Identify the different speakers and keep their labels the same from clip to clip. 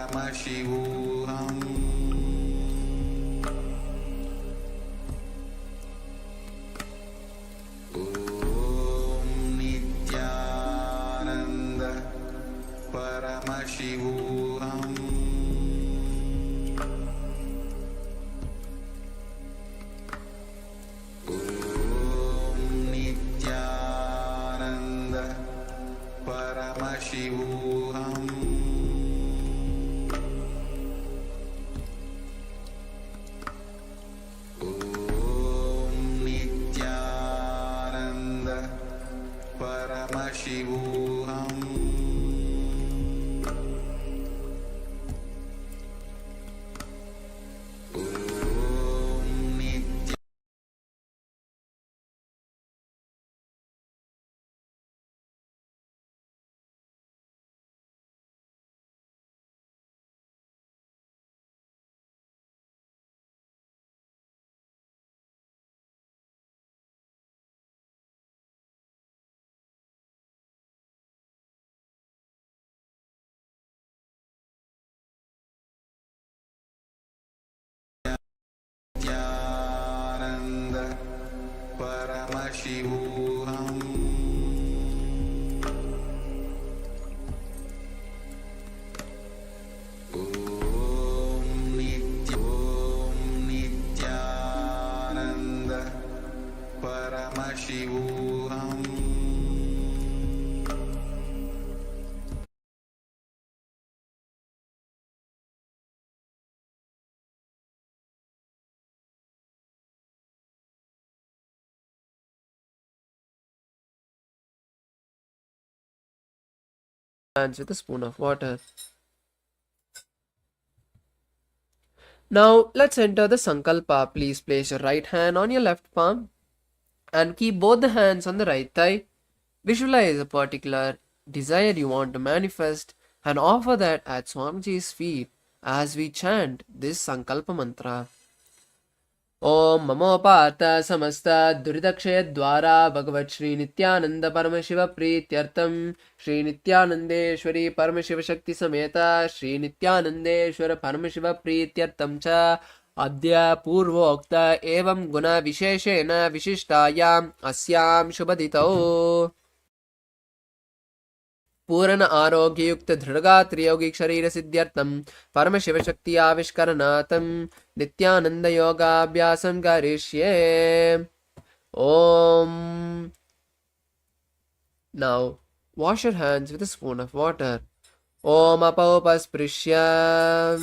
Speaker 1: Paramashivoham Om Nityananda Paramashivoham Om Nityananda Paramashivoham Om Nityananda Paramashivoham Nityananda Paramashivoham Om Nityananda Paramashivoham
Speaker 2: hands with a spoon of water. Now let's enter the Sankalpa. Please place your right hand on your left palm and keep both the hands on the right thigh. Visualize a particular desire you want to manifest and offer that at Swamiji's feet as we chant this Sankalpa mantra. Om Mamopata Samasta Duridakshaya Dwara Bhagavat Sri Nithyananda Paramashiva Prityartam Sri Nithyanandeshwari Paramashiva Shakti Sameta Sri Nithyanandeshwara Paramashiva Prityartam Cha Adya Purvokta Evam Guna Visheshena Vishishtayam Asyam Shubhaditao पूर्ण आरोग्ययुक्त दृढ़गात्र यौगिक शरीर सिद्ध्यर्थम परम शिव शक्ति आविष्करणार्थम नित्यानंद योगाभ्यासं करिष्ये. Om. Now wash your hands with a spoon of water. Om apaupasprisya.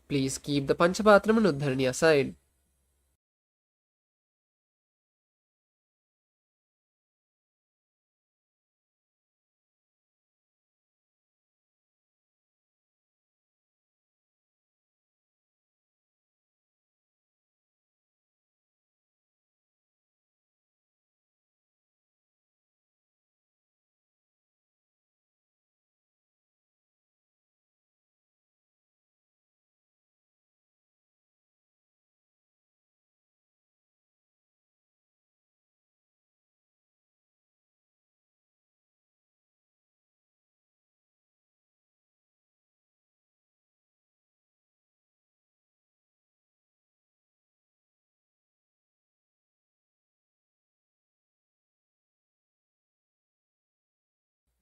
Speaker 2: Please keep the Panchapatram and Uddharani aside.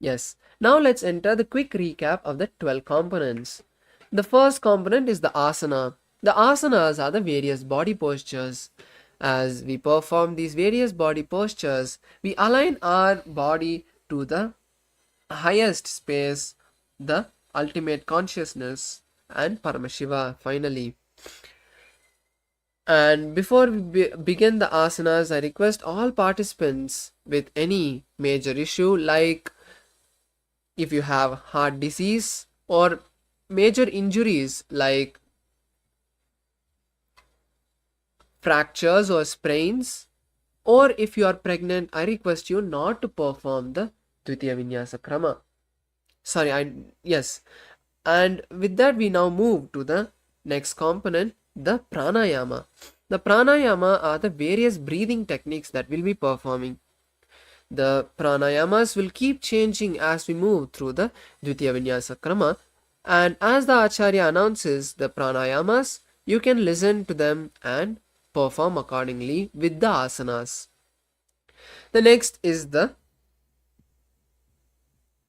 Speaker 2: Yes, now let's enter the quick recap of the 12 components. The first component is the asana. The asanas are the various body postures. As we perform these various body postures, we align our body to the highest space, the ultimate consciousness, and Paramashiva finally. And before we begin the asanas, I request all participants with any major issue, like if you have heart disease or major injuries like fractures or sprains, or if you are pregnant, I request you not to perform the Dvitiya Vinyasa Krama. And with that, we now move to the next component, the pranayama. The pranayama are the various breathing techniques that we'll be performing. The pranayamas will keep changing as we move through the Dvitiya Vinyasa Krama. And as the Acharya announces the pranayamas, you can listen to them and perform accordingly with the asanas. The next is the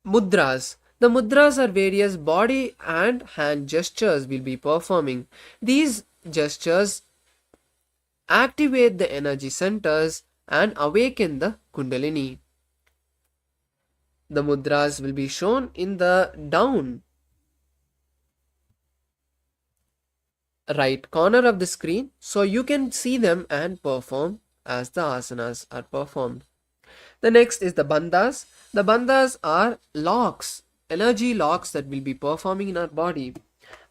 Speaker 2: mudras. The mudras are various body and hand gestures we'll be performing. These gestures activate the energy centers and awaken the kundalini. The mudras will be shown in the down right corner of the screen, so you can see them and perform as the asanas are performed. The next is the bandhas. The bandhas are locks, energy locks that we'll be performing in our body.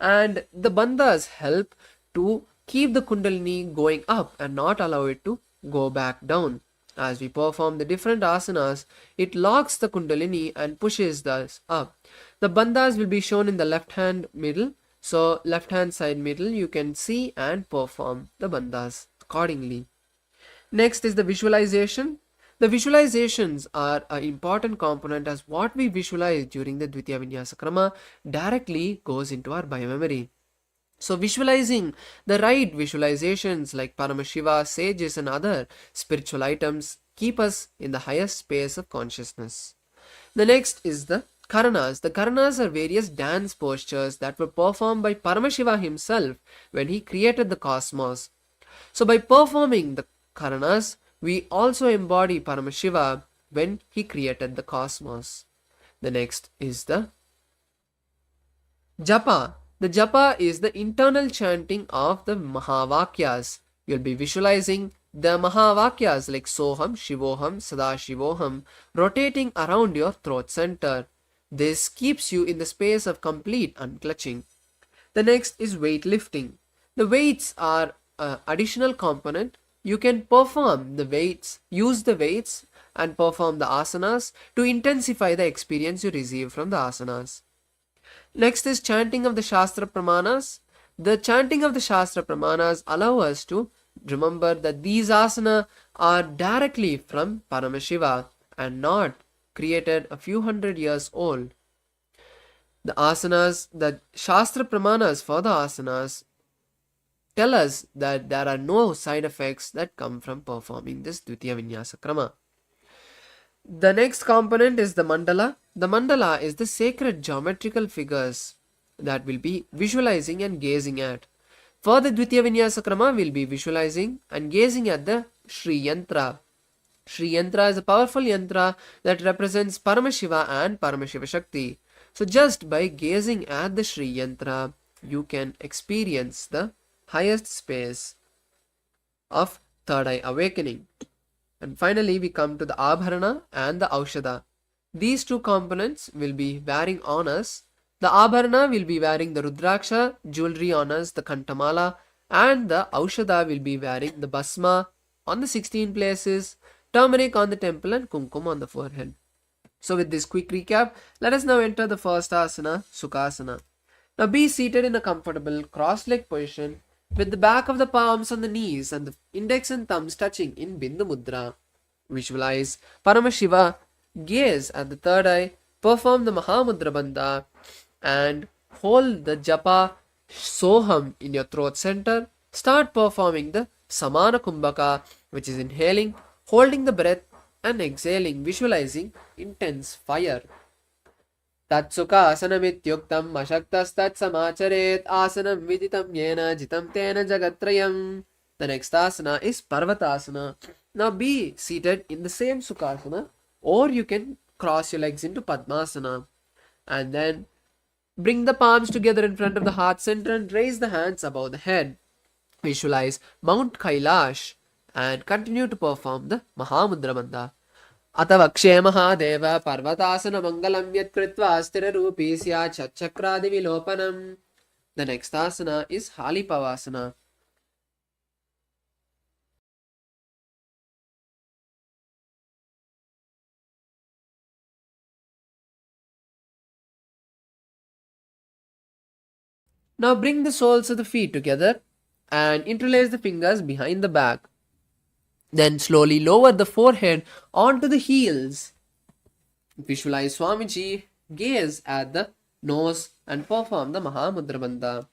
Speaker 2: And the bandhas help to keep the kundalini going up and not allow it to go back down. As we perform the different asanas, it locks the kundalini and pushes us up. The bandhas will be shown in the left hand middle. So left hand side middle, you can see and perform the bandhas accordingly. Next is the visualization. The visualizations are an important component, as what we visualize during the Dvitiya Vinyasa Krama directly goes into our biomemory. So visualizing the right visualizations like Paramashiva, sages and other spiritual items keep us in the highest space of consciousness. The next is the Karanas. The Karanas are various dance postures that were performed by Paramashiva himself when he created the cosmos. So by performing the Karanas, we also embody Paramashiva when he created the cosmos. The next is the Japa. The Japa is the internal chanting of the Mahavakyas. You'll be visualizing the Mahavakyas like Soham, Shivoham, Sadashivoham rotating around your throat center. This keeps you in the space of complete unclutching. The next is weightlifting. The weights are an additional component. You can perform the weights, use the weights and perform the asanas to intensify the experience you receive from the asanas. Next is chanting of the Shastra Pramanas. The chanting of the Shastra Pramanas allow us to remember that these asana are directly from Paramashiva and not created a few hundred years old. The asanas, the Shastra Pramanas for the asanas tell us that there are no side effects that come from performing this Dvitiya Vinyasa Krama. The next component is the mandala. The mandala is the sacred geometrical figures that we'll be visualizing and gazing at. For the Dvitiya Vinyasa Krama, we'll be visualizing and gazing at the Shri Yantra. Shri Yantra is a powerful yantra that represents Paramashiva and Paramashiva Shakti. So just by gazing at the Shri Yantra, you can experience the highest space of third eye awakening. And finally, we come to the Abharana and the Aushadha. These two components will be wearing on us. The Abharana will be wearing the Rudraksha jewelry on us, the Kantamala, and the Aushadha will be wearing the Basma on the 16 places, turmeric on the temple and Kumkum on the forehead. So with this quick recap, let us now enter the first asana, Sukhasana. Now be seated in a comfortable cross-leg position with the back of the palms on the knees and the index and thumbs touching in Bindu Mudra. Visualize Paramashiva, gaze at the third eye, perform the Mahamudra Bandha and hold the Japa Soham in your throat center. Start performing the Samana Kumbhaka, which is inhaling, holding the breath and exhaling, visualizing intense fire. Tatsukha asanamityuktam mashaktastat samacharet asanam viditam yena jitam tena jagatrayam. The next asana is Parvatasana. Now be seated in the same Sukhasana, or you can cross your legs into Padmasana and then bring the palms together in front of the heart center and raise the hands above the head. Visualize Mount Kailash and continue to perform the Mahamudra Bandha. Atavakshe Mahadeva Parvatasana Mangalam Yat Kritva Asthira Rupi Sya Chakradi Vilopanam. The next asana is Halipavasana. Now bring the soles of the feet together and interlace the fingers behind the back. Then slowly lower the forehead onto the heels. Visualize Swamiji, gaze at the nose, and perform the Mahamudra Bandha.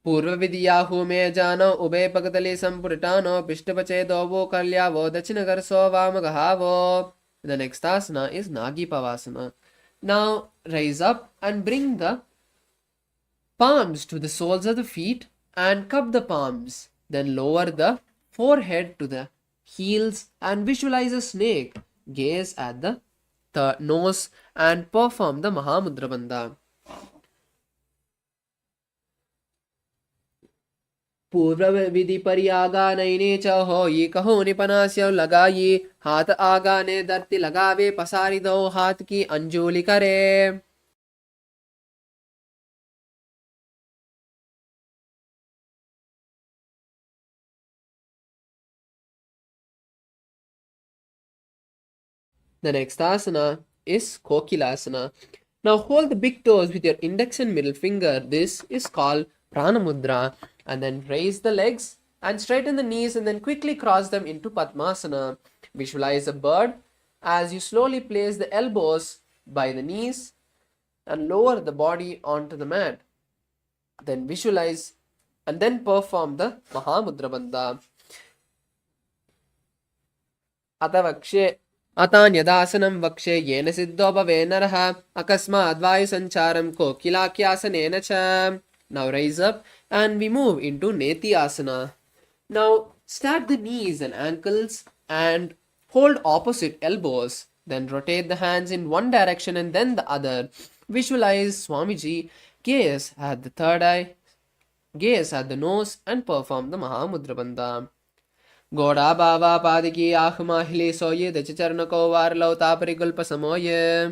Speaker 2: पूर्व विद्याहु में जानो उभय पगतले संपुटानो पिष्टपचे दोवो कल्यावो दक्षिण करसो वाम गहावो. The next asana is Nagi Pavasana. Now rise up and bring the palms to the soles of the feet and cup the palms. Then lower the forehead to the heels and visualize a snake. Gaze at the nose and perform the Mahamudra Bandha. पूर्व विधि परियागा नैने च हो ये कहो निपनास्य लगाइए हाथ आगा ने दर्ति लगावे पसारी दो हाथ की अंजुली करे. The next asana is Kokilasana. Now hold the big toes with your index and middle finger. This is called Pranamudra. And then raise the legs and straighten the knees and then quickly cross them into Padmasana. Visualize a bird as you slowly place the elbows by the knees and lower the body onto the mat. Then visualize and then perform the Mahamudra Bandha. Atavakshe अतान्यदासनं वक्षे येन सिद्धो भवे नरः अकस्माद्वायुसञ्चारं कोकिलाख्यासनेन च. Now rise up and we move into Neti Asana. Now stack the knees and ankles and hold opposite elbows. Then rotate the hands in one direction and then the other. Visualize Swamiji, gaze at the third eye, gaze at the nose and perform the Mahamudra Bandha. Goda Baba Padiki Ahma Hili Soye the Chicharnako Warlo Taparikulpa Samoye.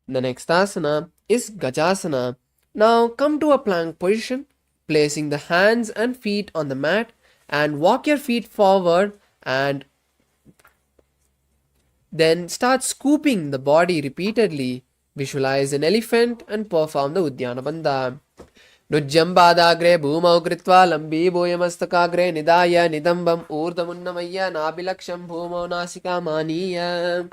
Speaker 2: The next asana is Gajasana. Now come to a plank position, placing the hands and feet on the mat and walk your feet forward and then start scooping the body repeatedly. Visualize an elephant and perform the Udyana Bandha. Nujjambadagre bhumau kritva lambi bhoyamastagre nidaya nidambam urdhamunnamaya nabilaksham bhumau nasika maniya.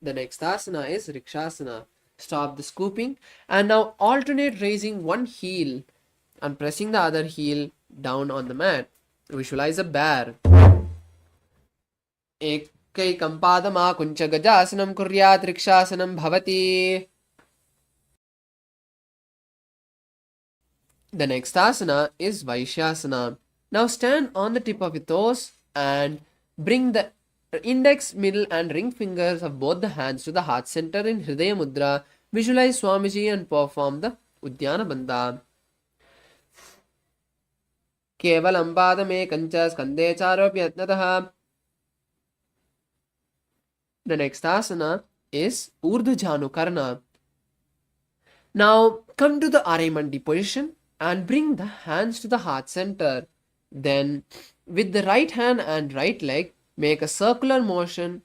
Speaker 2: The next asana is Rikshasana. Stop the scooping and now alternate raising one heel and pressing the other heel down on the mat. Visualize a bear. Ekkaikam padama kuncha gajasanam kuryat Rikshasana bhavati. The next asana is Vaishyasana. Now stand on the tip of your toes and bring the index, middle and ring fingers of both the hands to the heart center in Hridaya Mudra. Visualize Swamiji and perform the Udyana Bandha. Kevalam padame kancha skande charopyatnataha. The next asana is Urdhva Janukarna. Now come to the Arimandi position and bring the hands to the heart center. Then with the right hand and right leg, make a circular moment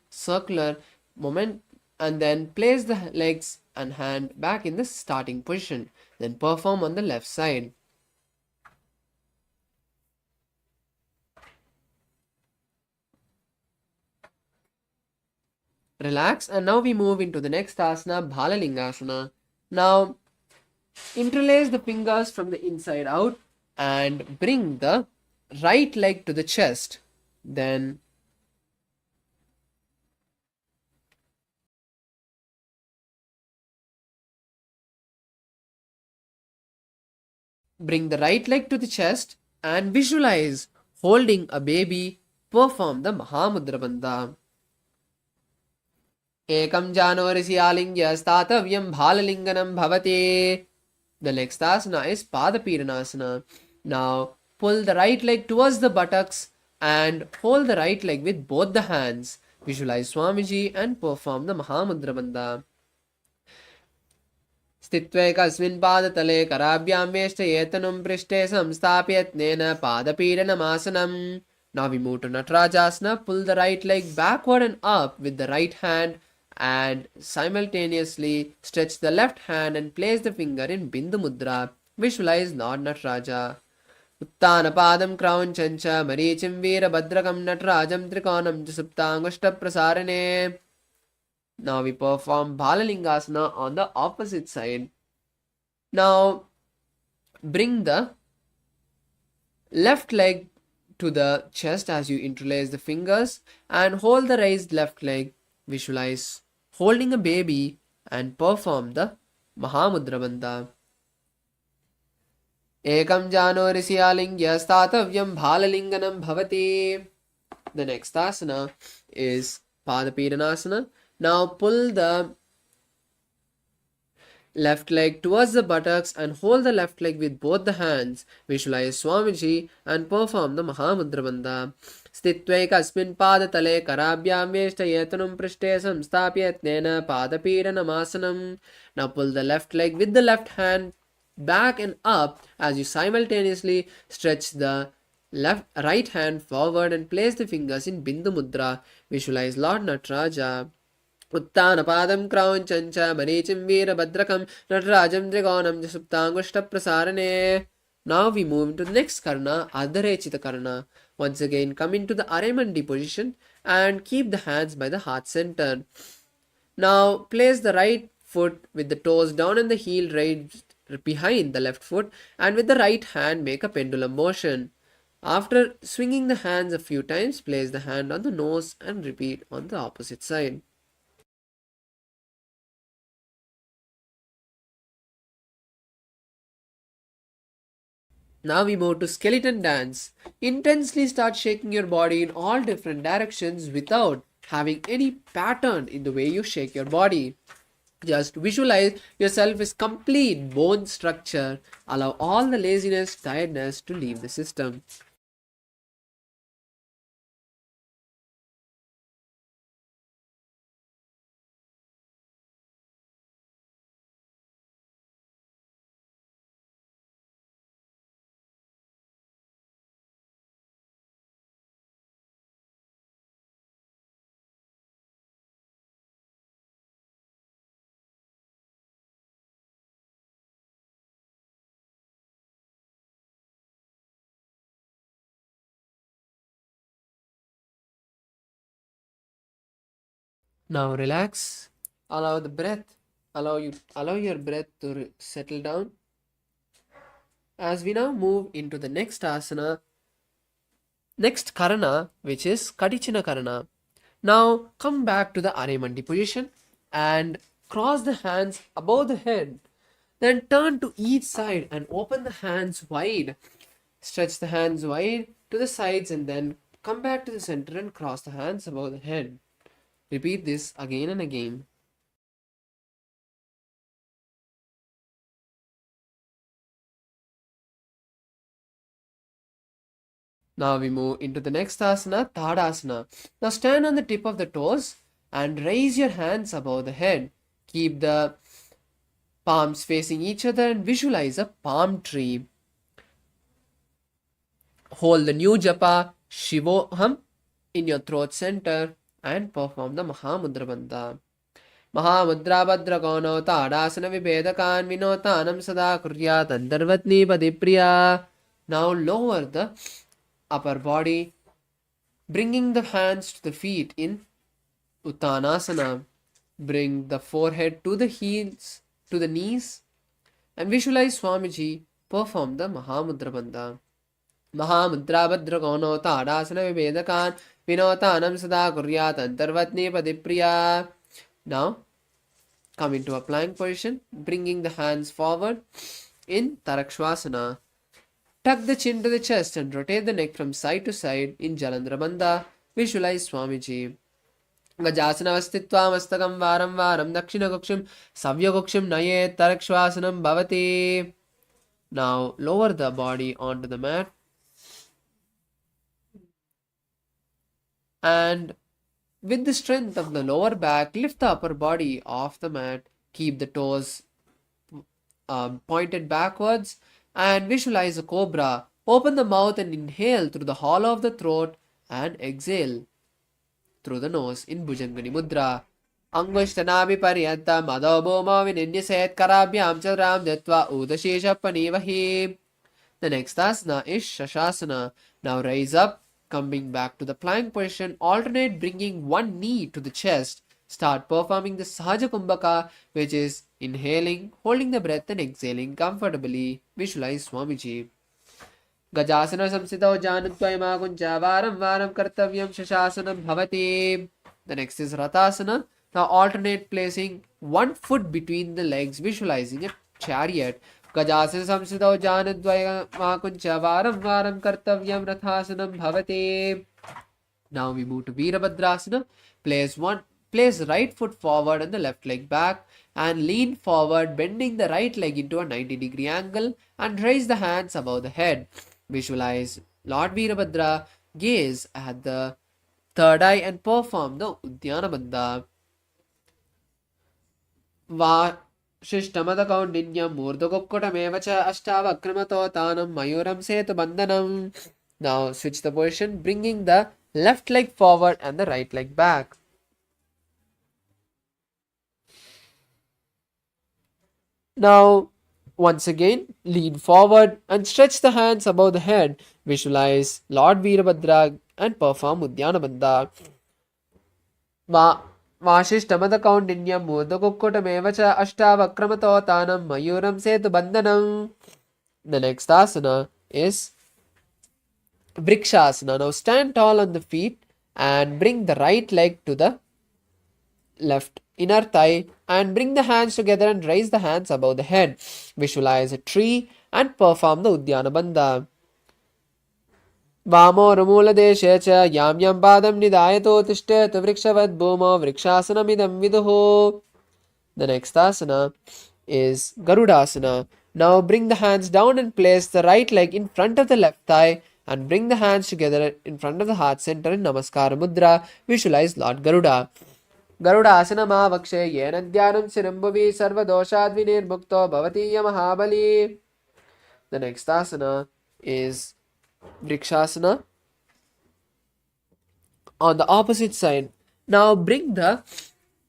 Speaker 2: and then place the legs and hand back in the starting position. Then perform on the left side. Relax and now we move into the next asana, Bhalalingasana. Now interlace the fingers from the inside out and bring the right leg to the chest. Then bring the right leg to the chest and visualize holding a baby. Perform the Mahamudra Bandha. Ekam Januvarisi Alingya Statavyam Bhalalinganam Bhavate. The next asana is Padapiranasana. Now pull the right leg towards the buttocks and hold the right leg with both the hands. Visualize Swamiji and perform the Mahamudra Bandha. स्थित्वैकस्मिन् पादतले कराभ्यां वेष्टयेतनुं पृष्ठे संस्थाप्य यत्नेन पादपीडनमासनम्. Now we move to Natarajasana. Pull the right leg backward and up with the right hand and simultaneously stretch the left hand and place the finger in Bindu Mudra. Visualize Lord Nataraja. Uttanapadam Kraunchancha Marichim Veerabhadrakam Natarajam Trikonam Suptangushta Prasarane. Now we perform Balalingasana on the opposite side. Now bring the left leg to the chest as you interlace the fingers and hold the raised left leg. Visualize holding a baby and perform the Mahamudra Bandha. Ekam jano risiyalingya statavyam bhalalinganam bhavati. The next asana is Padapidanasana. Now pull the left leg towards the buttocks and hold the left leg with both the hands. Visualize Swamiji and perform the Mahamudra Bandha. Sthitvekasmin padatale karabhyam veshtayetanum prishte samstapyatnena padapidanamasanam. Now pull the left leg with the left hand back and up as you simultaneously stretch the right hand forward and place the fingers in Bindu Mudra. Visualize Lord Nataraja. Uttanapadam Kraunchancha Marichim Veerabhadrakam Natarajam Trigonam Jasuptangushta Prasarane. Now we move into the next karna, Adharechita karna. Once again, come into the Aramandi position and keep the hands by the heart center. Now place the right foot with the toes down and the heel raised behind the left foot, and with the right hand make a pendulum motion. After swinging the hands a few times, place the hand on the nose and repeat on the opposite side. Now we move to skeleton dance. Intensely start shaking your body in all different directions without having any pattern in the way you shake your body. Just visualize yourself as complete bone structure. Allow all the laziness, tiredness to leave the system. Now relax. Allow the breath. Allow your breath to settle down. As we now move into the next asana, next karana, which is Kadichina karana. Now come back to the Aramandi position and cross the hands above the head. Then turn to each side and open the hands wide. Stretch the hands wide to the sides and then come back to the center and cross the hands above the head. Repeat this again and again. Now we move into the next asana, Tadasana. Now stand on the tip of the toes and raise your hands above the head. Keep the palms facing each other and visualize a palm tree. Hold the new japa Shivoham in your throat center and perform the Mahamudra Bandha. Mahamudra Bhadrakono Tadasana Vibhedakan Vinotanam Sada Kuryat Andarvatni Padipriya. Now lower the upper body, bringing the hands to the feet in Uttanasana. Bring the forehead to the heels, to the knees, and visualize Swamiji perform the Mahamudra Bandha. Mahamudra Bhadrakono Tadasana Vibhedakan Vinotanam Sada Kuryat Antarvatni Padipriya. Now come into a plank position, bringing the hands forward in Tarakshvasana. Tuck the chin to the chest and rotate the neck from side to side in Jalandhara Bandha. Visualize Swamiji. Gajasana Vastitva Mastakam Varam Varam Dakshina Gokshim Savya Gokshim Nayet Tarakshvasanam Bhavati. Now lower the body onto the mat and with the strength of the lower back, lift the upper body off the mat. Keep the toes pointed backwards and visualize a cobra. Open the mouth and inhale through the hollow of the throat and exhale through the nose in Bhujangani Mudra. Angushtanami Paryantam Adoboma Vinindyaset Karabhyam Chadram Datva Udashesha Panivahim. The next asana is Shashasana. Now rise up, coming back to the plank position, alternate bringing one knee to the chest. Start performing the Sahaja Kumbhaka, which is inhaling, holding the breath and exhaling comfortably. Visualize Swamiji. Gajasana samsitau janutvaima kuncha varam varam kartavyam shashasanam bhavati. The next is Ratasana. Now alternate placing one foot between the legs, visualizing a chariot. Gajasana samsitau janutvaima kuncha varam varam kartavyam rathasanam bhavati. Now we move to Virabhadrasana. Place right foot forward and the left leg back and lean forward, bending the right leg into a 90-degree angle and raise the hands above the head. Visualize Lord Virabhadra, gaze at the third eye and perform the Udyana Bandha. Shishtamadakaundinyam Murdhakukkutameva Ashtavakramato Tanam Mayuram Setu Bandhanam. Now switch the position, bringing the left leg forward and the right leg back. Now once again lean forward and stretch the hands above the head. Visualize Lord Virabhadra and perform Udyana Bandha. Vashishtamadakaundinyam Murdhakukkutameva Ashtavakramato Tanam Mayuram Setu Bandhanam. The next asana is Vrikshasana. Now stand tall on the feet and bring the right leg to the left inner thigh and bring the hands together and raise the hands above the head. Visualize a tree and perform the Udyana Bandha. Vamo Ramula Deshecha Yam Yam Padam Nidayato Tishtet Vrikshavad Bhuma Vrikshasanamidam Viduho. The next asana is Garudasana. Now bring the hands down and place the right leg in front of the left thigh and bring the hands together in front of the heart center in Namaskara Mudra. Visualize Lord Garuda. Garudasana Mahavakshe Yena Dhyanam Sirambuvi Sarvadoshadvinir Mukto Bhavatiya Mahabali. The next asana is Vrikshasana. On the opposite side, now bring the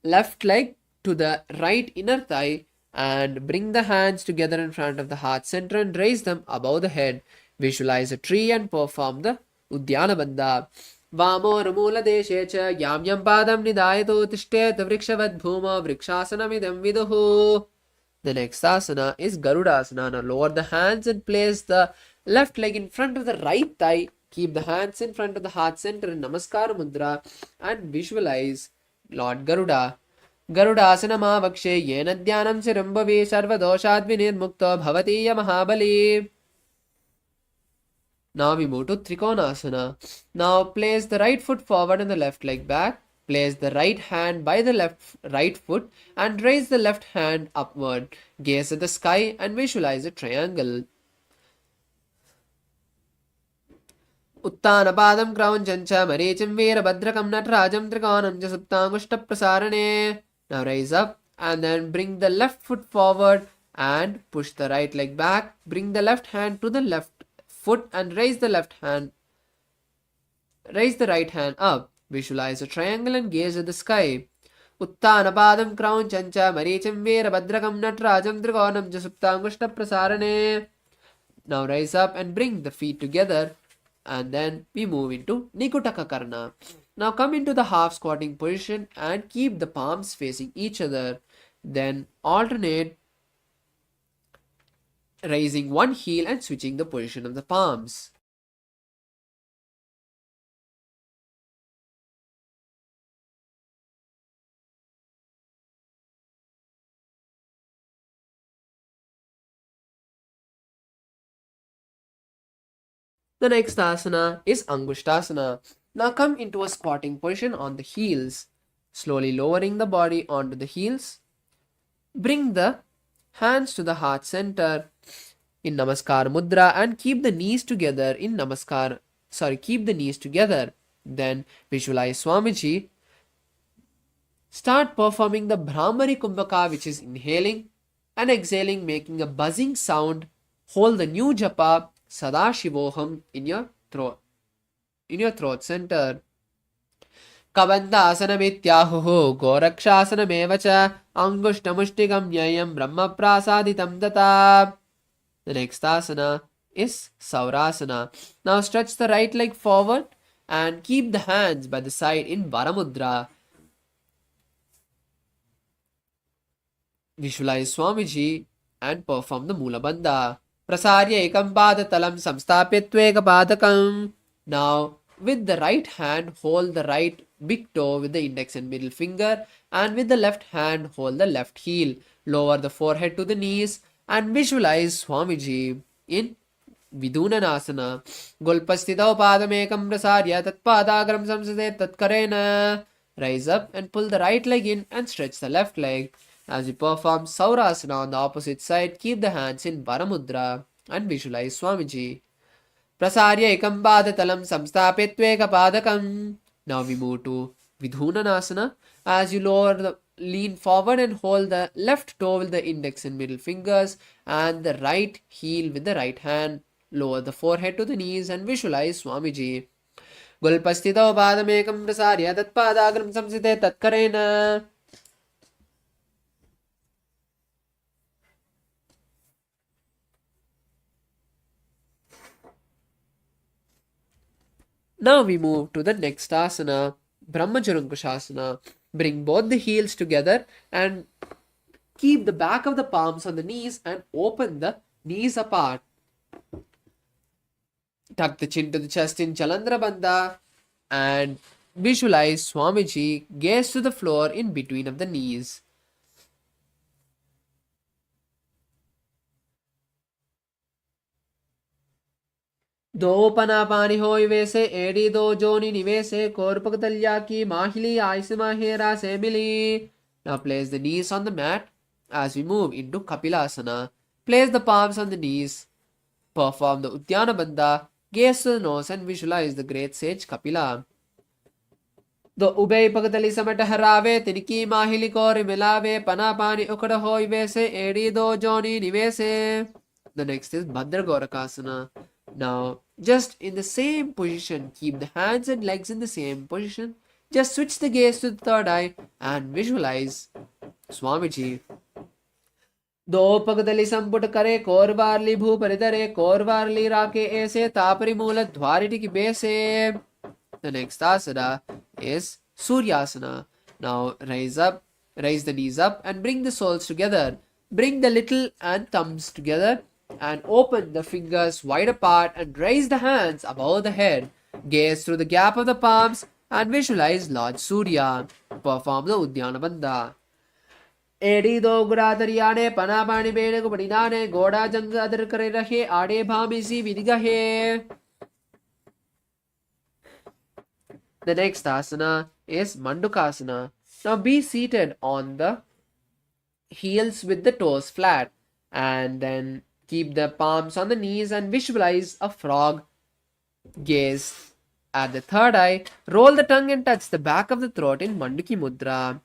Speaker 2: left leg to the right inner thigh and bring the hands together in front of the heart center and raise them above the head. Visualize a tree and perform the Udyana Bandha. Vamo Ramula Deshecha Yam Yam Padam Nidayato Tishtet Vrikshavad Bhuma Vrikshasanamidam Viduhu. The next asana is Garudasana. Now lower the hands and place the left leg in front of the right thigh. Keep the hands in front of the heart center in Namaskara Mudra and visualize Lord Garuda. Garudasana Mahavakshe Yena Dhyanam Sirambhavi Sarvadoshadvinir Mukto Bhavatiya Mahabali. Now we move to Trikonasana. Now place the right foot forward and the left leg back. Place the right hand by the right foot and raise the left hand upward. Gaze at the sky and visualize a triangle. Uttanapadam Kraunjancha Marichim Virabhadrakam Natrajam Trikonam Jasuptangushta Prasarane. Now rise up and then bring the left foot forward and push the right leg back. Bring the left hand to the left foot and raise the right hand up. Visualize a triangle and gaze at the sky. Uttanapadam Kraunjancha Marichim Virabhadrakam Natrajam Trikonam Jasuptangushta Prasarane. Now rise up and bring the feet together. And then we move into Nikutaka Karna. Now come into the half squatting position and keep the palms facing each other. Then alternate raising one heel and switching the position of the palms. The next asana is Angushtasana. Now come into a squatting position on the heels, slowly lowering the body onto the heels. Bring the hands to the heart center in Namaskar Mudra and keep the knees together in keep the knees together. Then visualize Swamiji. Start performing the Brahmari Kumbhaka, which is inhaling and exhaling, making a buzzing sound. Hold the new japa Sadashivoham in in your throat center. Kabandasanamityāhuः Gorakṣāsanameva ca Angushtamushtigam Nyayam Brahma Prasaditam Tata. The next asana is Saurasana. Now stretch the right leg forward and keep the hands by the side in Varamudra. Visualize Swamiji and perform the Mula Bandha. Prasarya ekam padatalam samstapyatva padakam. Now with the right hand hold the right big toe with the index and middle finger, and with the left hand hold the left heel. Lower the forehead to the knees and visualize Swamiji in Vidunanasana. Gulpastitau padamekam prasarya tatpadagram samsate tatkarena. Rise up and pull the right leg in and stretch the left leg. As you perform Saurasana on the opposite side, keep the hands in Varamudra and visualize Swamiji. Prasarya ekam padatalam samstapyatva padakam. Now we move to Vidhunanasana. As you lean forward and hold the left toe with the index and middle fingers and the right heel with the right hand. Lower the forehead to the knees and visualize Swamiji. Gulpastitau padamekam prasarya tatpadagram samsite tatkarena. Now we move to the next asana, Brahmajarankushasana. Bring both the heels together and keep the back of the palms on the knees and open the knees apart. Tuck the chin to the chest in Chalandra Bandha and visualize Swamiji, gaze to the floor in between of the knees. दो पना पानी होई वैसे AD दो जोनी निवेसे कोरपकतल्या की माहिली आइसे माहेरा से मिली. Now place the knees on the mat as we move into Kapilasana. Place the palms on the knees. Perform the Uddiyana Bandha. Gaze to the nose and visualize the great sage Kapila. दो ube पगतली समट हरावे तिनकी माहिली core मिलावे पना पानी उकड़ होई वैसे AD दो जोनी निवेसे. The next is Bhadra Gorakasana. Now, just in the same position, keep the hands and legs in the same position. Just switch the gaze to the third eye and visualize Swamiji. दो पगदली संपुट करे कोरवारली भूपरिधरे कोरवारली राके ऐसे तापरी मूल द्वारिटी की बेसे. The next asana is Suryasana. Now raise the knees up and bring the soles together. Bring the little and thumbs together and open the fingers wide apart and raise the hands above the head. Gaze through the gap of the palms and visualize Lord Surya. Perform the Uddiyana Bandha. एडी दो गुरातरियाने पना पानी बेने को बड़ीनाने गोड़ा जंग other करे रहे आड़े भामी सी विदगहे. The next asana is Mandukasana. Now be seated on the heels with the toes flat and then keep the palms on the knees and visualize a frog. Gaze at the third eye. Roll the tongue and touch the back of the throat in Manduki Mudra.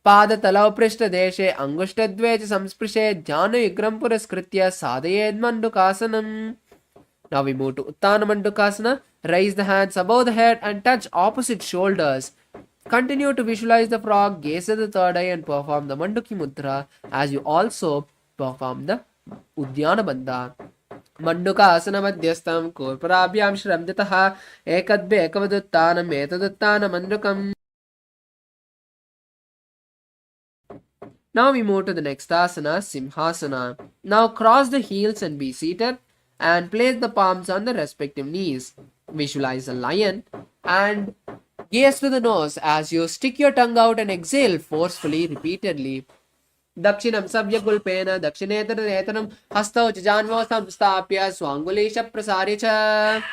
Speaker 2: Pada talau prishta deshe angushta samsprishe jhana yugram puraskritya sadayed Mandukasanam. Now we move to Uttana Mandukasana. Raise the hands above the head and touch opposite shoulders. Continue to visualize the frog, gaze at the third eye and perform the Manduki Mudra as you also perform the Uddiyana Bandha. Mandukasana Madhyastam Korparabhyam Shramditaha Ekadbe Ekavaduttanam Etaduttanam Mandukam. Now we move to the next asana, Simhasana. Now cross the heels and be seated and place the palms on the respective knees. Visualize a lion and gaze to the nose as you stick your tongue out and exhale forcefully repeatedly. Dakshinam Sabhyagulpena Dakshinetanam Hastau Janvo Samstapya Swangulisha Prasaricha.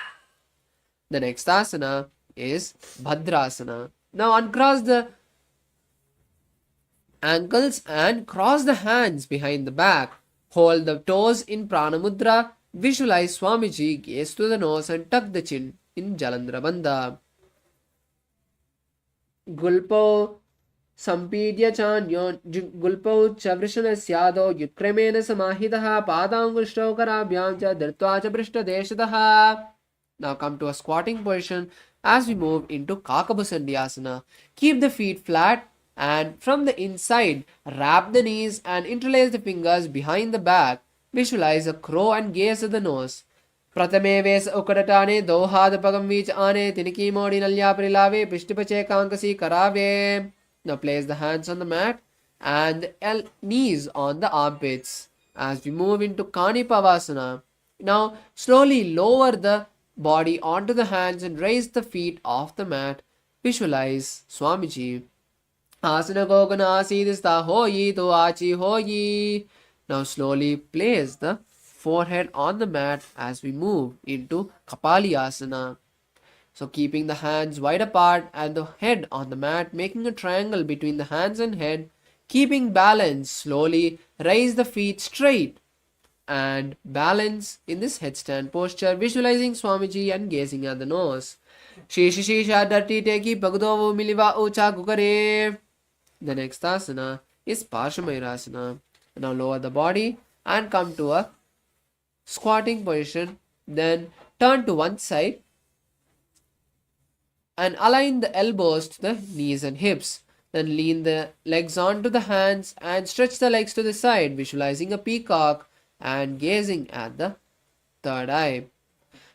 Speaker 2: The next asana is Bhadrasana. Now uncross the ankles and cross the hands behind the back. Hold the toes in Pranamudra. Visualize Swamiji, gaze to the nose and tuck the chin in Jalandhara Bandha. Gulpo Sampidya Chanyo Gulpo Chavrishana Syado Yukremena Samahidaha Padangushto Karabhyam Cha Dirtva Cha Brishta Deshadaha. Now come to a squatting position as we move into Kakabasandhyasana. Keep the feet flat and from the inside, wrap the knees and interlace the fingers behind the back. Visualize a crow and gaze at the nose. प्रथमे वेश उकड़टाने दो हाथ पगम बीच आने तिनकी मोड़ी नलिया परिलावे पृष्ठपचे कांकसी करावे. Now place the hands on the mat and the knees on the armpits as we move into Kanipavasana. Now slowly lower the body onto the hands and raise the feet off the mat. Visualize Swamiji. Asana Gogana Asidista Hoyi to Achi Hoyi. Now slowly place the forehead on the mat as we move into Kapalyasana. So keeping the hands wide apart and the head on the mat, making a triangle between the hands and head, keeping balance, slowly raise the feet straight and balance in this headstand posture, visualizing Swamiji and gazing at the nose. Shisha Shisha Dati Teki Pagdovu Miliva Ucha Kukare. The next asana is Parshamayurasana. Now lower the body and come to a squatting position. Then turn to one side and align the elbows to the knees and hips. Then lean the legs onto the hands and stretch the legs to the side, visualizing a peacock and gazing at the third eye.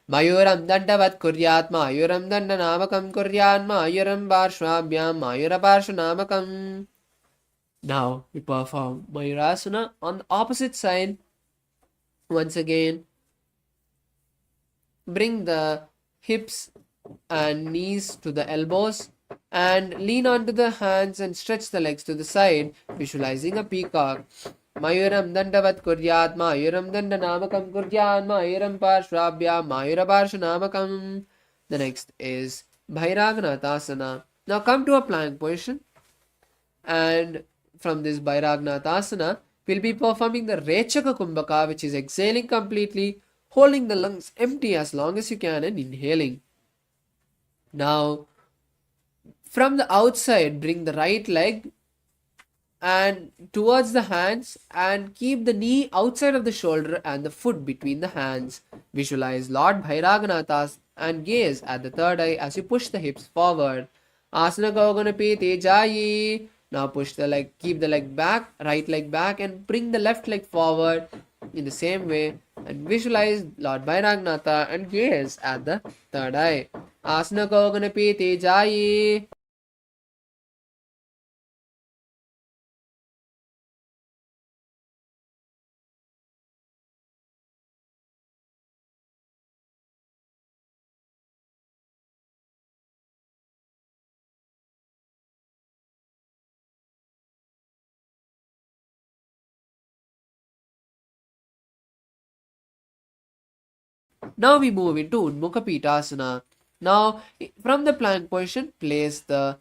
Speaker 2: Mayuram dandavat kuryat mayuram dandanamakam kuryan mayuram parshvabhyam mayuraparshanamakam. Now we perform Mayurasana on the opposite side. Once again, bring the hips and knees to the elbows and lean onto the hands and stretch the legs to the side, visualizing a peacock. Mayuram dandavat kuryat mayuram dandanamakam kuryan mayuram parshvabhyam mayuraparshanamakam. The next is Bhairaganathasana. Now come to a plank position, and from this Bhairaganathasana, we'll be performing the Rechaka Kumbhaka, which is exhaling completely, holding the lungs empty as long as you can and inhaling. Now, from the outside, bring the right leg and towards the hands and keep the knee outside of the shoulder and the foot between the hands. Visualize Lord Bhairaganathas and gaze at the third eye as you push the hips forward. Asana Gauganapi Tejayi. Now push the leg, keep the leg back, right leg back and bring the left leg forward in the same way and visualize Lord Bhairagnatha and gaze at the third eye. Asana Gauganapi Tejayi. Now we move into Unmukha Pitasana. Now, from the plank position, place the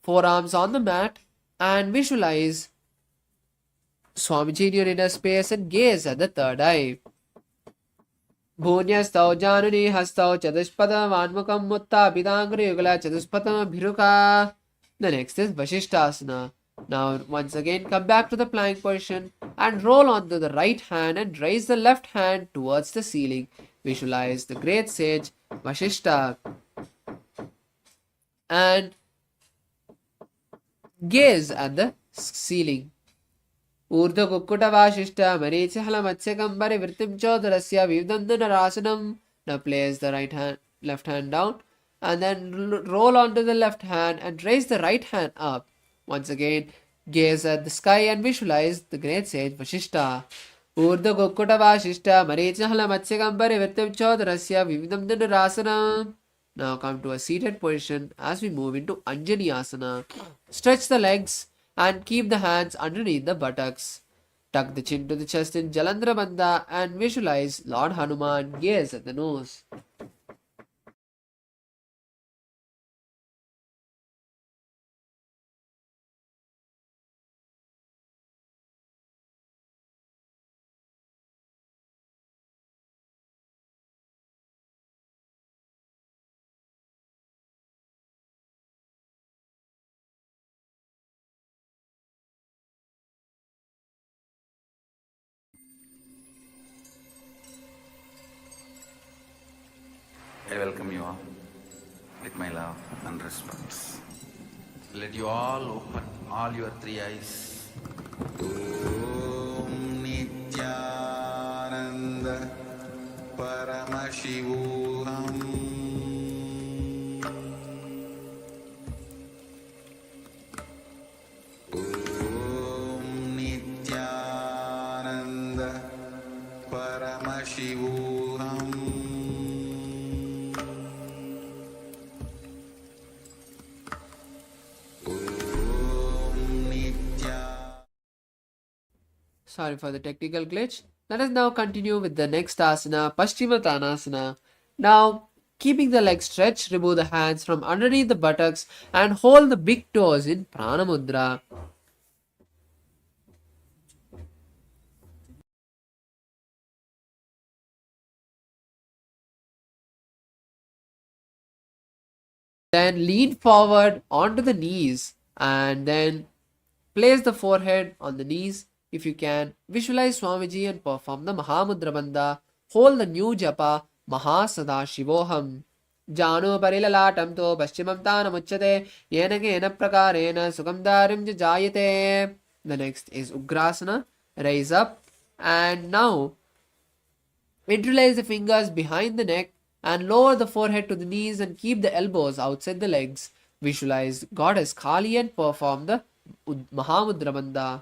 Speaker 2: forearms on the mat and visualize Swamiji in your inner space and gaze at the third eye. Bhunyastau Januni Hastau Chadushpada Vanmukam Mutta Bidangri Yugala Chadushpada Bhiruka. The next is Vashishtasana. Now once again come back to the plank position and roll onto the right hand and raise the left hand towards the ceiling. Visualize the great sage Vashishta and gaze at the ceiling. Urdha Kukkuta Vashishta Marichahala Matsyakambari Vritim Chodarasya Vivdandunarasanam. Now place the left hand down and then roll onto the left hand and raise the right hand up. Once again, gaze at the sky and visualize the great sage Vashishta. Urdha Kukkuta Vashishta Marichahala Matsyakambari Vritim Chodarasya Vivdandunarasanam. Now come to a seated position as we move into Anjani Asana. Stretch the legs and keep the hands underneath the buttocks. Tuck the chin to the chest in Jalandhara Bandha and visualize Lord Hanuman gaze at the nose.
Speaker 1: with my love and respects. Let you all open all your three eyes. Om Nithyananda Paramashivoham Om Nithyananda Paramashivoham
Speaker 2: Sorry for the technical glitch. Let us now continue with the next asana, Paschimottanasana. Now, keeping the legs stretched, remove the hands from underneath the buttocks and hold the big toes in Prana Mudra. Then lean forward onto the knees and then place the forehead on the knees. If you can, visualize Swamiji and perform the Mahamudra Bandha. Hold the new japa Mahasadashivoham. Jano parilalatam to paschimam tanamuchyate yena kena prakarena sukam darim jayate. The next is Ugrasana. Raise up and now interlace the fingers behind the neck and lower the forehead to the knees and keep the elbows outside the legs. Visualize Goddess Kali and perform the Mahamudra Bandha.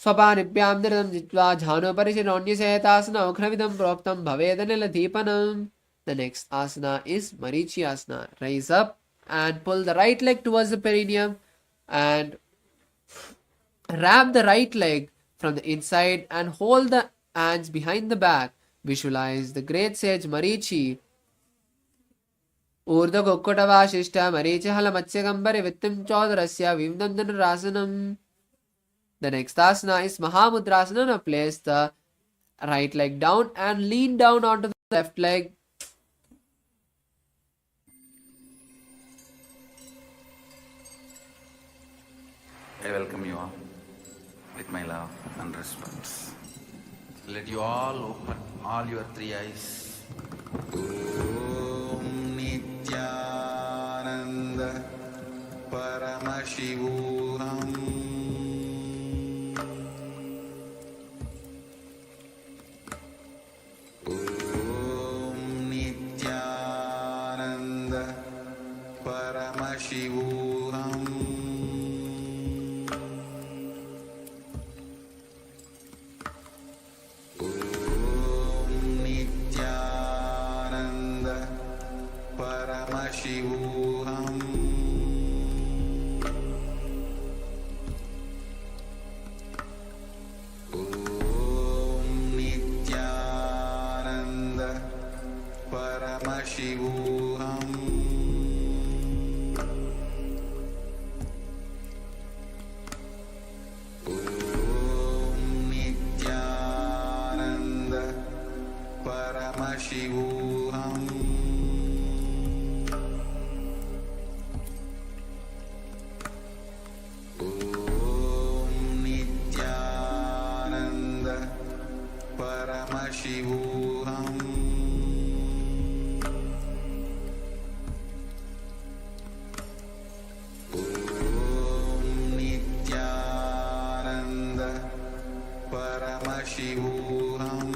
Speaker 2: Swapanibhyam dhiradam jitva jhano parishironyasetasana ukhravidam proktam bhavedaniladhipanam. The next asana is Marichi Asana. Rise up and pull the right leg towards the perineum and wrap the right leg from the inside and hold the hands behind the back. Visualize the great sage Marichi. Urdha Kukkutavashishta Marichi Halamatsyagambar Vittim Chodarasya Vimdam Dhanurasanam. The next asana is Mahamudrasana. Now place the right leg down and lean down onto the left leg.
Speaker 1: I welcome you all with my love and respects. Let you all open all your three eyes. Om Nithyananda Paramashivoham Om Nithyananda Paramashivoham Paramashivoham Om Nithyananda Paramashivoham Om Nithyananda Paramashivoham Paramashivoham Om Nithyananda Paramashivoham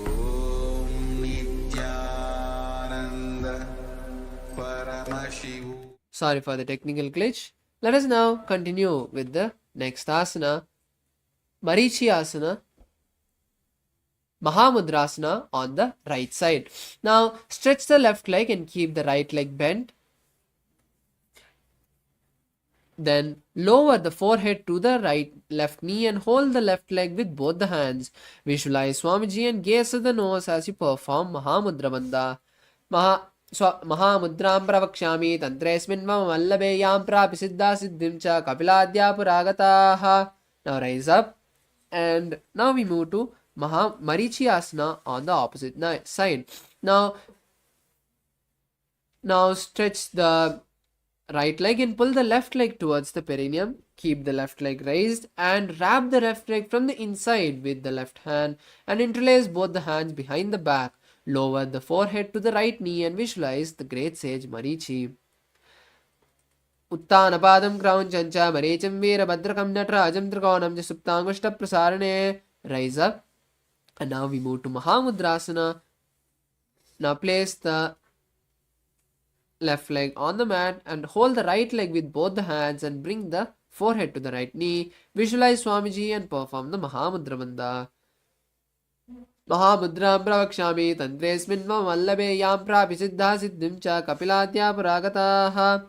Speaker 1: Om Nithyananda Paramashivoham.
Speaker 2: Sorry for the technical glitch. Let us now continue with the next asana, Marichi Asana, Mahamudrasana on the right side. Now stretch the left leg and keep the right leg bent. Then lower the forehead to the left knee and hold the left leg with both the hands. Visualize Swamiji and gaze at the nose as you perform Mahamudra Bandha. Mahamudram pravakshami tantresmin mama vallabeyam prapi siddha siddhim cha kapiladya puragataha. Now rise up and now we move to Marichi Asana on the opposite side. Now stretch the right leg and pull the left leg towards the perineum. Keep the left leg raised and wrap the left leg from the inside with the left hand and interlace both the hands behind the back. Lower the forehead to the right knee and visualize the great sage Marichi. Uttanapadam Krauncha Maricham Veerabhadrakam Natrajam Trikonam Suptangushta Prasarane. Rise up. And now we move to Mahamudrasana. Now place the left leg on the mat and hold the right leg with both the hands and bring the forehead to the right knee. Visualize Swamiji and perform the Mahamudra Bandha. Mahamudram pravakshami tantresmin vallabhe yam prapisiddha siddhim cha kapilatya paragataha.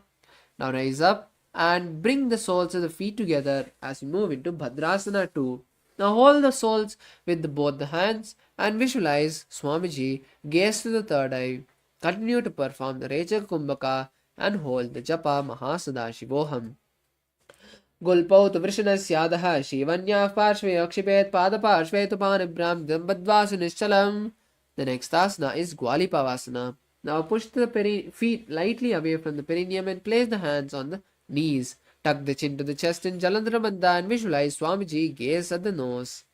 Speaker 2: Now rise up and bring the soles of the feet together as we move into Bhadrasana 2. Now hold the soles with both the hands and visualize Swamiji, gaze to the third eye. Continue to perform the Rechaka Kumbhaka and hold the Japa Mahasadashivoham. Gulpaut Vrishanasyadah Shivanya Parshve Akshipet Padaparshve Tupanibram Dambadvasu Nischalam. The next asana is Gwalipavasana. Now push the feet lightly away from the perineum and place the hands on the knees. Tuck the chin to the chest in Jalandhara Bandha and visualize Swamiji, gaze at the nose.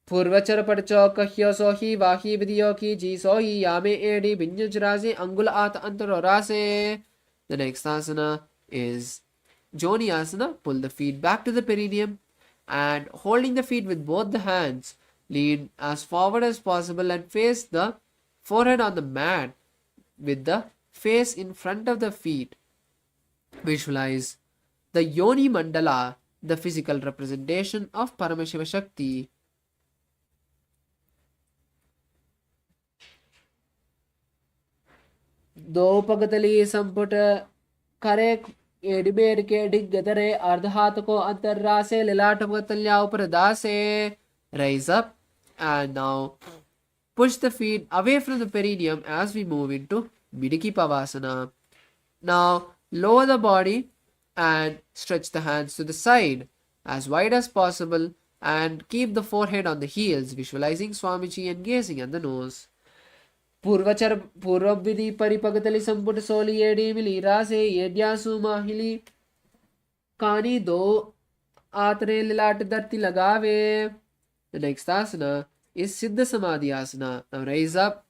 Speaker 2: Purvachara Padachok Hyo Sohi Vahi Vidyoki Ji Sohi Yame Edi Binyujrase Angula At Antarorase. The next asana is Joni Asana. Pull the feet back to the perineum and holding the feet with both the hands, lean as forward as possible and face the forehead on the mat with the face in front of the feet. Visualize the Yoni Mandala, the physical representation of Paramashiva Shakti. दो पगतली संपुट करे एडिबेर के डिगतरे अर्धहात को अंतर्रासे लिलाट पगतल्या ऊपर दासे. Rise up and now push the feet away from the perineum as we move into Bidiki Pavasana. Now lower the body and stretch the hands to the side as wide as possible and keep the forehead on the heels, visualizing Swamiji and gazing at the nose. Purvachar Purvabhidi Paripagatali Samput Soli Edi Milirase Yedyasu Mahili Kani Do Atre Lilat Datti Lagave. The next asana is Siddha Samadhi Asana. Now rise up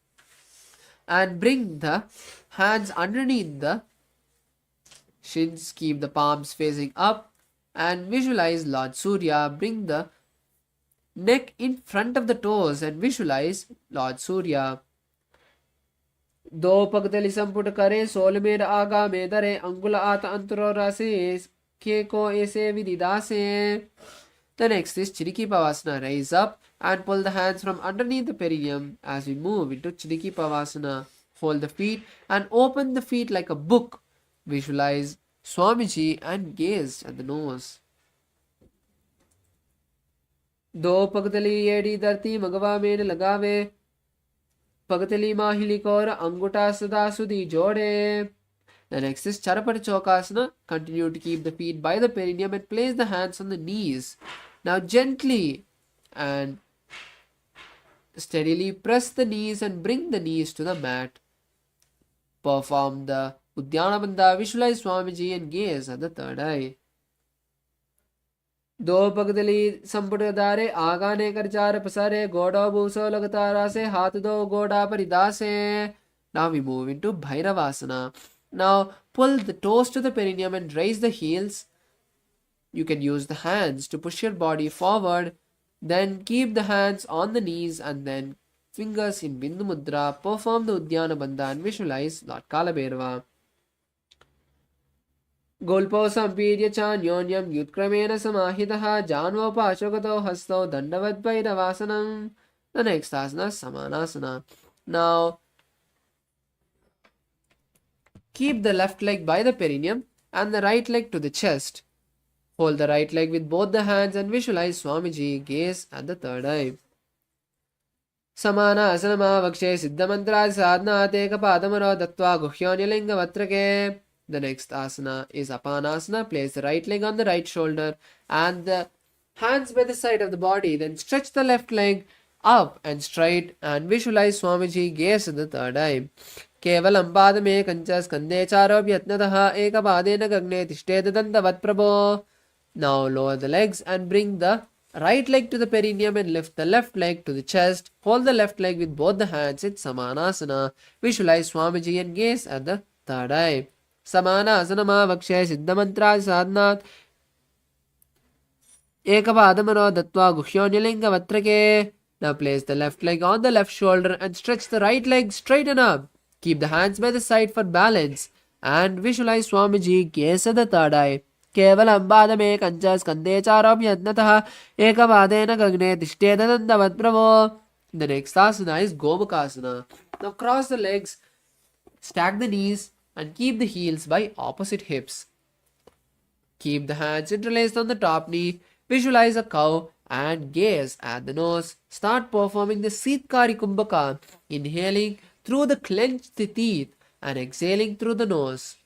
Speaker 2: and bring the hands underneath the shins. Keep the palms facing up and visualize Lord Surya. Bring the neck in front of the toes and visualize Lord Surya. दो पगतली संपुट करे soul मेर आगा में दरे अंगुल आत अंतरो रासे के को ऐसे विदिदासे. The next is Chidiki Pavasana. Rise up and pull the hands from underneath the perineum as we move into Chidiki Pavasana. Hold the feet and open the feet like a book. Visualize Swamiji and gaze at the nose. दो पगतली येडी धरती मगवा में लगावे Pagatali Mahili Kora Anguta Sada Sudi Jode. The next is Charapati Chokasana. Continue to keep the feet by the perineum and place the hands on the knees. Now gently and steadily press the knees and bring the knees to the mat. Perform the Udyana Bandha, visualize Swamiji and gaze at the third eye. दो पगदली संपुट दारे आगा ने कर चार पसारे गोड़ा बूसो लगातारा से हाथ दो गोड़ा परिदासे. Now we move into Bhairavasana. Now pull the toes to the perineum and raise the heels. You can use the hands to push your body forward. Then keep the hands on the knees and then fingers in Bindu Mudra. Perform the Udyana Bandha and visualize Lord Kalabhairava. Golpo Sampirya Chanyonyam Yutkramen Samahitaha Janvo Pashogato Hasto Dandavad Bhairavasanam. The next asana is Samanasana. Now keep the left leg by the perineum and the right leg to the chest. Hold the right leg with both the hands and visualize Swamiji. Gaze at the third eye. Samana asanama vakshe siddhamantra sadhana teka padamaro dattva guhyanyalinga vatrake. The next asana is Apanasana. Place the right leg on the right shoulder and the hands by the side of the body. Then stretch the left leg up and straight and visualize Swamiji. Gaze at the third eye. केवलं पादमेकं च स्कन्धे चारोप्य यत्नतः एकपादेन गगने तिष्ठेत दन्तवत् प्रभो. Now lower the legs and bring the right leg to the perineum and lift the left leg to the chest. Hold the left leg with both the hands in Samanasana. Visualize Swamiji and gaze at the third eye. Samanasana Vakshe Siddha Mantra Sadnat Ekapadamano Dattva Guhyonyalinga Vatrake. Now place the left leg on the left shoulder and stretch the right leg straighten up. Keep the hands by the side for balance and visualize Swamiji, gaze at the third eye. केवलं पादमेकं च स्कन्धे चारोप्य यत्नतः एकपादेन गगने तिष्ठेत दन्तवत् प्रभो. The next asana is Gomakasana. Now cross the legs, stack the knees and keep the heels by opposite hips. Keep the hands interlaced on the top knee. Visualize a cow and gaze at the nose. Start performing the Sitkari Kumbhaka, inhaling through the clenched teeth and exhaling through the nose.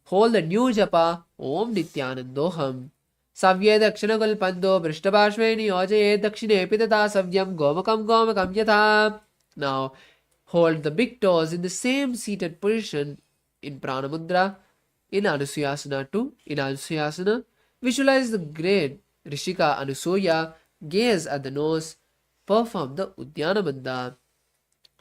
Speaker 2: Hold the new japa Om Nithyanandoham. Savye Dakshinagulpando Brishtabashveni Ojaye Dakshine Pitata Savyam Gomakam Gomakam Yatha. Now hold the big toes in the same seated position in Pranamudra. In Anusuyasana too. In Anusuyasana, visualize the great Rishika Anusuya. Gaze at the nose. Perform the Udyana Bandha.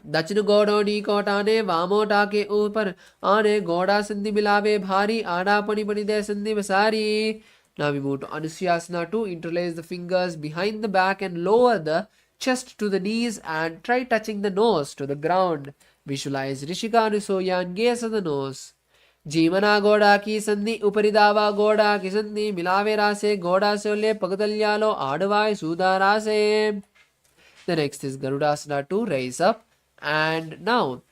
Speaker 2: दक्षिण गोड़ोनी कोटाने वामोटा के ऊपर आने गोड़ा संधि मिलावे भारी आड़ा पनी पनी दे संधि बसारी. Now we move to Anusuyasana to interlace the fingers behind the back and lower the chest to the knees and try touching the nose to the ground. Visualize Rishika Anusuya and gaze at the nose. जीवना गोड़ा की संधि उपरिदावा गोड़ा की संधि मिलावे रासे गोड़ा से ले पगदल्यालो आड़वाय सूदा रासे. The next is Garudasana to raise up. And now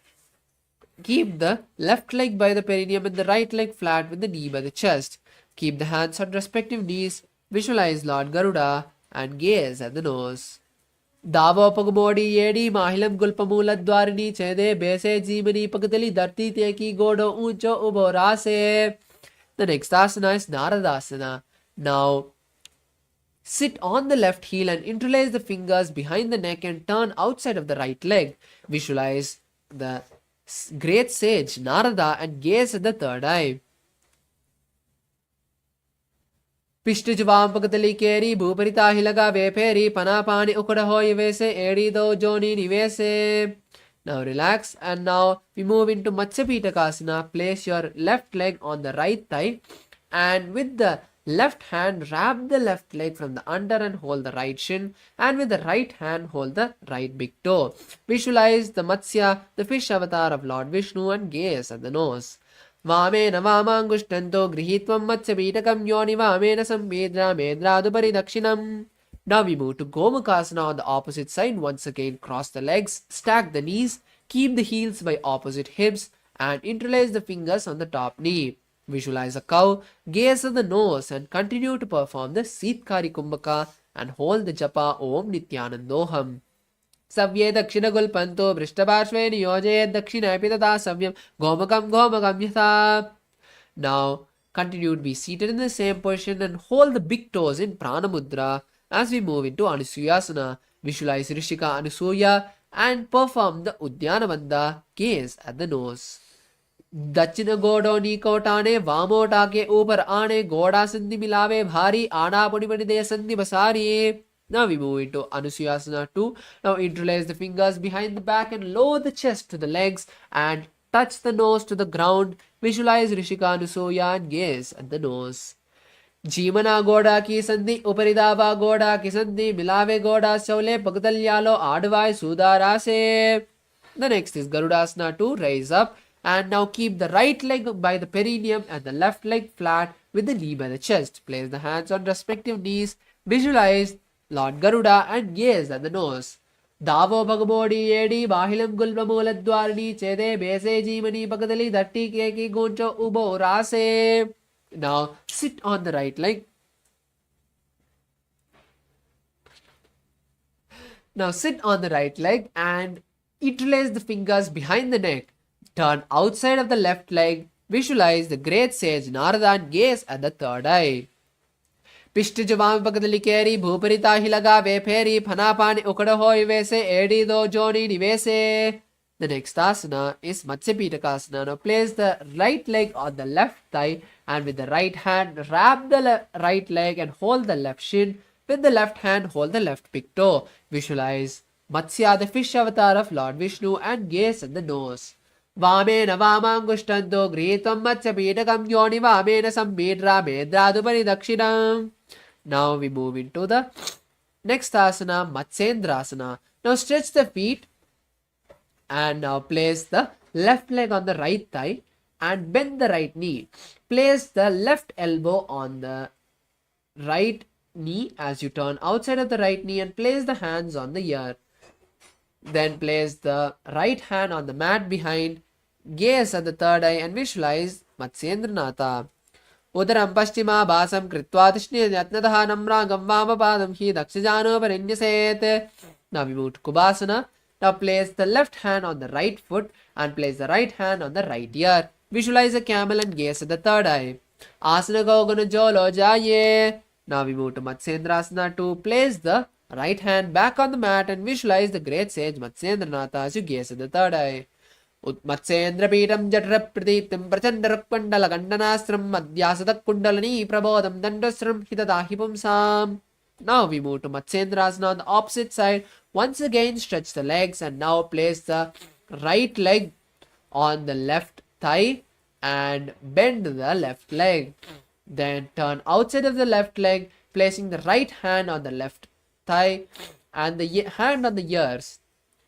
Speaker 2: keep the left leg by the perineum and the right leg flat with the knee by the chest. Keep the hands on respective knees. Visualize Lord Garuda and gaze at the nose. Davo pagmodi yedi mahilam gulpamula dwarini chede bese jeemani pagatali dharti teki godo uncho ubo rase. The next asana is Naradasana. Now sit on the left heel and interlace the fingers behind the neck and turn outside of the right leg. Visualize the great sage Narada and gaze at the third eye. Pishtijvam Pagatali Keri Bhuparita Hilaga Veperi Panapani Ukadahoy Vese Edi Do Joni Nivese. Now relax and now we move into Matsyapitakasana. Place your left leg on the right thigh and with the left hand wrap the left leg from the under and hold the right shin, and with the right hand hold the right big toe. Visualize the Matsya, the fish avatar of Lord Vishnu, and gaze at the nose. Vamena vamangushtanto grihitvam Matsyapitakam yoni vamena samvedra medradupari dakshinam. Now we move to Gomakasana on the opposite side. Once again cross the legs, stack the knees, keep the heels by opposite hips and interlace the fingers on the top knee. Visualize a cow, gaze at the nose and continue to perform the Sitkari Kumbhaka and hold the japa Om Nithyanandoham. Savye Dakshina Gulpanto Brishtabashve Niyoje Dakshina Pitata Savyam Gomakam Gomakam Yatha. Now continue to be seated in the same position and hold the big toes in Pranamudra. As we move into Anusuyasana, visualize Rishika Anusuya and perform the Udyana Bandha. Gaze at the nose. दक्षिण गोडोनी कोटाने वामोटा के ऊपर आने गोड़ा संधि मिलावे भारी आड़ा पड़ी पड़ी दे संधि बसारी. Now we move into Anusuyasana 2. Now interlace the fingers behind the back and lower the chest to the legs and touch the nose to the ground. Visualize Rishika Anusuya and gaze at the nose. जीवना गोड़ा की संधि उपरिदावा गोड़ा की संधि मिलावे गोड़ा चौले पगदल्यालो आड़वाय सूदारा से. The next is Garudasana 2. Raise up. And now keep the right leg by the perineum and the left leg flat with the knee by the chest. Place the hands on respective knees. Visualize Lord Garuda and gaze at the nose. Davo Bhagabodi Edi Bahilam Gulpamula Dwarni Chede Bese Jeemani Pagatali Datti Keki Goncho Ubo Rase. Now sit on the right leg. Now sit on the right leg and interlace the fingers behind the neck. Turn outside of the left leg. Visualize the great sage Narada and gaze at the third eye. Pishtijvam Pagatali Keri Bhuparita Hilaga Veperi Panapani Ukadahoy Vese Edi Do Joni Nivese. The next asana is Matsyapitaka. Now place the right leg on the left thigh and with the right hand wrap the right leg and hold the left shin. With the left hand hold the left big toe. Visualize Matsya, the fish avatar of Lord Vishnu, and gaze at the nose. Vamena Vamangushtanto Gritam Matsyapitagam Yoni Vamena Sambhidra Medradupari Dakshinam. Now we move into the next asana, Matsyendrasana. Now stretch the feet and now place the left leg on the right thigh and bend the right knee. Place the left elbow on the right knee as you turn outside of the right knee and place the hands on the ear. Then place the right hand on the mat behind, gaze at the third eye and visualize Matsyendranatha. Udaram Pashchima Basam Kritva Tishni Yatnataha Namrangam Vamapadam Hi Dakshajano Parinyaset. Now we move to Kubasana. Now place the left hand on the right foot and place the right hand on the right ear. Visualize a camel and gaze at the third eye. Asana Gogana Jolo Jaye. Now we move to Matsyendrasana to place the right hand back on the mat and visualize the great sage Matsyendranatha as you gaze at the third eye. Utmatsyendra Peetam Jatra Pradiptim Prachandarakpandala Gandanastram Madhyasadak Kundalani Prabodham Dandasram Hitadahipumsam. Now we move to Matsyendrasana on the opposite side. Once again stretch the legs and now place the right leg on the left thigh and bend the left leg. Then turn outside of the left leg, placing the right hand on the left thigh and the hand on the ears.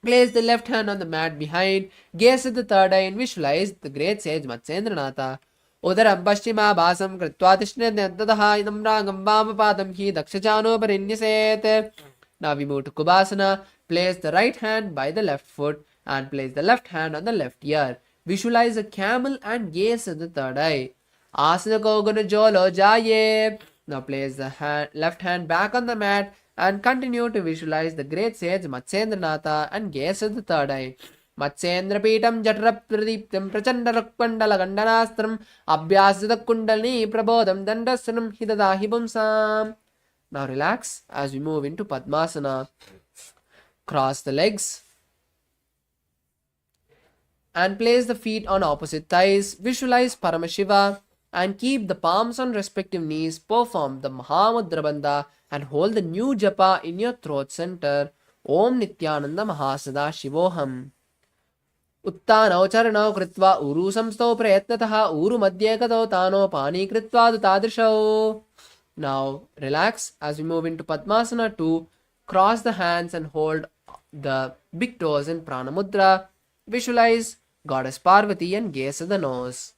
Speaker 2: Place the left hand on the mat behind, gaze at the third eye and visualize the great sage Matsyendranath. Udaram Pashchima Basam Kritva Tishne Nantadaha Namrangam Vamapadam Hi Dakshajano Parinyaset. Now we move to Kubasana. Place the right hand by the left foot and place the left hand on the left ear. Visualize a camel and gaze at the third eye. Asana Kogana Jolo Jaye. Now place the left hand back on the mat and continue to visualize the great sage Matsyendranatha and gaze at the third eye. Matsyendra Peetam Jatra Pradiptam Prachandarakpandala Gandanastram Abhyasada Kundalini Prabodham Dandasranam Hitadahipumsam. Now relax as we move into Padmasana. Cross the legs and place the feet on opposite thighs. Visualize Paramashiva and keep the palms on respective knees. Perform the Mahamudra Bandha and hold the new japa in your throat center. Om Nithyananda Mahasada-shivoham. Uttanau charanau kritva uru samstau prayatnataha uru madhyekatau tano pani kritva dutadrishau. Now relax as we move into Padmasana 2. Cross the hands and hold the big toes in Prana Mudra. Visualize Goddess Parvati and gaze at the nose.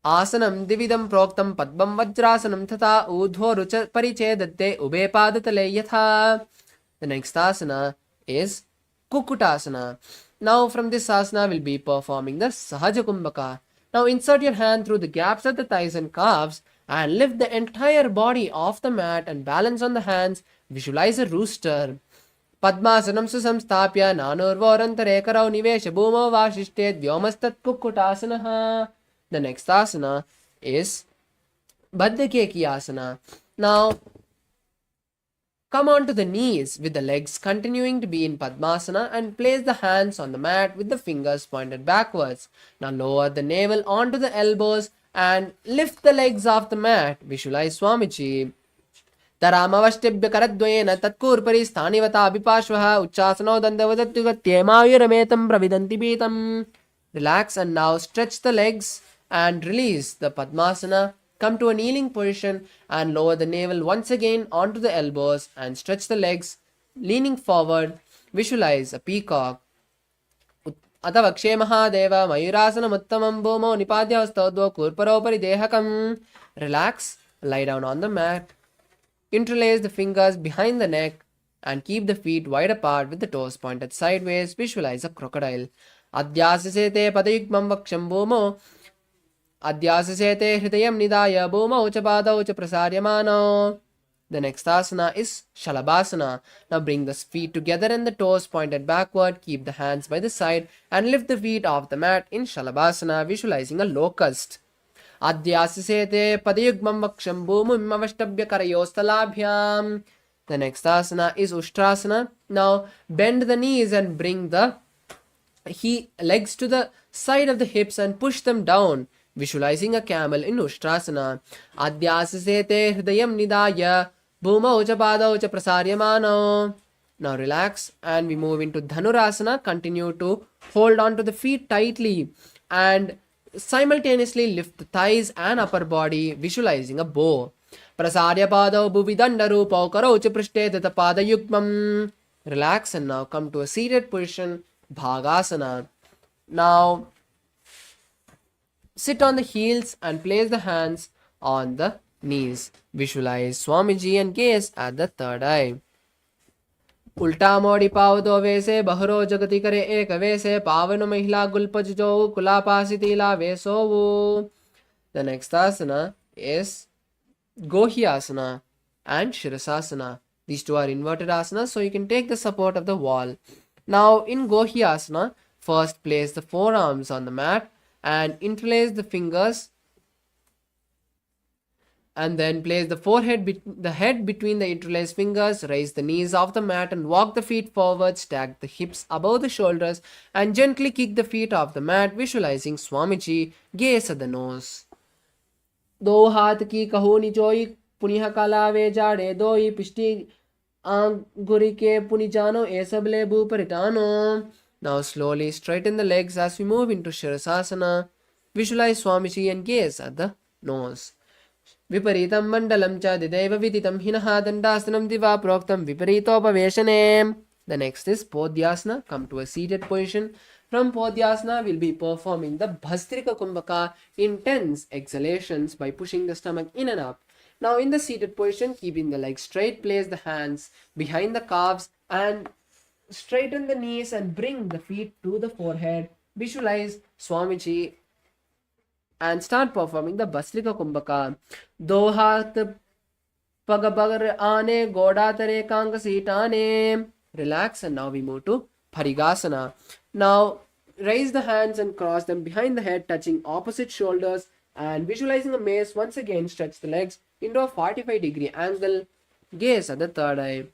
Speaker 2: Asanam dividam proktam padbam vajrasanam tata udho rucha parichedatte ube padatale yatha. The next asana is Kukutasana. Now from this asana we'll be performing the Sahaja Kumbhaka. Now insert your hand through the gaps at the thighs and calves and lift the entire body off the mat and balance on the hands. Visualize a rooster. Padmasanam susamstapya nanurvorantare karau nivesha bhumau vashishtet vyomastat kukutasana. The next asana is Baddhakeki asana. Now come onto the knees with the legs continuing to be in Padmasana and place the hands on the mat with the fingers pointed backwards. Now lower the navel onto the elbows and lift the legs off the mat. Visualize Swamiji. Taramavashtibhya karadvayena tatkurpari sthanivata abhipashvaha uchasano dandavadatyugatyemavyurametam pravidanti beetam. Relax and now stretch the legs and release the Padmasana. Come to a kneeling position and lower the navel once again onto the elbows and stretch the legs, leaning forward. Visualize a peacock. Atavakshe Mahadeva Mayurasana Muttamam Bhomo Nipadya Stodvo Kurparopari Dehakam. Relax, lie down on the mat. Interlace the fingers behind the neck and keep the feet wide apart with the toes pointed sideways. Visualize a crocodile. Adhyasasete padayukmam vaksham bhomo. Adhyasasete hridayam nidaya bhumau cha padau cha prasaryamano. The next asana is Shalabhasana. Now bring the feet together and the toes pointed backward. Keep the hands by the side and lift the feet off the mat in Shalabhasana, visualizing a locust. Adhyasasete padayugmam vaksham bhumim avashtabhya karayostalabhyam. The next asana is Ushtrasana. Now bend the knees and bring the legs to the side of the hips and push them down, visualizing a camel in Ustrasana. Adhyasasete hridayam nidaya bhumau cha padau cha prasaryamano. Now relax and we move into Dhanurasana. Continue to hold on to the feet tightly and simultaneously lift the thighs and upper body, visualizing a bow. Prasarya padau bhuvidandarupau karau cha prishte tata padayukmam. Relax and now come to a seated position, Bhagasana. Now sit on the heels and place the hands on the knees. Visualize Swamiji and gaze at the third eye. उल्टा मोड़ी पाव दो वैसे बहरो जगति करे एक वैसे पावन महिला गुलपज जो कुलापासी तीला वैसो वो. The next asana is Gohyasana and Shirasasana. These two are inverted asanas, so you can take the support of the wall. Now in Gohyasana, first place the forearms on the mat and interlace the fingers, and then place the head between the interlaced fingers, raise the knees off the mat and walk the feet forward, stack the hips above the shoulders and gently kick the feet off the mat, visualizing Swamiji, gaze at the nose. दो हाथ की कहो निचोई पुनिह कालावे जाड़े दोई पिष्टी आंगुरी के पुनि जानो ए सबले भू परिटानो. Now slowly straighten the legs as we move into Shirasasana. Visualize Swamiji and gaze at the nose. Viparitam mandalam cha dideva viditam hinaha dandasanam diva proktam viparitopaveshane. The next is Podhyasana. Come to a seated position. From Podhyasana, we'll be performing the Bhastrika Kumbhaka, intense exhalations by pushing the stomach in and up. Now in the seated position, keeping the legs straight, place the hands behind the calves and straighten the knees and bring the feet to the forehead. Visualize Swamiji and start performing the Bhastrika Kumbhaka. Do haath pagabagar aane goda tare kang seetane. Relax and now we move to Parigasana. Now raise the hands and cross them behind the head, touching opposite shoulders and visualizing a mace. Once again stretch the legs into a 45-degree angle. Gaze at the third eye.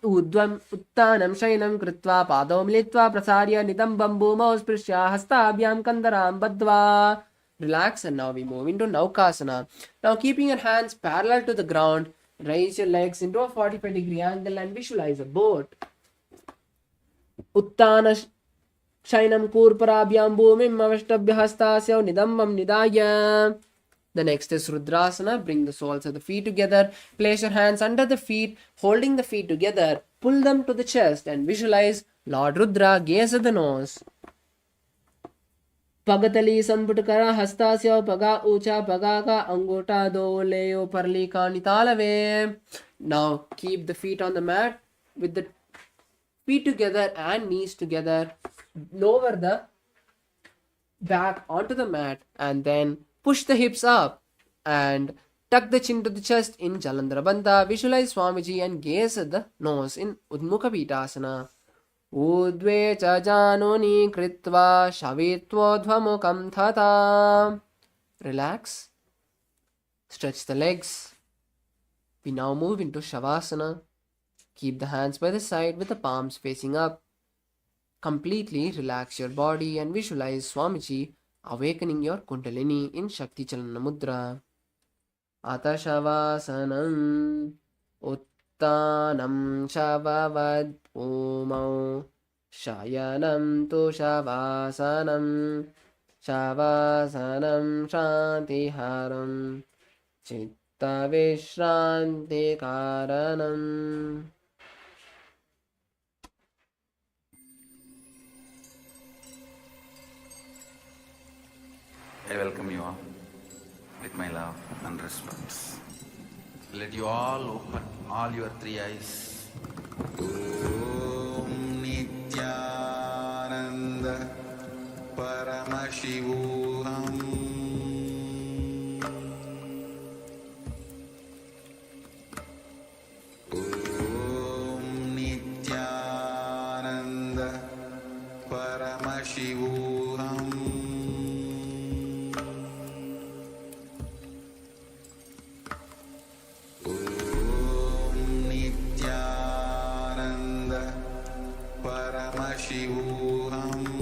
Speaker 2: Udvam uttanam shainam kritva padam militva prasarya nidambam bhumau sprishya hastabhyam kandaram badva. Relax and now we move into Naukasana. Now keeping your hands parallel to the ground, raise your legs into a 45-degree angle and visualize a boat. Uttana shainam kurparabhyam bhumim avashtabhya hastasya nidambam nidaya. The next is Rudrasana. Bring the soles of the feet together. Place your hands under the feet, holding the feet together. Pull them to the chest and visualize Lord Rudra. Gaze at the nose. Pagatali samputkara hastasya paga ucha paga ka angota do leo parli ka nitalave. Now keep the feet on the mat with the feet together and knees together. Lower the back onto the mat and then push the hips up and tuck the chin to the chest in Jalandhara Bandha. Visualize Swamiji and gaze at the nose in Udmukha Pitasana. Udve cha janoni kritva shavitvodhvamukam thata. Relax. Stretch the legs. We now move into Shavasana. Keep the hands by the side with the palms facing up. Completely relax your body and visualize Swamiji awakening your Kundalini in Shakti Chalana Mudra. Ata Shavasanam Uttanam Shavavad Umau Shayanam Tu Shavasanam Shavasanam Shantiharam Chitta Vishranti Karanam.
Speaker 1: I welcome you all with my love and respect. Let you all open all your three eyes. Om Nithyananda Paramashivoham. Om Nithyananda Paramashivoham. Paramashivoham.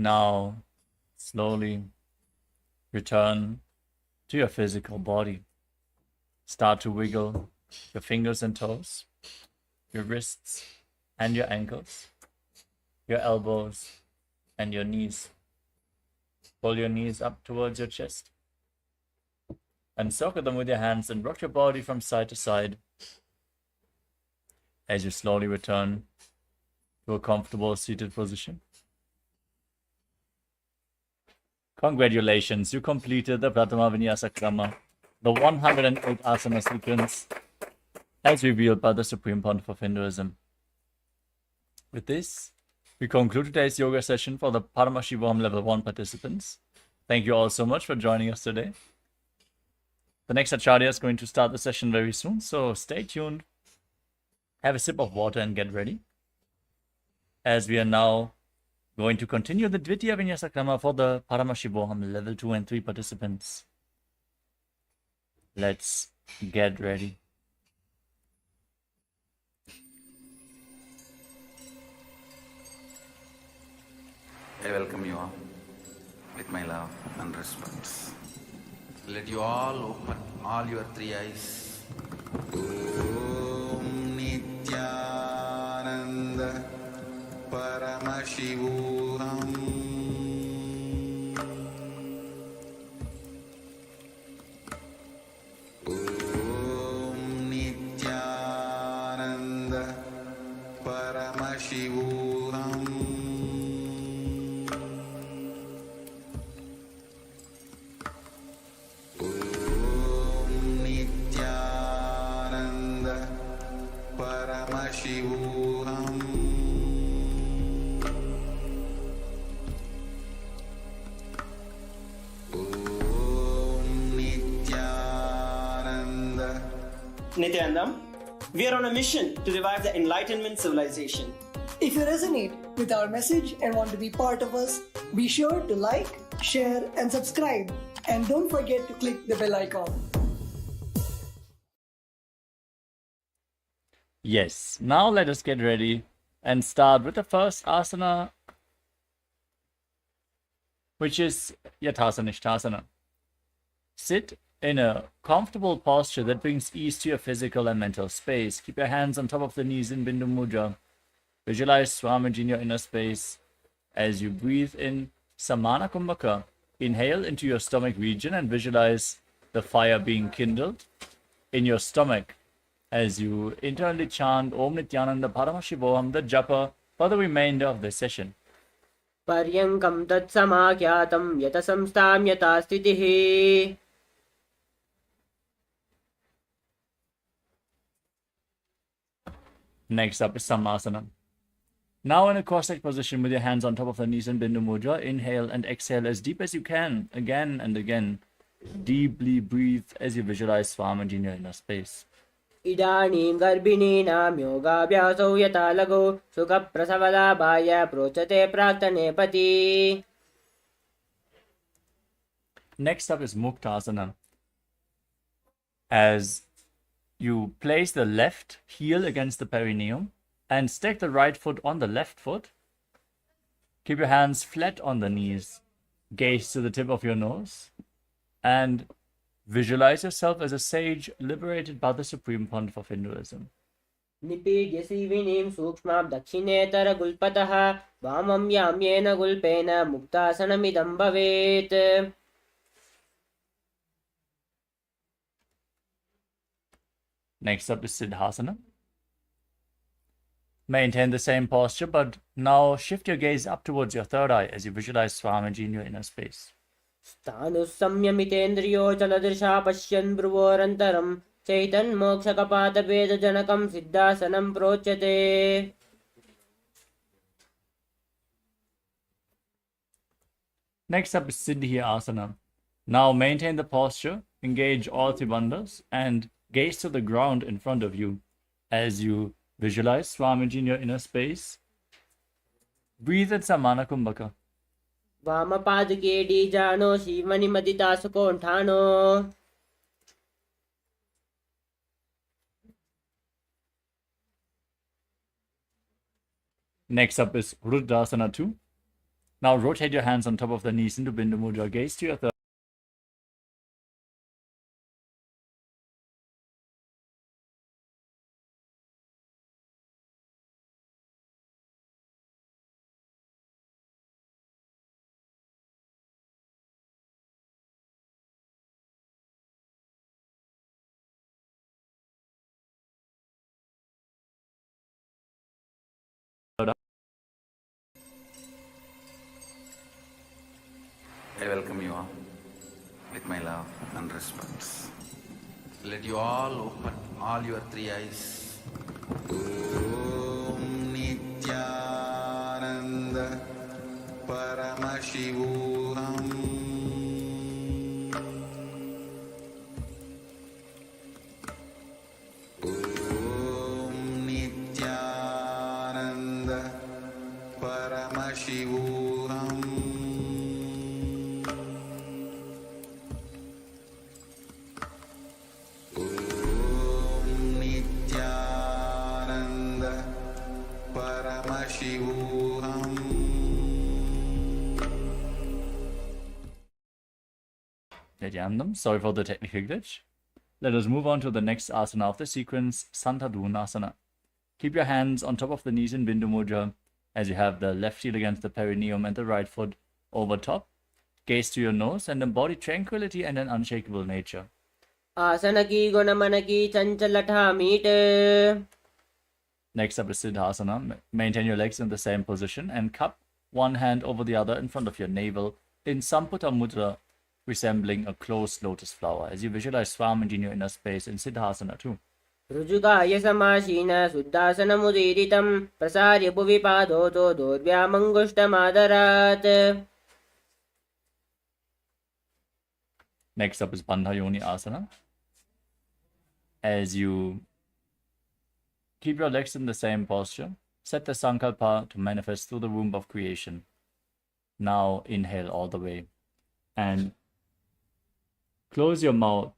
Speaker 3: Now, slowly return to your physical body. Start to wiggle your fingers and toes, your wrists and your ankles, your elbows and your knees. Pull your knees up towards your chest and circle them with your hands and rock your body from side to side as you slowly return to a comfortable seated position. Congratulations, you completed the Pratama Vinyasa Krama, the 108 asana sequence as revealed by the Supreme Pontiff of Hinduism. With this, we conclude today's yoga session for the Paramashivoham Level 1 participants. Thank you all so much for joining us today. The next Acharya is going to start the session very soon, so stay tuned. Have a sip of water and get ready, as we are now going to continue the Dvitiya Vinyasa Krama for the Paramashivoham Level 2 and 3 participants. Let's get ready.
Speaker 1: I welcome you all with my love and respect. Let you all open all your three eyes. Om Nithyananda Paramashivoham. Om Nithyananda Paramashivoham. Paramashivoham. Om Nithyananda.
Speaker 4: Nithyanandam, we are on a mission to revive the Enlightenment civilization.
Speaker 5: If you resonate with our message and want to be part of us, be sure to like, share, and subscribe. And don't forget to click the bell icon.
Speaker 3: Yes, now let us get ready and start with the first asana, which is Yathasanishthasana. Sit in a comfortable posture that brings ease to your physical and mental space. Keep your hands on top of the knees in Bindu Mudra. Visualize Swamiji in your inner space. As you breathe in Samana Kumbhaka, inhale into your stomach region and visualize the fire being kindled in your stomach as you internally chant Om Nithyananda Paramashivaham, the japa, for the remainder of this session.
Speaker 6: Paryankam tat samakyatam yata samstam yata sthitihi.
Speaker 3: Next up is Sammasana. Now in a cross-legged position with your hands on top of the knees in Bindu Mudra, inhale and exhale as deep as you can, again and again. Deeply breathe as you visualize Swamiji in your inner space.
Speaker 6: Idanim garbhininaam yogabhyasau yata lago sukha prasavadabhaya prochate praktane pati.
Speaker 3: Next up is Muktasana. As you place the left heel against the perineum and stack the right foot on the left foot. Keep your hands flat on the knees. Gaze to the tip of your nose and visualize yourself as a sage liberated by the Supreme Pontiff of Hinduism.
Speaker 6: Nipijyasi vinim sukshmam dakshinetara gulpataha vamam yamyena gulpena muktasanamidam bhavet.
Speaker 3: Next up is Siddhasana. Maintain the same posture, but now shift your gaze up towards your third eye as you visualize Swamiji in your inner space.
Speaker 6: Sthanus samyamitendriyo chaladrisha pashyan bravorantaram chaitan mokshakapata veda janakam siddhasanam prochate.
Speaker 3: Next up is Siddhi Asana. Now maintain the posture, engage all three bandhas, and gaze to the ground in front of you as you visualize Swamiji in your inner space. Breathe in Samana Kumbhaka.
Speaker 6: Vamapadake dijano shivani madita sukonthano.
Speaker 3: Next up is Rudrasana 2. Now rotate your hands on top of the knees into Bindu Mudra. Gaze to your third.
Speaker 1: I welcome you all with my love and respects. Let you all open all your three eyes. Om Nityananda Paramashivoham Om Nityananda Paramashivoham Paramashivoham.
Speaker 3: Nityanandam. Sorry for the technical glitch. Let us move on to the next asana of the sequence, Santadunasana. Keep your hands on top of the knees in Bindu Mudra as you have the left heel against the perineum and the right foot over top. Gaze to your nose and embody tranquility and an unshakable nature.
Speaker 6: आसन की गुण मन की चंचलता meet.
Speaker 3: Next up is Siddhasana. Maintain your legs in the same position and cup one hand over the other in front of your navel in Samputta Mudra, resembling a closed lotus flower, as you visualize Swamiji in your inner space in Siddhasana too.
Speaker 6: ऋजुकाय समासीन शुद्धासनमुदीरितं प्रसार्य भुवि पादोतो दोर्व्यामङ्गुष्टमादरात्.
Speaker 3: Next up is Bandha Yoni Asana. As you keep your legs in the same posture, set the sankalpa to manifest through the womb of creation. Now inhale all the way and close your mouth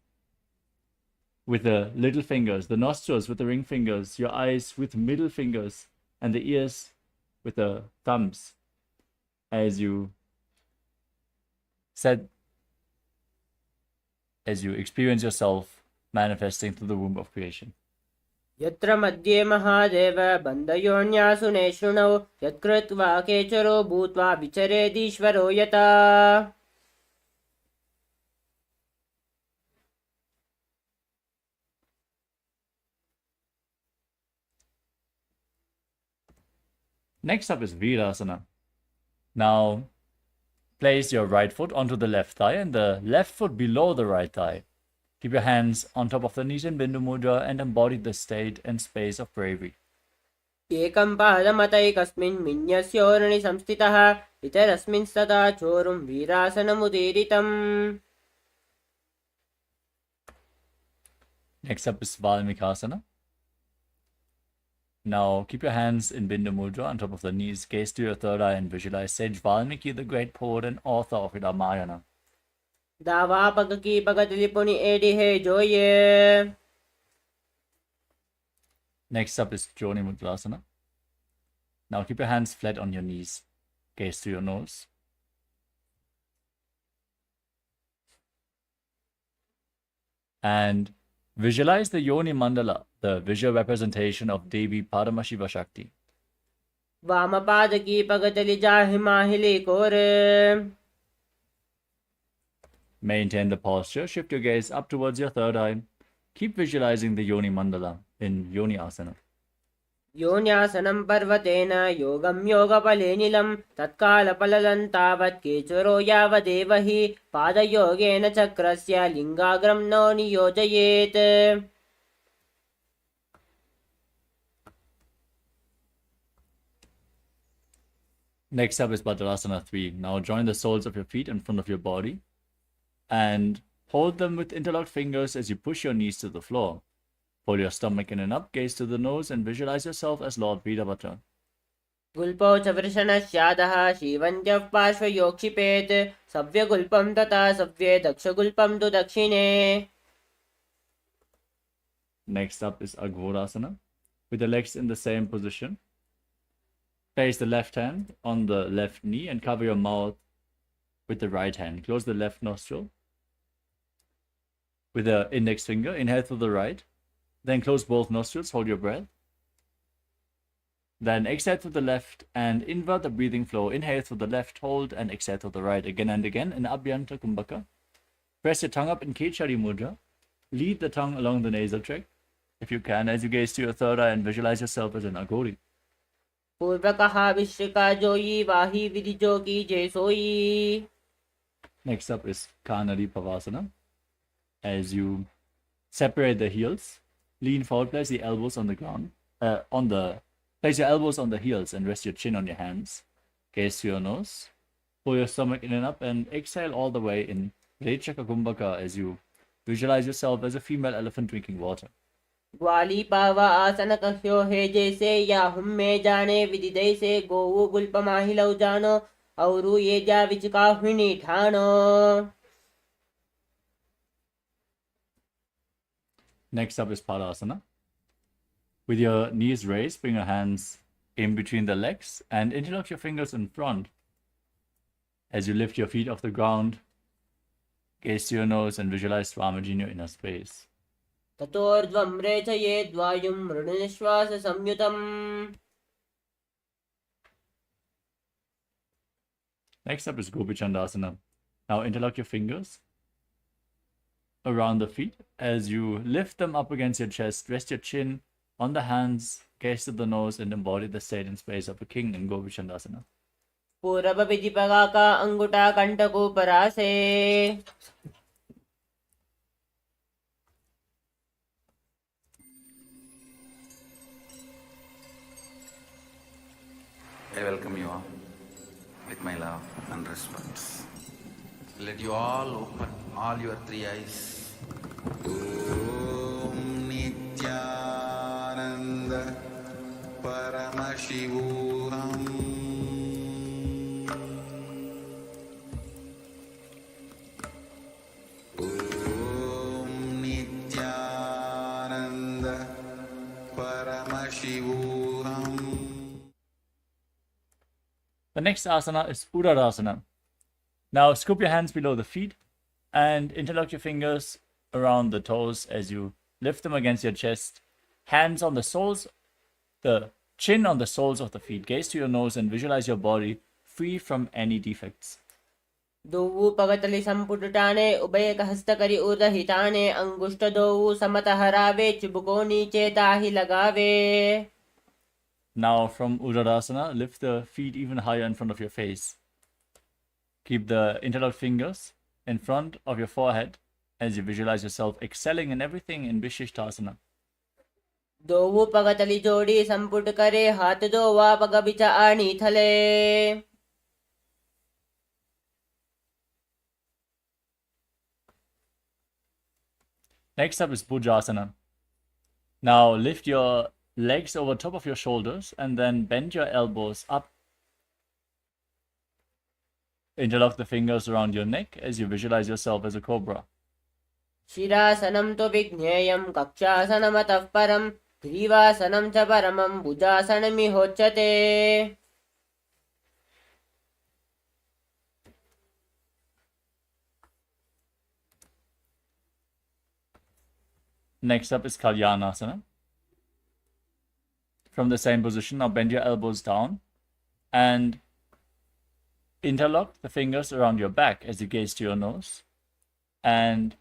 Speaker 3: with the little fingers, the nostrils with the ring fingers, your eyes with middle fingers, and the ears with the thumbs. As you experience yourself manifesting through the womb of creation.
Speaker 6: यत्र मध्ये महादेव बन्धयोन्यासु नेशृणौ यत्कृत्वा केचरो भूत्वा विचरेदीश्वरो यथा.
Speaker 3: Next up is Virasana. Now, place your right foot onto the left thigh and the left foot below the right thigh. Keep your hands on top of the knees in Bindu Mudra and embody the state and space of bravery.
Speaker 6: एकं पादमतैकस्मिन् मिन्यस्योर्णि संस्थितः इतरस्मिंस्तथा चोरुं वीरासनमुदीरितम्.
Speaker 3: Next up is Valmikasana. Now, keep your hands in Bindu Mudra on top of the knees, gaze to your third eye and visualize Sage Valmiki, the great poet and author of Ramayana.
Speaker 6: दावापक की पगत लिपुनि AD है जोये.
Speaker 3: Next up is Joni Mudrasana. Now, keep your hands flat on your knees, gaze to your nose. And visualize the Yoni Mandala, the visual representation of Devi Paramashiva Shakti.
Speaker 6: वामपाद की पगत Lija हिमाहिली core.
Speaker 3: Maintain the posture, shift your gaze up towards your third eye. Keep visualizing the Yoni Mandala in Yoni Asana.
Speaker 6: योन्यासनं पर्वतेन योगं योगफलेनिलं तत्कालफललं तावत् केचरो यावदेव हि पादयोगेन चक्रस्य लिङ्गाग्रं no नियोजयेत्.
Speaker 3: Next up is Bhadrasana 3. Now join the soles of your feet in front of your body and hold them with interlocked fingers as you push your knees to the floor. Pull your stomach in and up, gaze to the nose and visualize yourself as Lord Veerabhadra.
Speaker 6: गुल्पौ च वृषणस्यादः शिवन्त्यः पार्श्वयोक्षिपेत् सव्यगुल्पं तथा सव्ये दक्षगुल्पं तु दक्षिणे.
Speaker 3: Next up is Agvorasana with the legs in the same position. Place the left hand on the left knee and cover your mouth with the right hand. Close the left nostril with the index finger. Inhale through the right. Then close both nostrils. Hold your breath. Then exhale through the left and invert the breathing flow. Inhale through the left, hold, and exhale through the right again and again in Abhyanta Kumbhaka. Press your tongue up in Kechari Mudra. Lead the tongue along the nasal tract, if you can, as you gaze to your third eye and visualize yourself as an Aghori.
Speaker 6: पूर्वकः विश्रिका जोयी वाही विधि जो की जय सोई.
Speaker 3: Next up is Kanadi Pavasana. As you separate the heels, lean forward, place the elbows on the ground, place your elbows on the heels and rest your chin on your hands. Gaze to your nose. Pull your stomach in and up and exhale all the way in Rechaka Kumbhaka as you visualize yourself as a female elephant drinking water.
Speaker 6: ग्वाली पावा आसन कह्यो है जैसे या हम में जाने विधि दैसे गोवु गुल्प माहिलौ जानो औरु ये जा विचका हुनी ठानो.
Speaker 3: Next up is Padasana. With your knees raised, bring your hands in between the legs and interlock your fingers in front. As you lift your feet off the ground, gaze to your nose and visualize Swamiji in your inner space.
Speaker 6: ततोर्ध्वं रेचयेद् वायुं मृडनिश्वास संयुतम्.
Speaker 3: Next up is Gopi Chandasana. Now interlock your fingers around the feet. As you lift them up against your chest, rest your chin on the hands, gaze to the nose, and embody the state and space of a king in Gopi Chandasana.
Speaker 6: पूरब विधि पगाका अंगुटा कंटको परासे.
Speaker 1: I welcome you all with my love and respect. Let you all open all your three eyes. Om Nithyananda Paramashivoham Om Nithyananda Paramashivoham.
Speaker 3: The next asana is Uddarasana. Now scoop your hands below the feet and interlock your fingers around the toes as you lift them against your chest. Hands on the soles, the chin on the soles of the feet. Gaze to your nose and visualize your body free from any defects.
Speaker 6: दोवु पगतलि संपुटटाने उभय हस्तकरी उर्दहिताने अंगुष्ठ दोवु समत हरावे चुबको नीचे ताहि लगावे.
Speaker 3: Now from Uddarasana, lift the feet even higher in front of your face. Keep the interlocked fingers in front of your forehead as you visualize yourself excelling in everything in Vishishtasana.
Speaker 6: दोवु पगतलि जोड़ी संपुट करे हाथ दो वा पग बिचा आनी थले.
Speaker 3: Next up is Bhujasana. Now lift your legs over top of your shoulders and then bend your elbows up. Interlock the fingers around your neck as you visualize yourself as a cobra.
Speaker 6: शिरासनं तो विज्ञेयं कक्षासनमतः परं ग्रीवासनं च परमं भुजासनमिहोच्यते.
Speaker 3: Next up is Kalyanasana. From the same position, now bend your elbows down and interlock the fingers around your back as you gaze to your nose and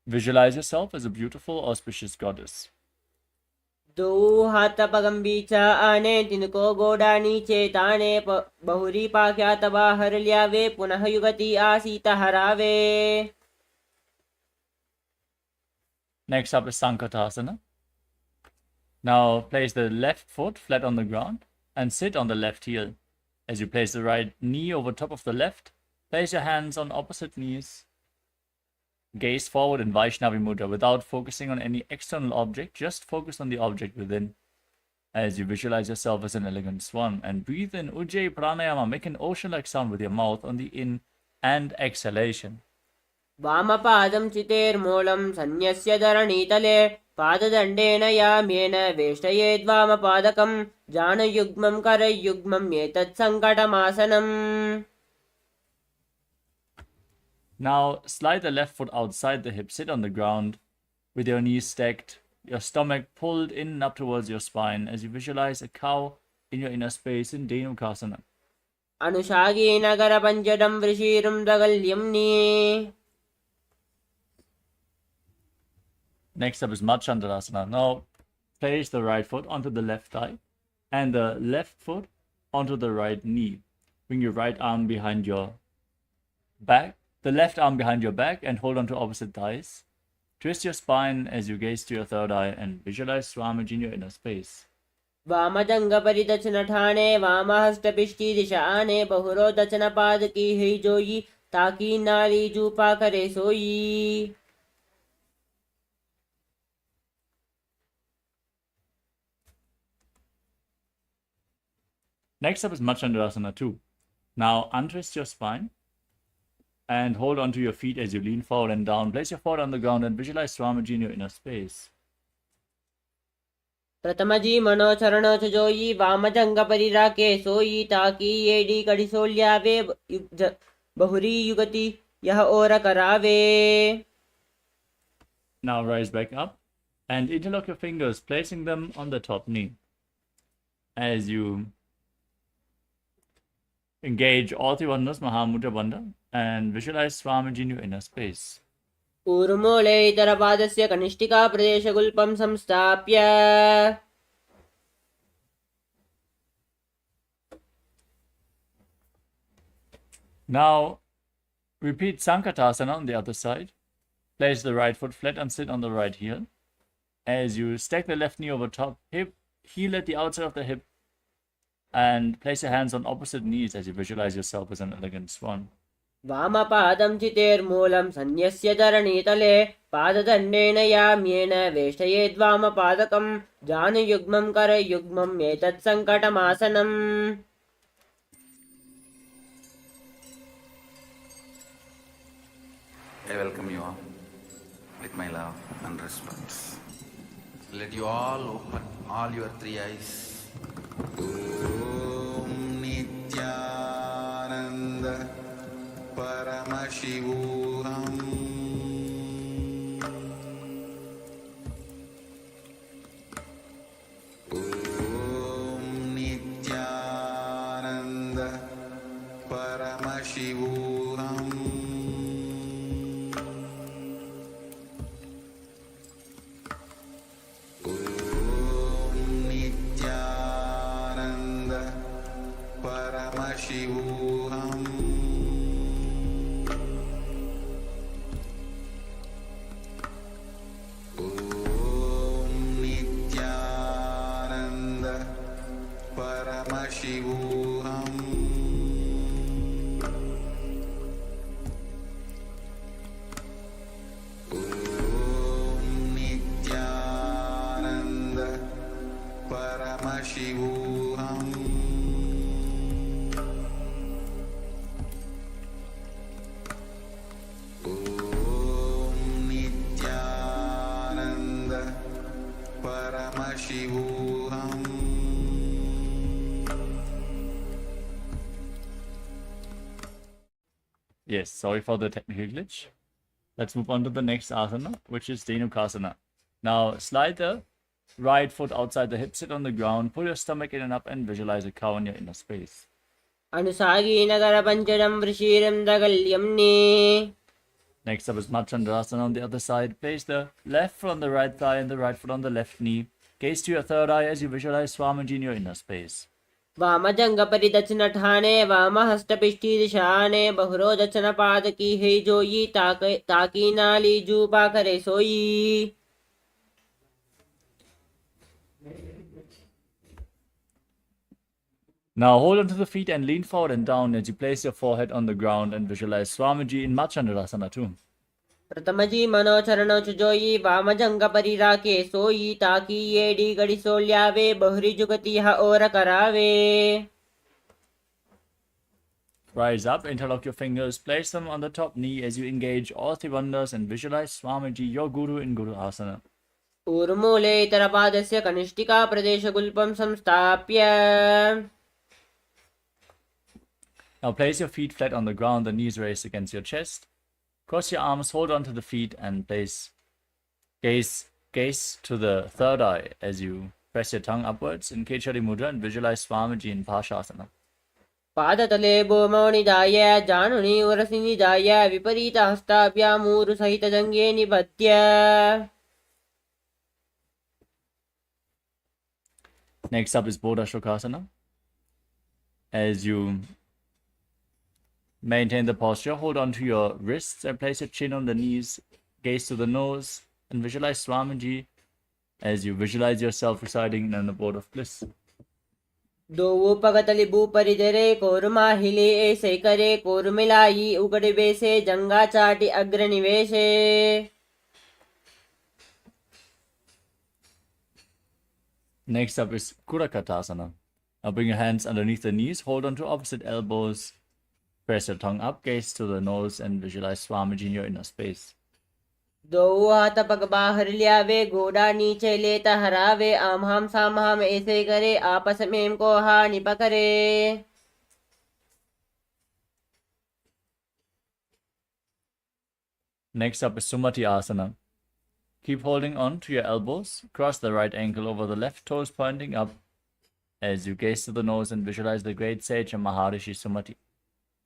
Speaker 3: visualize yourself as a beautiful, auspicious goddess.
Speaker 6: दो हाथ पगम बीचा आने तिनको गोडा नीचे ताने बहुरी पाख्या तबा हर ल्यावे पुनः युगति आसीत हरावे.
Speaker 3: Next up is Sankatasana. Now place the left foot flat on the ground and sit on the left heel. As you place the right knee over top of the left, place your hands on opposite knees. Gaze forward in Vaishnavi Mudra without focusing on any external object, just focus on the object within. As you visualize yourself as an elegant swan and breathe in Ujjayi Pranayama, make an ocean-like sound with your mouth on the in and exhalation.
Speaker 6: वामपादं चितेर्मूलं सन्न्यस्य धरणीतले पाददण्डेन याम्येन वेष्टयेद्वामपादकं जानुयुग्मं करयुग्मम् एतत् सङ्कटमासनम्.
Speaker 3: Now slide the left foot outside the hip, sit on the ground with your knees stacked, your stomach pulled in and up towards your spine as you visualize a cow in your inner space in Dhenukasana.
Speaker 6: अनुशागेन करपञ्चडं वृषीरं दगल्यम्नि.
Speaker 3: Next up is Machandranasana. Now place the right foot onto the left thigh and the left foot onto the right knee. Bring your right arm behind your back, the left arm behind your back, and hold on to opposite thighs. Twist your spine as you gaze to your third eye and visualize Swamiji in your inner space.
Speaker 6: वामजङ्गपरिदचनठाने वामहस्तपिष्टिदिशाने बहुरोदचनपादकी है जोयी ताकी नाली जूपा करे सोई.
Speaker 3: Next up is Machandranasana 2. Now untwist your spine and hold onto your feet as you lean forward and down. Place your foot on the ground and visualize Swamiji in your inner space.
Speaker 6: प्रथमजी मनोचरण च जोई वामजङ्गपरिराके सोई ताकी येडी कडिसोल्यावे बहुरी युगति यह ओर करावे.
Speaker 3: Now rise back up and interlock your fingers, placing them on the top knee. As you engage all three bandhas, Mahamudra Bandha, and visualize Swamiji in your inner space.
Speaker 6: ऊर्मूले इतरपादस्य कनिष्ठिका प्रदेशगुल्पं संस्थाप्य.
Speaker 3: Now repeat Sankatasana on the other side. Place the right foot flat and sit on the right heel. As you stack the left knee over top hip, heel at the outside of the hip, and place your hands on opposite knees as you visualize yourself as an elegant swan.
Speaker 6: वामपादं चितेर्मूलं सन्न्यस्य धरणीतले पाददण्डेन याम्येन वेष्टयेद्वामपादकं जानुयुग्मं करयुग्मम् एतत् सङ्कटमासनम्.
Speaker 1: I welcome you all with my love and respect. Let you all open all your three eyes. Om Nithyananda Paramashivoham Om Nithyananda Paramashivoham Om Nithyananda Paramashivoham Paramashivoham Om Nithyananda Paramashivoham Om Nithyananda Paramashivoham.
Speaker 3: Yes, sorry for the technical glitch. Let's move on to the next asana, which is Dhenukasana. Now slide the right foot outside the hip, sit on the ground, pull your stomach in and up, and visualize a cow in your inner space.
Speaker 6: अनुसागेन करपञ्चडं वृषीरं दगल्यम्नि.
Speaker 3: Next up is Machandranasana on the other side. Place the left foot on the right thigh and the right foot on the left knee. Gaze to your third eye as you visualize Swamiji in your inner space.
Speaker 6: वामजङ्गपरिदचनठाने वामहस्तपिष्टिदिशाने बहुरोदचनपादकी है जोयी ताकी नाली जूपा करे सोई.
Speaker 3: Now hold onto the feet and lean forward and down as you place your forehead on the ground and visualize Swamiji in Machandranasana too.
Speaker 6: प्रथमजी मनोचरण च जोई वामजङ्गपरिराके सोई ताकी येडी गडिसोल्यावे बहुरी जुगति यह ओर करावे.
Speaker 3: Rise up, interlock your fingers, place them on the top knee as you engage all three bandhas and visualize Swamiji, your Guru, in Guru Asana.
Speaker 6: ऊर्मूले इतरपादस्य कनिष्ठिका प्रदेशगुल्पं संस्थाप्य.
Speaker 3: Now place your feet flat on the ground, the knees raised against your chest. Cross your arms, hold onto the feet, and place gaze to the third eye as you press your tongue upwards in Kechari Mudra and visualize Swamiji in Bhashasana.
Speaker 6: पादतले भूमौ निधाय जानुनि उरसि निधाय विपरीतहस्ताभ्यामूरु सहितजङ्गे निबध्य.
Speaker 3: Next up is Bodha Shokasana. As you maintain the posture, hold on to your wrists and place your chin on the knees, gaze to the nose, and visualize Swamiji as you visualize yourself residing in an abode of bliss.
Speaker 6: दो पगतली परिजरे कोरमा हिले ऐसे करे कोरमिलाई उगड़े बेसे जंगा चाटी अग्रनिवेशे.
Speaker 3: Next up is Kurakatasana. Now bring your hands underneath the knees, hold on to opposite elbows, press your tongue up, gaze to the nose, and visualize Swamiji in your inner space.
Speaker 6: दो हाथ पग बाहर लियावे घोड़ा नीचे लेता हरावे आम हम साम हम ऐसे करे आपस में को हानि पकड़े.
Speaker 3: Next up is Sumati Asana. Keep holding on to your elbows, cross the right ankle over the left, toes pointing up as you gaze to the nose and visualize the great sage and Maharishi Sumati.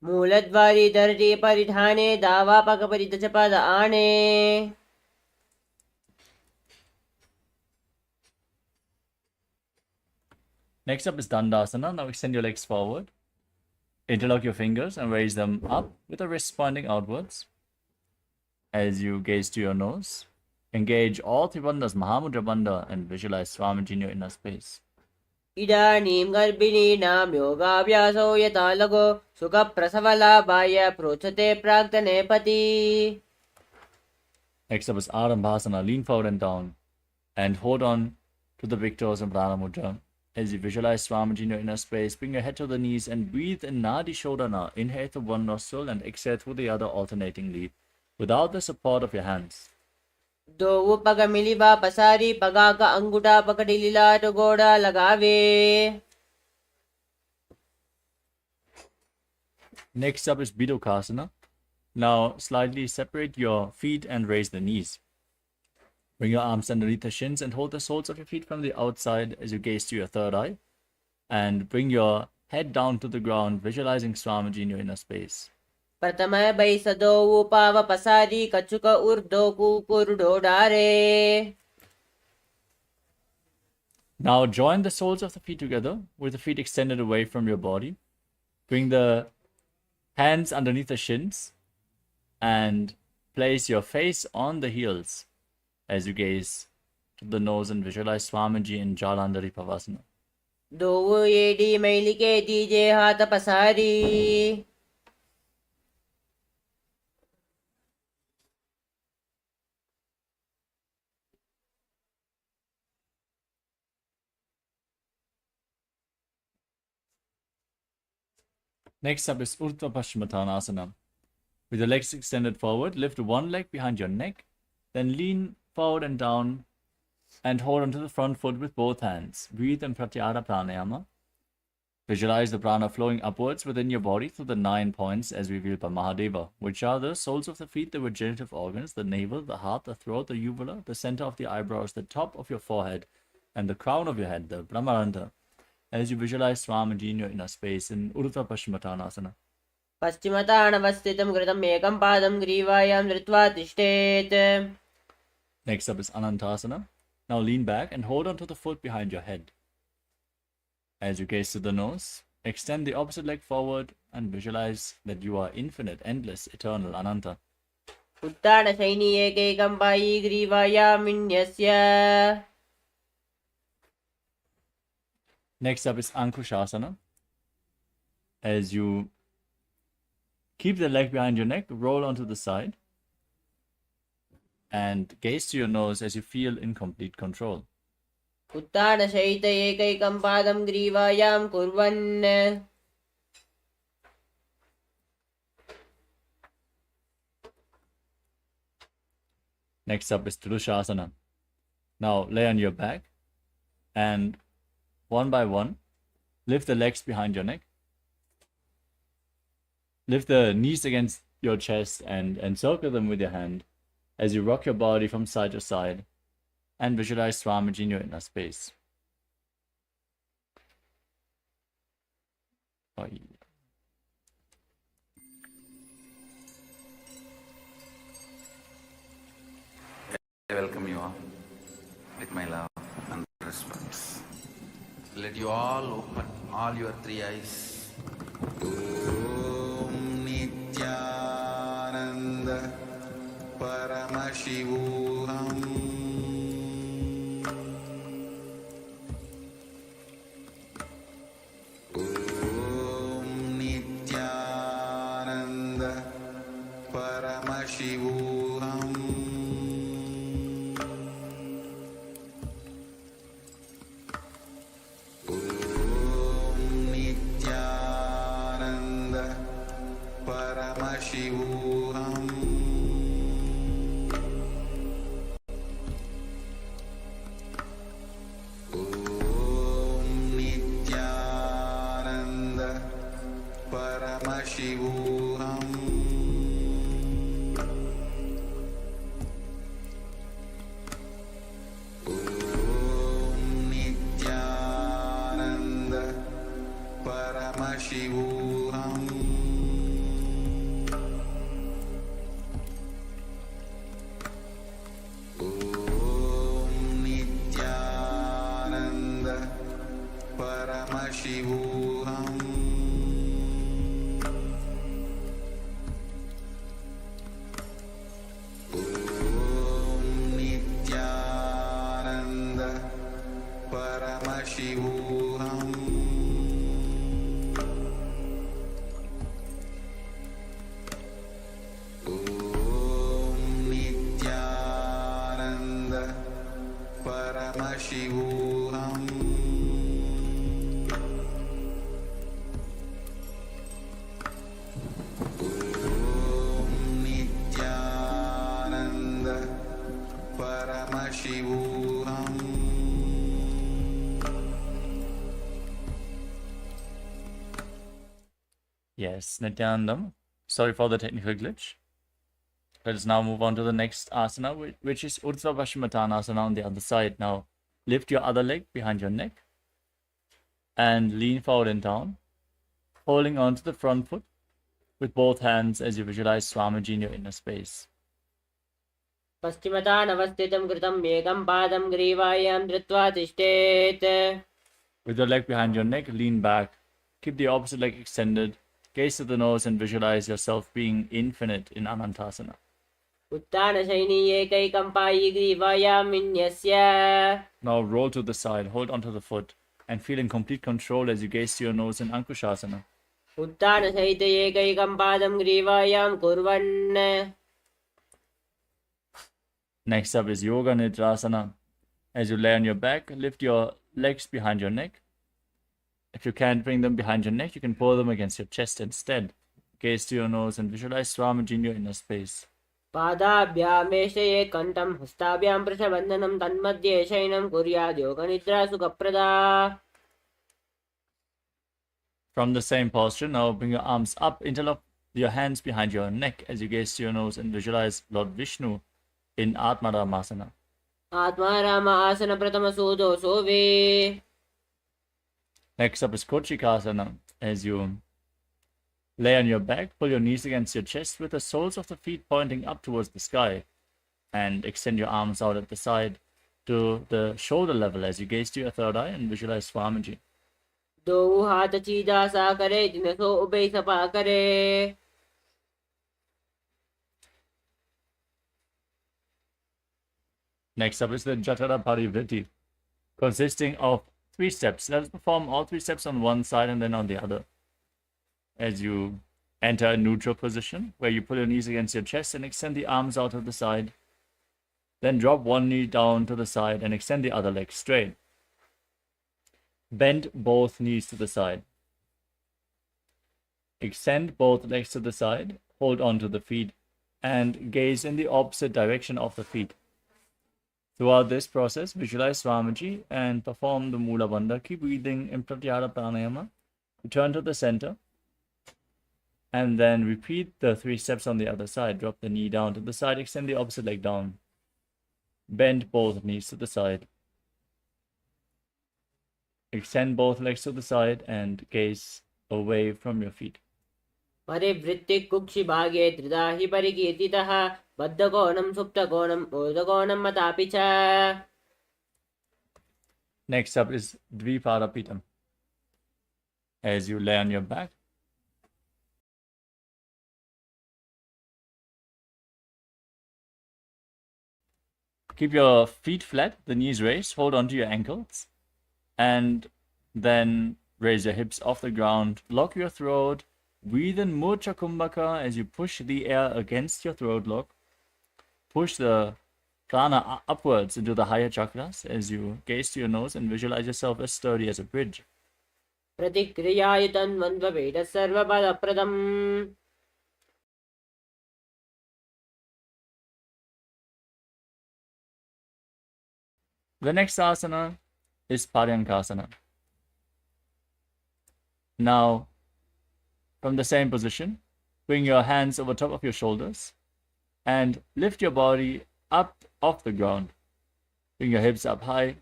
Speaker 6: मूलद्वारी दर्जे परिधाने दावा पग परिदच पद आने.
Speaker 3: Next up is Dandasana. Now extend your legs forward, interlock your fingers and raise them up with the wrists pointing outwards. As you gaze to your nose, engage all three bandhas, Mahamudra Bandha, and visualize Swamiji in your inner space.
Speaker 6: इदानीं गर्भिणीनां योगाभ्यासो यथा लघो सुखप्रसवलाभाय प्रोच्यते प्राक्तने पति.
Speaker 3: Next up is Arambhasana. Lean forward and down and hold on to the big toes in Prana Mudra. As you visualize Swamiji in your inner space, bring your head to the knees and breathe in Nadi Shodhana. Inhale through one nostril and exhale through the other alternatingly, without the support of your hands.
Speaker 6: दो पग मिलिबा पसारी पगा का अंगूठा पकड़ी लीला तो गोड़ा लगावे.
Speaker 3: Next up is Bidokasana. Now slightly separate your feet and raise the knees. Bring your arms underneath the shins and hold the soles of your feet from the outside as you gaze to your third eye. And bring your head down to the ground, visualizing Swamiji in your inner space.
Speaker 6: प्रथम बैसदो पाव पसारी कचुक उर्दो कुकुरुडो डारे.
Speaker 3: Now join the soles of the feet together with the feet extended away from your body. Bring the hands underneath the shins and place your face on the heels as you gaze to the nose and visualize Swamiji in Jalandhari Pavasana.
Speaker 6: दो AD मैली के दीजे हाथ पसारी.
Speaker 3: Next up is Urdhva Paschimottanasana. With your legs extended forward, lift one leg behind your neck, then lean forward and down and hold onto the front foot with both hands. Breathe in Pratyahara Pranayama. Visualize the prana flowing upwards within your body through the 9 points as revealed by Mahadeva, which are the soles of the feet, the vegetative organs, the navel, the heart, the throat, the uvula, the center of the eyebrows, the top of your forehead, and the crown of your head, the Brahmaranta, as you visualize Swamiji in your inner space in Urdhva Paschimottanasana.
Speaker 6: पश्चिमतानवस्थितं कृतम् एकं पादं ग्रीवायां धृत्वा तिष्ठेत्.
Speaker 3: Next up is Anantasana. Now lean back and hold onto the foot behind your head. As you gaze to the nose, extend the opposite leg forward and visualize that you are infinite, endless, eternal, Ananta.
Speaker 6: उत्तानशयनी एकैकं पायी ग्रीवायां विन्यस्य.
Speaker 3: Next up is Ankushasana. As you keep the leg behind your neck, roll onto the side, and gaze to your nose as you feel in complete control.
Speaker 6: उत्तानशयित एकैकं पादं ग्रीवायां कुर्वन्.
Speaker 3: Next up is Tridushasana. Now lay on your back and one by one, lift the legs behind your neck. Lift the knees against your chest and encircle them with your hand as you rock your body from side to side and visualize Swamiji in your inner space. Oh, yeah.
Speaker 1: I welcome you all with my love and respect. Let you all open all your three eyes. Om Nithyananda Paramashivoham Om Nithyananda Paramashivoham Paramashivoham Om Nithyananda Paramashivoham Om Nithyananda Paramashivoham Paramashivoham Om Nithyananda Paramashivoham Om Nithyananda Paramashivoham Paramashivoham
Speaker 3: Yes, Nityanandam. Sorry for the technical glitch. Let us now move on to the next asana, which is Urdhva Paschimottanasana on the other side. Now, lift your other leg behind your neck and lean forward and down, holding on to the front foot with both hands as you visualize Swamiji in your inner space.
Speaker 6: पश्चिमतानवस्थितं कृतं एकं पादं ग्रीवायां धृत्वा तिष्ठेत्.
Speaker 3: With your leg behind your neck, lean back. Keep the opposite leg extended. Gaze to the nose and visualize yourself being infinite in Anantasana.
Speaker 6: उत्थानशयनी एकैकं Pai ग्रीवायां विन्यस्य.
Speaker 3: Now roll to the side, hold onto the foot, and feel in complete control as you gaze to your nose in Ankushasana.
Speaker 6: उत्थानसहित एकैकं पादं ग्रीवायां कुर्वन्.
Speaker 3: Next up is Yoga Nidrasana. As you lay on your back, lift your legs behind your neck. If you can't bring them behind your neck, you can pull them against your chest instead. Gaze to your nose and visualize Swamiji in your inner space.
Speaker 6: पादाभ्यामेशये कण्ठं हस्ताभ्यां प्रशबन्धनं तन्मध्ये शयनं कुर्याद् योगनिद्रा सुखप्रदा.
Speaker 3: From the same posture, now bring your arms up, interlock your hands behind your neck as you gaze to your nose and visualize Lord Vishnu in Atmaramasana.
Speaker 6: Atmaram आसन प्रथम सूदो सोवे.
Speaker 3: Next up is Kochikasana. As you lay on your back, pull your knees against your chest with the soles of the feet pointing up towards the sky and extend your arms out at the side to the shoulder level as you gaze to your third eye and visualize Swamiji.
Speaker 6: दो हाथ सीधा सा करे जिनसो ube Sapa करे.
Speaker 3: Next up is the Jatara Parivritti, consisting of 3 steps. Let us perform all 3 steps on one side and then on the other. As you enter a neutral position, where you pull your knees against your chest and extend the arms out to the side. Then drop one knee down to the side and extend the other leg straight. Bend both knees to the side. Extend both legs to the side, hold on to the feet, and gaze in the opposite direction of the feet. Throughout this process, visualize Swamiji and perform the Mula Bandha. Keep breathing in Pratyahara Pranayama. Return to the center. And then repeat the 3 steps on the other side. Drop the knee down to the side. Extend the opposite leg down. Bend both knees to the side. Extend both legs to the side and gaze away from your feet.
Speaker 6: परिवृत्तिः कुक्षिभागे त्रिधा हि परिकीर्तितः बद्धकोणं सुप्तकोणम् ऊर्ध्वकोणं मतापि च.
Speaker 3: Next up is Dvipadapitam. As you lay on your back, keep your feet flat, the knees raised, hold onto your ankles, and then raise your hips off the ground, lock your throat, breathe in Murcha Kumbhaka as you push the air against your throat lock, push the prana upwards into the higher chakras as you gaze to your nose and visualize yourself as sturdy as a bridge.
Speaker 6: प्रतिक्रियायुतं द्वन्द्वपीठः सर्वपदप्रदम्.
Speaker 3: The next asana is Paryankasana. Now, from the same position, bring your hands over top of your shoulders and lift your body up off the ground. Bring your hips up high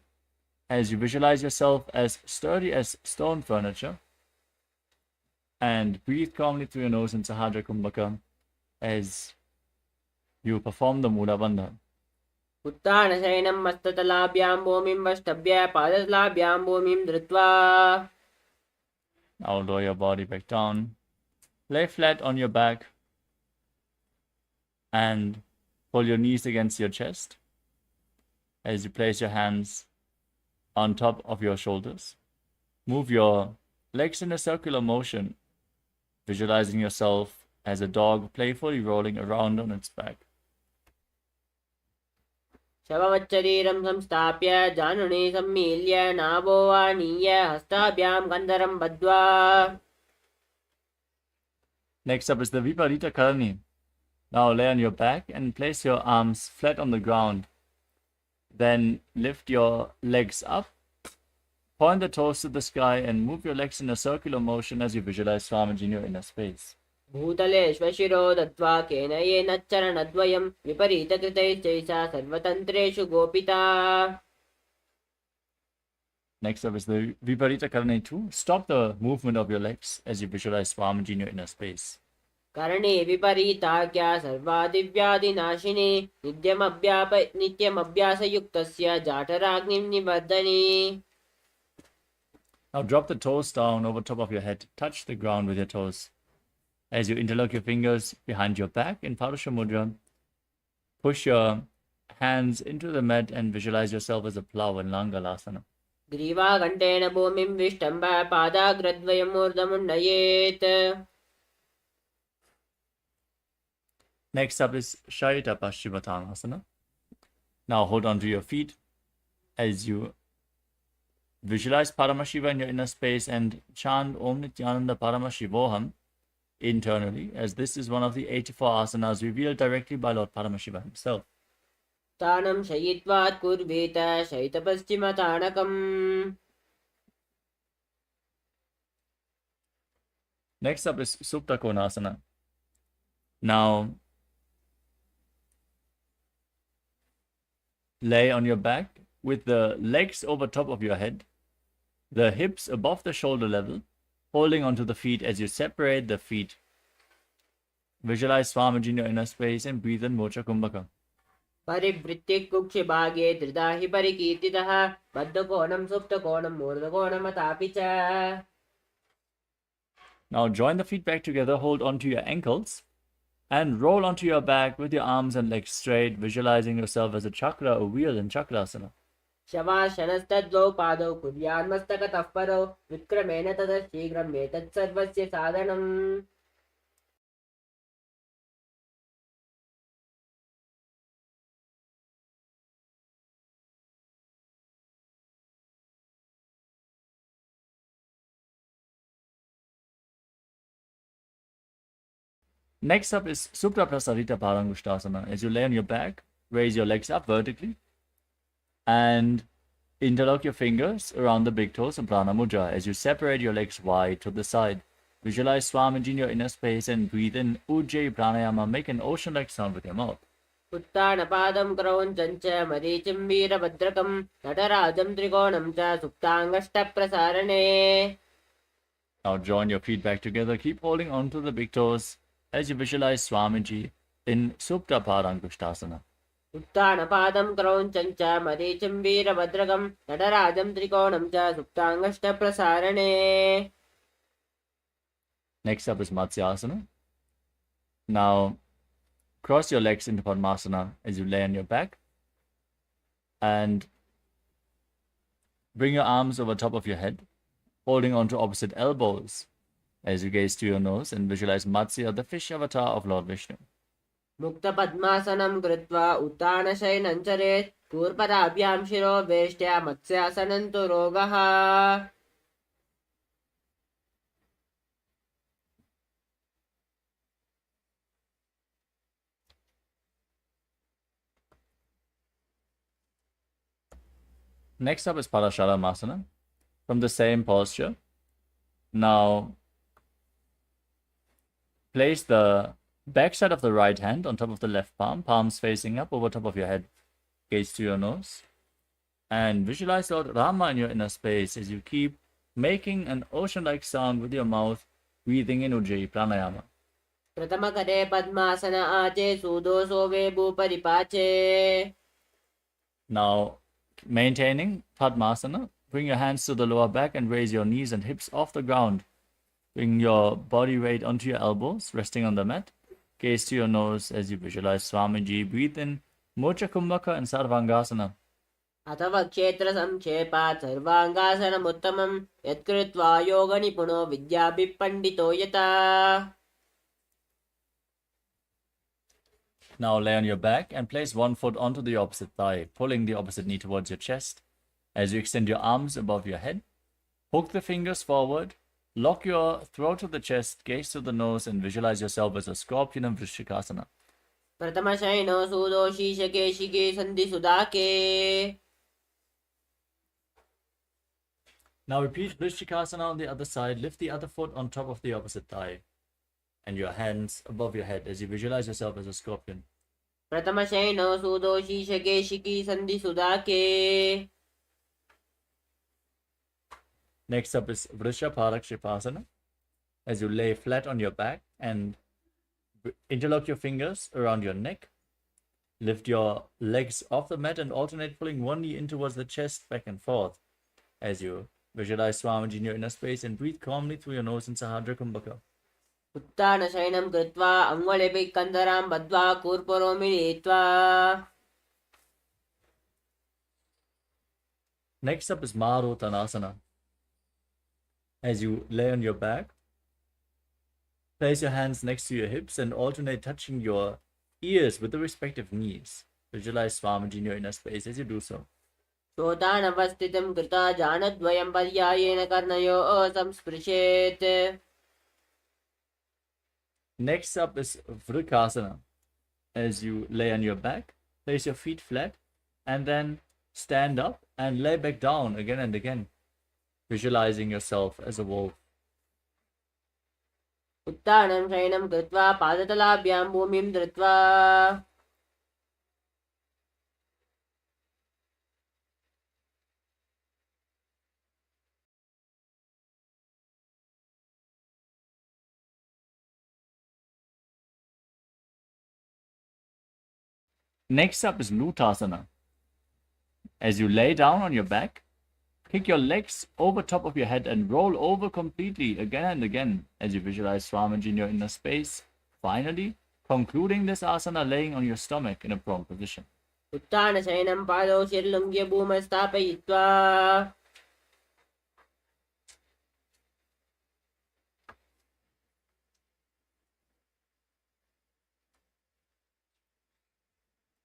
Speaker 3: as you visualize yourself as sturdy as stone furniture. And breathe calmly through your nose in Sahadra Kumbhaka as you perform the Mula Bandha.
Speaker 6: उत्थानशयनं मस्ततलाभ्यां भूमिं वष्टभ्य पादतलाभ्यां भूमिं धृत्वा.
Speaker 3: Now lower your body back down. Lay flat on your back and pull your knees against your chest as you place your hands on top of your shoulders. Move your legs in a circular motion, visualizing yourself as a dog playfully rolling around on its back.
Speaker 6: शववच्चरीरं संस्थाप्य जानुने सम्मील्य नाभो वाणीय हस्ताभ्यां कन्दरं बद्ध्वा.
Speaker 3: Next up is the Viparita Karani. Now lay on your back and place your arms flat on the ground. Then lift your legs up, point the toes to the sky and move your legs in a circular motion as you visualize Swamiji in your inner space.
Speaker 6: भूतलेष्वशिरो दत्त्वा केन येन चरणद्वयं विपरीतकृतैश्चैषा सर्वतन्त्रेषु गोपिता.
Speaker 3: Next up is the Viparita Karani 2. Stop the movement of your legs as you visualize Swamiji in your inner space.
Speaker 6: करणे विपरीताख्या सर्वादिव्याधिनाशिनी नित्यमभ्यासयुक्तस्य जाठराग्निं निवर्धनी.
Speaker 3: Now drop the toes down over top of your head. Touch the ground with your toes. As you interlock your fingers behind your back in Parusha Mudra, push your hands into the mat and visualize yourself as a plow in Langalasana.
Speaker 6: ग्रीवाघण्टेन भूमिं विष्टम्भ पादाग्रद्वयम् ऊर्ध्वमुन्नयेत्.
Speaker 3: Next up is Shaita Paschimottanasana. Now hold on to your feet as you visualize Paramashiva in your inner space and chant Om Nithyananda Paramashivoham internally, as this is one of the 84 asanas revealed directly by Lord Paramashiva himself.
Speaker 6: तानं शयित्वात् कुर्वीत शयितपश्चिमताणकम्.
Speaker 3: Next up is Supta Konasana. Now lay on your back with the legs over top of your head, the hips above the shoulder level, holding onto the feet as you separate the feet. Visualize Swamiji in your inner space and breathe in Mocha Kumbhaka.
Speaker 6: परिवृत्तिः कुक्षिभागे त्रिधा हि परिकीर्तितः बद्धकोणं सुप्तकोणम् ऊर्ध्वकोणमतापि च.
Speaker 3: Now join the feet back together, hold onto your ankles, and roll onto your back with your arms and legs straight, visualizing yourself as a chakra, a wheel in Chakrasana.
Speaker 6: शवाशनस्तद्वौ पादौ कुर्यान्मस्तकतः परौ विक्रमेण ततः शीघ्रम् एतत् सर्वस्य साधनम्.
Speaker 3: Next up is Supra Prasarita Parangushtasana. As you lay on your back, raise your legs up vertically And interlock your fingers around the big toes of Prana Mudra as you separate your legs wide to the side. Visualize Swamiji in your inner space and breathe in Ujjayi Pranayama. Make an ocean-like sound with your mouth.
Speaker 6: उत्तानपादं क्रौञ्चं च मरीचिं वीरभद्रकं नटराजं त्रिकोणं च सुप्ताङ्गष्टप्रसारणे.
Speaker 3: Now join your feet back together. Keep holding on to the big toes as you visualize Swamiji in Supta Padangushtasana.
Speaker 6: उत्तानपादं क्रौञ्चं च मरीचिं वीरभद्रकं नटराजं त्रिकोणं च सुप्ताङ्गष्टप्रसारणे.
Speaker 3: Next up is Matsyasana. Now cross your legs into Padmasana as you lay on your back. And bring your arms over top of your head, holding on to opposite elbows as you gaze to your nose and visualize Matsya, the fish avatar of Lord Vishnu.
Speaker 6: मुक्तपद्मासनं कृत्वा उत्तानशयनं चरेत् कूर्पदाभ्यां शिरो वेष्ट्या मत्स्यासनं तु रोगः.
Speaker 3: Next up is Parasharamasana from the same posture. Now place the back side of the right hand on top of the left palm, palms facing up over top of your head. Gaze to your nose and visualize Lord Rama in your inner space as you keep making an ocean-like sound with your mouth, breathing in Ujjayi Pranayama.
Speaker 6: प्रथमकरे पद्मासन आचे सुदोषो वे भूपरिपाचे.
Speaker 3: Now maintaining Padmasana, bring your hands to the lower back and raise your knees and hips off the ground. Bring your body weight onto your elbows, resting on the mat. Gaze to your nose as you visualize Swamiji. Breathe in Mocha Kumbhaka and Sarvangasana.
Speaker 6: अथवा क्षेत्र संक्षेपात् सर्वांगासनमुत्तमं यत्कृत्वा योगनिपुणो विद्याभिपण्डितो यथा.
Speaker 3: Now lay on your back and place one foot onto the opposite thigh, pulling the opposite knee towards your chest. As you extend your arms above your head, hook the fingers forward, lock your throat to the chest, gaze to the nose, and visualize yourself as a scorpion in Vrishikasana.
Speaker 6: प्रथमशयनो सुदोषी शकेशिके सन्धिसुदाके.
Speaker 3: Now repeat Vrishikasana on the other side. Lift the other foot on top of the opposite thigh and your hands above your head as you visualize yourself as a scorpion.
Speaker 6: प्रथमशयनो सुदोषी शकेशिकी सन्धिसुदाके.
Speaker 3: Next up is Vrishaparakshipasana. As you lay flat on your back and interlock your fingers around your neck. Lift your legs off the mat and alternate pulling one knee in towards the chest, back and forth. As you visualize Swamiji in your inner space and breathe calmly through your nose in Sahadra Kumbhaka.
Speaker 6: उत्तानशयनं कृत्वा अङ्गुलिभिः कन्दरां बद्ध्वा कूर्परो मिलित्वा.
Speaker 3: Next up is Marutanasana. As you lay on your back, place your hands next to your hips and alternate touching your ears with the respective knees. Visualize Swamiji in your inner space as you do so.
Speaker 6: श्रोतानवस्थितं कृता जानद्वयं पर्यायेन कर्णयोः संस्पृशेत्.
Speaker 3: Next up is Vrikasana. As you lay on your back, place your feet flat and then stand up and lay back down again and again, visualizing yourself as a wolf.
Speaker 6: उत्तानं शयनं कृत्वा पादतलाभ्यां भूमिं धृत्वा.
Speaker 3: Next up is Lutasana. As you lay down on your back, kick your legs over top of your head and roll over completely again and again as you visualize Swamiji in your inner space. Finally, concluding this asana laying on your stomach in a prone position.
Speaker 6: उत्तानशयनं पादौ शिर्लुङ्ग्य भूमस्थापयित्वा.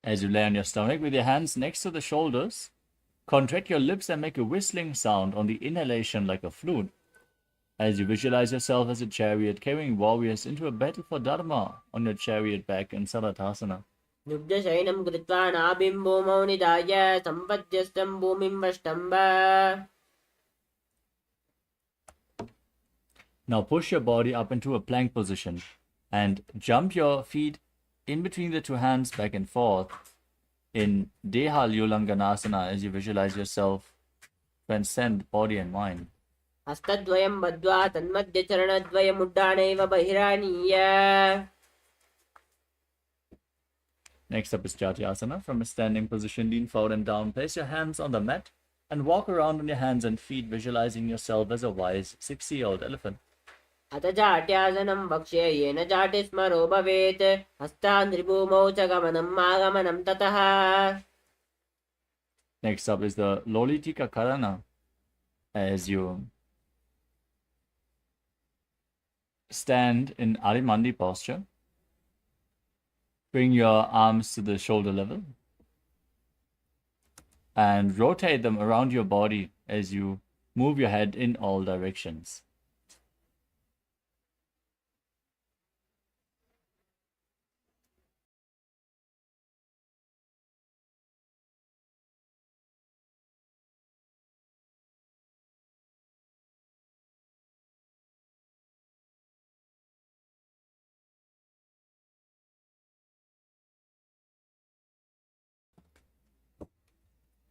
Speaker 3: As you lay on your stomach with your hands next to the shoulders, contract your lips and make a whistling sound on the inhalation like a flute. As you visualize yourself as a chariot carrying warriors into a battle for Dharma on your chariot back in Salatasana.
Speaker 6: नुब्जशयनं कृत्वा नाभिं भूमौ निधाय सम्पद्यस्तं भूमिं वष्टम्ब.
Speaker 3: Now push your body up into a plank position and jump your feet in between the two hands back and forth in Deha Ulanganasana as you visualize yourself transcend body and mind.
Speaker 6: हस्तद्वयं बद्ध्वा तन्मध्यचरणद्वयमुड्डानैव बहिरानीय.
Speaker 3: Next up is Jatyasana. From a standing position, lean forward and down. Place your hands on the mat and walk around on your hands and feet, visualizing yourself as a wise 6-year-old elephant.
Speaker 6: अथ जाट्यासनं वक्ष्ये येन जाटिस्मरो भवेत्. हस्तान्द्रिभूमौ च गमनम् आगमनं ततः.
Speaker 3: Next up is the Lolitika Karana as you stand in Arimandi posture. Bring your arms to the shoulder level and rotate them around your body as you move your head in all directions.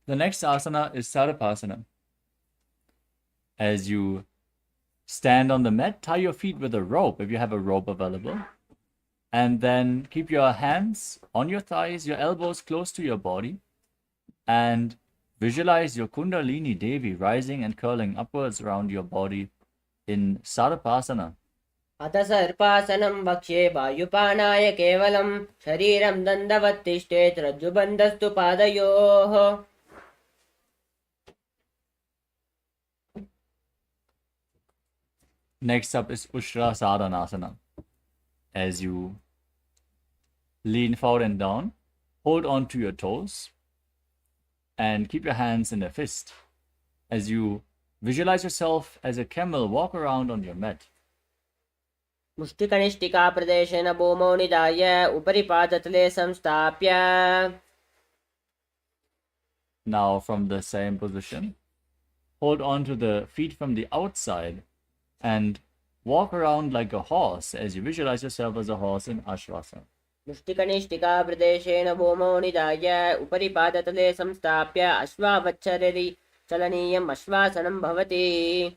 Speaker 3: The next asana is Sarapasana. As you stand on the mat, tie your feet with a rope if you have a rope available. And then keep your hands on your thighs, your elbows close to your body. And visualize your Kundalini Devi rising and curling upwards around your body in Sarapasana.
Speaker 6: अथ सर्पासनं वक्ष्ये वायुपानाय केवलं शरीरं दण्डवत् तिष्ठेत् रज्जुबन्धस्तु पादयोः.
Speaker 3: Next up is Ushra Sadhanasana. As you lean forward and down, hold on to your toes and keep your hands in a fist. As you visualize yourself as a camel, walk around on your mat.
Speaker 6: मुष्टिकनिष्ठिका प्रदेशेन भूमौ निधाय उपरि पादतले संस्थाप्य.
Speaker 3: Now from the same position, hold on to the feet from the outside and walk around like a horse as you visualize yourself as a horse in Ashvasana.
Speaker 6: मुष्टिकनिष्ठिका प्रदेशेन भूमौ निधाय उपरि पादतले संस्थाप्य अश्वावच्छररि चलनीयम् अश्वासनं भवति.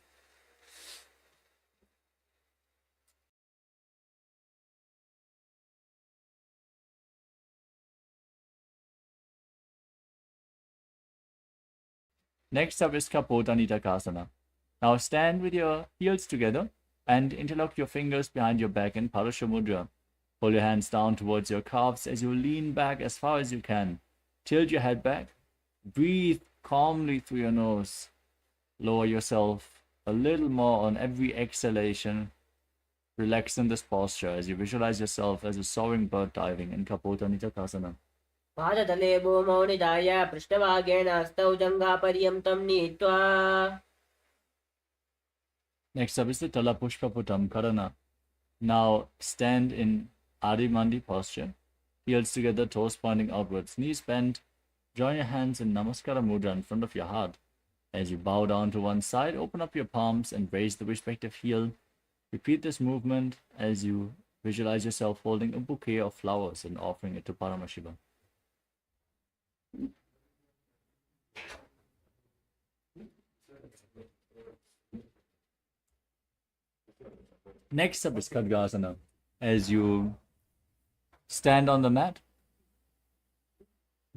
Speaker 3: Next up is Kapota Nitakasana. Now stand with your heels together and interlock your fingers behind your back in Parashamudra. Pull your hands down towards your calves as you lean back as far as you can. Tilt your head back. Breathe calmly through your nose. Lower yourself a little more on every exhalation. Relax in this posture as you visualize yourself as a soaring bird diving in Kapota Nitakasana.
Speaker 6: पादतले भूमौ निधाय पृष्ठभागेन हस्तौ जङ्घापर्यन्तं नीत्वा.
Speaker 3: Next up is the Talapushpaputam Karana. Now stand in Adimandi posture. Heels together, toes pointing outwards, knees bent. Join your hands in Namaskara Mudra in front of your heart. As you bow down to one side, open up your palms and raise the respective heel. Repeat this movement as you visualize yourself holding a bouquet of flowers and offering it to Paramashivoham. Next up is Khadgasana. As you stand on the mat,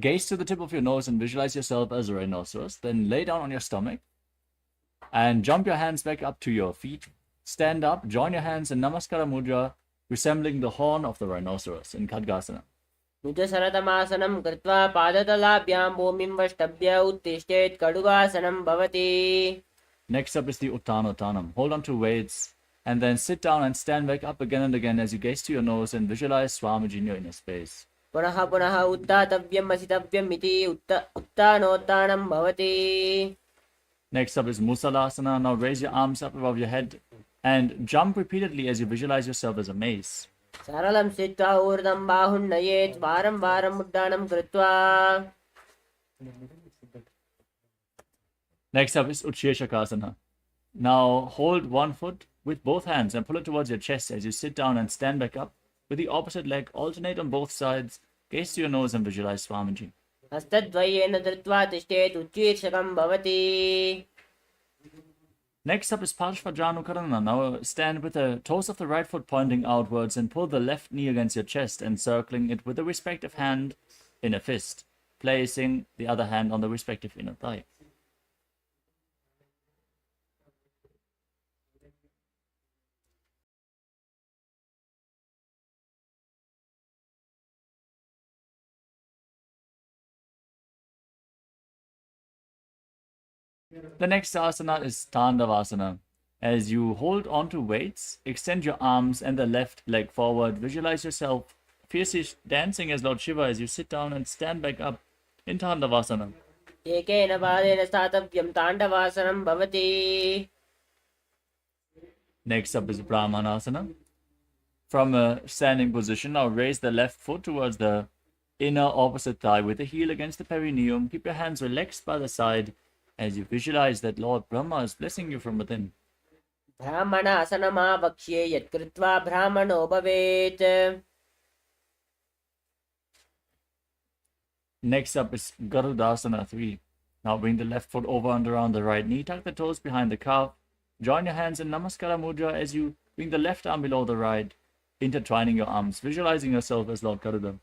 Speaker 3: gaze to the tip of your nose and visualize yourself as a rhinoceros. Then lay down on your stomach and jump your hands back up to your feet. Stand up, join your hands in Namaskara Mudra, resembling the horn of the rhinoceros in Khadgasana.
Speaker 6: निजसरतमासनं कृत्वा पादतलाभ्यां भूमिं वष्टभ्य उत्तिष्ठेत् कटुकासनं भवति.
Speaker 3: Next up is the Uttanottanam. Hold on to weights and then sit down and stand back up again and again as you gaze to your nose and visualize Swamiji in your inner space.
Speaker 6: पुनः पुनः उत्थातव्यम् असितव्यम् इति उत्थानोत्थानं भवति.
Speaker 3: Next up is Musalasana. Now raise your arms up above your head and jump repeatedly as you visualize yourself as a mace.
Speaker 6: सरलं स्थित्वा ऊर्ध्वं बाहुन्नयेत् वारं वारं मुड्डानं कृत्वा.
Speaker 3: Next up is Utshirshakasana. Now hold one foot with both hands and pull it towards your chest as you sit down and stand back up. With the opposite leg, alternate on both sides. Gaze to your nose and visualize Swamiji.
Speaker 6: हस्तद्वयेन धृत्वा तिष्ठेत् उच्चीर्षकं भवति.
Speaker 3: Next up is Parshvajanukarana. Now stand with the toes of the right foot pointing outwards and pull the left knee against your chest, encircling it with the respective hand in a fist, placing the other hand on the respective inner thigh. The next asana is Tandavasana. As you hold on to weights, extend your arms and the left leg forward. Visualize yourself fiercely dancing as Lord Shiva as you sit down and stand back up in Tandavasana.
Speaker 6: एकेन पादेन स्थातव्यं ताण्डवासनं भवति.
Speaker 3: Next up is Brahmanasana. From a standing position, now raise the left foot towards the inner opposite thigh with the heel against the perineum. Keep your hands relaxed by the side as you visualize that Lord Brahma is blessing you from within.
Speaker 6: ब्राह्मणासनमावक्ष्ये यत्कृत्वा ब्राह्मणो भवेत्.
Speaker 3: Next up is Garudasana 3. Now bring the left foot over and around the right knee. Tuck the toes behind the calf. Join your hands in Namaskara Mudra as you bring the left arm below the right, intertwining your arms, visualizing yourself as Lord Garuda.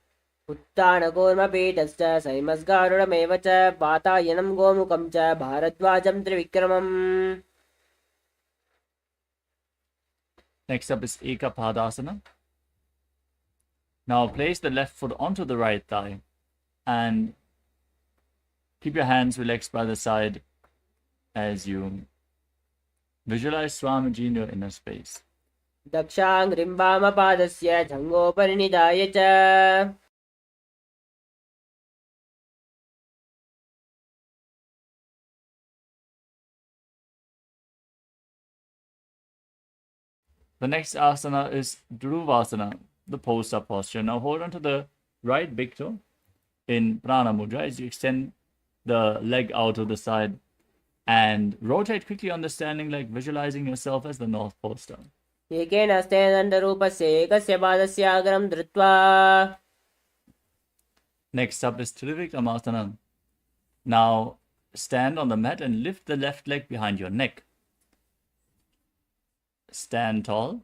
Speaker 6: उत्तानकूर्मपीठश्च सैमस्गारुडमेव च वातायनं गोमुखं च भारद्वाजं त्रिविक्रमम्.
Speaker 3: Next up is Ekapadasana. Now place the left foot onto the right thigh and keep your hands relaxed by the side as you visualize Swamiji in your inner space.
Speaker 6: दक्षाङ्घ्रिं वामपादस्य जङ्घोपरिनिधाय च.
Speaker 3: The next asana is Dhruvasana, the post-up posture. Now hold on to the right big toe in Prana Mudra as you extend the leg out to the side and rotate quickly on the standing leg, visualizing yourself as the North Poster.
Speaker 6: एकेन हस्तेन दण्डरूपस्य एकस्य पादस्य अग्रं धृत्वा.
Speaker 3: Next up is Trivikramasana. Now stand on the mat and lift the left leg behind your neck. Stand tall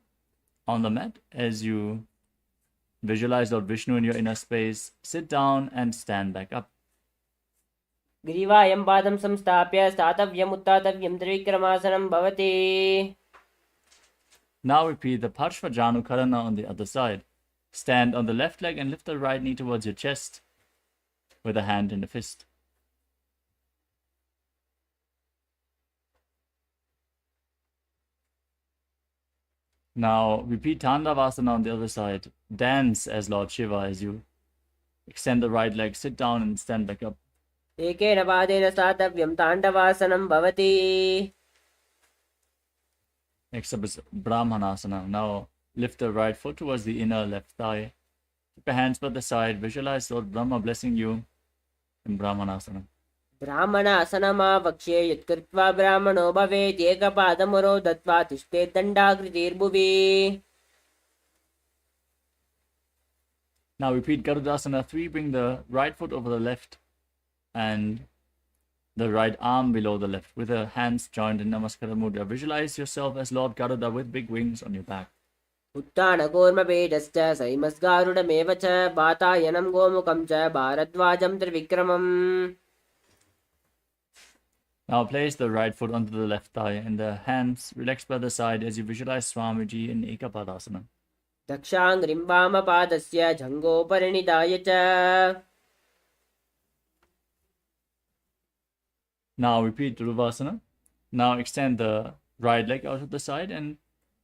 Speaker 3: on the mat as you visualize Lord Vishnu in your inner space. Sit down and stand back up.
Speaker 6: ग्रीवायं पादं संस्थाप्य स्थातव्यम् उत्थातव्यं त्रिविक्रमासनं भवति.
Speaker 3: Now repeat the Parshvajanukarana on the other side. Stand on the left leg and lift the right knee towards your chest with a hand in a fist. Now repeat Tandavasana on the other side. Dance as Lord Shiva as you extend the right leg, sit down and stand back up.
Speaker 6: एकेन पादेन स्थातव्यं ताण्डवासनं भवति.
Speaker 3: Next up is Brahmanasana. Now lift the right foot towards the inner left thigh. Keep your hands by the side. Visualize Lord Brahma blessing you in Brahmanasana.
Speaker 6: ब्राह्मणासनमावक्ष्ये यत्कृत्वा ब्राह्मणो भवेत्. एकपादमुरो दत्वा तिष्ठेत् दण्डाकृतिर्भुवि.
Speaker 3: Now repeat Garudasana 3. Bring the right foot over the left and the right arm below the left with the hands joined in Namaskara Mudra. Visualize yourself as Lord Garuda with big wings on your back.
Speaker 6: उत्तानकूर्मपीठश्च सैमस्गारुडमेव च वातायनं गोमुखं च भारद्वाजं त्रिविक्रमम्.
Speaker 3: Now place the right foot onto the left thigh and the hands relaxed by the side as you visualize Swamiji in Ekapadasana.
Speaker 6: दक्षाङ्घ्रिं वामपादस्य जङ्घोपरिनिधाय च.
Speaker 3: Now repeat Dhruvasana. Now extend the right leg out to the side and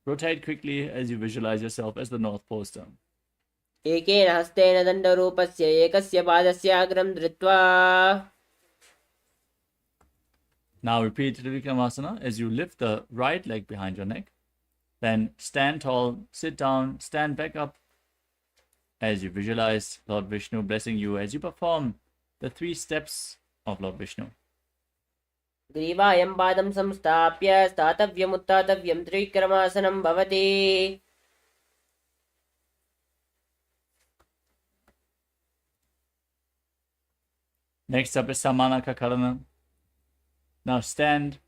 Speaker 3: rotate quickly as you visualize yourself as the North Poster.
Speaker 6: एकेन हस्तेन दण्डरूपस्य एकस्य पादस्य अग्रं धृत्वा.
Speaker 3: Now repeat Trivikramasana as you lift the right leg behind your neck. Then stand tall, sit down, stand back up as you visualize Lord Vishnu blessing you as you perform the 3 steps of Lord Vishnu.
Speaker 6: ग्रीवायं पादं संस्थाप्य स्थातव्यमुत्थातव्यं त्रिविक्रमासनं भवति.
Speaker 3: Next up is Samanaka Karana. Now stand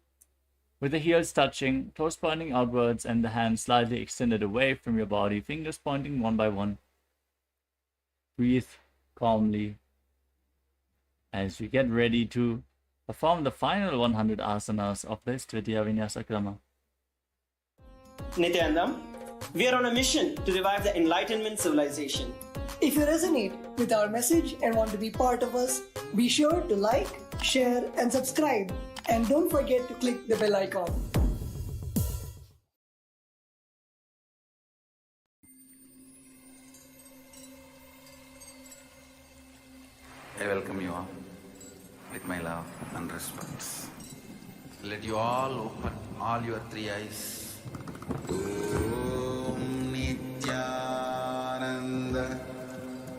Speaker 3: with the heels touching, toes pointing outwards and the hands slightly extended away from your body, fingers pointing one by one. Breathe calmly as you get ready to perform the final 100 asanas of this Tvitiya Vinyasa Krama.
Speaker 4: Nithyanandam, we are on a mission to revive the Enlightenment civilization.
Speaker 5: If you resonate with our message and want to be part of us, be sure to like, share, and subscribe. And don't forget to click the bell icon.
Speaker 1: I welcome you all with my love and respect. Let you all open all your 3 eyes. Om Nithyananda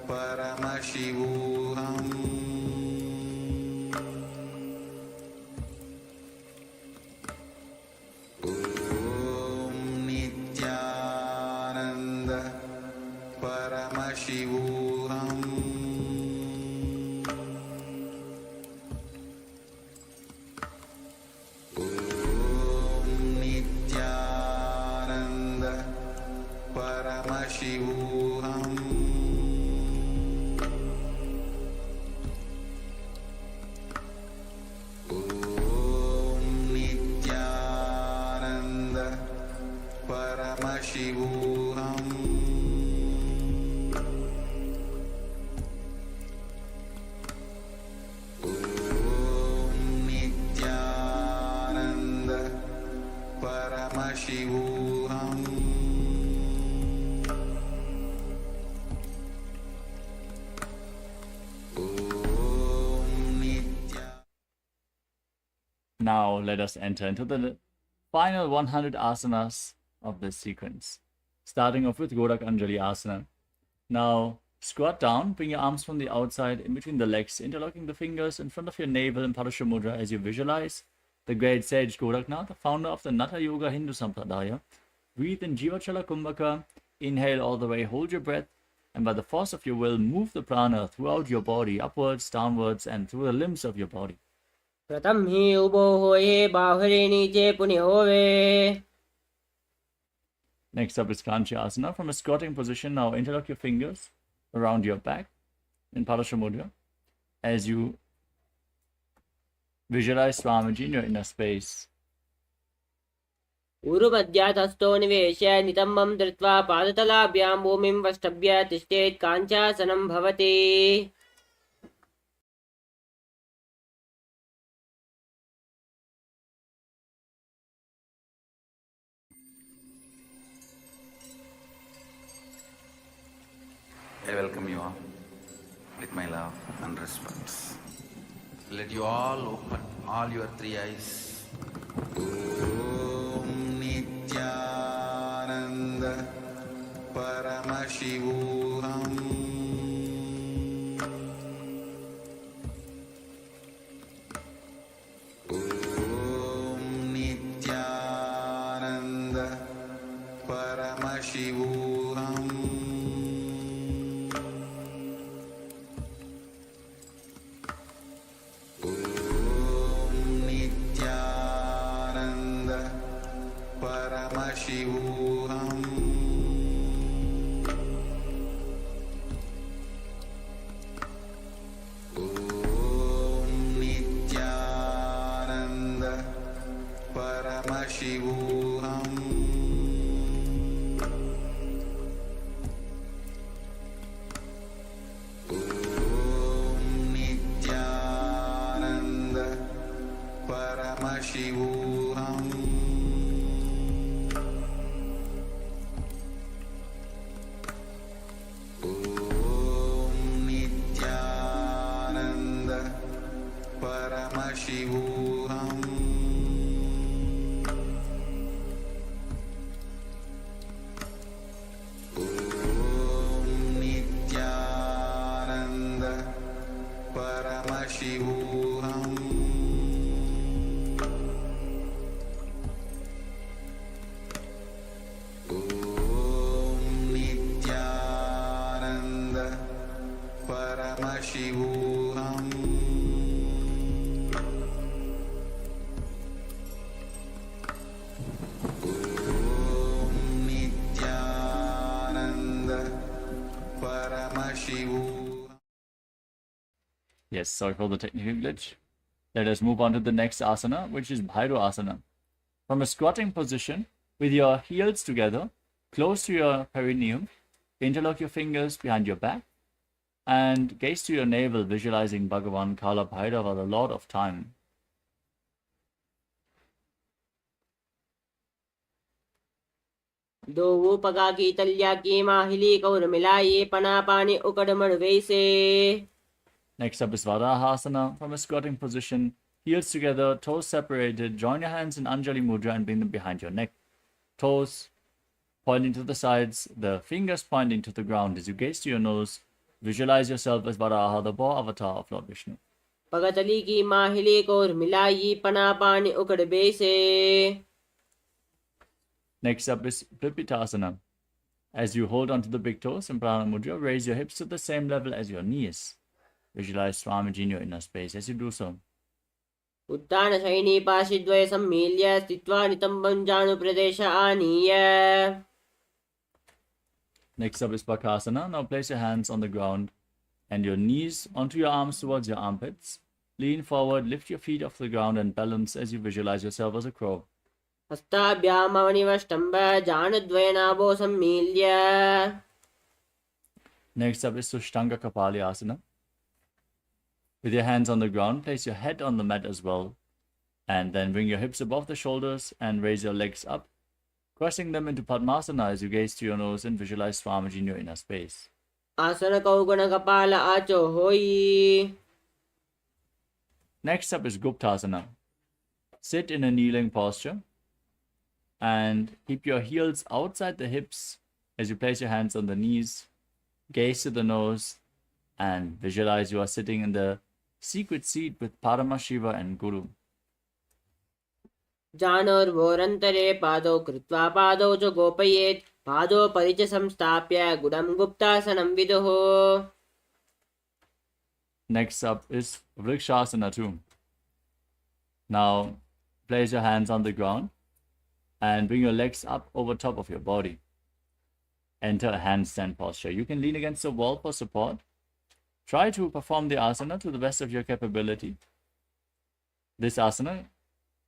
Speaker 1: Paramashivoham Paramashivoham Om Nithyananda Paramashivoham Om Nithyananda Paramashivoham Paramashivoham Om Nithya.
Speaker 3: Now let us enter into the final 100 asanas of this sequence, starting off with Gorak Anjali Asana. Now squat down, bring your arms from the outside in between the legs, interlocking the fingers in front of your navel in Parasha Mudra as you visualize the great sage Goraknath, the founder of the Natha Yoga Hindu Sampradaya. Breathe in Jivachala Kumbhaka, inhale all the way, hold your breath, and by the force of your will, move the prana throughout your body, upwards, downwards, and through the limbs of your body.
Speaker 6: प्रथम ही उबो होए बाहुरे नीचे पुनि होवे.
Speaker 3: Next up is Kanchi Asana. From a squatting position, now interlock your fingers around your back in Parasha Mudra as you visualize Swamiji in your inner space.
Speaker 6: ऊरुमध्यातस्थो निवेश्य नितम्बं धृत्वा पादतलाभ्यां भूमिं वष्टभ्य तिष्ठेत् काञ्चासनं भवति.
Speaker 1: I welcome you all with my love and respect. Let you all open all your 3 eyes. Om Nithyananda Paramashivoham Om Nithyananda Paramashivoham Paramashivoham Om Nithyananda Paramashivoham Om Nithyananda Paramashivoham Paramashivoham Om Nithyananda
Speaker 3: Yes, sorry for the technical glitch. Let us move on to the next asana, which is Bhairava. From a squatting position, with your heels together, close to your perineum, interlock your fingers behind your back, and gaze to your navel, visualizing Bhagavan Kala Bhairava, the Lord of Time.
Speaker 6: दो वो पगा की तलिया की माहिली कौर मिलाइए पना पानी उकड़मण वैसे.
Speaker 3: Next up is Varahasana. From a squatting position, heels together, toes separated, join your hands in Anjali Mudra and bring them behind your neck. Toes pointing to the sides, the fingers pointing to the ground. As you gaze to your nose, visualize yourself as Varaha, the boar avatar of Lord Vishnu.
Speaker 6: पगतली की माहिली कौर मिलाइए पना पानी उकड़ वैसे.
Speaker 3: Next up is Pripitasana. As you hold onto the big toes in Prana Mudra, raise your hips to the same level as your knees. Visualize Swamiji in your inner space as you do so.
Speaker 6: उत्तान शयनी पाशिद्वय सम्मील्य स्थित्वा नितम्बं जानु प्रदेश आनीय.
Speaker 3: Next up is Bakasana. Now place your hands on the ground and your knees onto your arms towards your armpits. Lean forward, lift your feet off the ground and balance as you visualize yourself as a crow.
Speaker 6: हस्ताभ्यामवनिवष्टम्ब जानद्वयनाभो सम्मील्य.
Speaker 3: Next up is Sushtanga Kapalyasana. With your hands on the ground, place your head on the mat as well. And then bring your hips above the shoulders and raise your legs up, crossing them into Padmasana as you gaze to your nose and visualize Swamiji in your inner space.
Speaker 6: आसन कौगुण कपाल आचो होई.
Speaker 3: Next up is Guptasana. Sit in a kneeling posture and keep your heels outside the hips as you place your hands on the knees, gaze to the nose, and visualize you are sitting in the secret seat with Paramashiva and Guru.
Speaker 6: जानोर्वोरन्तरे पादौ कृत्वा पादौ च गोपयेत् पादोपरि च संस्थाप्य गुडं गुप्तासनं विदुः.
Speaker 3: Next up is Vrikshasana too. Now place your hands on the ground and bring your legs up over top of your body. Enter a handstand posture. You can lean against the wall for support. Try to perform the asana to the best of your capability. This asana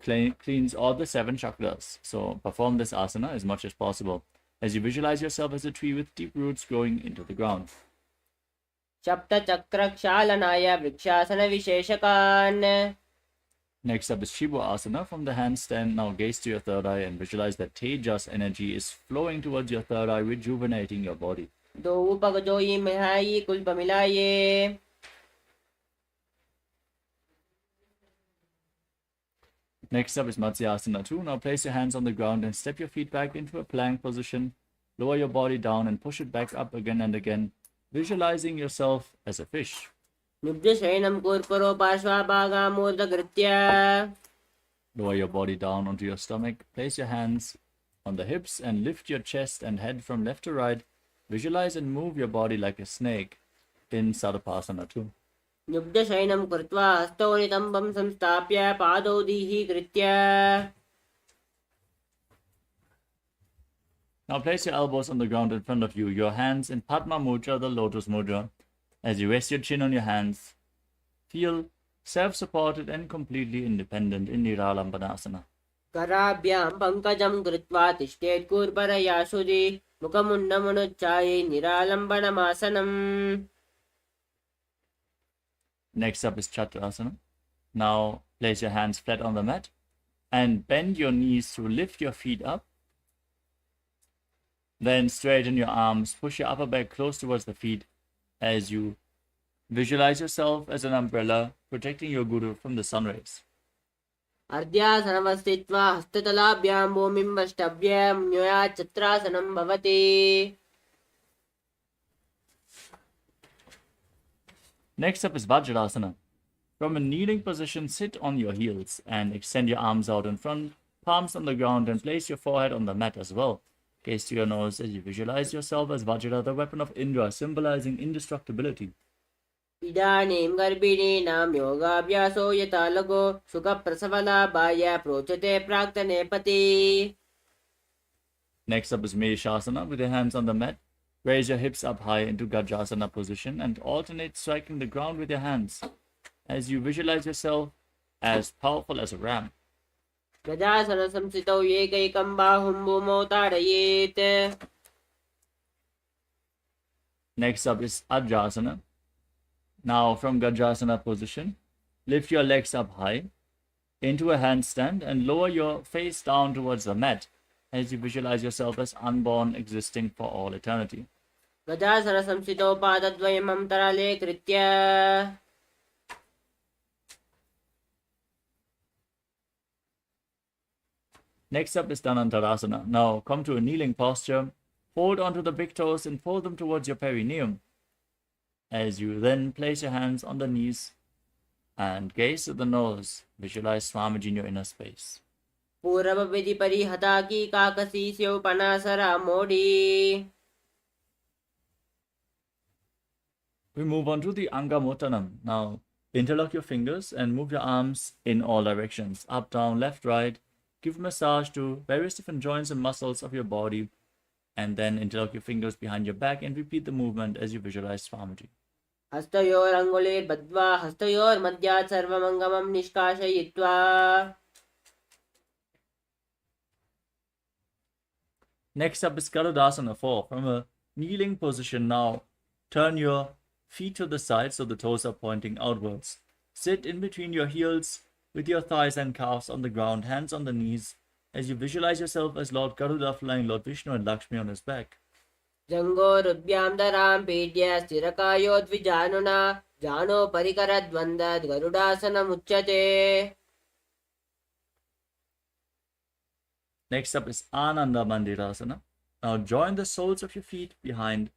Speaker 3: cleans all the 7 chakras. So perform this asana as much as possible as you visualize yourself as a tree with deep roots growing into the ground.
Speaker 6: सप्तचक्रक्षालनाय vrikshasana विशेषकान्.
Speaker 3: Next up is Shiva Asana. From the handstand, now gaze to your third eye and visualize that Tejas energy is flowing towards your third eye, rejuvenating your body.
Speaker 6: दो पग जोई Mihai कुल्प मिलाये.
Speaker 3: Next up is Matsyasana 2. Now place your hands on the ground and step your feet back into a plank position. Lower your body down and push it back up again and again, visualizing yourself as a fish.
Speaker 6: निब्जशयनं कूर्परो पार्श्वाभागामूर्धकृत्य.
Speaker 3: Lower your body down onto your stomach. Place your hands on the hips and lift your chest and head from left to right. Visualize and move your body like a snake in Sarvasana 2.
Speaker 6: निब्जशयनं कृत्वा हस्तौ नितम्बं संस्थाप्य पादौ दीहीकृत्य.
Speaker 3: Now place your elbows on the ground in front of you, your hands in Padma Mudra, the Lotus Mudra. As you rest your chin on your hands, feel self-supported and completely independent in Niralambanasana.
Speaker 6: कराभ्यां पङ्कजं कृत्वा तिष्ठेत् कूर्परया सुधि मुखमुन्नमनुच्चाये निरालम्बनमासनम्.
Speaker 3: Next up is Chaturasana. Now place your hands flat on the mat and bend your knees to lift your feet up. Then straighten your arms, push your upper back close towards the feet as you visualize yourself as an umbrella protecting your guru from the sun rays.
Speaker 6: अर्ध्यासनमस्थित्वा हस्ततलाभ्यां भूमिं वष्टभ्य न्योया चत्रासनं भवति.
Speaker 3: Next up is Vajrasana. From a kneeling position, sit on your heels and extend your arms out in front, palms on the ground, and place your forehead on the mat as well. Gaze to your nose as you visualize yourself as Vajra, the weapon of Indra, symbolizing indestructibility.
Speaker 6: इदानीं गर्भिणीनां योगाभ्यासो यथा लघो सुखप्रसवलाभाय प्रोच्यते प्राक्तनेपति.
Speaker 3: Next up is Meshasana. With your hands on the mat, raise your hips up high into Gajasana position and alternate striking the ground with your hands. as you visualize yourself as powerful as a ram.
Speaker 6: गजासन संस्थितौ एकैकं बाहुं भूमौ ताडयेत्.
Speaker 3: Next up is Ajasana. Now from Gajasana position, lift your legs up high into a handstand and lower your face down towards the mat as you visualize yourself as unborn, existing for all eternity.
Speaker 6: गजासन संस्थितौ पादद्वयम् अन्तराले कृत्य.
Speaker 3: Next up is Dhanantarasana. Now come to a kneeling posture. Hold onto the big toes and fold them towards your perineum. As you then place your hands on the knees and gaze at the nose, visualize Swamiji in your inner space.
Speaker 6: पूर्व विधि परिहता की काकसी स्यौ पनासरा मोडी.
Speaker 3: We move on to the Angamottanam. Now interlock your fingers and move your arms in all directions, up, down, left, right. Give massage to various different joints and muscles of your body, and then interlock your fingers behind your back and repeat the movement as you visualize Swamiji.
Speaker 6: हस्तयोर अंगुलीर बद्ध्वा हस्तयोर मध्यात् सर्वमंगमं निष्कासयित्वा.
Speaker 3: Next up is Garudasana 4. From a kneeling position now, turn your feet to the side so the toes are pointing outwards. Sit in between your heels with your thighs and calves on the ground, hands on the knees, as you visualize yourself as Lord Garuda flying Lord Vishnu and Lakshmi on his back.
Speaker 6: जंगोरुभ्यां दरां पीड्य स्थिरकायोद्विजानुना जानो परिकरद्वन्द्वद् गरुडासनमुच्यते.
Speaker 3: Next up is Ananda Mandirasana. Now join the soles of your feet behind,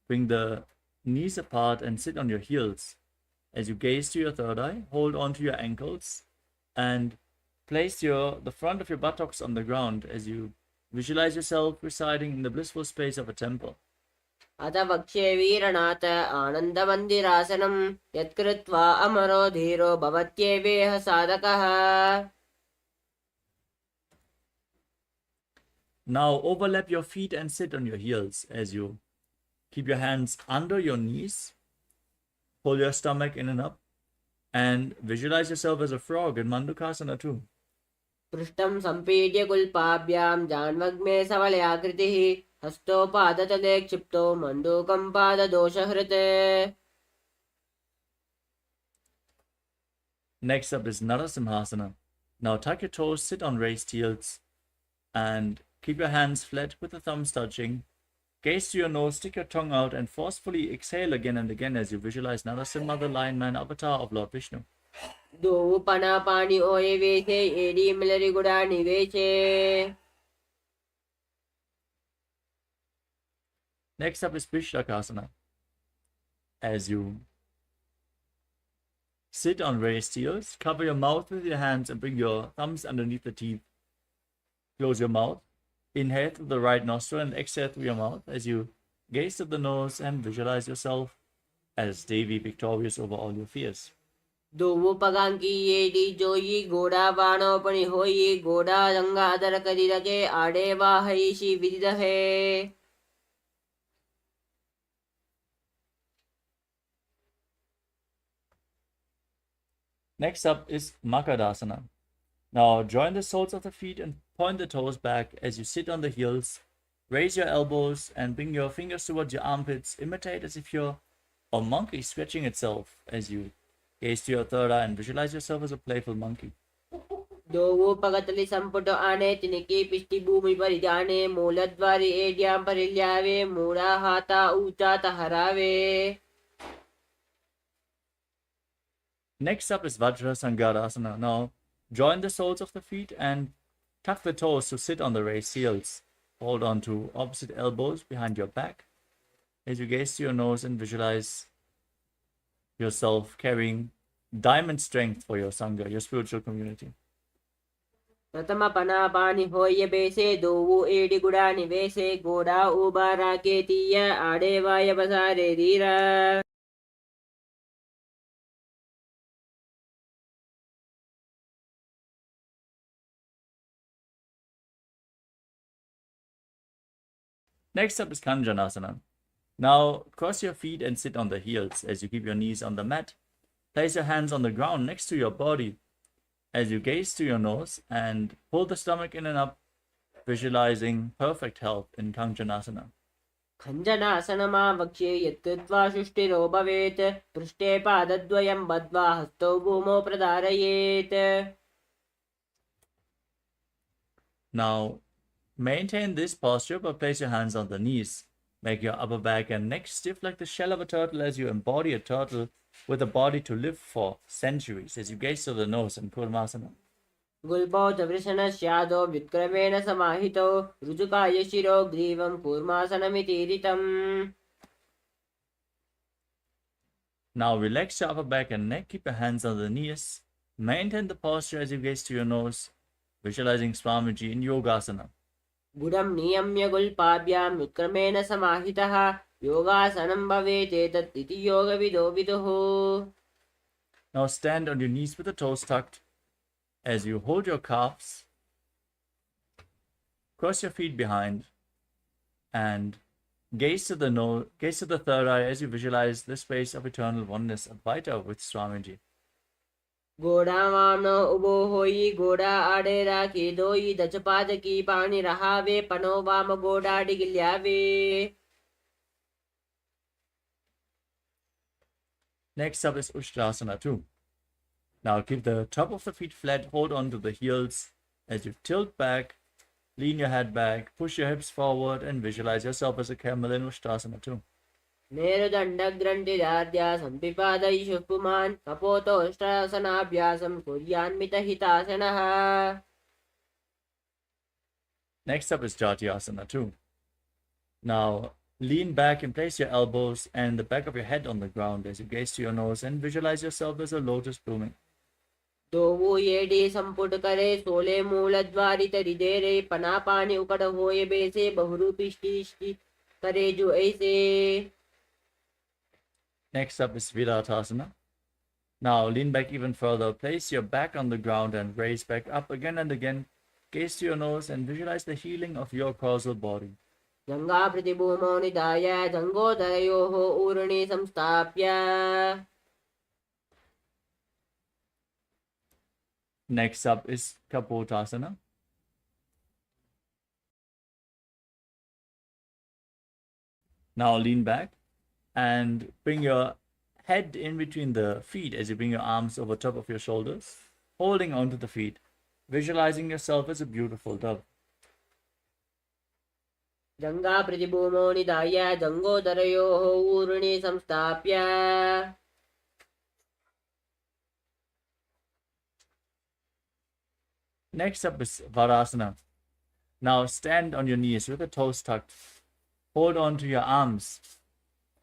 Speaker 3: bring the knees apart and sit on your heels. As you gaze to your third eye, hold on to your ankles and place the front of your buttocks on the ground as you visualize yourself residing in the blissful space of a temple.
Speaker 6: अथ वक्ष्ये वीरनाथ आनन्दमन्दिरासनं यत्कृत्वा अमरो धीरो भवत्येवेह साधकः.
Speaker 3: Now overlap your feet and sit on your heels as you keep your hands under your knees, pull your stomach in and up, and visualize yourself as a frog in Mandukasana too.
Speaker 6: पृष्ठं सम्पीड्य कुल्पाभ्यां जान्वग्मे सवलयाकृतिः हस्तो पादतले क्षिप्तो मण्डूकं पाददोषहृत्.
Speaker 3: Next up is Narasimhasana. Now tuck your toes, sit on raised heels, and keep your hands flat with the thumbs touching. Gaze to your nose, stick your tongue out, and forcefully exhale again and again as you visualize Narasimha, the Lion Man avatar of Lord Vishnu.
Speaker 6: दो पना पानी ओए वेशे AD मिलरी गुड़ा निवेशे.
Speaker 3: Next up is Vishlakasana. As you sit on raised heels, cover your mouth with your hands and bring your thumbs underneath the teeth. Close your mouth. Inhale through the right nostril and exhale through your mouth as you gaze at the nose and visualize yourself as Devi victorious over all your fears.
Speaker 6: दो पगां की AD जोई घोड़ा बाणो पनि होई घोड़ा रंगाधर करी रखे आड़े वाहईशी विदिदहे.
Speaker 3: Next up is Makadasana. Now join the soles of the feet and point the toes back as you sit on the heels. Raise your elbows and bring your fingers towards your armpits. Imitate as if you're a monkey stretching itself as you gaze to your third eye and visualize yourself as a playful monkey.
Speaker 6: दो पगतली संपुटो आने तिनकी पिष्टि भूमि पर जाने मूलद्वारी एडियां परिल्यावे मूड़ा हाथा ऊंचा तहरावे.
Speaker 3: Next up is Vajrasangarasana. Now join the soles of the feet and tuck the toes to sit on the raised heels. Hold on to opposite elbows behind your back as you gaze to your nose and visualize yourself carrying diamond strength for your Sangha, your spiritual community.
Speaker 6: प्रथम पना पानी होय बेसे दो AD गुड़ा निवेशे घोड़ा उबारा के तीय आड़े वाय बसारे धीरा.
Speaker 3: Next up is Kanjanasana. Now cross your feet and sit on the heels as you keep your knees on the mat. Place your hands on the ground next to your body as you gaze to your nose and pull the stomach in and up, visualizing perfect health in Kanjanasana.
Speaker 6: खञ्जनासनमा वक्ष्ये यत्कृत्वा शुष्टिरो भवेत् पृष्ठे पादद्वयं बद्ध्वा हस्तौ भूमौ प्रधारयेत्.
Speaker 3: Now, maintain this posture but place your hands on the knees. Make your upper back and neck stiff like the shell of a turtle as you embody a turtle with a body to live for centuries as you gaze to the nose in Kurmasana.
Speaker 6: गुल्पौ च वृषणस्यादौ व्युत्क्रमेण समाहितौ ऋजुकाय शिरो ग्रीवं कूर्मासनमितीरितम्.
Speaker 3: Now relax your upper back and neck. Keep your hands on the knees. Maintain the posture as you gaze to your nose, visualizing Swamiji in Yogasana.
Speaker 6: गुडं नियम्य गुल्पाभ्यां व्युत्क्रमेण समाहितः योगासनं भवेत् एतत् इति योगविदो विदुः.
Speaker 3: Now stand on your knees with the toes tucked. As you hold your calves, cross your feet behind, and gaze to the third eye as you visualize the space of eternal oneness, Advaita with Swamiji.
Speaker 6: गोड़ा वामनो उबो होई गोड़ा आड़े राखी दोई दचपाद की पानी रहावे पनो वाम गोड़ा डिगिल्यावे.
Speaker 3: Next up is Ushtrasana 2. Now keep the top of the feet flat, hold on to the heels as you tilt back, lean your head back, push your hips forward and visualize yourself as a camel in Ushtrasana 2.
Speaker 6: मेरुदण्डग्रन्थिदार्द्या सम्पिपादयिषुः पुमान् कपोतोष्ट्रासनाभ्यासं कुर्यान्मितहितासनः.
Speaker 3: Next up is Jatyasana 2. Now lean back and place your elbows and the back of your head on the ground as you gaze to your nose and visualize yourself as a lotus blooming.
Speaker 6: दोवु येडी संपुट करे सोले मूलद्वारित हृदय पनापानी उकड़ होए बेसे बहुरूपिष्टि करे जो ऐसे.
Speaker 3: Next up is Viratasana. Now lean back even further, place your back on the ground and raise back up again and again. Gaze to your nose and visualize the healing of your causal body.
Speaker 6: जंगा प्रतिभूमो निधाय जंगोदरयोः ऊर्णे संस्थाप्य.
Speaker 3: Next up is Kapotasana. Now lean back and bring your head in between the feet as you bring your arms over top of your shoulders, holding onto the feet, visualizing yourself as a beautiful dove.
Speaker 6: जंगा प्रतिभूमो निधाय जंगोदरयोः ऊर्णे संस्थाप्य.
Speaker 3: Next up is Varasana. Now stand on your knees with the toes tucked. Hold on to your arms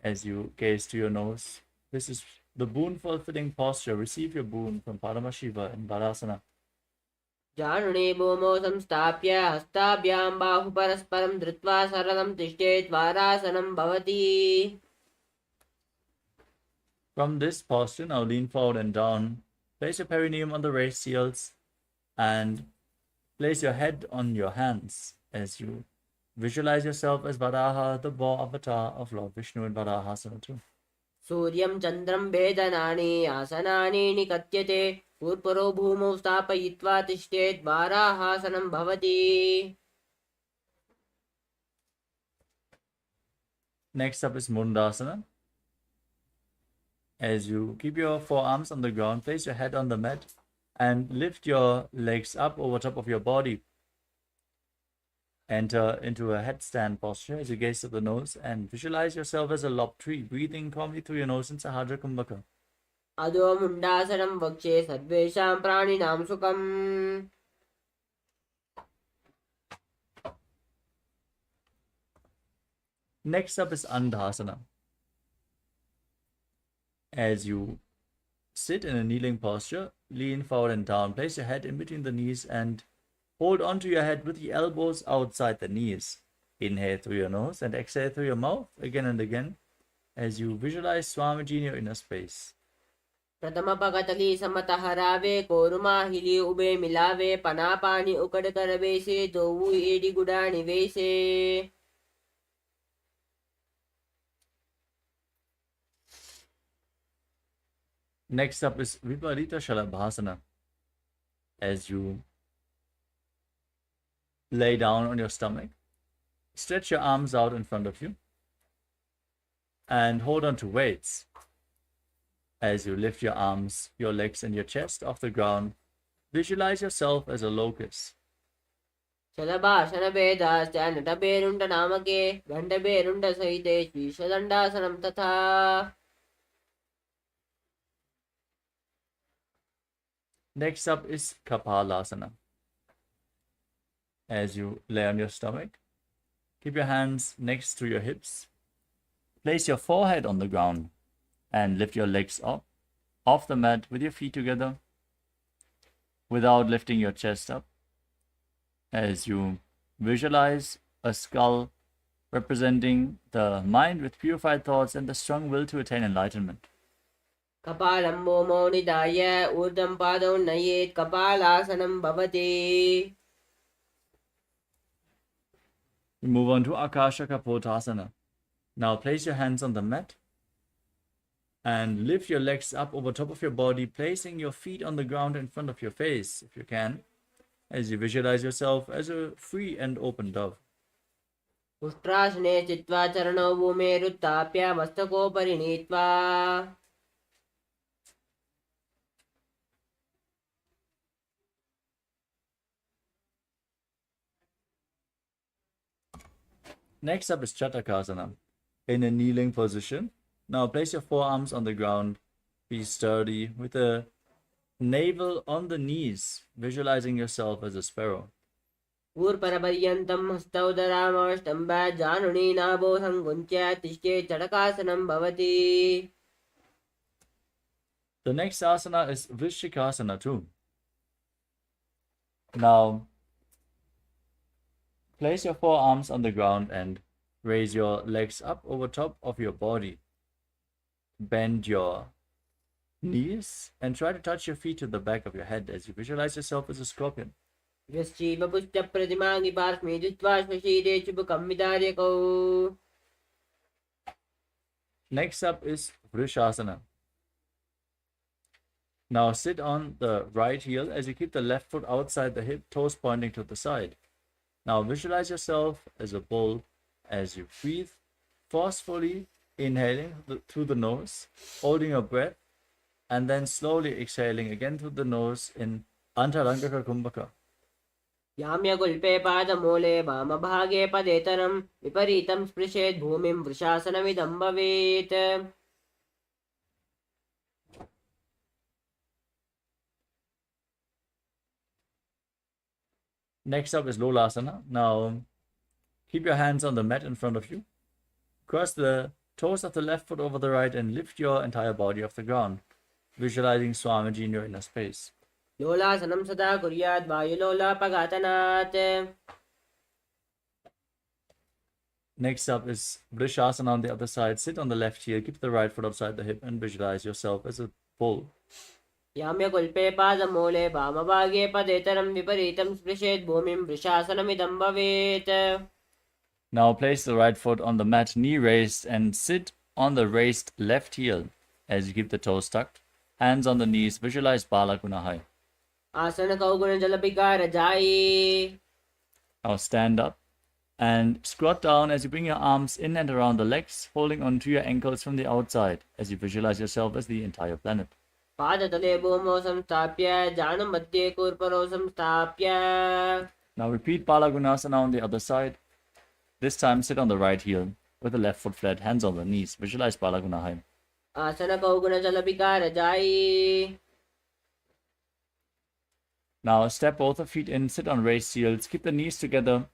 Speaker 3: as you gaze to your nose. This is the boon fulfilling posture. Receive your boon from Paramashiva in Varasana.
Speaker 6: जानुने भूमौ संस्थाप्य हस्ताभ्यां बाहु परस्परं धृत्वा सरलं तिष्ठेत् वारासनं भवति.
Speaker 3: From this posture, now lean forward and down. Place your perineum on the raised heels and place your head on your hands as you visualize yourself as Varaha, the boar avatar of Lord Vishnu in Varahasana 2.
Speaker 6: सूर्यं चन्द्रं भेदनानि आसनानि निकत्यते पूर्परो भूमौ स्थापयित्वा तिष्ठेत् वाराहासनं भवति.
Speaker 3: Next up is Mundasana. As you keep your forearms on the ground, place your head on the mat and lift your legs up over top of your body. Enter into a headstand posture as you gaze to the nose and visualize yourself as a lob tree, breathing calmly through your nose in Sahadra Kumbhaka.
Speaker 6: अधो मुण्डासनं वक्षे सर्वेषां प्राणिनां सुखम्.
Speaker 3: Next up is Andhasana. As you sit in a kneeling posture, lean forward and down. Place your head in between the knees and hold onto your head with the elbows outside the knees. Inhale through your nose and exhale through your mouth again and again as you visualize Swamiji in your inner space.
Speaker 6: प्रथम पगतली समत हरावे कोरुमा हिली ube मिलावे पना पानी उकड़ कर बेसे दोवु AD गुड़ा निवेसे.
Speaker 3: Next up is Viparita Shalabhasana. As you lay down on your stomach, stretch your arms out in front of you and hold on to weights. As you lift your arms, your legs and your chest off the ground, visualize yourself as a locust.
Speaker 6: शलभाषण भेदाश्च नटभेरुण्ड नामके गण्डभेरुण्ड सहिते शीर्षदण्डासनं तथा
Speaker 3: Next up is Kapalasana. As you lay on your stomach, keep your hands next to your hips. Place your forehead on the ground and lift your legs up off the mat with your feet together without lifting your chest up. As you visualize a skull representing the mind with purified thoughts and the strong will to attain enlightenment.
Speaker 6: कपालं momo निधाय ऊर्ध्वं पादौ नयेत् कपालासनं भवति.
Speaker 3: We move on to Akasha Kapotasana. Now place your hands on the mat and lift your legs up over top of your body, placing your feet on the ground in front of your face, if you can, as you visualize yourself as a free and open dove.
Speaker 6: उष्ट्रासने चित्वा चरणौ भूमेरुत्थाप्य मस्तकोपरि नीत्वा.
Speaker 3: Next up is Chatakasana. In a kneeling position. Now place your forearms on the ground. Be sturdy with the navel on the knees, visualizing yourself as a sparrow.
Speaker 6: ऊर्परपर्यन्तं हस्तौ धरामष्टम्भा जानुनी नाभो सङ्कुञ्च्य तिष्ठे चटकासनं भवति.
Speaker 3: The next asana is Vrishikasana too. Now place your forearms on the ground and raise your legs up over top of your body. Bend your knees and try to touch your feet to the back of your head as you visualize yourself as a scorpion.
Speaker 6: यश्चीवपुश्च प्रतिमाङ्गि पार्श्वे जित्वा श्वशीरे चुबकं विदार्यकौ.
Speaker 3: Next up is Vrishasana. Now sit on the right heel as you keep the left foot outside the hip, toes pointing to the side. Now visualize yourself as a bull as you breathe, forcefully inhaling through the nose, holding your breath, and then slowly exhaling again through the nose in Antarangaka Kumbhaka.
Speaker 6: याम्यगुल्पे पादमूले वामभागे पदेतरं विपरीतं स्पृशेत् भूमिं वृषासनमिदं भवेत्.
Speaker 3: Next up is Lolasana. Now keep your hands on the mat in front of you. Cross the toes of the left foot over the right and lift your entire body off the ground, visualizing Swamiji in your inner space.
Speaker 6: लोलासनं सदा कुर्यात् वायुलोलापघातनात्.
Speaker 3: Next up is Vrishasana on the other side. Sit on the left heel, keep the right foot outside the hip, and visualize yourself as a bull.
Speaker 6: याम्यगुल्पे पादमूले वामभागे पदेतरं विपरीतं स्पृशेत् भूमिं वृषासनमिदं भवेत्.
Speaker 3: Now place the right foot on the mat, knee raised, and sit on the raised left heel as you keep the toes tucked. Hands on the knees, visualize Balagunahai.
Speaker 6: आसन कौगुण जलपिकार जाई.
Speaker 3: Now stand up and squat down as you bring your arms in and around the legs, holding onto your ankles from the outside as you visualize yourself as the entire planet.
Speaker 6: पादतले भूमौ संस्थाप्य जानुमध्ये कूर्परौ संस्थाप्य.
Speaker 3: Now repeat Balagunasana on the other side. This time sit on the right heel with the left foot flat, hands on the knees. Visualize Balagunahai.
Speaker 6: आसन कौगुण जलपिकार जाई.
Speaker 3: Now step both the feet in, sit on raised heels, keep the knees together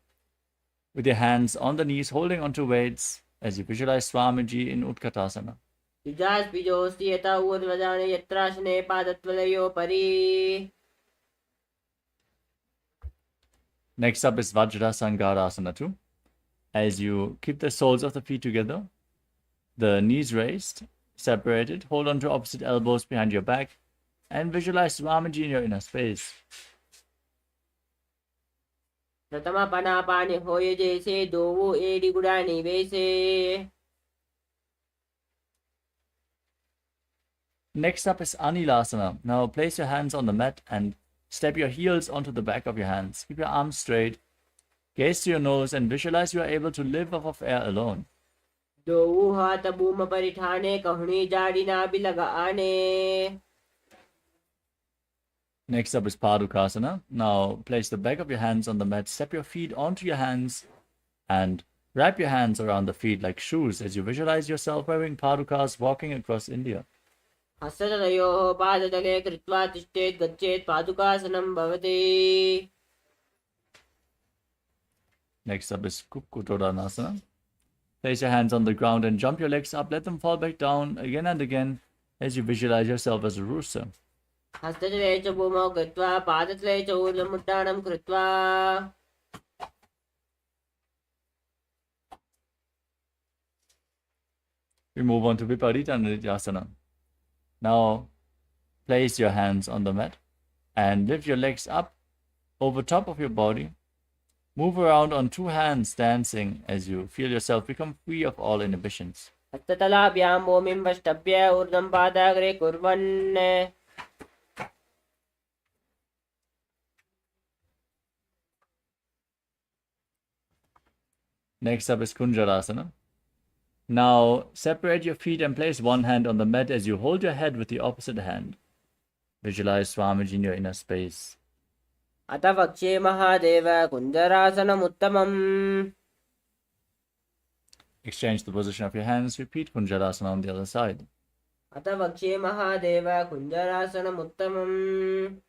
Speaker 3: with your hands on the knees, holding onto weights as you visualize Swamiji in Utkatasana.
Speaker 6: युजास्पिजोऽस्ति यथा ऊर्ध्वजाने यत्रासने पादत्वलयोपरि.
Speaker 3: Next up is Vajrasangarasana too. As you keep the soles of the feet together, the knees raised, separated, hold on to opposite elbows behind your back, and visualize Swamiji in your inner space.
Speaker 6: प्रथम पनापानि होय जैसे दोवो AD गुडानि वैसे.
Speaker 3: Next up is Anilasana. Now place your hands on the mat and step your heels onto the back of your hands. Keep your arms straight. Gaze to your nose and visualize you are able to live off of air alone.
Speaker 6: दो हाथ boom परिठाने कहुनी जाड़ी ना भी लगाने.
Speaker 3: Next up is Padukasana. Now place the back of your hands on the mat, step your feet onto your hands, and wrap your hands around the feet like shoes as you visualize yourself wearing Padukas walking across India.
Speaker 6: हस्ततयोः पादतले कृत्वा तिष्ठेत् गच्छेत् पादुकासनं भवति.
Speaker 3: Next up is Kukkutodhanasana. Place your hands on the ground and jump your legs up. Let them fall back down again and again as you visualize yourself as a rooster.
Speaker 6: हस्ततले च भूमौ गत्वा पादतले च ऊर्ध्वमुट्टानं कृत्वा.
Speaker 3: We move on to Viparita Nityasana. Now place your hands on the mat and lift your legs up over top of your body. Move around on two hands dancing as you feel yourself become free of all inhibitions.
Speaker 6: हस्ततलाभ्यां भूमिं वष्टभ्य ऊर्ध्वं पादाग्रे कुर्वन्.
Speaker 3: Next up is Kunjarasana. Now separate your feet and place one hand on the mat as you hold your head with the opposite hand. Visualize Swamiji in your inner space.
Speaker 6: अथ वक्ष्ये Mahadev कुञ्जरासनमुत्तमम्.
Speaker 3: Exchange the position of your hands. Repeat Kunjarasana on the other side.
Speaker 6: अथ वक्ष्ये Mahadev कुञ्जरासनमुत्तमम्.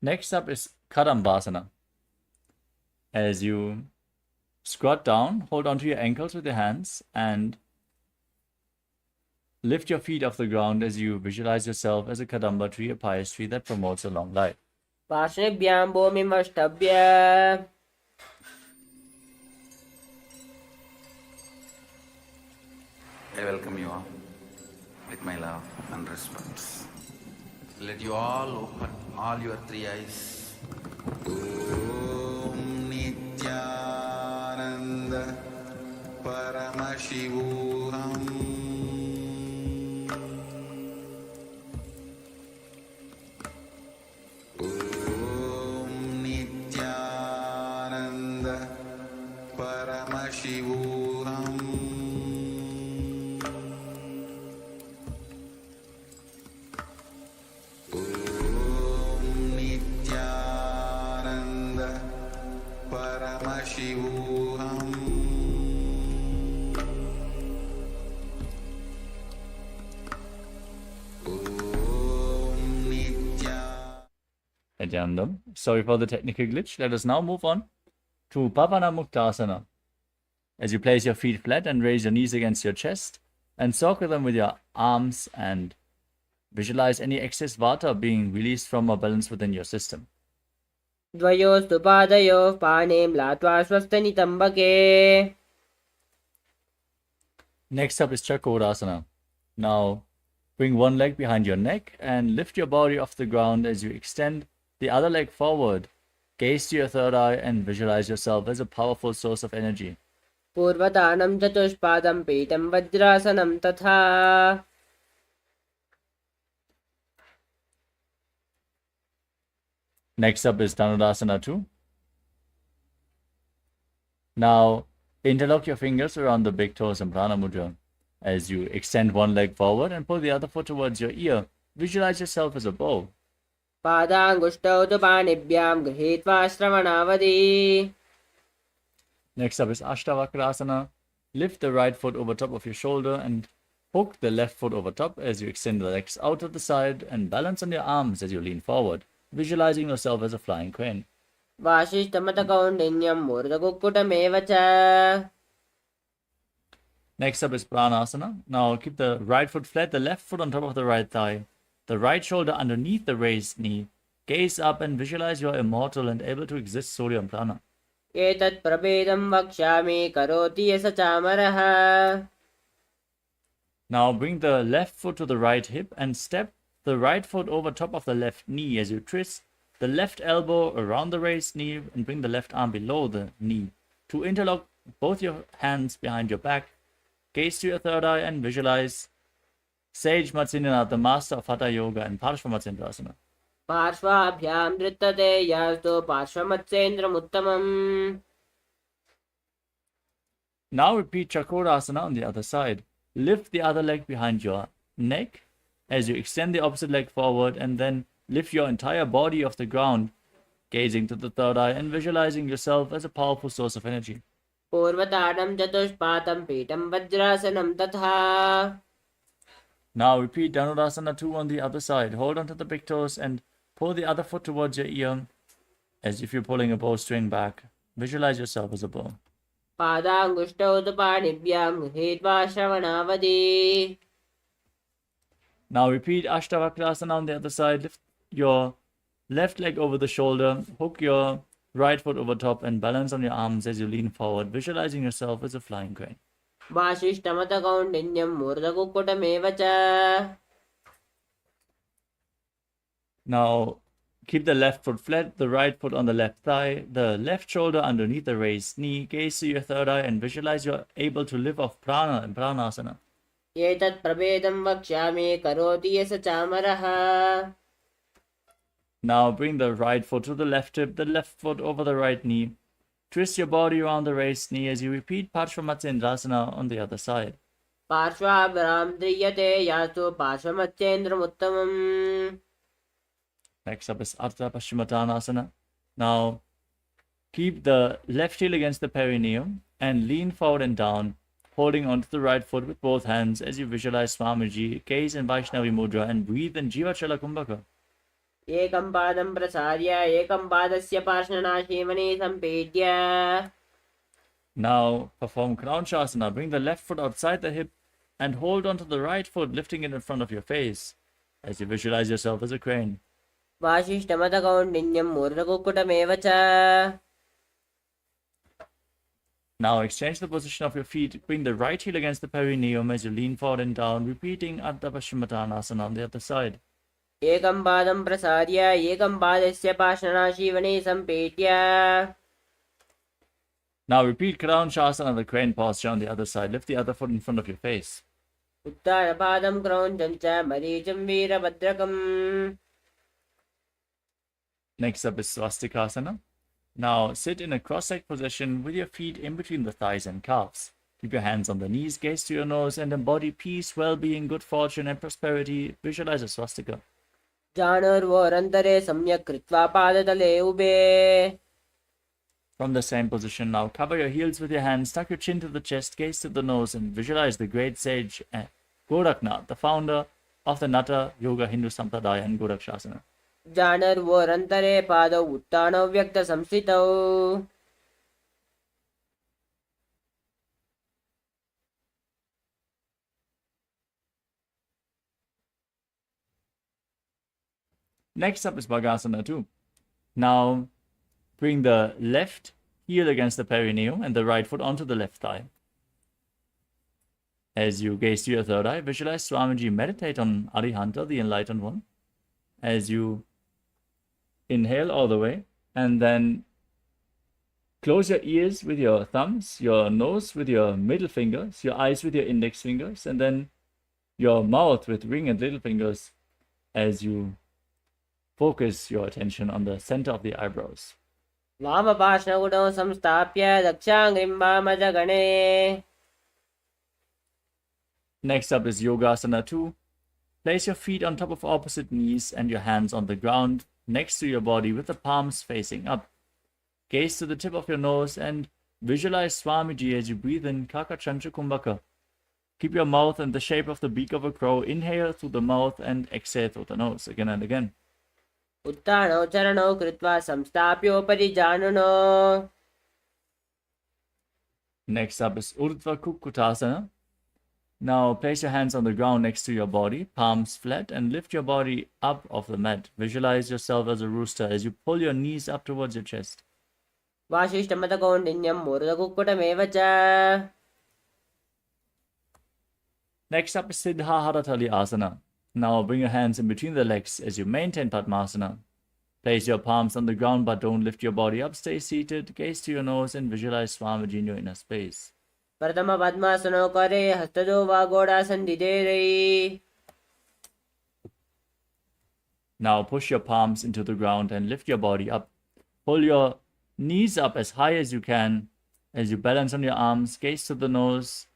Speaker 3: Next up is Kadambasana. As you squat down, hold onto your ankles with your hands and lift your feet off the ground as you visualize yourself as a Kadamba tree, a pious tree that promotes a long life.
Speaker 6: पार्श्वेभ्यां भूमिं वष्टभ्य.
Speaker 1: I welcome you all with my love and respect. Let you all open all your three eyes. Om Nithyananda Paramashivoham Om Nithyananda Paramashivoham Paramashivoham
Speaker 3: Nityanandam. Sorry for the technical glitch. Let us now move on to Pavana Muktasana. As you place your feet flat and raise your knees against your chest and circle them with your arms and visualize any excess vata being released from or balanced within your system.
Speaker 6: द्वयोस्तु पादयोः पाणे म्लात्वा स्वस्थनितम्बके.
Speaker 3: Next up is Chakorasana. Now bring one leg behind your neck and lift your body off the ground as you extend the other leg forward. Gaze to your third eye and visualize yourself as a powerful source of energy.
Speaker 6: पूर्वतानं चतुष्पादं पीठं वज्रासनं तथा.
Speaker 3: Next up is Dhanurasana 2. Now interlock your fingers around the big toes and Prana Mudra. As you extend one leg forward and pull the other foot towards your ear, visualize yourself as a bow.
Speaker 6: पादाङ्गुष्ठौ तु पाणिभ्यां गृहीत्वा श्रवणावधि.
Speaker 3: Next up is Ashtavakrasana. Lift the right foot over top of your shoulder and hook the left foot over top as you extend the legs out to the side and balance on your arms as you lean forward, visualizing yourself as a flying crane.
Speaker 6: वासिष्ठमतकौण्डिन्यं मूर्धकुक्कुटमेव च.
Speaker 3: Next up is Pranasana. Now keep the right foot flat, the left foot on top of the right thigh, the right shoulder underneath the raised knee. Gaze up and visualize you are immortal and able to exist solely on prana.
Speaker 6: एतत् प्रभेदं वक्ष्यामि करोति yes चामरः.
Speaker 3: Now bring the left foot to the right hip and step the right foot over top of the left knee as you twist the left elbow around the raised knee and bring the left arm below the knee. To interlock both your hands behind your back, gaze to your third eye and visualize Sage Matsyendranath, the master of Hatha Yoga and Parshvamatsendrasana.
Speaker 6: पार्श्वाभ्यां नृत्यते यास्तु पार्श्वमत्सेन्द्रमुत्तमम्.
Speaker 3: Now repeat Chakrasana on the other side. Lift the other leg behind your neck as you extend the opposite leg forward and then lift your entire body off the ground, gazing to the third eye and visualizing yourself as a powerful source of energy.
Speaker 6: पूर्वताडं चतुष्पातं पीठं वज्रासनं तथा.
Speaker 3: Now repeat Dhanurasana 2 on the other side. Hold onto the big toes and pull the other foot towards your ear as if you're pulling a bowstring back. Visualize yourself as a bow.
Speaker 6: पादाङ्गुष्ठौ तु पाणिभ्यां गृहीत्वा श्रवणावधि.
Speaker 3: Now repeat Ashtavakrasana on the other side. Lift your left leg over the shoulder. Hook your right foot over top and balance on your arms as you lean forward, visualizing yourself as a flying crane.
Speaker 6: वासिष्ठमतकौण्डिन्यं मूर्धकुक्कुटमेव च.
Speaker 3: Now keep the left foot flat, the right foot on the left thigh, the left shoulder underneath the raised knee. Gaze to your third eye and visualize you're able to live off prana and pranasana.
Speaker 6: एतत् प्रभेदं वक्ष्यामि करोति yes चामरः.
Speaker 3: Now bring the right foot to the left hip, the left foot over the right knee. Twist your body around the raised knee as you repeat Parshvamatsendrasana on the other side.
Speaker 6: पार्श्वाभ्यां द्रियते यास्तु पार्श्वमत्सेन्द्रमुत्तमम्.
Speaker 3: Next up is Ardha Paschimottanasana. Now keep the left heel against the perineum and lean forward and down, holding onto the right foot with both hands as you visualize Swamiji, gaze in Vaishnavi Mudra and breathe in Jivachala Kumbhaka.
Speaker 6: एकं पादं प्रसार्य एकं पादस्य पार्श्वनाशीमनि सम्पीड्य.
Speaker 3: Now perform Kranchasana. Bring the left foot outside the hip and hold onto the right foot, lifting it in front of your face as you visualize yourself as a crane.
Speaker 6: वासिष्ठमतकौण्डिन्यं मूर्धकुक्कुटमेव च.
Speaker 3: Now exchange the position of your feet. Bring the right heel against the perineum as you lean forward and down, repeating Ardha Paschimottanasana on the other side.
Speaker 6: एकं पादं प्रसार्य एकं पादस्य पार्श्वनाशीमनि सम्पीड्य.
Speaker 3: Now repeat Kranchasana, the crane posture on the other side. Lift the other foot in front of your face.
Speaker 6: उत्तरपादं क्रौञ्चं च मरीचं वीरभद्रकम्.
Speaker 3: Next up is Swastikasana. Now sit in a cross-legged position with your feet in between the thighs and calves. Keep your hands on the knees, gaze to your nose, and embody peace, well-being, good fortune, and prosperity. Visualize a swastika.
Speaker 6: जानुर्वोरन्तरे सम्यक् कृत्वा पादतले उभे.
Speaker 3: From the same position, now cover your heels with your hands, tuck your chin to the chest, gaze to the nose, and visualize the great sage Goraknath, the founder of the Natha Yoga Hindu Sampradaya and Gorakshasana.
Speaker 6: जानुर्वोरन्तरे पादौ उत्थानौ व्यक्तसंस्थितौ.
Speaker 3: Next up is Bhagasana 2. Now bring the left heel against the perineum and the right foot onto the left thigh. As you gaze to your third eye, visualize Swamiji, meditate on Arihanta, the enlightened one. As you inhale all the way and then close your ears with your thumbs, your nose with your middle fingers, your eyes with your index fingers, and then your mouth with ring and little fingers as you focus your attention on the center of the eyebrows.
Speaker 6: वामपार्श्वगुणौ संस्थाप्य दक्षाङ्घ्रिं वामजगणे.
Speaker 3: Next up is Yogasana 2. Place your feet on top of opposite knees and your hands on the ground next to your body with the palms facing up. Gaze to the tip of your nose and visualize Swamiji as you breathe in Kakachancha Kumbhaka. Keep your mouth in the shape of the beak of a crow. Inhale through the mouth and exhale through the nose again and again.
Speaker 6: उत्थानौ चरणौ कृत्वा संस्थाप्योपरि जानुनो.
Speaker 3: Next up is Urdhva Kukkutasana. Now place your hands on the ground next to your body, palms flat, and lift your body up off the mat. Visualize yourself as a rooster as you pull your knees up towards your chest.
Speaker 6: वासिष्ठमतकौण्डिन्यं मूर्धकुक्कुटमेव च.
Speaker 3: Next up is Siddha Haratali Asana. Now bring your hands in between the legs as you maintain Padmasana. Place your palms on the ground but don't lift your body up. Stay seated, gaze to your nose and visualize Swamiji in your inner space.
Speaker 6: प्रथम पद्मासनो करे हस्तजो वा गोडासन दिदेरै
Speaker 3: Now push your palms into the ground and lift your body up. Pull your knees up as high as you can as you balance on your arms, gaze to the nose,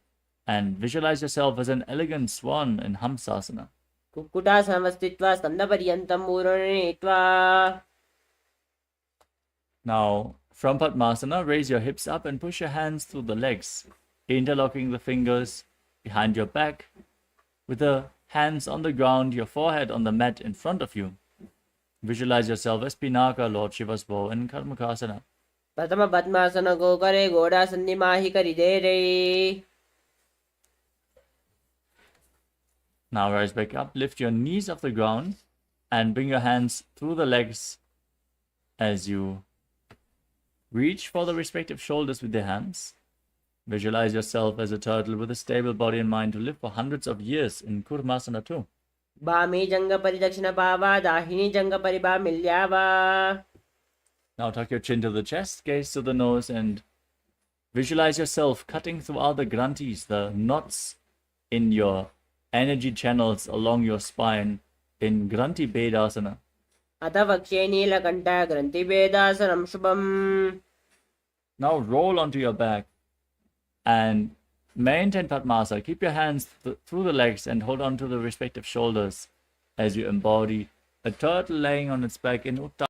Speaker 3: and visualize yourself as an elegant swan in Hamsasana.
Speaker 6: कुक्कुटासनमस्थित्वा स्कन्दपर्यन्तं पूर्णयित्वा
Speaker 3: Now, from Padmasana, raise your hips up and push your hands through the legs, interlocking the fingers behind your back, with the hands on the ground, your forehead on the mat in front of you. Visualize yourself as Pinaka, Lord Shiva's bow, in Karmakasana.
Speaker 6: प्रथम पद्मासनको करे गोडासन निमाहि करिदेरै
Speaker 3: Now rise back up, lift your knees off the ground, and bring your hands through the legs as you reach for the respective shoulders with your hands. Visualize yourself as a turtle with a stable body and mind to live for hundreds of years in Kurmasana too.
Speaker 6: वामे जङ्गपरिदक्षिणपावा दाहिनी जङ्गपरिभामिल्यावा
Speaker 3: Now tuck your chin to the chest, gaze to the nose, and visualize yourself cutting through all the granthis, the knots in your energy channels along your spine in Granthi Bedasana.
Speaker 6: अथ वक्ष्ये नीलकण्ठ ग्रन्थिभेदासनं शुभम्
Speaker 3: Now roll onto your back and maintain Padmasana. Keep your hands through the legs and hold on to the respective shoulders as you embody a turtle laying on its back in Uttam.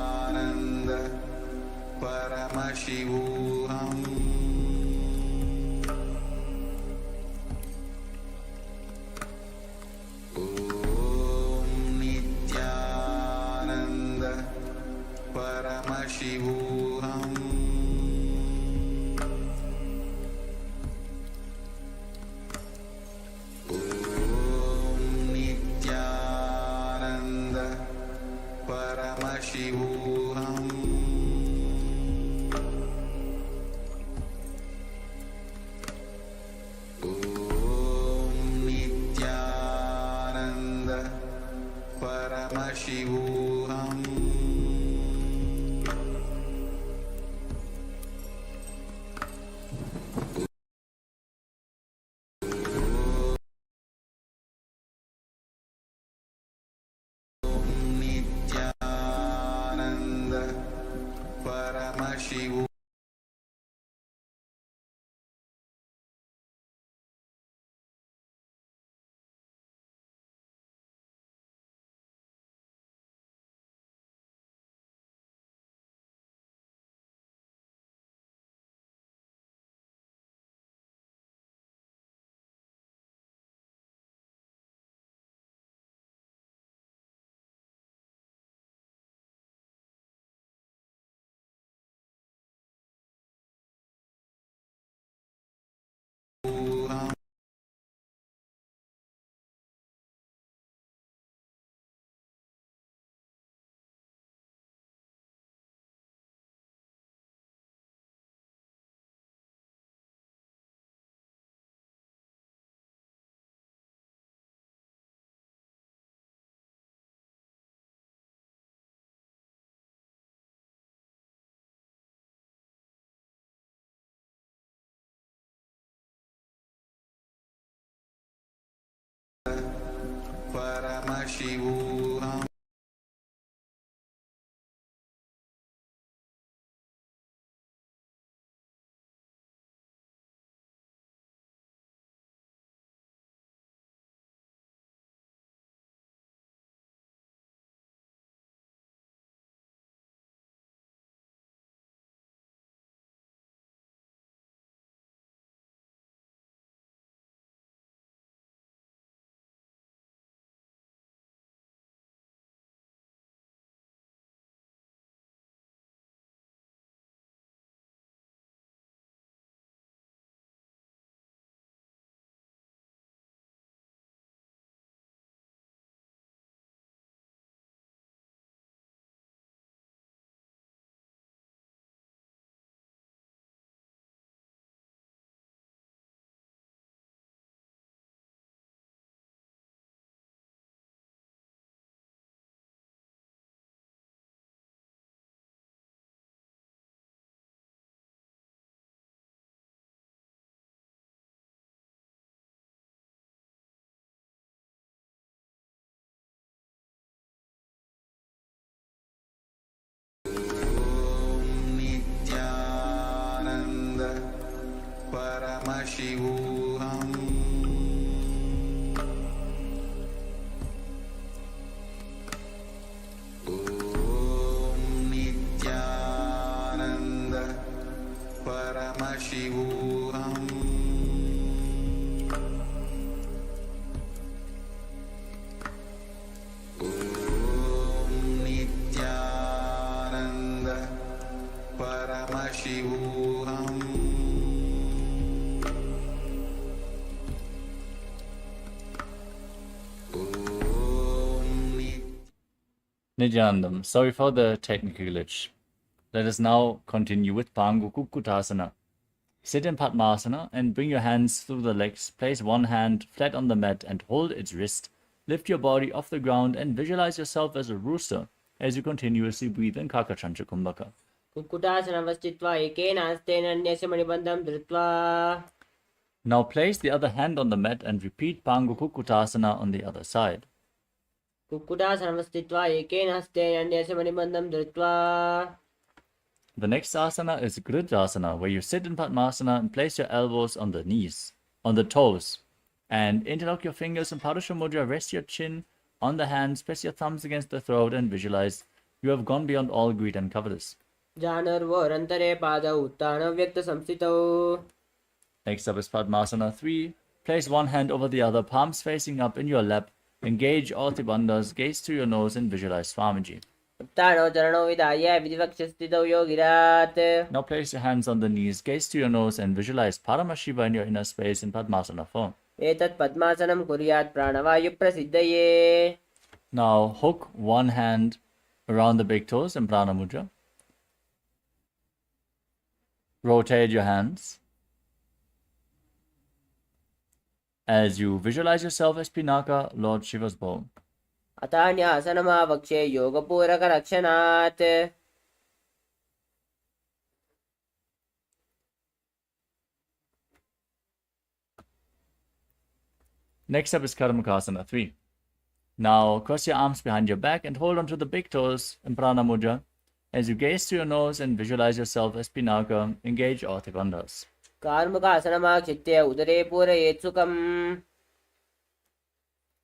Speaker 1: Nithyananda Paramashivoham Om Nithyananda Paramashivoham Om Nithyananda Paramashivoham Om Nithyananda Paramashivoham Nithyananda Paramashivoham Paramashivoham Nithyananda Paramashivoham Om Nithyananda Paramashivoham Om Nithyananda Paramashivoham
Speaker 3: Nityanandam, sorry for the technical glitch. Let us now continue with Pangu Kukkutasana. Sit in Padmasana and bring your hands through the legs. Place one hand flat on the mat and hold its wrist. Lift your body off the ground and visualize yourself as a rooster as you continuously breathe in Kakachancha Kumbhaka.
Speaker 6: कुक्कुटासनवस्थित्वा एकेन हस्तेन अन्यस्य मणिबन्धं धृत्वा
Speaker 3: Now place the other hand on the mat and repeat Pangu Kukkutasana on the other side.
Speaker 6: कुक्कुटासनवस्थित्वा एकेन हस्तेन अन्यस्य मणिबन्धं धृत्वा.
Speaker 3: The next asana is Gridasana, where you sit in Padmasana and place your elbows on the knees, on the toes, and interlock your fingers in Padusha Mudra, rest your chin on the hands, press your thumbs against the throat and visualize you have gone beyond all greed and covetous.
Speaker 6: जानर्वोरन्तरे पादौ उत्थानव्यक्तसंस्थितौ.
Speaker 3: Next up is Padmasana 3. Place one hand over the other, palms facing up in your lap. Engage all the bandhas, gaze through your nose and visualize Swamiji.
Speaker 6: उत्थानौ चरणौ विधाय विधिवक्षस्थितौ योगिरात्.
Speaker 3: Now place your hands on the knees, gaze through your nose and visualize Paramashiva in your inner space in Padmasana form.
Speaker 6: एतत् पद्मासनं कुर्यात् प्राणवायुप्रसिद्धये.
Speaker 3: Now hook one hand around the big toes in Prana Mudra. Rotate your hands. As you visualize yourself as Pinaka, Lord Shiva's bow.
Speaker 6: अथान्यासनमावक्षे योगपूरकरक्षणात्.
Speaker 3: Next up is Karmakasana 3. Now cross your arms behind your back and hold onto the big toes in Prana Mudra. As you gaze through your nose and visualize yourself as Pinaka, engage all the bandhas.
Speaker 6: कार्मुकासनमाक्षित्य उदरे पूरयेत् सुखम्.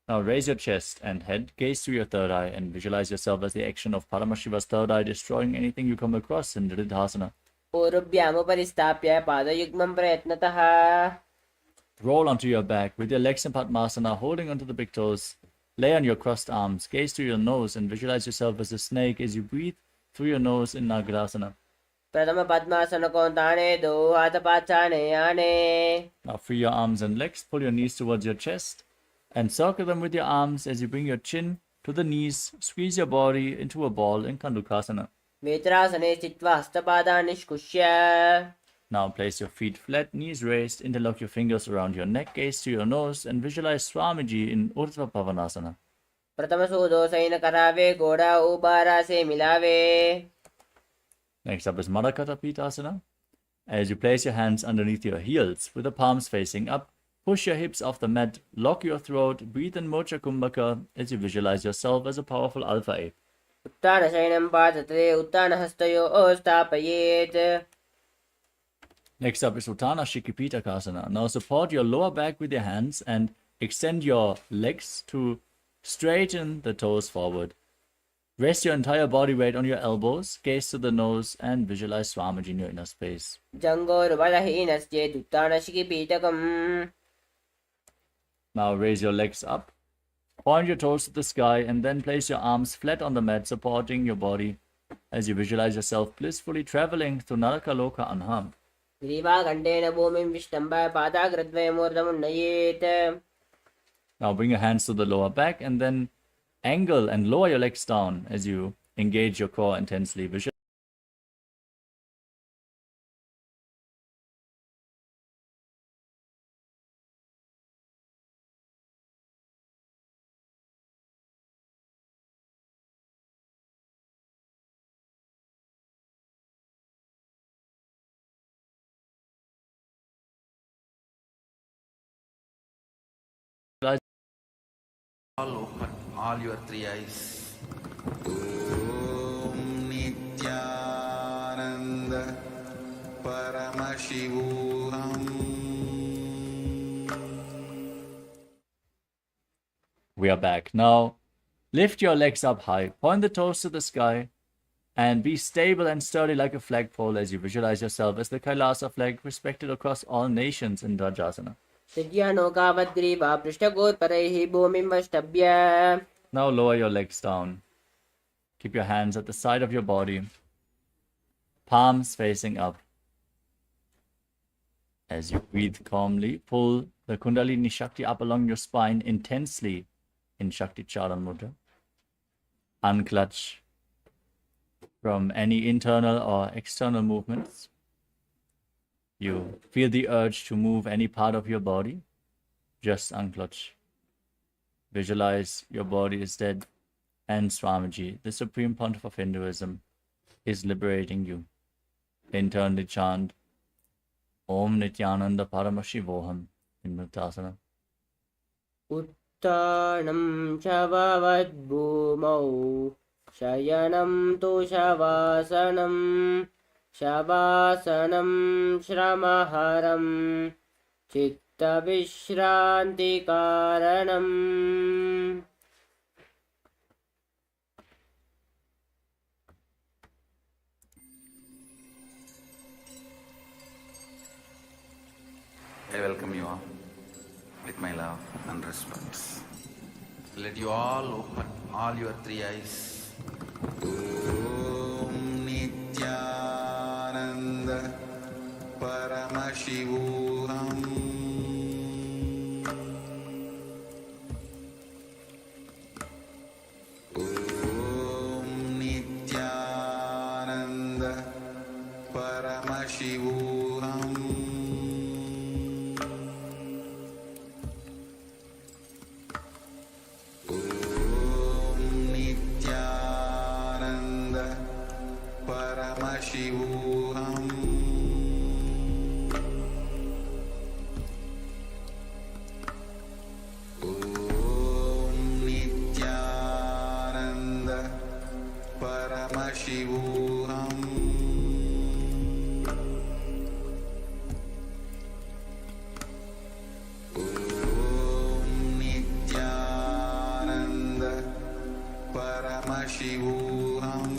Speaker 3: Now raise your chest and head, gaze through your third eye and visualize yourself as the action of Paramashiva's third eye destroying anything you come across in Dridhasana.
Speaker 6: पूर्वभ्यामुपरिस्थाप्य पादयुग्मं प्रयत्नतः.
Speaker 3: Roll onto your back with your legs in Padmasana, holding onto the big toes. Lay on your crossed arms, gaze through your nose and visualize yourself as a snake as you breathe through your nose in Nagarasana.
Speaker 6: प्रथम पद्मासनको ताने दो हाथ पाछाने आने.
Speaker 3: Now free your arms and legs, pull your knees towards your chest and circle them with your arms as you bring your chin to the knees, squeeze your body into a ball in Kandukasana.
Speaker 6: मित्रासने स्थित्वा हस्तपादान् निष्कुष्य.
Speaker 3: Now place your feet flat, knees raised, interlock your fingers around your neck, gaze to your nose and visualize Swamiji in Urdhva Pavanasana.
Speaker 6: प्रथम सूदोषैन करावे घोड़ा उबारा से मिलावे.
Speaker 3: Next up is Madakata Pitasana. As you place your hands underneath your heels with the palms facing up, Push your hips off the mat, lock your throat, breathe in Mocha Kumbhaka as you visualize yourself as a powerful alpha ape.
Speaker 6: उत्तानशयनं पादते उत्तानहस्तयोः स्थापयेत्.
Speaker 3: Next up is Uttana Shikipitakasana. Now support your lower back with your hands and extend your legs to straighten the toes forward. Rest your entire body weight on your elbows, gaze to the nose, and visualize Swamiji in your inner space.
Speaker 6: जङ्गोर्बलहीनश्चेत् उत्तानशिखिपीठकम्.
Speaker 3: Now raise your legs up, point your toes to the sky, and then place your arms flat on the mat, supporting your body as you visualize yourself blissfully traveling through Narakaloka unharmed.
Speaker 6: ग्रीवाकण्ठेन भूमिं विष्टम्भय पादाग्रद्वयमूर्धमुन्नयेत्.
Speaker 3: Now bring your hands to the lower back and then angle and lower your legs down as you engage your core intensely.
Speaker 1: All open, all your three eyes. Om Nithyananda Paramashivoham.
Speaker 3: We are back. Now, lift your legs up high, point the toes to the sky, and be stable and sturdy like a flagpole as you visualize yourself as the Kailasa flag respected across all nations in Dvajasana.
Speaker 6: सज्ञानोकावद्ग्रीवा पृष्ठगोत्परैः भूमिं वष्टभ्य.
Speaker 3: Now lower your legs down. Keep your hands at the side of your body, palms facing up. As you breathe calmly, pull the Kundalini Shakti up along your spine intensely in Shakti Charan Mudra. Unclutch from any internal or external movements. You feel the urge to move any part of your body, just unclutch. Visualize your body is dead and Swamiji, the Supreme Pontiff of Hinduism, is liberating you. Internally chant Om Nithyananda Paramashivoham in Muktasana.
Speaker 6: उत्तानं शववद्भूमौ शयनं तु शवासनं शवासनं श्रमहरं चित्तविश्रान्तिकारणम्.
Speaker 1: I welcome you all with my love and respect. Let you all open all your three eyes. Om Nithyananda Paramashivoham. Om Nithyananda Paramashivoham. Paramashivoham. Om Nithyananda Paramashivoham. Om Nithyananda Paramashivoham.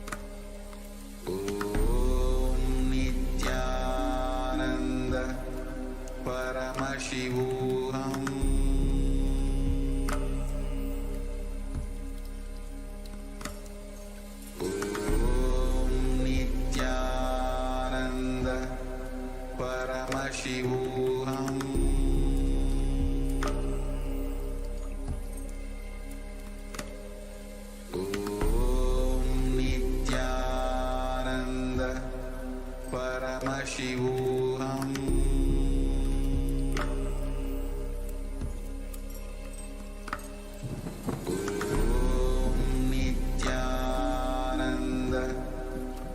Speaker 1: Paramashivoham. Om Nithyananda Paramashivoham. Om Nithyananda Paramashivoham.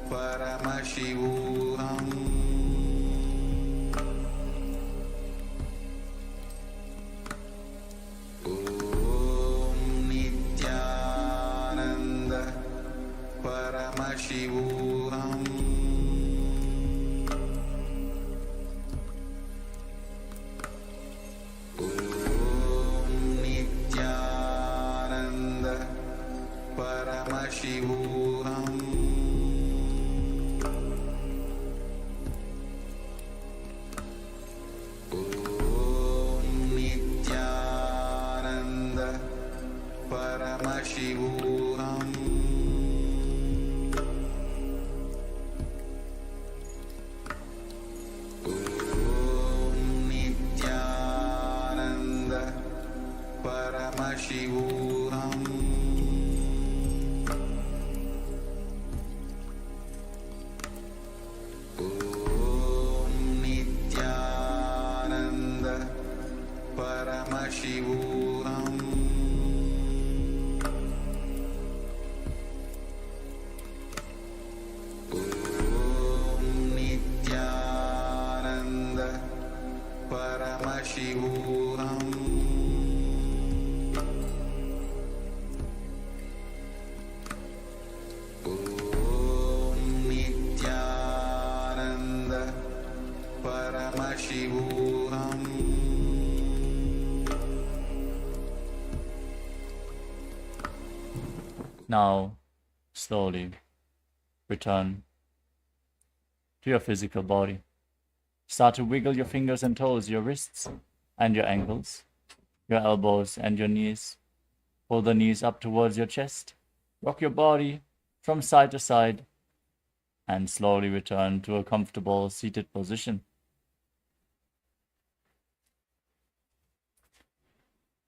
Speaker 1: Paramashivoham. Nityananda Paramashivoham Nityananda Paramashivoham Nityananda Paramashivoham Nityananda Paramashivoham Nityananda Paramashivoham Nityananda Paramashivoham Nityananda Paramashivoham
Speaker 3: Now, slowly return to your physical body. Start to wiggle your fingers and toes, your wrists and your ankles, your elbows and your knees. Pull the knees up towards your chest. Rock your body from side to side and slowly return to a comfortable seated position.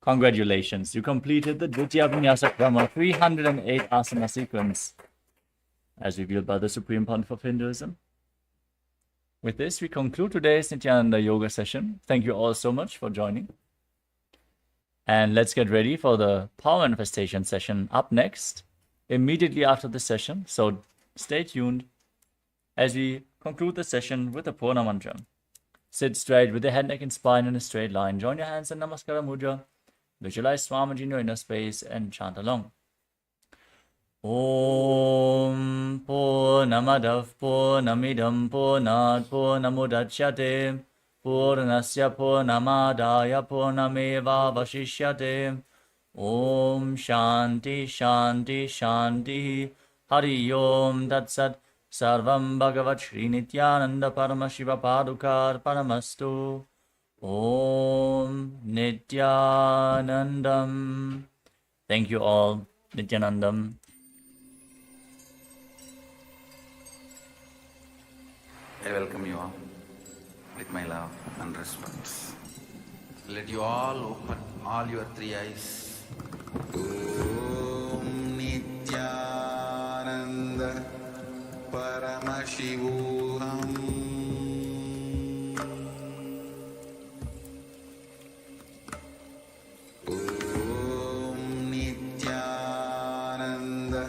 Speaker 3: Congratulations, you completed the Dvitiya Vinyasa Krama 308 asana sequence as revealed by the Supreme Pontiff of Hinduism. With this, we conclude today's Nityananda Yoga session. Thank you all so much for joining. And let's get ready for the power manifestation session up next, immediately after the session. So stay tuned as we conclude the session with the Purna Mantra. Sit straight with the head, neck, and spine in a straight line. Join your hands in Namaskara Mudra. Visualize Swamiji in your inner space and chant along. Om Purnamadav Purnamidam Purnat Purnamudachyate Purnasya Purnamadaya Purnameva Vashishyate. Om Shanti Shanti Shanti Hari Om Tat Sat Sarvam Bhagavat Sri Nithyananda Paramashiva Padukar Paramastu. Om Nityanandam. Thank you all. Nityanandam.
Speaker 1: I welcome you all with my love and respect. Let you all open all your three eyes. Om Nityananda Paramashivoham. Om Nityananda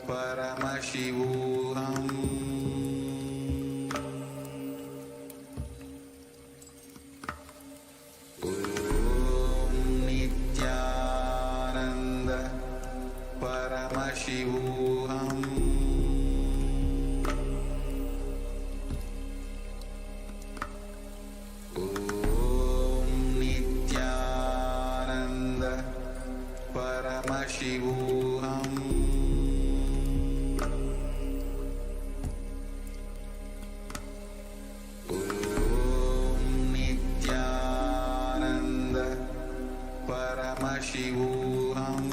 Speaker 1: Paramashivoham. Paramashivoham. Om Nityananda Paramashivoham. Om Nityananda Paramashivoham.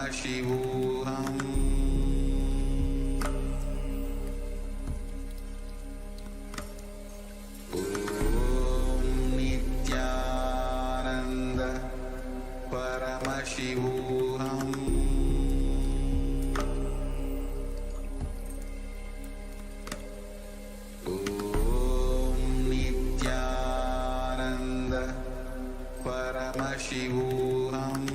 Speaker 1: Paramashivoham. Om Nityananda Paramashivoham. Om Nityananda Paramashivoham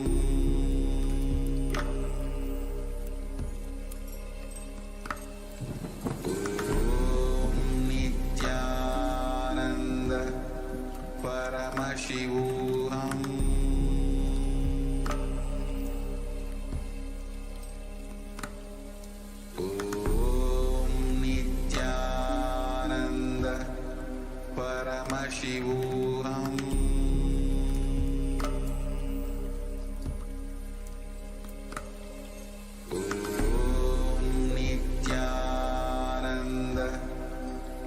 Speaker 1: Nithyananda Paramashivoham Nithyananda Paramashivoham Nithyananda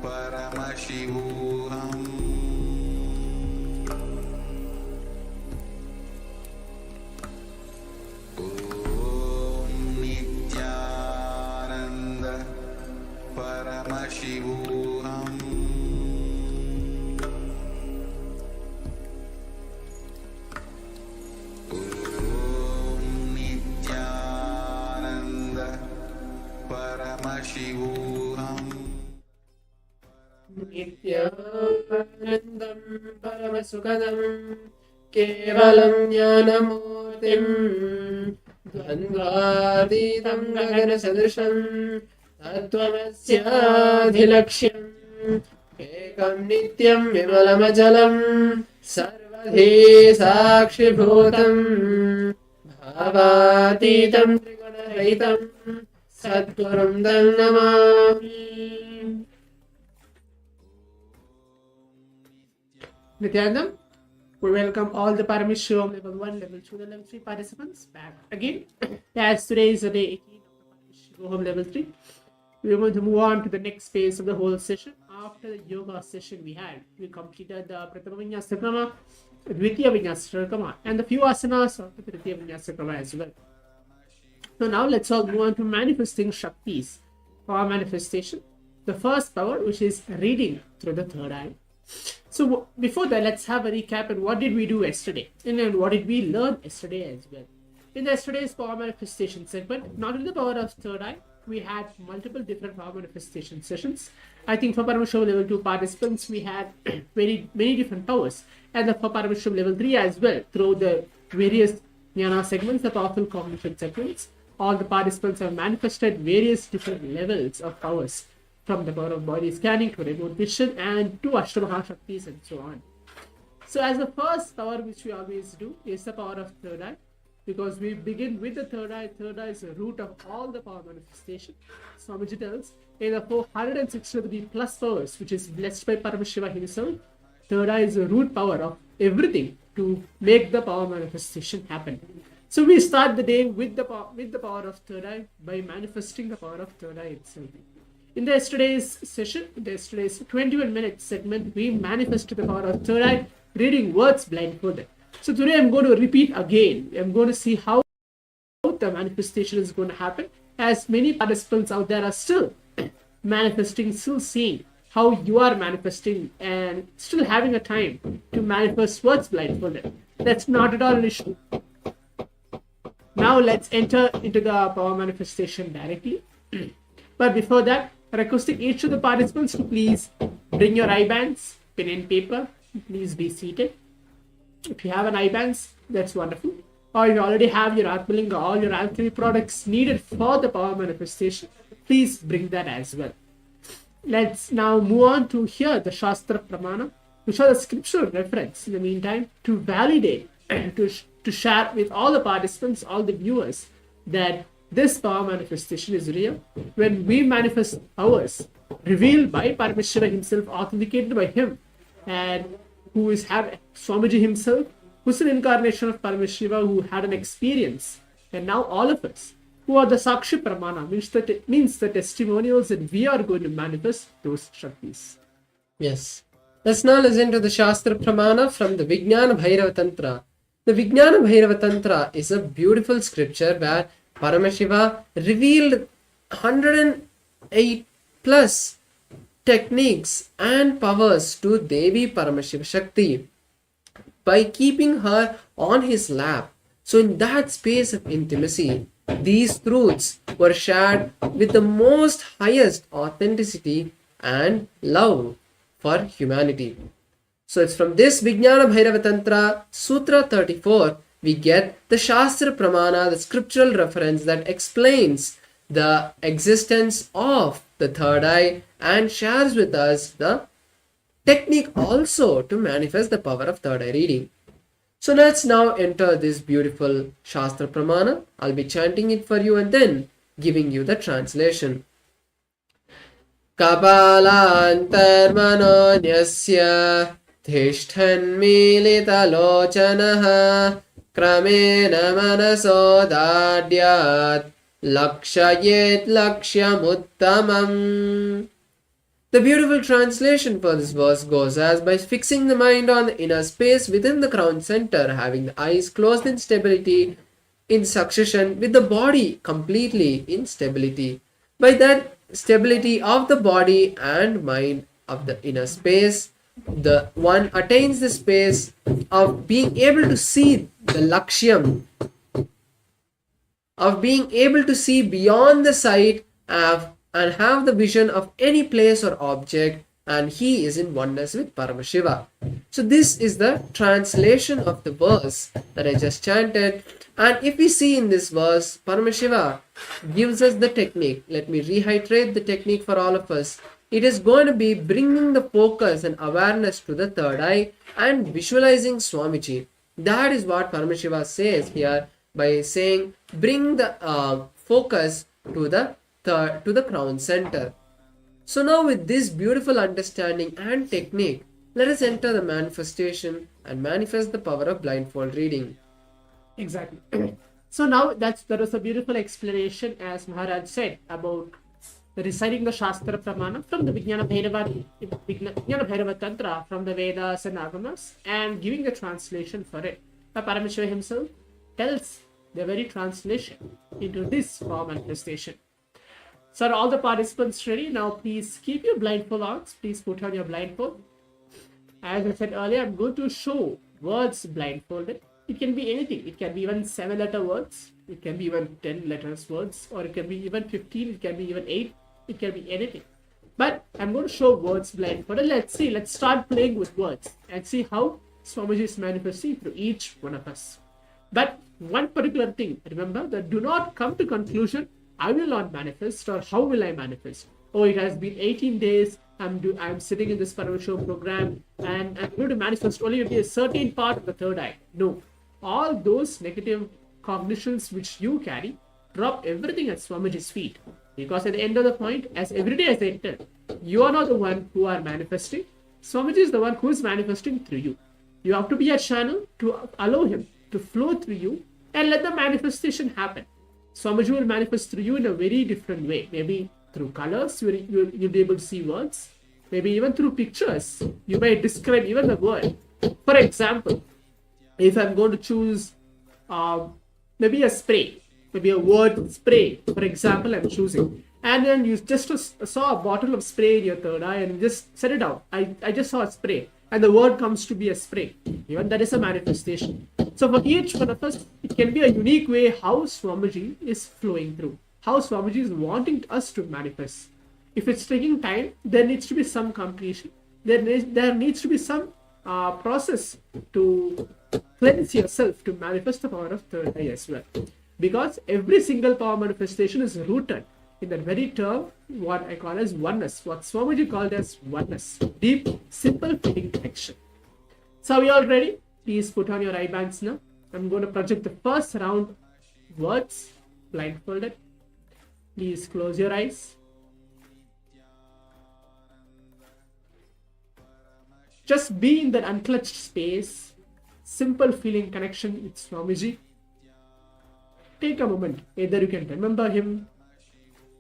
Speaker 1: Paramashivoham Nithyananda Paramashivoham Nithyananda Paramashivoham
Speaker 2: नित्यानन्दं परमसुखदं केवलं ज्ञानमूर्तिं द्वन्द्वातीतं गगनसदृशं तत्त्वमस्याधिलक्ष्यम् एकं नित्यं विमलमचलं सर्वधी साक्षिभूतं भावातीतं त्रिगुणरहितं सद्गुरुं तं Namami.
Speaker 7: Nithyanandam, we welcome all the Paramashivoham Level 1, Level 2, and Level 3 participants back again. As today is the day 18 of the Paramashivoham Level 3, we are going to move on to the next phase of the whole session. After the yoga session we had, we completed the Pratama Vinyasa Krama, Dvitiya Vinyasa Krama, and the few asanas of the Tritiya Vinyasa Krama as well. So now let's all move on to manifesting Shaktis, power manifestation. The first power, which is reading through the third eye. So before that, let's have a recap on what did we do yesterday and then what did we learn yesterday as well. In yesterday's power manifestation segment, not only the power of third eye, we had multiple different power manifestation sessions. I think for Paramashivoham Level 2 participants, we had many different powers, and for Paramashivoham Level 3 as well, through the various jnana segments, the powerful combination segments, all the participants have manifested various different levels of powers, from the power of body scanning to remote vision and to Ashtamaha Shaktis and so on. So as the first power which we always do is the power of third eye, because we begin with the third eye. Third eye is the root of all the power manifestation. Swamiji tells in the 463 plus powers which is blessed by Paramashiva himself, third eye is the root power of everything to make the power manifestation happen. So we start the day with the power of third eye by manifesting the power of third eye itself. In the yesterday's session, yesterday's 21-minute segment, we manifested the power of third eye, reading words blindfolded. So today I'm going to repeat again. I'm going to see how the manifestation is going to happen, as many participants out there are still manifesting, still seeing how you are manifesting and still having a time to manifest words blindfolded. That's not at all an issue. Now let's enter into the power manifestation directly. But before that, requesting each of the participants to please bring your eye bands, pen and paper. Please be seated. If you have an eye bands, that's wonderful. Or if you already have your Atmalinga, all your alchemy products needed for the power manifestation, please bring that as well. Let's now move on to hear the Shastra Pramana, which are the scriptural reference in the meantime to validate and to share with all the participants, all the viewers, that this power manifestation is real. When we manifest powers revealed by Paramashiva himself, authenticated by him, and who is Swamiji himself, who's an incarnation of Paramashiva, who had an experience, and now all of us who are the Sakshi Pramana, means the testimonials that we are going to manifest those Shaktis.
Speaker 2: Yes. Let's now listen to the Shastra Pramana from the Vijnana Bhairava Tantra. The Vijnana Bhairava Tantra is a beautiful scripture where Paramashiva revealed 108 plus techniques and powers to Devi Paramashiva Shakti by keeping her on his lap. So in that space of intimacy, these truths were shared with the most highest authenticity and love for humanity. So it's from this Vijnana Bhairava Tantra, Sutra 34, we get the Shastra Pramana, the scriptural reference that explains the existence of the third eye and shares with us the technique also to manifest the power of third eye reading. So let's now enter this beautiful Shastra Pramana. I'll be chanting it for you and then giving you the translation. Kapalantarmano nyasya Tishthanmilitalochanaha Kramena manasodadyat Lakshayet lakshyamuttamam. The beautiful translation for this verse goes as by fixing the mind on the inner space within the crown center, having the eyes closed in stability in succession with the body completely in stability. By that stability of the body and mind of the inner space, the one attains the space of being able to see the lakshyam, of being able to see beyond the sight and have the vision of any place or object, and he is in oneness with Paramashiva. So this is the translation of the verse that I just chanted. And if we see in this verse, Paramashiva gives us the technique. Let me reiterate the technique for all of us. It is going to be bringing the focus and awareness to the third eye and visualizing Swamiji. That is what Paramashiva says here by saying bring the focus to the crown center. So now with this beautiful understanding and technique, let us enter the manifestation and manifest the power of blindfold reading.
Speaker 7: Exactly. So now that was a beautiful explanation, as Maharaj said, about reciting the Shastra Pramana from the Vijnana Bhairava Tantra, from the Vedas and Agamas, and giving the translation for it. Paramashiva himself tells the very translation into this form manifestation. So are all the participants ready? Now please keep your blindfold on. Please put on your blindfold. As I said earlier, I'm going to show words blindfolded. It can be anything. It can be even 7-letter words. It can be even 10 letters words. Or it can be even 15. It can be even 8. It can be anything. But I'm going to show words blindfolded. Let's see. Let's start playing with words and see how Swamiji is manifesting through each one of us. But one particular thing, remember that do not come to conclusion, I will not manifest, or how will I manifest? Oh, it has been 18 days, I'm sitting in this Paramashivoham program and I'm going to manifest only maybe a certain part of the third eye. No, all those negative cognitions which you carry, drop everything at Swamiji's feet. Because at the end of the point, as every day as I tell, you are not the one who are manifesting. Swamiji is the one who is manifesting through you. You have to be a channel to allow him to flow through you and let the manifestation happen. Swamiji will manifest through you in a very different way. Maybe through colors, you'll be able to see words. Maybe even through pictures, you may describe even the word. For example, if I'm going to choose maybe a spray, maybe a word spray, for example, I'm choosing. And then you just saw a bottle of spray in your third eye and you just set it out. I just saw a spray. And the word comes to be a spray. Even that is a manifestation. So for each one of us, it can be a unique way how Swamiji is flowing through. How Swamiji is wanting us to manifest. If it's taking time, there needs to be some completion. There needs to be some process to cleanse yourself to manifest the power of third eye as well. Because every single power manifestation is rooted in that very term, what I call as oneness, what Swamiji called as oneness, deep, simple feeling connection. So are we all ready? Please put on your eye bands now. I'm going to project the first round words blindfolded. Please close your eyes. Just be in that unclutched space, simple feeling connection with Swamiji. Take a moment. Either you can remember him,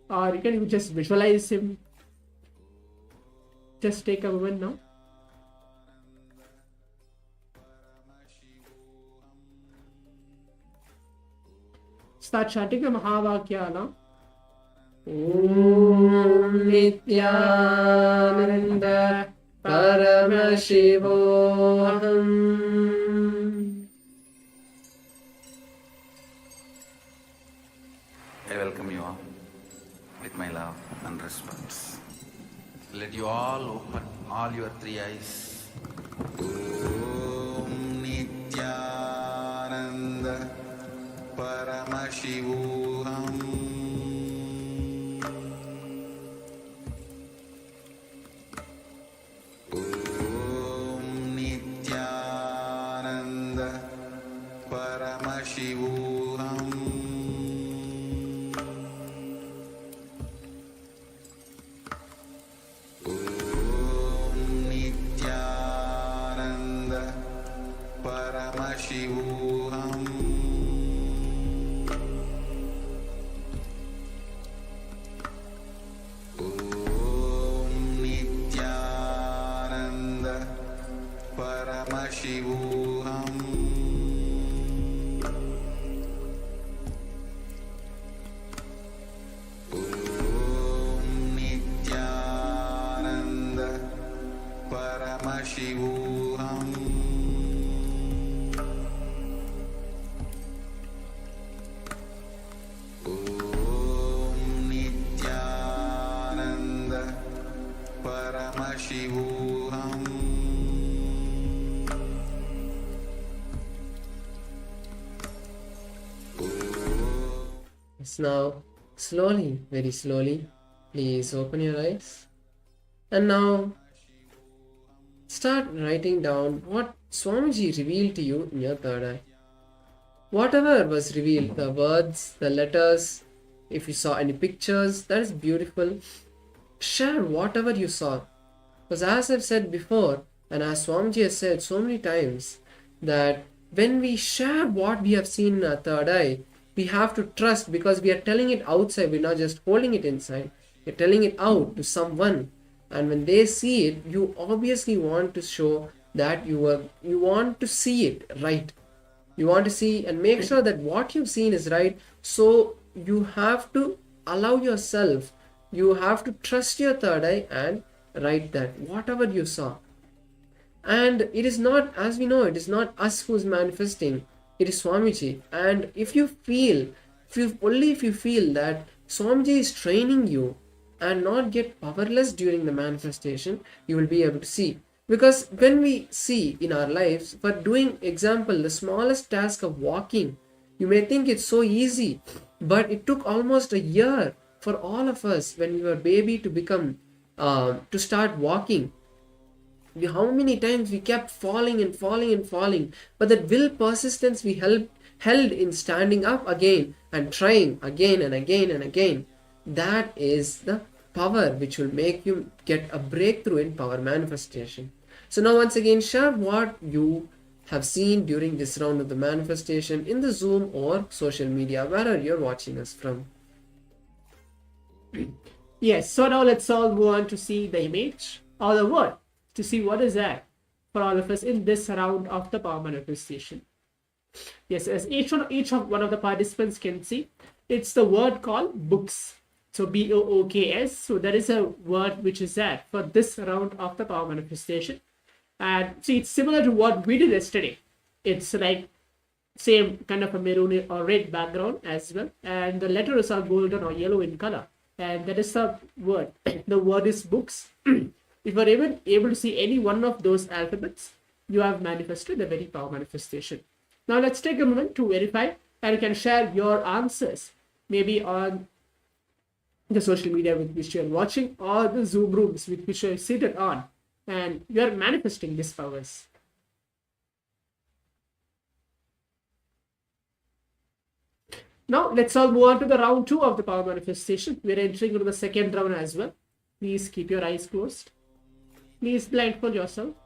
Speaker 7: or you can just visualize him. Just take a moment now. Start chanting the Mahavakya now. Om Nithyananda Paramashivoham.
Speaker 1: I welcome you all with my love and respect. Let you all open all your three eyes Om Nityananda Paramashivoham Om Nityananda Paramashivoham Om Nityananda Paramashivoham Om Nityananda Paramashivoham Om Nityananda Paramashivoham Om Nityananda Paramashivoham
Speaker 2: Yes, now slowly, very slowly, please open your eyes. And now start writing down what Swamiji revealed to you in your third eye. Whatever was revealed, the words, the letters, if you saw any pictures, that is beautiful. Share whatever you saw. Because as I've said before, and as Swamiji has said so many times, that when we share what we have seen in our third eye, we have to trust, because we are telling it outside, we're not just holding it inside, we're telling it out to someone. And when they see it, you obviously want to show that you want to see it right. You want to see and make sure that what you've seen is right. So you have to allow yourself, you have to trust your third eye and write that, whatever you saw. And it is not, as we know, it is not us who's manifesting, it is Swamiji. And if you feel that Swamiji is training you and not get powerless during the manifestation, you will be able to see. Because when we see in our lives, for doing example, the smallest task of walking, you may think it's so easy, but it took almost a year for all of us when we were baby to become, to start walking. How many times we kept falling and falling and falling, but that will persistence we held in standing up again and trying again and again and again. That is the power which will make you get a breakthrough in power manifestation. So now once again, share what you have seen during this round of the manifestation in the Zoom or social media, wherever you're watching us from.
Speaker 7: Yes, so now let's all move on to see the image or the word, to see what is that for all of us in this round of the power manifestation. Yes, as each one of the participants can see, it's the word called books. So BOOKS. So there is a word which is that for this round of the power manifestation. And see, it's similar to what we did yesterday. It's like same kind of a maroon or red background as well. And the letters are golden or yellow in color. And that is the word. The word is books. If you are even able to see any one of those alphabets, you have manifested the very power manifestation. Now let's take a moment to verify, and you can share your answers maybe on the social media with which you are watching or the Zoom rooms with which you are seated on, and you are manifesting these powers. Now let's all move on to the round 2 of the power manifestation. We are entering into the second round as well. Please keep your eyes closed. Please blindfold yourself.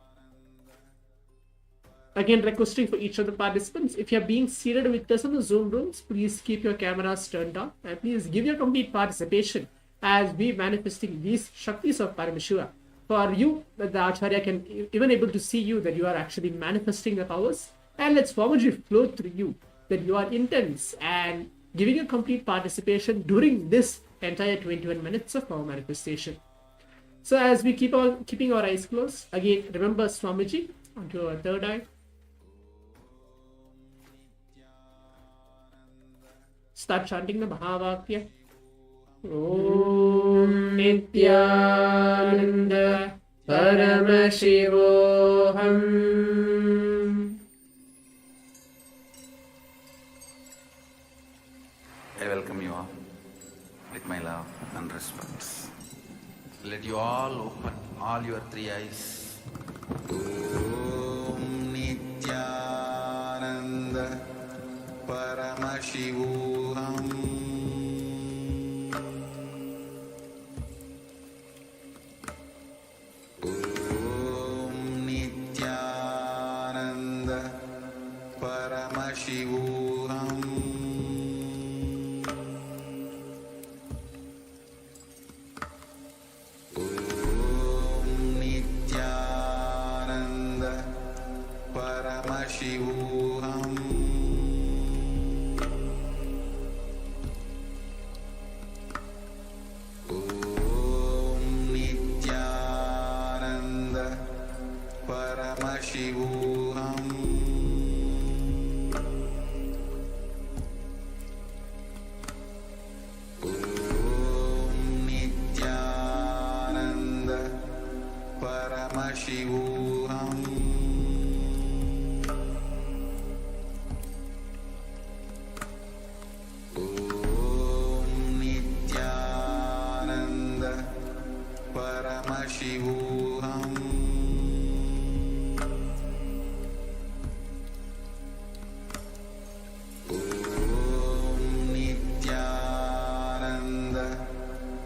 Speaker 7: Again, requesting for each of the participants, if you are being seated with us in the Zoom rooms, please keep your cameras turned on and please give your complete participation as we manifesting these Shaktis of Paramashiva. For you, the Acharya can even able to see you that you are actually manifesting the powers, and let's forwardly flow through you that you are intense and giving a complete participation during this entire 21 minutes of power manifestation. So as we keep on keeping our eyes closed, again remember Swamiji onto our third eye. Start chanting the Mahavakya. Om Nityananda
Speaker 2: Paramashivoham.
Speaker 1: I welcome you all with my love and respects. Let you all open all your three eyes. Om Nityananda Paramashivoham. Om Nityananda Paramashivoham. Paramashivoham. Om Nityananda Paramashivoham. Om Nityananda Paramashivoham. Paramashivoham. Om Nityananda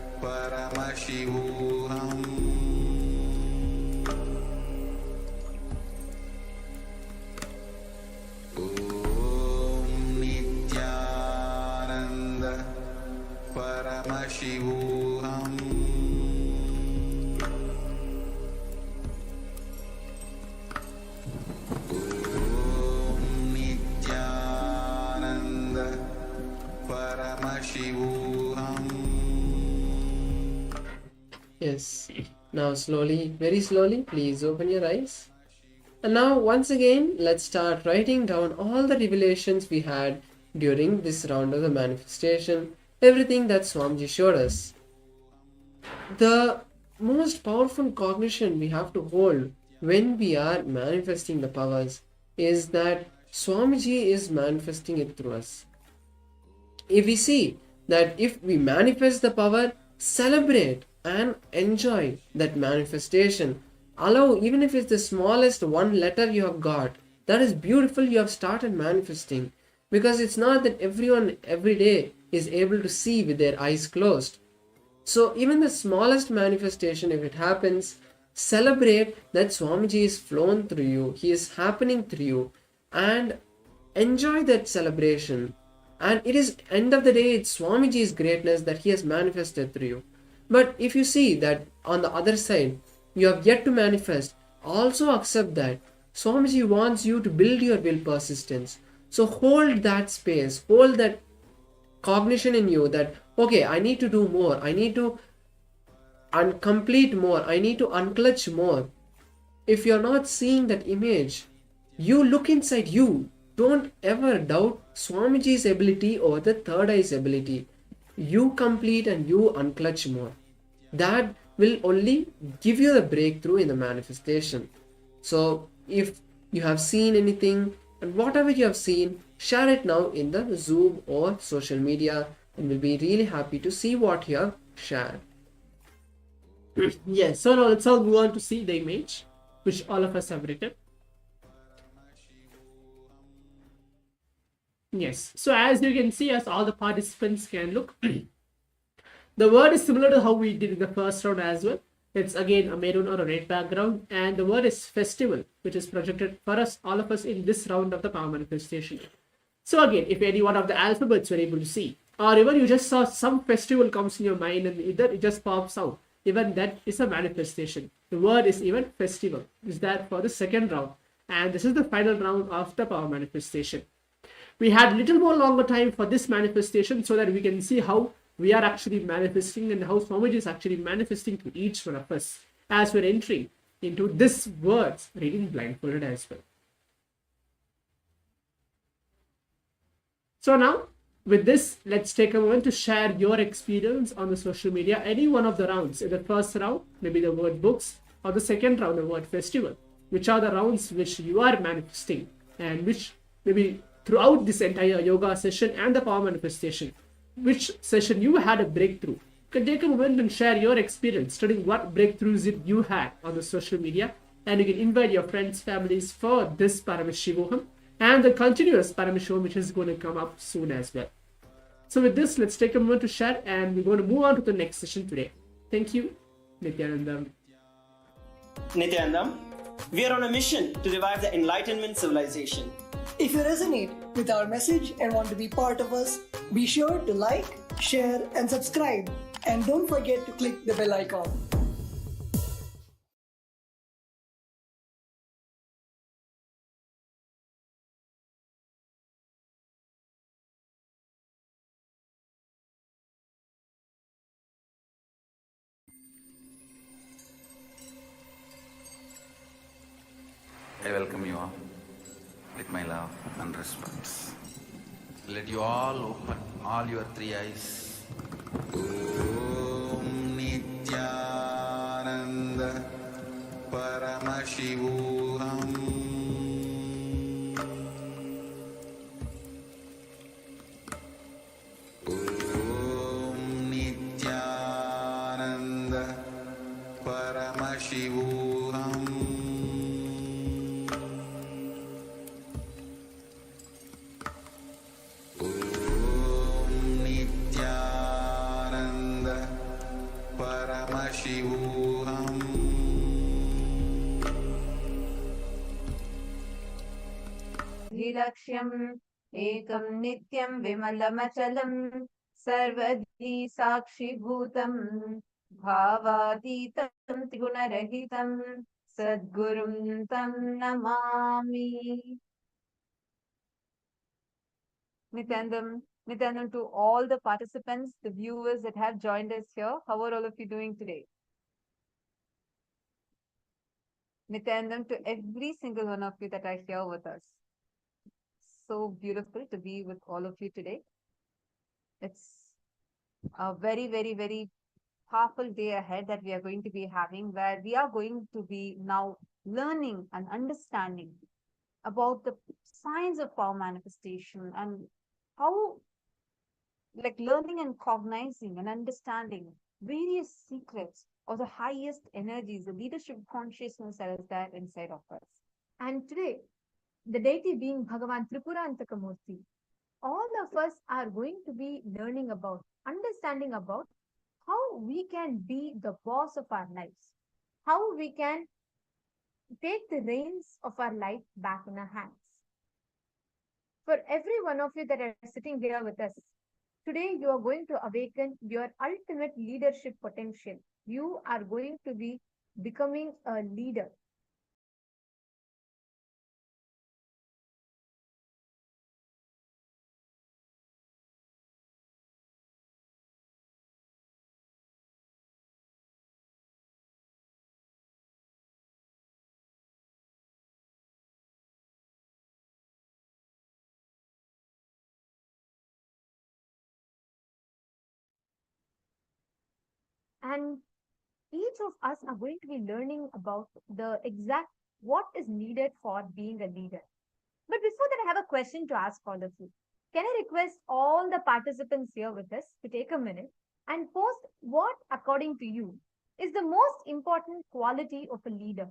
Speaker 1: Paramashivoham. Om Nityananda Paramashivoham. Paramashivoham.
Speaker 2: Yes. Now slowly, very slowly, please open your eyes. And now once again, let's start writing down all the revelations we had during this round of the manifestation, everything that Swamiji showed us. The most powerful cognition we have to hold when we are manifesting the powers is that Swamiji is manifesting it through us. If we see that if we manifest the power, celebrate and enjoy that manifestation. Allow, even if it's the smallest one letter you have got, that is beautiful, you have started manifesting. Because it's not that everyone every day is able to see with their eyes closed. So even the smallest manifestation, if it happens, celebrate that Swamiji is flown through you, he is happening through you, and enjoy that celebration. And it is, end of the day, it's Swamiji's greatness that he has manifested through you. But if you see that on the other side, you have yet to manifest, also accept that Swamiji wants you to build your will persistence. So hold that space, hold that cognition in you that, okay, I need to do more, I need to complete more, I need to unclutch more. If you're not seeing that image, you look inside you. Don't ever doubt Swamiji's ability or the third eye's ability. You complete and you unclutch more. That will only give you the breakthrough in the manifestation. So if you have seen anything and whatever you have seen, share it now in the Zoom or social media, and we'll be really happy to see what you have shared.
Speaker 7: Yes, so now let's all move on to see the image which all of us have written. Yes, so as you can see, as all the participants can look, the word is similar to how we did in the first round as well. It's again a maroon or a red background, and the word is festival, which is projected for us, all of us, in this round of the power manifestation. So again, if any one of the alphabets were able to see, or even you just saw some festival comes in your mind and either it just pops out, even that is a manifestation. The word is even festival. Is that for the second round, and this is the final round of the power manifestation. We had little more longer time for this manifestation so that we can see how we are actually manifesting and how Swamiji is actually manifesting to each one of us as we're entering into this words reading blindfolded as well. So now, with this, let's take a moment to share your experience on the social media. Any one of the rounds, in the first round, maybe the word books, or the second round of word festival, which are the rounds which you are manifesting and which maybe throughout this entire yoga session and the power manifestation, which session you had a breakthrough. You can take a moment and share your experience studying what breakthroughs you had on the social media, and you can invite your friends, families for this Paramashivoham and the continuous Paramashivoham which is going to come up soon as well. So with this, let's take a moment to share, and we're going to move on to the next session today. Thank you, Nithyanandam.
Speaker 4: Nithyanandam, we are on a mission to revive the Enlightenment civilization.
Speaker 5: If you resonate with our message and want to be part of us, be sure to like, share, and subscribe. And don't forget to click the bell icon.
Speaker 1: I welcome you all with my love and respect. Let you all open all your three eyes. Om Nithyananda Paramashivoham. Om Nithyananda Paramashivoham. Paramashivoham.
Speaker 8: लक्ष्यम् एकं नित्यं विमलमचलं सर्वधी साक्षिभूतं भावातीतं त्रिगुणरहितं सद्गुरुं तं Namami. Nithyanandam to all the participants, the viewers that have joined us here. How are all of you doing today? Nithyanandam to every single one of you that are here with us. So beautiful to be with all of you today. It's a very, very, very powerful day ahead that we are going to be having, where we are going to be now learning and understanding about the science of power manifestation and how, like, learning and cognizing and understanding various secrets of the highest energies, the leadership consciousness that is there inside of us. And today, the deity being Bhagavan Tripurantaka-murti, all of us are going to be learning about, understanding about how we can be the boss of our lives, how we can take the reins of our life back in our hands. For every one of you that are sitting here with us, today you are going to awaken your ultimate leadership potential. You are going to be becoming a leader. And each of us are going to be learning about the exact what is needed for being a leader. But before that, I have a question to ask all of you. Can I request all the participants here with us to take a minute and post what, according to you, is the most important quality of a leader?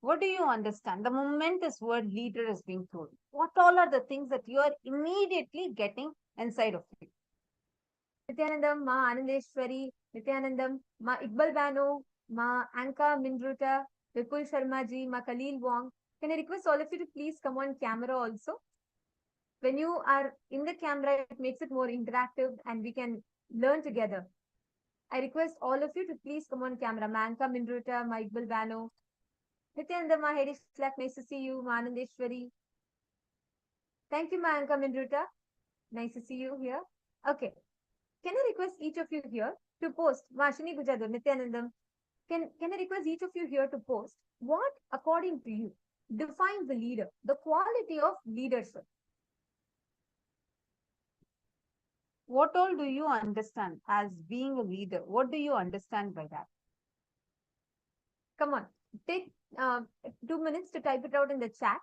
Speaker 8: What do you understand? The moment this word leader is being told, what all are the things that you are immediately getting inside of you? Nithyanandam, Ma Anandeshwari, Nithyanandam, Ma Iqbal Bano, Ma Anka Mindruta, Vipul Sharma ji, Ma Khalil Wong. Can I request all of you to please come on camera also? When you are in the camera, it makes it more interactive and we can learn together. I request all of you to please come on camera. Ma Anka Mindruta, Ma Iqbal Bano, Nithyanandam, Ma Harish Slack, nice to see you, Ma Anandeshwari. Thank you, Ma Anka Mindruta. Nice to see you here. Okay. Can I request each of you here to post, Vashini Gujadur, Nithyanandam, can I request each of you here to post what, according to you, defines the leader, the quality of leadership? What all do you understand as being a leader? What do you understand by that? Come on, take 2 minutes to type it out in the chat.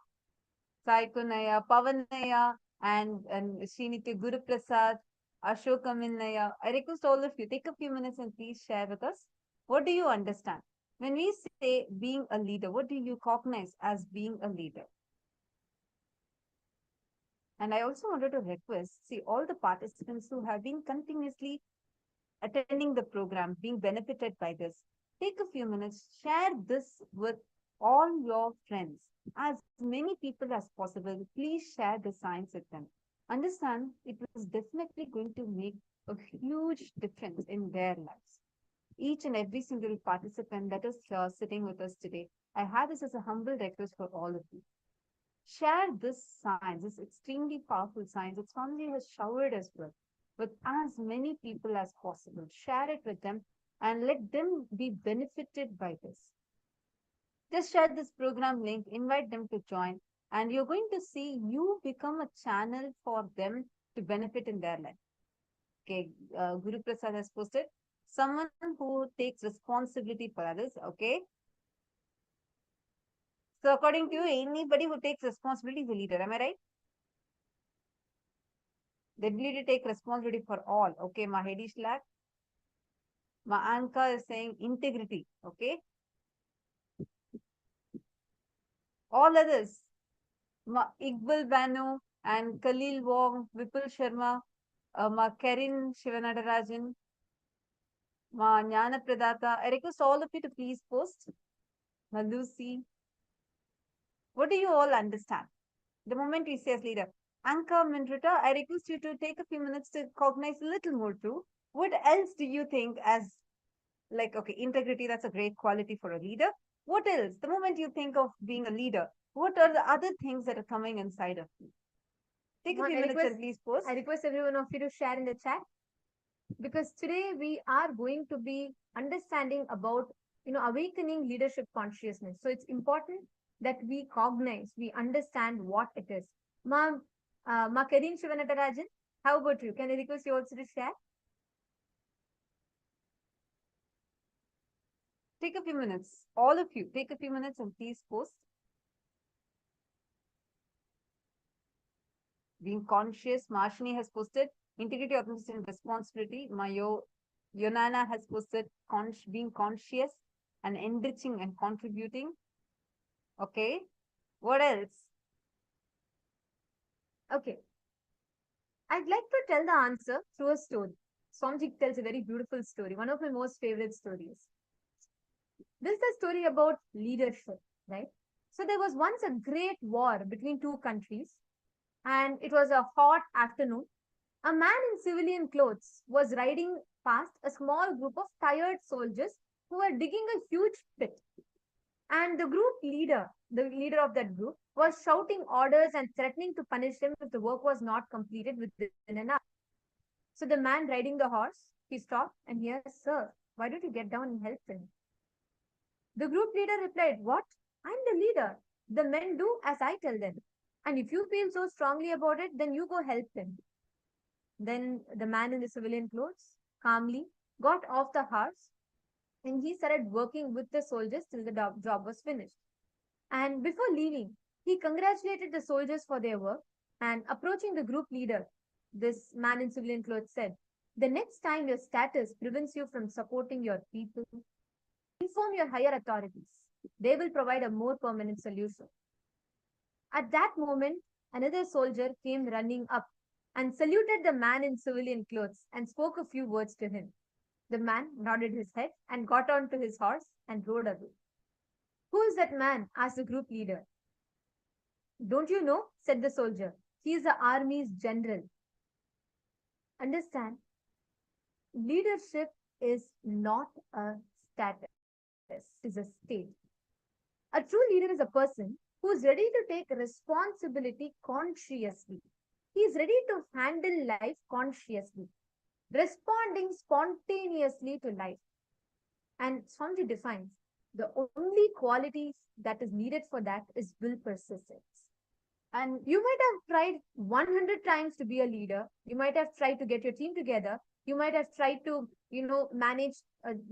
Speaker 8: Saikunaya, Pavanaya, and Srinitya Guru Prasad, Ashokaminaya. I request all of you, take a few minutes and please share with us. What do you understand? When we say being a leader, what do you cognize as being a leader? And I also wanted to request, see, all the participants who have been continuously attending the program, being benefited by this, take a few minutes, share this with all your friends, as many people as possible. Please share the science with them. Understand, it was definitely going to make a huge difference in their lives. Each and every single participant that is here sitting with us today, I have this as a humble request for all of you. Share this science, this extremely powerful science that Swamiji has showered us with as many people as possible. Share it with them and let them be benefited by this. Just share this program link, invite them to join, and you're going to see you become a channel for them to benefit in their life. Okay, Guru Prasad has posted, someone who takes responsibility for others. Okay. So according to you, anybody who takes responsibility is a leader. Am I right? The ability to take responsibility for all. Okay, Mahedi Shlak. Ma Anka is saying integrity. Okay. All others. Ma Iqbal Banu and Khalil Wong, Vipul Sharma, Ma Karin Shivanadarajan, Ma Jnana Pradata. I request all of you to please post. Ma Lucy. What do you all understand? The moment we say as leader, Anka Mindrita, I request you to take a few minutes to cognize a little more too. What else do you think as, like, okay, integrity, that's a great quality for a leader. What else? The moment you think of being a leader, what are the other things that are coming inside of you? Take a few minutes and please post. I request every one of you to share in the chat, because today we are going to be understanding about, awakening leadership consciousness. So it's important that we cognize, we understand what it is. Ma Karin Shivanatarajan, how about you? Can I request you also to share? Take a few minutes. All of you, take a few minutes and please post. Being conscious, Marshini has posted integrity, authenticity, and responsibility. Yonana has posted being conscious and enriching and contributing. Okay. What else? Okay. I'd like to tell the answer through a story. Swamiji tells a very beautiful story, one of my most favorite stories. This is a story about leadership, right? So there was once a great war between two countries, and it was a hot afternoon. A man in civilian clothes was riding past a small group of tired soldiers who were digging a huge pit. And the leader of that group, was shouting orders and threatening to punish him if the work was not completed within an hour. So the man riding the horse, he stopped and he asked, "Sir, why don't you get down and help him?" The group leader replied, "What? I'm the leader. The men do as I tell them. And if you feel so strongly about it, then you go help them." Then the man in the civilian clothes calmly got off the horse and he started working with the soldiers till the job was finished. And before leaving, he congratulated the soldiers for their work, and approaching the group leader, this man in civilian clothes said, "The next time your status prevents you from supporting your people, inform your higher authorities. They will provide a more permanent solution." At that moment, another soldier came running up and saluted the man in civilian clothes and spoke a few words to him. The man nodded his head and got onto his horse and rode away. "Who is that man?" asked the group leader. "Don't you know?" said the soldier. "He is the army's general." Understand? Leadership is not a status, it is a state. A true leader is a person who is ready to take responsibility consciously. He is ready to handle life consciously, responding spontaneously to life. And Swamiji defines the only quality that is needed for that is will persistence. And you might have tried 100 times to be a leader. You might have tried to get your team together, You might have tried to, manage,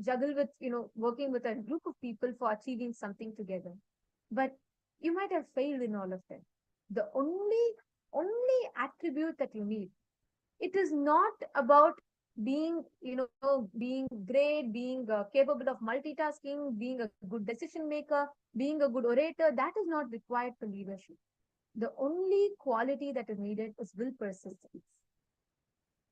Speaker 8: juggle with, working with a group of people for achieving something together. But you might have failed in all of them. The only attribute that you need, it is not about being, being great, being capable of multitasking, being a good decision maker, being a good orator. That is not required for leadership. The only quality that is needed is will persistence.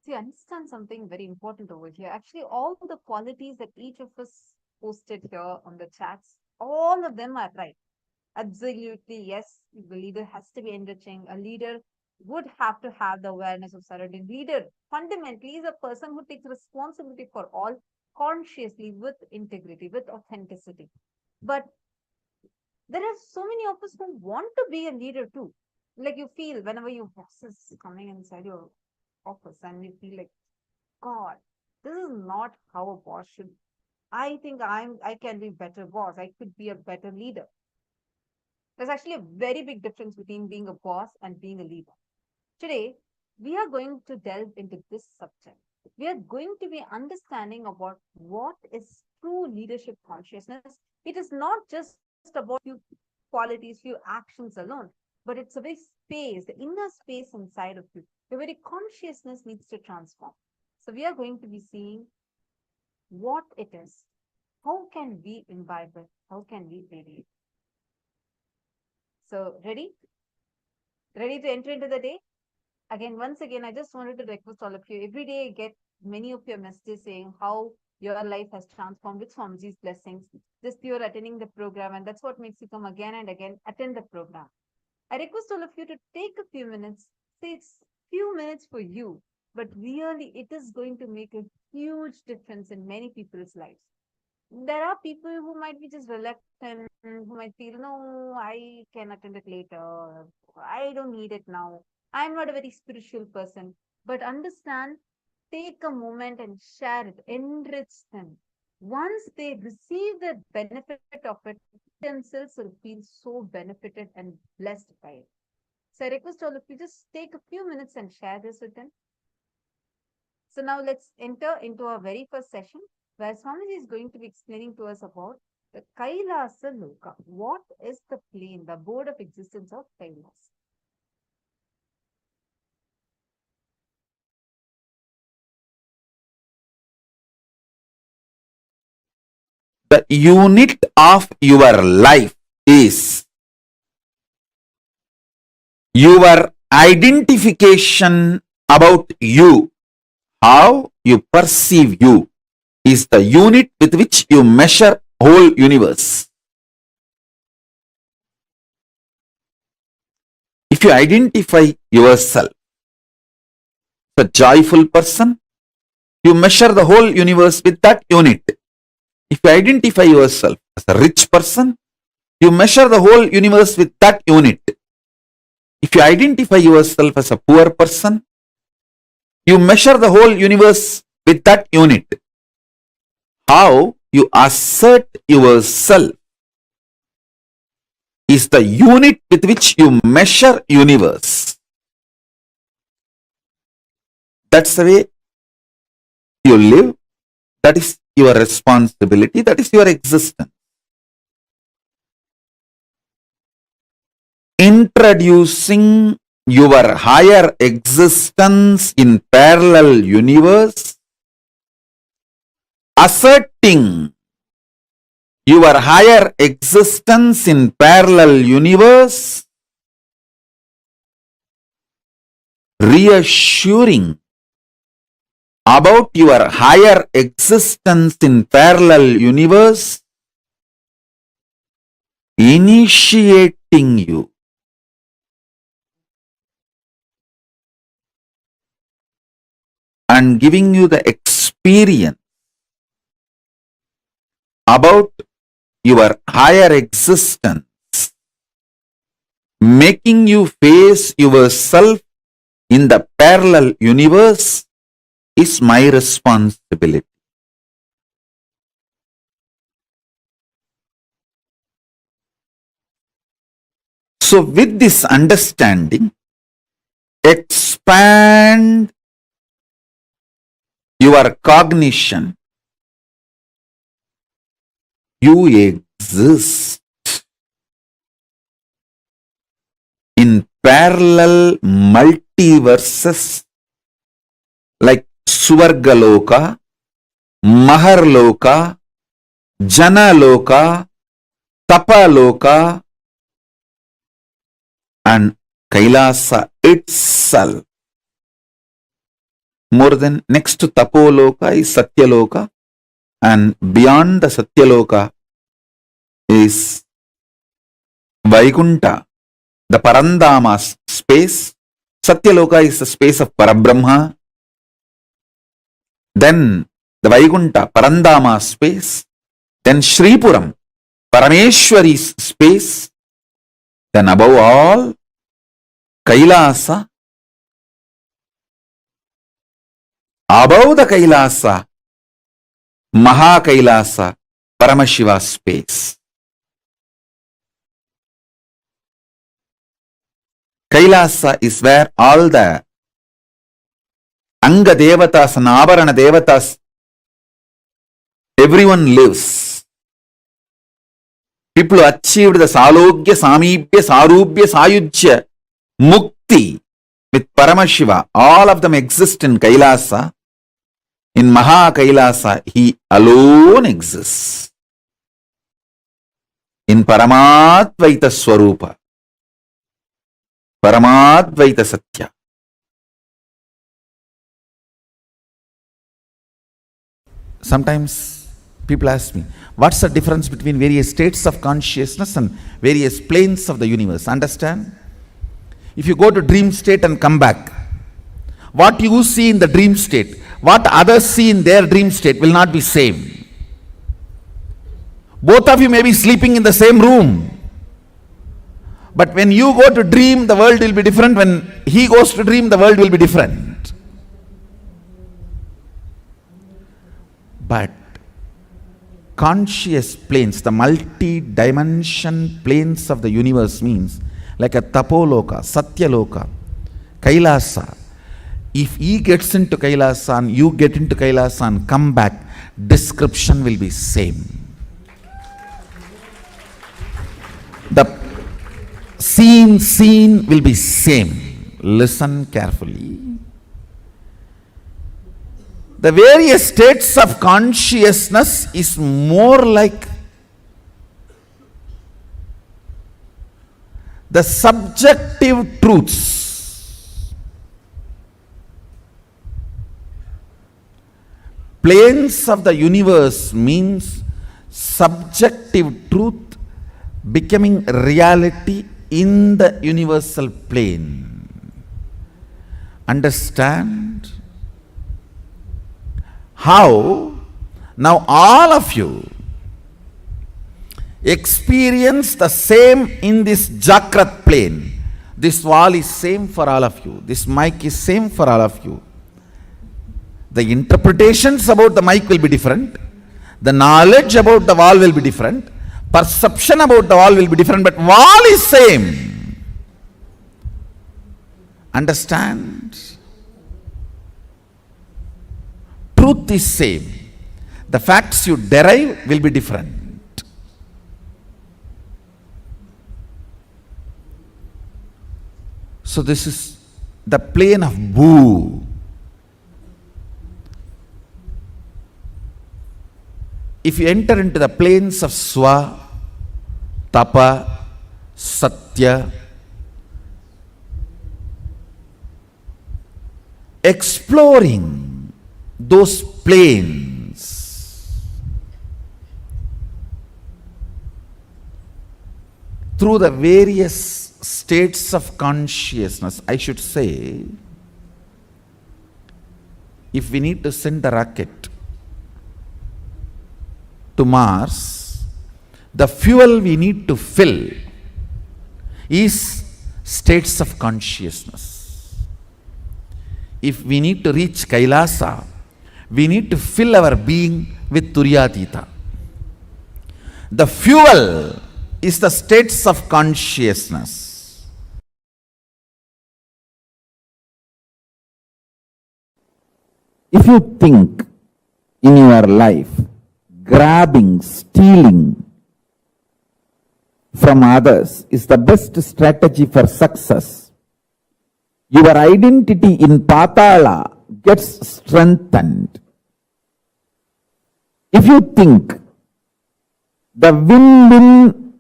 Speaker 8: See, understand something very important over here. Actually, all the qualities that each of us posted here on the chats, all of them are right. Absolutely, yes. The leader has to be enriching. A leader would have to have the awareness of surrounding. Leader fundamentally is a person who takes responsibility for all consciously with integrity, with authenticity. But there are so many of us who want to be a leader too. Like you feel whenever your boss is coming inside your office and you feel like, God, this is not how a boss should. I think I can be better boss. I could be a better leader. There's actually a very big difference between being a boss and being a leader. Today, we are going to delve into this subject. We are going to be understanding about what is true leadership consciousness. It is not just about few qualities, few actions alone, but it's a very space, the inner space inside of you. The very consciousness needs to transform. So we are going to be seeing what it is. How can we imbibe it? How can we radiate? So ready? Ready to enter into the day? Once again, I just wanted to request all of you. Every day I get many of your messages saying how your life has transformed with Swamiji's blessings. Just you're attending the program, and that's what makes you come again and again, attend the program. I request all of you to take a few minutes, say it's few minutes for you, but really it is going to make a huge difference in many people's lives. There are people who might be just reluctant, who might feel, no, I can attend it later. I don't need it now. I'm not a very spiritual person. But understand, take a moment and share it, enrich them. Once they receive the benefit of it, themselves will feel so benefited and blessed by it. So I request all of you just take a few minutes and share this with them. So now let's enter into our very first session, where Swamiji is going to be explaining to us about the KAILASA Loka. What is the plane, the board of existence of KAILASA?
Speaker 1: The unit of your life is your identification about you, how you perceive you, is the unit with which you measure whole universe. If you identify yourself as a joyful person, you measure the whole universe with that unit. If you identify yourself as a rich person, you measure the whole universe with that unit. If you identify yourself as a poor person, you measure the whole universe with that unit. How you assert yourself is the unit with which you measure universe. That's the way you live. That is your responsibility. That is your existence. Introducing your higher existence in parallel universe, asserting your higher existence in parallel universe, reassuring about your higher existence in parallel universe, initiating you and giving you the experience about your higher existence, making you face yourself in the parallel universe is my responsibility. So with this understanding, expand your cognition, you exist in parallel multiverses like Suvargaloka, Maharloka, Janaloka, Tapaloka, and Kailasa itself. More than next to Tapoloka is Satyaloka, and beyond the Satyaloka is Vaikunta, the Parandama space. Satyaloka is the space of Parabrahma. Then the Vaikunta, Parandama space. Then Shripuram, Parameshwari's space. Then above all, Kailasa. Above the Kailasa, Maha Kailasa, Paramashiva space. Kailasa is where all the Anga Devatas and Avarana Devatas, everyone lives. People who achieved the Salogya, Samibhya, Sarubhya, Sayujya, Mukti with Paramashiva, all of them exist in Kailasa. In Maha Kailasa, he alone exists. In Paramadvaita Swarupa, Paramadvaita Satya. Sometimes people ask me, what's the difference between various states of consciousness and various planes of the universe? Understand? If you go to dream state and come back, what you see in the dream state, what others see in their dream state will not be same. Both of you may be sleeping in the same room. But when you go to dream, the world will be different. When he goes to dream, the world will be different. But conscious planes, the multi-dimension planes of the universe means like a Tapoloka, Satyaloka, Kailasa. If he gets into Kailasa and you get into Kailasa and come back, description will be same. The scene will be same. Listen carefully. The various states of consciousness is more like the subjective truths. Planes of the universe means subjective truth becoming reality in the universal plane. Understand? How now all of you experience the same in this Jakrat plane. This wall is same for all of you. This mic is same for all of you. The interpretations about the mic will be different. The knowledge about the wall will be different. Perception about the wall will be different, but wall is same. Understand? Truth is same. The facts you derive will be different. So this is the plane of Bhu. If you enter into the planes of Swa, Tapa, Satya, exploring those planes through the various states of consciousness, I should say, if we need to send a rocket to Mars, the fuel we need to fill is states of consciousness. If we need to reach Kailasa, we need to fill our being with Turyatita. The fuel is the states of consciousness. If you think in your life, grabbing, stealing from others is the best strategy for success, your identity in Patala gets strengthened. If you think the win-win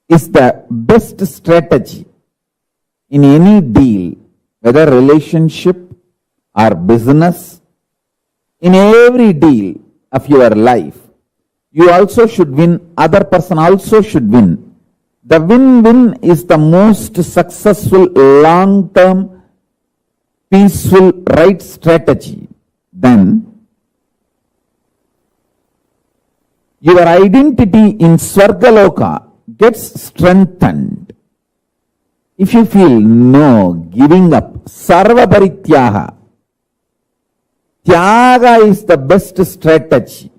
Speaker 1: is the best strategy in any deal, whether relationship or business, in every deal of your life, you also should win, other person also should win. The win-win is the most successful, long-term, peaceful, right strategy. Then, your identity in Swargaloka gets strengthened. If you feel no, giving up, Sarva Parityaga, Tyaga is the best strategy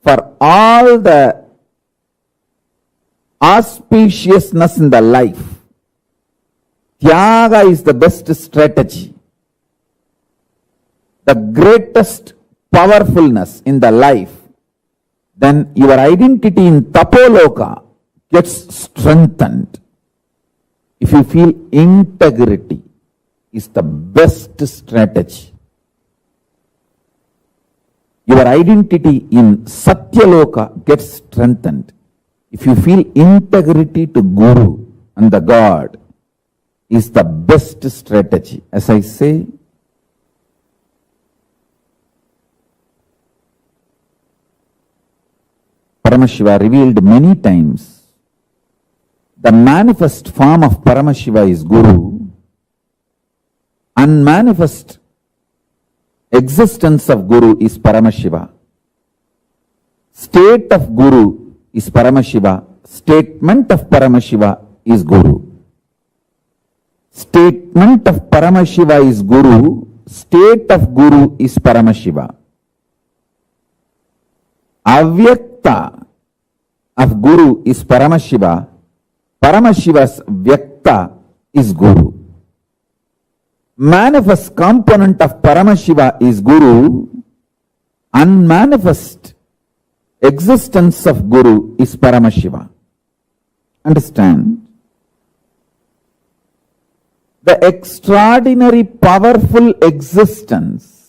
Speaker 1: for all the auspiciousness in the life. Tyaga is the best strategy. The greatest powerfulness in the life. Then your identity in Tapoloka gets strengthened. If you feel integrity is the best strategy. Your identity in Satyaloka gets strengthened. If you feel integrity to Guru and the God is the best strategy. As I say, Paramashiva revealed many times the manifest form of Paramashiva is Guru, unmanifest existence of Guru is Paramashiva, state of Guru is Paramashiva, statement of Paramashiva is Guru. Statement of Paramashiva is Guru, state of Guru is Paramashiva. Avyakta of Guru is Paramashiva, Paramashiva's Vyakta is Guru. Manifest component of Paramashiva is Guru, unmanifest existence of Guru is Paramashiva. Understand? The extraordinary powerful existence,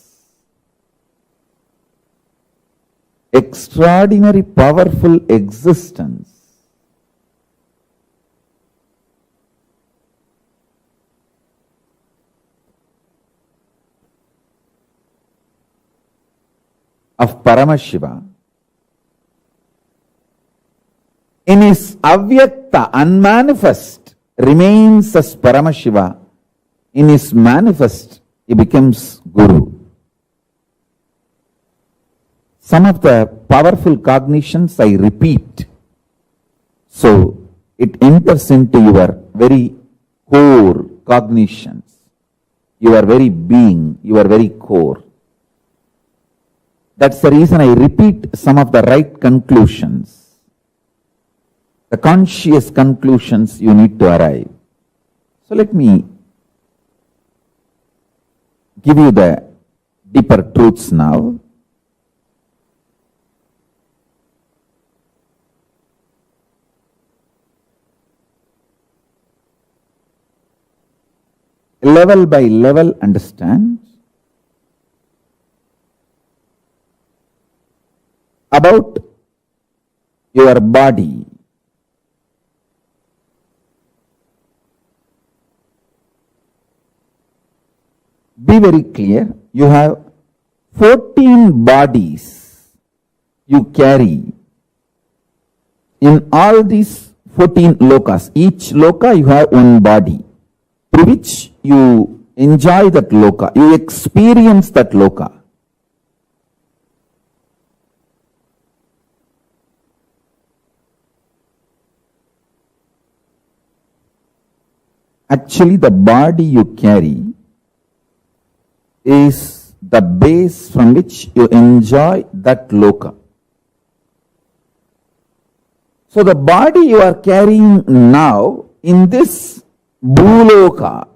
Speaker 1: of Paramashiva in his avyakta, unmanifest, remains as Paramashiva. In his manifest, he becomes Guru. Some of the powerful cognitions I repeat, so it enters into your very core cognitions, your very being, your very core. That's the reason I repeat some of the right conclusions, the conscious conclusions you need to arrive. So let me give you the deeper truths now. Level by level, understand. About your body. Be very clear. You have 14 bodies you carry. In all these 14 lokas, each loka you have one body, through which you enjoy that loka, you experience that loka. Actually, the body you carry is the base from which you enjoy that loka. So the body you are carrying now in this bhuloka,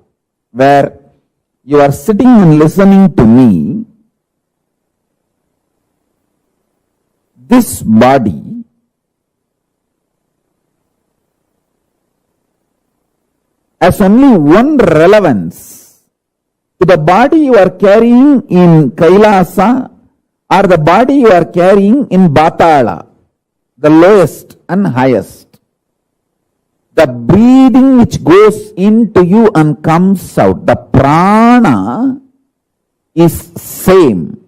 Speaker 1: where you are sitting and listening to me, this body has only one relevance to the body you are carrying in Kailasa or the body you are carrying in Batala, the lowest and highest. The breathing which goes into you and comes out, the prana is same.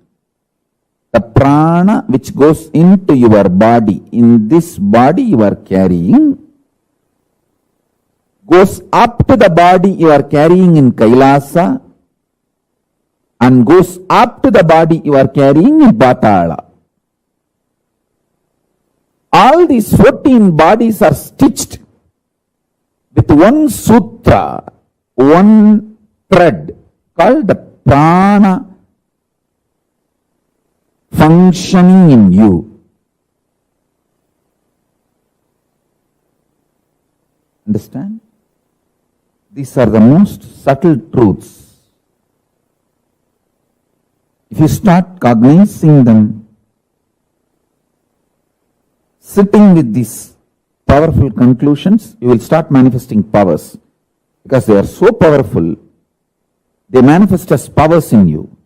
Speaker 1: The prana which goes into your body, in this body you are carrying, goes up to the body you are carrying in Kailasa and goes up to the body you are carrying in Patala. All these 14 bodies are stitched with one sutra, one thread called the prana functioning in you. Understand? These are the most subtle truths. If you start cognizing them, sitting with these powerful conclusions, you will start manifesting powers. Because they are so powerful, they manifest as powers in you.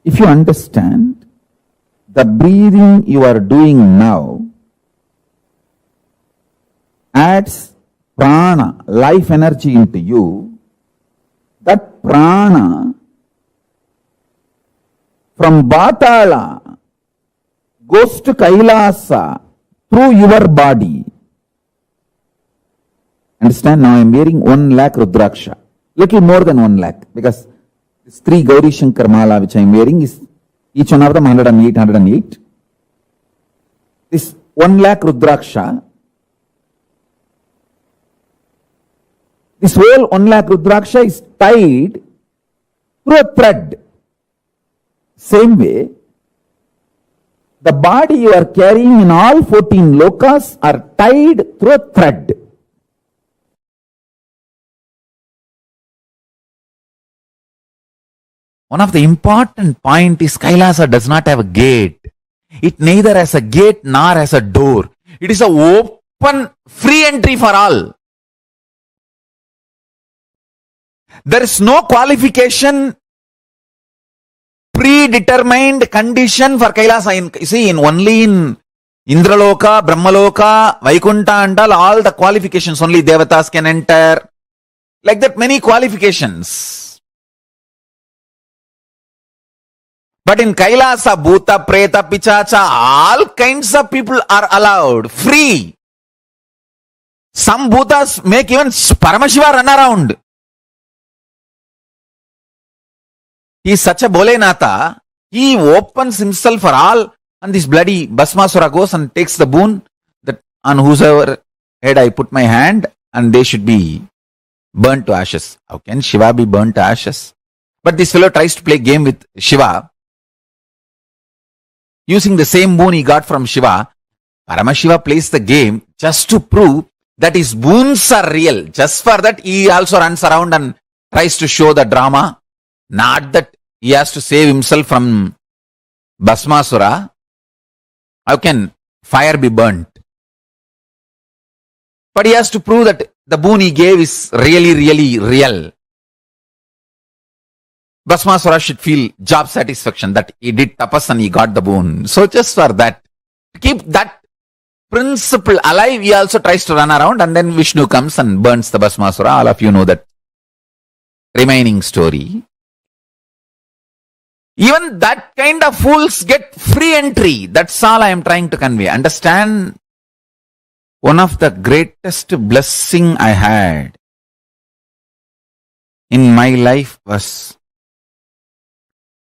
Speaker 1: If you understand the breathing you are doing now adds prana, life energy into you, that prana from Batala goes to Kailasa through your body. Understand? Now I am wearing 1 lakh Rudraksha. Little more than 1 lakh, because this 3 Gauri Shankar Mala which I am wearing is each one of them 108, 108. This 1 lakh Rudraksha, this whole 1 lakh Rudraksha is tied through a thread. Same way, the body you are carrying in all 14 lokas are tied through a thread. One of the important point is Kailasa does not have a gate. It neither has a gate nor has a door. It is a open, free entry for all. There is no qualification, predetermined condition for Kailasa. Only in Indraloka, Brahmaloka, Vaikunta and all the qualifications, only Devatas can enter. Like that, many qualifications. But in Kailasa, Bhuta, Preta, Pichacha, all kinds of people are allowed, free. Some Bhutas make even Paramashiva run around. He is such a Bholenatha, he opens himself for all, and this bloody Bhasmasura goes and takes the boon that on whosoever head I put my hand, and they should be burnt to ashes. How can Shiva be burnt to ashes? But this fellow tries to play game with Shiva. Using the same boon he got from Shiva, Paramashiva plays the game just to prove that his boons are real. Just for that, he also runs around and tries to show the drama. Not that he has to save himself from Bhasmasura. How can fire be burnt? But he has to prove that the boon he gave is really, really real. Bhasmasura should feel job satisfaction that he did tapas and he got the boon. So just for that, to keep that principle alive, he also tries to run around, and then Vishnu comes and burns the Bhasmasura. All of you know that remaining story. Even that kind of fools get free entry. That's all I am trying to convey. Understand? One of the greatest blessing I had in my life was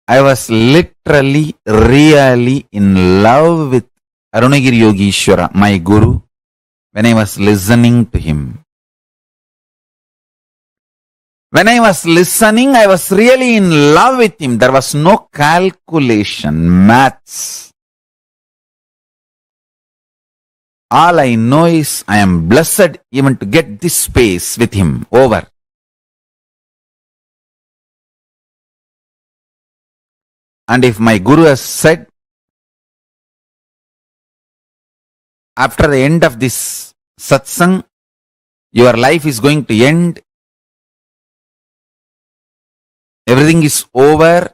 Speaker 1: I was literally, really in love with Arunagiri Yogeshwara, my guru, when I was listening to him. When I was listening, I was really in love with him. There was no calculation, maths. All I know is I am blessed even to get this space with him over. And if my Guru has said, after the end of this satsang, your life is going to end, everything is over,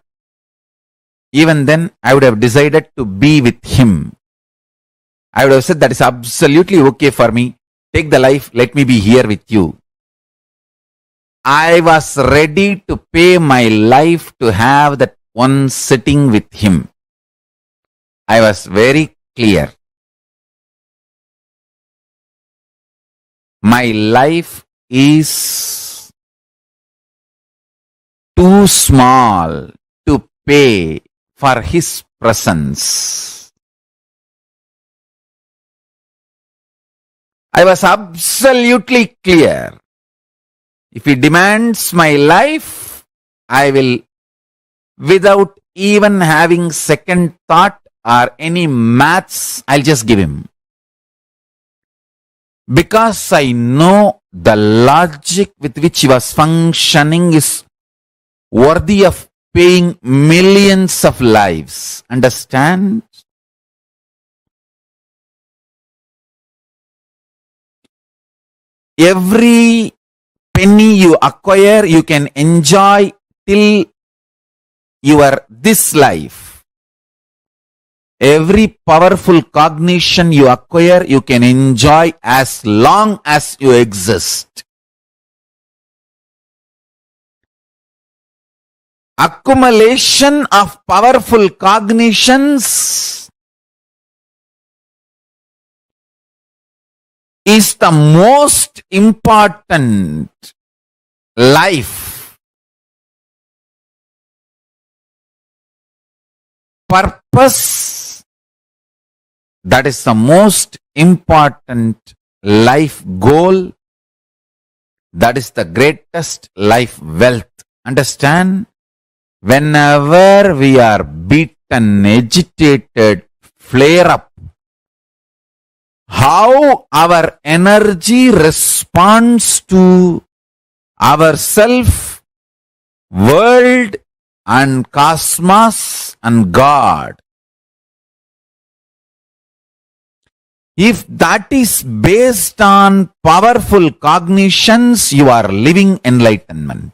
Speaker 1: even then I would have decided to be with him. I would have said that is absolutely okay for me. Take the life, let me be here with you. I was ready to pay my life to have that one sitting with him. I was very clear. My life is too small to pay for his presence. I was absolutely clear. If he demands my life, I will, without even having second thought or any maths, I'll just give him. Because I know the logic with which he was functioning is worthy of paying millions of lives. Understand? Every penny you acquire, you can enjoy till your this life. Every powerful cognition you acquire, you can enjoy as long as you exist. Accumulation of powerful cognitions is the most important life purpose. That is the most important life goal. That is the greatest life wealth. Understand? Whenever we are beaten, agitated, flare up, how our energy responds to ourself, world and cosmos and God. If that is based on powerful cognitions, you are living enlightenment.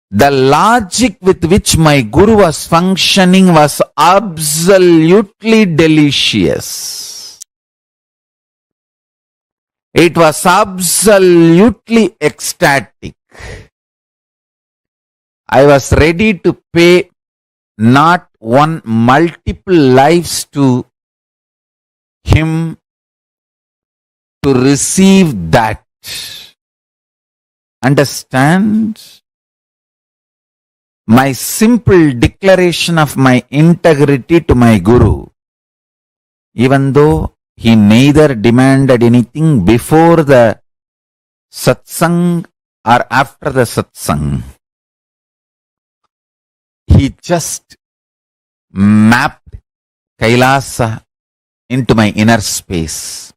Speaker 1: The logic with which my Guru was functioning was absolutely delicious. It was absolutely ecstatic. I was ready to pay not one, multiple lives to him to receive that. Understand? My simple declaration of my integrity to my Guru, even though he neither demanded anything before the satsang or after the satsang, he just mapped Kailasa into my inner space,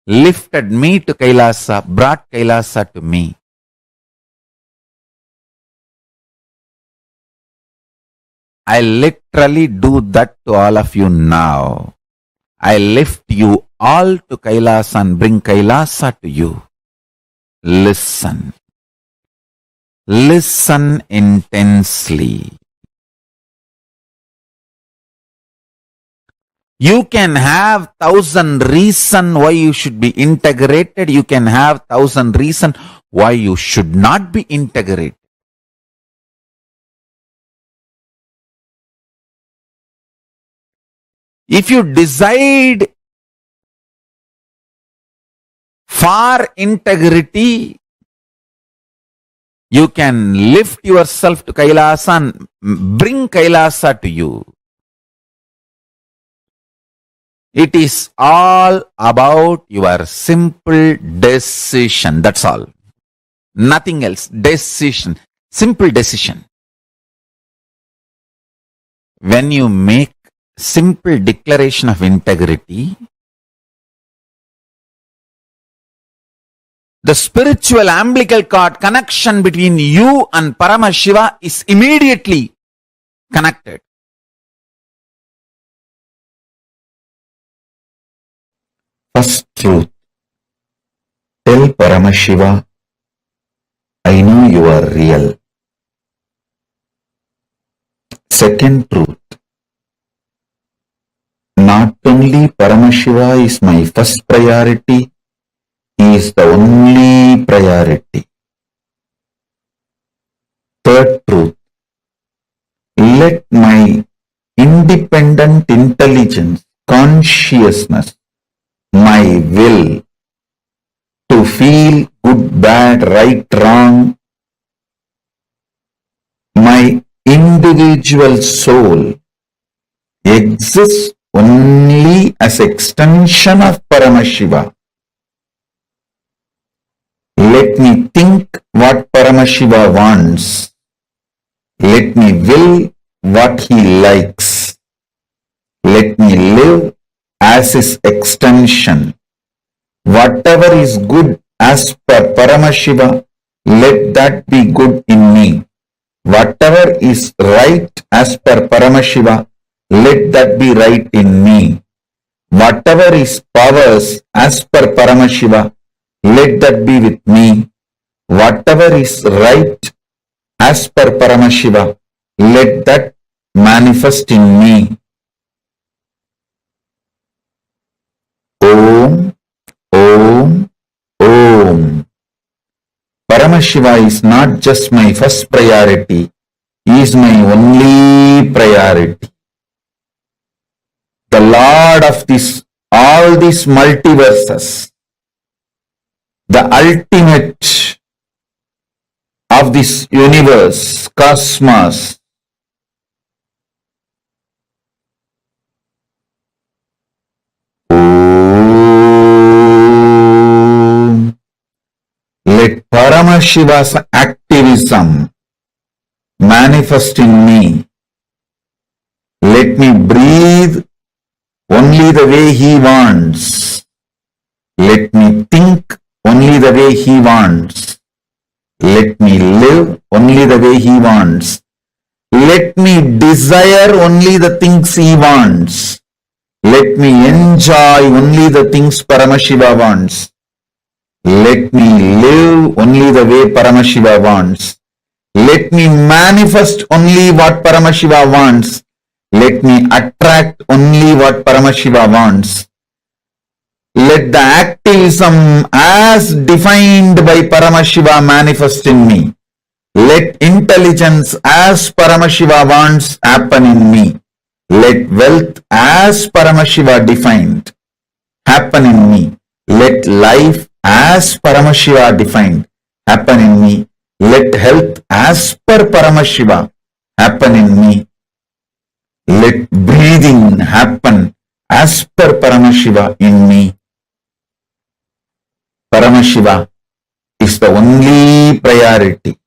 Speaker 1: lifted me to Kailasa, brought Kailasa to me. I literally do that to all of you now. I lift you all to Kailasa and bring Kailasa to you. Listen. Listen intensely. You can have 1,000 reasons why you should be integrated. You can have 1,000 reasons why you should not be integrated. If you decide for integrity, you can lift yourself to Kailasa and bring Kailasa to you. It is all about your simple decision. That's all. Nothing else. Decision. Simple decision. When you make simple declaration of integrity, the spiritual umbilical cord connection between you and Paramashiva is immediately connected. First truth. Tell Paramashiva, I know you are real. Second truth. Not only Paramashiva is my first priority, he is the only priority. Third truth. Let my independent intelligence, consciousness, my will to feel good, bad, right, wrong, my individual soul exists only as extension of Paramashiva. Let me think what Paramashiva wants. Let me will what he likes. Let me live as his extension. Whatever is good as per Paramashiva, let that be good in me. Whatever is right as per Paramashiva, let that be right in me. Whatever is powers as per Paramashiva, let that be with me. Whatever is right as per Paramashiva, let that manifest in me. Om, Om, Om. Paramashiva is not just my first priority, he is my only priority. The Lord of all these multiverses, the ultimate of this universe, cosmos. Om. Let Paramashiva's activism manifest in me. Let me breathe only the way he wants. Let me think only the way he wants. Let me live only the way he wants. Let me desire only the things he wants. Let me enjoy only the things Paramashiva wants. Let me live only the way Paramashiva wants. Let me manifest only what Paramashiva wants. Let me attract only what Paramashiva wants. Let the activism as defined by Paramashiva manifest in me. Let intelligence as Paramashiva wants happen in me. Let wealth as Paramashiva defined happen in me. Let life as Paramashiva defined happen in me. Let health as per Paramashiva happen in me. Let breathing happen as per Paramashiva in me. Paramashiva is the only priority.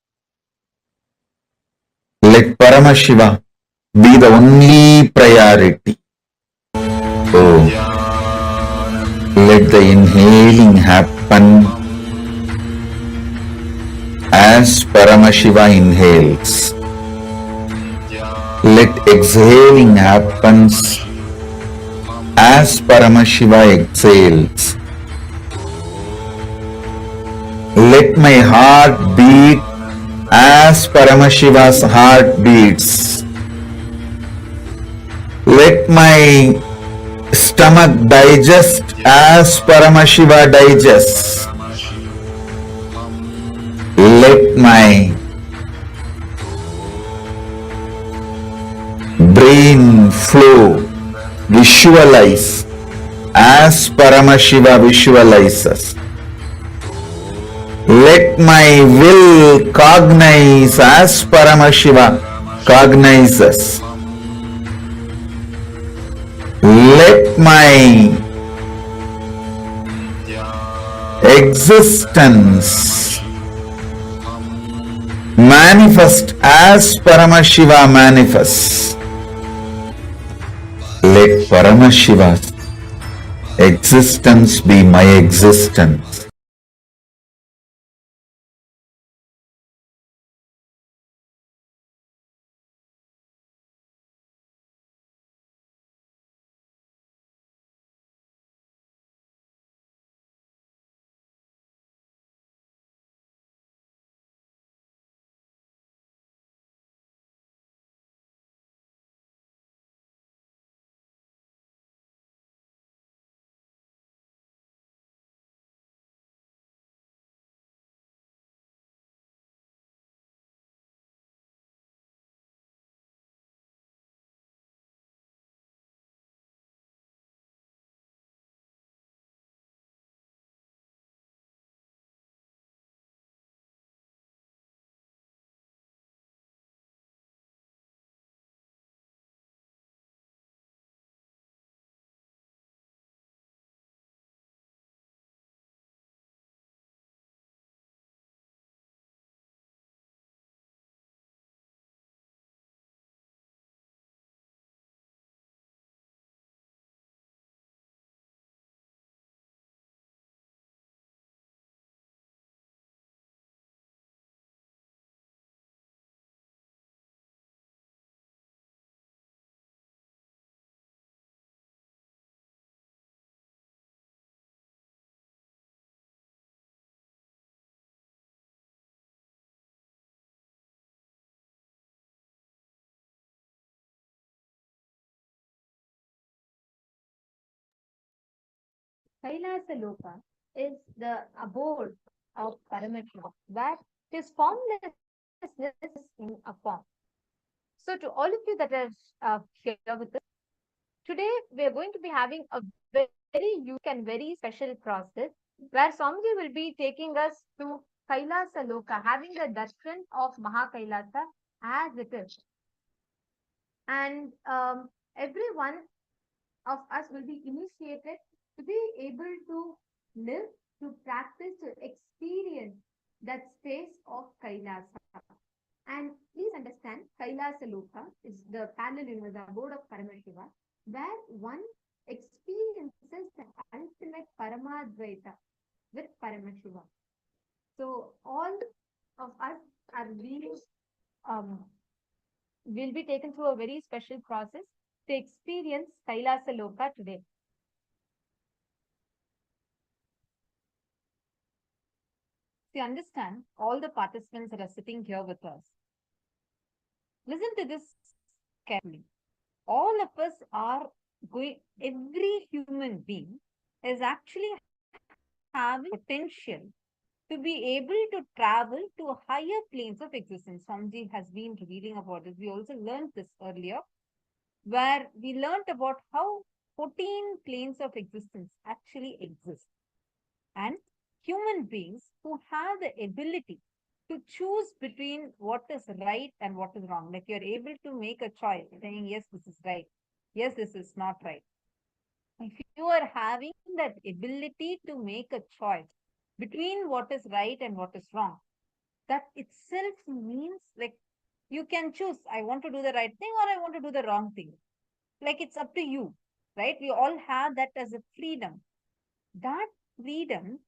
Speaker 1: Let Paramashiva be the only priority. Oh, let the inhaling happen as Paramashiva inhales. Let exhaling happens as Paramashiva exhales. Let my heart beat as Paramashiva's heart beats. Let my stomach digest as Paramashiva digests. Let my brain flow, visualize as Paramashiva visualizes. Let my will cognize as Paramashiva cognizes. Let my existence manifest as Paramashiva manifests. Let Paramashiva's existence be my existence.
Speaker 8: Kailasa Loka is the abode of Paramashiva, where his formlessness is in a form. So, to all of you that are here with us, today we are going to be having a very unique and very special process where Swamiji will be taking us to Kailasa Loka, having the darshan of Mahakailasa as it is. And every one of us will be initiated to be able to live, to practice, to experience that space of Kailasa. And please understand, Kailasa Loka is the parallel universe, the abode of Paramashiva, where one experiences the ultimate Paramadvaita with Paramashiva. So all of us are being will be taken through a very special process to experience Kailasa Loka today. To understand, all the participants that are sitting here with us, listen to this carefully. All of us are going, every human being is actually having potential to be able to travel to higher planes of existence. Swamiji has been revealing about this. We also learned this earlier, where we learned about how 14 planes of existence actually exist. And human beings who have the ability to choose between what is right and what is wrong. Like you're able to make a choice saying, yes, this is right. Yes, this is not right. If you are having that ability to make a choice between what is right and what is wrong, that itself means like you can choose, I want to do the right thing or I want to do the wrong thing. Like it's up to you, right? We all have that as a freedom. That freedom,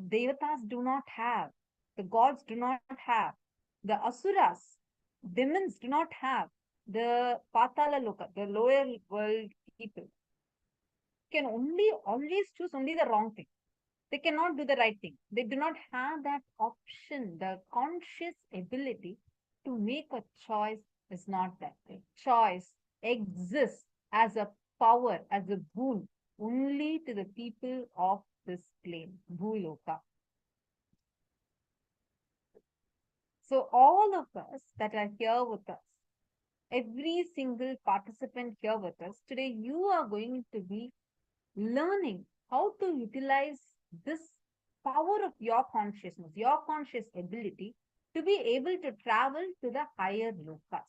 Speaker 8: devatas do not have. The gods do not have. The asuras, demons do not have. The patala loka, the lower world people, can only always choose only the wrong thing. They cannot do the right thing. They do not have that option. The conscious ability to make a choice is not that thing. Choice exists as a power, as a boon, only to the people of this plane, Bhuloka. So all of us that are here with us, every single participant here with us, today you are going to be learning how to utilize this power of your consciousness, your conscious ability to be able to travel to the higher lokas.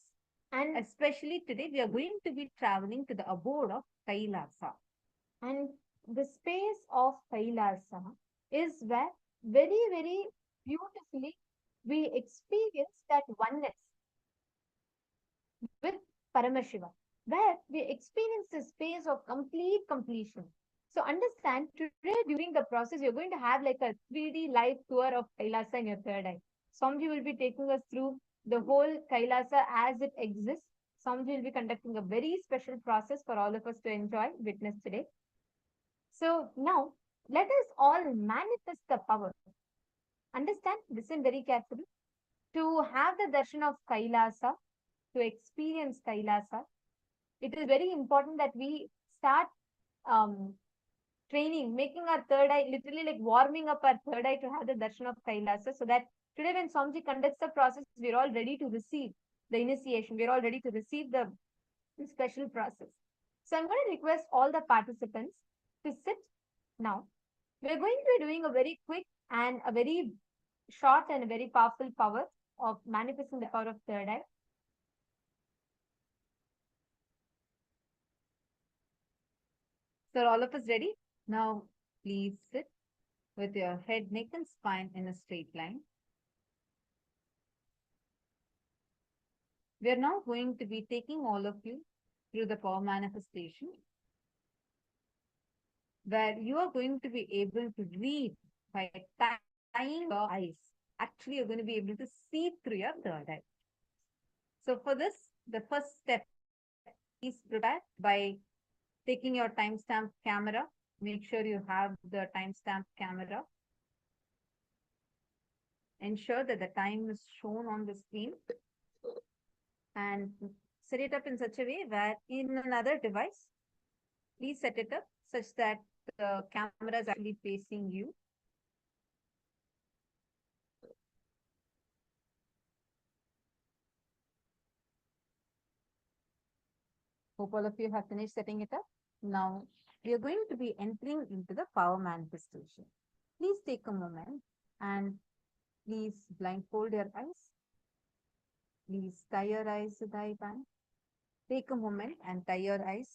Speaker 8: And especially today, we are going to be traveling to the abode of Kailasa. And the space of Kailasa is where very, very beautifully we experience that oneness with Paramashiva, where we experience the space of complete completion. So understand, today during the process, you're going to have like a 3D live tour of Kailasa in your third eye. Swamiji will be taking us through the whole Kailasa as it exists. Swamiji will be conducting a very special process for all of us to enjoy, witness today. So now, let us all manifest the power. Understand, listen very carefully. To have the darshan of Kailasa, to experience Kailasa, it is very important that we start training, making our third eye, literally like warming up our third eye to have the darshan of Kailasa, so that today when Swamiji conducts the process, we're all ready to receive the initiation. We're all ready to receive the special process. So I'm going to request all the participants to sit now. We're going to be doing a very quick and a very short and a very powerful power of manifesting the power of third eye. So are all of us ready? Now, please sit with your head, neck and spine in a straight line. We are now going to be taking all of you through the power manifestation, where you are going to be able to read by tying your eyes. Actually, you're going to be able to see through your third eye. So for this, the first step is prepare by taking your timestamp camera. Make sure you have the timestamp camera. Ensure that the time is shown on the screen. And set it up in such a way where in another device, please set it up such that the camera is actually facing you. Hope all of you have finished setting it up. Now, we are going to be entering into the power manifestation. Please take a moment and please blindfold your eyes. Please tie your eyes with the eye band. Take a moment and tie your eyes.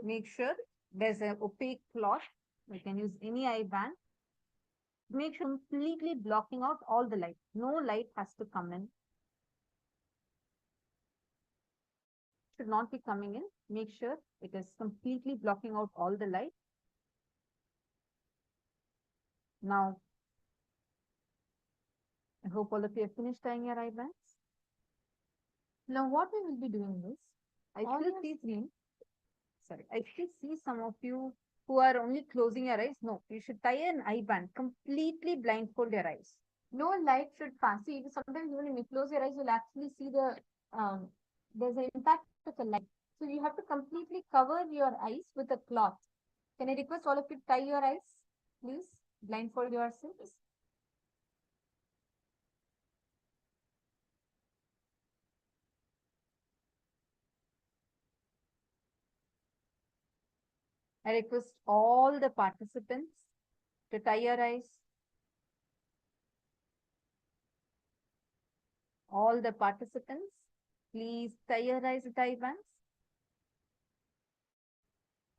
Speaker 8: Make sure there's an opaque cloth. You can use any eye band. Make sure completely blocking out all the light. No light has to come in. Should not be coming in. Make sure it is completely blocking out all the light. Now, I hope all of you have finished tying your eye bands. Now, what we will be doing is, I still see some of you who are only closing your eyes. No, you should tie an eye band, completely blindfold your eyes. No light should pass. See, sometimes when you close your eyes, you'll actually see there's an impact of the light. So you have to completely cover your eyes with a cloth. Can I request all of you to tie your eyes, please? Blindfold yourselves. I request all the participants to tie your eyes. All the participants, please tie your eyes with eye bands.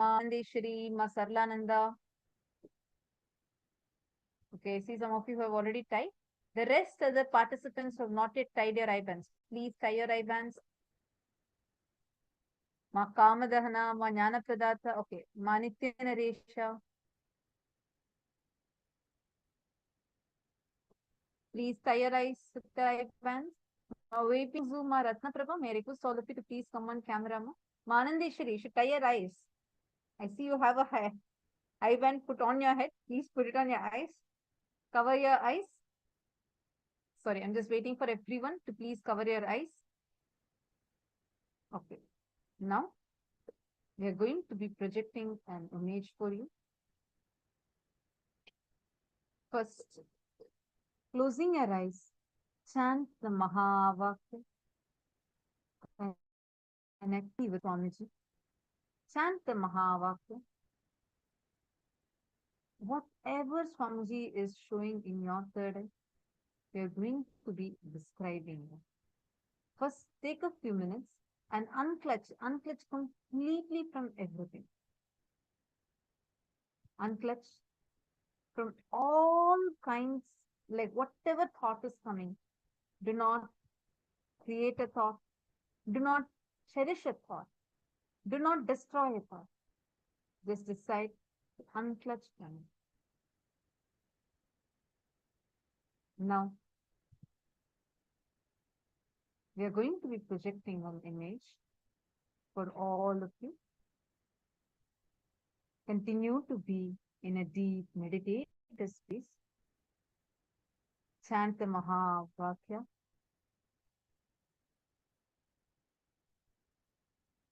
Speaker 8: Mandeshwari, Ma Sarlananda. Okay, see some of you have already tied. The rest of the participants who have not yet tied your eye bands. Please tie your eye bands. Ma Kamadahana, Ma Jnanapradata. Okay, Ma Nithyanesha. Please tie your eyes with the eye bands. Waiting Zoom, Ma Ratnaprabha. May I request all of you to please come on camera. Ma Anandeshwari, you should tie your eyes. I see you have a eye band put on your head. Please put it on your eyes. Cover your eyes. Sorry, I'm just waiting for everyone to please cover your eyes. Okay. Now, we are going to be projecting an image for you. First, closing your eyes, chant the Mahavakya. Connect with Swamiji. Chant the Mahavakya. Whatever Swamiji is showing in your third eye, we are going to be describing it. First, take a few minutes and unclutch completely from everything. Unclutch from all kinds, like whatever thought is coming. Do not create a thought. Do not cherish a thought. Do not destroy a thought. Just decide to unclutch from it. Now, we are going to be projecting an image for all of you. Continue to be in a deep meditative space. Chant the Mahavakya.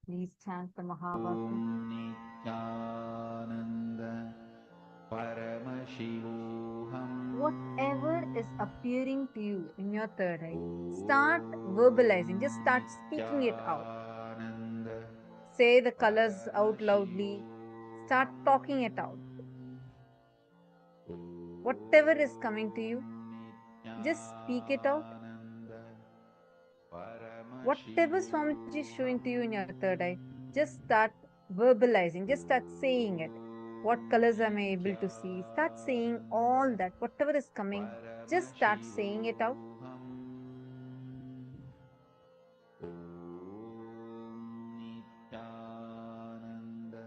Speaker 8: Please chant the Mahavakya.
Speaker 1: Nithyananda Paramashivoham.
Speaker 8: Whatever is appearing to you in your third eye, start verbalizing. Just start speaking it out. Say the colors out loudly. Start talking it out. Whatever is coming to you, just speak it out. Whatever Swamiji is showing to you in your third eye, just start verbalizing. Just start saying it. What colors am I able to see? Start saying all that. Whatever is coming, just start saying it out.
Speaker 1: Nithyananda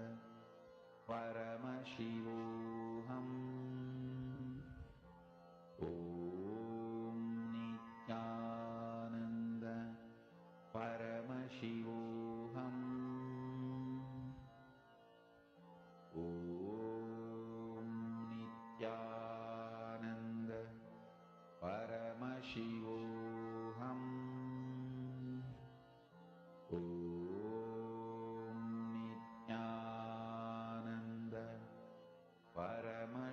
Speaker 1: Paramashivoham. Om Nithyananda Paramashivoham. Om Nithyananda Paramashivoham.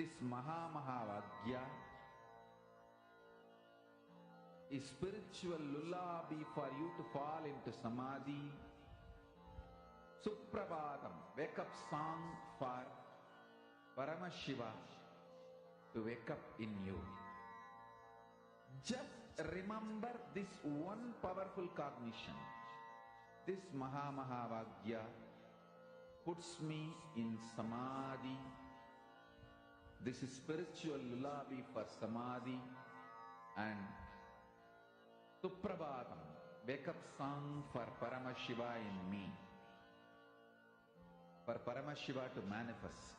Speaker 1: this Mahavagya is spiritual lullaby for you to fall into samadhi. Suprabhatam, wake up song for Paramashiva to wake up in you. Just remember this one powerful cognition. This Mahavagya puts me in samadhi. This is spiritual lullaby for samadhi. And Suprabhatam, wake up song for Paramashiva in me. For Paramashiva to manifest.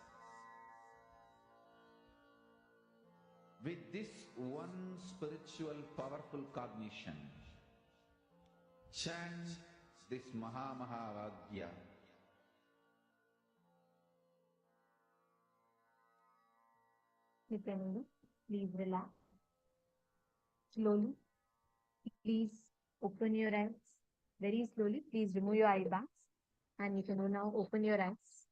Speaker 1: With this one spiritual powerful cognition, chant this Mahavagya.
Speaker 8: Nityananda, please relax. Slowly, please open your eyes. Very slowly, please remove your eye bags. And you can now open your eyes.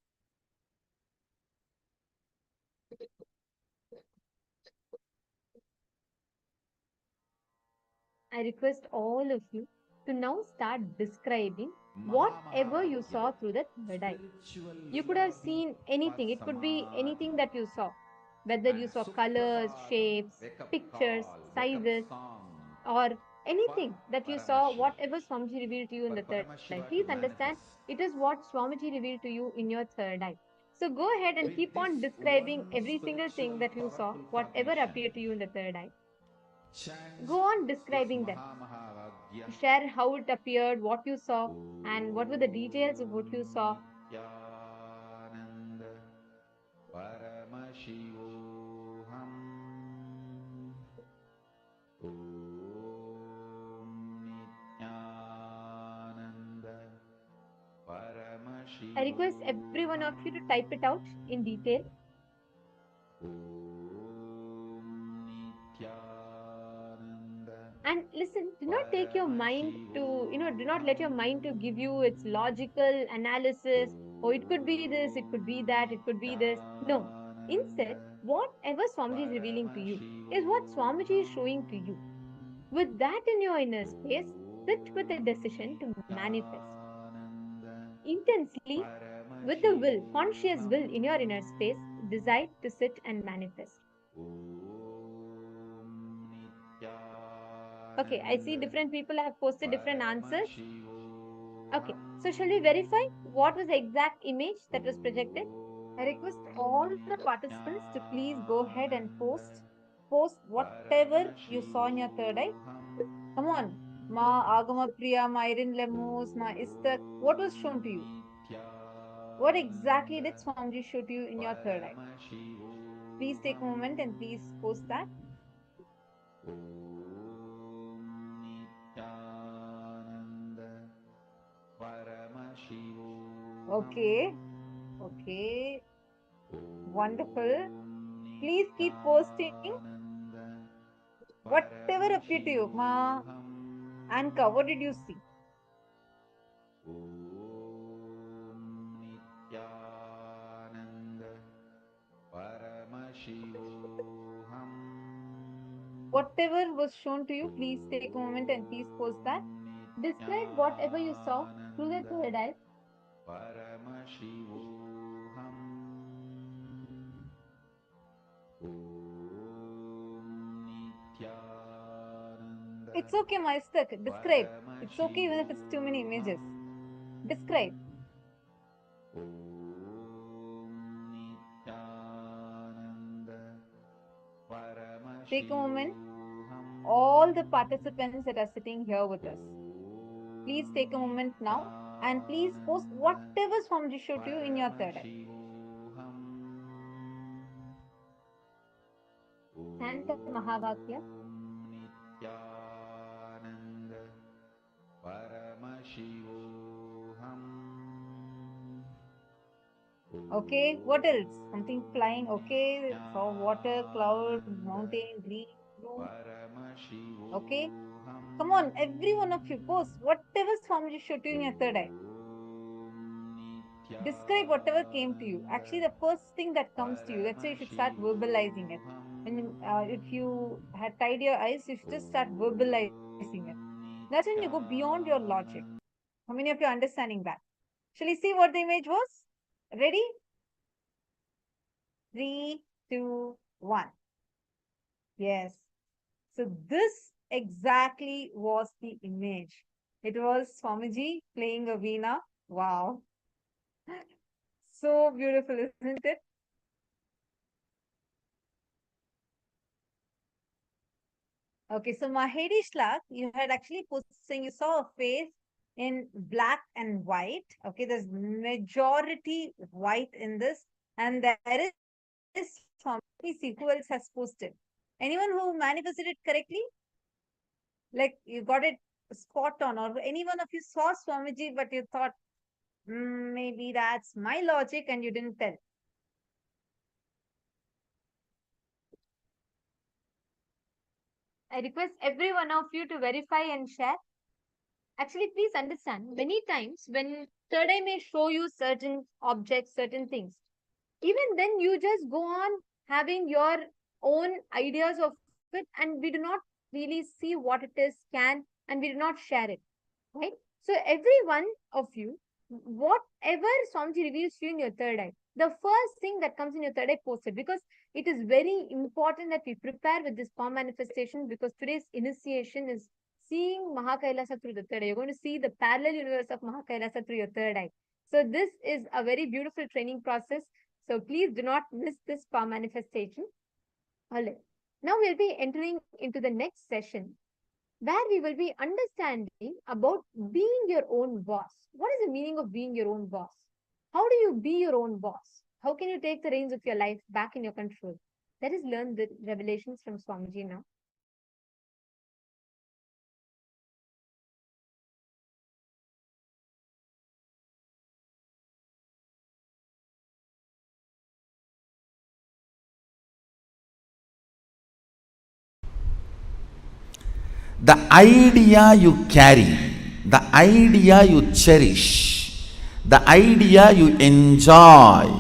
Speaker 8: I request all of you to now start describing whatever you saw through the third eye. You could have seen anything. It could be anything that you saw. Whether you saw colors, shapes, pictures, sizes, or anything that you saw, whatever Swamiji revealed to you in the third eye. Please understand, it is what Swamiji revealed to you in your third eye. So go ahead and keep on describing every single thing that you saw, whatever appeared to you in the third eye. Go on describing them. Share how it appeared, what you saw, and what were the details of what you saw. I request every one of you to type it out in detail. And listen, do not take your mind to, do not let your mind to give you its logical analysis. Oh, it could be this, it could be that, it could be this. No. Instead, whatever Swamiji is revealing to you is what Swamiji is showing to you. With that in your inner space, sit with a decision to manifest. Intensely, with the will, conscious will in your inner space, decide to sit and manifest. Okay, I see different people have posted different answers. Okay, so shall we verify what was the exact image that was projected? I request all the participants to please go ahead and post whatever you saw in your third eye. Come on, Ma Agama Priya, Ma Irin Lemos, Ma Istak, what was shown to you? What exactly did Swamiji show to you in your third eye? Please take a moment and please post that. Okay. Wonderful. Please keep posting whatever appeared to you. Ma Anka, what did you see? Whatever was shown to you, please take a moment and please post that. Describe whatever you saw through the third eye. It's okay, Master. Describe. It's okay even if it's too many images. Describe. Take a moment. All the participants that are sitting here with us, please take a moment now and please post whatever Swamiji showed to you in your third eye. And the Mahavakya. Okay, what else? Something flying. Okay, saw water, cloud, mountain, green, blue. Okay, come on, every one of you post whatever Swamiji showed you in your third eye. describe whatever came to you. Actually, the first thing that comes to you, that's why you should start verbalizing it. If you had tied your eyes, you should just start verbalizing it. That's when you go beyond your logic. How many of you are understanding that? Shall we see what the image was? Ready? 3, 2, 1. Yes. So this exactly was the image. It was Swamiji playing a veena. Wow. So beautiful, isn't it? Okay, so Mahedi Shlak, you had actually put saying you saw a face in black and white. Okay, there's majority white in this, and there is from let me see who else has posted. Anyone who manifested it correctly? Like you got it spot on, or any one of you saw Swamiji, but you thought, maybe that's my logic, and you didn't tell. I request every one of you to verify and share. Actually, please understand, many times when third eye may show you certain objects, certain things, even then you just go on having your own ideas of it, and we do not really see what it is, and we do not share it, right? So every one of you, whatever Swamiji reveals to you in your third eye, the first thing that comes in your third eye, post it, because it is very important that we prepare with this palm manifestation, because today's initiation is seeing Mahakailasa through the third eye. You're going to see the parallel universe of Mahakailasa through your third eye. So this is a very beautiful training process. So please do not miss this palm manifestation. All right. Now we'll be entering into the next session, where we will be understanding about being your own boss. What is the meaning of being your own boss? How do you be your own boss? How can you take the reins of your life back in your control? Let us learn the revelations from Swamiji now.
Speaker 1: The idea you carry, the idea you cherish, the idea you enjoy,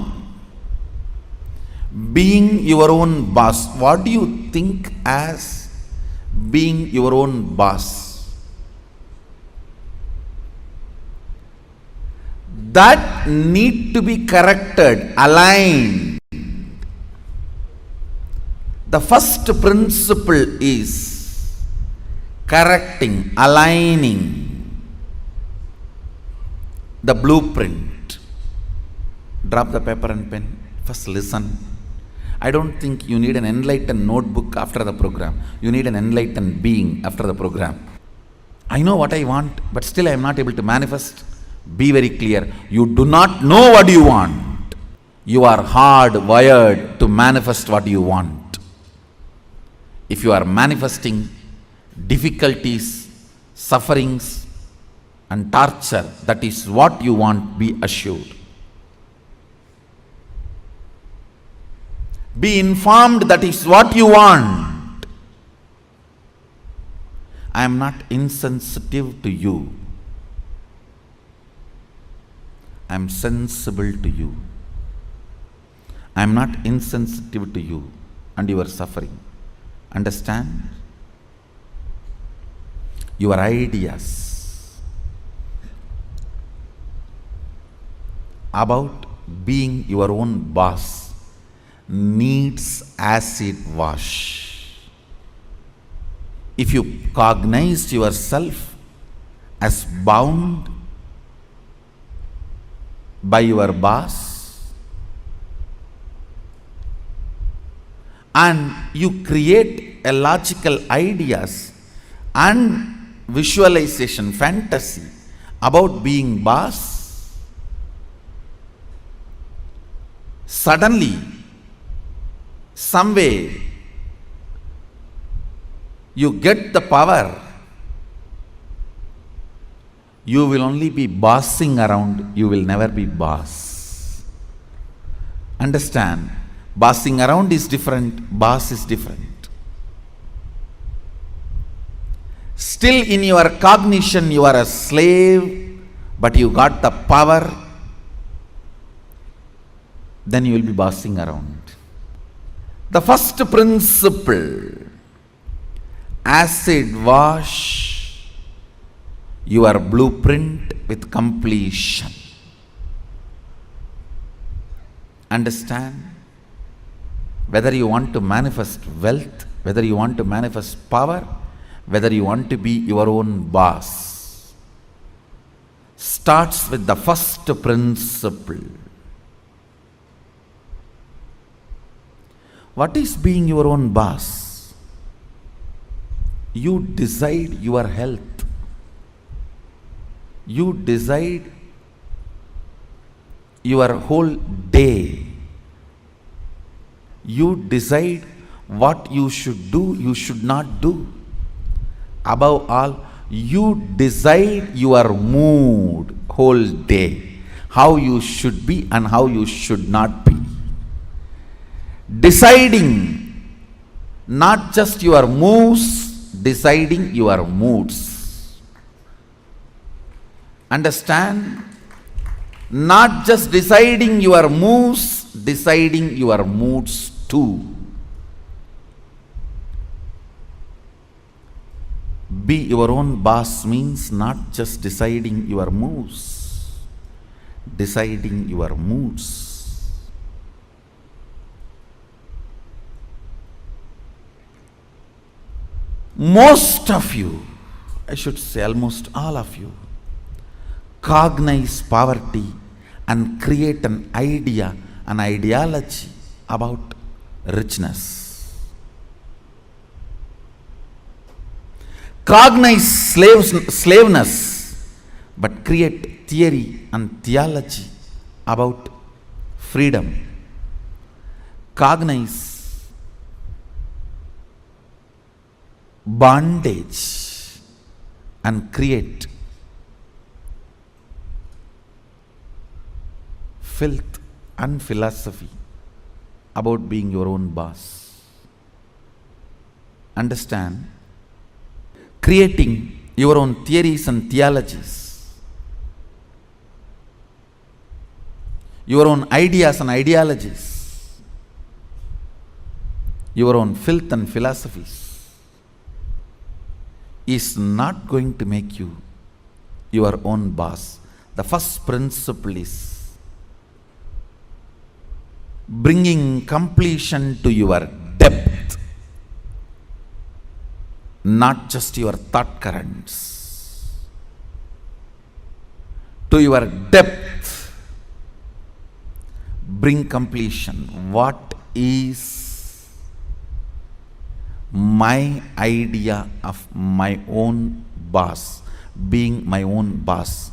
Speaker 1: being your own boss. What do you think as being your own boss? That need to be corrected, aligned. The first principle is correcting, aligning the blueprint. Drop the paper and pen. First listen. I don't think you need an enlightened notebook after the program. You need an enlightened being after the program. I know what I want, but still I am not able to manifest. Be very clear. You do not know what you want. You are hardwired to manifest what you want. If you are manifesting difficulties, sufferings, and torture, that is what you want, be assured. Be informed that is what you want. I am not insensitive to you. I am sensible to you. I am not insensitive to you and your suffering. Understand? Your ideas about being your own boss needs acid wash. If you cognize yourself as bound by your boss and you create a logical ideas and visualization, fantasy about being boss, suddenly, some way, you get the power. You will only be bossing around, you will never be boss. Understand? Bossing around is different, boss is different. Still in your cognition you are a slave, but you got the power then you will be bossing around. The first principle, acid wash your blueprint with completion. Understand? Whether you want to manifest wealth, whether you want to manifest power, whether you want to be your own boss, starts with the first principle. What is being your own boss? You decide your health. You decide your whole day. You decide what you should do, you should not do. Above all, you decide your mood whole day, how you should be and how you should not be. Deciding not just your moves, deciding your moods. Understand? Not just deciding your moves, deciding your moods too. Be your own boss means not just deciding your moves, deciding your moods. Most of you, I should say almost all of you, cognize poverty and create an idea, an ideology about richness. Cognize slaveness, but create theory and theology about freedom. Cognize bondage and create filth and philosophy about being your own boss. Understand? Creating your own theories and theologies, your own ideas and ideologies, your own filth and philosophies is not going to make you your own boss. The first principle is bringing completion to your depth, not just your thought currents. To your depth, bring completion. What is my idea of my own boss, being my own boss?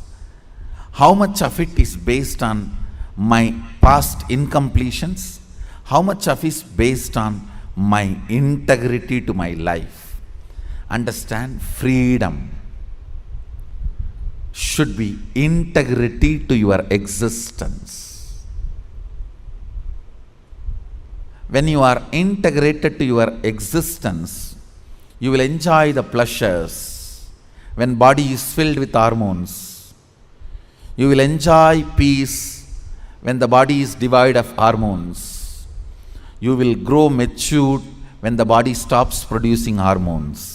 Speaker 1: How much of it is based on my past incompletions? How much of it is based on my integrity to my life? Understand, freedom should be integrity to your existence. When you are integrated to your existence, you will enjoy the pleasures. When body is filled with hormones, you will enjoy peace. When the body is devoid of hormones, you will grow matured when the body stops producing hormones.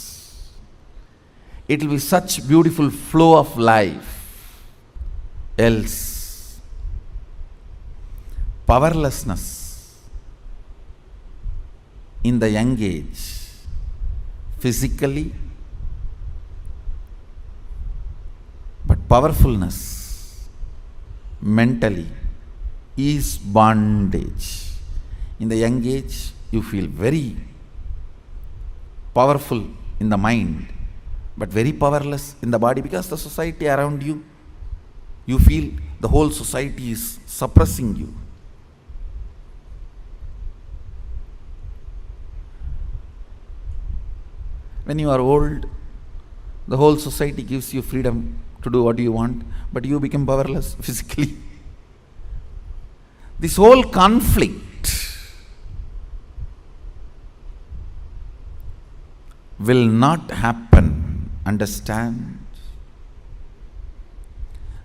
Speaker 1: It will be such beautiful flow of life. Else, powerlessness in the young age, physically, but powerfulness mentally is bondage. In the young age, you feel very powerful in the mind, but very powerless in the body because the society around you, you feel the whole society is suppressing you. When you are old, the whole society gives you freedom to do what you want, but you become powerless physically. This whole conflict will not happen. Understand?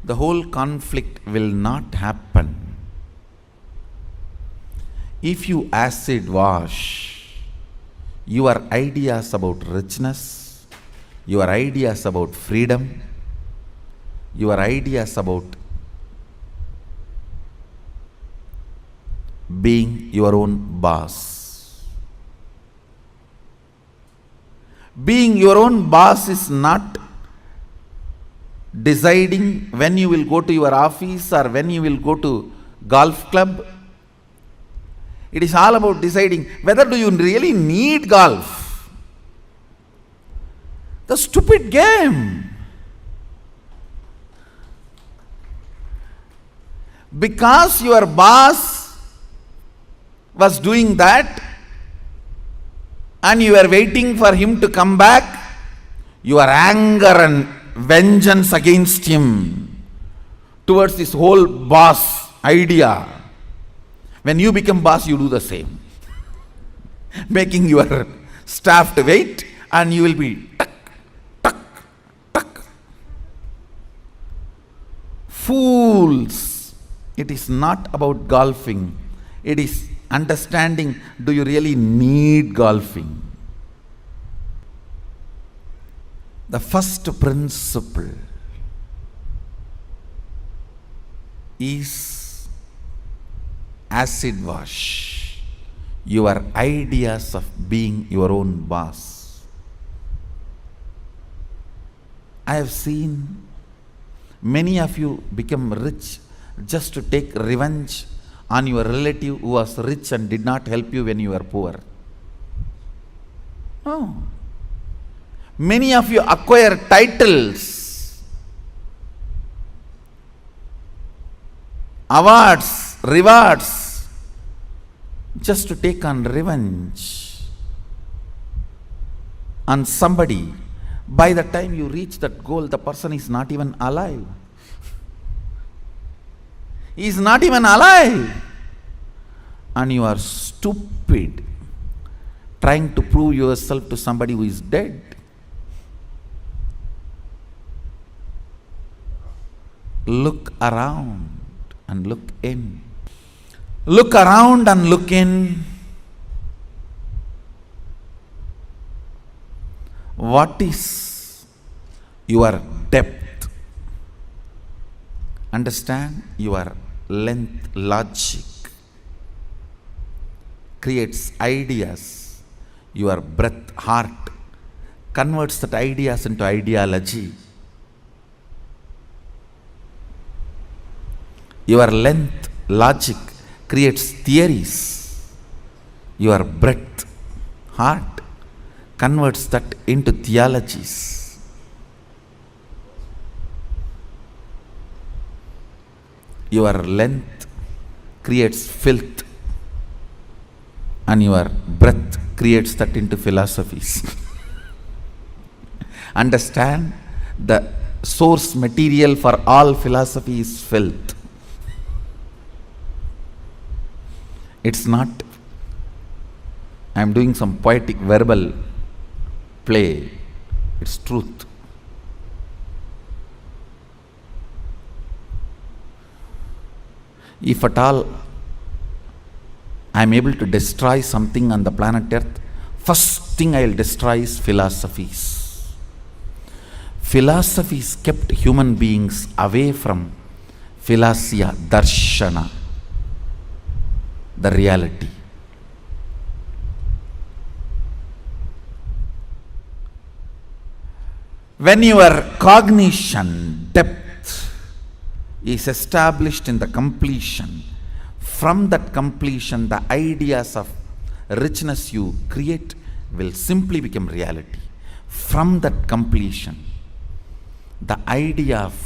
Speaker 1: The whole conflict will not happen If you acid wash your ideas about richness, your ideas about freedom, your ideas about being your own boss. Being your own boss is not deciding when you will go to your office or when you will go to golf club. It is all about deciding whether do you really need golf. The stupid game. Because your boss was doing that and you were waiting for him to come back, your anger and vengeance against him towards this whole boss idea. When you become boss, you do the same. Making your staff to wait and you will be tuck, tuck, tuck. Fools. It is not about golfing. It is understanding, do you really need golfing? The first principle is acid wash your ideas of being your own boss. I have seen many of you become rich just to take revenge on your relative who was rich and did not help you when you were poor. No. Many of you acquire titles, awards, rewards, just to take on revenge on somebody. By the time you reach that goal, the person is not even alive. He is not even alive. And you are stupid trying to prove yourself to somebody who is dead. Look around and look in. Look around and look in. What is your depth? Understand your length. Logic creates ideas. Your breath, heart converts that ideas into ideology. Your length, logic creates theories. Your breath, heart converts that into theologies. Your length creates filth and your breath creates that into philosophies. Understand, the source material for all philosophy is filth. It's not, I am doing some poetic verbal play. It's truth. If at all I am able to destroy something on the planet Earth, first thing I will destroy is philosophies. Philosophies kept human beings away from philosia, darshana, the reality. When your cognition depth is established in the completion, from that completion the ideas of richness you create will simply become reality. From that completion, the idea of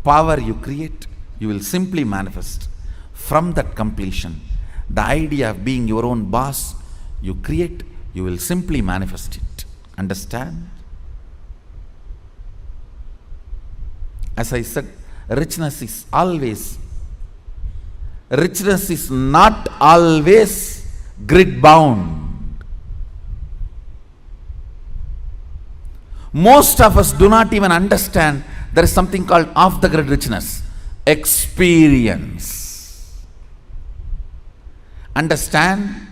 Speaker 1: power you create, you will simply manifest. From that completion, the idea of being your own boss you create, you will simply manifest it. Understand? As I said, richness is not always grid bound. Most of us do not even understand there is something called off the grid richness. Experience. Understand?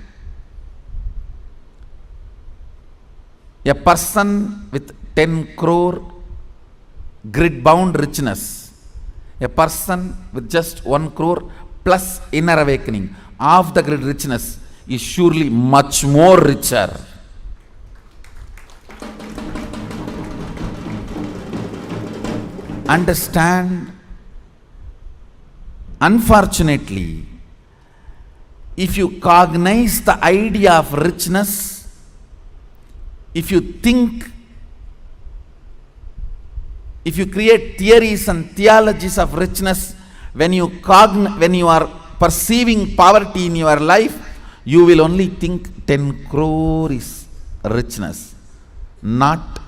Speaker 1: A person with 10 crore grid bound richness, a person with just 1 crore plus inner awakening, off the grid richness is surely much more richer. Understand? Unfortunately, if you cognize the idea of richness, if you think, if you create theories and theologies of richness, when you are perceiving poverty in your life, you will only think 10 crore is richness, not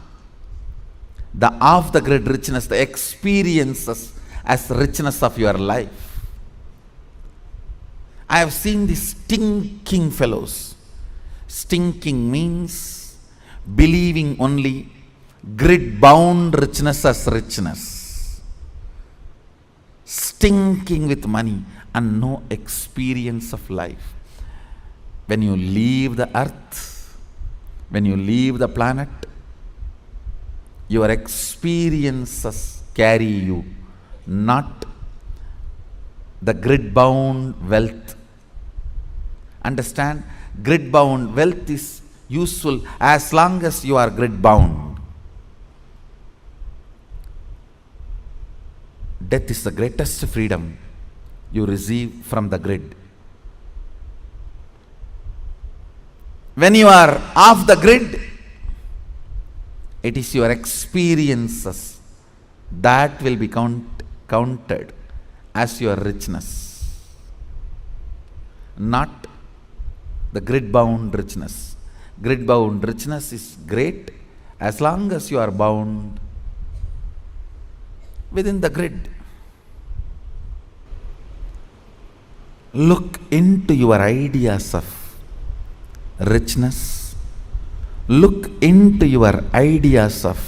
Speaker 1: the off the grid richness, the experiences as richness of your life. I have seen these stinking fellows. Stinking means believing only grid bound richness as richness. Stinking with money and no experience of life. When you leave the earth, when you leave the planet, your experiences carry you, not the grid bound wealth. Understand? Grid bound wealth is useful as long as you are grid bound. Death is the greatest freedom you receive from the grid. When you are off the grid, it is your experiences that will be counted as your richness, not the grid bound richness. Grid bound richness is great as long as you are bound within the grid. Look into your ideas of richness. Look into your ideas of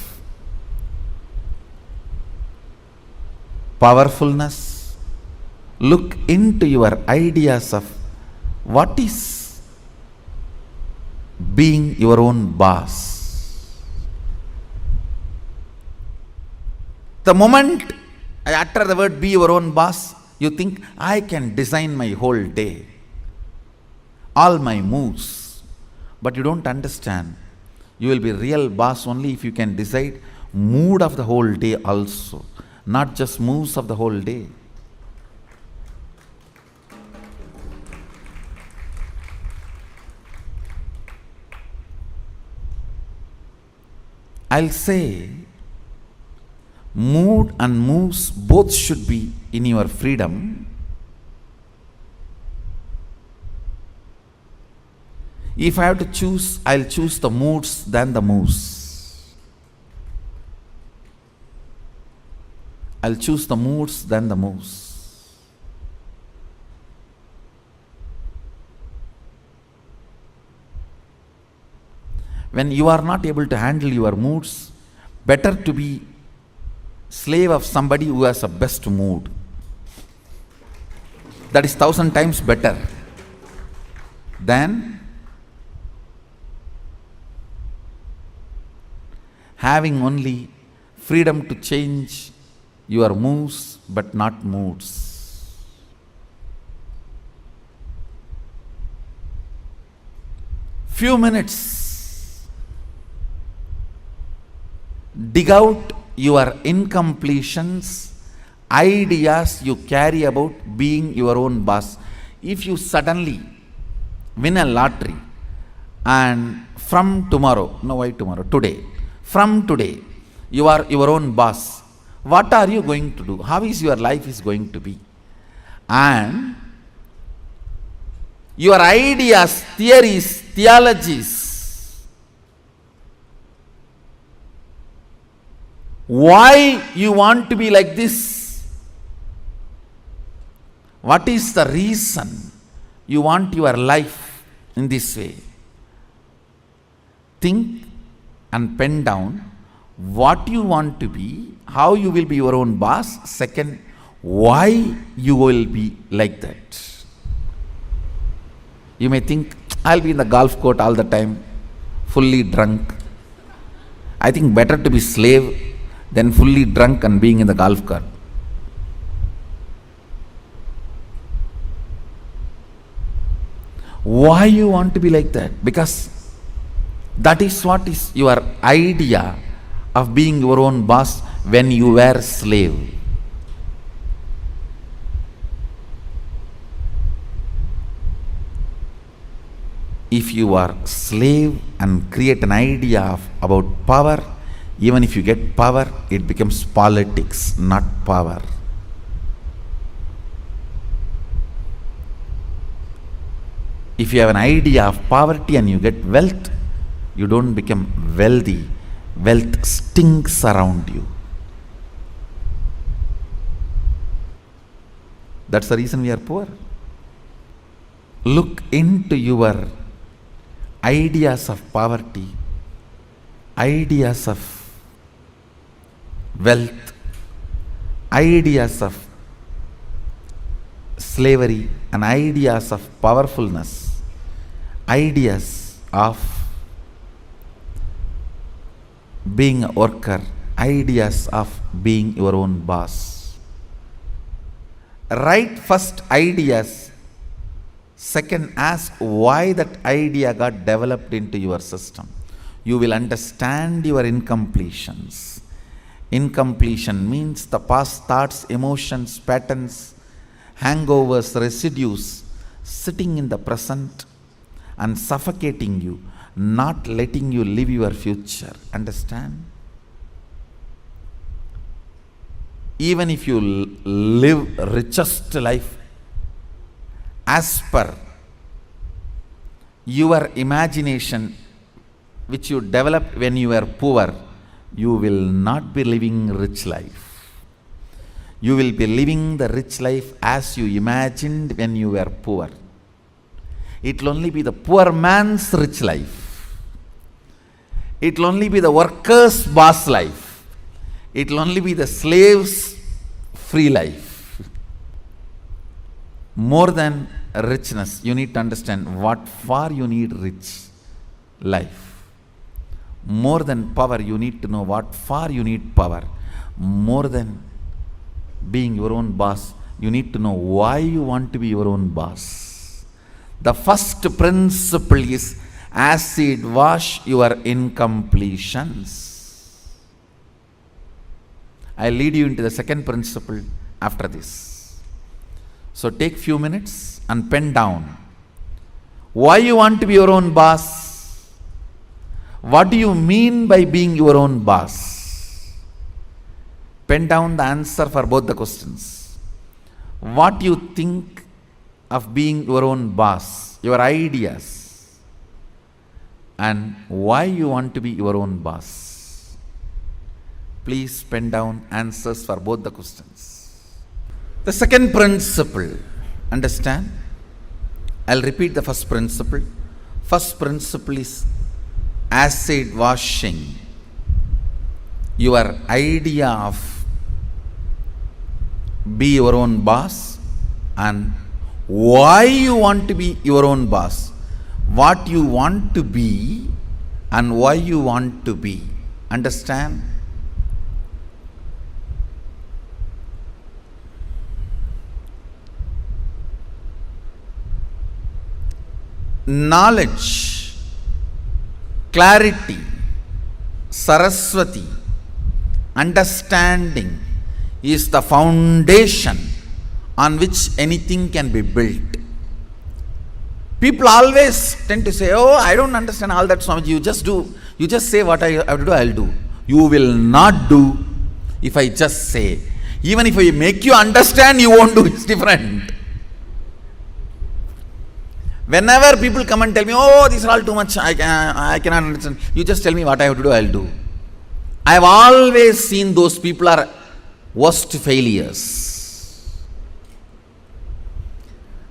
Speaker 1: powerfulness. Look into your ideas of what is being your own boss. The moment I utter the word be your own boss, you think I can design my whole day, all my moves. But you don't understand. You will be real boss only if you can decide mood of the whole day also, not just moves of the whole day. I'll say mood and moves both should be in your freedom. If I have to choose, I'll choose the moods than the moves. I'll choose the moods than the moves. When you are not able to handle your moods, better to be slave of somebody who has a best mood. That is 1,000 times better than having only freedom to change your moves but not moods. Few minutes. Dig out your incompletions, ideas you carry about being your own boss. If you suddenly win a lottery and from tomorrow, no why tomorrow, today, from today, you are your own boss, what are you going to do? How is your life is going to be? And your ideas, theories, theologies, why you want to be like this? What is the reason you want your life in this way? Think and pen down what you want to be, how you will be your own boss. Second, why you will be like that. You may think, I'll be in the golf court all the time, fully drunk. I think better to be slave than fully drunk and being in the golf cart. Why you want to be like that? Because that is what is your idea of being your own boss when you were slave. If you are slave and create an idea about power, even if you get power, it becomes politics, not power. If you have an idea of poverty and you get wealth, you don't become wealthy. Wealth stinks around you. That's the reason we are poor. Look into your ideas of poverty, ideas of wealth, ideas of slavery, and ideas of powerfulness, ideas of being a worker, ideas of being your own boss. Write first ideas. Second, ask why that idea got developed into your system. You will understand your incompletions. Incompletion means the past thoughts, emotions, patterns, hangovers, residues sitting in the present and suffocating you, not letting you live your future. Understand? Even if you live richest life as per your imagination which you developed when you were poor, you will not be living rich life. You will be living the rich life as you imagined when you were poor. It will only be the poor man's rich life. It will only be the worker's boss life. It will only be the slave's free life. More than richness, you need to understand what for you need rich life. More than power, you need to know what for you need power. More than being your own boss, you need to know why you want to be your own boss. The first principle is acid wash your incompletions. I'll lead you into the second principle after this. So take few minutes and pen down why you want to be your own boss. What do you mean by being your own boss? Pen down the answer for both the questions. What do you think of being your own boss, your ideas, and why you want to be your own boss? Please pen down answers for both the questions. The second principle, understand? I'll repeat the first principle. First principle is acid washing your idea of be your own boss and why you want to be your own boss, what you want to be and why you want to be. Understand? Knowledge, clarity, Saraswati, understanding is the foundation on which anything can be built. People always tend to say, oh, I don't understand all that, Swamiji. You just do. You just say what I have to do, I'll do. You will not do if I just say. Even if I make you understand, you won't do. It's different. Whenever people come and tell me, oh, these are all too much, I cannot understand. You just tell me what I have to do, I'll do. I have always seen those people are worst failures.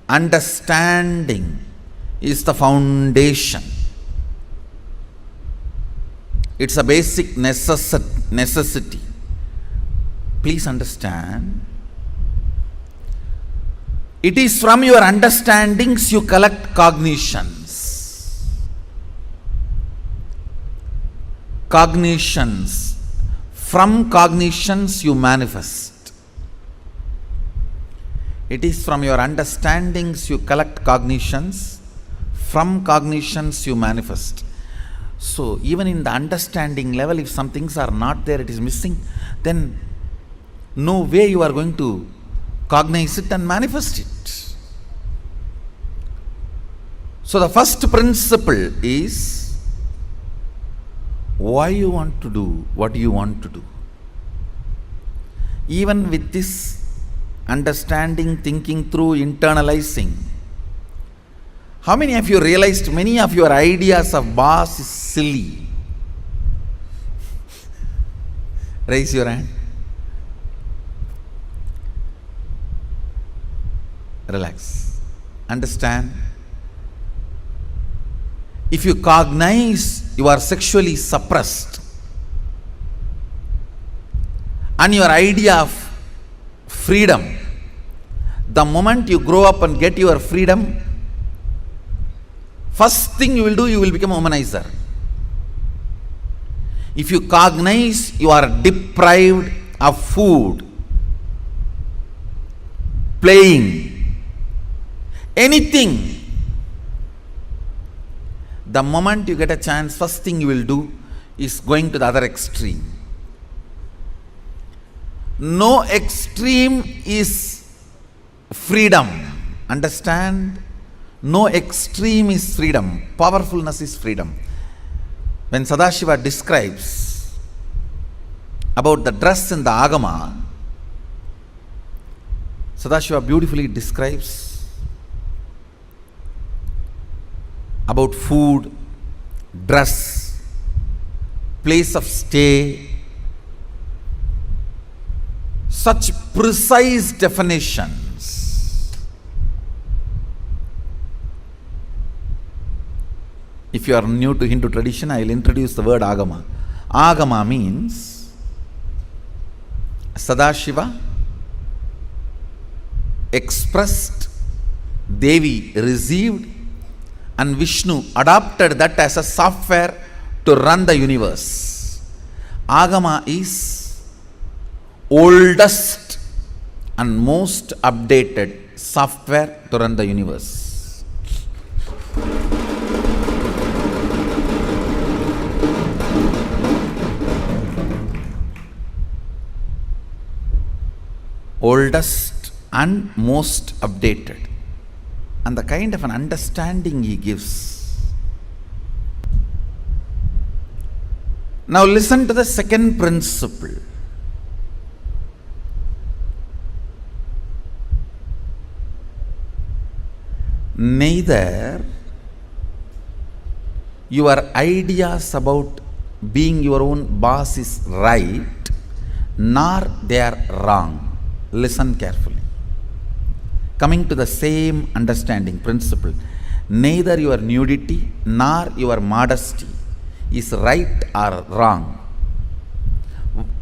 Speaker 1: Understanding is the foundation. It's a basic necessity. Please understand. It is from your understandings you collect cognitions. Cognitions. From cognitions you manifest. It is from your understandings you collect cognitions. From cognitions you manifest. So even in the understanding level, if some things are not there, it is missing, then no way you are going to cognize it and manifest it. So the first principle is why you want to do what you want to do. Even with this understanding, thinking through, internalizing, how many of you realized many of your ideas of boss is silly? Raise your hand. Relax. Understand. If you cognize you are sexually suppressed and your idea of freedom, the moment you grow up and get your freedom, first thing you will do, you will become a womanizer. If you cognize you are deprived of food, playing, anything, the moment you get a chance, first thing you will do is going to the other extreme. No extreme is freedom. Understand? No extreme is freedom. Powerfulness is freedom. When Sadashiva describes about the dress in the Agama, Sadashiva beautifully describes about food, dress, place of stay, such precise definitions. If you are new to Hindu tradition, I will introduce the word Agama. Agama means Sadashiva expressed, Devi received, and Vishnu adopted that as a software to run the universe. Agama is oldest and most updated software to run the universe. Oldest and most updated. And the kind of an understanding he gives. Now listen to the second principle. Neither your ideas about being your own boss is right, nor they are wrong. Listen carefully. Coming to the same understanding principle, neither your nudity nor your modesty is right or wrong.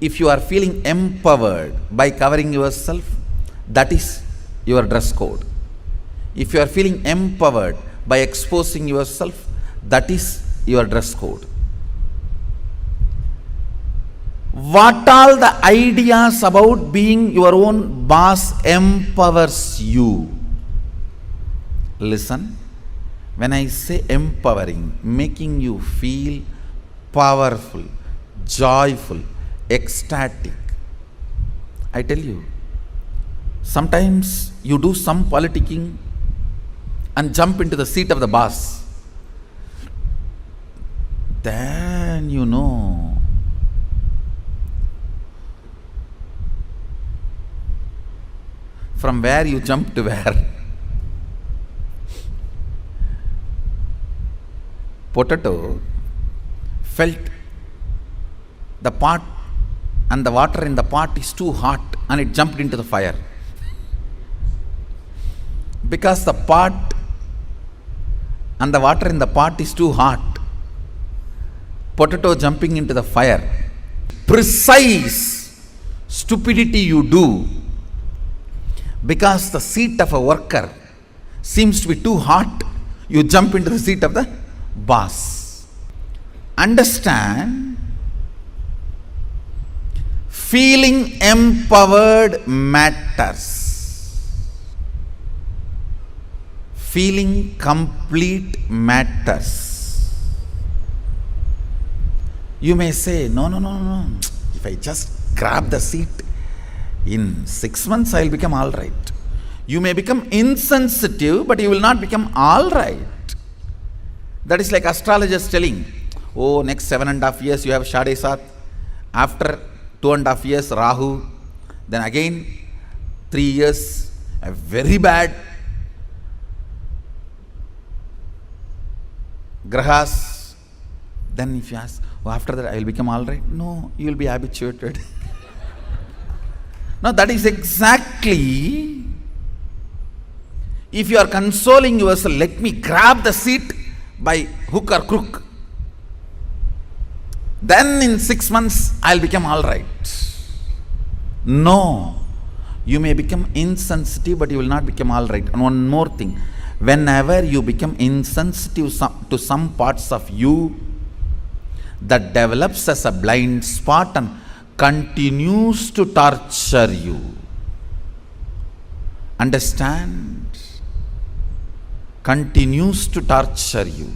Speaker 1: If you are feeling empowered by covering yourself, that is your dress code. If you are feeling empowered by exposing yourself, that is your dress code. What all the ideas about being your own boss empowers you? Listen, when I say empowering, making you feel powerful, joyful, ecstatic, I tell you, sometimes you do some politicking and jump into the seat of the boss. Then you know from where you jump to where. Potato felt the pot and the water in the pot is too hot and it jumped into the fire. Because the pot and the water in the pot is too hot, potato jumping into the fire. Precise stupidity you do because the seat of a worker seems to be too hot, you jump into the seat of the boss. Understand, feeling empowered matters. Feeling complete matters. You may say, no. If I just grab the seat, in 6 months I will become all right. You may become insensitive, but you will not become all right. That is like astrologers telling, oh, next 7.5 years you have Shade Sat. After 2.5 years, Rahu. Then again, 3 years, a very bad Grahas. Then if you ask, oh, after that I will become all right. No, you will be habituated. Now that is exactly, if you are consoling yourself, let me grab the seat by hook or crook. Then in 6 months I will become all right. No, you may become insensitive, but you will not become all right. And one more thing, whenever you become insensitive to some parts of you, that develops as a blind spot and continues to torture you. Understand? Continues to torture you.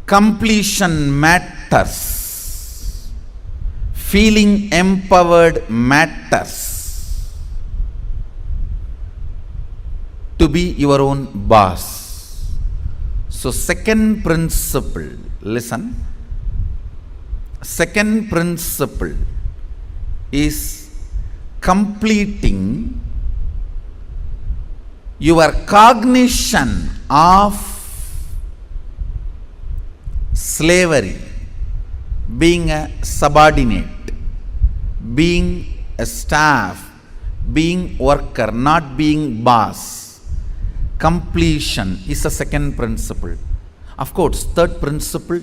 Speaker 1: Completion matters. Feeling empowered matters. To be your own boss. So second principle, listen. Second principle is completing your cognition of slavery, being a subordinate, being a staff, being worker, not being boss. Completion is the second principle. Of course, third principle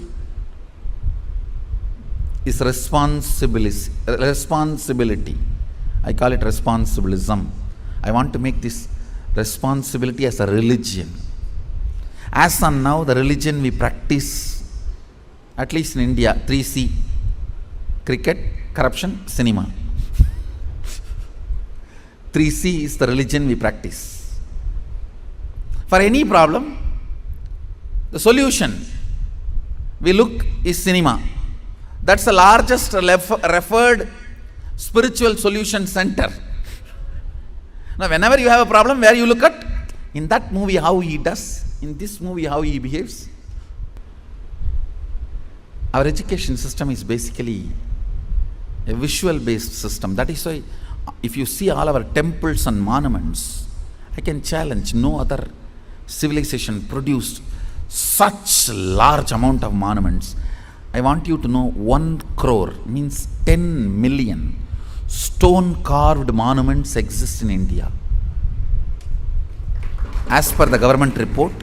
Speaker 1: is responsibility. I call it responsibilism. I want to make this responsibility as a religion. As on now, the religion we practice, at least in India, 3C: cricket, corruption, cinema. 3C is the religion we practice. For any problem, the solution we look is cinema. That's the largest referred spiritual solution center. Now, whenever you have a problem, where you look at? In that movie how he does, in this movie how he behaves. Our education system is basically a visual based system. That is why if you see all our temples and monuments, I can challenge, no other civilization produced such large amount of monuments. I want you to know 1 crore means 10 million stone carved monuments exist in India. As per the government report,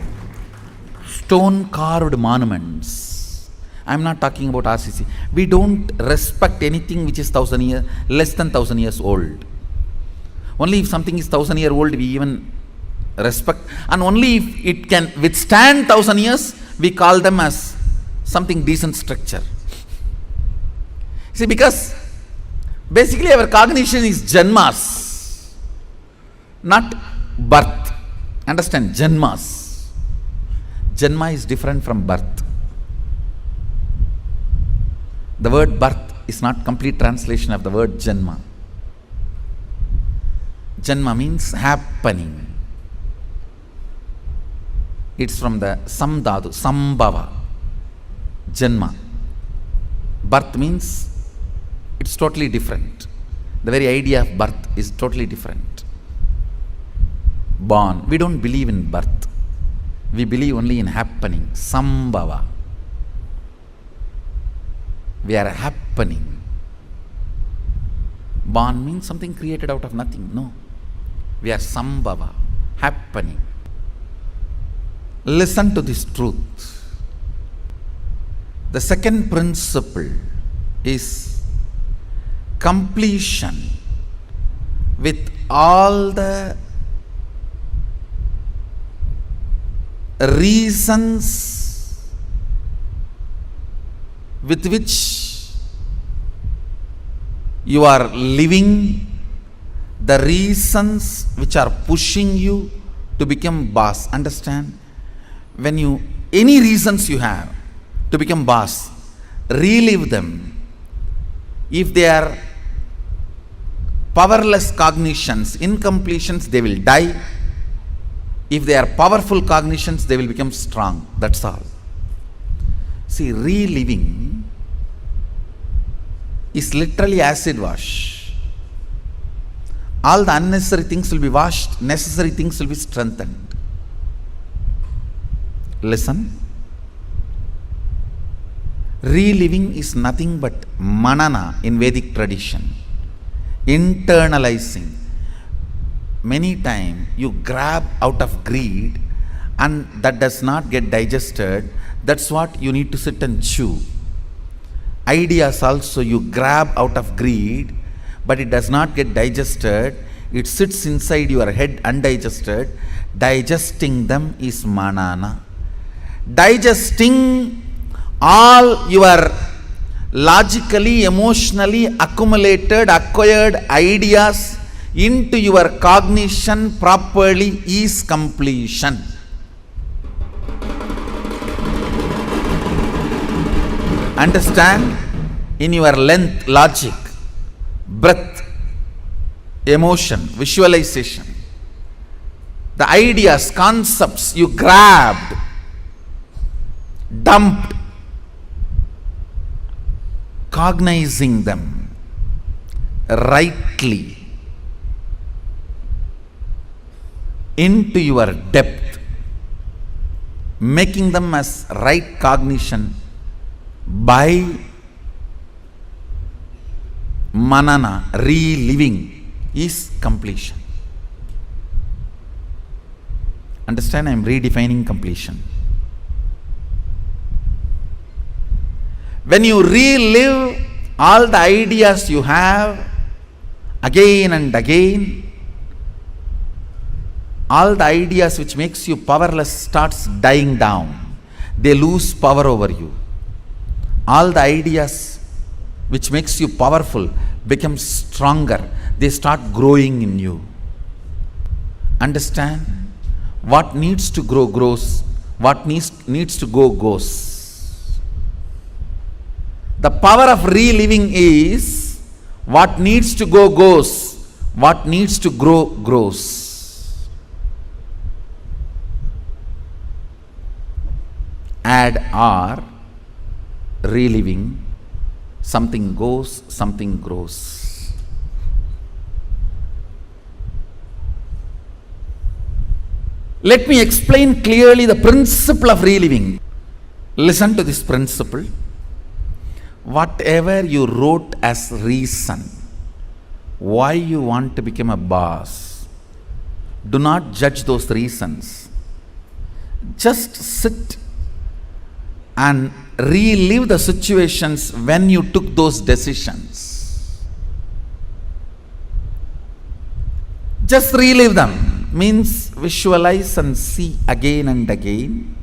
Speaker 1: stone carved monuments. I am not talking about RCC. We don't respect anything which is less than 1,000 years old. Only if something is 1,000 years old we even respect, and only if it can withstand 1,000 years we call them as something decent structure. See, because basically our cognition is janmas, not birth. Understand? Janmas. Janma is different from birth. The word birth is not complete translation of the word janma. Janma means happening. It's from the samdhatu, sambhava. Janma. Birth means it's totally different. The very idea of birth is totally different. Born. We don't believe in birth. We believe only in happening. Sambhava. We are happening. Born means something created out of nothing. No. We are sambhava. Happening. Listen to this truth. The second principle is completion with all the reasons with which you are living, the reasons which are pushing you to become boss. Understand? When you, any reasons you have to become boss, relive them. If they are powerless cognitions, incompletions, they will die. If they are powerful cognitions, they will become strong. That's all. See, reliving is literally acid wash. All the unnecessary things will be washed, necessary things will be strengthened. Listen. Reliving is nothing but manana in Vedic tradition. Internalizing. Many times you grab out of greed and that does not get digested. That's what you need to sit and chew. Ideas also you grab out of greed, but it does not get digested. It sits inside your head undigested. Digesting them is manana. Digesting all your logically, emotionally accumulated, acquired ideas into your cognition properly is completion. Understand? In your length, logic, breath, emotion, visualization, the ideas, concepts you grabbed, dumped, cognizing them rightly into your depth, making them as right cognition by manana, reliving, is completion. Understand? I am redefining completion. When you relive all the ideas you have again and again, all the ideas which makes you powerless starts dying down. They lose power over you. All the ideas which makes you powerful become stronger. They start growing in you. Understand? What needs to grow grows. What needs to go goes. The power of reliving is what needs to go goes, what needs to grow grows. Add or, reliving, something goes, something grows. Let me explain clearly the principle of reliving. Listen to this principle. Whatever you wrote as reason why you want to become a boss, do not judge those reasons. Just sit and relive the situations when you took those decisions. Just relive them. Means visualize and see again and again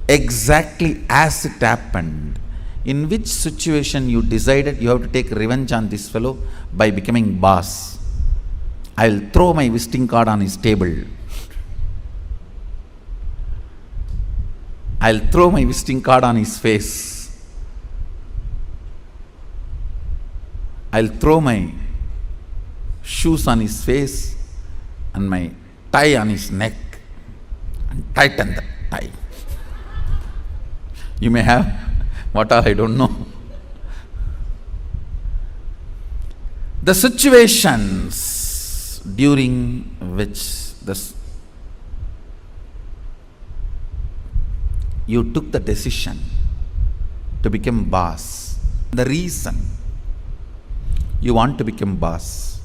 Speaker 1: exactly as it happened. In which situation you decided you have to take revenge on this fellow by becoming boss. I will throw my visiting card on his table. I will throw my visiting card on his face. I will throw my shoes on his face and my tie on his neck and tighten the tie. You may have what all I don't know. The situations during which you took the decision to become boss, the reason you want to become boss,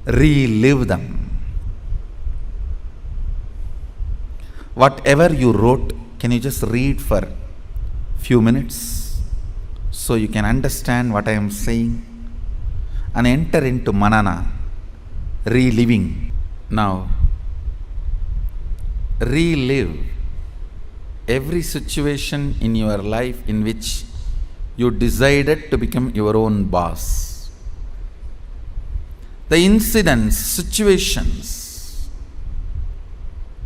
Speaker 1: relive them. Whatever you wrote, can you just read for few minutes so you can understand what I am saying and enter into manana, reliving. Now, relive every situation in your life in which you decided to become your own boss. The incidents, situations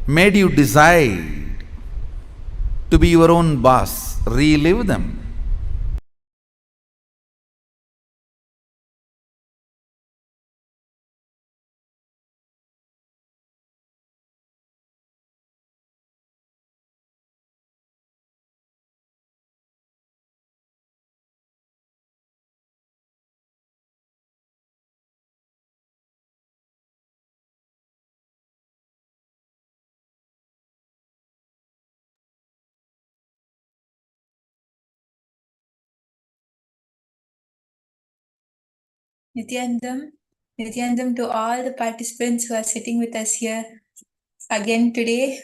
Speaker 1: made you decide to be your own boss. Relive them.
Speaker 9: Nithyanandam, Nithyanandam to all the participants who are sitting with us here again today.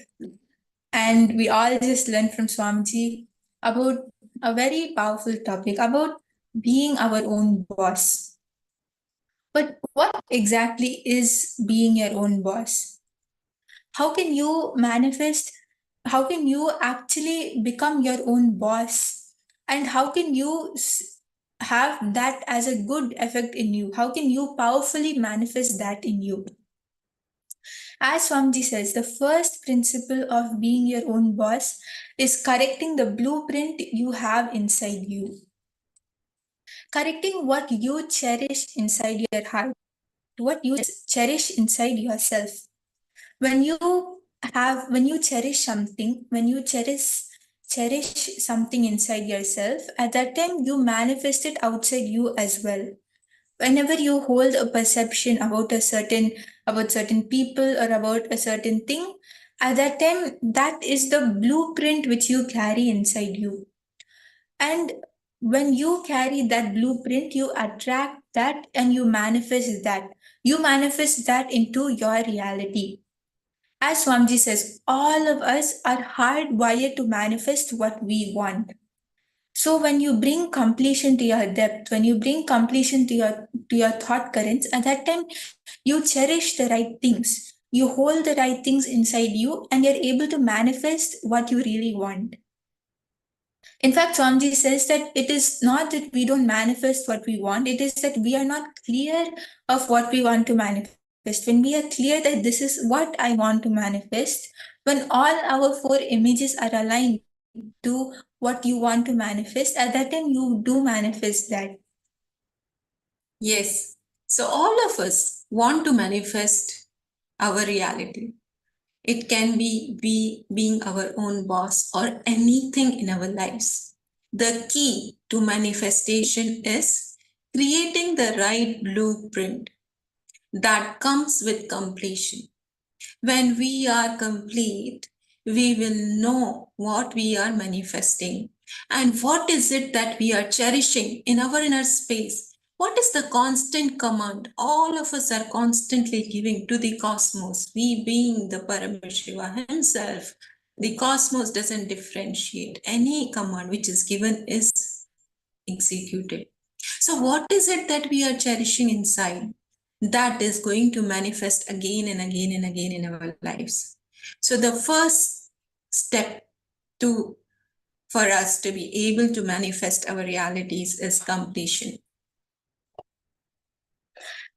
Speaker 9: And we all just learned from Swamiji about a very powerful topic about being our own boss. But what exactly is being your own boss? How can you manifest? How can you actually become your own boss? And how can you have that as a good effect in you? How can you powerfully manifest that in you? As Swamiji says, the first principle of being your own boss is correcting the blueprint you have inside you. Correcting what you cherish inside your heart, what you cherish inside yourself. When you cherish something, when you cherish something inside yourself, at that time you manifest it outside you as well. Whenever you hold a perception about certain people or about a certain thing, at that time that is the blueprint which you carry inside you. And when you carry that blueprint, you attract that and you manifest that. You manifest that into your reality. As Swamiji says, all of us are hardwired to manifest what we want. So when you bring completion to your depth, when you bring completion to your thought currents, at that time you cherish the right things. You hold the right things inside you and you're able to manifest what you really want. In fact, Swamiji says that it is not that we don't manifest what we want, it is that we are not clear of what we want to manifest. When we are clear that this is what I want to manifest, when all our 4 images are aligned to what you want to manifest, at that time you do manifest that.
Speaker 10: Yes. So all of us want to manifest our reality. It can be being our own boss or anything in our lives. The key to manifestation is creating the right blueprint that comes with completion. When we are complete, we will know what we are manifesting and what is it that we are cherishing in our inner space. What is the constant command all of us are constantly giving to the cosmos? We being the Paramashiva himself, the cosmos doesn't differentiate. Any command which is given is executed. So what is it that we are cherishing inside? That is going to manifest again and again and again in our lives. So the first step for us to be able to manifest our realities is completion.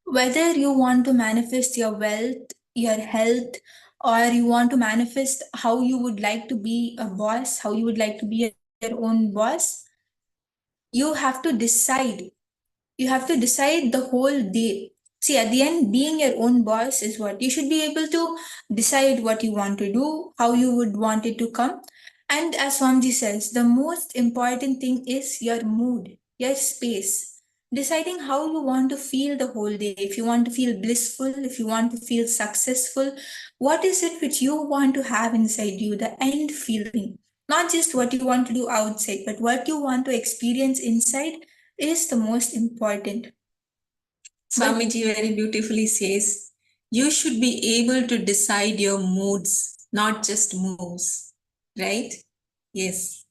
Speaker 9: Whether you want to manifest your wealth, your health, or you want to manifest how you would like to be a boss, how you would like to be your own boss, you have to decide. You have to decide the whole day. See, at the end, being your own boss is what you should be able to decide what you want to do, how you would want it to come. And as Swamiji says, the most important thing is your mood, your space. Deciding how you want to feel the whole day. If you want to feel blissful, if you want to feel successful, what is it which you want to have inside you, the end feeling? Not just what you want to do outside, but what you want to experience inside is the most important.
Speaker 10: Swamiji very beautifully says, you should be able to decide your moods, not just moves, right? Yes.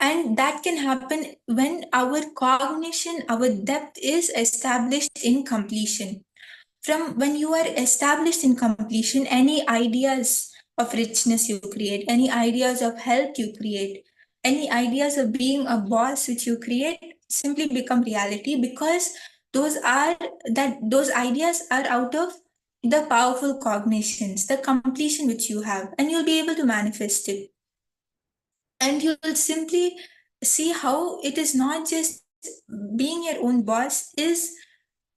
Speaker 9: And that can happen when our cognition, our depth is established in completion. From when you are established in completion, any ideas of richness you create, any ideas of health you create, any ideas of being a boss which you create simply become reality, because those ideas are out of the powerful cognitions, the completion which you have, and you'll be able to manifest it. And you'll simply see how it is not just being your own boss, is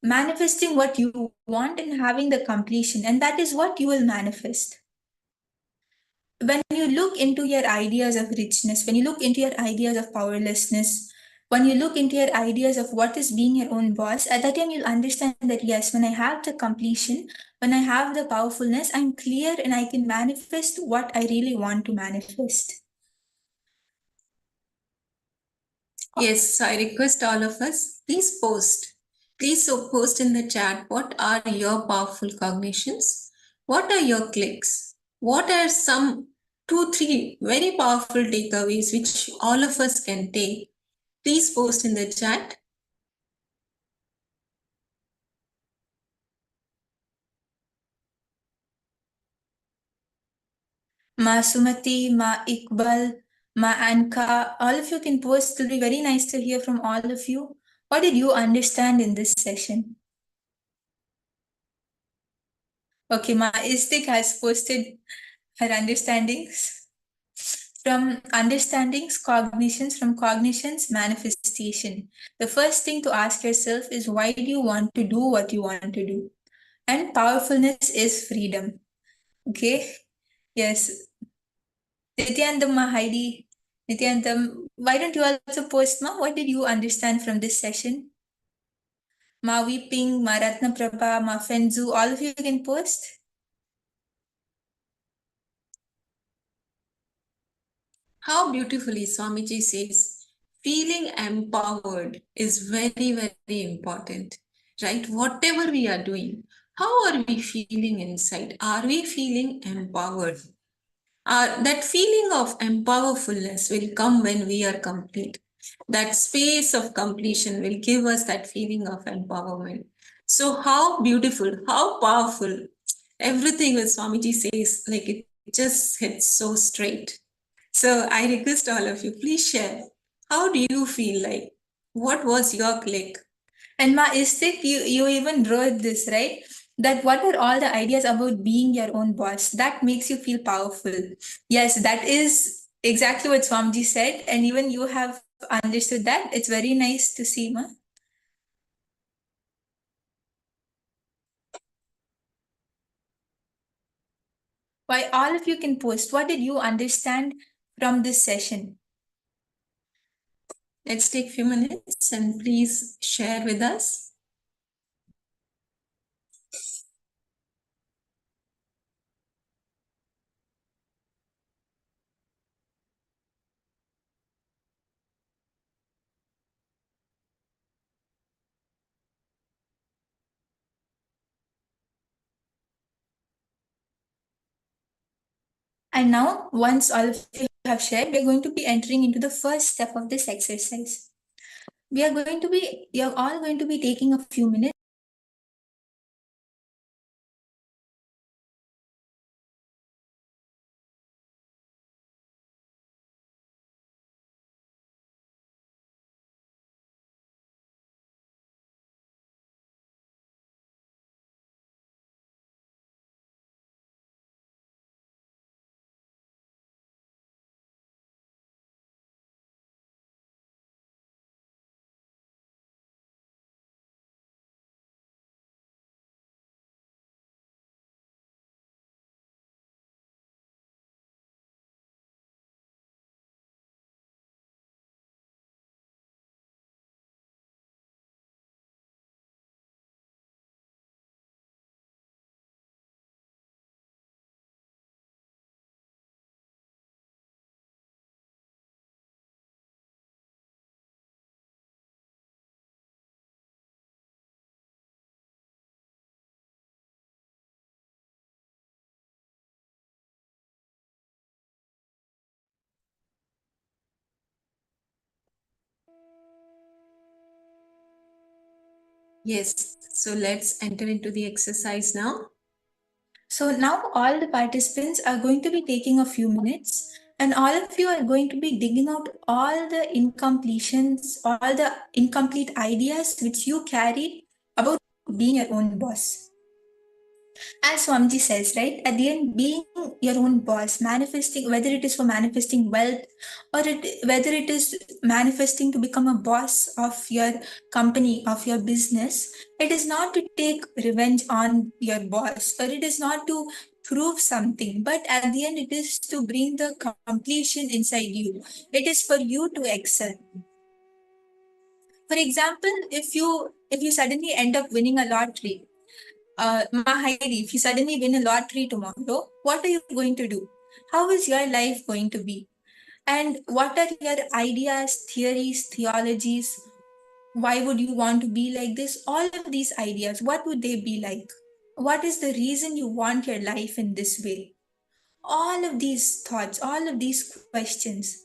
Speaker 9: manifesting what you want and having the completion, and that is what you will manifest. When you look into your ideas of richness, when you look into your ideas of powerlessness, when you look into your ideas of what is being your own boss, at that time you'll understand that yes, when I have the completion, when I have the powerfulness, I'm clear and I can manifest what I really want to manifest.
Speaker 10: Yes, I request all of us, please post. Please post in the chat, what are your powerful cognitions? What are your clicks? What are some 2, 3 very powerful takeaways which all of us can take? Please post in the chat.
Speaker 9: Ma Sumati, Ma Iqbal, Ma Anka, all of you can post. It'll be very nice to hear from all of you. What did you understand in this session? Okay, Ma Istik has posted her understandings. From understandings, cognitions, from cognitions, manifestation. The first thing to ask yourself is, why do you want to do what you want to do? And powerfulness is freedom. Okay? Yes. Nityanandam, Ma Heidi. Nityanandam, why don't you also post, Ma? What did you understand from this session? Ma Weeping, Ma Ratna Prabha, Ma Fenzu, all of you can post.
Speaker 10: How beautifully Swamiji says, feeling empowered is very, very important, right? Whatever we are doing, how are we feeling inside? Are we feeling empowered? That feeling of empowerfulness will come when we are complete. That space of completion will give us that feeling of empowerment. So how beautiful, how powerful. Everything that Swamiji says, like it just hits so straight. So I request all of you, please share. How do you feel like? What was your click?
Speaker 9: And Ma Istik, you even wrote this, right? That what are all the ideas about being your own boss? That makes you feel powerful. Yes, that is exactly what Swamiji said. And even you have understood that. It's very nice to see, Ma. Why all of you can post. What did you understand from this session?
Speaker 10: Let's take a few minutes and please share with us.
Speaker 9: And now, once all of you have shared, we're going to be entering into the first step of this exercise. You're all going to be taking a few minutes
Speaker 10: Yes, so let's enter into the exercise now.
Speaker 9: So now all the participants are going to be taking a few minutes, and all of you are going to be digging out all the incompletions, all the incomplete ideas which you carried about being your own boss. As Swamiji says, right, at the end, being your own boss, manifesting, whether it is for manifesting wealth or whether it is manifesting to become a boss of your company, of your business, it is not to take revenge on your boss, or it is not to prove something, but at the end, it is to bring the completion inside you. It is for you to excel. For example, if you suddenly end up winning a lottery, Mahiri, if you suddenly win a lottery tomorrow, what are you going to do? How is your life going to be? And what are your ideas, theories, theologies? Why would you want to be like this? All of these ideas, what would they be like? What is the reason you want your life in this way? All of these thoughts, all of these questions,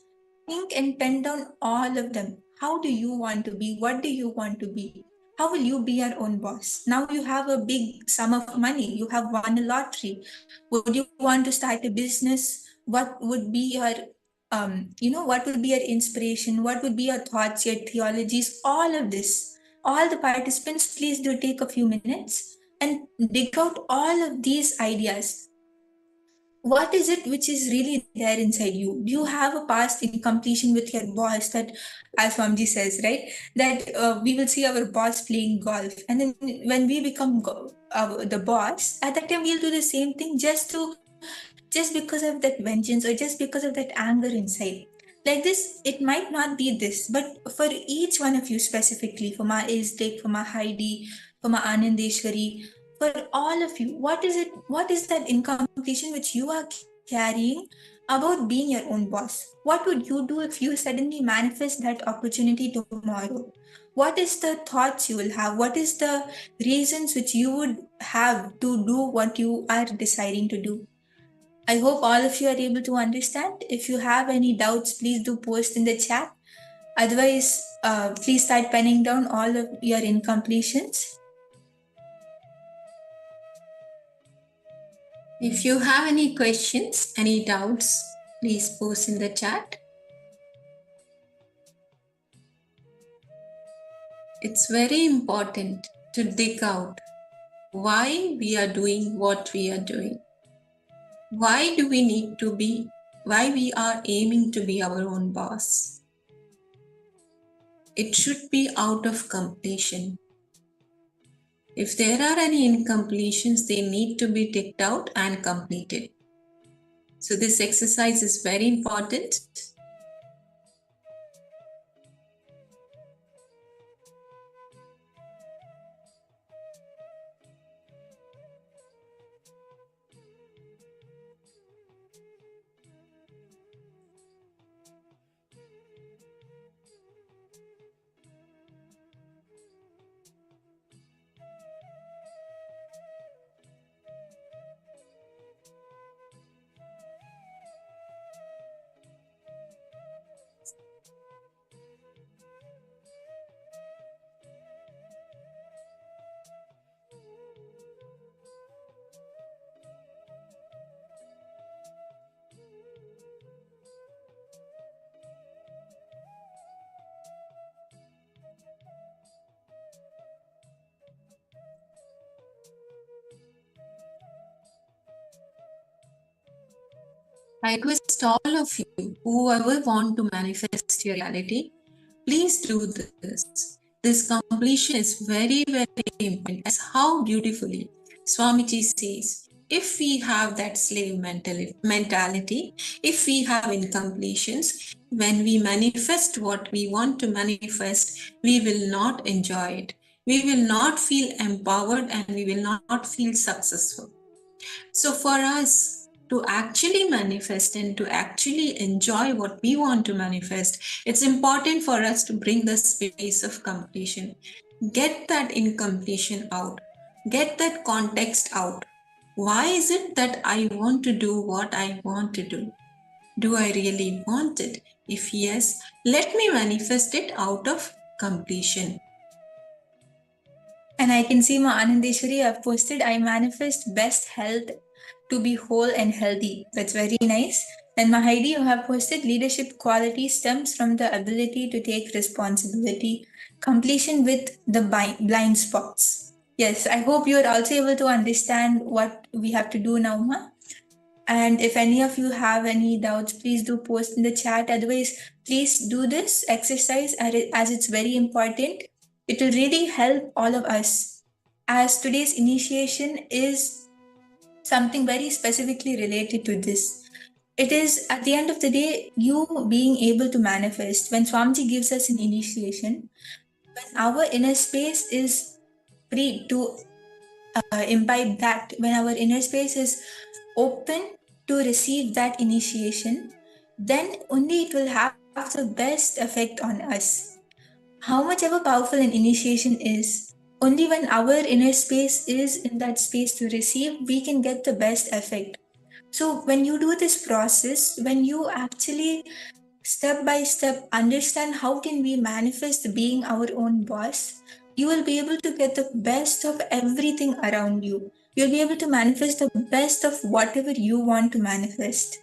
Speaker 9: think and pen down all of them. How do you want to be? What do you want to be? How will you be your own boss? Now you have a big sum of money. You have won a lottery. Would you want to start a business? What would be your, what would be your inspiration? What would be your thoughts, your theologies? All of this. All the participants, please do take a few minutes and dig out all of these ideas. What is it which is really there inside you? Do you have a past incompletion with your boss that, as Swamiji says, right, that we will see our boss playing golf, and then when we become the boss, at that time we'll do the same thing just because of that vengeance or just because of that anger inside. Like this, it might not be this, but for each one of you specifically, for Ma Isdik, for Ma Heidi, for Ma Anandeshwari, for all of you, what is it? What is that incompletion which you are carrying about being your own boss? What would you do if you suddenly manifest that opportunity tomorrow? What is the thoughts you will have? What is the reasons which you would have to do what you are deciding to do? I hope all of you are able to understand. If you have any doubts, please do post in the chat. Otherwise, please start penning down all of your incompletions.
Speaker 10: If you have any questions, any doubts, please post in the chat. It's very important to dig out why we are doing what we are doing. Why do we need to be, why we are aiming to be our own boss? It should be out of completion. If there are any incompletions, they need to be ticked out and completed. So this exercise is very important. I request all of you, whoever want to manifest your reality, please do this. This completion is very, very important. As how beautifully Swamiji says, if we have that slave mentality, if we have incompletions, when we manifest what we want to manifest, we will not enjoy it. We will not feel empowered and we will not feel successful. So for us to actually manifest and to actually enjoy what we want to manifest, it's important for us to bring the space of completion. Get that incompletion out. Get that context out. Why is it that I want to do what I want to do? Do I really want it? If yes, let me manifest it out of completion.
Speaker 9: And I can see my Anandeshwari have posted, I manifest best health to be whole and healthy. That's very nice. And Mahaidi, you have posted leadership quality stems from the ability to take responsibility, completion with the blind spots. Yes, I hope you are also able to understand what we have to do now, Ma. And if any of you have any doubts, please do post in the chat. Otherwise, please do this exercise as it's very important. It will really help all of us. As today's initiation is something very specifically related to this. It is at the end of the day, you being able to manifest. When Swamiji gives us an initiation, when our inner space is free to imbibe that, when our inner space is open to receive that initiation, then only it will have the best effect on us. How much ever powerful an initiation is, only when our inner space is in that space to receive, we can get the best effect. So when you do this process, when you actually step by step understand how can we manifest being our own boss, you will be able to get the best of everything around you. You'll be able to manifest the best of whatever you want to manifest.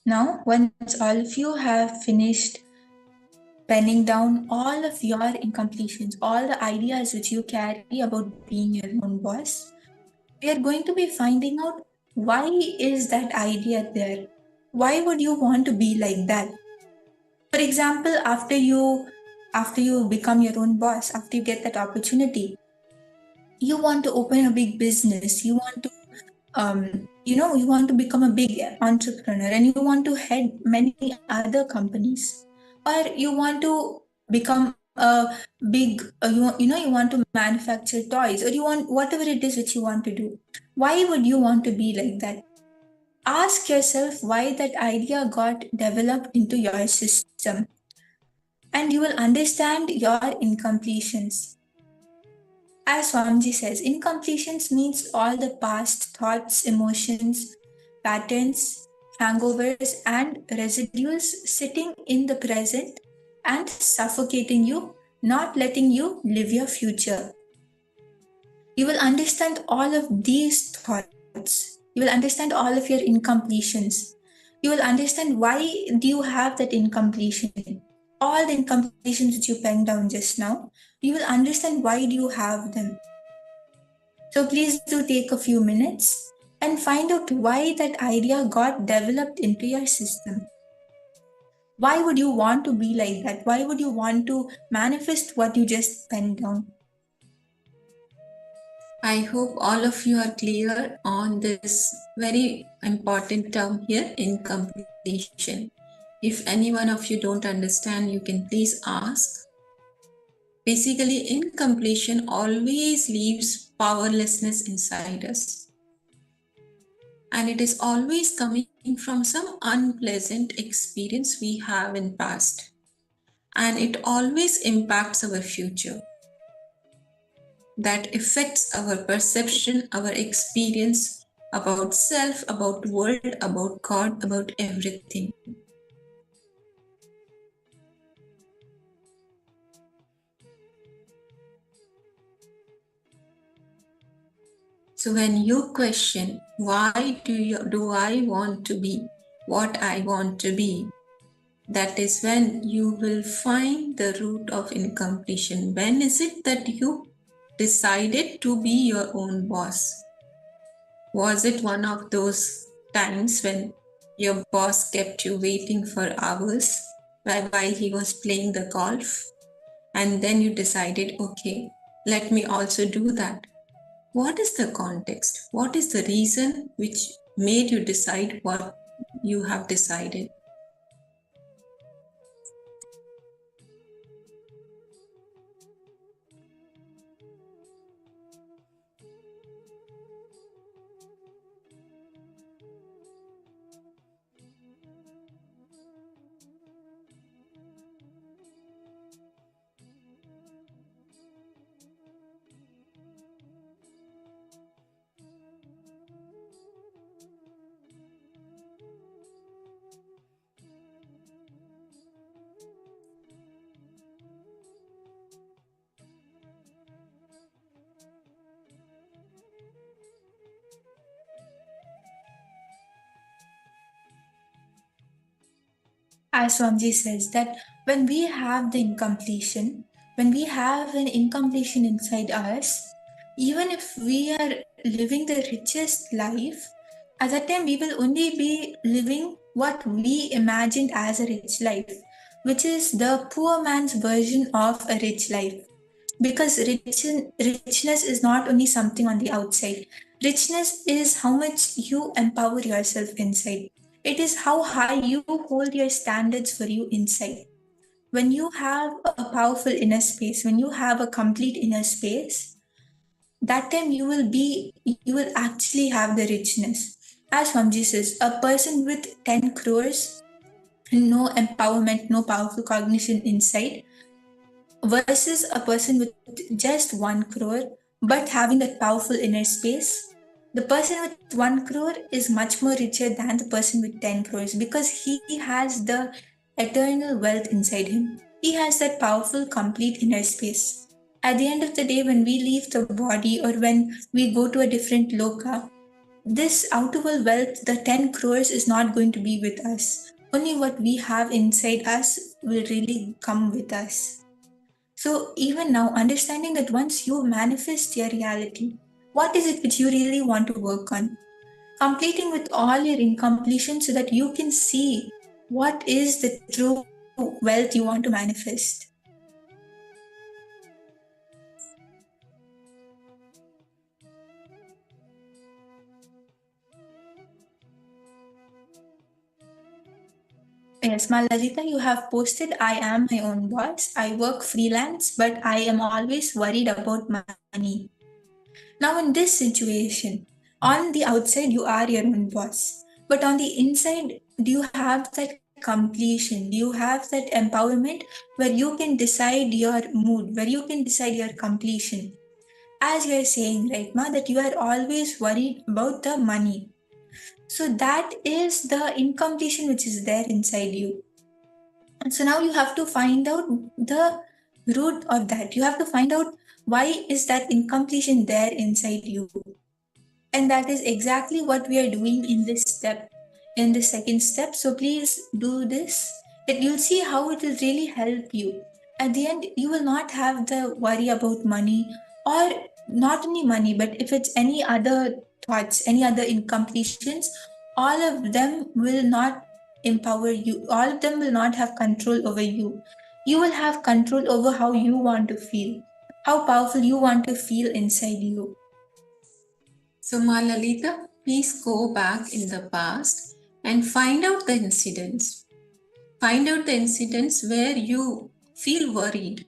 Speaker 9: Now, once all of you have finished penning down all of your incompletions, all the ideas which you carry about being your own boss, we are going to be finding out why is that idea there? Why would you want to be like that? For example, after you become your own boss, after you get that opportunity, you want to open a big business, you want to you want to become a big entrepreneur and you want to head many other companies, or you want to become a big you want to manufacture toys, or you want whatever it is which you want to do. Why would you want to be like that? Ask yourself why that idea got developed into your system, and you will understand your incompletions. As Swamiji says, incompletions means all the past thoughts, emotions, patterns, hangovers, and residues sitting in the present and suffocating you, not letting you live your future. You will understand all of these thoughts. You will understand all of your incompletions. You will understand why do you have that incompletion. All the incompletions that you penned down just now, you will understand why do you have them. So please do take a few minutes and find out why that idea got developed into your system. Why would you want to be like that? Why would you want to manifest what you just penned down?
Speaker 10: I hope all of you are clear on this very important term here, incompletion. If any one of you don't understand, you can please ask. Basically, incompletion always leaves powerlessness inside us. And it is always coming from some unpleasant experience we have in past. And it always impacts our future. That affects our perception, our experience about self, about world, about God, about everything. So when you question, why do I want to be what I want to be? That is when you will find the root of incompletion. When is it that you decided to be your own boss? Was it one of those times when your boss kept you waiting for hours while he was playing the golf? And then you decided, okay, let me also do that. What is the context? What is the reason which made you decide what you have decided?
Speaker 9: As Swamiji says, that when we have the incompletion, when we have an incompletion inside us, even if we are living the richest life, at that time we will only be living what we imagined as a rich life, which is the poor man's version of a rich life. Because richness is not only something on the outside. Richness is how much you empower yourself inside. It is how high you hold your standards for you inside. When you have a powerful inner space, when you have a complete inner space, that time you will actually have the richness. As Swamiji says, a person with 10 crores, no empowerment, no powerful cognition inside, versus a person with just 1 crore but having that powerful inner space, the person with 1 crore is much more richer than the person with 10 crores because he has the eternal wealth inside him. He has that powerful, complete inner space. At the end of the day, when we leave the body or when we go to a different loka, this outer world wealth, the 10 crores, is not going to be with us. Only what we have inside us will really come with us. So even now, understanding that once you manifest your reality, what is it which you really want to work on? Completing with all your incompletion so that you can see what is the true wealth you want to manifest. Yes, Malalita, you have posted, I am my own boss. I work freelance, but I am always worried about money. Now, in this situation, on the outside, you are your own boss. But on the inside, do you have that completion? Do you have that empowerment where you can decide your mood, where you can decide your completion? As you are saying, right, Ma, that you are always worried about the money. So that is the incompletion which is there inside you. And so now you have to find out the root of that. You have to find out why is that incompletion there inside you. And that is exactly what we are doing in this step, in the second step. So please do this. You'll see how it will really help you. At the end, you will not have the worry about money, or not only money, but if it's any other thoughts, any other incompletions, all of them will not empower you. All of them will not have control over you. You will have control over how you want to feel, how powerful you want to feel inside you.
Speaker 10: So, Malalita, please go back in the past and find out the incidents. Find out the incidents where you feel worried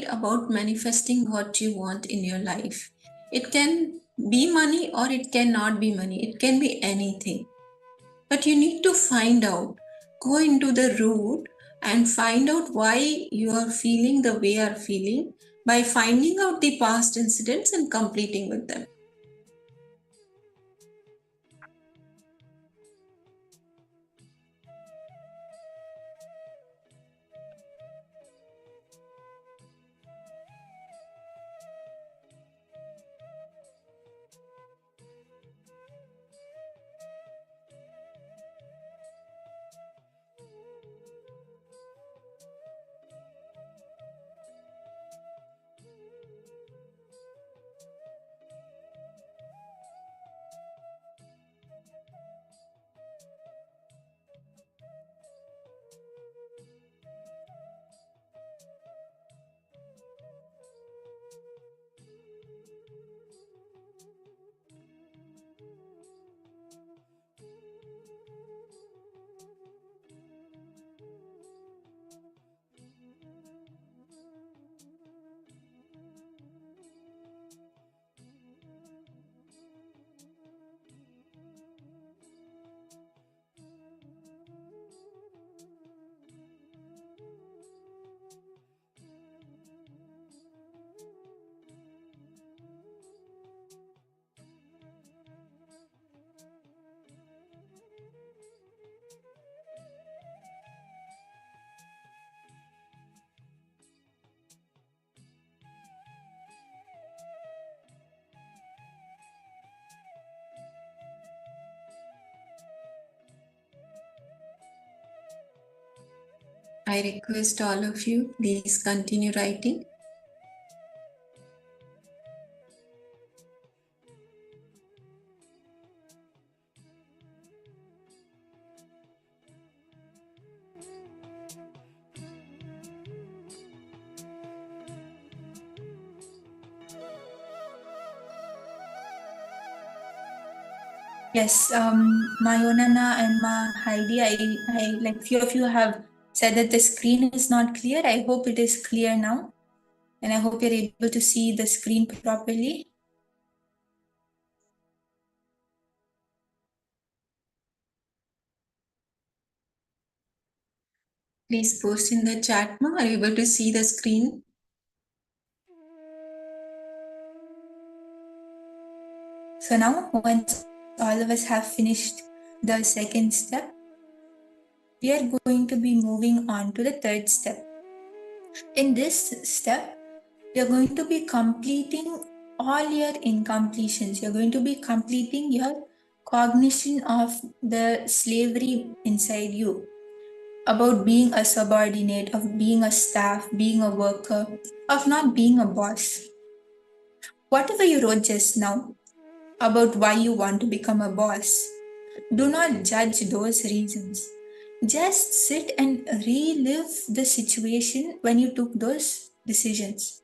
Speaker 10: about manifesting what you want in your life. It can be money or it cannot be money. It can be anything. But you need to find out, go into the root and find out why you are feeling the way you are feeling by finding out the past incidents and completing with them. I request all of you, please continue writing.
Speaker 9: Yes, Mayonana and Ma Heidi, I like few of you have said that the screen is not clear. I hope it is clear now, and I hope you're able to see the screen properly.
Speaker 10: Please post in the chat, Ma. Are you able to see the screen?
Speaker 9: So now, once all of us have finished the second step, we are going to be moving on to the third step. In this step, we are going to be completing all your incompletions. You're going to be completing your cognition of the slavery inside you, about being a subordinate, of being a staff, being a worker, of not being a boss. Whatever you wrote just now about why you want to become a boss, do not judge those reasons. Just sit and relive the situation when you took those decisions.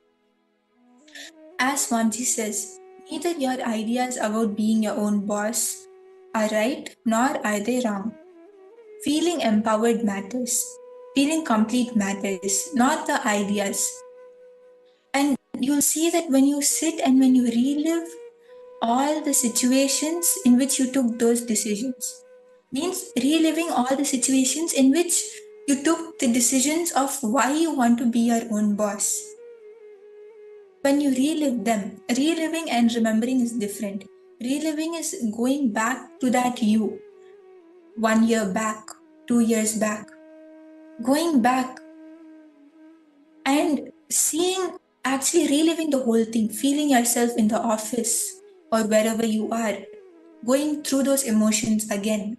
Speaker 9: As Swamiji says, neither your ideas about being your own boss are right nor are they wrong. Feeling empowered matters. Feeling complete matters, not the ideas. And you'll see that when you sit and when you relive all the situations in which you took those decisions, means reliving all the situations in which you took the decisions of why you want to be your own boss. When you relive them, reliving and remembering is different. Reliving is going back to that you, 1 year back, 2 years back, going back and seeing, actually reliving the whole thing, feeling yourself in the office or wherever you are, going through those emotions again,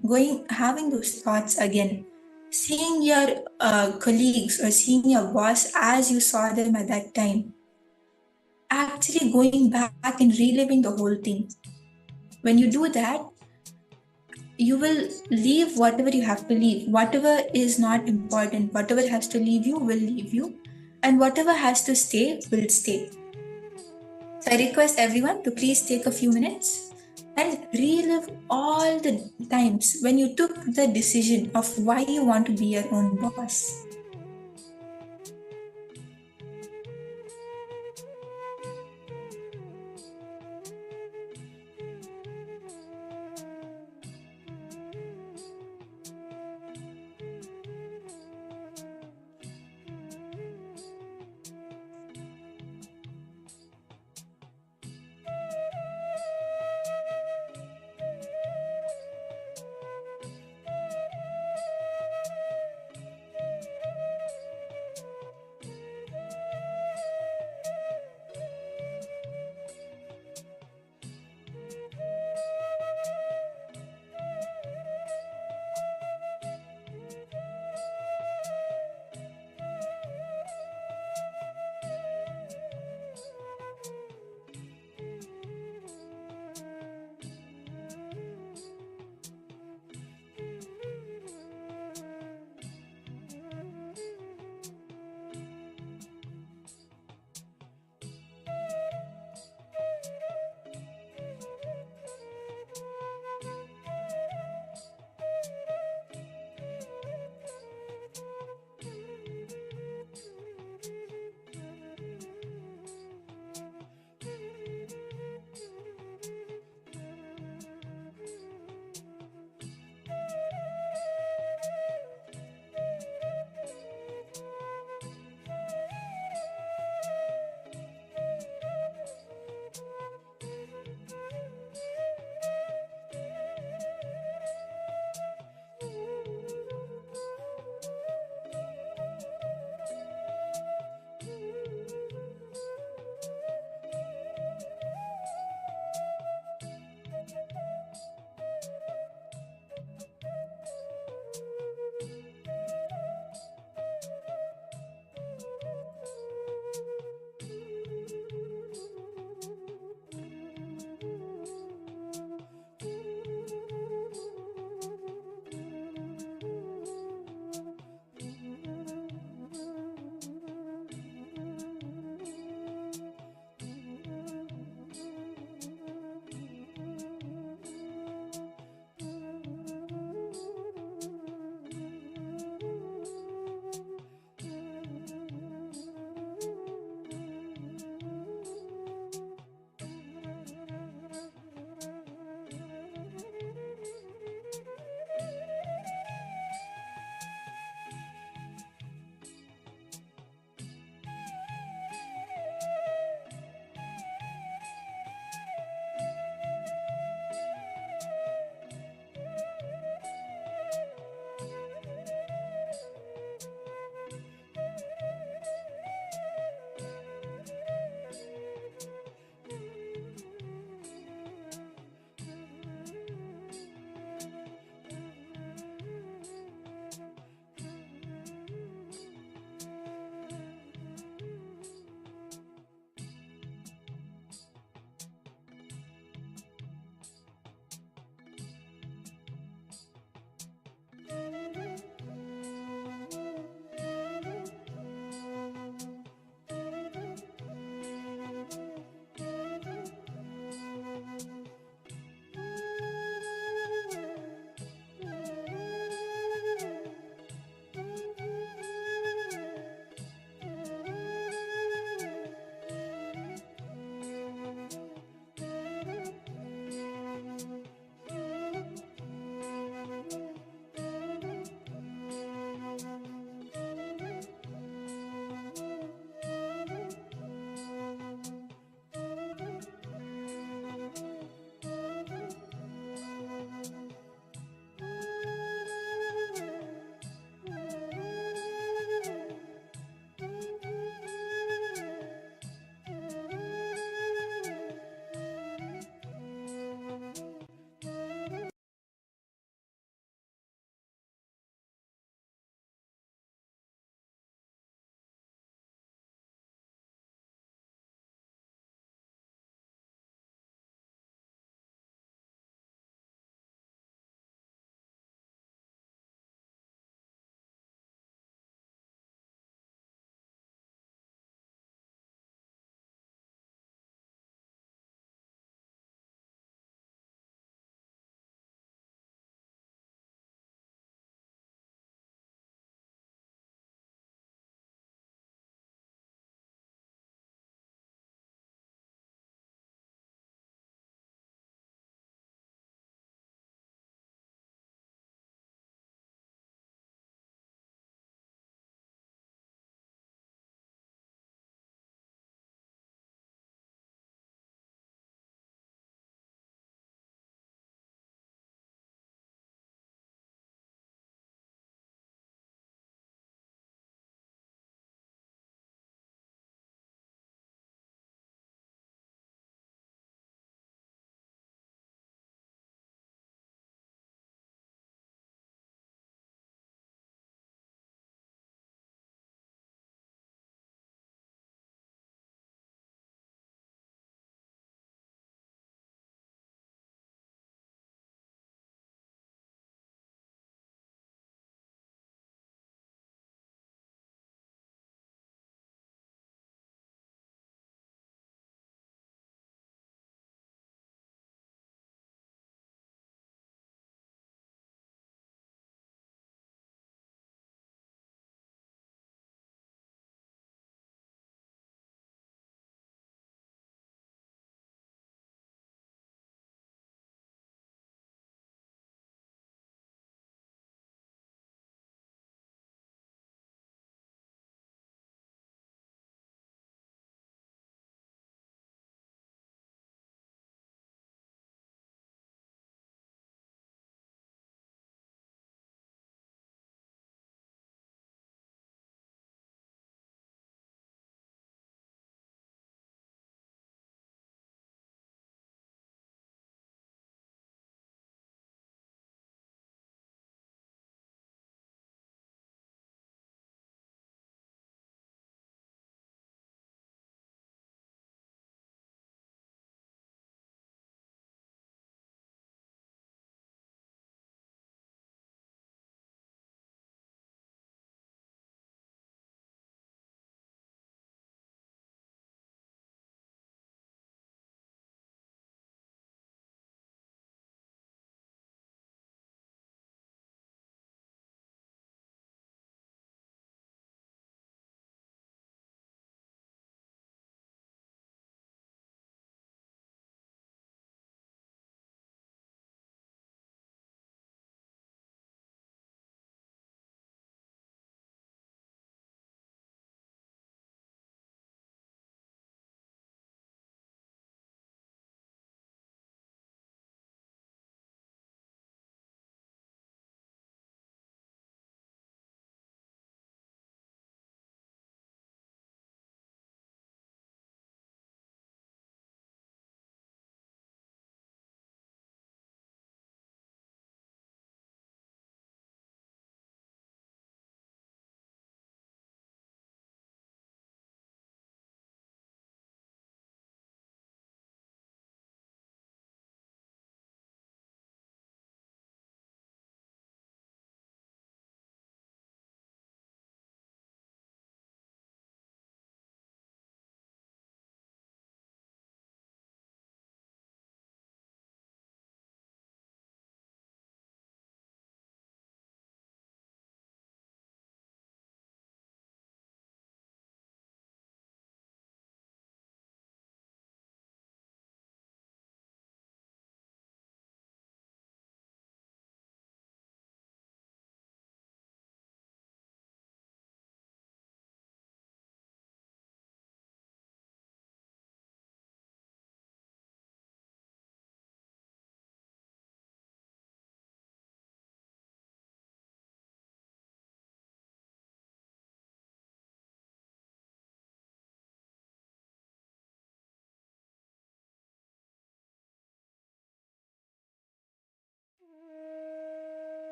Speaker 9: having those thoughts again, seeing your colleagues or seeing your boss as you saw them at that time, actually going back and reliving the whole thing. When you do that, you will leave whatever you have to leave. Whatever is not important, whatever has to leave you will leave you, and whatever has to stay will stay. So I request everyone to please take a few minutes and relive all the times when you took the decision of why you want to be your own boss.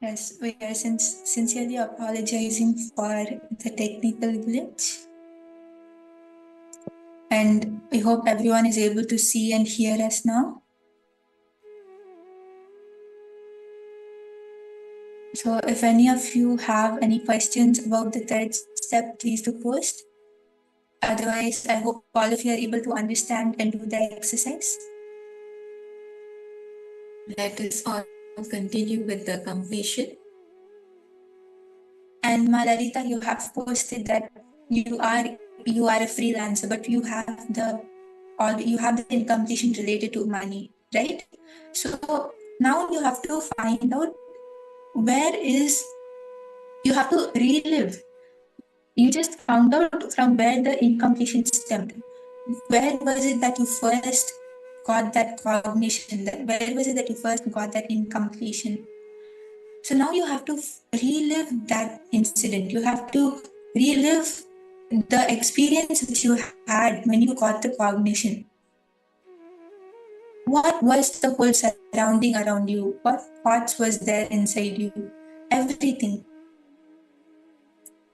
Speaker 9: Yes, we are sincerely apologizing for the technical glitch. And we hope everyone is able to see and hear us now. So if any of you have any questions about the third step, please do post. Otherwise, I hope all of you are able to understand and do the exercise.
Speaker 10: Let us all continue with the completion.
Speaker 9: And Malarita, you have posted that you are a freelancer, but you have the incompletion related to money, right? So now you have to find out you have to relive. You just found out from where the incompletion stemmed. Where was it that you first got that cognition? Where was it that you first got that incompletion? So now you have to relive that incident. You have to relive the experience which you had when you got the cognition. What was the whole surrounding around you? What thoughts was there inside you? Everything.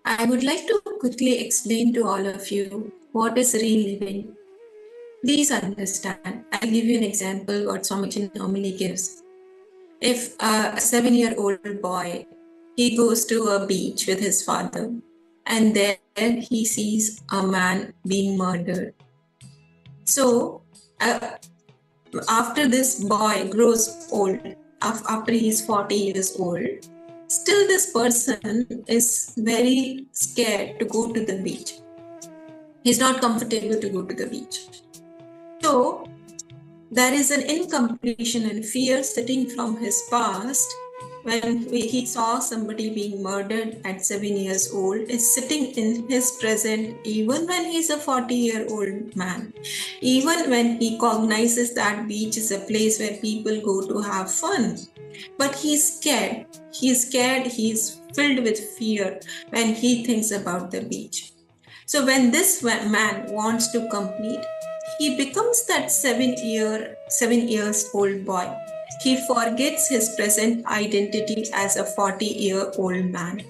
Speaker 10: I would like to quickly explain to all of you what is reliving. Please understand. I'll give you an example what Swamiji normally gives. If a 7-year-old boy, he goes to a beach with his father, and there he sees a man being murdered. So after this boy grows old, after he's 40 years old, still this person is very scared to go to the beach. He's not comfortable to go to the beach. So there is an incompletion and fear sitting from his past when he saw somebody being murdered at 7 years old is sitting in his present even when he's a 40-year-old man. Even when he cognizes that beach is a place where people go to have fun. But he's scared. He's filled with fear when he thinks about the beach. So when this man wants to complete, he becomes that 7 years old boy. He forgets his present identity as a 40-year-old man.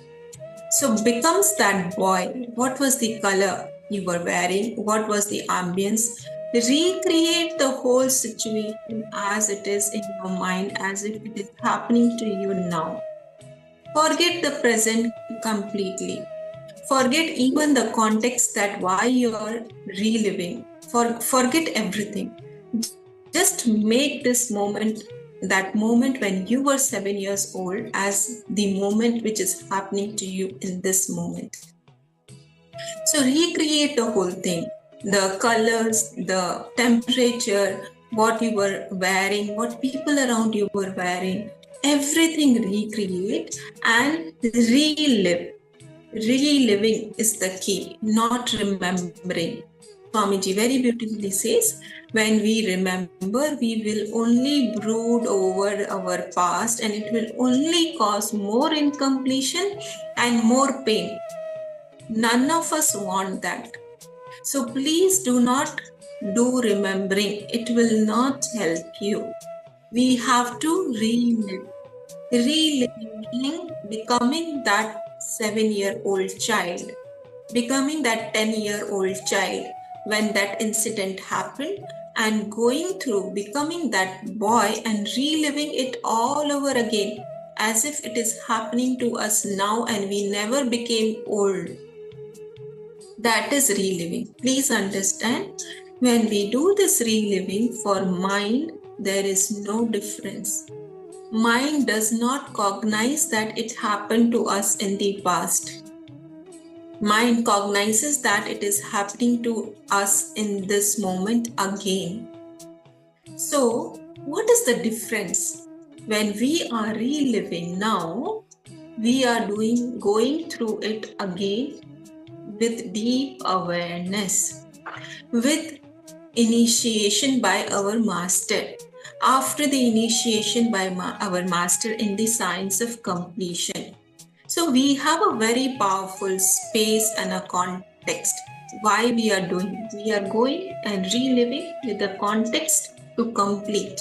Speaker 10: So becomes that boy. What was the color you were wearing? What was the ambience? Recreate the whole situation as it is in your mind, as if it is happening to you now. Forget the present completely. Forget even the context that why you're reliving. Forget everything. Just make this moment, that moment when you were 7 years old, as the moment which is happening to you in this moment. So recreate the whole thing. The colors, the temperature, what you were wearing, what people around you were wearing, everything recreate and relive. Reliving is the key, not remembering. Swamiji very beautifully says, when we remember, we will only brood over our past and it will only cause more incompletion and more pain. None of us want that. So please do not do remembering. It will not help you. We have to relive. Reliving, becoming that 7-year-old child, becoming that 10-year-old child when that incident happened, and going through becoming that boy and reliving it all over again as if it is happening to us now and we never became old. That is reliving. Please understand, when we do this reliving for mind, there is no difference. Mind does not cognize that it happened to us in the past. Mind cognizes that it is happening to us in this moment again. So, what is the difference? When we are reliving now, we are going through it again with deep awareness, with initiation by our master. After the initiation by our master in the science of completion. So we have a very powerful space and a context. Why we are doing? We are going and reliving with the context to complete.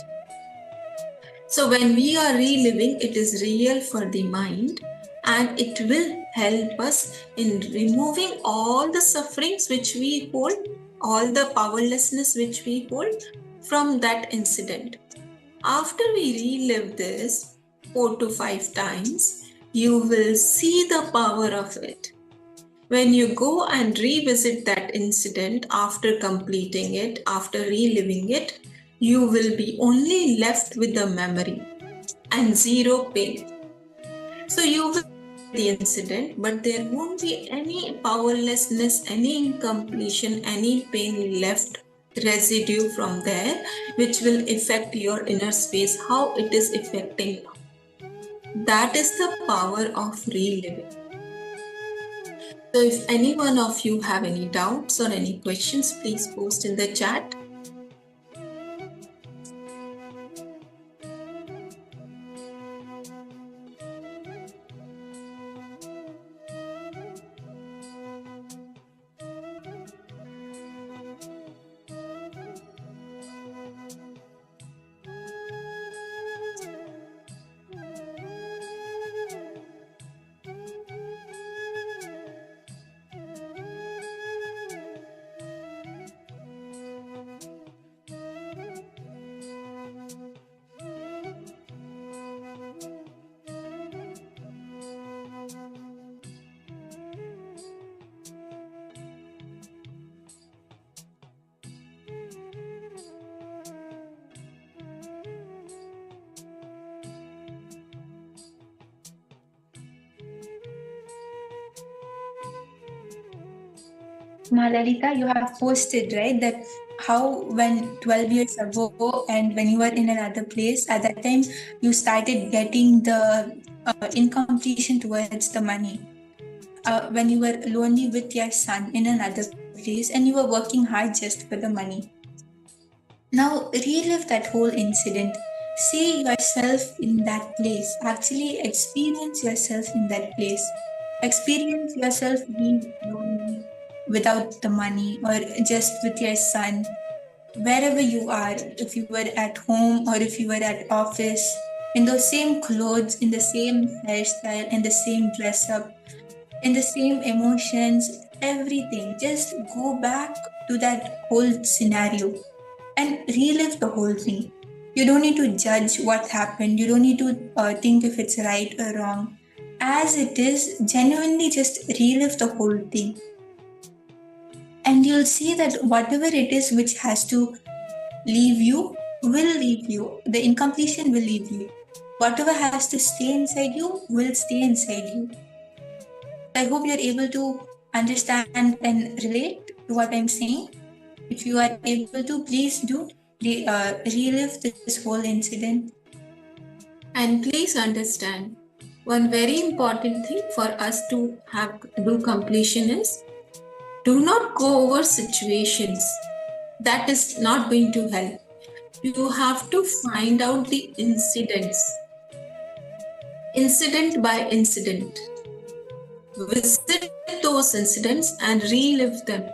Speaker 10: So when we are reliving, it is real for the mind, and it will help us in removing all the sufferings which we hold, all the powerlessness which we hold from that incident. After we relive this 4 to 5 times, you will see the power of it. When you go and revisit that incident after completing it, after reliving it, you will be only left with the memory and zero pain. So you will the incident, but there won't be any powerlessness, any incompletion, any pain left residue from there, which will affect your inner space, how it is affecting now. That is the power of reliving. So if any one of you have any doubts or any questions, please post in the chat.
Speaker 9: Malalita, you have posted, right, that how when 12 years ago and when you were in another place, at that time you started getting the incompletion towards the money. When you were lonely with your son in another place and you were working hard just for the money. Now relive that whole incident. See yourself in that place. Actually experience yourself in that place. Experience yourself being lonely without the money or just with your son. Wherever you are, if you were at home or if you were at office, in those same clothes, in the same hairstyle, in the same dress up, in the same emotions, everything. Just go back to that whole scenario and relive the whole thing. You don't need to judge what happened. You don't need to think if it's right or wrong. As it is, genuinely just relive the whole thing. And you'll see that whatever it is which has to leave you will leave you. The incompletion will leave you. Whatever has to stay inside you will stay inside you. I hope you're able to understand and relate to what I'm saying. If you are able to, please do relive this whole incident.
Speaker 10: And please understand, one very important thing for us to do completion is, do not go over situations. That is not going to help. You have to find out the incidents, incident by incident. Visit those incidents and relive them.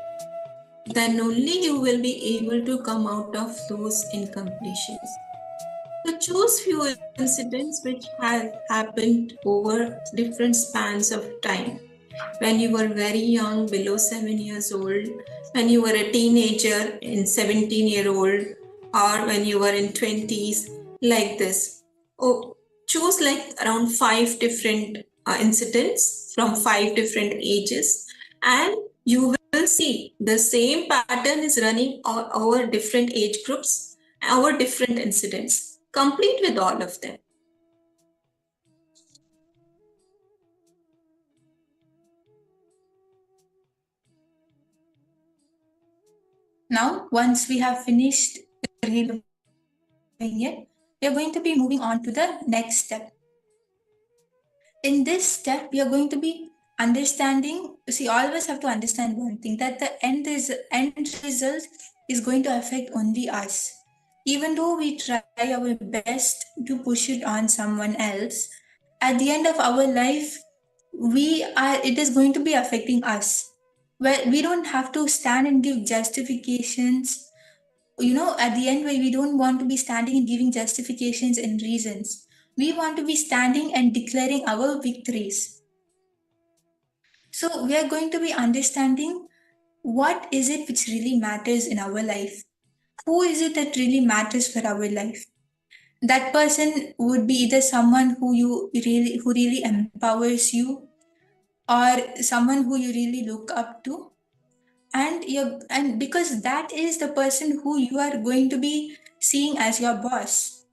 Speaker 10: Then only you will be able to come out of those incompletions. So choose few incidents which have happened over different spans of time. When you were very young, below 7 years old, when you were a teenager in 17-year-old, or when you were in 20s, like this. Oh, choose like around 5 different incidents from 5 different ages, and you will see the same pattern is running over different age groups, over different incidents. Complete with all of them.
Speaker 9: Now, once we have finished reliving it, we are going to be moving on to the next step. In this step, we are going to be understanding. See, all of us have to understand one thing, that the end result is going to affect only us. Even though we try our best to push it on someone else, at the end of our life, it is going to be affecting us. Well, we don't have to stand and give justifications at the end, we don't want to be standing and giving justifications and reasons. We want to be standing and declaring our victories. So we are going to be understanding what is it which really matters in our life. Who is it that really matters for our life? That person would be either someone who really empowers you, or someone who you really look up to, and because that is the person who you are going to be seeing as your boss,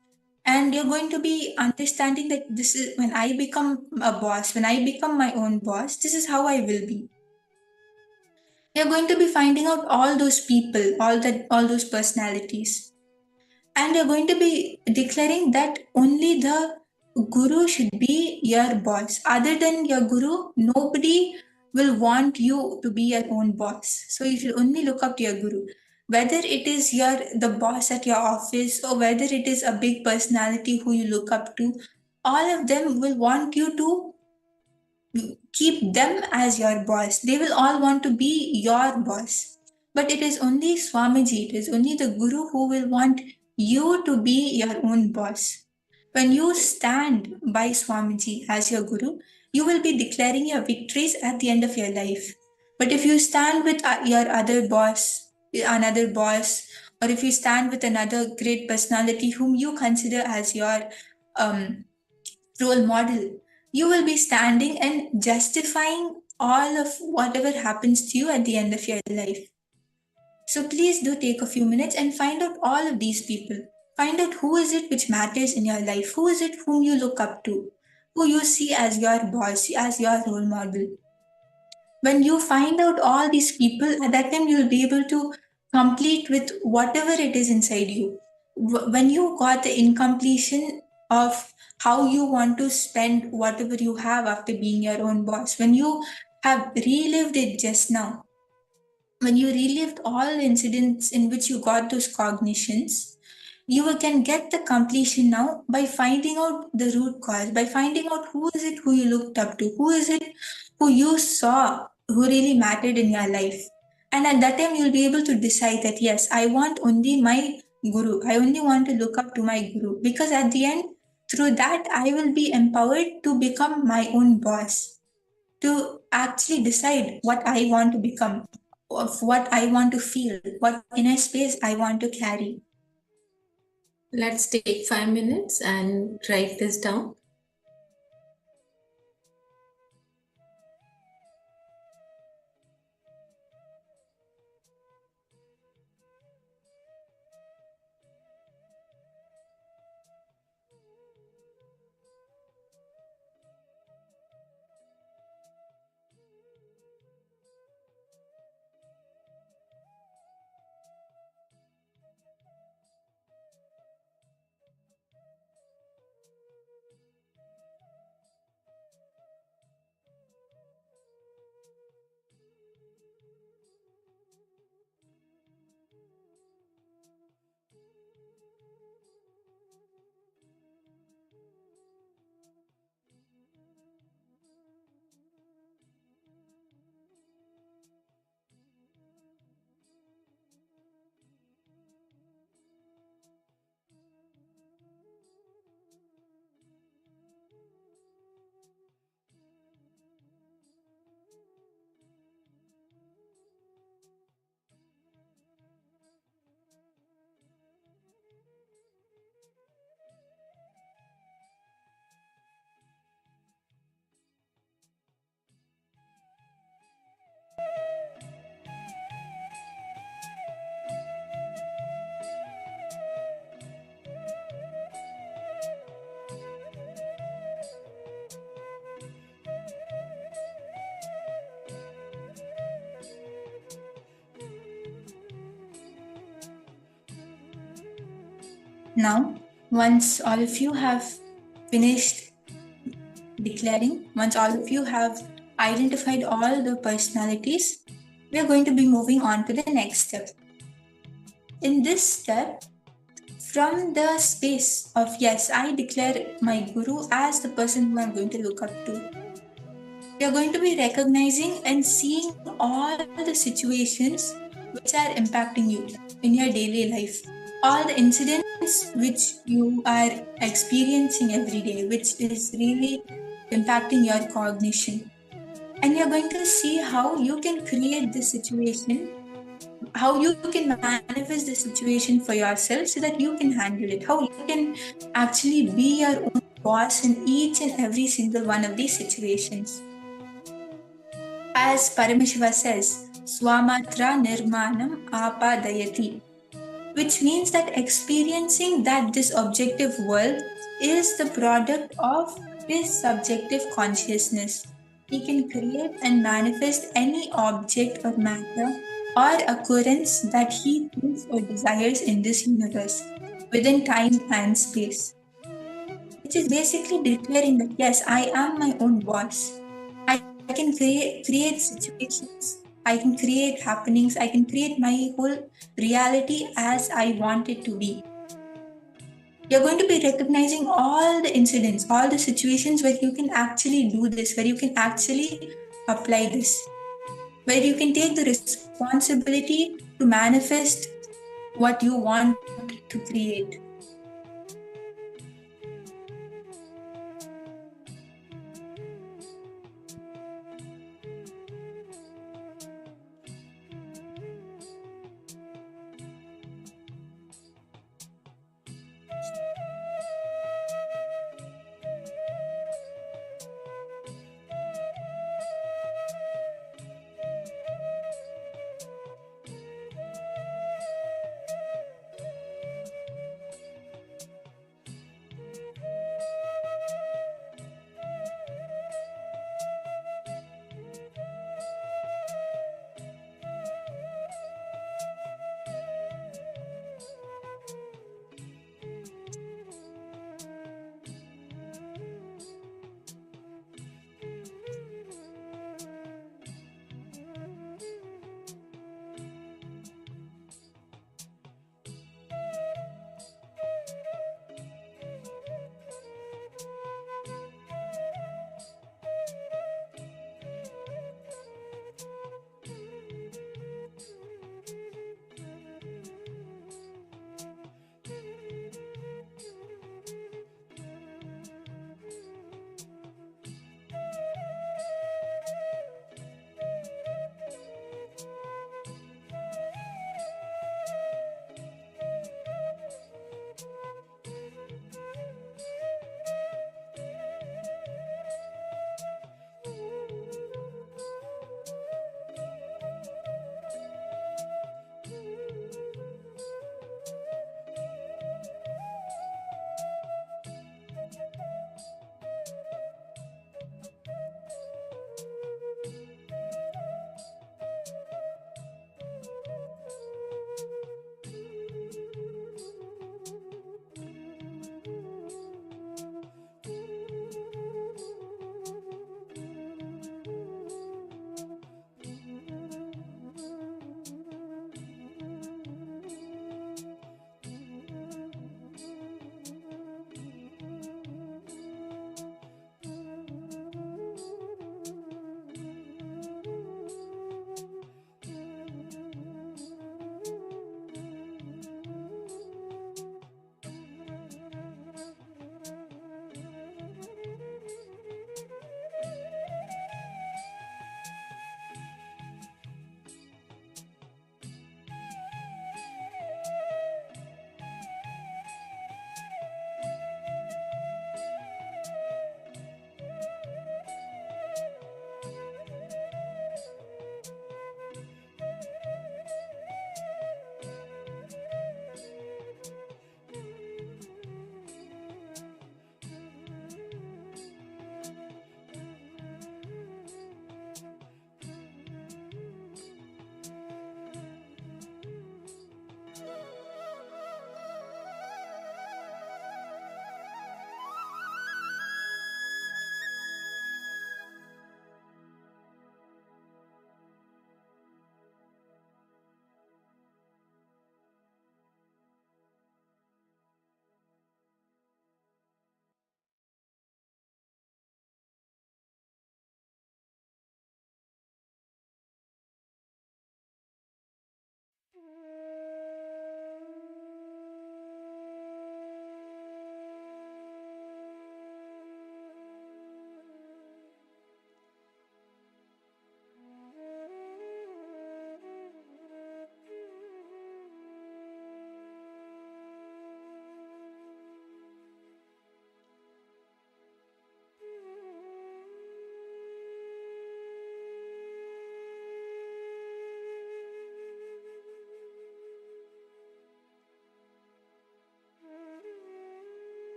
Speaker 9: and you're going to be understanding that this is when I become a boss, when I become my own boss, this is how I will be. You're going to be finding out all those people, all those personalities, and you're going to be declaring that only the guru should be your boss. Other than your guru, nobody will want you to be your own boss. So you should only look up to your guru. Whether it is the boss at your office, or whether it is a big personality who you look up to, all of them will want you to keep them as your boss. They will all want to be your boss. But it is only Swamiji, it is only the Guru who will want you to be your own boss. When you stand by Swamiji as your Guru, you will be declaring your victories at the end of your life. But if you stand with your other boss, another boss, or if you stand with another great personality whom you consider as your role model, you will be standing and justifying all of whatever happens to you at the end of your life. So please do take a few minutes and find out all of these people. Find out who is it which matters in your life, who is it whom you look up to, who you see as your boss, as your role model. When you find out all these people, at that time you'll be able to complete with whatever it is inside you. When you got the incompletion of how you want to spend whatever you have after being your own boss, when you have relived it just now, when you relived all incidents in which you got those cognitions, you can get the completion now by finding out the root cause, by finding out who is it who you looked up to, who is it who you saw who really mattered in your life. And at that time, you'll be able to decide that, yes, I want only my guru. I only want to look up to my guru, because at the end, through that, I will be empowered to become my own boss, to actually decide what I want to become, of what I want to feel, what inner space I want to carry.
Speaker 10: Let's take 5 minutes and write this down.
Speaker 9: Now, once all of you have finished declaring, once all of you have identified all the personalities, we are going to be moving on to the next step. In this step, from the space of, yes, I declare my guru as the person who I'm going to look up to, we are going to be recognizing and seeing all the situations which are impacting you. in your daily life. All the incidents which you are experiencing every day, which is really impacting your cognition. And you're going to see how you can create this situation, how you can manifest the situation for yourself so that you can handle it, how you can actually be your own boss in each and every single one of these situations. As Paramashiva says, Swamatra Nirmanam Apadayati, which means that experiencing that this objective world is the product of his subjective consciousness. He can create and manifest any object or matter or occurrence that he thinks or desires in this universe within time and space, which is basically declaring that yes, I am my own boss. I can create situations, I can create happenings, I can create my whole reality as I want it to be. You're going to be recognizing all the incidents, all the situations where you can actually do this, where you can actually apply this, where you can take the responsibility to manifest what you want to create.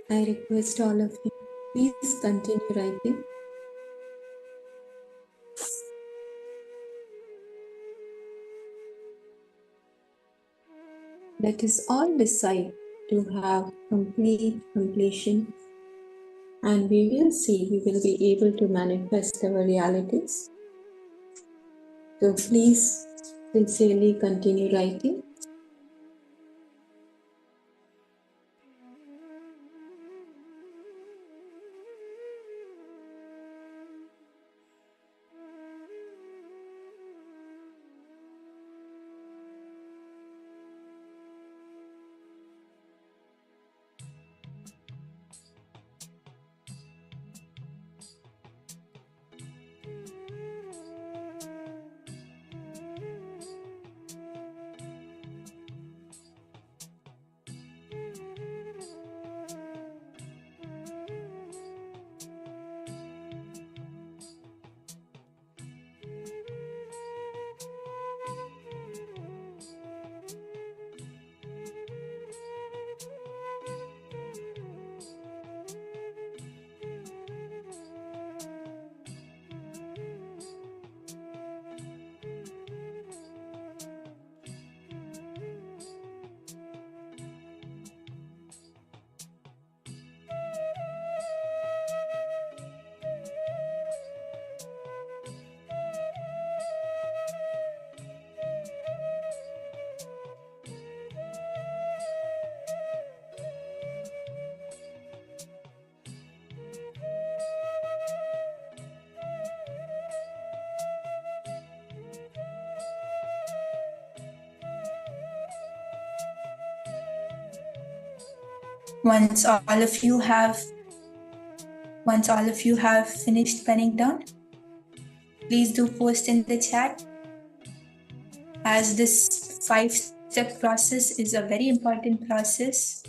Speaker 10: I request all of you, please continue writing. Let us all decide to have complete completion, and we will see, we will be able to manifest our realities. So please sincerely continue writing.
Speaker 9: Once all of you have finished penning down, please do post in the chat, as this 5-step process is a very important process.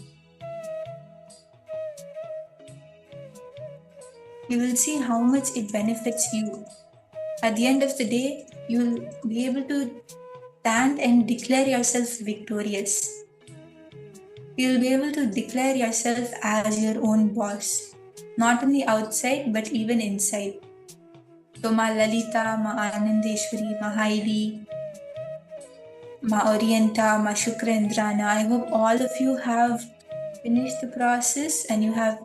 Speaker 9: You will see how much it benefits you. At the end of the day, you will be able to stand and declare yourself victorious. You will be able to declare yourself as your own boss, not on the outside, but even inside. So Ma Lalita, Ma Anandeshwari, Ma Heidi, Ma Orienta, Ma Shukrendrana, I hope all of you have finished the process and you have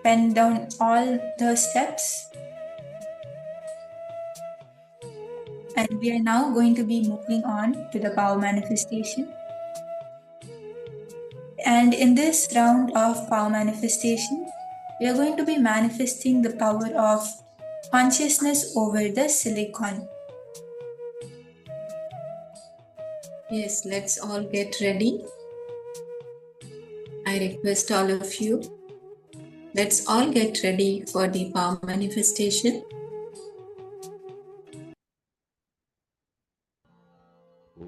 Speaker 9: penned down all the steps. And we are now going to be moving on to the power manifestation. And in this round of power manifestation, we are going to be manifesting the power of consciousness over the silicon.
Speaker 10: Yes, let's all get ready. I request all of you, let's all get ready for the power manifestation.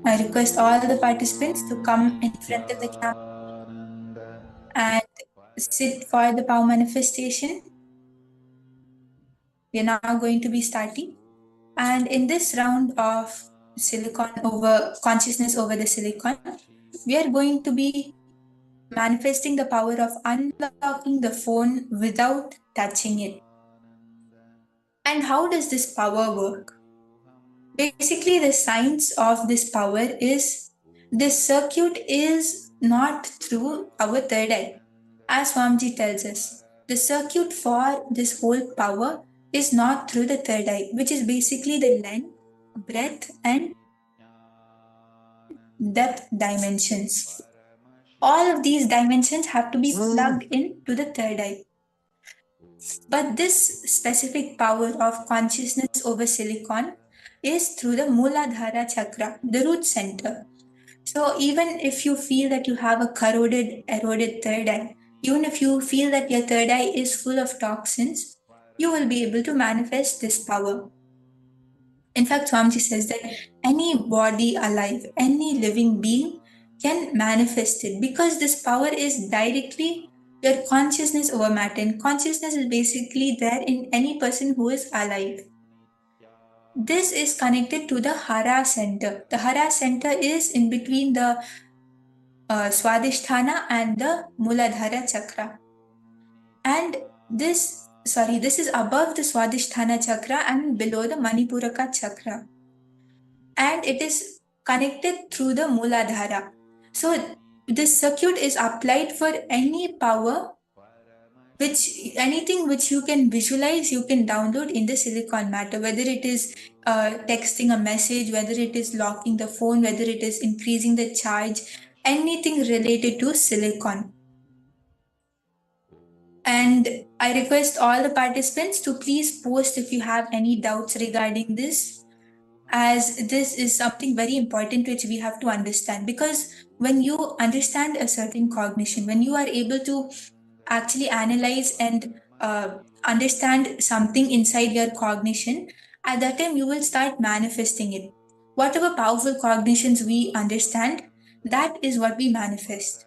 Speaker 9: I request all the participants to come in front of the camera and sit for the power manifestation. We are now going to be starting. And in this round of consciousness over the silicon, we are going to be manifesting the power of unlocking the phone without touching it. And how does this power work? Basically, the science of this power is this circuit is not through our third eye. As Swamiji tells us, the circuit for this whole power is not through the third eye, which is basically the length, breadth, and depth dimensions. All of these dimensions have to be plugged into the third eye. But this specific power of consciousness over silicon is through the Muladhara chakra, the root center. So even if you feel that you have a corroded, eroded third eye, even if you feel that your third eye is full of toxins, you will be able to manifest this power. In fact, Swamiji says that any body alive, any living being can manifest it, because this power is directly your consciousness over matter. And consciousness is basically there in any person who is alive. This is connected to the Hara center. The Hara center is in between the Swadhisthana and the Muladhara chakra. And this is above the Swadhisthana chakra and below the Manipuraka chakra. And it is connected through the Mooladhara. So this circuit is applied for any power, anything which you can visualize, you can download in the silicon matter, whether it is texting a message, whether it is locking the phone, whether it is increasing the charge, anything related to silicon. And I request all the participants to please post if you have any doubts regarding this, as this is something very important which we have to understand. Because when you understand a certain cognition, when you are able to actually analyze and understand something inside your cognition, at that time you will start manifesting it. Whatever powerful cognitions we understand, that is what we manifest.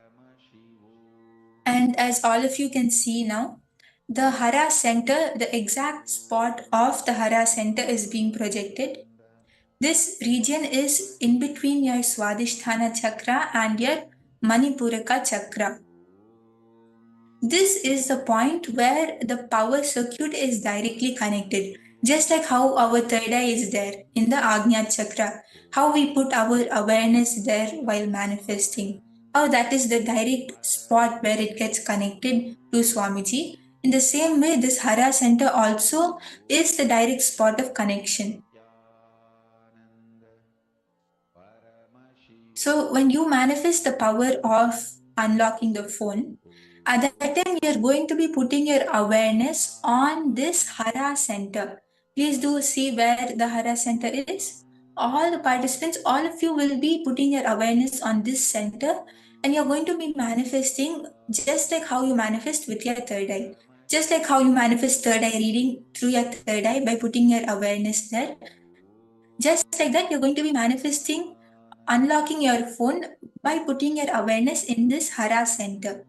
Speaker 9: And as all of you can see now, the Hara center, the exact spot of the Hara center is being projected. This region is in between your Swadhisthana chakra and your Manipuraka chakra. This is the point where the power circuit is directly connected. Just like how our third eye is there in the Agnya chakra, how we put our awareness there while manifesting, how that is the direct spot where it gets connected to Swamiji. In the same way, this Hara center also is the direct spot of connection. So when you manifest the power of unlocking the phone, at that time you're going to be putting your awareness on this Hara center. Please do see where the Hara center is. All the participants, all of you will be putting your awareness on this center, and you're going to be manifesting just like how you manifest with your third eye. Just like how you manifest third eye reading through your third eye by putting your awareness there. Just like that, you're going to be manifesting unlocking your phone by putting your awareness in this Hara center.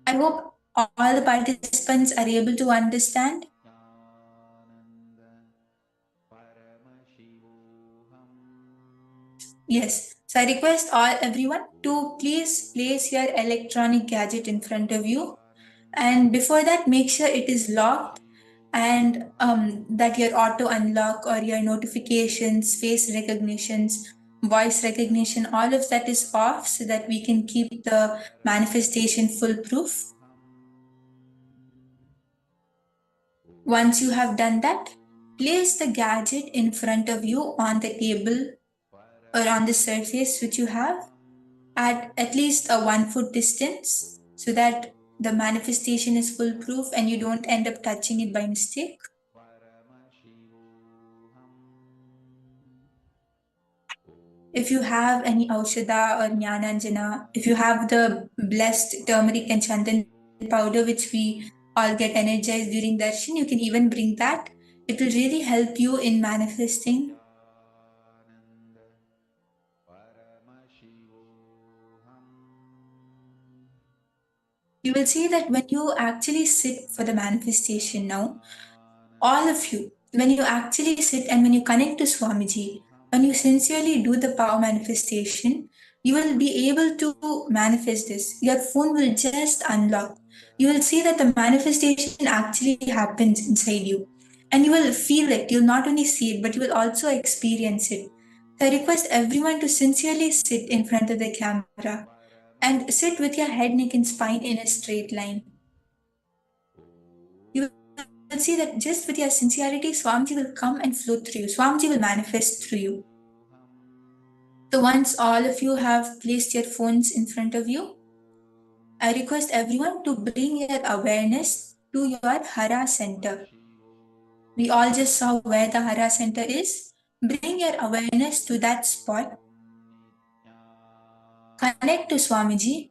Speaker 9: I hope all the participants are able to understand. Yes. So I request everyone to please place your electronic gadget in front of you. And before that, make sure it is locked, and that your auto unlock or your notifications, face recognitions, voice recognition, all of that is off so that we can keep the manifestation foolproof. Once you have done that, place the gadget in front of you on the table or on the surface which you have at least a 1 foot distance, so that the manifestation is foolproof and you don't end up touching it by mistake. If you have any Aushadha or Jnananjana, if you have the blessed turmeric and chandan powder which we all get energized during darshan, you can even bring that. It will really help you in manifesting. You will see that when you actually sit for the manifestation now, all of you, when you actually sit and when you connect to Swamiji, when you sincerely do the power manifestation, you will be able to manifest this. Your phone will just unlock. You will see that the manifestation actually happens inside you. And you will feel it. You'll not only see it, but you will also experience it. So I request everyone to sincerely sit in front of the camera and sit with your head, neck, and spine in a straight line. You will see that just with your sincerity, Swamiji will come and flow through you. Swamiji will manifest through you. So once all of you have placed your phones in front of you, I request everyone to bring your awareness to your Hara center. We all just saw where the Hara center is. Bring your awareness to that spot. Connect to Swamiji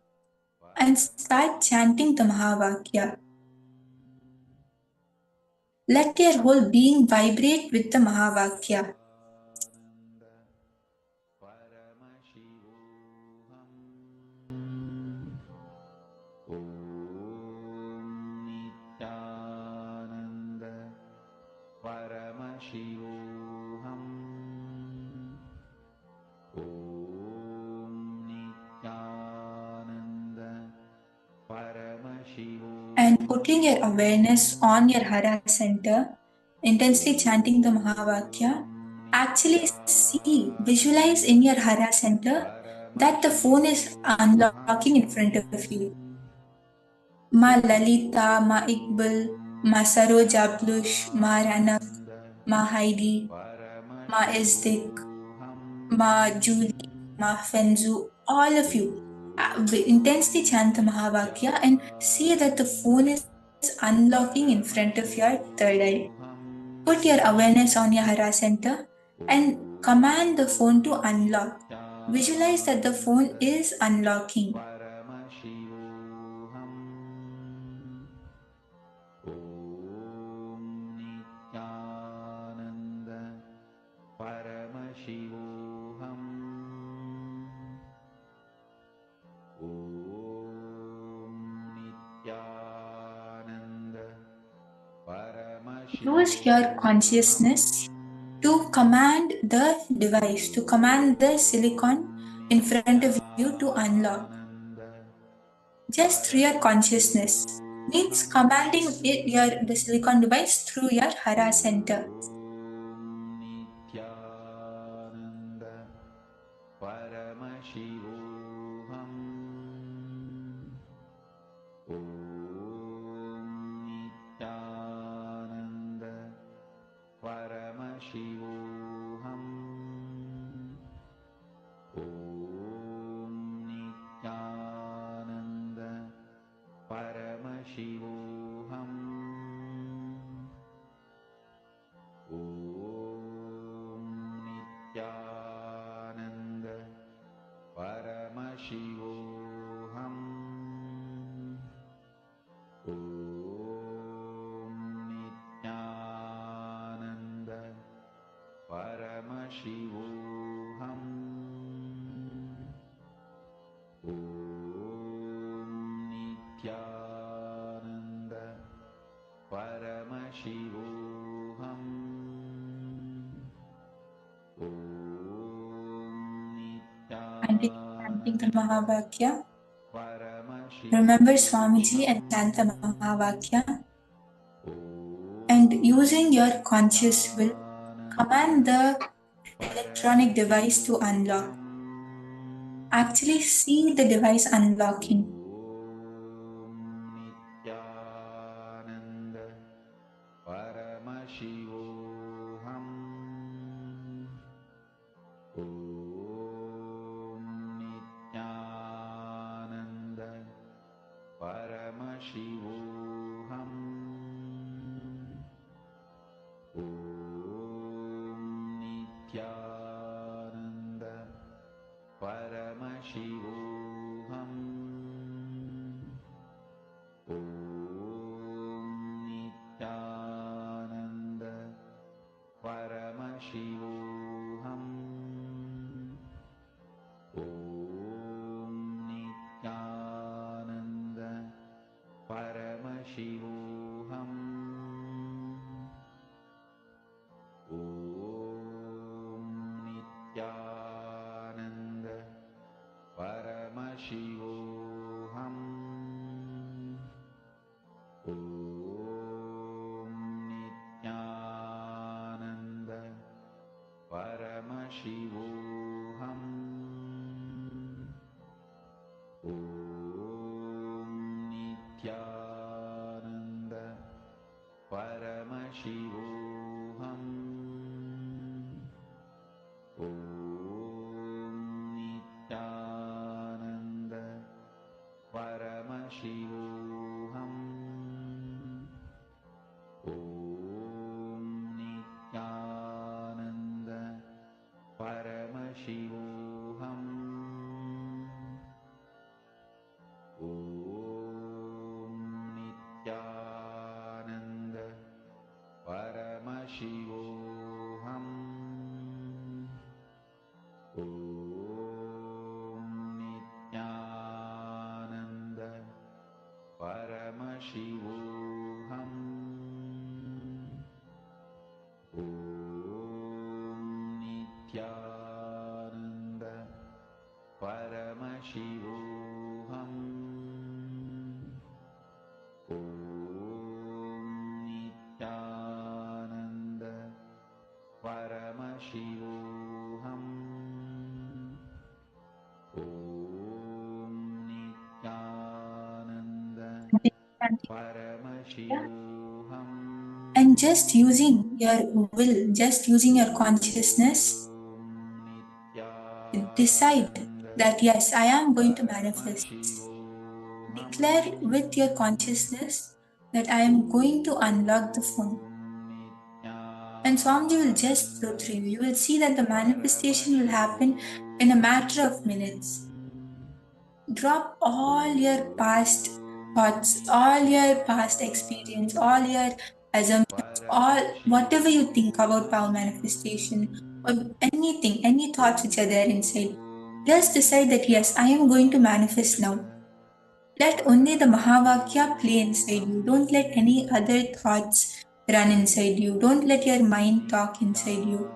Speaker 9: and start chanting the Mahavakya. Let your whole being vibrate with the Mahavakya.
Speaker 1: Paramashivoham. Om Nityananda Paramashivoham.
Speaker 9: and putting your awareness on your Hara center, intensely chanting the Mahavakya, actually visualize in your Hara center that the phone is unlocking in front of you. Ma Lalita, Ma Iqbal, Ma Saroja Blush, Ma Ranak, Ma Heidi, Ma Izdik, Ma Julie, Ma Fenzu, all of you. Intensely chant the Mahavakya and see that the phone is unlocking in front of your third eye. Put your awareness on your Hara center and command the phone to unlock. Visualize that the phone is unlocking. Use your consciousness to command the device, to command the silicon in front of you to unlock. Just through your consciousness means commanding the silicon device through your Hara center. And chanting the Mahavakya, remember Swamiji and chant the Mahavakya, and using your conscious will, command the electronic device to unlock. Actually see the device unlocking.
Speaker 1: Paramashivoham.
Speaker 9: and just using your will, just using your consciousness, decide that yes, I am going to manifest. Declare with your consciousness that I am going to unlock the phone. And Swamiji will just flow through you. You will see that the manifestation will happen in a matter of minutes. Drop all your past thoughts, all your past experience, all your assumptions, all whatever you think about power manifestation or anything, any thoughts which are there inside. Just decide that yes, I am going to manifest now. Let only the Mahavakya play inside you. Don't let any other thoughts run inside you. Don't let your mind talk inside you.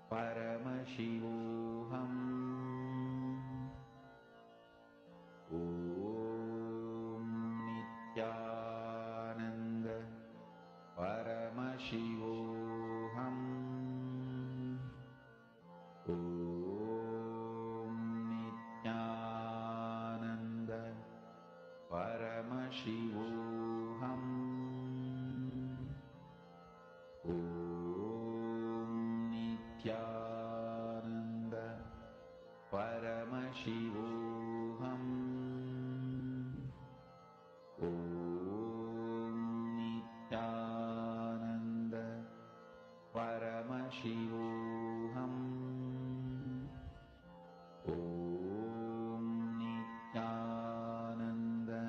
Speaker 1: Paramashivoham. Om Nityananda Paramashivoham. Om Nityananda Paramashivoham. Om Nityananda Paramashivoham. Om Nityananda Paramashivoham. Om Nityananda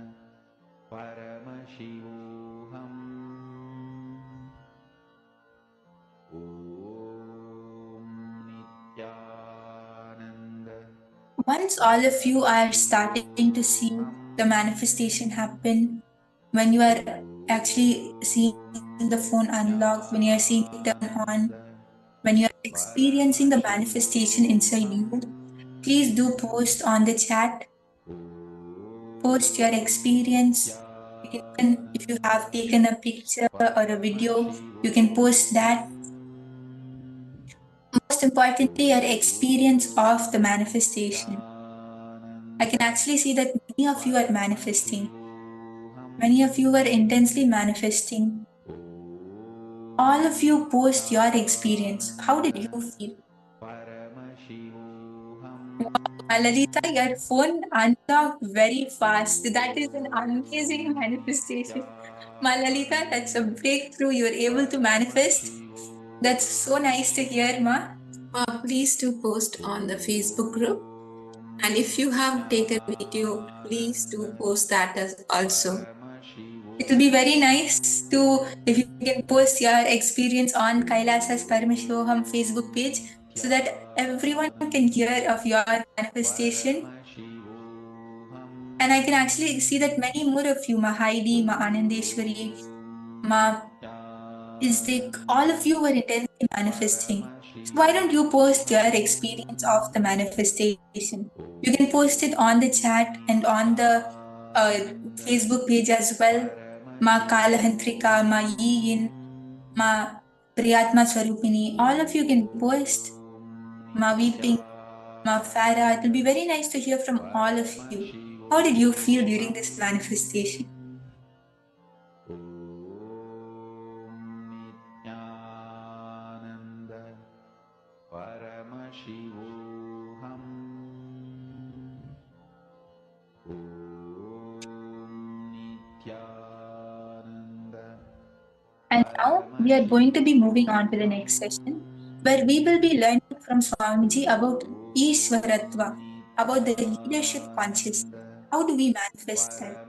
Speaker 1: Paramashivoham. Om Nityananda.
Speaker 9: Once all of you are starting to see the manifestation happen, when you are actually seeing the phone unlock, when you are seeing it turn on, when you are experiencing the manifestation inside you, please do post on the chat. Post your experience. Even if you have taken a picture or a video, you can post that. Most importantly, your experience of the manifestation. I can actually see that many of you are manifesting. Many of you are intensely manifesting. All of you post your experience. How did you feel? Lalita, your phone unlocked very fast. That is an amazing manifestation. Lalita, that's a breakthrough. You're able to manifest. That's so nice to hear, Ma.
Speaker 10: Please do post on the Facebook group. And if you have taken video, please do post that as also.
Speaker 9: It will be very nice to if you can post your experience on KAILASA's Paramashivoham Facebook page so that everyone can hear of your manifestation. And I can actually see that many more of you, Ma Heidi, Ma Anandeshwari, Ma Isdik, all of you were intensely manifesting. So why don't you post your experience of the manifestation? You can post it on the chat and on the Facebook page as well. Ma Kalahantrika, Ma Yin, Ma Priyatma Swarupini, all of you can post. Ma Weeping, Ma Farah. It will be very nice to hear from all of you. How did you feel during this manifestation? And now we are going to be moving on to the next session where we will be learning from Swamiji about Ishwaratva, about the leadership consciousness. How do we manifest that?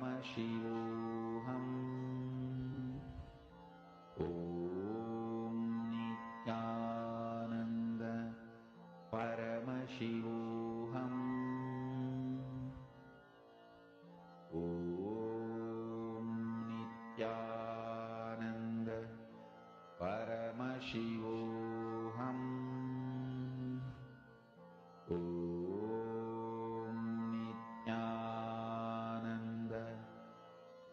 Speaker 1: Paramashivoham. Om Nityananda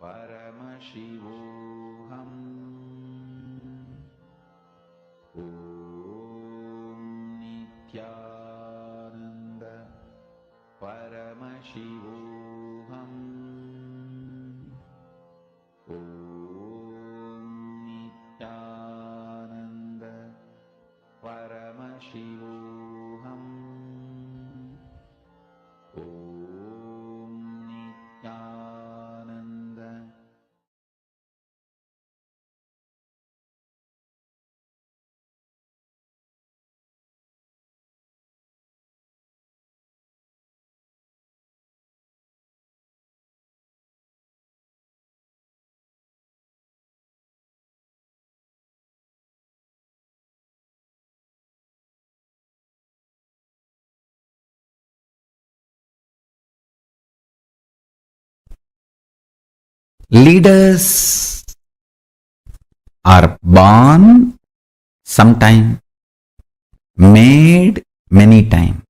Speaker 1: Paramashivoham. Om Nityananda Paramashivoham. Leaders are born sometime, made many times.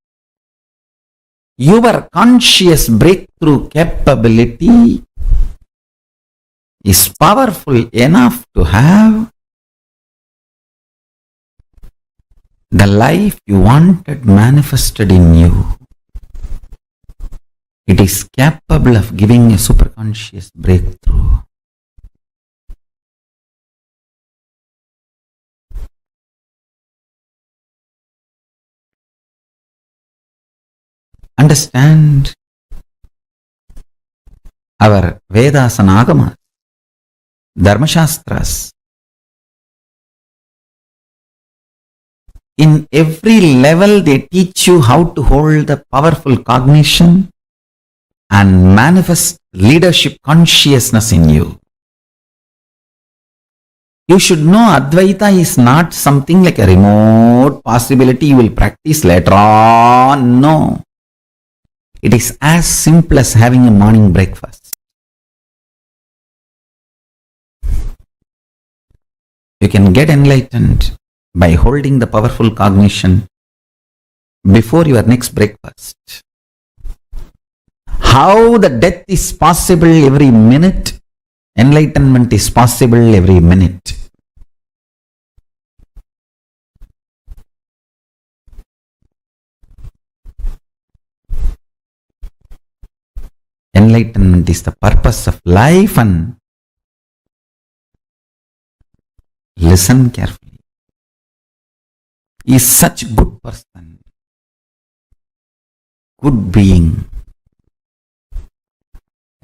Speaker 1: Your conscious breakthrough capability is powerful enough to have the life you wanted manifested in you. It is capable of giving a superconscious breakthrough. Understand our Vedas and Agamas, Dharmashastras. In every level, they teach you how to hold the powerful cognition and manifest leadership consciousness in you. You should know Advaita is not something like a remote possibility you will practice later on. No. It is as simple as having a morning breakfast. You can get enlightened by holding the powerful cognition before your next breakfast. How the death is possible every minute, enlightenment is possible every minute. Enlightenment is the purpose of life, and listen carefully. He is such a good person, good being.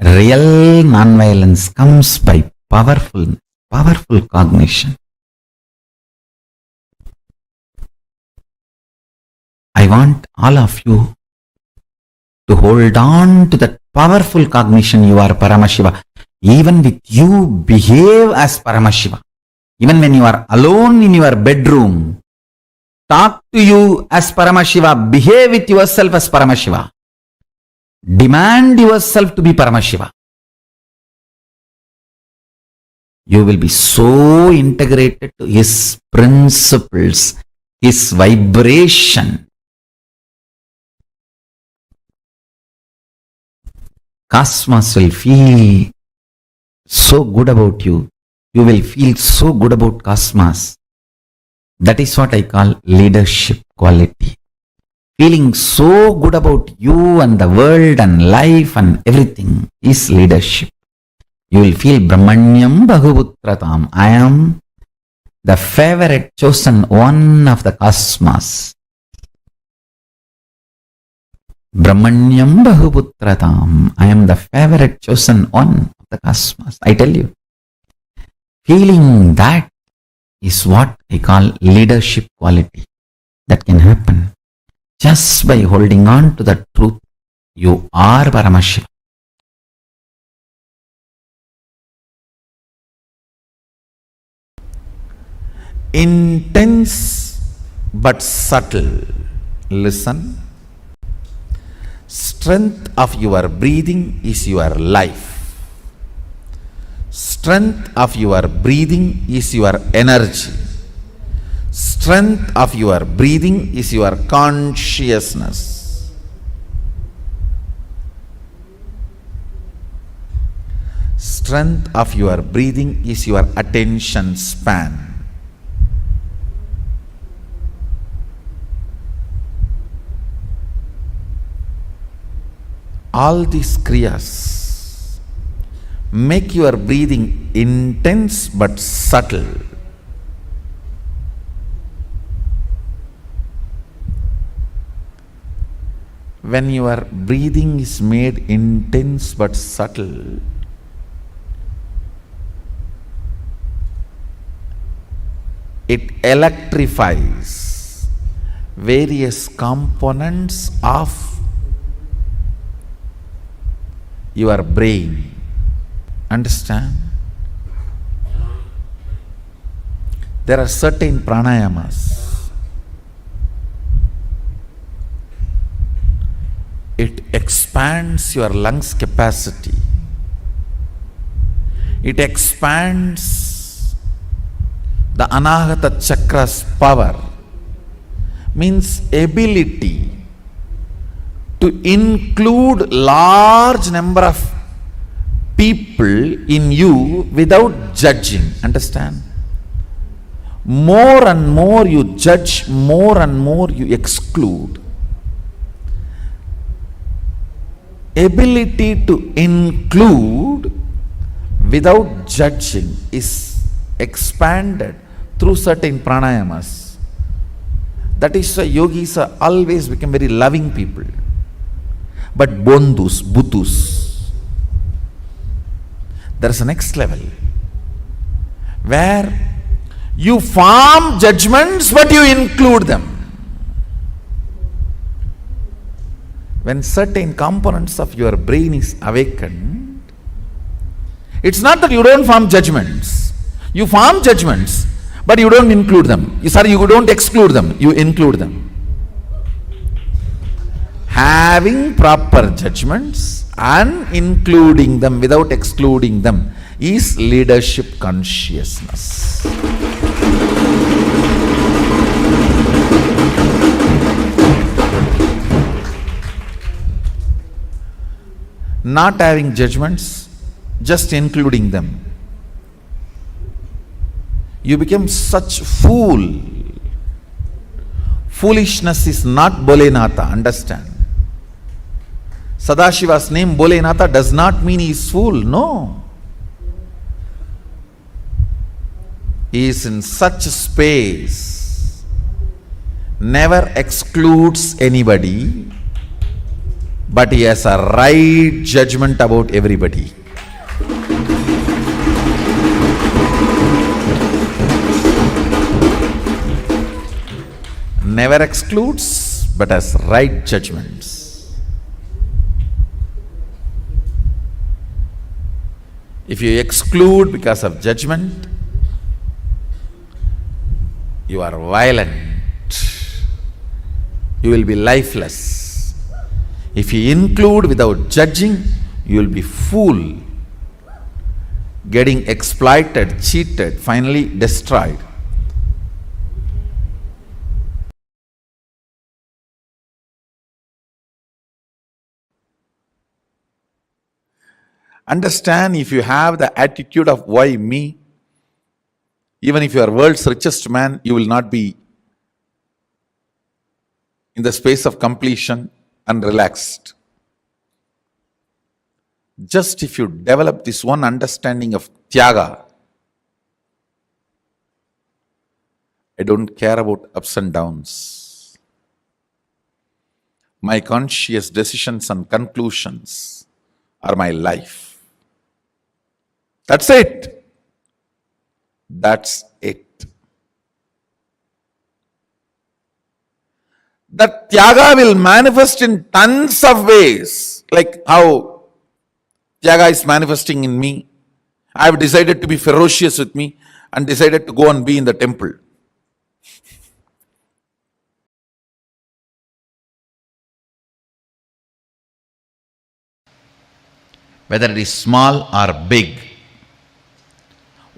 Speaker 1: Real non-violence comes by powerful cognition. I want all of you to hold on to that powerful cognition. You are Paramashiva. Even with you, behave as Paramashiva. Even when you are alone in your bedroom, talk to you as Paramashiva. Behave with yourself as Paramashiva. Demand yourself to be Paramashiva. You will be so integrated to His principles, His vibration. Cosmos will feel so good about you. You will feel so good about Cosmos. That is what I call leadership quality. Feeling so good about you and the world and life and everything is leadership. You will feel Brahmanyam Bahuputratam. I am the favorite chosen one of the Cosmos. Brahmanyam Bahuputratam. I am the favorite chosen one of the Cosmos. I tell you. Feeling that is what I call leadership quality. That can happen just by holding on to the truth. You are Paramashiva. Intense but subtle. Listen. Strength of your breathing is your life. Strength of your breathing is your energy. Strength of your breathing is your consciousness. Strength of your breathing is your attention span. All these kriyas make your breathing intense but subtle. When your breathing is made intense but subtle, it electrifies various components of your brain. Understand? There are certain pranayamas. It expands your lungs capacity. It expands the Anahata Chakra's power, means ability to include large number of people in you without judging. Understand? More and more you judge, more and more you exclude. Ability to include without judging is expanded through certain pranayamas. That is why yogis are always become very loving people. But bondhus, buddhus, there is a next level where you form judgments but you include them. When certain components of your brain is awakened, it's not that you don't form judgments. You form judgments, but you don't include them. You don't exclude them, you include them. Having proper judgments and including them without excluding them is leadership consciousness. Not having judgments, just including them, you become such fool. Foolishness is not Bolenatha, understand? Sadashiva's name Bolenatha does not mean he is fool, no. He is in such space, never excludes anybody, but he has a right judgment about everybody. Never excludes, but has right judgments. If you exclude because of judgment, you are violent. You will be lifeless. If you include without judging, you will be fool, getting exploited, cheated, finally destroyed. Understand, if you have the attitude of why me, even if you are world's richest man, you will not be in the space of completion and relaxed. Just if you develop this one understanding of Tyaga, I don't care about ups and downs. My conscious decisions and conclusions are my life. That's it. That's it. That Tyaga will manifest in tons of ways, like how Tyaga is manifesting in me. I have decided to be ferocious with me and decided to go and be in the temple. Whether it is small or big,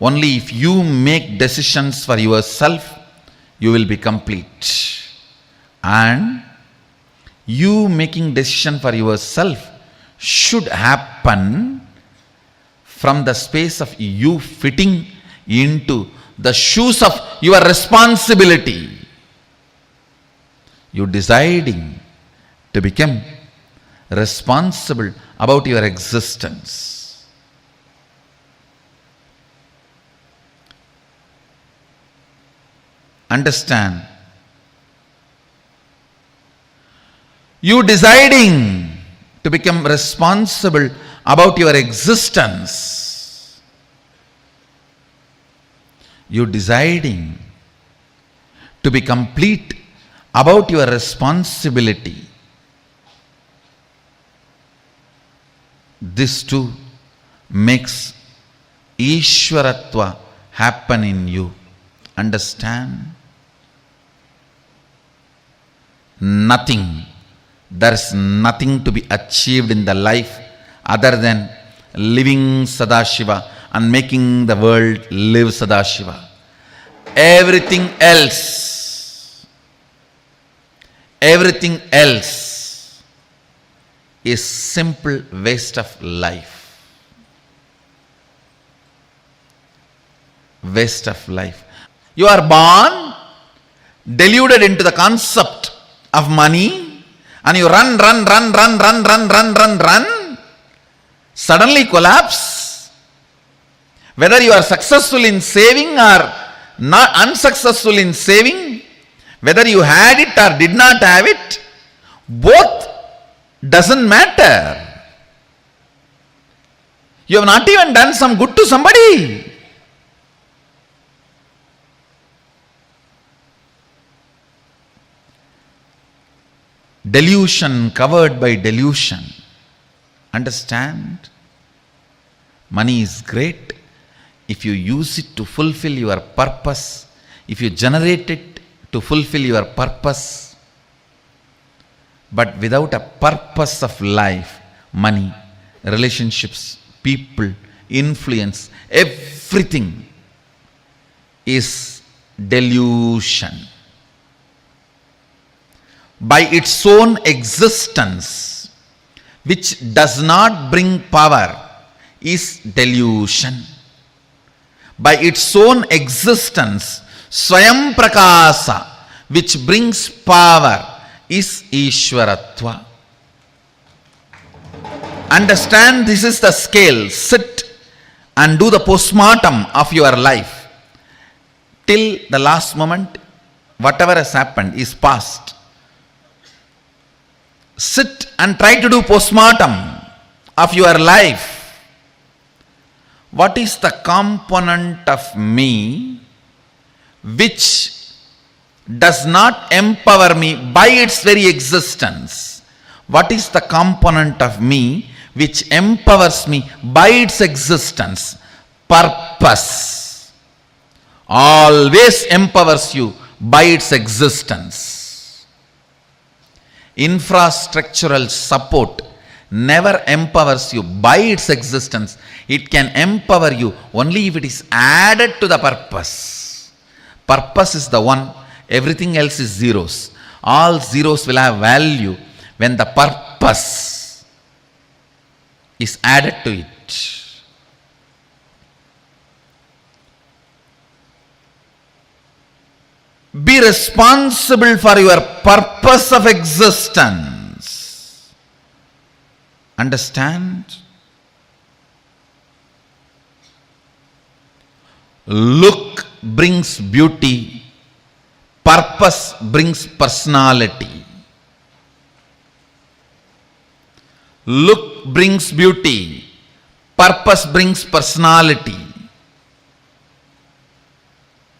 Speaker 1: only if you make decisions for yourself, you will be complete. And you making decision for yourself should happen from the space of you fitting into the shoes of your responsibility. You deciding to become responsible about your existence. Understand? You deciding to become responsible about your existence. You deciding to be complete about your responsibility. This too makes Ishwaratva happen in you. Understand? Nothing. There is nothing to be achieved in the life other than living Sadashiva and making the world live Sadashiva. Everything else is simple waste of life. Waste of life. You are born deluded into the concept of money, and you run, suddenly collapse. Whether you are successful in saving or not unsuccessful in saving, whether you had it or did not have it, both doesn't matter. You have not even done some good to somebody. Delusion covered by delusion. Understand? Money is great if you use it to fulfill your purpose, if you generate it to fulfill your purpose. But without a purpose of life, money, relationships, people, influence, everything is delusion. By its own existence, which does not bring power, is delusion. By its own existence, Swayam Prakasa, which brings power, is Ishwaratva. Understand, this is the scale. Sit and do the postmortem of your life. Till the last moment, whatever has happened is past. Sit and try to do postmortem of your life. What is the component of me which does not empower me by its very existence? What is the component of me which empowers me by its existence? Purpose always empowers you by its existence. Infrastructural support never empowers you by its existence. It can empower you only if it is added to the purpose. Purpose is the one, everything else is zeros. All zeros will have value when the purpose is added to it. Be responsible for your purpose of existence. Understand? Look brings beauty, purpose brings personality. Look brings beauty, purpose brings personality.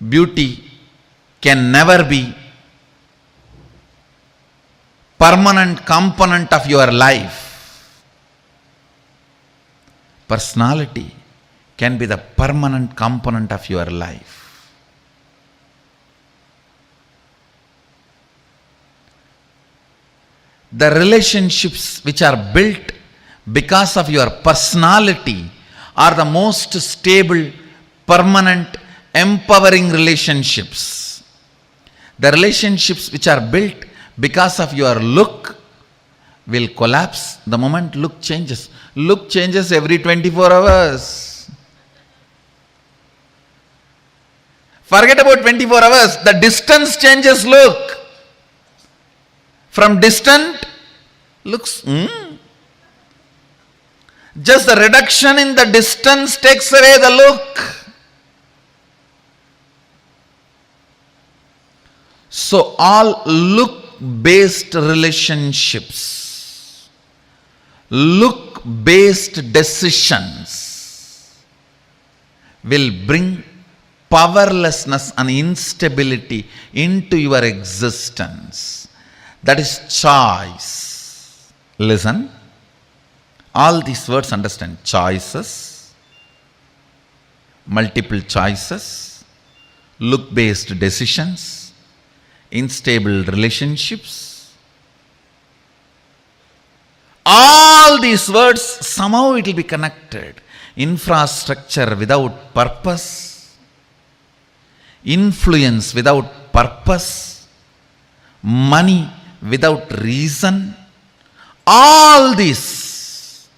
Speaker 1: Beauty can never be permanent component of your life. Personality can be the permanent component of your life. The relationships which are built because of your personality are the most stable, permanent, empowering relationships. The relationships which are built because of your look will collapse the moment look changes. Look changes every 24 hours. Forget about 24 hours. The distance changes look. From distant looks, just the reduction in the distance takes away the look. So all look-based relationships, look-based decisions will bring powerlessness and instability into your existence. That is choice. Listen, all these words understand. Choices, multiple choices, look-based decisions, unstable relationships. All these words, somehow it will be connected. infrastructure without purpose, influence without purpose, money without reason, all this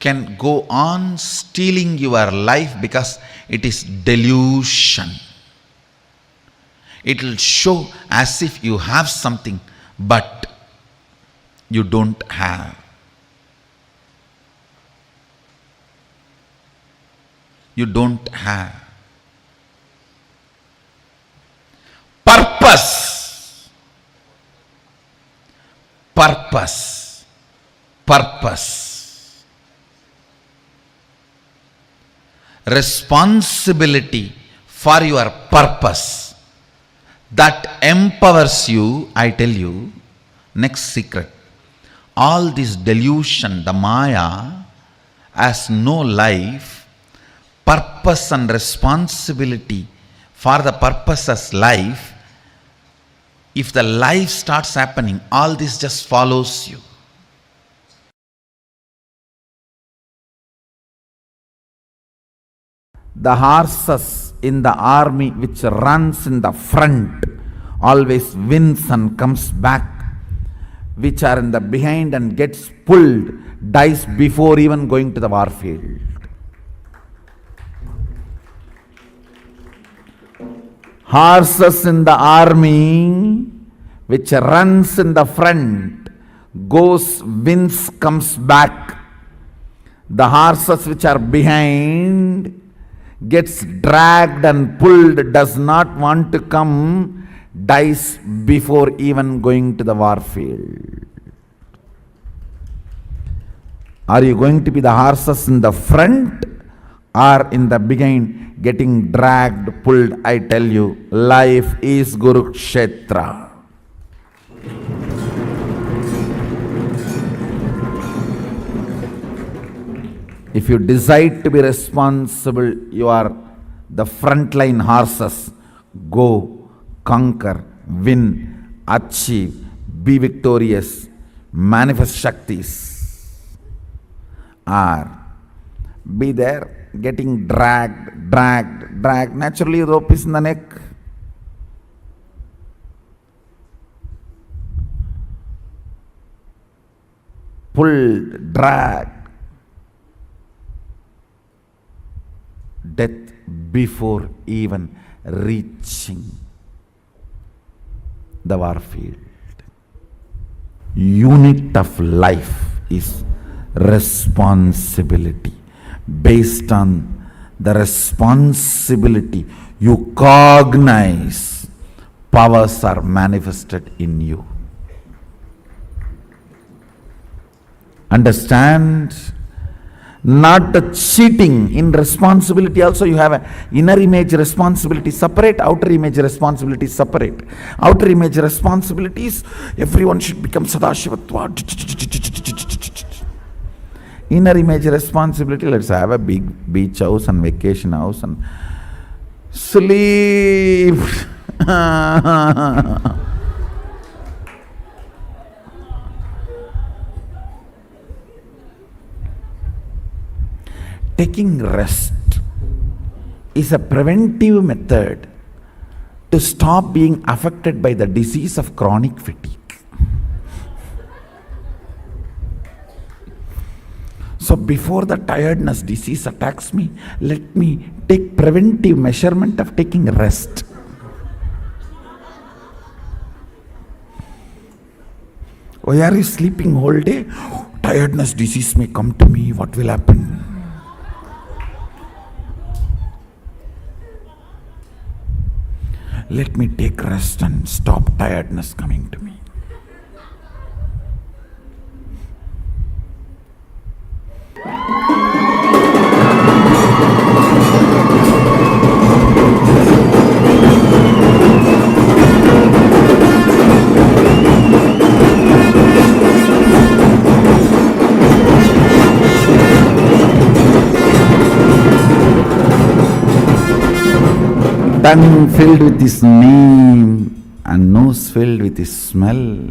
Speaker 1: can go on stealing your life because it is delusion. It will show as if you have something, but you don't have. You don't have. Purpose. Purpose. Purpose. Responsibility for your purpose. That empowers you, I tell you, next secret. All this delusion, the Maya, has no life. Purpose and responsibility for the purpose as life. If the life starts happening, all this just follows you. The horses in the army which runs in the front always wins and comes back. Which are in the behind and gets pulled, dies before even going to the war field. Horses in the army which runs in the front, goes, wins, comes back. The horses which are behind gets dragged and pulled, does not want to come, dies before even going to the war field. Are you going to be the horses in the front or in the behind getting dragged, pulled? I tell you, life is Kurukshetra. If you decide to be responsible, you are the frontline horses. Go, conquer, win, achieve, be victorious, manifest Shaktis. Or be there getting dragged. Naturally, rope is in the neck. Pulled, dragged. Death before even reaching the war field. Unit of life is responsibility. Based on the responsibility you cognize, powers are manifested in you. Understand? Not the cheating. In responsibility also you have an inner image responsibility separate, outer image responsibility separate. Outer image responsibilities, everyone should become Sadashivatva. Inner image responsibility, let's have a big beach house and vacation house and sleep. Taking rest is a preventive method to stop being affected by the disease of chronic fatigue. So before the tiredness disease attacks me, let me take preventive measurement of taking rest. Why are you sleeping whole day? Tiredness disease may come to me. What will happen? Let me take rest and stop tiredness coming to me. Tongue filled with his name and nose filled with his smell,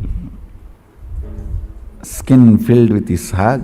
Speaker 1: skin filled with his hug,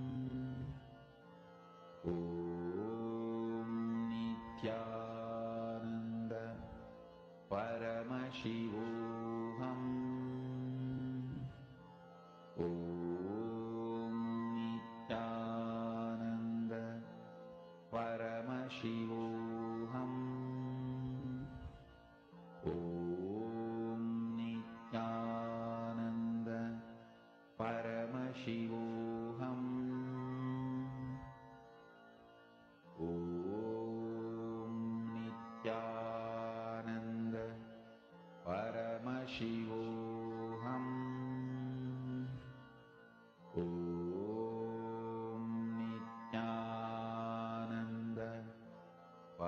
Speaker 1: Om Nityananda Paramashivoham. Om Nityananda Paramashivoham.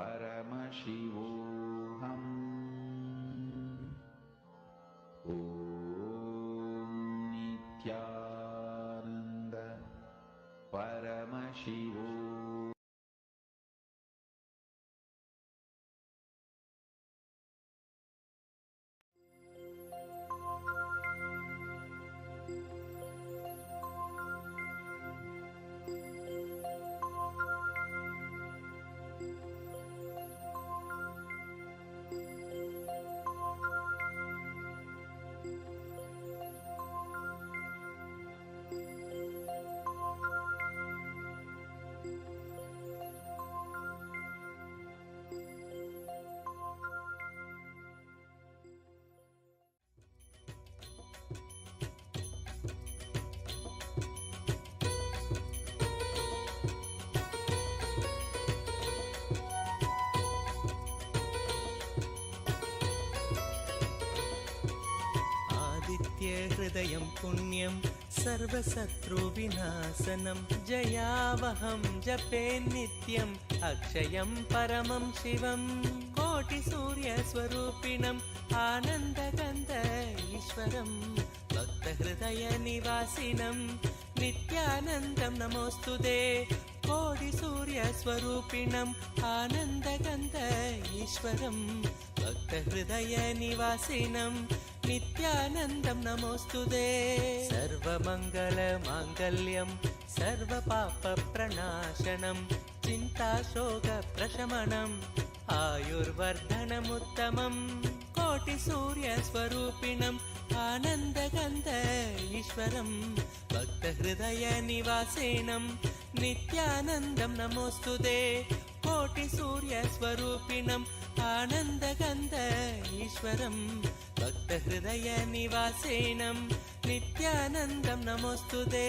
Speaker 1: Paramashivoham. Om Nithyananda Paramashivoham.
Speaker 11: हृदयं पुण्यं सर्वशत्रुविनाशनं जयावहं जपे नित्यम् अक्षयं परमं शिवं कोटिसूर्यस्वरूपिणम् आनन्दगन्ध ईश्वरं भक्तहृदयनिवासिनं नित्यानन्दं नमोऽस्तुते कोटिसूर्यस्वरूपिणम् आनन्दगन्ध ईश्वरं भक्तहृदयनिवासिनं नित्यानन्दं नमोऽस्तुते सर्वमङ्गलमाङ्गल्यं सर्वपापप्रणाशनं चिन्ताशोकप्रशमनम् आयुर्वर्धनमुत्तमं कोटिसूर्यस्वरूपिणम् आनन्दगन्ध ईश्वरं भक्तहृदयनिवासिनं नित्यानन्दं नमोऽस्तुते कोटिसूर्यस्वरूपिणम् आनन्दगन्ध ईश्वरं भक्तहृदयनिवासिनं नित्यानन्दं नमोऽस्तुते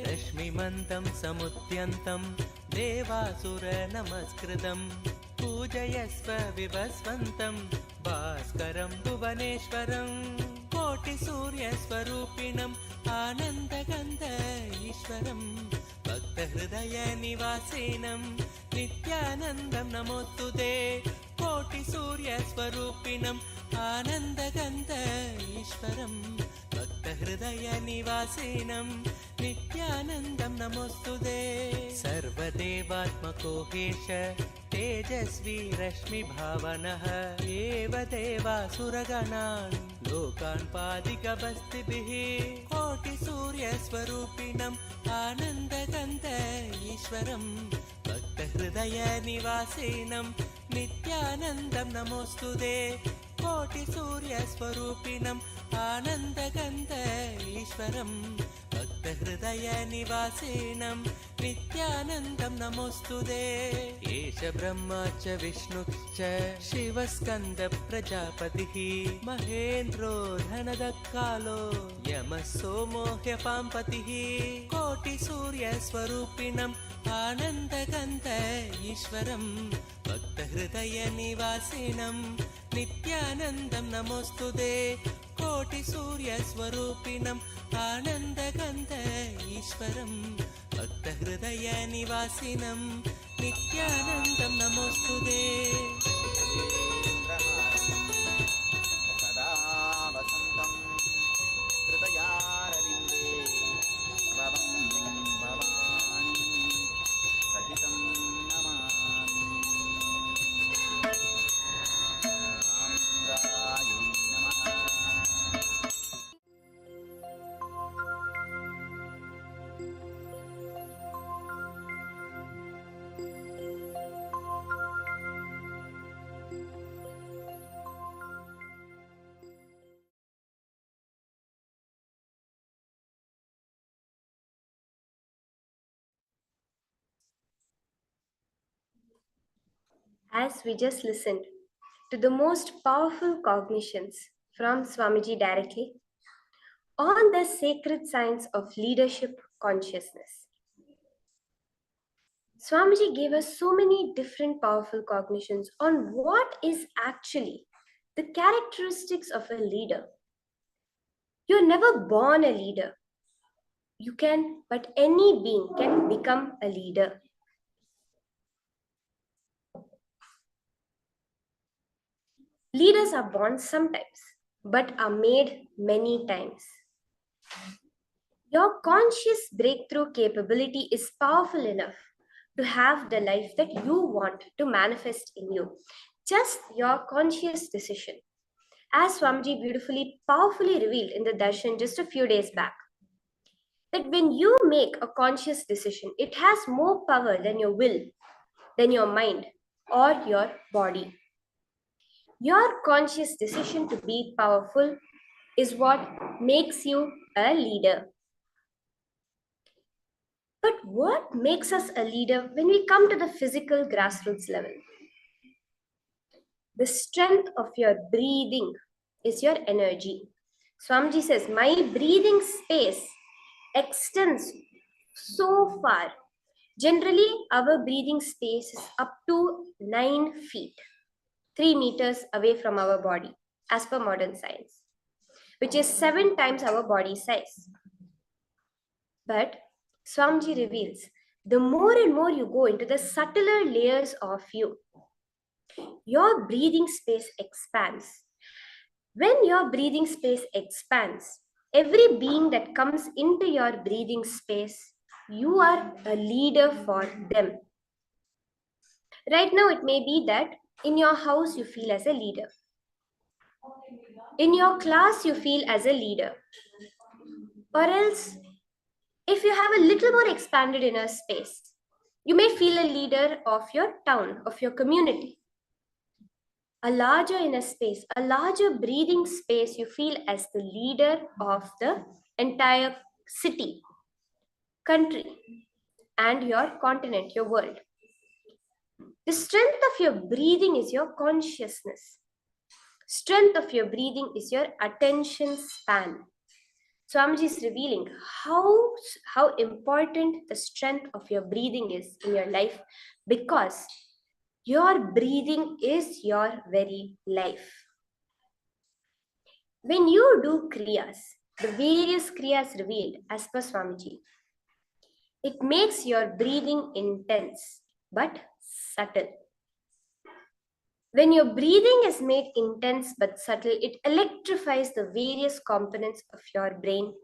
Speaker 11: रश्मिमन्तं समुद्यन्तं देवासुरनमस्कृतं पूजयस्व विभस्वन्तं भास्करं भुवनेश्वरं कोटिसूर्यस्वरूपिणम् आनन्दगन्ध ईश्वरं भक्तहृदयनिवासिनं नित्यानन्दं नमोऽस्तुते कोटिसूर्यस्वरूपिणम् आनन्दगन्ध ईश्वरं भक्तहृदयनिवासिनं नित्यानन्दं नमोऽस्तुते सर्वदेवात्मको हेश तेजस्वी रश्मिभावनः एव देवासुरगणान् लोकान् पादिकबस्तिभिः कोटिसूर्यस्वरूपिणम् आनन्दगन्ध ईश्वरं भक्तहृदयनिवासिनं नित्यानन्दं नमोऽस्तुते कोटिसूर्यस्वरूपिणम् आनन्दगन्ध ईश्वरं भक्तहृदयनिवासिनं नित्यानन्दं नमोऽस्तुते एष ब्रह्मा च विष्णुश्च शिवस्कन्दप्रजापतिः महेन्द्रो धनदकालो यमः सोमो ह्यपाम्पतिः कोटिसूर्यस्वरूपिणम् आनन्दगन्ध ईश्वरं भक्तहृदयनिवासिनं नित्यानन्दं नमोऽस्तुते कोटिसूर्यस्वरूपिणम् आनन्दगन्ध ईश्वरं भक्तहृदयनिवासिनं नित्यानन्दं नमोऽस्तुते
Speaker 12: सदा वसन्तं हृदयारविन्दे भवं भवानी सहितं नमामि रामगायै नमः
Speaker 13: As we just listened to the most powerful cognitions from Swamiji directly on the sacred science of leadership consciousness. Swamiji gave us so many different powerful cognitions on what is actually the characteristics of a leader. You're never born a leader. You can, but any being can become a leader. Leaders are born sometimes, but are made many times. Your conscious breakthrough capability is powerful enough to have the life that you want to manifest in you. Just your conscious decision. As Swamiji beautifully, powerfully revealed in the darshan just a few days back, that when you make a conscious decision, it has more power than your will, than your mind, or your body. Your conscious decision to be powerful is what makes you a leader. But what makes us a leader when we come to the physical grassroots level? The strength of your breathing is your energy. Swamiji says, my breathing space extends so far. Generally, our breathing space is up to 9 feet, 3 meters away from our body, as per modern science, which is 7 times our body size. But Swamiji reveals, the more and more you go into the subtler layers of you, your breathing space expands. When your breathing space expands, every being that comes into your breathing space, you are a leader for them. Right now, it may be that in your house you feel as a leader. In your class, you feel as a leader. Or else, if you have a little more expanded inner space, you may feel a leader of your town, of your community. A larger inner space, a larger breathing space, you feel as the leader of the entire city, country, and your continent, your world. The strength of your breathing is your consciousness. Strength of your breathing is your attention span. Swamiji is revealing how important the strength of your breathing is in your life, because your breathing is your very life. When you do kriyas, the various kriyas revealed as per Swamiji, it makes your breathing intense but subtle. When your breathing is made intense but subtle, it electrifies the various components of your brain.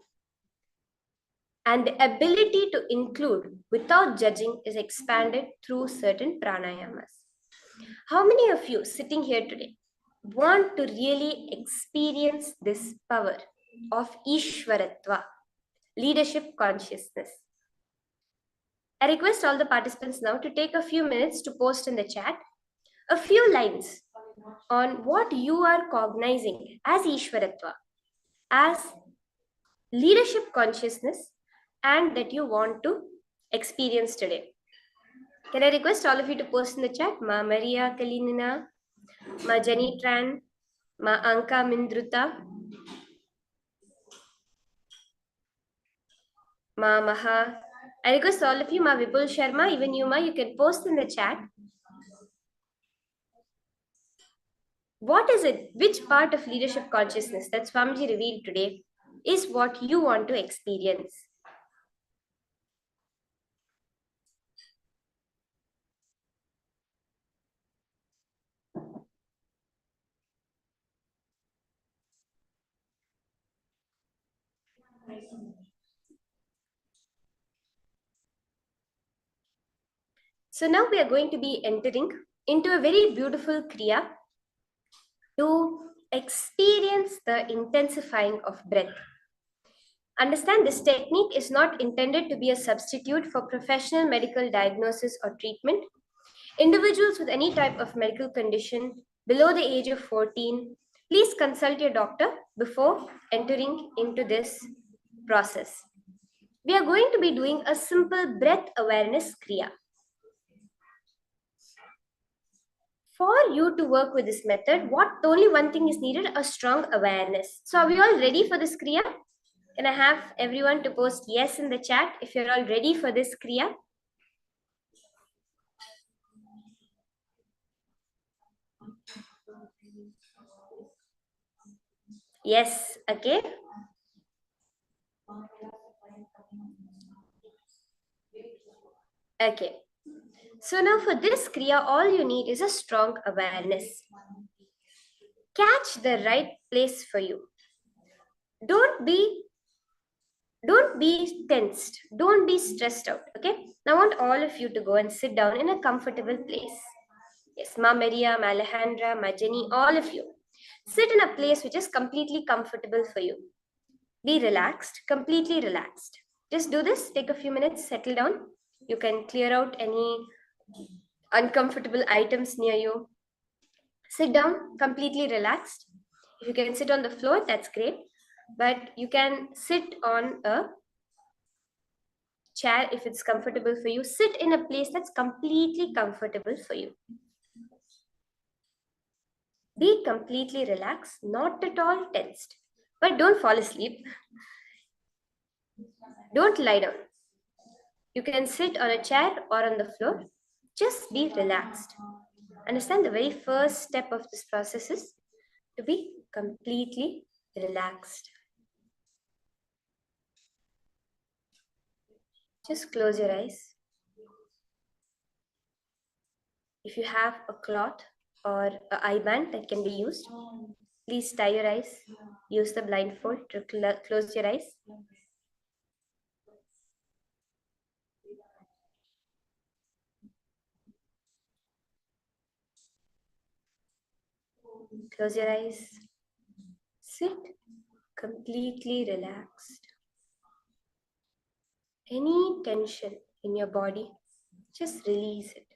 Speaker 13: And the ability to include without judging is expanded through certain pranayamas. How many of you sitting here today want to really experience this power of Ishwaratva, leadership consciousness? I request all the participants now to take a few minutes to post in the chat a few lines on what you are cognizing as Ishwaratva, as leadership consciousness, and that you want to experience today. Can I request all of you to post in the chat? Ma Maria Kalinina, Ma Jenny Tran, Ma Anka Mindruta, Ma Maha. I request all of you, Ma Vipul Sharma, even you, Ma, you can post in the chat. What is it? Which part of leadership consciousness that Swamiji revealed today is what you want to experience? So now we are going to be entering into a very beautiful kriya to experience the intensifying of breath. Understand, this technique is not intended to be a substitute for professional medical diagnosis or treatment. Individuals with any type of medical condition below the age of 14, please consult your doctor before entering into this process. We are going to be doing a simple breath awareness kriya. For you to work with this method, only one thing is needed, a strong awareness. So are we all ready for this kriya? Can I have everyone to post yes in the chat if you're all ready for this kriya? Yes, okay. Okay. So now for this kriya, all you need is a strong awareness. Catch the right place for you. Don't be tensed. Don't be stressed out. Okay. Now I want all of you to go and sit down in a comfortable place. Yes, Ma Maria, Ma Alejandra, Ma Jenny, all of you. Sit in a place which is completely comfortable for you. Be relaxed, completely relaxed. Just do this, take a few minutes, settle down. You can clear out any uncomfortable items near you. Sit down, completely relaxed. If you can sit on the floor, that's great. But you can sit on a chair if it's comfortable for you. Sit in a place that's completely comfortable for you. Be completely relaxed, not at all tensed. But don't fall asleep. Don't lie down. You can sit on a chair or on the floor. Just be relaxed. Understand the very first step of this process is to be completely relaxed. Just close your eyes. If you have a cloth or an eye band that can be used, please tie your eyes. Use the blindfold to close your eyes. Close your eyes. Sit completely relaxed. Any tension in your body, just release it,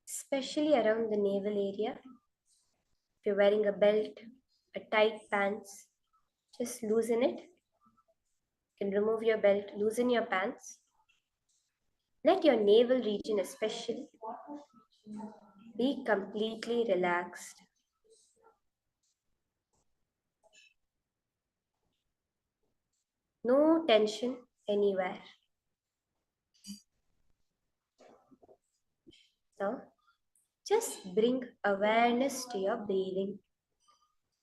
Speaker 13: especially around the navel area. If you're wearing a belt, a tight pants, just loosen it. You can remove your belt, loosen your pants. Let your navel region especially be completely relaxed. No tension anywhere. Now, just bring awareness to your breathing.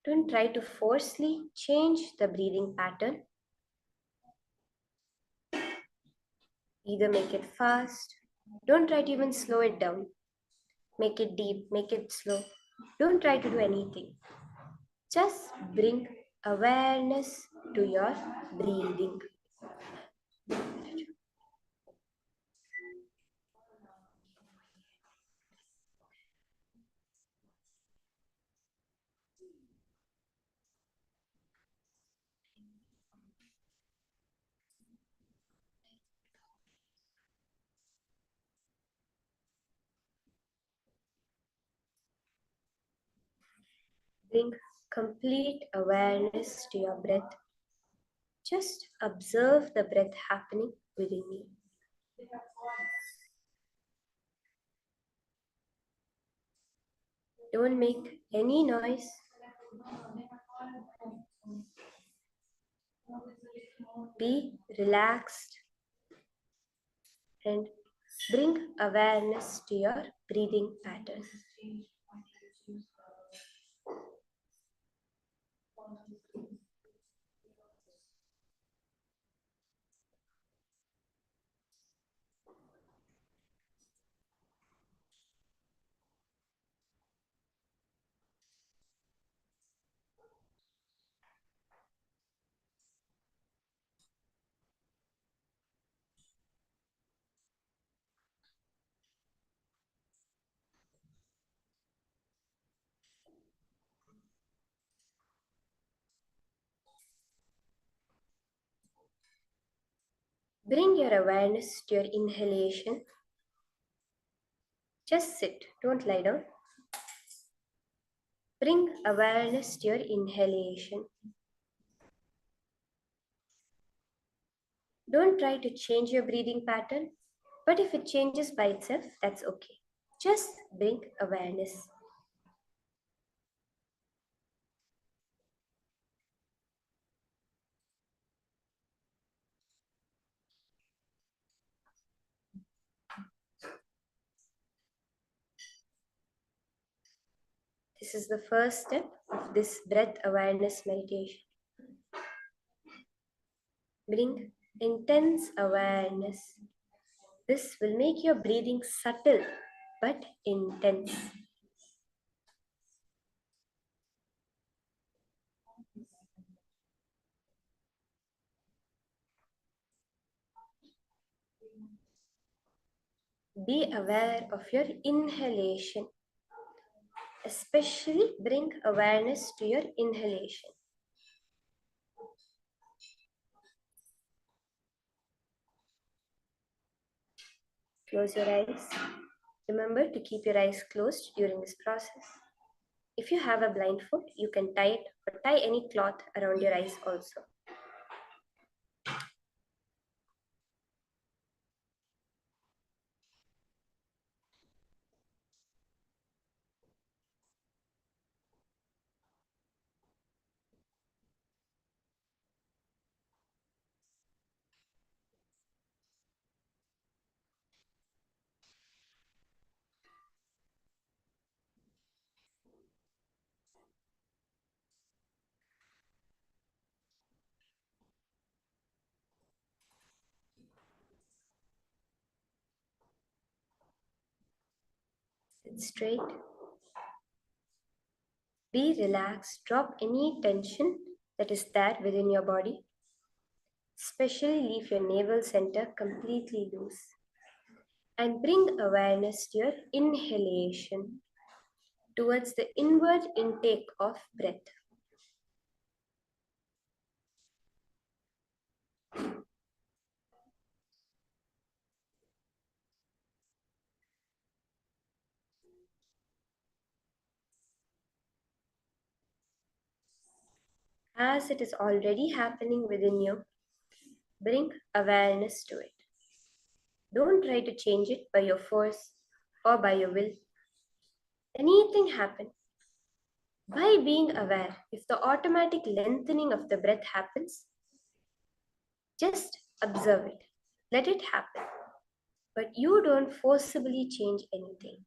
Speaker 13: Don't try to forcefully change the breathing pattern. Either make it fast. Don't try to even slow it down. Make it deep, make it slow. Don't try to do anything. Just bring awareness to your breathing. Bring complete awareness to your breath. Just observe the breath happening within you. Don't make any noise. Be relaxed and bring awareness to your breathing pattern. Bring your awareness to your inhalation. Just sit, don't lie down. Bring awareness to your inhalation. Don't try to change your breathing pattern, but if it changes by itself, that's okay. Just bring awareness. This is the first step of this breath awareness meditation. Bring intense awareness. This will make your breathing subtle but intense. Be aware of your inhalation. Especially bring awareness to your inhalation. Close your eyes. Remember to keep your eyes closed during this process. If you have a blindfold, you can tie it or tie any cloth around your eyes also. Sit straight. Be relaxed. Drop any tension that is there within your body. Especially leave your navel center completely loose. And bring awareness to your inhalation towards the inward intake of breath. As it is already happening within you, bring awareness to it. Don't try to change it by your force or by your will. Anything happen. By being aware, if the automatic lengthening of the breath happens, just observe it. Let it happen. But you don't forcibly change anything.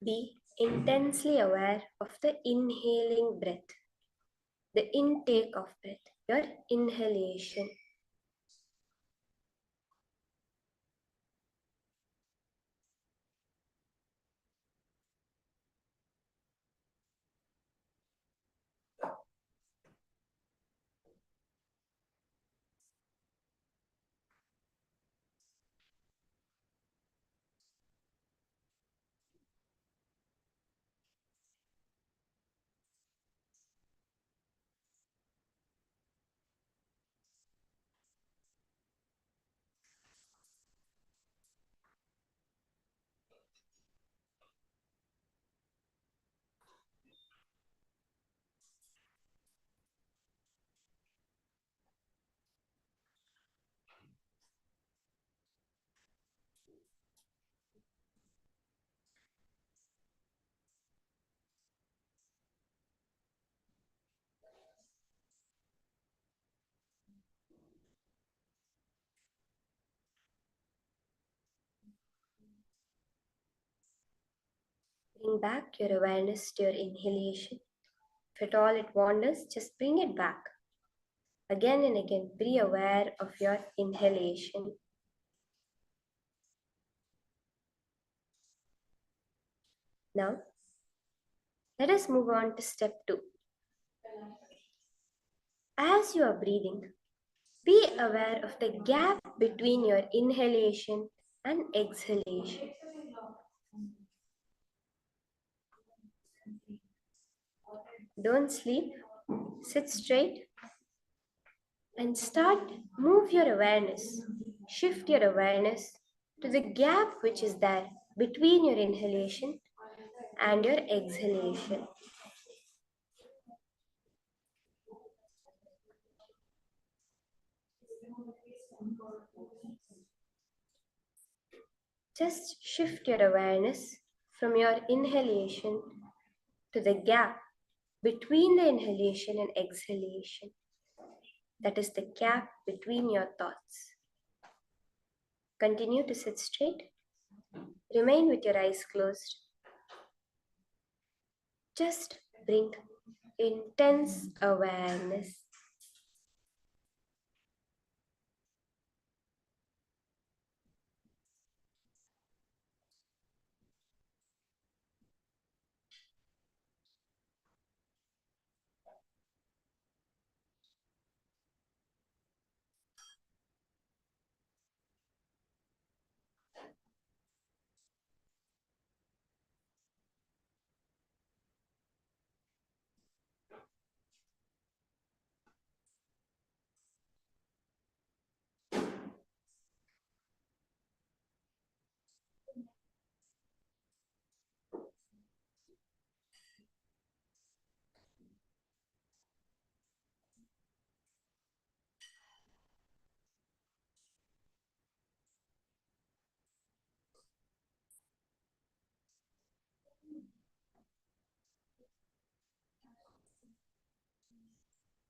Speaker 13: Be intensely aware of the inhaling breath, the intake of breath, your inhalation. Bring back your awareness to your inhalation. If at all it wanders, just bring it back. Again and again, be aware of your inhalation. Now, let us move on to step 2. As you are breathing, be aware of the gap between your inhalation and exhalation. Don't sleep, sit straight and move your awareness, shift your awareness to the gap which is there between your inhalation and your exhalation. Just shift your awareness from your inhalation to the gap between the inhalation and exhalation. That is the gap between your thoughts. Continue to sit straight. Remain with your eyes closed. Just bring intense awareness.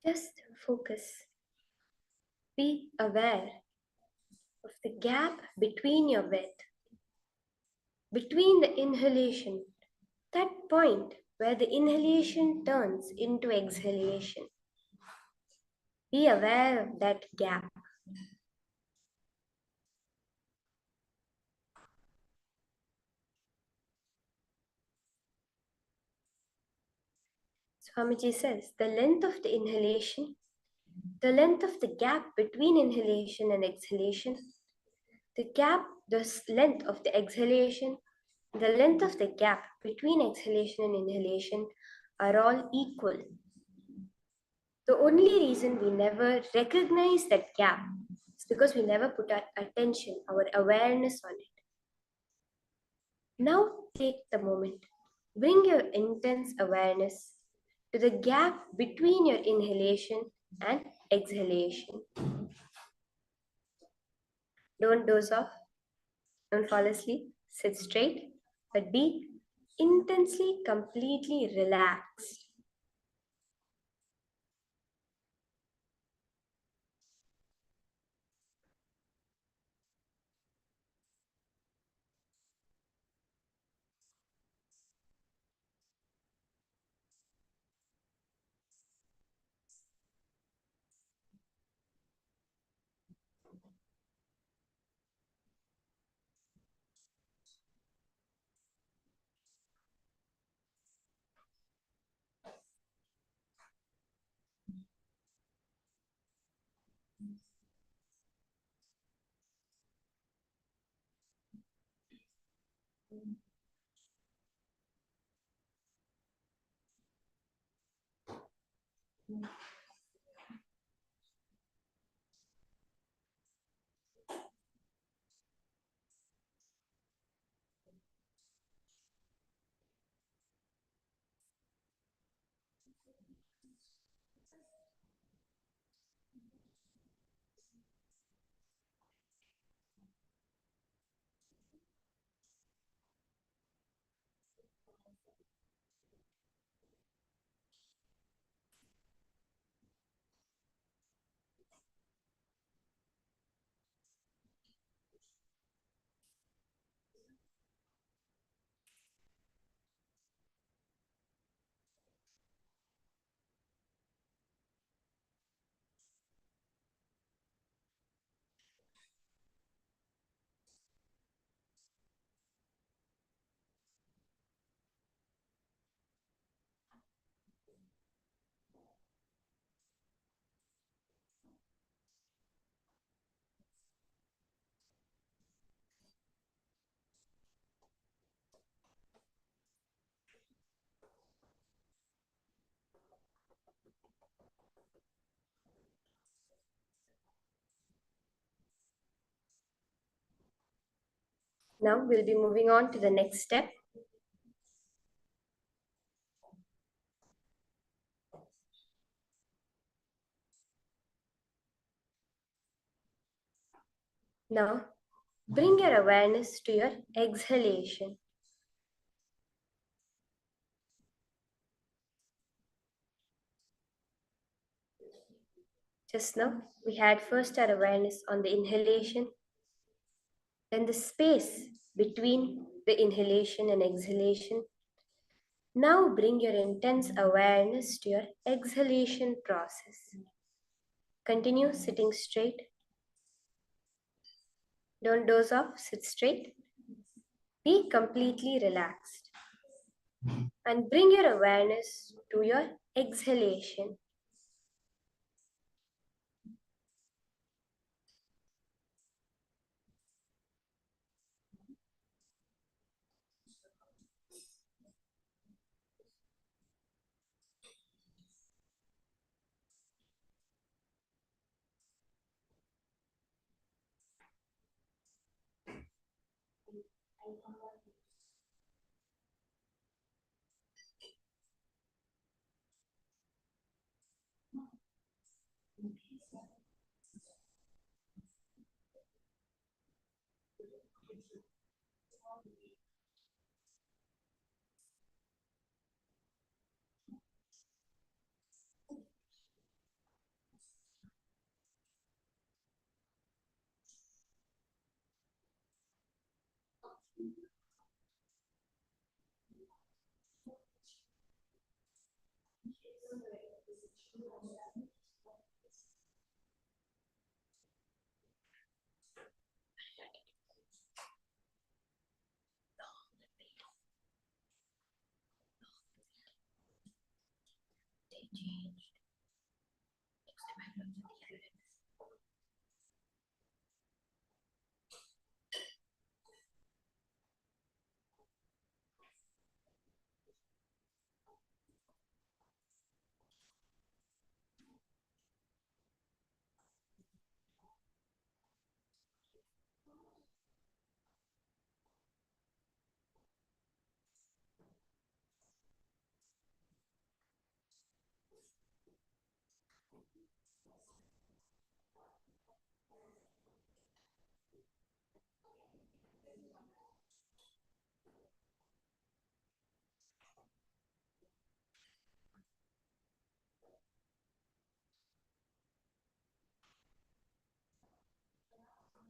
Speaker 13: Just focus. Be aware of the gap between your breath, between the inhalation, that point where the inhalation turns into exhalation. Be aware of that gap. Swamiji says the length of the inhalation, the length of the gap between inhalation and exhalation, the length of the exhalation, the length of the gap between exhalation and inhalation are all equal. The only reason we never recognize that gap is because we never put our attention, our awareness on it. Now take the moment. Bring your intense awareness to the gap between your inhalation and exhalation. Don't doze off. Don't fall asleep. Sit straight, but be intensely, completely relaxed. Now we'll be moving on to the next step. Now bring your awareness to your exhalation. Just now, we had first our awareness on the inhalation, then the space between the inhalation and exhalation. Now bring your intense awareness to your exhalation process. Continue sitting straight. Don't doze off, sit straight. Be completely relaxed. And bring your awareness to your exhalation.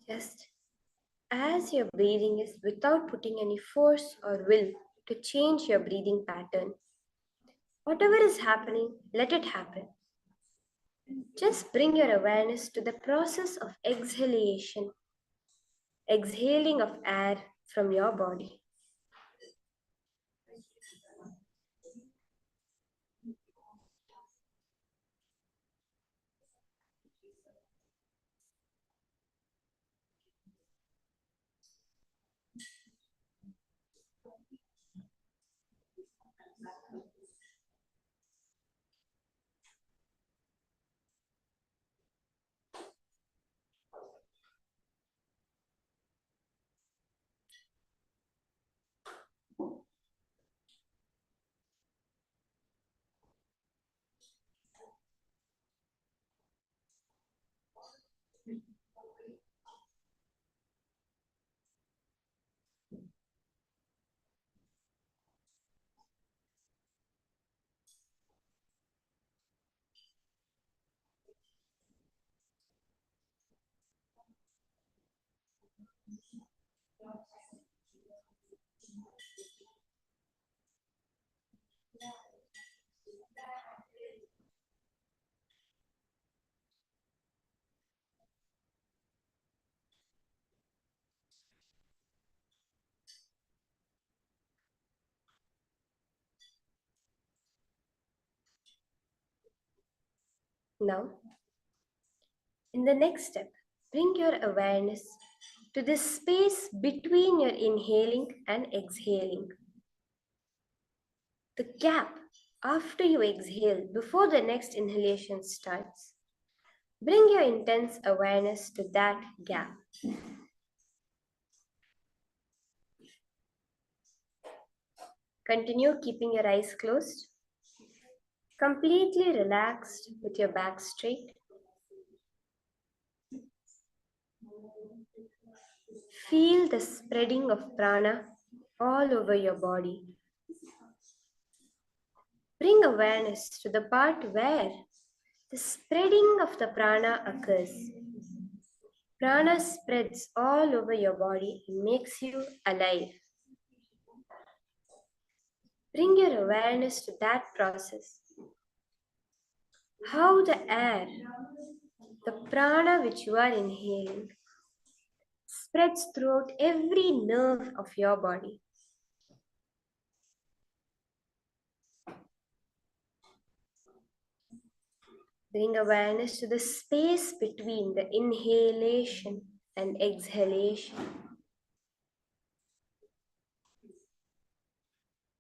Speaker 13: Just as your breathing is without putting any force or will to change your breathing pattern. Whatever is happening, let it happen. Just bring your awareness to the process of exhalation, exhaling of air from your body. Now, in the next step, bring your awareness to the space between your inhaling and exhaling. The gap after you exhale before the next inhalation starts. Bring your intense awareness to that gap. Continue keeping your eyes closed, completely relaxed with your back straight. Feel the spreading of prana all over your body. Bring awareness to the part where the spreading of the prana occurs. Prana spreads all over your body and makes you alive. Bring your awareness to that process. How the air, the prana which you are inhaling, spreads throughout every nerve of your body. Bring awareness to the space between the inhalation and exhalation.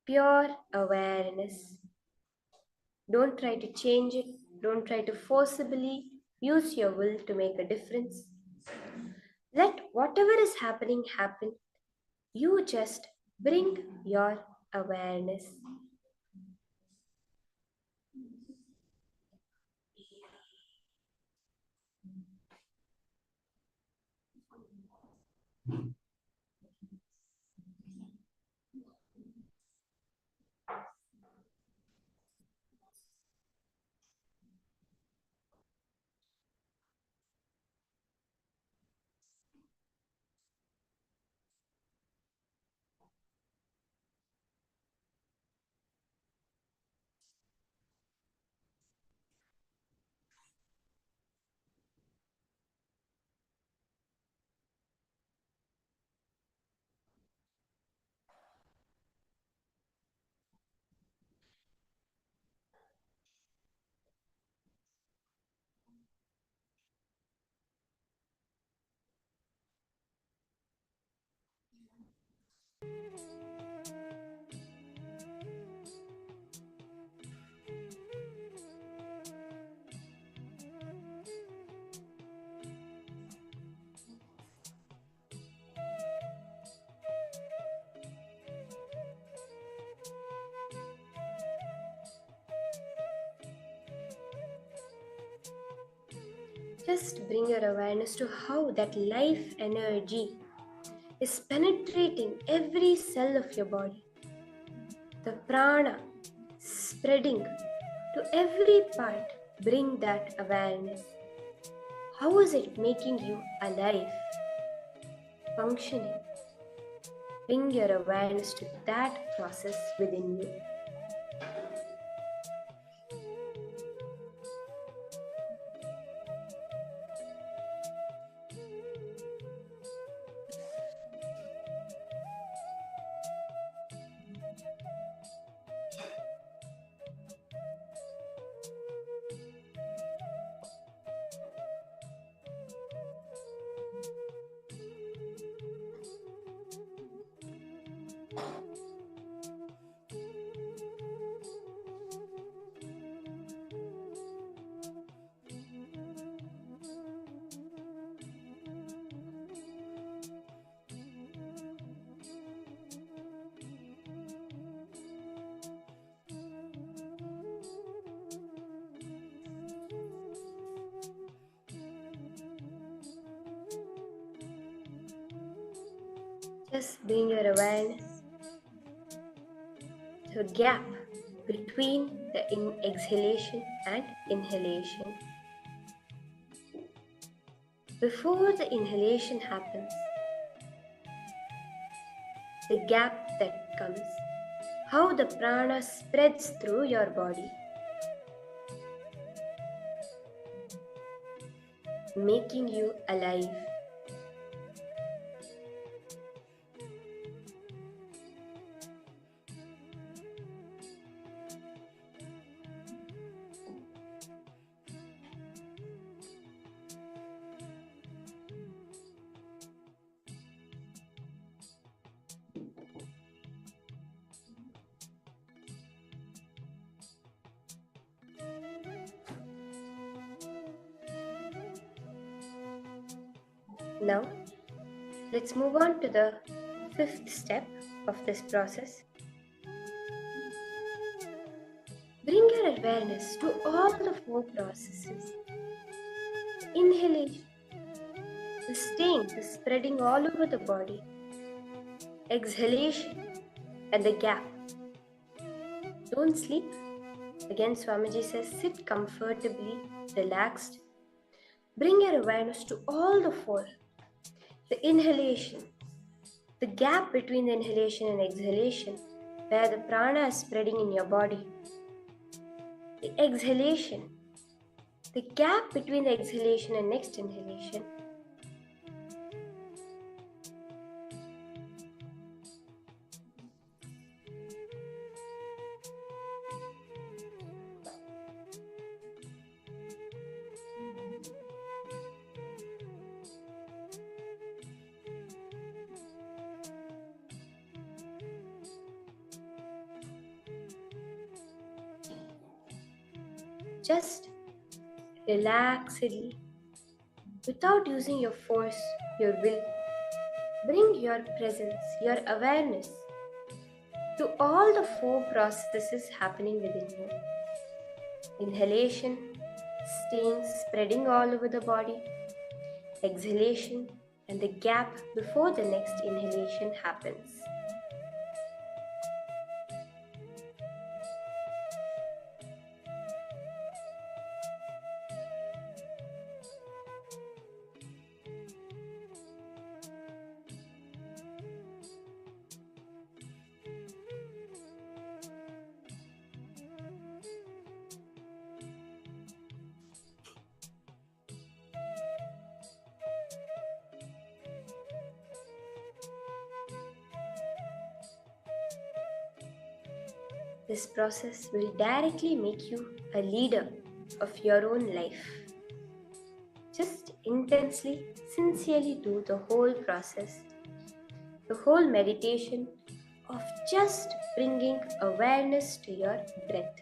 Speaker 13: Pure awareness. Don't try to change it. Don't try to forcibly use your will to make a difference. Let whatever is happening happen. You just bring your awareness. Just bring your awareness to how that life energy is penetrating every cell of your body. The prana spreading to every part. Bring that awareness. How is it making you alive, functioning? Bring your awareness to that process within you. Just bring your awareness to a gap between the exhalation and inhalation. Before the inhalation happens, the gap that comes, how the prana spreads through your body, making you alive. Now, let's move on to the fifth step of this process, awareness to all the four processes. Inhalation, the sting, the spreading all over the body. Exhalation, and the gap. Don't sleep. Again, Swamiji says, sit comfortably, relaxed. Bring your awareness to all the four. The inhalation, the gap between the inhalation and exhalation, where the prana is spreading in your body. The exhalation, the gap between the exhalation and next inhalation. Just relaxedly, without using your force, your will, bring your presence, your awareness to all the four processes happening within you. Inhalation, staying, spreading all over the body. Exhalation, and the gap before the next inhalation happens. This process will directly make you a leader of your own life. Just intensely, sincerely do the whole process, the whole meditation of just bringing awareness to your breath.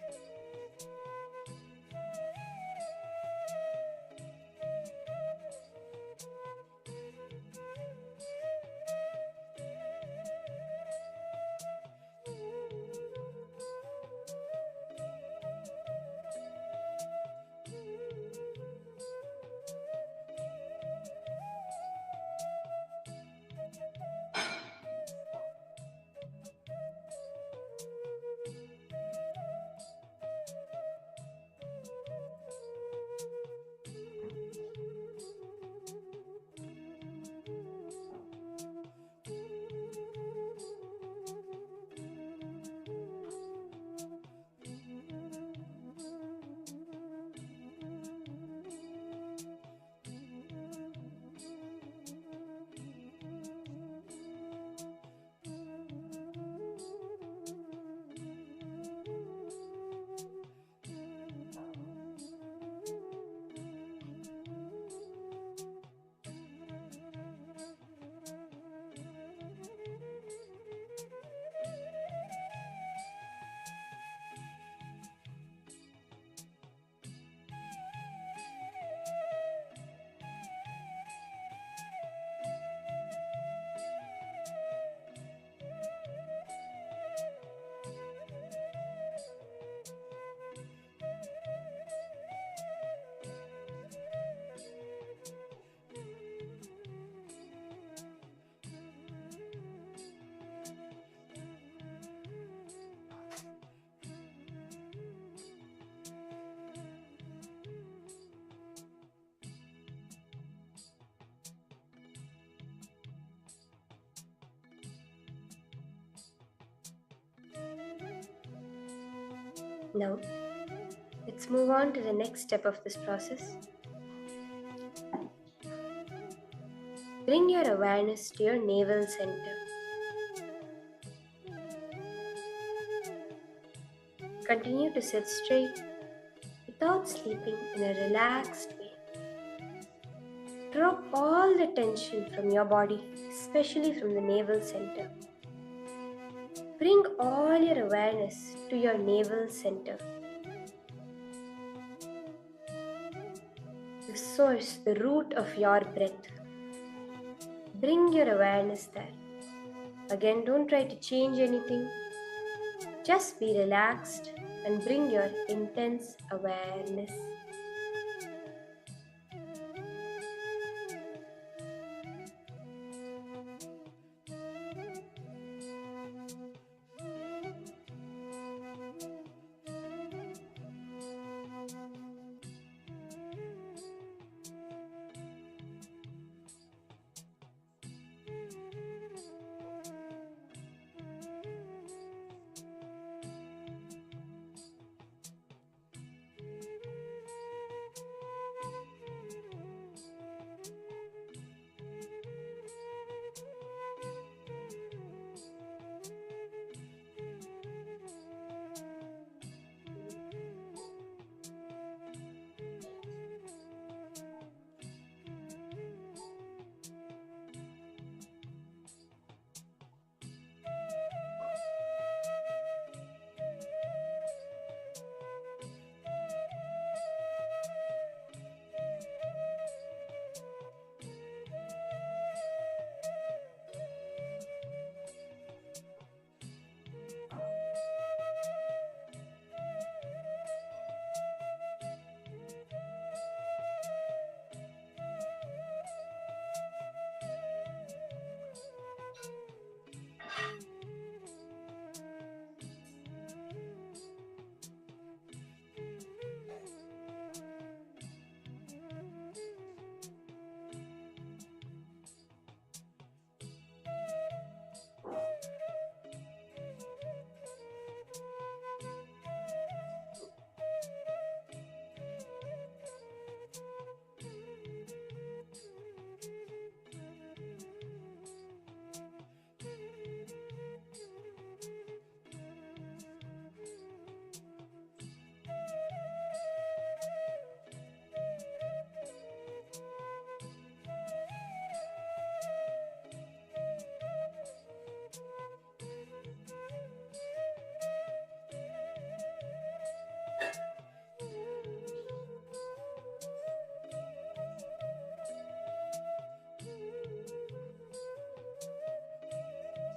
Speaker 13: Now, let's move on to the next step of this process. Bring your awareness to your navel center. Continue to sit straight without sleeping in a relaxed way. Drop all the tension from your body, especially from the navel center. Bring all your awareness to your navel center. The source, the root of your breath. Bring your awareness there. Again, don't try to change anything. Just be relaxed and bring your intense awareness.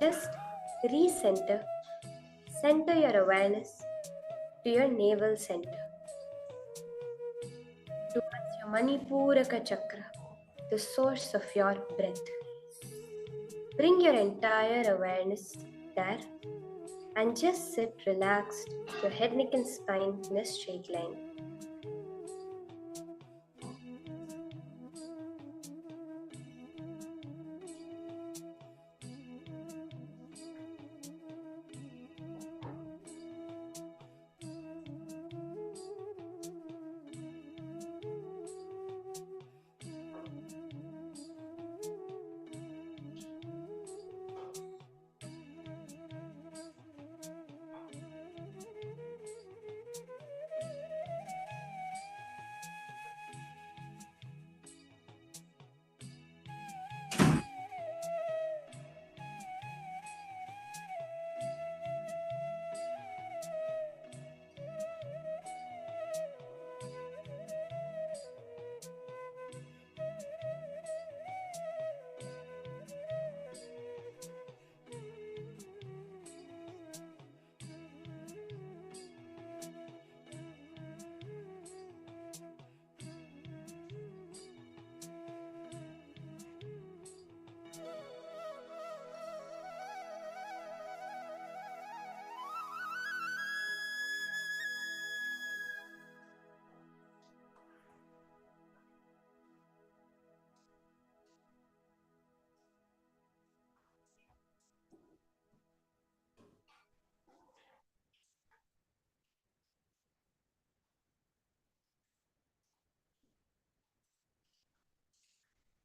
Speaker 13: Just recenter, center your awareness to your navel center, towards your Manipuraka chakra, the source of your breath. Bring your entire awareness there and just sit relaxed, your head, neck and spine in a straight line.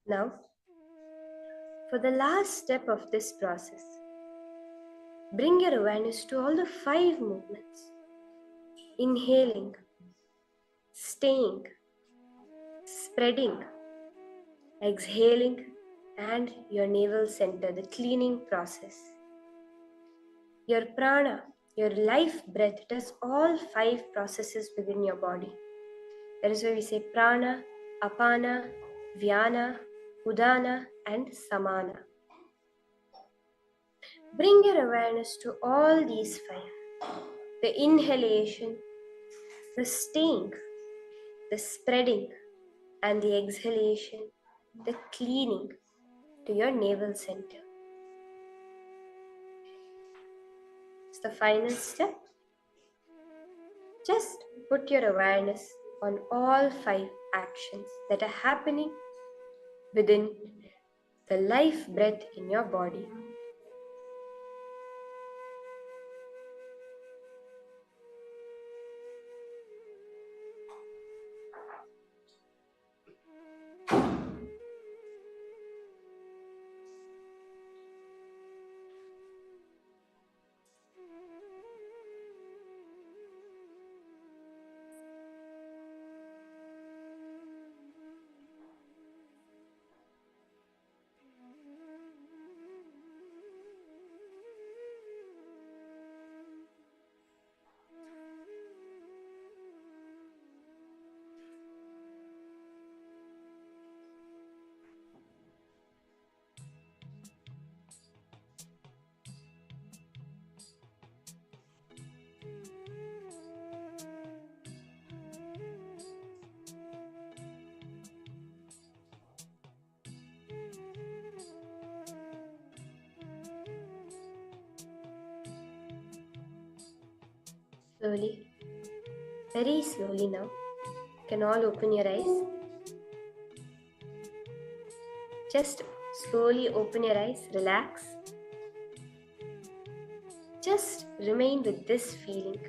Speaker 13: Now, for the last step of this process, bring your awareness to all the 5 movements. Inhaling, staying, spreading, exhaling, and your navel center, the cleaning process. Your prana, your life breath, does all 5 processes within your body. That is why we say prana, apana, vyana, udana, and samana. Bring your awareness to all these 5. the inhalation, the staying, the spreading, and the exhalation, the cleaning to your navel center. It's the final step. Just put your awareness on all 5 actions that are happening within the life breath in your body. Slowly, very slowly now, you can all open your eyes. Just slowly open your eyes, relax. Just remain with this feeling.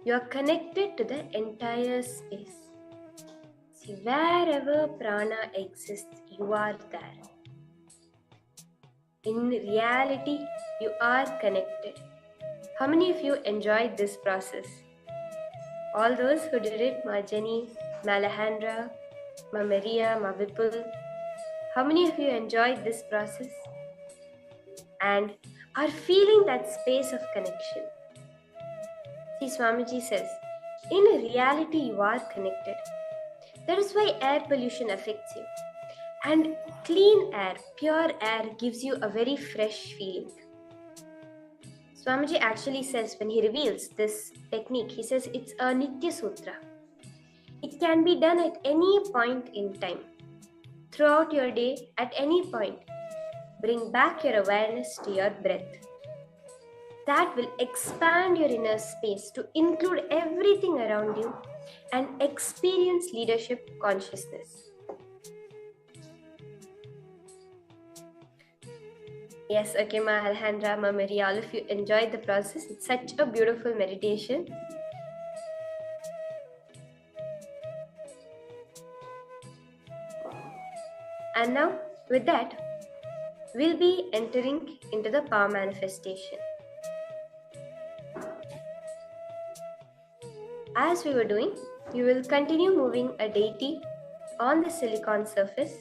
Speaker 13: You are connected to the entire space. See, wherever prana exists, you are there. In reality, you are connected. How many of you enjoyed this process? All those who did it, Ma Jenny, Ma Alejandra, Ma Maria, Ma Vipul. How many of you enjoyed this process and are feeling that space of connection? See, Swamiji says, in reality you are connected. That is why air pollution affects you. And clean air, pure air gives you a very fresh feeling. Swamiji actually says, when he reveals this technique, he says it's a Nitya Sutra. It can be done at any point in time. Throughout your day, at any point, bring back your awareness to your breath. That will expand your inner space to include everything around you and experience leadership consciousness. Yes, okay, Ma Alejandra, Ma Maria, all of you enjoyed the process. It's such a beautiful meditation. And now, with that, we'll be entering into the power manifestation. As we were doing, you will continue moving a deity on the silicon surface.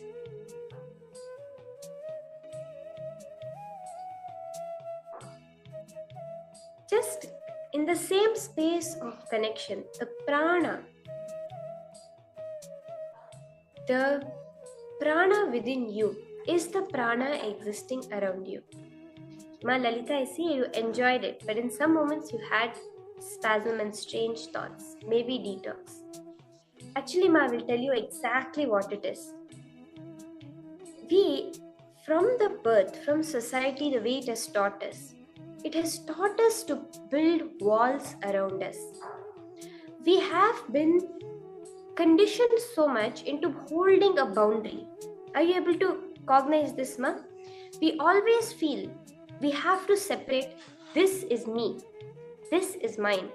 Speaker 13: Just in the same space of connection, the prana within you is the prana existing around you. Ma Lalita, I see you enjoyed it, but in some moments you had spasm and strange thoughts, maybe detox. Actually, Ma will tell you exactly what it is. We, from the birth, from society, the way it has taught us to build walls around us. We have been conditioned so much into holding a boundary. Are you able to cognize this, Ma? We always feel we have to separate, this is me, this is mine,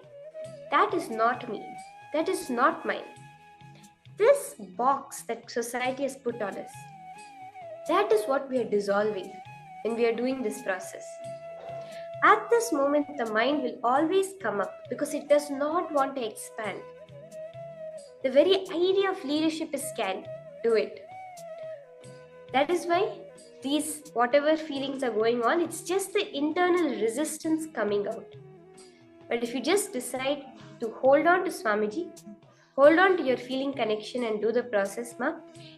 Speaker 13: that is not me, that is not mine. This box that society has put on us, that is what we are dissolving when we are doing this process. At this moment, the mind will always come up because it does not want to expand. The very idea of leadership is scary. Do it. That is why these whatever feelings are going on, it's just the internal resistance coming out. But if you just decide to hold on to Swamiji, hold on to your feeling connection and do the process, Ma,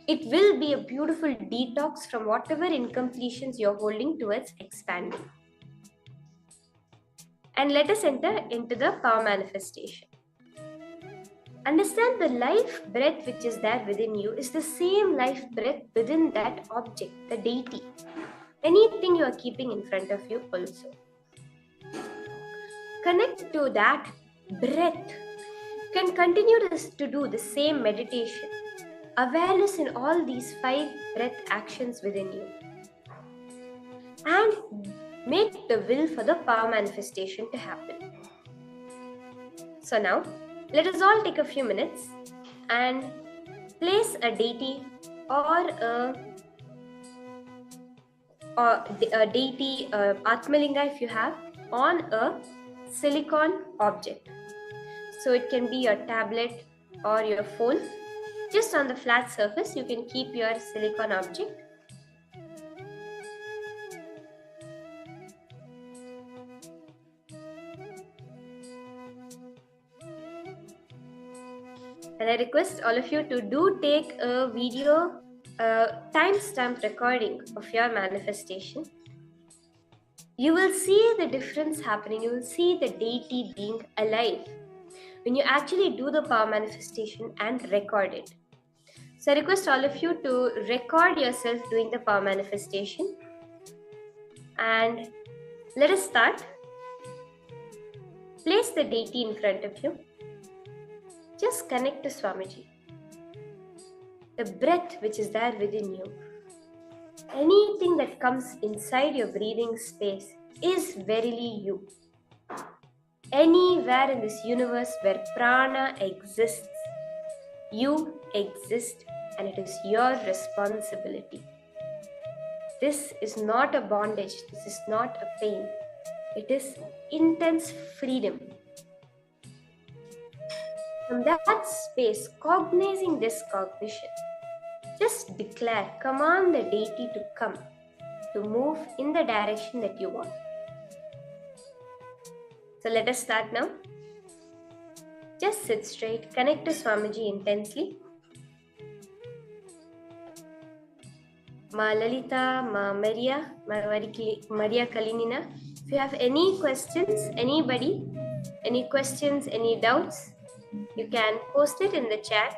Speaker 13: it will be a beautiful detox from whatever incompletions you're holding towards expanding. And let us enter into the power manifestation. Understand the life breath which is there within you is the same life breath within that object, the deity. Anything you are keeping in front of you also. Connect to that breath. You can continue to do the same meditation. Awareness in all these 5 breath actions within you. And make the will for the power manifestation to happen. So now, let us all take a few minutes and place a deity or a deity, Atmalinga if you have, on a silicon object. So it can be your tablet or your phone. Just on the flat surface, you can keep your silicon object. And I request all of you to do take a video timestamp recording of your manifestation. You will see the difference happening. You will see the deity being alive when you actually do the power manifestation and record it. So I request all of you to record yourself doing the power manifestation. And let us start. Place the deity in front of you. Just connect to Swamiji. The breath which is there within you. Anything that comes inside your breathing space is verily you. Anywhere in this universe where prana exists, you exist, and it is your responsibility. This is not a bondage. This is not a pain. It is intense freedom. From that space, cognizing this cognition, just declare, command the deity to come, to move in the direction that you want. So let us start now. Just sit straight, connect to Swamiji intensely. Ma Lalita, Ma Maria, Ma Maria Kalinina. If you have any questions, anybody, any questions, any doubts, you can post it in the chat.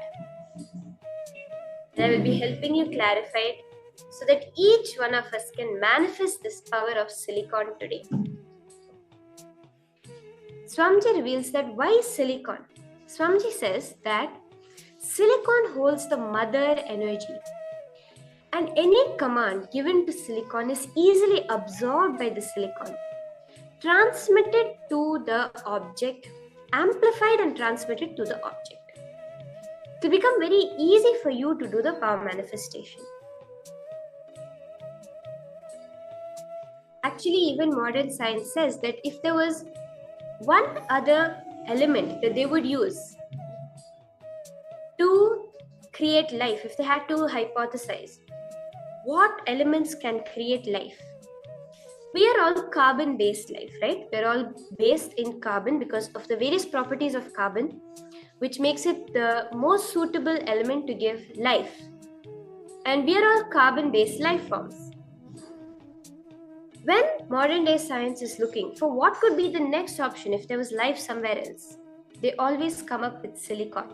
Speaker 13: And I will be helping you clarify it so that each one of us can manifest this power of silicon today. Swamiji reveals that why silicon? Swamiji says that silicon holds the mother energy, and any command given to silicon is easily absorbed by the silicon, transmitted to the object, amplified and transmitted to the object. It will become very easy for you to do the power manifestation. Actually, even modern science says that if there was one other element that they would use to create life, if they had to hypothesize what elements can create life, we are all carbon-based life, right? We're all based in carbon because of the various properties of carbon, which makes it the most suitable element to give life. And we are all carbon-based life forms. When modern day science is looking for what could be the next option if there was life somewhere else, they always come up with silicon.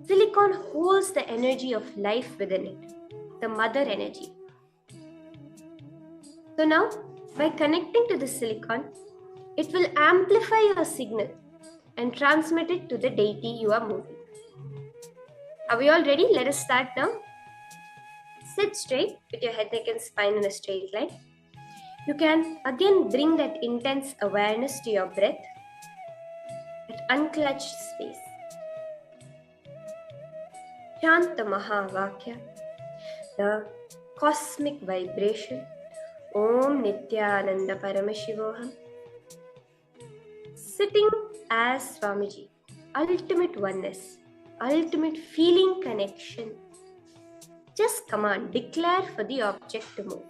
Speaker 13: Silicon holds the energy of life within it, the mother energy. So now, by connecting to the silicon, it will amplify your signal and transmit it to the deity you are moving. Are we all ready? Let us start now. Sit straight with your head, neck and spine in a straight line. You can again bring that intense awareness to your breath, that unclutched space. Shanta Mahavakya, the cosmic vibration. Om Nityananda Paramashivoham. Sitting as Swamiji, ultimate oneness, ultimate feeling connection. Just command, declare for the object to move.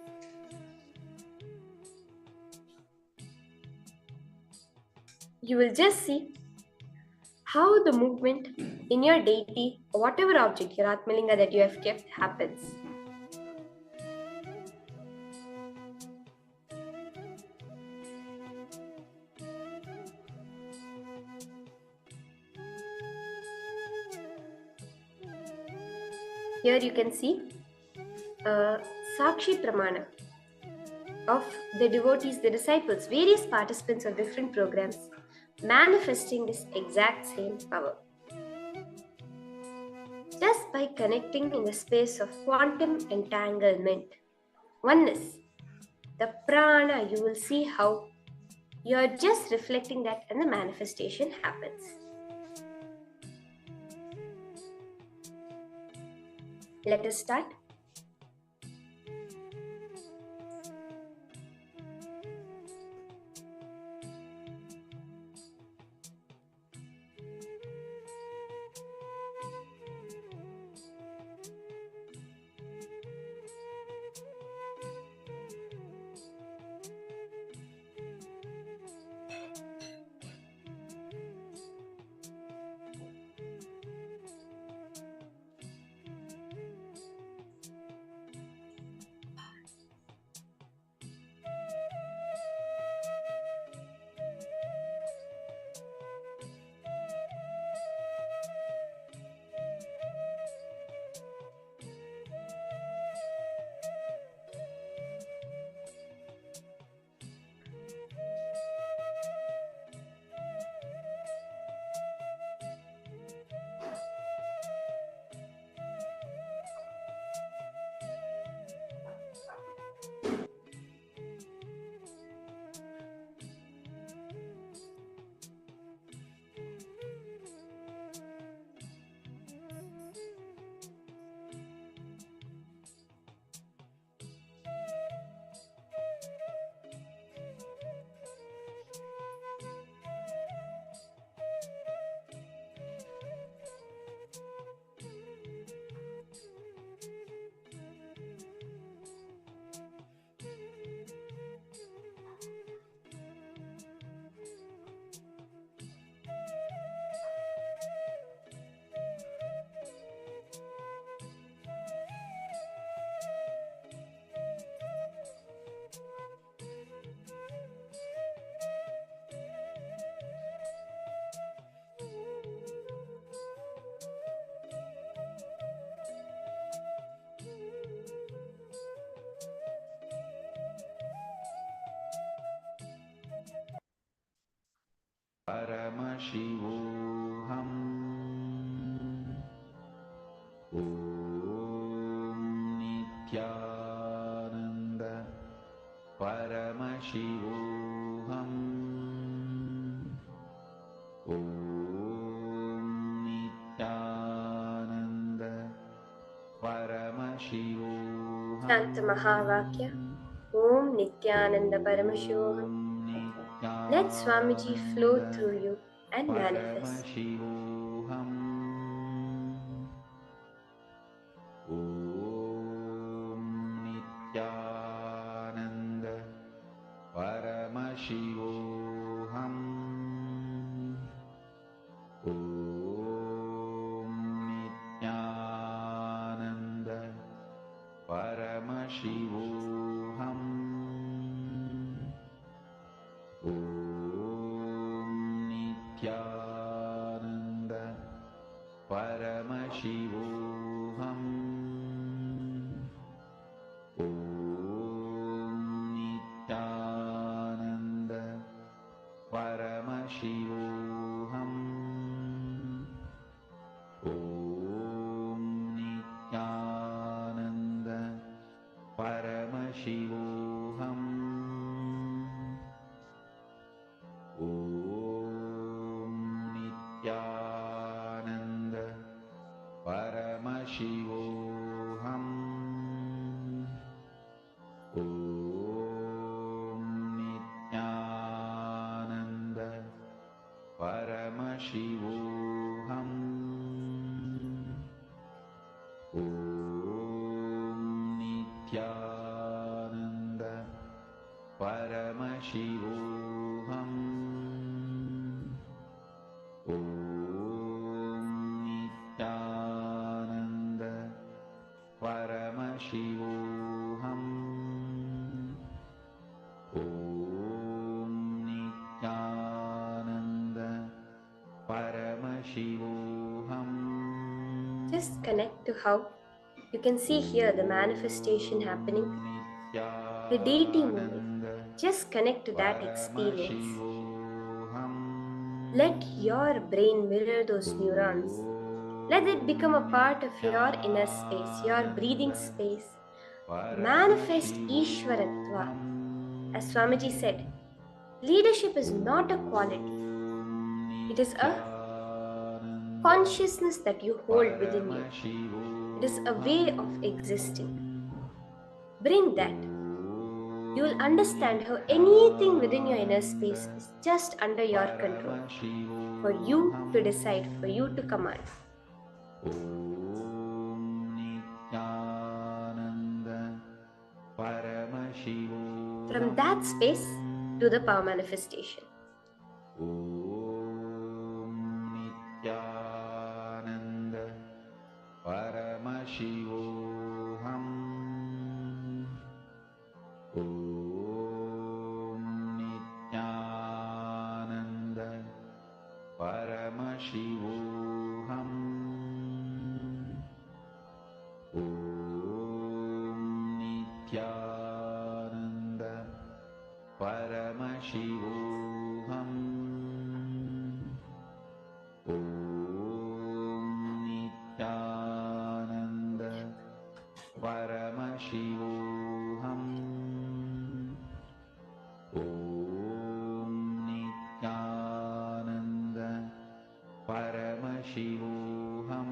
Speaker 13: You will just see how the movement in your deity, or whatever object, your Atmalinga that you have kept, happens. Here you can see Sakshi Pramana of the devotees, the disciples, various participants of different programs manifesting this exact same power. Just by connecting in the space of quantum entanglement, oneness, the prana, you will see how you are just reflecting that and the manifestation happens. Let us start.
Speaker 1: Paramashivoham Om Nityananda Paramashivoham Om Nityananda Paramashivoham
Speaker 13: Shanta Mahavakya Om Nityananda Paramashivoham. Let Swamiji flow through you and manifest.
Speaker 1: Paramashivoham Om Nityananda Paramashivoham Om Nityananda Paramashivoham Om Nityananda Paramashivoham Om Nityananda Paramashivoham Om Nityananda Paramashivoham Om Nityananda Paramashivoham Om Nityananda Paramashivoham Om Nityananda Paramashivoham Om Nityananda Paramashivoham Om Nityananda Paramashivoham
Speaker 13: Just connect to how You can see here the manifestation happening, the deity moving. Just connect to that experience. Let your brain mirror those neurons. Let it become a part of your inner space, your breathing space. Manifest Ishwaratva. As Swamiji said, leadership is not a quality. It is a consciousness that you hold within you. It is a way of existing. Bring that. You will understand how anything within your inner space is just under your control. For you to decide, for you to command. From that space to the power manifestation.
Speaker 1: Paramashivoham Om Nityananda Paramashivoham Om Nityananda Paramashivoham Paramashivoham Om Nityananda Paramashivoham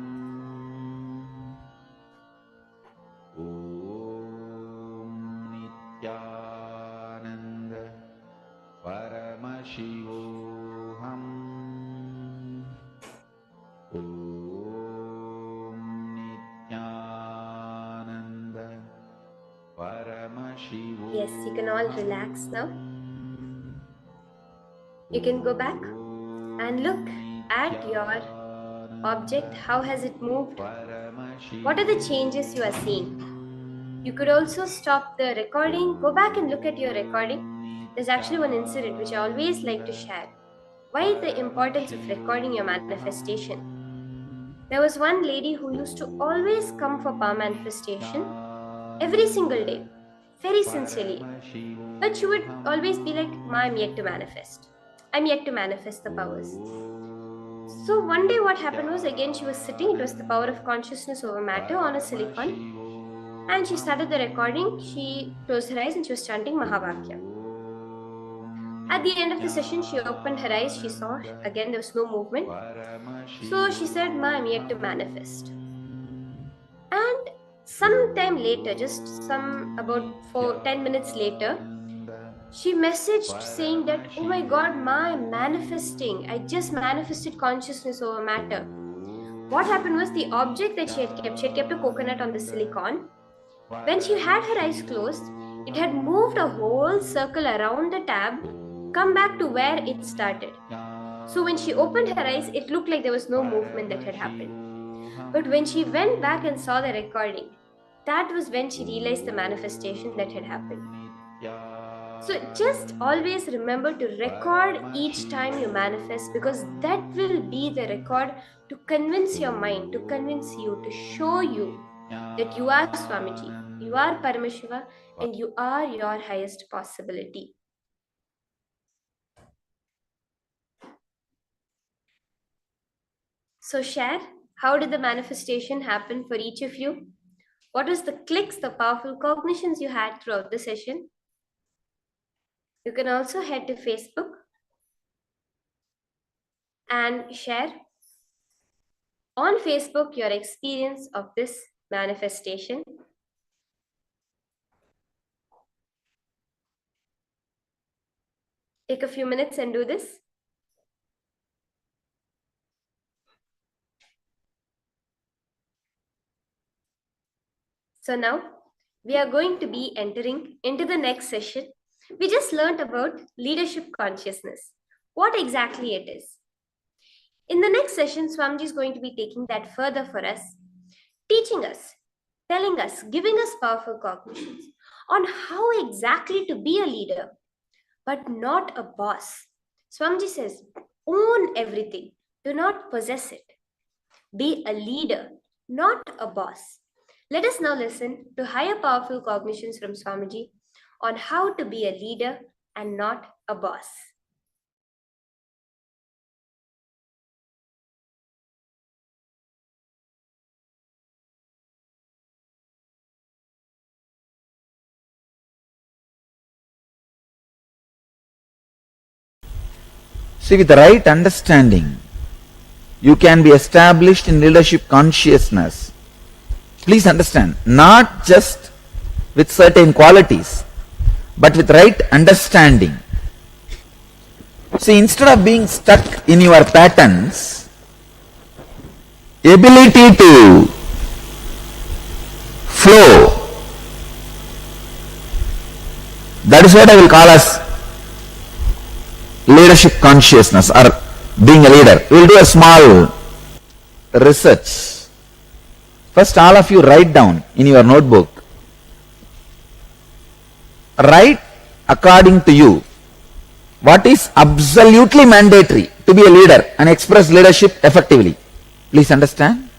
Speaker 1: Om Nityananda Paramashivoham
Speaker 13: Yes, you can all relax now. You can go back and look at your object. How has it moved? What are the changes you are seeing? You could also stop the recording, go back and look at your recording. There's actually one incident which I always like to share. Why the importance of recording your manifestation? There was one lady who used to always come for power manifestation every single day, very sincerely. But she would always be like, Ma, I'm yet to manifest. I'm yet to manifest the powers. So one day what happened was, again she was sitting, it was the power of consciousness over matter on a silicon. And she started the recording, she closed her eyes and she was chanting Mahavakya. At the end of the session, she opened her eyes, she saw, again there was no movement. So she said, Ma, I'm yet to manifest. And sometime later, just about 10 minutes later, she messaged saying that, oh my God, Ma, I'm manifesting. I just manifested consciousness over matter. What happened was, the object that she had kept a coconut on the silicon. When she had her eyes closed, it had moved a whole circle around the tab, come back to where it started. So when she opened her eyes, it looked like there was no movement that had happened. But when she went back and saw the recording, that was when she realized the manifestation that had happened. So just always remember to record each time you manifest, because that will be the record to convince your mind, to convince you, to show you that you are Swamiji, you are Paramashiva, and you are your highest possibility. So share, how did the manifestation happen for each of you? What was the clicks, the powerful cognitions you had throughout the session? You can also head to Facebook and share on Facebook your experience of this manifestation. Take a few minutes and do this. So now we are going to be entering into the next session. We just learned about leadership consciousness, what exactly it is. In the next session, Swamiji is going to be taking that further for us, teaching us, telling us, giving us powerful cognitions on how exactly to be a leader, but not a boss. Swamiji says, own everything, do not possess it. Be a leader, not a boss. Let us now listen to higher powerful cognitions from Swamiji on how to be a leader and not a boss.
Speaker 1: See, with the right understanding, you can be established in leadership consciousness. Please understand, not just with certain qualities, but with right understanding. See, instead of being stuck in your patterns, ability to flow, that is what I will call as leadership consciousness or being a leader. We will do a small research. First, all of you write down in your notebook. Write according to you what is absolutely mandatory to be a leader and express leadership effectively. Please understand.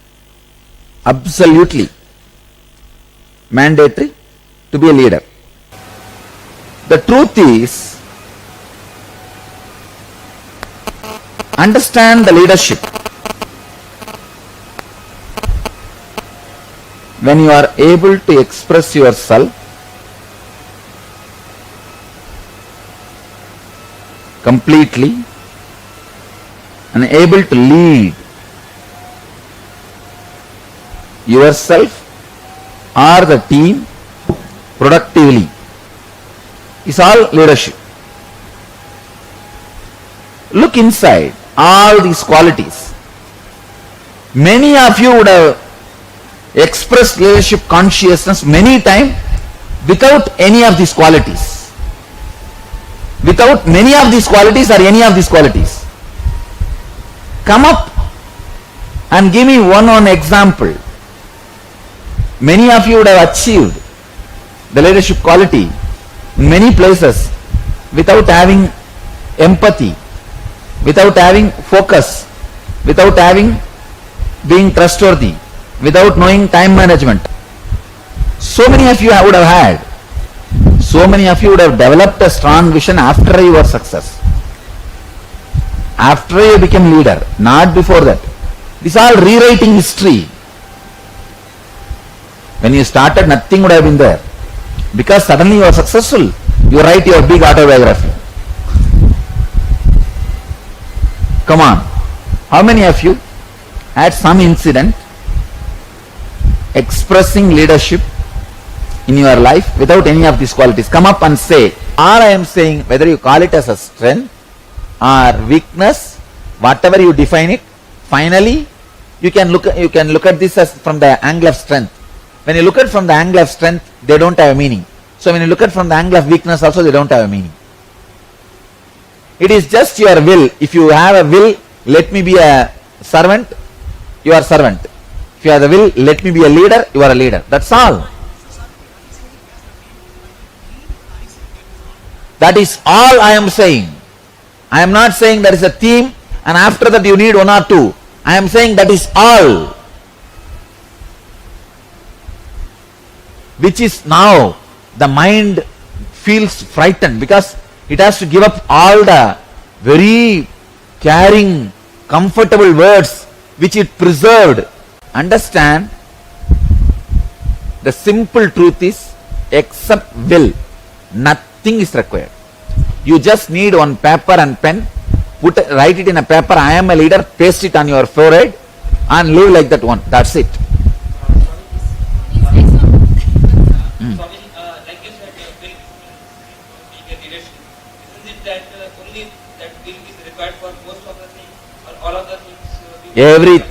Speaker 1: Absolutely mandatory to be a leader. The truth is, understand the leadership. When you are able to express yourself completely and able to lead yourself or the team productively is all leadership. Look inside all these qualities. Many of you would have expressed leadership consciousness many times without any of these qualities. Without many of these qualities or any of these qualities. Come up and give me one example. Many of you would have achieved the leadership quality in many places without having empathy, without having focus, without having being trustworthy, without knowing time management. So many of you would have had, so many of you would have developed a strong vision after your success, after you became leader, not before that. This is all rewriting history. When you started, nothing would have been there. Because suddenly you are successful, you write your big autobiography. Come on. How many of you had some incident expressing leadership in your life without any of these qualities? Come up and say. Or I am saying, whether you call it as a strength or weakness, whatever you define it, finally you can look at this as from the angle of strength. When you look at from the angle of strength, they don't have a meaning. So when you look at from the angle of weakness also, they don't have a meaning. It is just your will. If you have a will, let me be a servant, you are servant. If you have the will, let me be a leader, you are a leader. That's all. That is all I am saying. I am not saying there is a theme and after that you need one or two. I am saying that is all. Which is now the mind feels frightened because it has to give up all the very caring, comfortable words which it preserved. Understand, the simple truth is, except will, nothing is required. You just need one paper and pen, write it in a paper, I am a leader, paste it on your forehead and live like that one. That's it.
Speaker 12: Like you said, will being a leadership. Isn't it that only that will is required for most of the things or all of the things?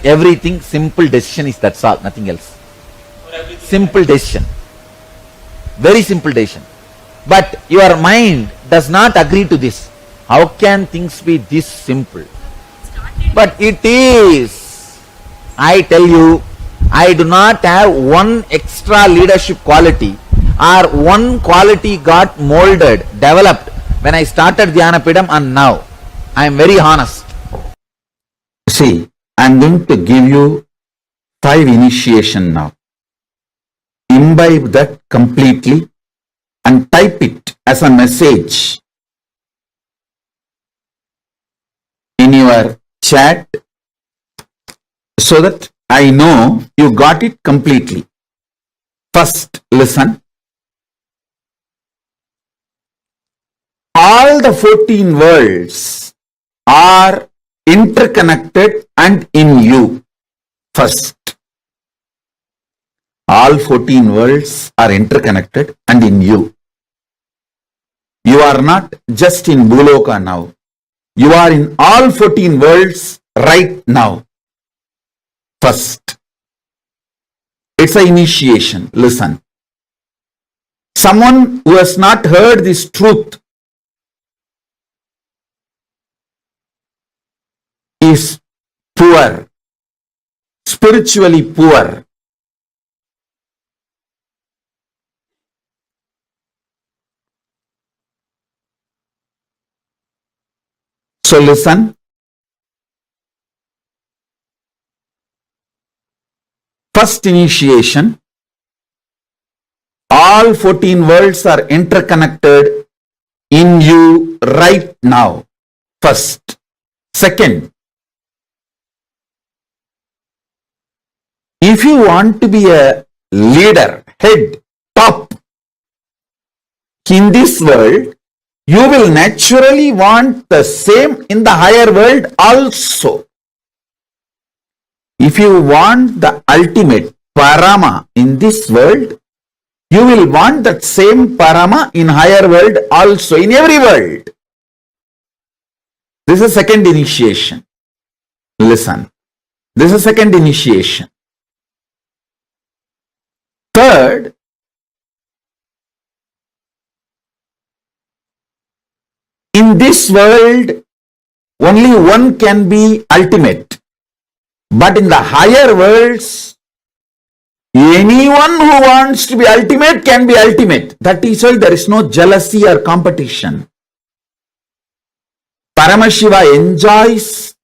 Speaker 1: Everything, simple decision is, that's all, nothing else. Simple decision. Very simple decision. But your mind does not agree to this. How can things be this simple? But it is. I tell you, I do not have one extra leadership quality or one quality got molded, developed when I started Dhyanapidam and now. I am very honest. See, I am going to give you 5 initiation now. imbibe that completely and type it as a message in your chat so that I know you got it completely. First, listen. All the 14 worlds are interconnected and in you. First, all 14 worlds are interconnected and in you. You are not just in Bhuloka now. You are in all 14 worlds right now. First, it's an initiation. Listen. Someone who has not heard this truth is poor, spiritually poor. So listen. First initiation. All 14 worlds are interconnected in you right now. First. Second, if you want to be a leader, head, top in this world, you will naturally want the same in the higher world also. If you want the ultimate Parama in this world, you will want that same Parama in higher world also, in every world. This is second initiation. Listen. This is second initiation. Third, in this world, only one can be ultimate. But in the higher worlds, anyone who wants to be ultimate can be ultimate. That is why there is no jealousy or competition. Paramashiva enjoys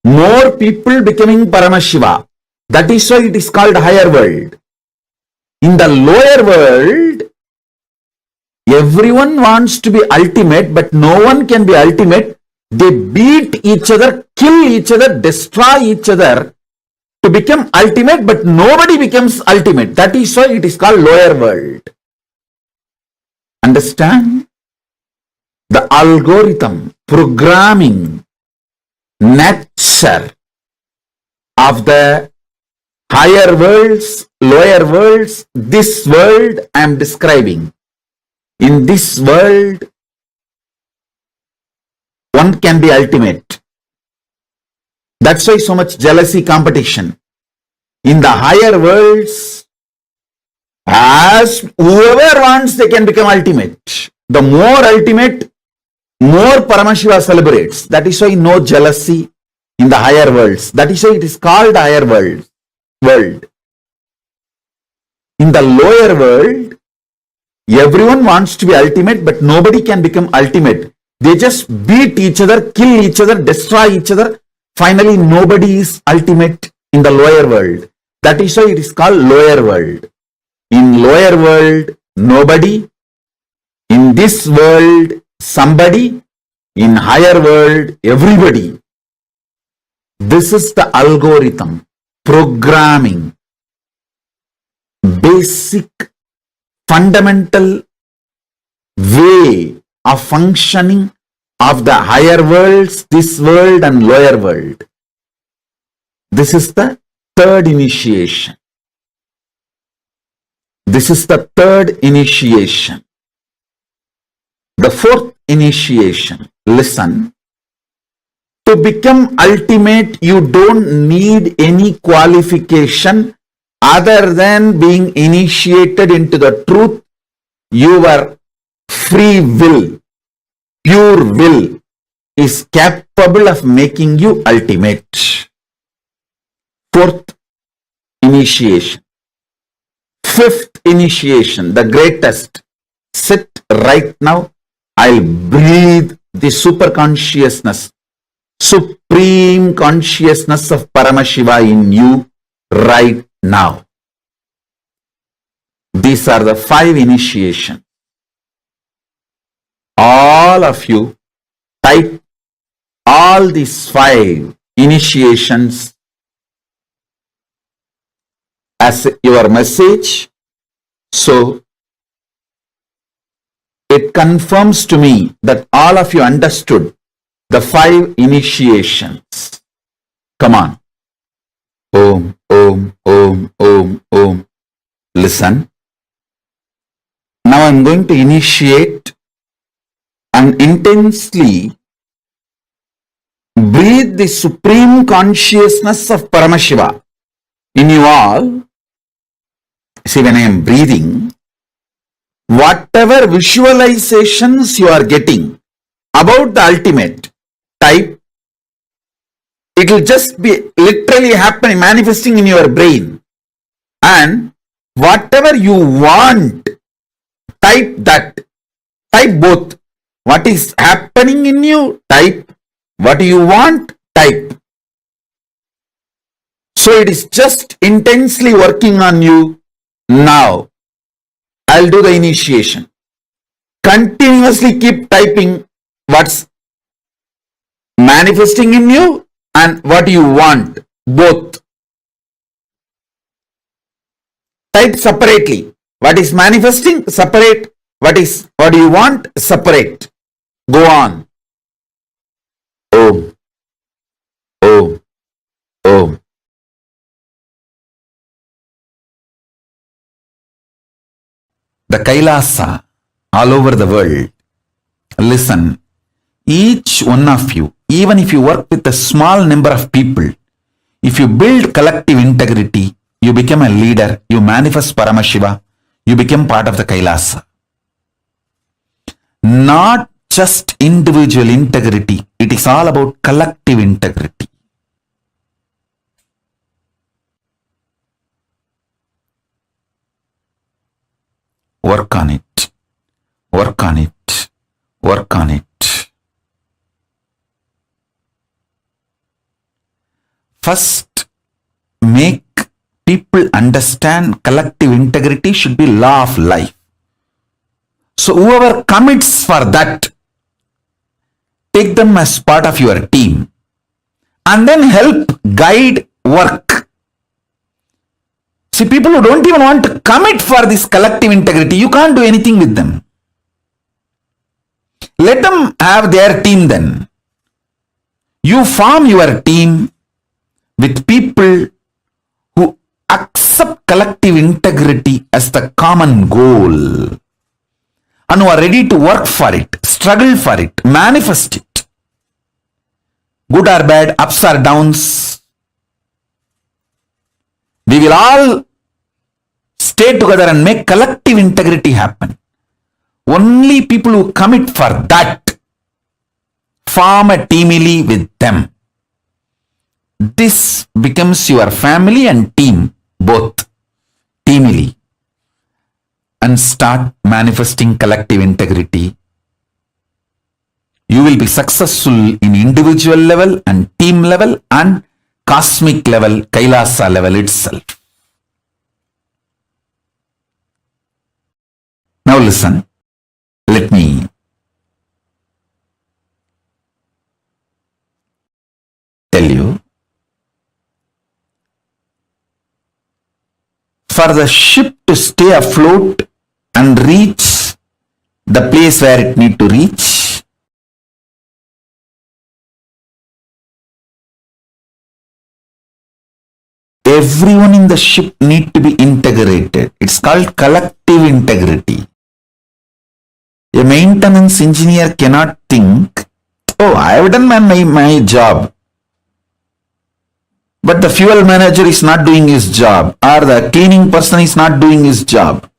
Speaker 1: more people becoming Paramashiva. That is why it is called higher world. In the lower world, everyone wants to be ultimate, but no one can be ultimate. They beat each other, kill each other, destroy each other to become ultimate, but nobody becomes ultimate. That is why it is called lower world. Understand? The algorithm, programming, nature of the higher worlds, lower worlds, this world I am describing. In this world, one can be ultimate. That's why so much jealousy, competition. In the higher worlds, as whoever wants, they can become ultimate. The more ultimate, more Paramashiva celebrates. That is why no jealousy in the higher worlds. That is why it is called higher world. In the lower world, everyone wants to be ultimate, but nobody can become ultimate. They just beat each other, kill each other, destroy each other. Finally, nobody is ultimate in the lower world. That is why it is called lower world. In lower world, nobody. In this world, somebody. In higher world, everybody. This is the algorithm, programming, basic, fundamental way of functioning of the higher worlds, this world and lower world. This is the third initiation. This is the third initiation. The fourth initiation, listen. To become ultimate, you don't need any qualification other than being initiated into the truth. Your free will, pure will is capable of making you ultimate. Fourth initiation. Fifth initiation, the greatest. Sit right now. I'll breathe the super consciousness, supreme consciousness of Paramashiva in you right now. These are the 5 initiations. All of you type all these 5 initiations as your message. So it confirms to me that all of you understood the 5 initiations. Come on. Om, Om, Om, Om, Om. Listen. Now I'm going to initiate and intensely breathe the supreme consciousness of Paramashiva in you all. See, when I am breathing, whatever visualizations you are getting about the ultimate type, it will just be literally happening, manifesting in your brain. And whatever you want, type that. Type both. What is happening in you, type. What you want, type. So it is just intensely working on you now. I'll do the initiation. Continuously keep typing what's manifesting in you and what you want, both. Type separately. What is manifesting, separate. What you want, separate. Go on. Om, Om, Om. The Kailasa all over the world. Listen, each one of you, even if you work with a small number of people, if you build collective integrity, you become a leader, you manifest Paramashiva, you become part of the Kailasa. Not just individual integrity, it is all about collective integrity. Work on it, work on it, work on it. First, make people understand collective integrity should be law of life. So whoever commits for that, take them as part of your team and then help guide work. See, people who don't even want to commit for this collective integrity, you can't do anything with them. Let them have their team then. You form your team with people who accept collective integrity as the common goal and who are ready to work for it, struggle for it, manifest it. Good or bad, ups or downs, we will all stay together and make collective integrity happen. Only people who commit for that form a teamily with them. This becomes your family and team, both teamily, and start manifesting collective integrity. You will be successful in individual level and team level and cosmic level, Kailasa level itself. Now listen, let me tell you. For the ship to stay afloat and reach the place where it needs to reach, everyone in the ship need to be integrated. It's called collective integrity. A maintenance engineer cannot think, oh, I have done my job, but the fuel manager is not doing his job, or the cleaning person is not doing his job.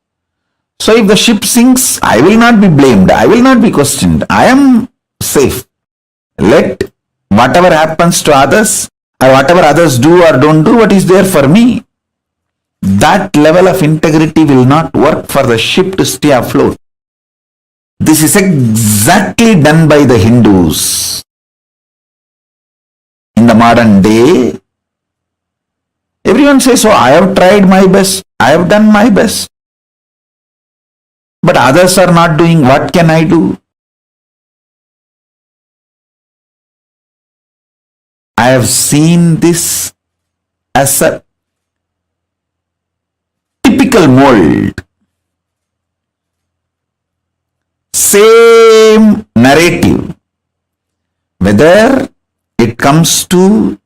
Speaker 1: So if the ship sinks, I will not be blamed, I will not be questioned, I am safe. Let whatever happens to others, or whatever others do or don't do, what is there for me? That level of integrity will not work for the ship to stay afloat. This is exactly done by the Hindus. In the modern day, everyone says, oh, I have tried my best, I have done my best. But others are not doing, what can I do? I have seen this as a typical mold. Same narrative. Whether it comes to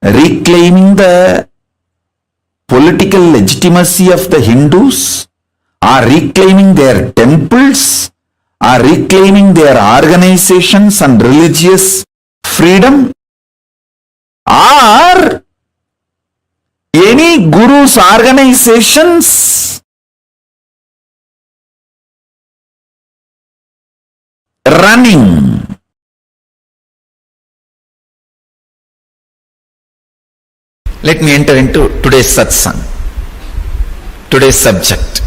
Speaker 1: reclaiming the political legitimacy of the Hindus, or reclaiming their temples, or reclaiming their organizations and religious freedom, or any guru's organizations running. Let me enter into today's satsang, today's subject.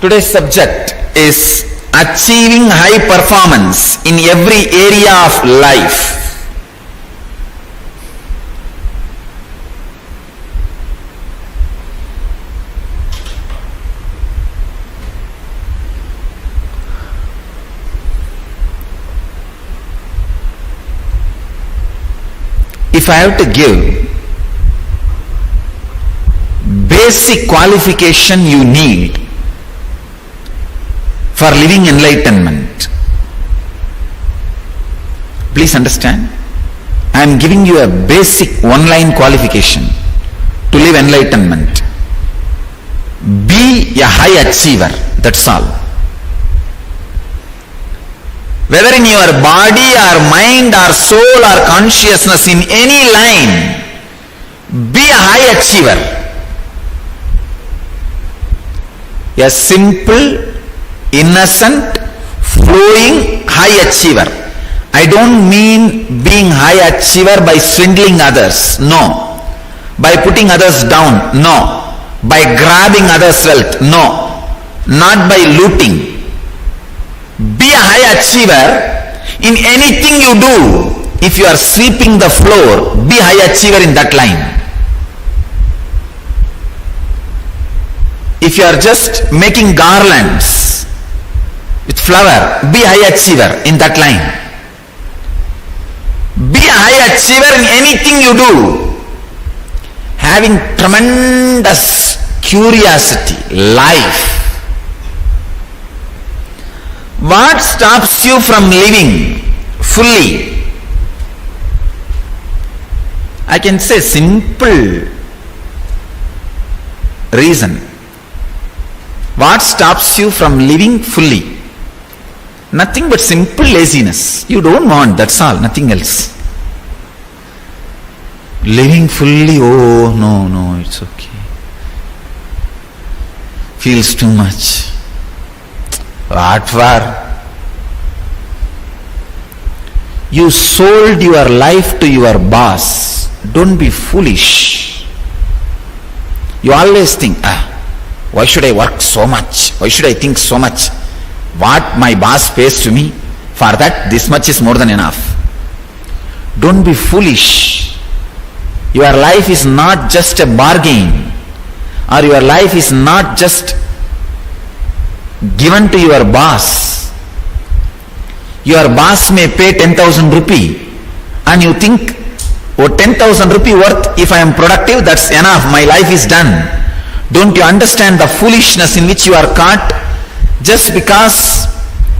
Speaker 1: Today's subject is achieving high performance in every area of life. If I have to give basic qualification you need for living enlightenment, please understand, I am giving you a basic one-line qualification to live enlightenment. Be a high achiever, that's all. Whether in your body or mind or soul or consciousness, in any line, be a high achiever. A simple, innocent, flowing high achiever. I don't mean being high achiever by swindling others, no. By putting others down, no. By grabbing others' wealth, no. Not by looting. Be a high achiever in anything you do. If you are sweeping the floor, be high achiever in that line. If you are just making garlands with flower, be high achiever in that line. Be a high achiever in anything you do. Having tremendous curiosity, life. What stops you from living fully? I can say simple reason. What stops you from living fully? Nothing but simple laziness. You don't want, that's all, nothing else. Living fully, oh no, it's okay. Feels too much. What for? You sold your life to your boss. Don't be foolish. You always think, why should I work so much? Why should I think so much? What my boss pays to me, for that this much is more than enough. Don't be foolish. Your life is not just a bargain, or your life is not just given to your boss. Your boss may pay 10,000 rupee and you think, oh, 10,000 rupee worth, if I am productive, that's enough, my life is done. Don't you understand the foolishness in which you are caught? Just because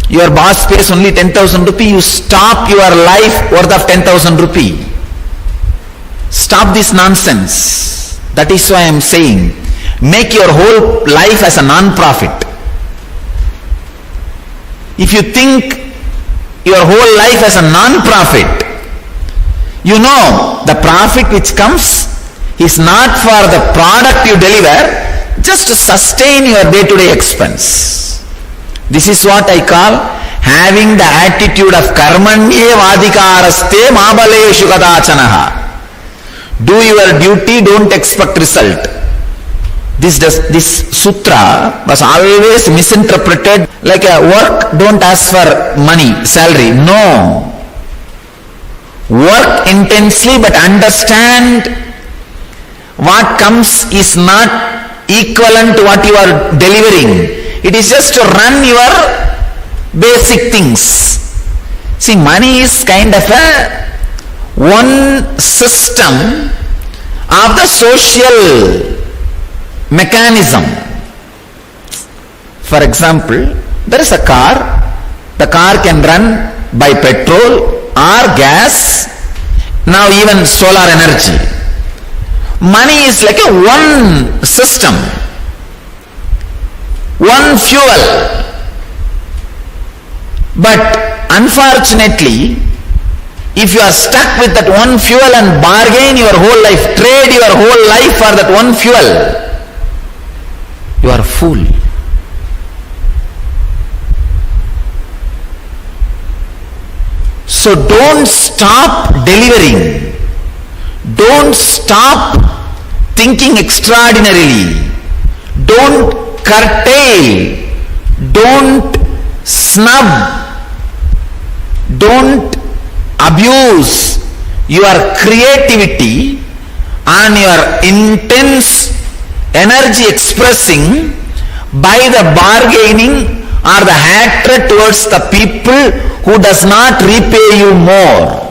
Speaker 1: your boss pays only 10,000 rupee, you stop your life worth of 10,000 rupee. Stop this nonsense. That is why I am saying, make your whole life as a non-profit. If you think your whole life as a non-profit, you know the profit which comes is not for the product you deliver, just to sustain your day-to-day expense. This is what I call having the attitude of karmanyevadhikaraste mabaleshu kadachanaha. Do your duty, don't expect result. This sutra was always misinterpreted like a work, don't ask for money, salary. No. Work intensely but understand what comes is not equivalent to what you are delivering. It is just to run your basic things. See, money is kind of a one system of the social mechanism. For example, there is a car. The car can run by petrol or gas, now even solar energy. Money is like a one system, one fuel. But unfortunately, if you are stuck with that one fuel and bargain your whole life, trade your whole life for that one fuel, you are a fool. So don't stop delivering. Don't stop thinking extraordinarily. Don't curtail. Don't snub. Don't abuse your creativity and your intense energy expressing by the bargaining or the hatred towards the people who does not repay you more.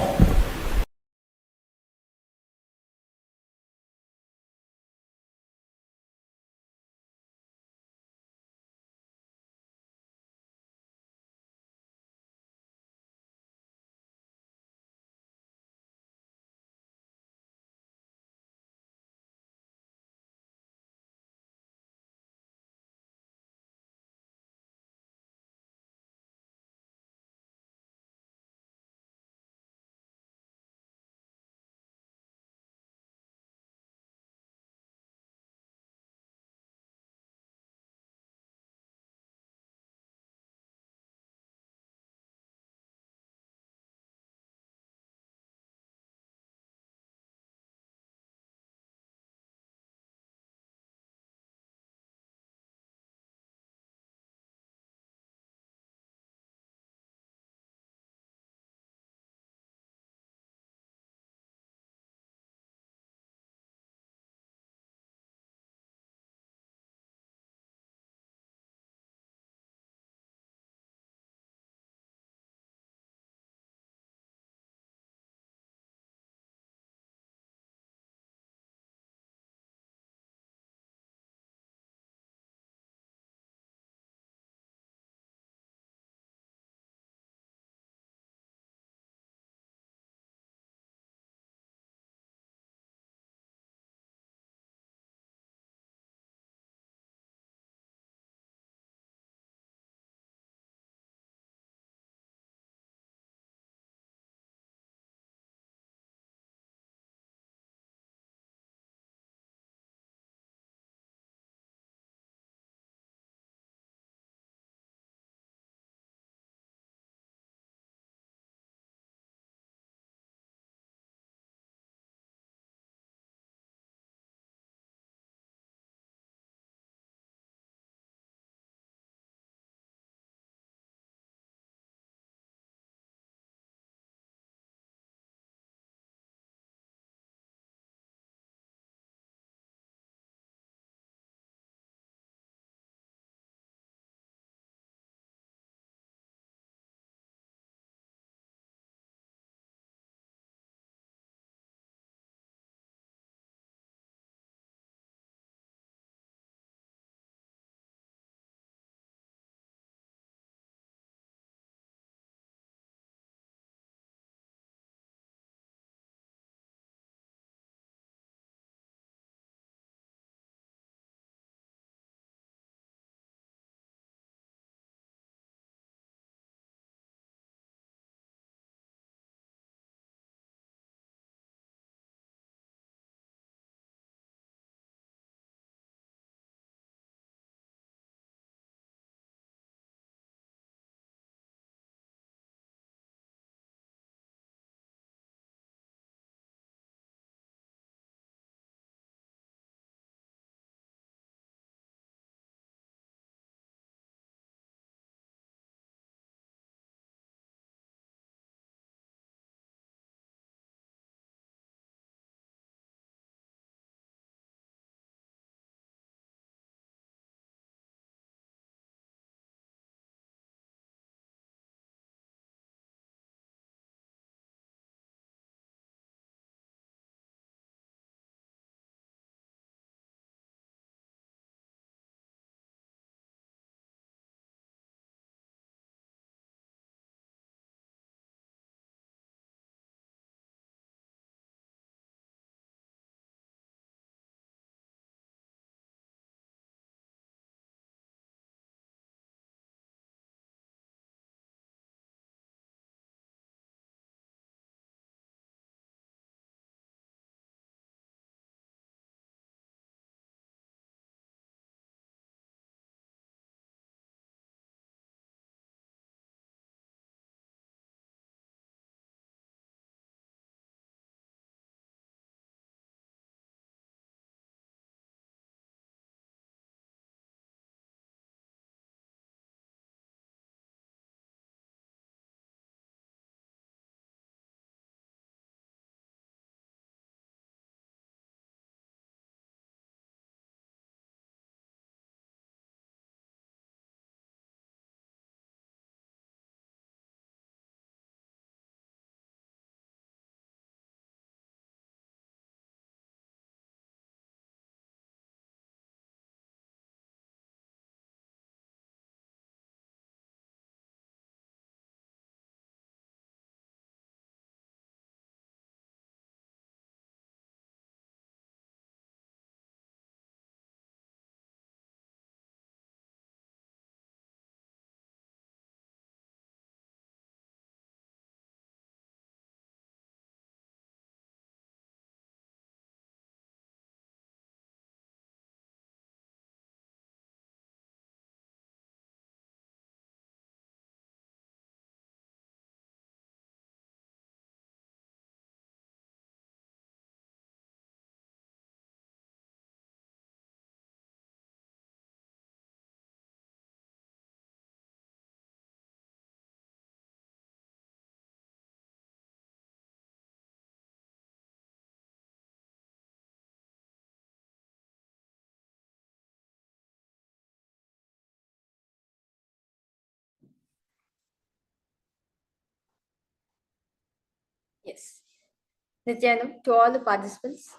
Speaker 14: Nityanam, to all the participants.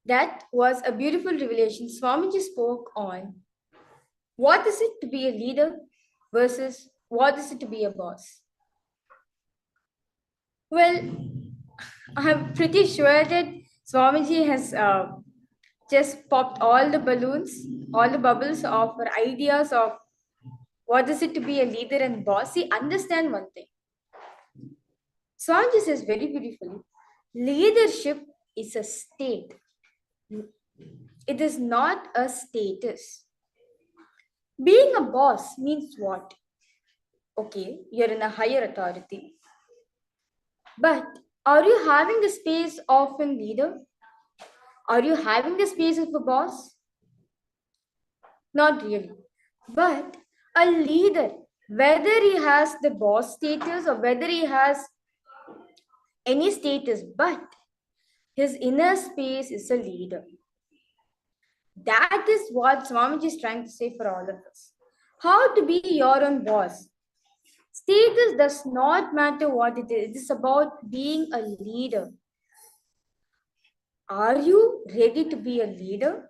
Speaker 14: That was a beautiful revelation. Swamiji spoke on what is it to be a leader versus what is it to be a boss. Well, I'm pretty sure that Swamiji has just popped all the balloons, all the bubbles of her ideas of what is it to be a leader and boss. See, understand one thing. Swamiji says very beautifully, leadership is a state. It is not a status. Being a boss means what? Okay, you're in a higher authority. But are you having the space of a leader? Are you having the space of a boss? Not really. But a leader, whether he has the boss status or whether he has any status, but his inner space is a leader. That is what Swamiji is trying to say for all of us. How to be your own boss. Status does not matter what it is. It is about being a leader. Are you ready to be a leader?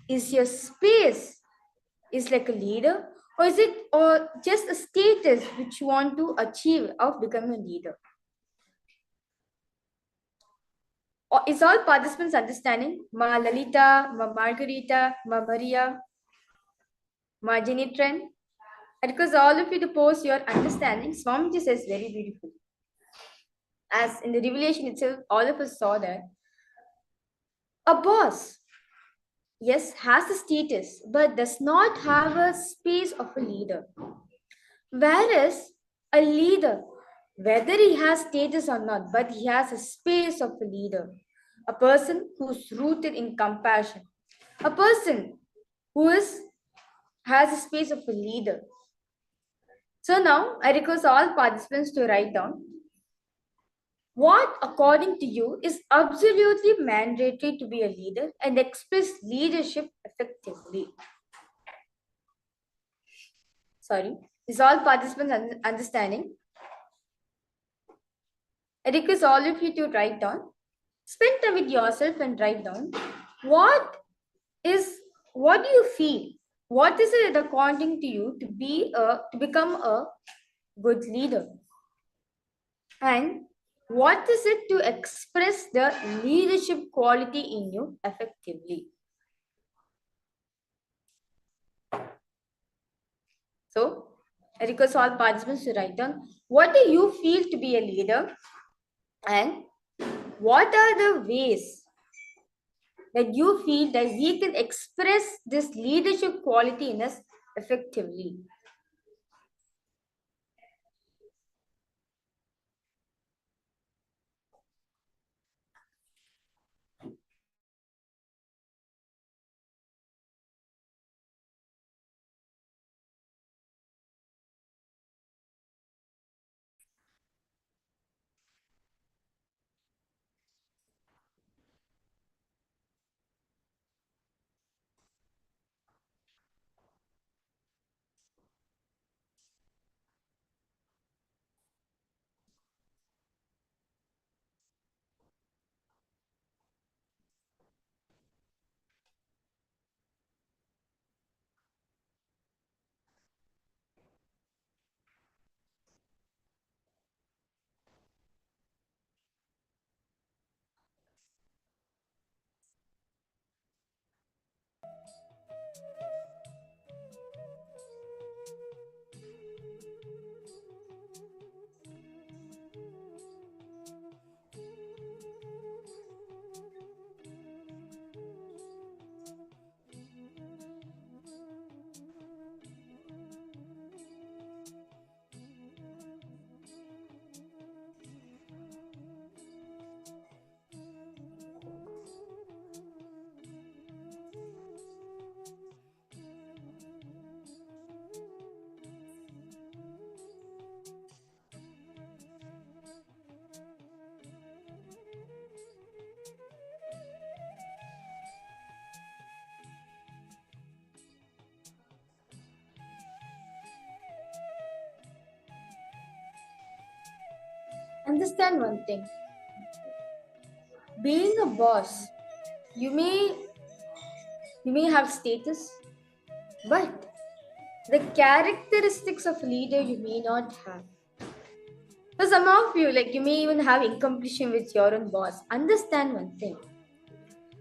Speaker 14: Is your space is like a leader, or is it or just a status which you want to achieve of becoming a leader? Or is all participants understanding? Ma Lalita, Ma Margarita, Ma Maria, Ma Jenitren? Because all of you to post your understanding, Swamiji says very beautifully. As in the revelation itself, all of us saw that a boss, yes, has a status, but does not have a space of a leader. Whereas a leader, whether he has status or not, but he has a space of a leader, a person who's rooted in compassion, a person who has a space of a leader. So now I request all participants to write down what, according to you, is absolutely mandatory to be a leader and express leadership effectively. Sorry, is all participants understanding? I request all of you to write down. Spend time with yourself and write down what do you feel? What is it according to you to become a good leader? And what is it to express the leadership quality in you effectively? So, I request all participants to write down what do you feel to be a leader and what are the ways that you feel that we can express this leadership quality in us effectively. Understand one thing. being a boss, you may have status, but the characteristics of a leader you may not have. For some of you, like you may even have incompletion with your own boss. Understand one thing.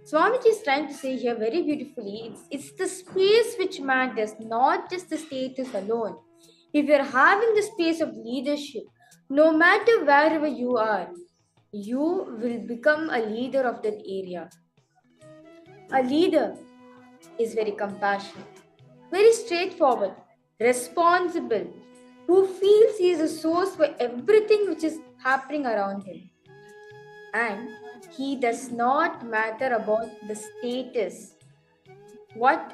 Speaker 14: Swamiji is trying to say here very beautifully, it's the space which matters, not just the status alone. If you're having the space of leadership, no matter wherever you are, you will become a leader of that area. A leader is very compassionate, very straightforward, responsible, who feels he is a source for everything which is happening around him. And he does not matter about the status, what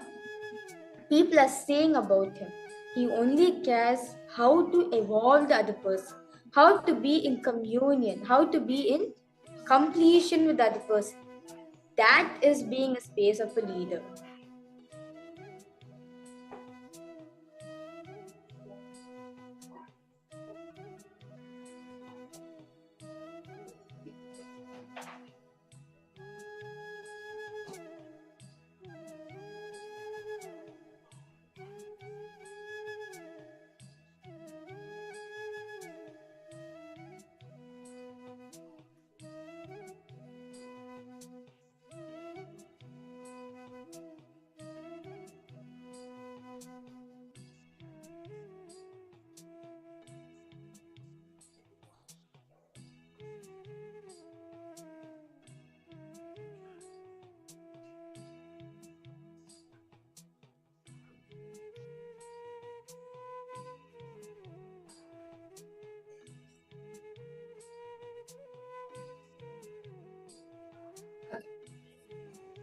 Speaker 14: people are saying about him. He only cares how to evolve the other person, how to be in communion, how to be in completion with the other person. That is being a space of a leader.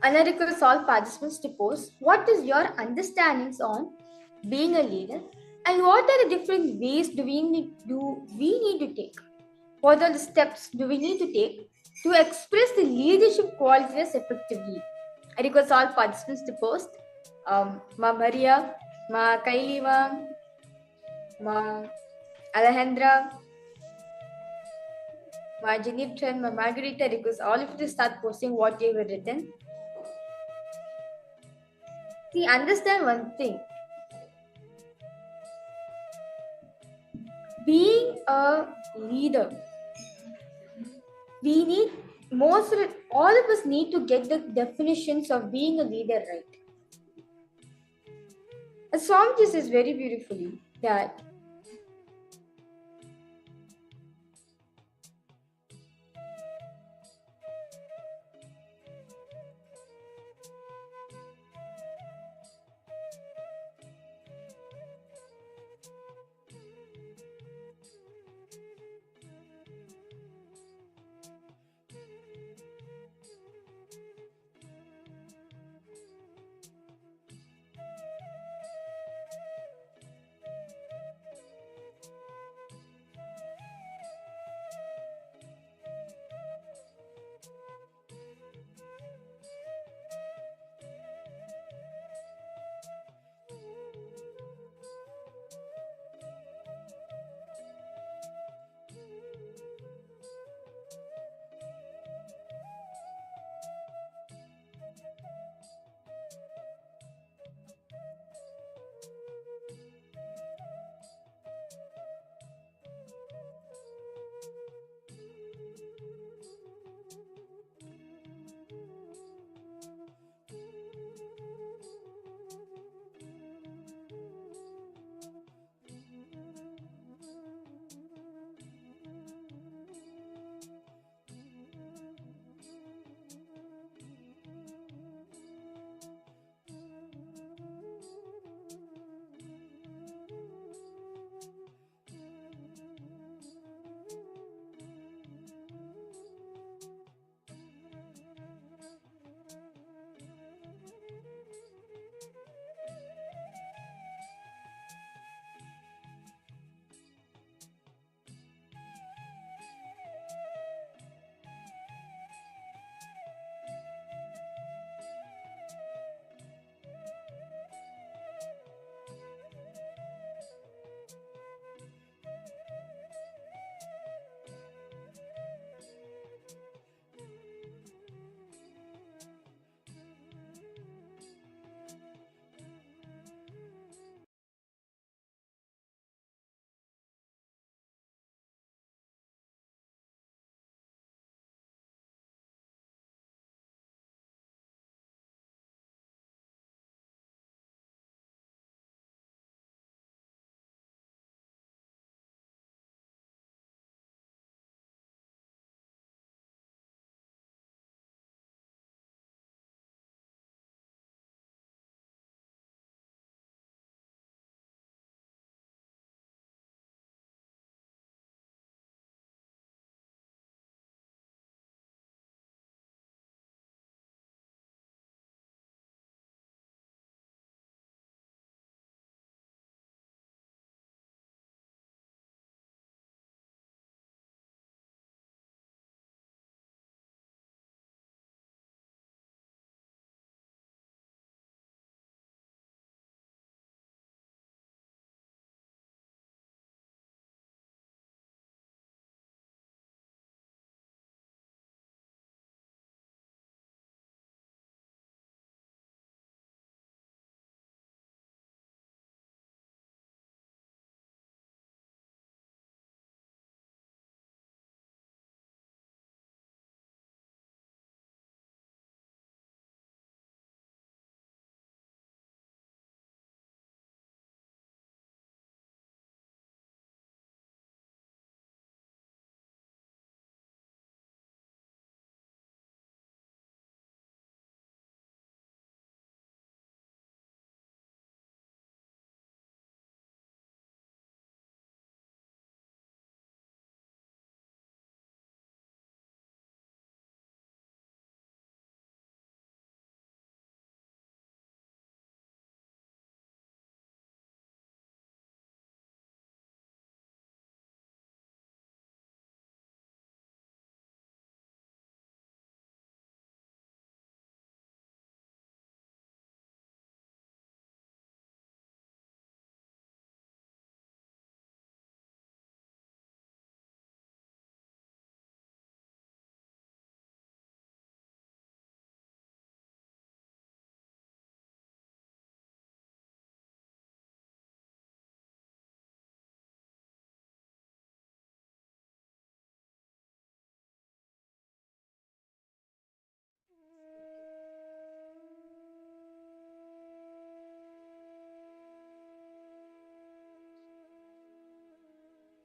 Speaker 14: And I request all participants to post what is your understandings on being a leader and what are the different ways do we need to take? What are the steps do we need to take to express the leadership qualities effectively? I request all participants to post. Ma Maria, Ma Kailiva, Ma Alejandra, Ma Jenitran, Ma Margarita, I request all of you to start posting what you have written. See, understand one thing. Being a leader, we need all of us need to get the definitions of being a leader right. A Swamiji says very beautifully that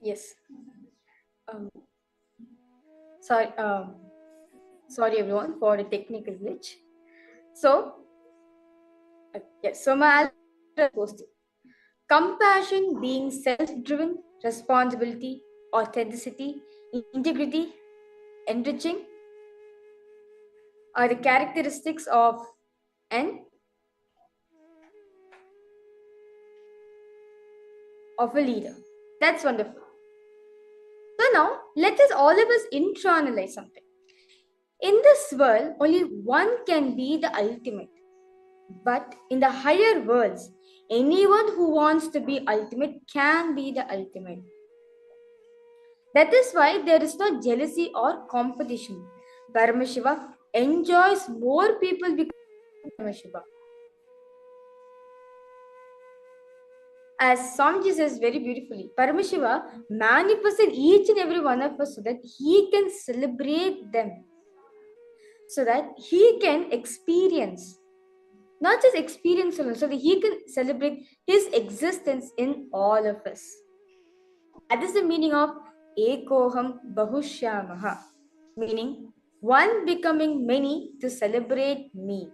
Speaker 14: Yes. Um, sorry, sorry everyone for the technical glitch. So, yes, so my posted compassion being self-driven, responsibility, authenticity, integrity, enriching are the characteristics of an of a leader. That's wonderful. So now let us all of us internalize something. In this world, only one can be the ultimate. But in the higher worlds, anyone who wants to be ultimate can be the ultimate. That is why there is no jealousy or competition. Paramashiva enjoys more people becoming Paramashiva. As Swamiji says very beautifully, Paramashiva manifested each and every one of us so that he can celebrate them, so that he can experience, not just experience alone, so that he can celebrate his existence in all of us. That is the meaning of Ekoham Bahushyamaha, meaning one becoming many to celebrate me.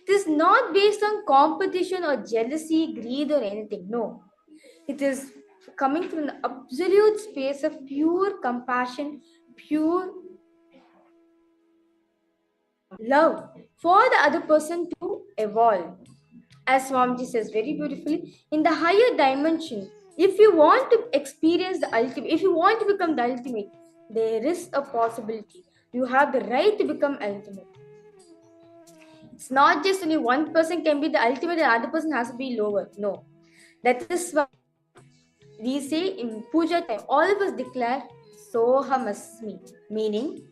Speaker 14: It is not based on competition or jealousy, greed, or anything. No. It is coming from the absolute space of pure compassion, pure love for the other person to evolve. As Swamiji says very beautifully, in the higher dimension, if you want to experience the ultimate, if you want to become the ultimate, there is a possibility. You have the right to become ultimate. It's not just only one person can be the ultimate and the other person has to be lower. No. That is why we say in puja time, all of us declare Sohamasmi, meaning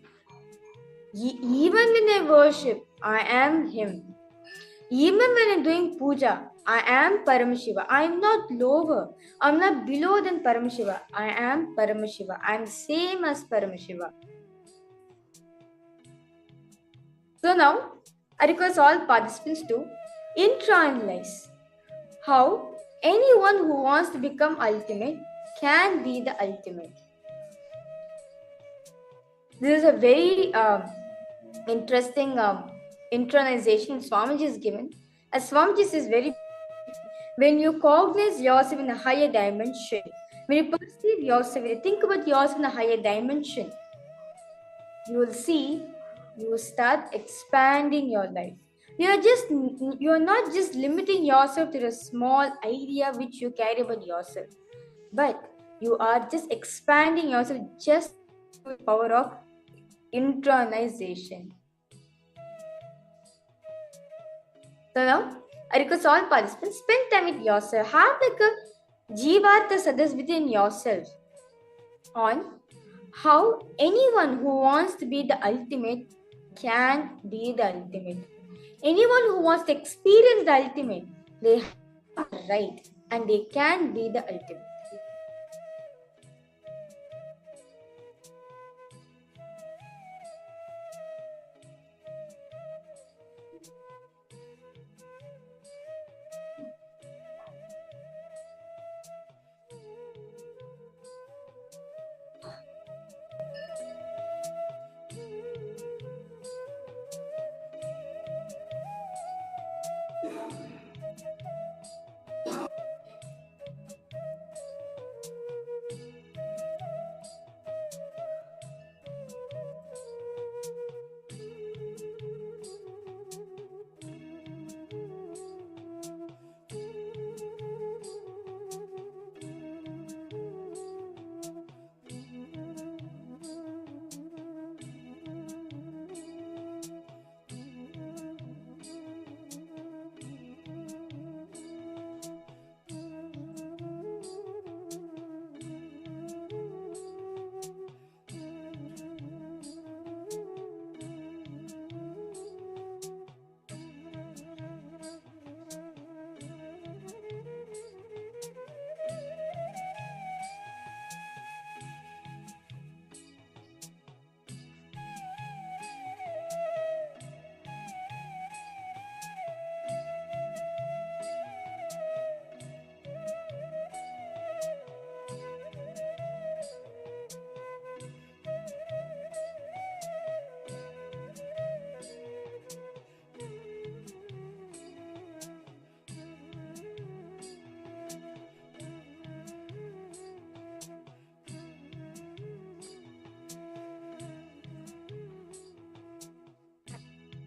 Speaker 14: even when I worship, I am him. Even when I'm doing puja, I am Paramashiva. I am not lower. I'm not below than Paramashiva. I am Paramashiva. I am same as Paramashiva. So now, I request all participants to internalize how anyone who wants to become ultimate can be the ultimate. This is a very interesting internalization Swamiji is given. As Swamiji says very, when you cognize yourself in a higher dimension, when you perceive yourself, when you think about yourself in a higher dimension, you will see, you will start expanding your life. You are not just limiting yourself to a small idea which you carry about yourself, but you are just expanding yourself just with the power of internalization. So now, I request all participants, spend time with yourself. Have like a Jivartha Sadas within yourself on how anyone who wants to be the ultimate can be the ultimate. Anyone who wants to experience the ultimate, they have the right and they can be the ultimate.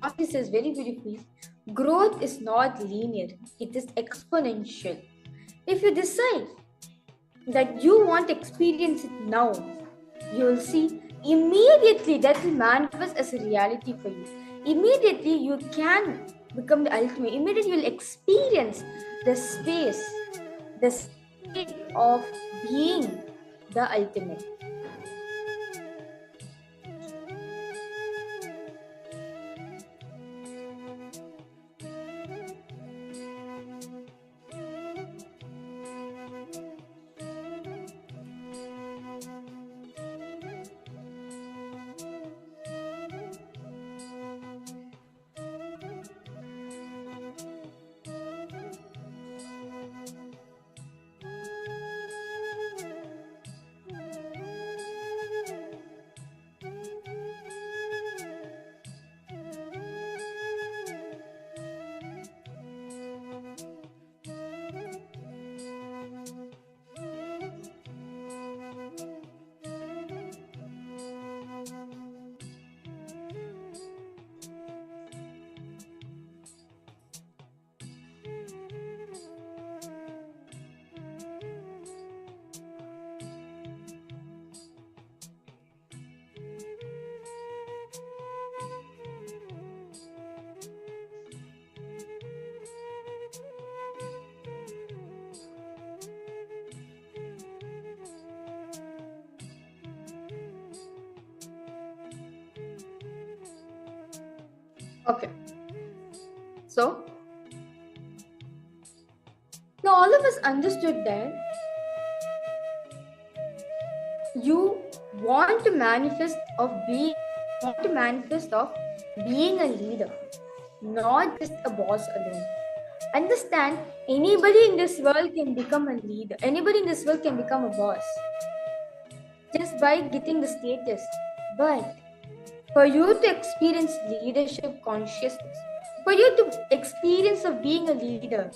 Speaker 14: Swami says very beautifully, growth is not linear, it is exponential. If you decide that you want to experience it now, you will see immediately that will manifest as a reality for you. Immediately you can become the ultimate. Immediately you will experience the space, the state of being the ultimate. Okay. So, now all of us understood that you want to manifest of being a leader, not just a boss alone. Understand, anybody in this world can become a leader. Anybody in this world can become a boss just by getting the status. But for you to experience leadership consciousness, for you to experience of being a leader,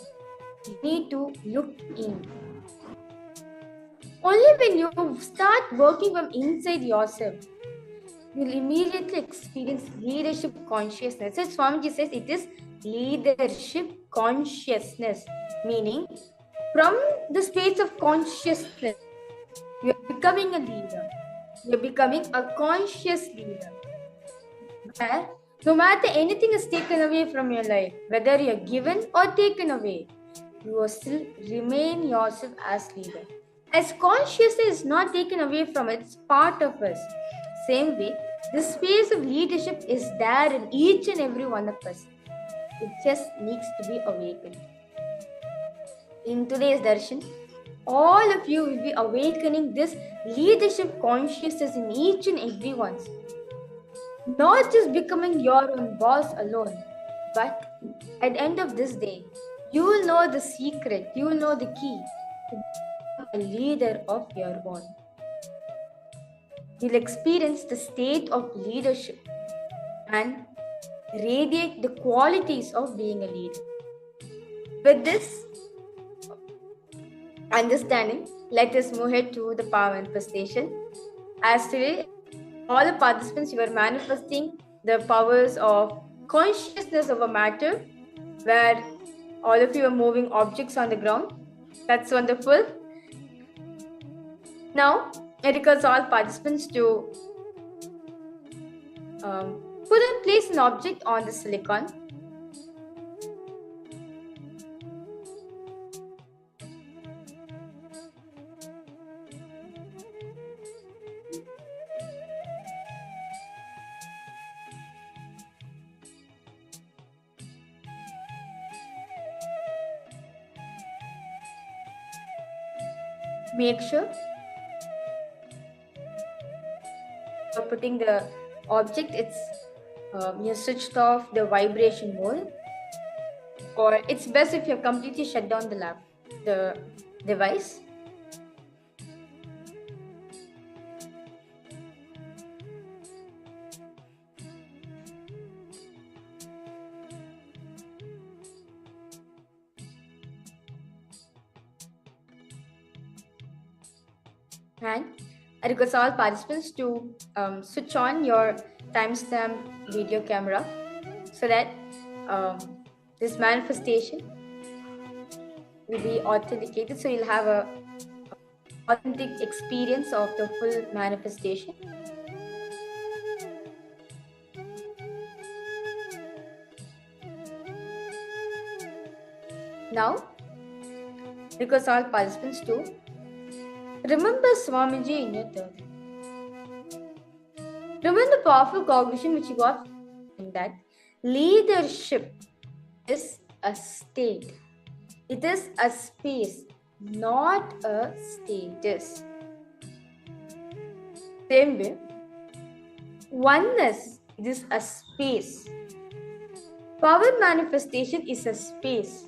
Speaker 14: you need to look in. Only when you start working from inside yourself, you'll immediately experience leadership consciousness. So Swamiji says it is leadership consciousness, meaning from the space of consciousness, you're becoming a leader. You're becoming a conscious leader. Where no matter anything is taken away from your life, whether you're given or taken away, you will still remain yourself as leader. As consciousness is not taken away from it, it's part of us. Same way, the space of leadership is there in each and every one of us. It just needs to be awakened. In today's darshan, all of you will be awakening this leadership consciousness in each and every one. Not just becoming your own boss alone, but at the end of this day, you will know the secret, you will know the key to become a leader of your own. You'll experience the state of leadership and radiate the qualities of being a leader. With this understanding, let us move ahead to the power manifestation. As today, all the participants, you are manifesting the powers of consciousness of a matter, where all of you are moving objects on the ground. That's wonderful. Now, I request all participants to place an object on the silicon. Make sure you're putting the object, it's you switched off the vibration mode, or it's best if you have completely shut down the device. And I request all participants to switch on your timestamp video camera so that this manifestation will be authenticated, so you'll have a authentic experience of the full manifestation. Now, request all participants to remember Swamiji in your third. Remember the powerful cognition which you got in that leadership is a state. It is a space, not a status. Same way, oneness is a space. Power manifestation is a space,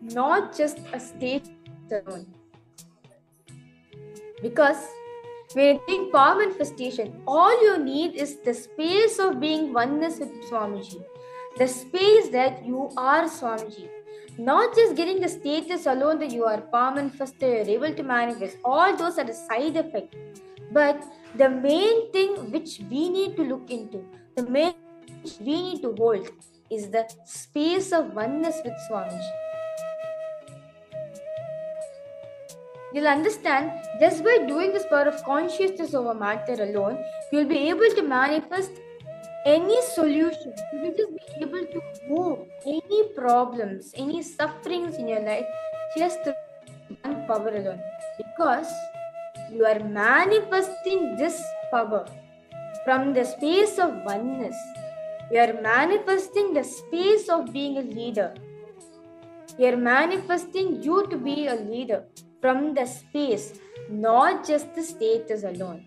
Speaker 14: not just a state alone. Because when you're doing power manifestation, all you need is the space of being oneness with Swamiji. The space that you are Swamiji. Not just getting the status alone that you are power manifestor, you're able to manifest. All those are the side effect. But the main thing which we need to look into, the main thing which we need to hold is the space of oneness with Swamiji. You'll understand just by doing this power of consciousness over matter alone, you'll be able to manifest any solution. You will just be able to move any problems, any sufferings in your life just through one power alone. Because you are manifesting this power from the space of oneness. You are manifesting the space of being a leader. You are manifesting you to be a leader from the space, not just the status alone.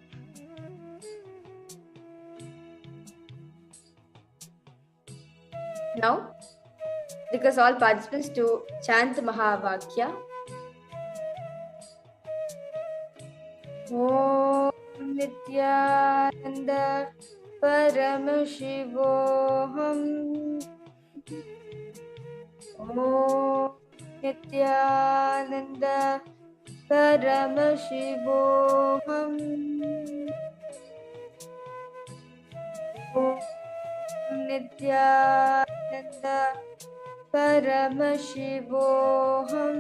Speaker 14: Now, request all participants to chant the Mahavakya. Om Nityananda Paramashivoham. Om Nityananda Paramashivoham. Om Nityananda Paramashivoham.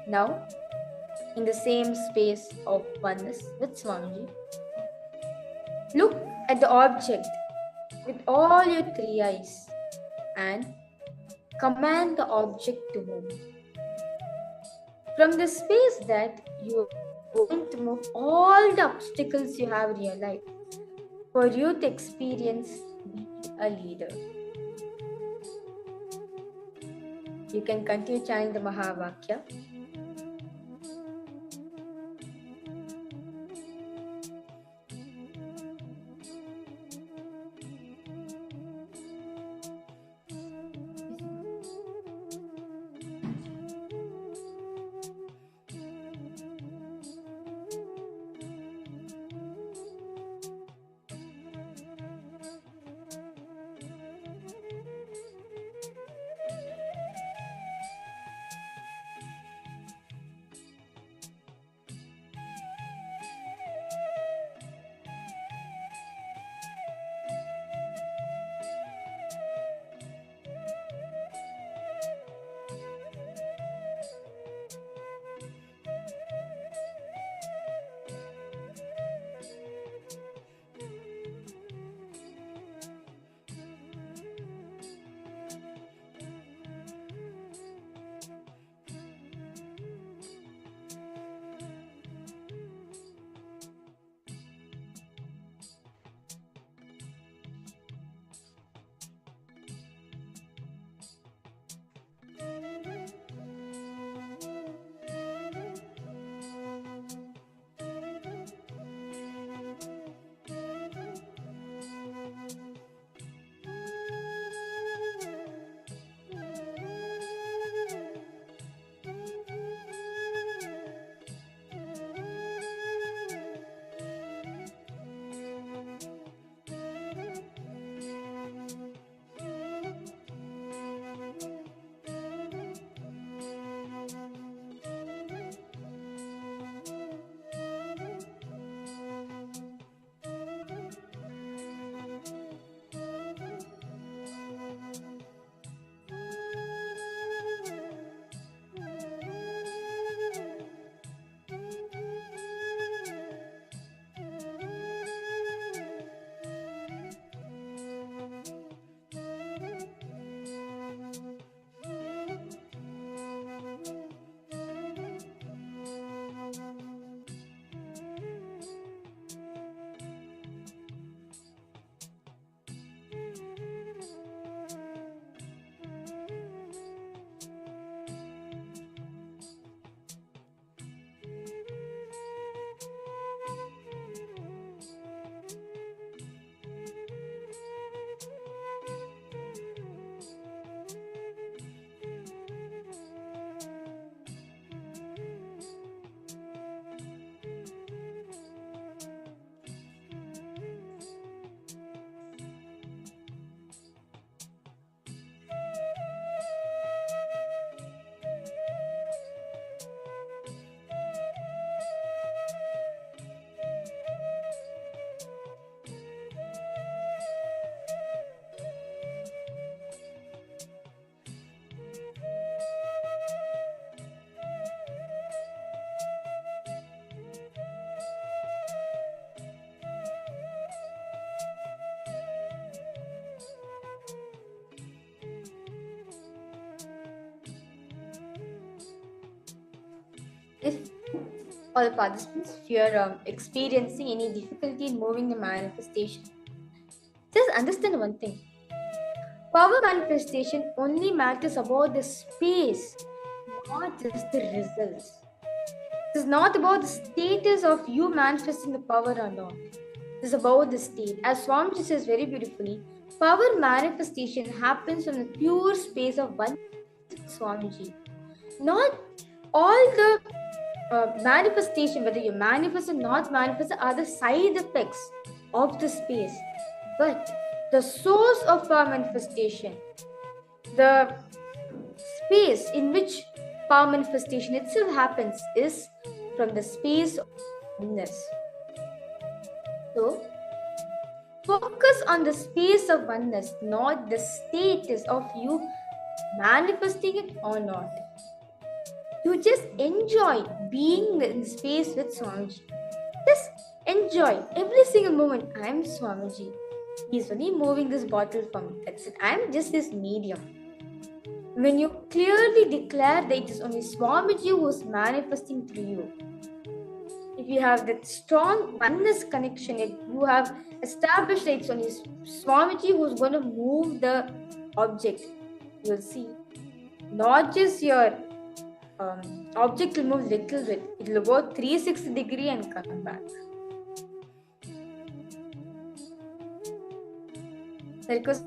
Speaker 14: Now, in the same space of oneness with Swamiji, look at the object with all your three eyes and command the object to move. From the space that you are going to move all the obstacles you have in your life for you to experience being a leader. You can continue chanting the Mahavakya. If all the participants, if you're experiencing any difficulty in moving the manifestation, just understand one thing. Power manifestation only matters about the space, not just the results. It is not about the status of you manifesting the power or not. It is about the state. As Swamiji says very beautifully, power manifestation happens from the pure space of one Swamiji. Not all the manifestation, whether you manifest or not manifest, are the side effects of the space. But the source of power manifestation, the space in which power manifestation itself happens, is from the space of oneness. So, focus on the space of oneness, not the status of you manifesting it or not. You just enjoy being in space with Swamiji. Just enjoy every single moment. I am Swamiji. He is only moving this bottle for me. That's it. I am just this medium. When you clearly declare that it is only Swamiji who is manifesting through you, if you have that strong oneness connection, if you have established that it's only Swamiji who is going to move the object, you'll see not just your object will move little bit, it will go 360 degree and come back. Because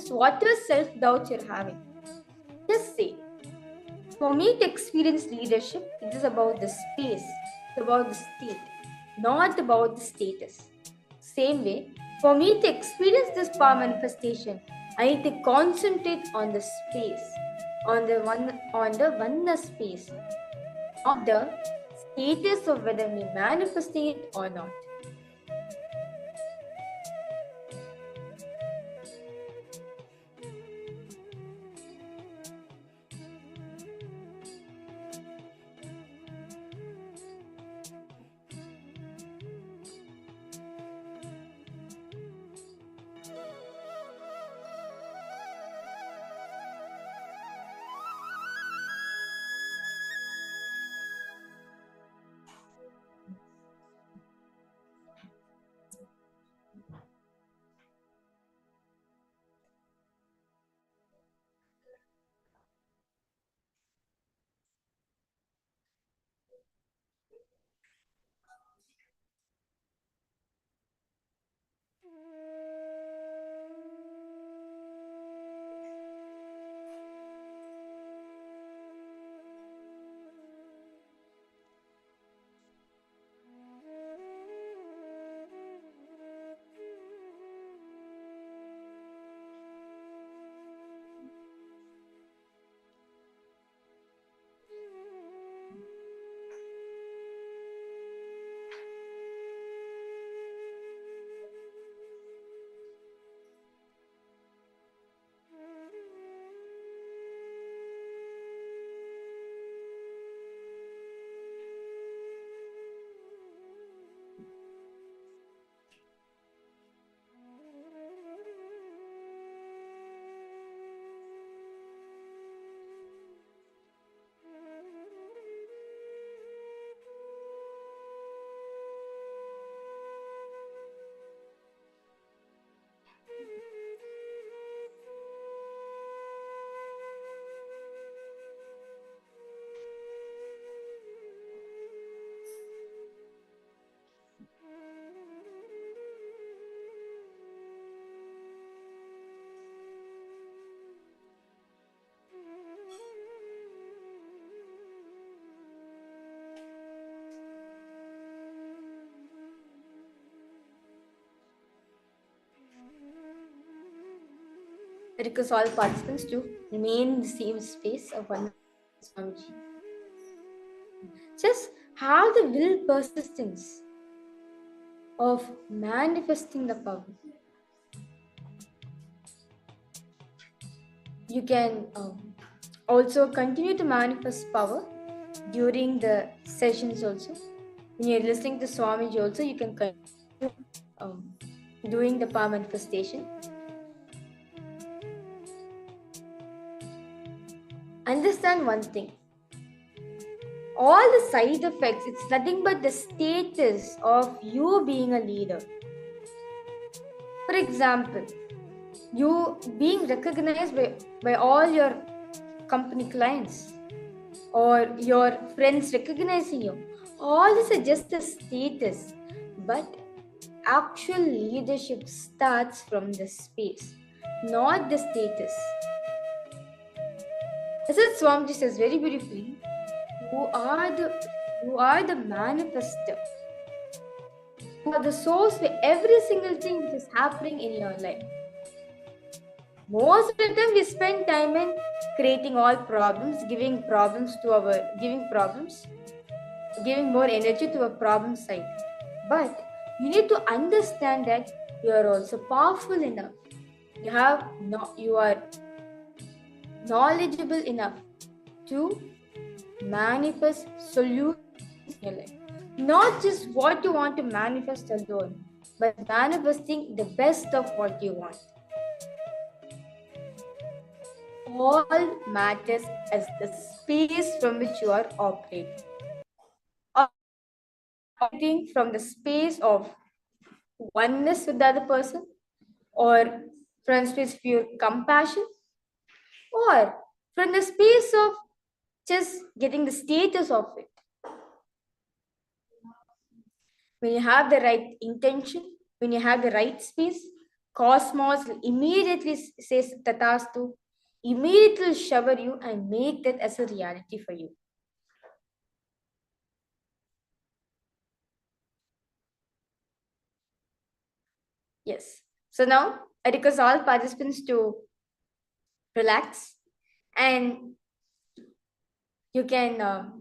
Speaker 14: whatever self-doubt you're having, just say, for me to experience leadership, it is about the space, it's about the state, not about the status. Same way, for me to experience this power manifestation, I need to concentrate on the space, on the oneness space, not the status of whether we manifesting it or not. It requires all participants to remain in the same space of one Swamiji. Just have the will persistence of manifesting the power. You can also continue to manifest power during the sessions also. When you're listening to Swamiji also, you can continue doing the power manifestation. Understand one thing. all the side effects, it's nothing but the status of you being a leader. For example, you being recognized by all your company clients or your friends recognizing you. All this is just a status, but actual leadership starts from the space, not the status. As Swamiji says very beautifully, you are the manifester. You are the source for every single thing that is happening in your life. Most of the time we spend time in creating all problems, giving more energy to a problem side. But you need to understand that you are also powerful enough. You are knowledgeable enough to manifest solutions in your life. Not just what you want to manifest alone, but manifesting the best of what you want. All matters as the space from which you are operating. Operating from the space of oneness with the other person, or from the space of pure compassion, or from the space of just getting the status of it. When you have the right intention, when you have the right space, cosmos will immediately say Tatastu, immediately shower you and make that as a reality for you. Yes. So now I request all participants to relax, and you can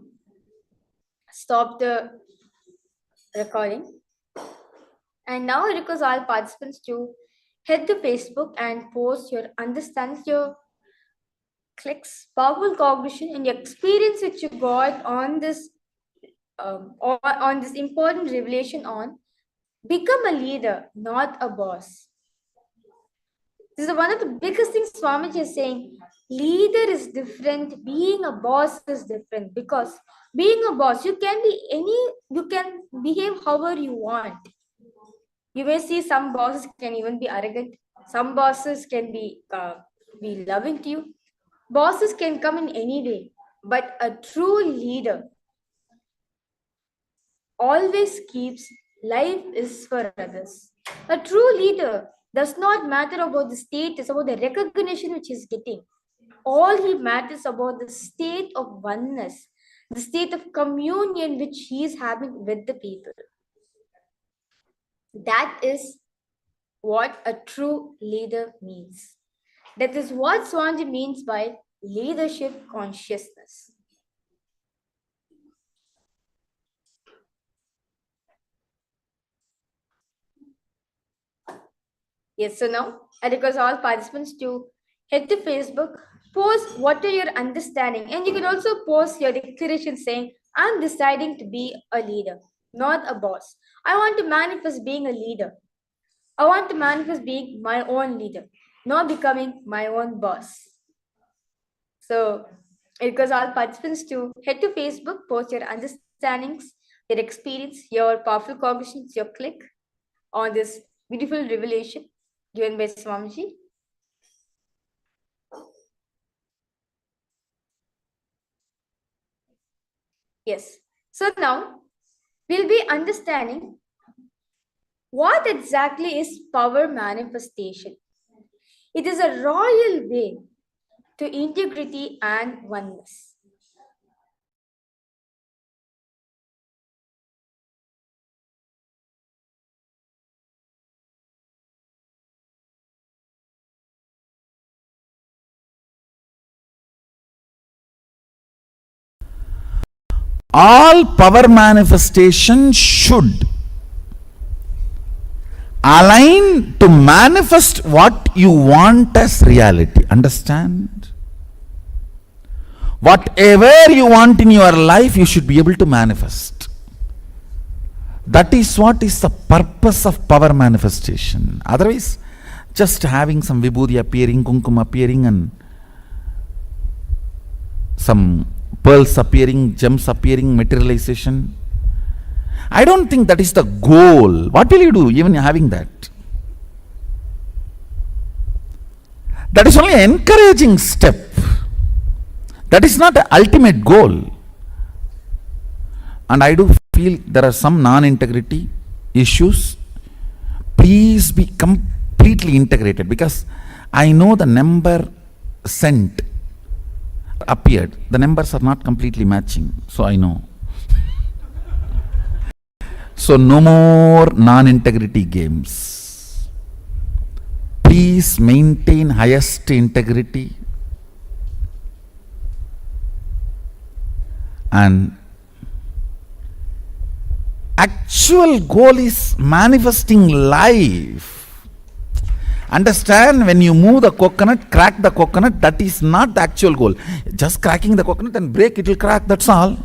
Speaker 14: stop the recording. And now I request all participants to head to Facebook and post your understandings, your clicks, powerful cognition, and your experience which you got on this important revelation on become a leader, not a boss. This is one of the biggest things Swamiji is saying. Leader is different, being a boss is different, because being a boss, you can behave however you want. You may see some bosses can even be arrogant. Some bosses can be loving to you. Bosses can come in any way, but a true leader always keeps life is for others. A true leader does not matter about the status, about the recognition which he's getting. All he matters about the state of oneness, the state of communion which he is having with the people. That is what a true leader means. That is what Swamiji means by leadership consciousness. Yes, so now I request all participants to head to Facebook, post what are your understanding, and you can also post your declaration saying, I'm deciding to be a leader, not a boss. I want to manifest being a leader. I want to manifest being my own leader, not becoming my own boss. So I request all participants to head to Facebook, post your understandings, your experience, your powerful cognitions, your click on this beautiful revelation given by Swamiji. Yes. So now we'll be understanding what exactly is power manifestation. It is a royal way to integrity and oneness.
Speaker 1: All power manifestation should align to manifest what you want as reality. Understand? Whatever you want in your life, you should be able to manifest. That is what is the purpose of power manifestation. Otherwise, just having some vibhuti appearing, kumkum appearing, and some pearls appearing, gems appearing, materialization. I don't think that is the goal. What will you do even having that? That is only an encouraging step. That is not the ultimate goal. And I do feel there are some non-integrity issues. Please be completely integrated, because I know the number sent appeared. The numbers are not completely matching. So I know. So no more non-integrity games. Please maintain highest integrity. And actual goal is manifesting life. Understand, when you move the coconut, crack the coconut, that is not the actual goal. Just cracking the coconut and break, it will crack, that's all.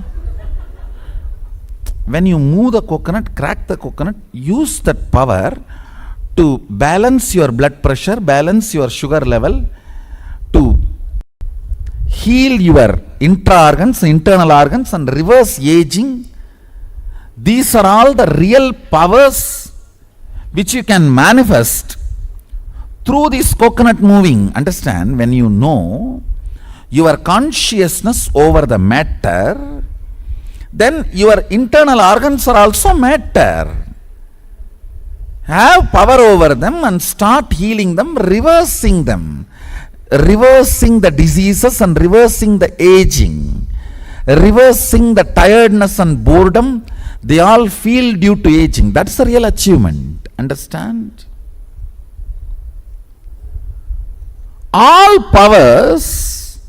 Speaker 1: When you move the coconut, crack the coconut, use that power to balance your blood pressure, balance your sugar level, to heal your intra-organs, internal organs, and reverse aging. These are all the real powers which you can manifest through this coconut moving. Understand, when you know your consciousness over the matter, then your internal organs are also matter. Have power over them and start healing them, reversing them. Reversing the diseases and reversing the aging. Reversing the tiredness and boredom they all feel due to aging. That's the real achievement. Understand? All powers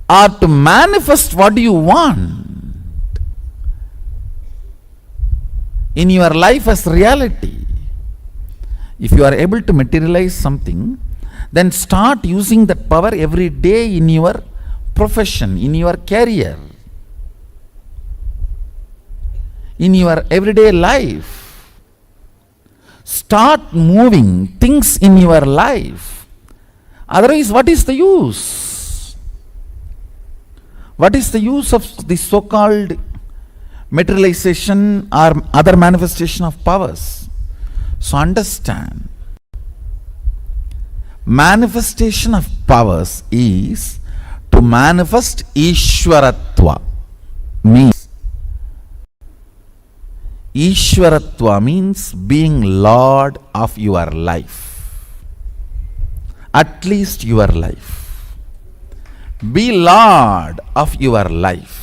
Speaker 1: are to manifest what you want in your life as reality. If you are able to materialize something, then start using that power every day in your profession, in your career, in your everyday life. Start moving things in your life. Otherwise, what is the use? What is the use of this so-called materialization or other manifestation of powers? So understand, manifestation of powers is to manifest Ishwaratva. Means Ishwaratva means being Lord of your life. At least your life. Be Lord of your life.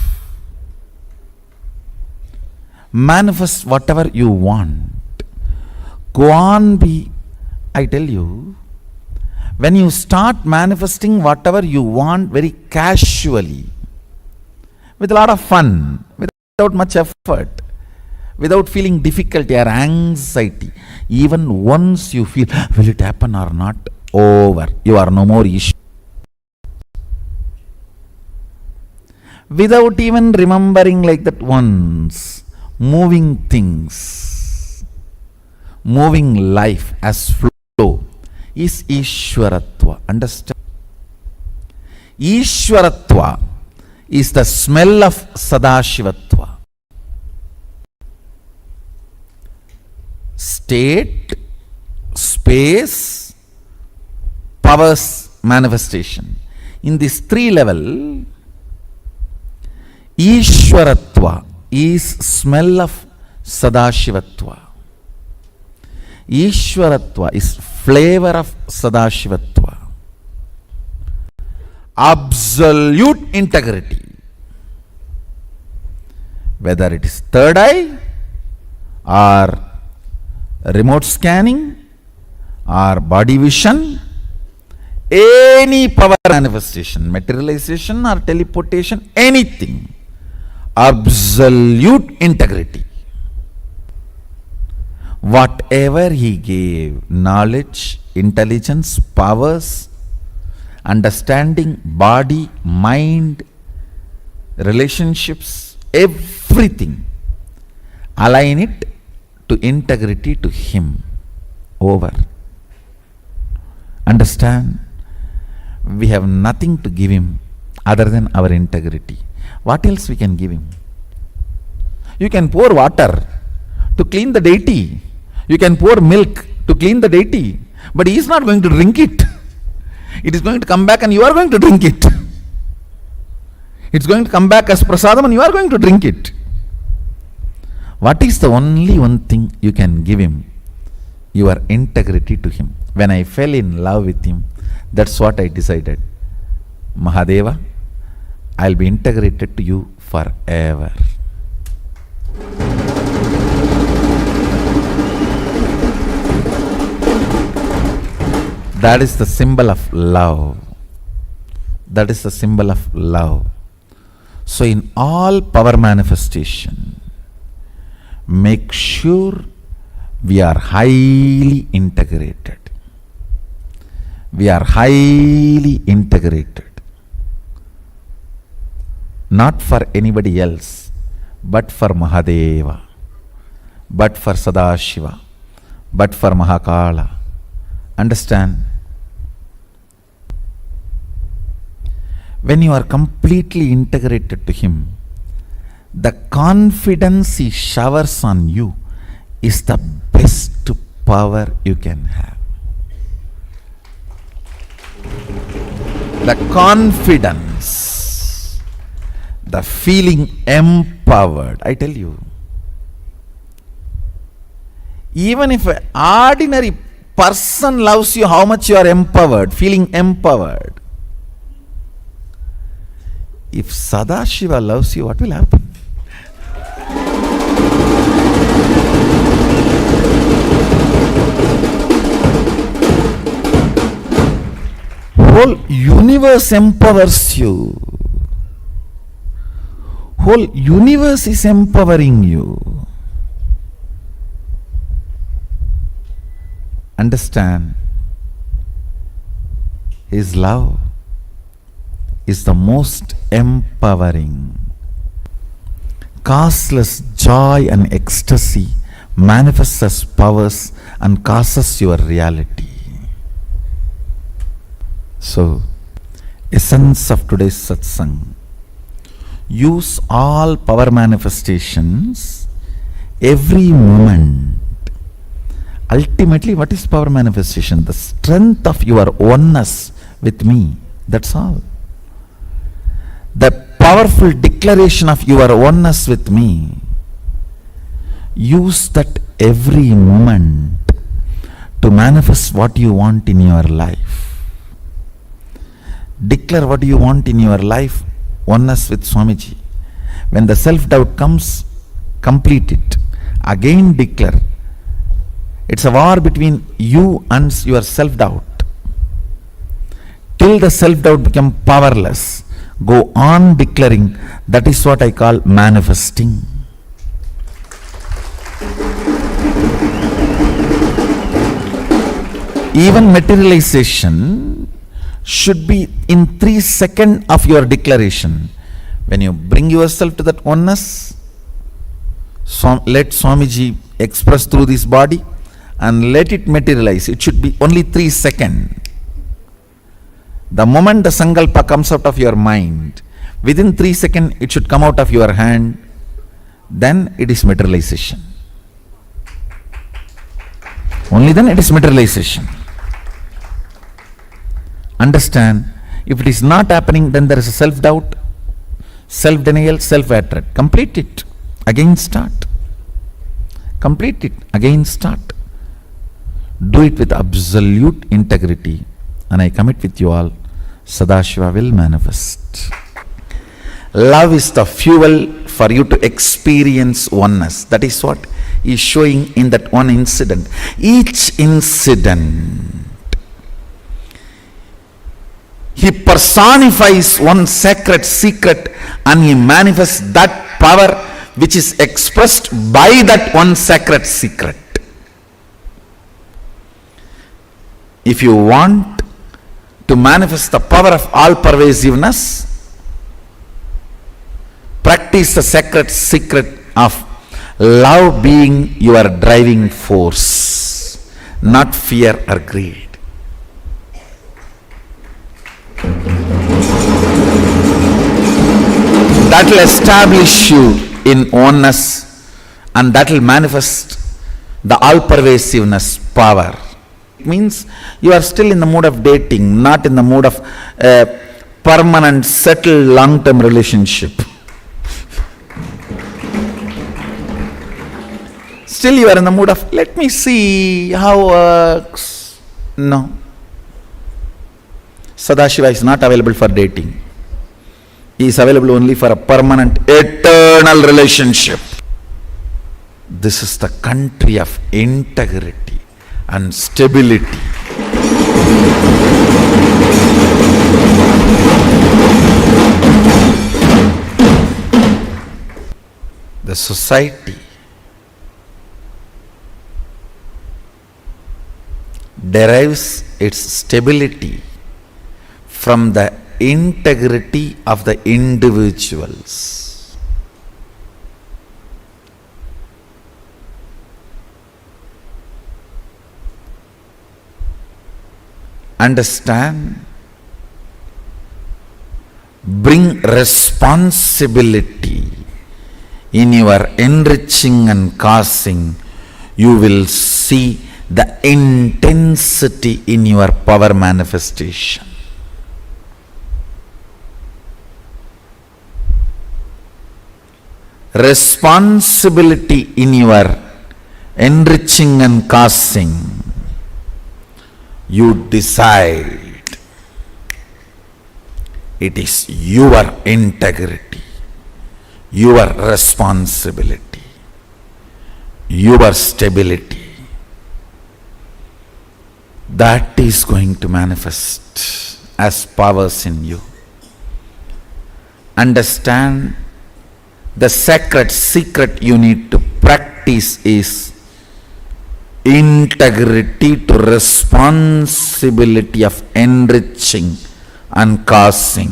Speaker 1: Manifest whatever you want. Go on, be, I tell you, when you start manifesting whatever you want very casually, with a lot of fun, without much effort, without feeling difficulty or anxiety, even once you feel, will it happen or not, over, you are no more issue. Without even remembering like that once, moving things, moving life as flow is Ishwaratva. Understand? Ishwaratva is the smell of Sadashivatva. State, space, powers, manifestation. In this three level, Ishwaratva is smell of Sadashivatva. Ishwaratva is flavor of Sadashivatva. Absolute integrity. Whether it is third eye or remote scanning or body vision, any power manifestation, materialization or teleportation, anything. Absolute integrity. Whatever he gave, knowledge, intelligence, powers, understanding, body, mind, relationships, everything, align it to integrity to him. Over. Understand? We have nothing to give him. other than our integrity? What else we can give him? You can pour water to clean the deity. You can pour milk to clean the deity. But he is not going to drink it. It is going to come back and you are going to drink it. It's going to come back as prasadam and you are going to drink it. What is the only one thing you can give him? Your integrity to him. When I fell in love with him, that's what I decided. Mahadeva, I'll be integrated to you forever. That is the symbol of love. That is the symbol of love. So in all power manifestation, make sure we are highly integrated. We are highly integrated. Not for anybody else, but for Mahadeva, but for Sadashiva, but for Mahakala. Understand? When you are completely integrated to him, the confidence he showers on you is the best power you can have. The confidence, the feeling empowered. I tell you, even if an ordinary person loves you, how much you are empowered, feeling empowered. If Sadashiva loves you, what will happen? Whole universe empowers you. Whole universe is empowering you. Understand? His love is the most empowering. Causeless joy and ecstasy manifests as powers and causes your reality. So, essence of today's satsang. Use all power manifestations every moment. Ultimately, what is power manifestation? The strength of your oneness with me. That's all. The powerful declaration of your oneness with me. Use that every moment to manifest what you want in your life. Declare what you want in your life, oneness with Swamiji. When the self-doubt comes, complete it. Again declare. It's a war between you and your self-doubt. Till the self-doubt becomes powerless, go on declaring. That is what I call manifesting. Even materialization should be in 3 seconds of your declaration. When you bring yourself to that oneness, let Swamiji express through this body and let it materialize. It should be only 3 seconds. The moment the sankalpa comes out of your mind, within 3 seconds it should come out of your hand. Then it is materialization. Only then it is materialization. Understand? If it is not happening, then there is a self-doubt, self-denial, self-hatred. Complete it. Again start. Complete it. Again start. Do it with absolute integrity. And I commit with you all, Sadashiva will manifest. Love is the fuel for you to experience oneness. That is what he is showing in that one incident. Each incident, he personifies one sacred secret and he manifests that power which is expressed by that one sacred secret. If you want to manifest the power of all pervasiveness, practice the sacred secret of love being your driving force, not fear or greed. that will establish you in oneness, and that will manifest the all-pervasiveness power. It means you are still in the mood of dating, not in the mood of a permanent, settled, long-term relationship. Still you are in the mood of, let me see how works. No. Sadashiva is not available for dating. He is available only for a permanent, eternal relationship. This is the country of integrity and stability. The society derives its stability from the integrity of the individuals. Understand? Bring responsibility in your enriching and causing. You will see the intensity in your power manifestation. Responsibility in your enriching and causing. You decide. It is your integrity, your responsibility, your stability. That is going to manifest as powers in you. Understand, the sacred secret you need to practice is integrity to responsibility of enriching and causing.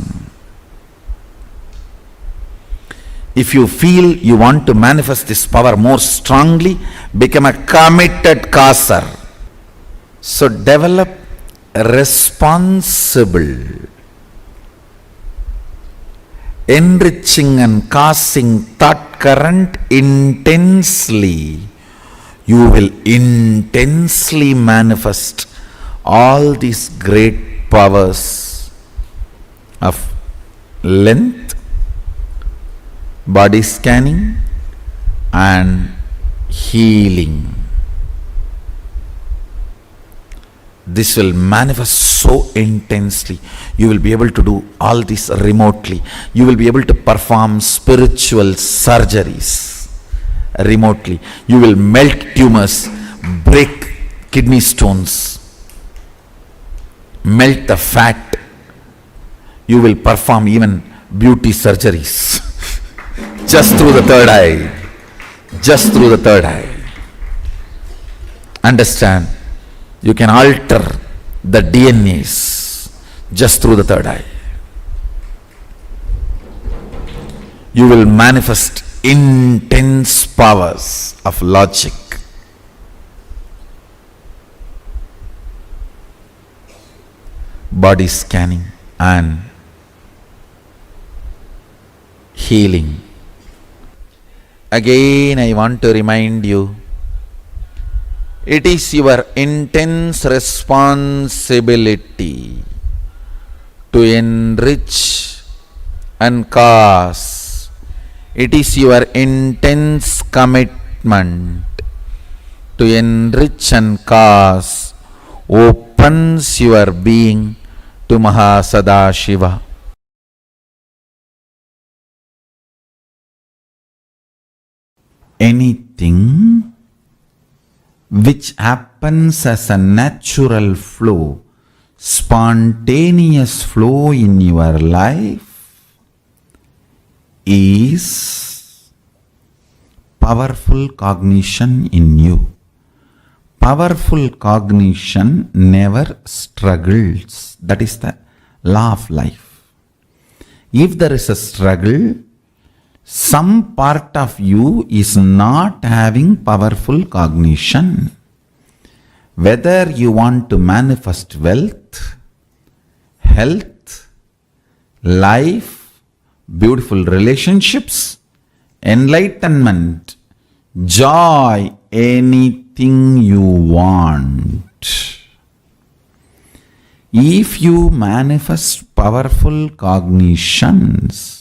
Speaker 1: If you feel you want to manifest this power more strongly, become a committed causer. So develop a responsible, enriching and causing thought current intensely. You will intensely manifest all these great powers of length, body scanning and healing. This will manifest so intensely. You will be able to do all this remotely. You will be able to perform spiritual surgeries remotely. You will melt tumors, break kidney stones, melt the fat. You will perform even beauty surgeries just through the third eye. Just through the third eye. Understand? You can alter the DNAs just through the third eye. You will manifest intense powers of logic. Body scanning and healing. Again, I want to remind you, it is your intense responsibility to enrich and cause. It is your intense commitment to enrich and cause opens your being to Mahasadashiva. Anything which happens as a natural flow, spontaneous flow in your life is powerful cognition in you. Powerful cognition never struggles. That is the law of life. If there is a struggle, some part of you is not having powerful cognition. Whether you want to manifest wealth, health, life, beautiful relationships, enlightenment, joy, anything you want. If you manifest powerful cognitions,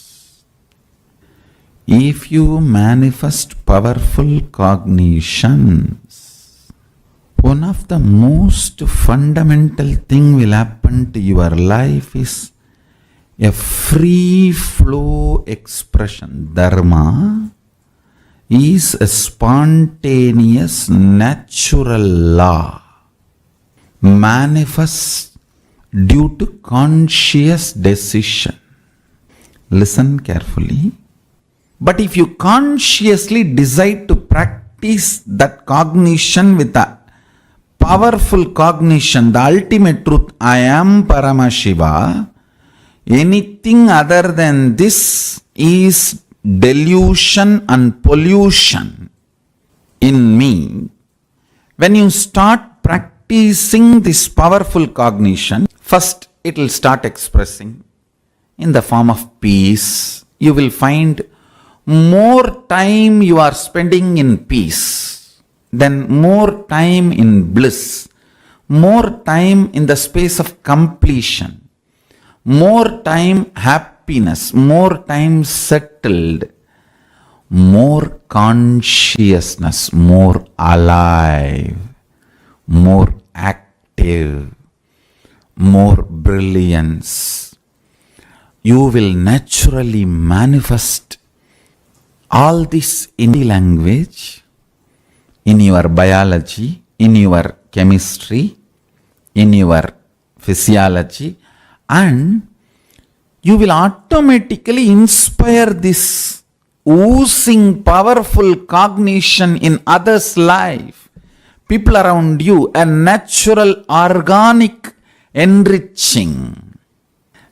Speaker 1: one of the most fundamental thing will happen to your life is a free flow expression. Dharma is a spontaneous natural law, manifests due to conscious decision. Listen carefully. But if you consciously decide to practice that cognition with a powerful cognition, the ultimate truth, I am Paramashiva, anything other than this is delusion and pollution in me. When you start practicing this powerful cognition, first it will start expressing in the form of peace. You will find more time you are spending in peace, then more time in bliss, more time in the space of completion, more time happiness, more time settled, more consciousness, more alive, more active, more brilliance. You will naturally manifest all this in the language, in your biology, in your chemistry, in your physiology, and you will automatically inspire this oozing powerful cognition in others' life, people around you, a natural organic enriching.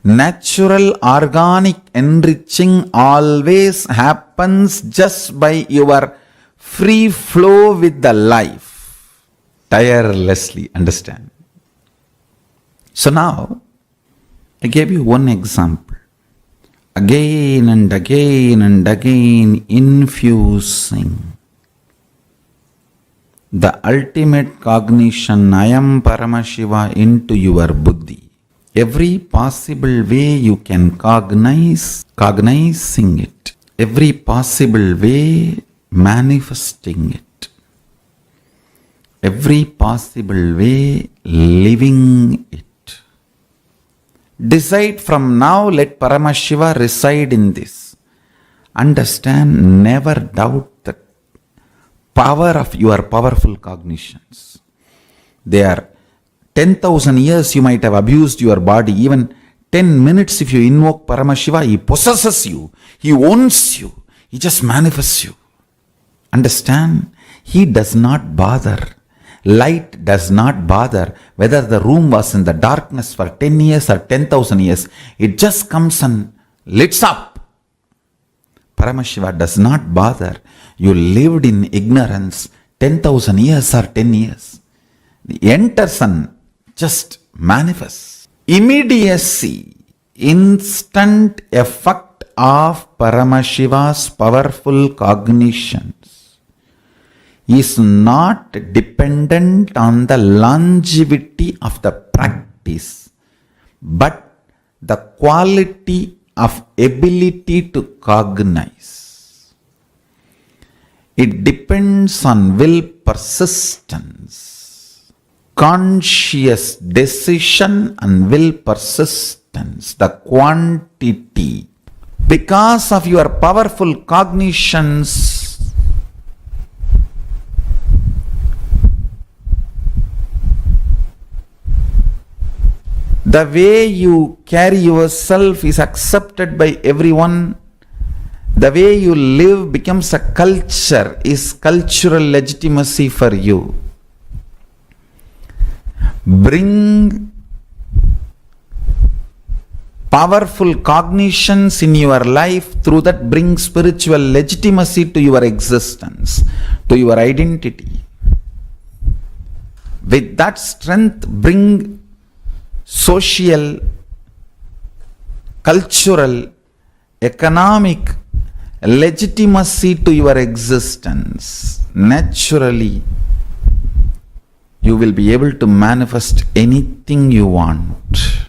Speaker 1: Natural organic enriching always happens just by your free flow with the life, tirelessly, understand. So now, I gave you one example. Again and again and again infusing the ultimate cognition, I am Paramashiva, into your buddhi. Every possible way you can cognizing it. Every possible way manifesting it. Every possible way living it. Decide from now, let Paramashiva reside in this. Understand, never doubt the power of your powerful cognitions. They are 10,000 years you might have abused your body. Even 10 minutes if you invoke Paramashiva, he possesses you. He owns you. He just manifests you. Understand? He does not bother. Light does not bother whether the room was in the darkness for 10 years or 10,000 years. It just comes and lights up. Paramashiva does not bother. You lived in ignorance 10,000 years or 10 years. The enters and just manifests. Immediacy, instant effect of Paramashiva's powerful cognitions is not dependent on the longevity of the practice, but the quality of ability to cognize. It depends on will persistence, conscious decision and will persistence, the quantity. Because of your powerful cognitions, the way you carry yourself is accepted by everyone. The way you live becomes a culture, is cultural legitimacy for you. Bring powerful cognitions in your life, through that bring spiritual legitimacy to your existence, to your identity. With that strength, bring social, cultural economic legitimacy to your existence, naturally you will be able to manifest anything you want.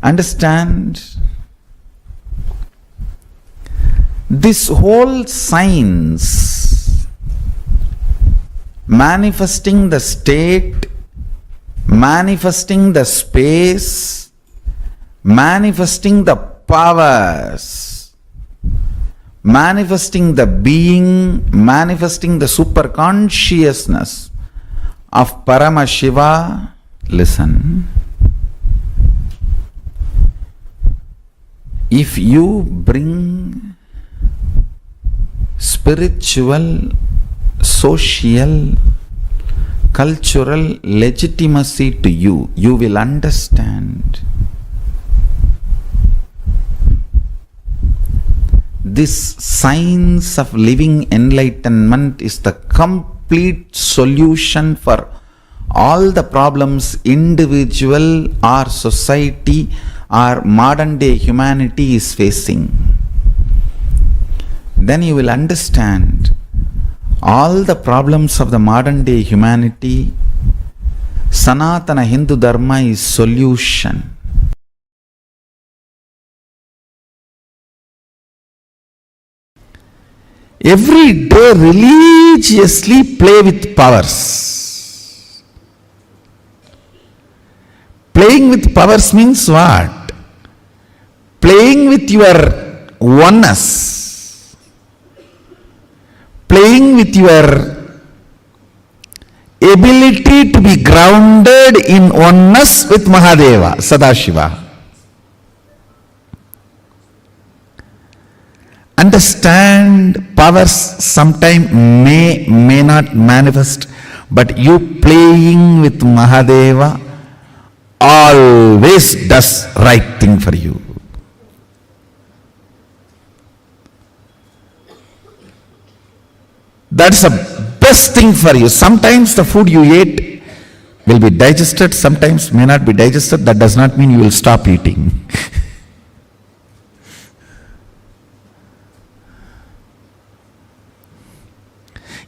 Speaker 1: Understand? This whole science, manifesting the state, manifesting the space, manifesting the powers, manifesting the being, manifesting the superconsciousness of Paramashiva. Listen. If you bring spiritual, social, cultural legitimacy to you, you will understand this science of living enlightenment is the complete solution for all the problems individual or society or modern day humanity is facing. Then you will understand all the problems of the modern day humanity, Sanatana Hindu Dharma is solution. Every day religiously play with powers. Playing with powers means what? Playing with your oneness. Playing with your ability to be grounded in oneness with Mahadeva, Sadashiva. Understand, powers sometime may not manifest, but you playing with Mahadeva always does right thing for you. That's the best thing for you. Sometimes the food you ate will be digested, sometimes may not be digested. That does not mean you will stop eating.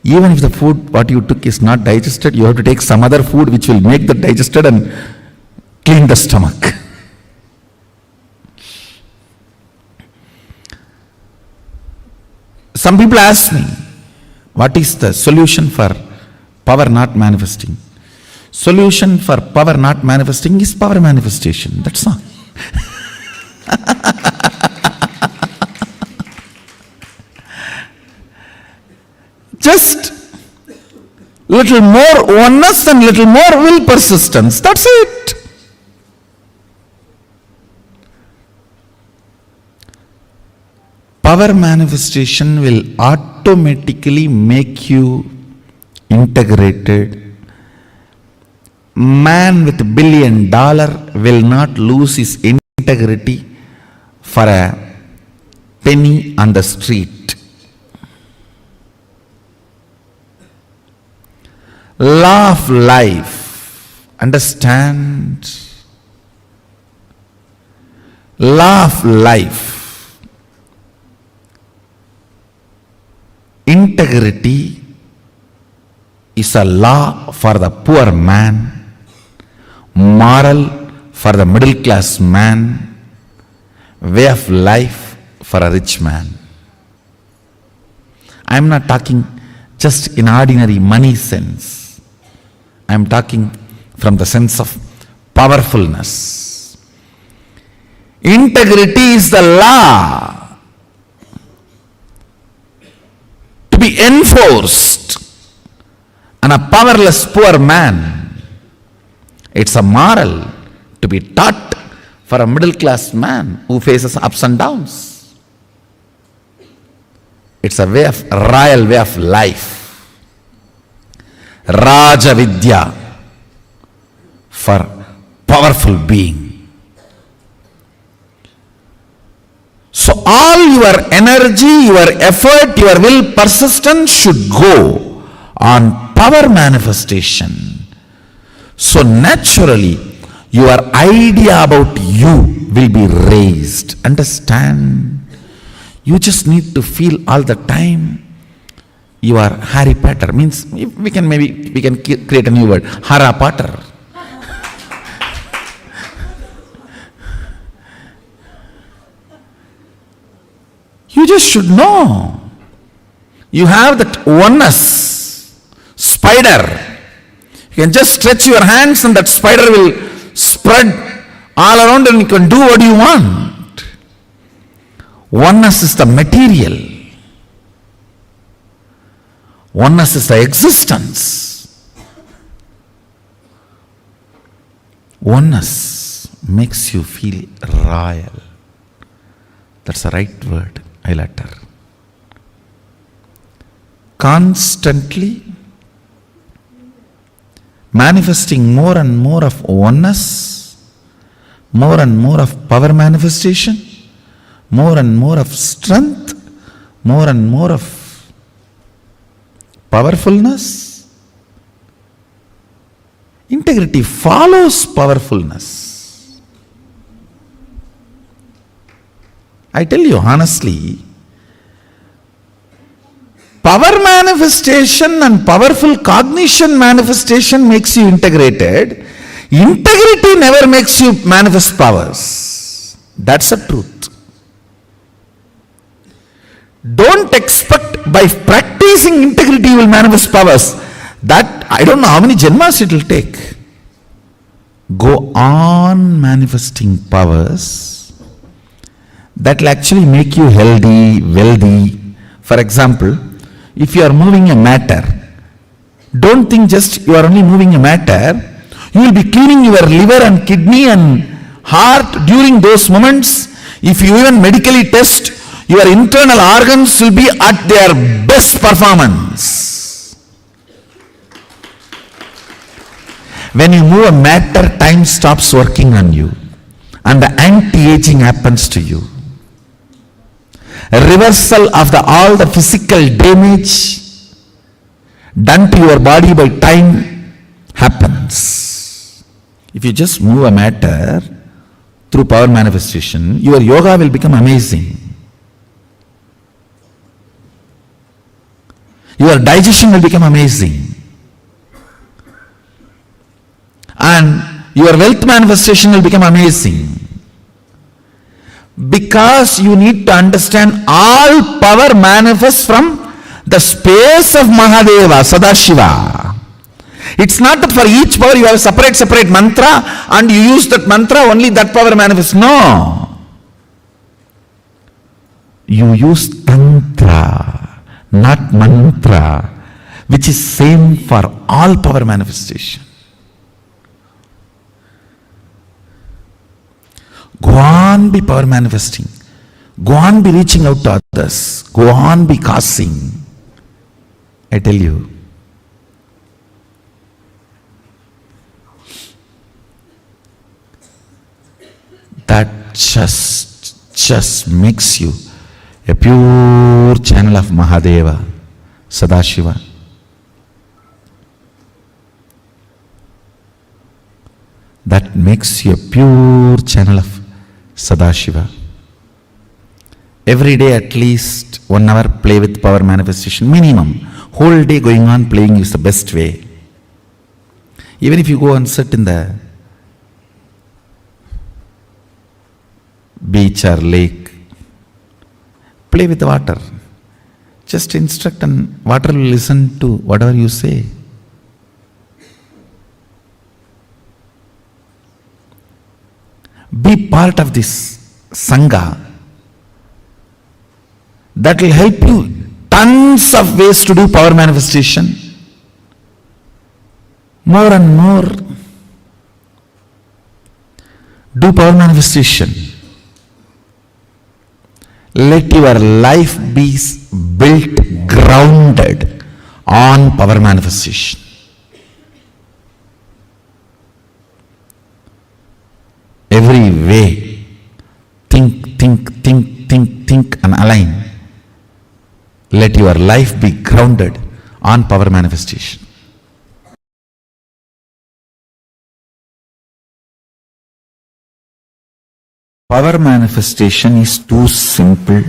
Speaker 1: Even if the food what you took is not digested, you have to take some other food which will make that digested and clean the stomach. Some people ask me, what is the solution for power not manifesting? Solution for power not manifesting is power manifestation. That's all. Just little more oneness and little more will persistence. That's it. Power manifestation will automatically make you integrated. Man with $1 billion will not lose his integrity for a penny on the street. Law of life. Understand? Law of life. Integrity is a law for the poor man, moral for the middle class man, way of life for a rich man. I am not talking just in ordinary money sense. I am talking from the sense of powerfulness. Integrity is the law to be enforced on a powerless poor man. It's a moral to be taught for a middle class man who faces ups and downs. It's a royal way of life. Raja Vidya for powerful being. So all your energy, your effort, your will, persistence should go on power manifestation. So naturally, your idea about you will be raised. Understand? You just need to feel all the time you are Harry Potter. Means we can create a new word, Harry Potter. You just should know. You have that oneness. Spider. You can just stretch your hands and that spider will spread all around and you can do what you want. Oneness is the material. Oneness is the existence. Oneness makes you feel royal. That's the right word, highlighter. Constantly manifesting more and more of oneness, more and more of power manifestation, more and more of strength, more and more of powerfulness. Integrity follows powerfulness. I tell you honestly, power manifestation and powerful cognition manifestation makes you integrated. Integrity never makes you manifest powers. That's the truth. Don't expect by practicing integrity you will manifest powers. That, I don't know how many janmas it will take. Go on manifesting powers that will actually make you healthy, wealthy. For example, if you are moving a matter, don't think just you are only moving a matter. You will be cleaning your liver and kidney and heart during those moments. If you even medically test, your internal organs will be at their best performance. When you move a matter, time stops working on you and the anti-aging happens to you. A reversal of all the physical damage done to your body by time happens. If you just move a matter through power manifestation, your yoga will become amazing. Your digestion will become amazing. And your wealth manifestation will become amazing. Because you need to understand all power manifests from the space of Mahadeva, Sadashiva. It's not that for each power you have a separate mantra and you use that mantra, only that power manifests. No. You use tantra, not mantra, which is same for all power manifestation. Go on be power manifesting. Go on be reaching out to others. Go on be causing. I tell you. That just makes you a pure channel of Mahadeva, Sadashiva. That makes you a pure channel of Sadashiva. Every day at least 1 hour play with power manifestation, minimum. Whole day going on playing is the best way. Even if you go and sit in the beach or lake, play with the water. Just instruct and water will listen to whatever you say. Be part of this Sangha. That will help you tons of ways to do power manifestation. More and more do power manifestation. Let your life be built, grounded on power manifestation. Every way, think and align. Let your life be grounded on power manifestation. Power manifestation is too simple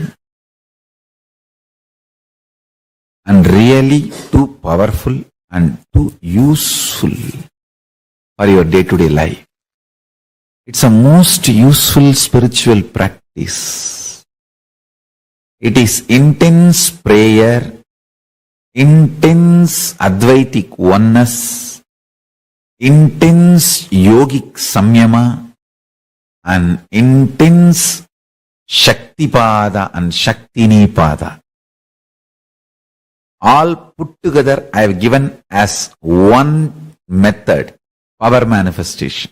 Speaker 1: and really too powerful and too useful for your day-to-day life. It's a most useful spiritual practice. It is intense prayer, intense Advaitic oneness, intense yogic samyama, and intense Shaktipada and Shaktinipada. All put together I have given as one method, power manifestation.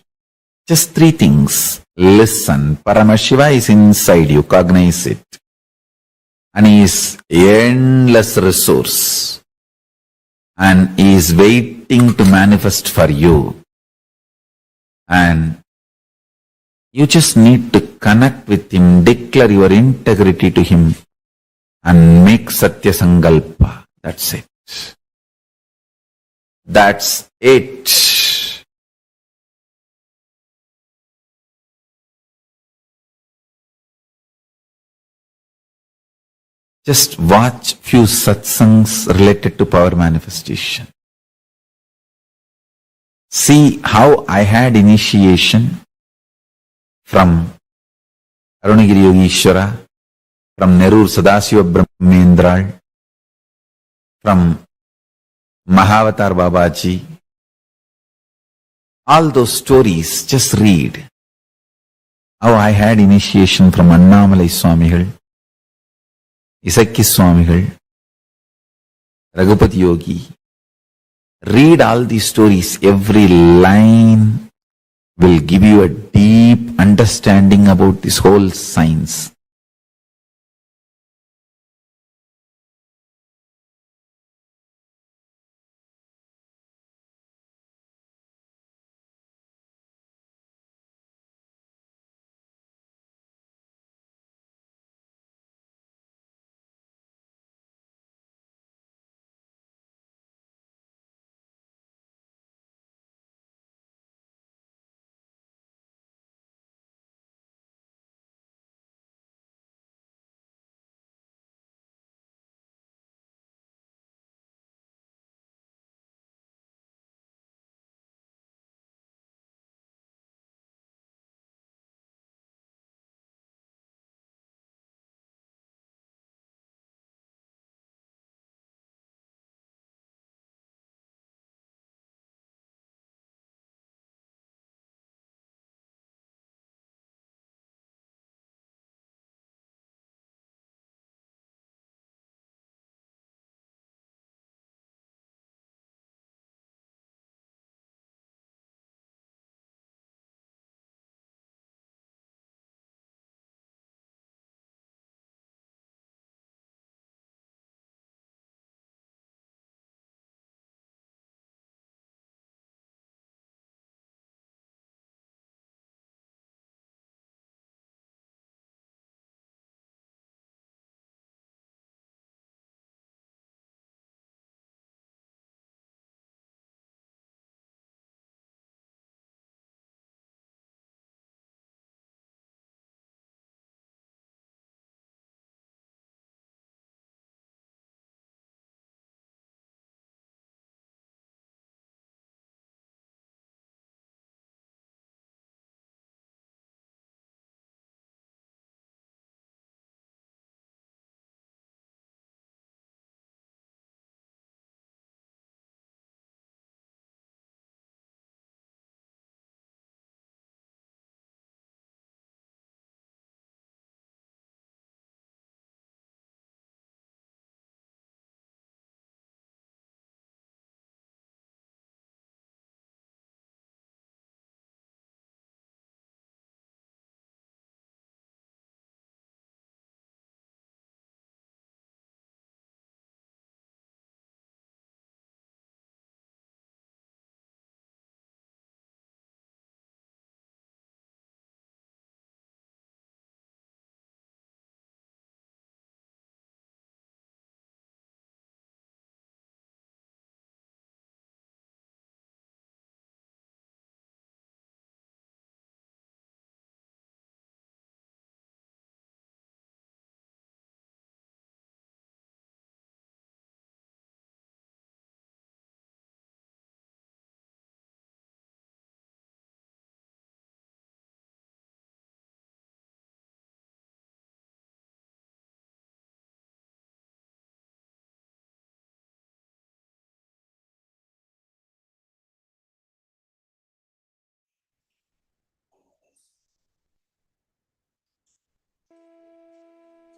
Speaker 1: Just three things. Listen, Paramashiva is inside you, cognize it. And he is endless resource. And he is waiting to manifest for you. And you just need to connect with him, declare your integrity to him, and make Satya Sankalpa. That's it. That's it. Just watch few satsangs related to power manifestation. See how I had initiation from Arunagiri Yogeshwara, from Nerur Sadasiva Brahmendral, from Mahavatar Babaji. All those stories, just read. How I had initiation from Annamalai Swamigal, Isakki Swamigal, Raghupati Yogi. Read all these stories. Every line will give you a deep understanding about this whole science.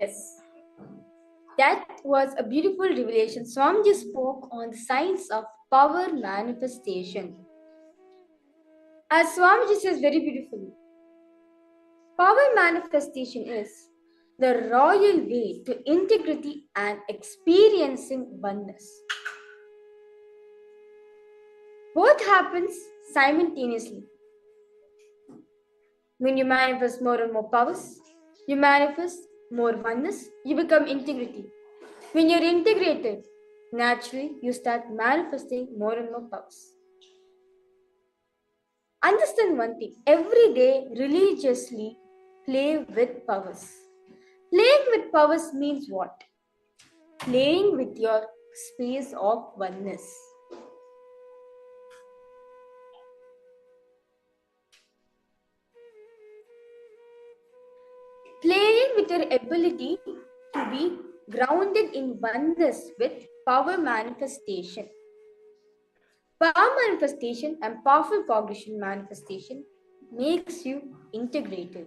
Speaker 14: Yes. That was a beautiful revelation. Swamiji spoke on the science of power manifestation. As Swamiji says very beautifully, power manifestation is the royal way to integrity and experiencing oneness. Both happens simultaneously. When you manifest more and more powers, you manifest more oneness, you become integrity. When you're integrated, naturally you start manifesting more and more powers. Understand one thing, every day religiously play with powers. Playing with powers means what? Playing with your space of oneness. Playing with your ability to be grounded in oneness with power manifestation. Power manifestation and powerful cognition manifestation makes you integrated.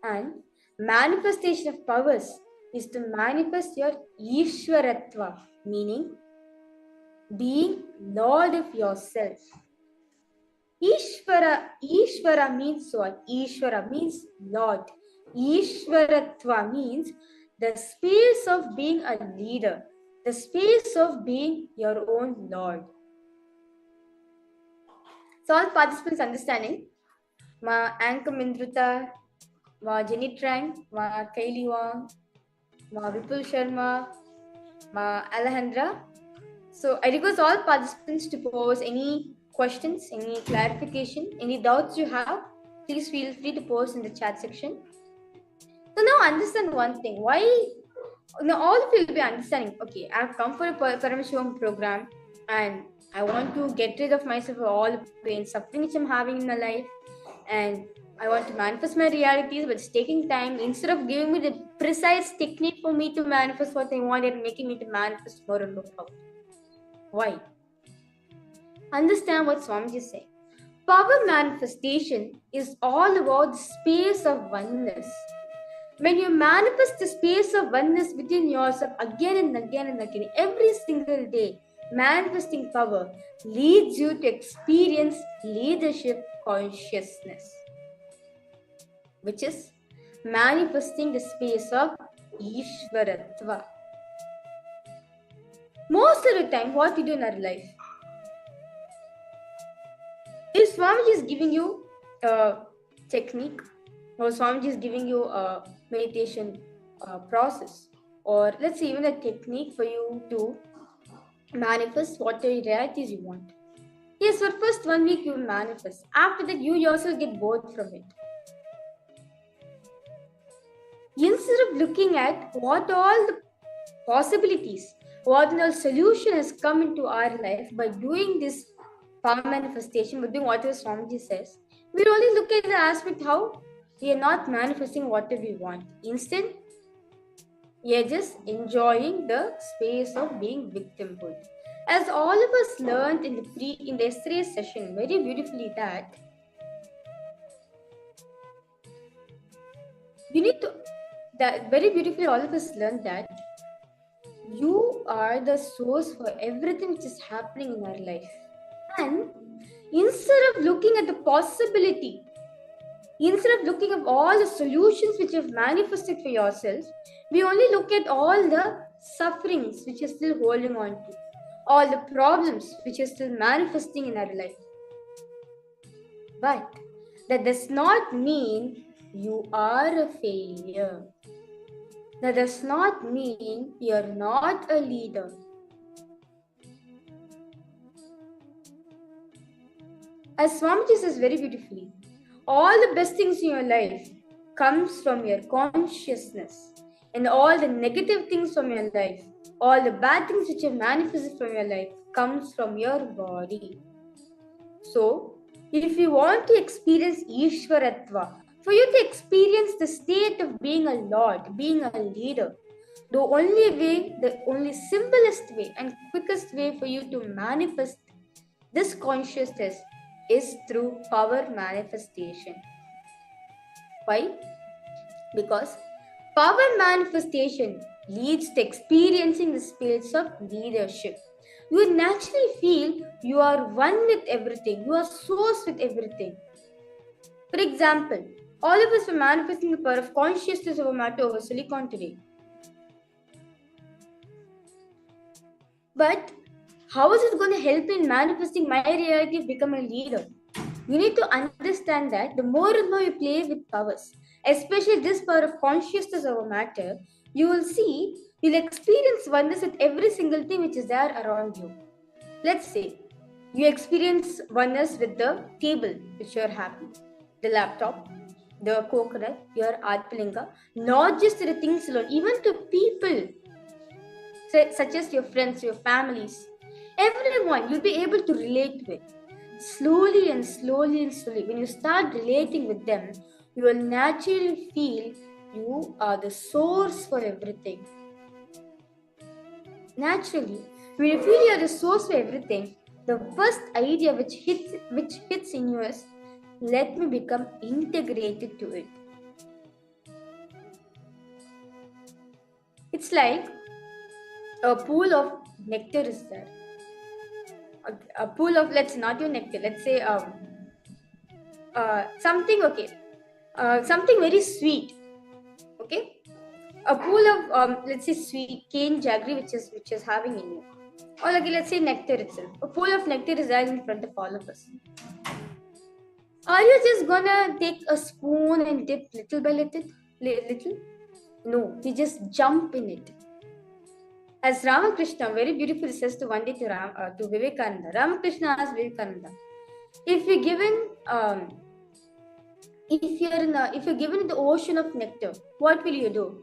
Speaker 14: And manifestation of powers is to manifest your Ishwaratva, meaning being Lord of yourself. Ishvara means what? Ishvara means Lord. Ishwaratva means the space of being a leader, the space of being your own Lord. So all participants understanding, Ma Anka Mindruta, Ma Jenny Trang, Ma Kaili Wong, Ma Vipul Sharma, Ma Alejandra. So I request all participants to pose any questions, any clarification, any doubts you have. Please feel free to post in the chat section. So now understand one thing. Why? Now all of you will be understanding. Okay, I have come for a Paramashivoham program and I want to get rid of myself of all the pain, suffering which I'm having in my life, and I want to manifest my realities, but it's taking time. Instead of giving me the precise technique for me to manifest what I want, they're making me to manifest more and more power. Why? Understand what Swamiji is saying. Power manifestation is all about the space of oneness. When you manifest the space of oneness within yourself again and again and again, every single day, manifesting power leads you to experience leadership consciousness, which is manifesting the space of Ishwaratva. Most of the time, what we do in our life, if Swamiji is giving you a technique, or Swamiji is giving you a meditation process, or let's say even a technique for you to manifest whatever realities you want. Yes, for first 1 week you will manifest. After that, you yourself get bored from it. Instead of looking at what all the possibilities, what all solution has come into our life by doing this power manifestation, by doing whatever Swamiji says, we only look at the aspect how we are not manifesting whatever we want. Instead, we are just enjoying the space of being victimhood. As all of us learned in the yesterday's session very beautifully, that very beautifully all of us learned that you are the source for everything which is happening in our life. And instead of looking at the possibility, instead of looking at all the solutions which you've manifested for yourself, we only look at all the sufferings which you're still holding on to, all the problems which you're still manifesting in our life. But that does not mean you are a failure. That does not mean you're not a leader. As Swamiji says very beautifully, all the best things in your life comes from your consciousness, and all the negative things from your life, all the bad things which have manifested from your life comes from your body. So, if you want to experience Ishwaratva, for you to experience the state of being a lord, being a leader, the only simplest way and quickest way for you to manifest this consciousness is through power manifestation. Why? Because Power manifestation leads to experiencing the space of leadership. You naturally feel you are one with everything, you are source with everything. For example, all of us are manifesting the power of consciousness of a matter over silicon today. But how is it going to help me in manifesting my reality of becoming a leader? You need to understand that the more and more you play with powers, especially this power of consciousness over matter, you'll experience oneness with every single thing which is there around you. Let's say you experience oneness with the table which you're happy, the laptop, the coconut, your Atpalinga, not just to the things alone, even to people such as your friends, your families, everyone you'll be able to relate with. Slowly and slowly and slowly, when you start relating with them, you will naturally feel you are the source for everything. Naturally, when you feel you are the source for everything, the first idea which hits in you is, let me become integrated to it. It's like a pool of nectar is there. A pool of, let's not do nectar, let's say something very sweet. Okay, a pool of let's say sweet cane jaggery which is having in you, or like let's say nectar itself. A pool of nectar is there in front of all of us. Are you just gonna take a spoon and dip little by little? No, we just jump in it. As Ramakrishna very beautifully says to one day to Vivekananda, Ramakrishna asked Vivekananda, if you're given in the ocean of nectar, what will you do?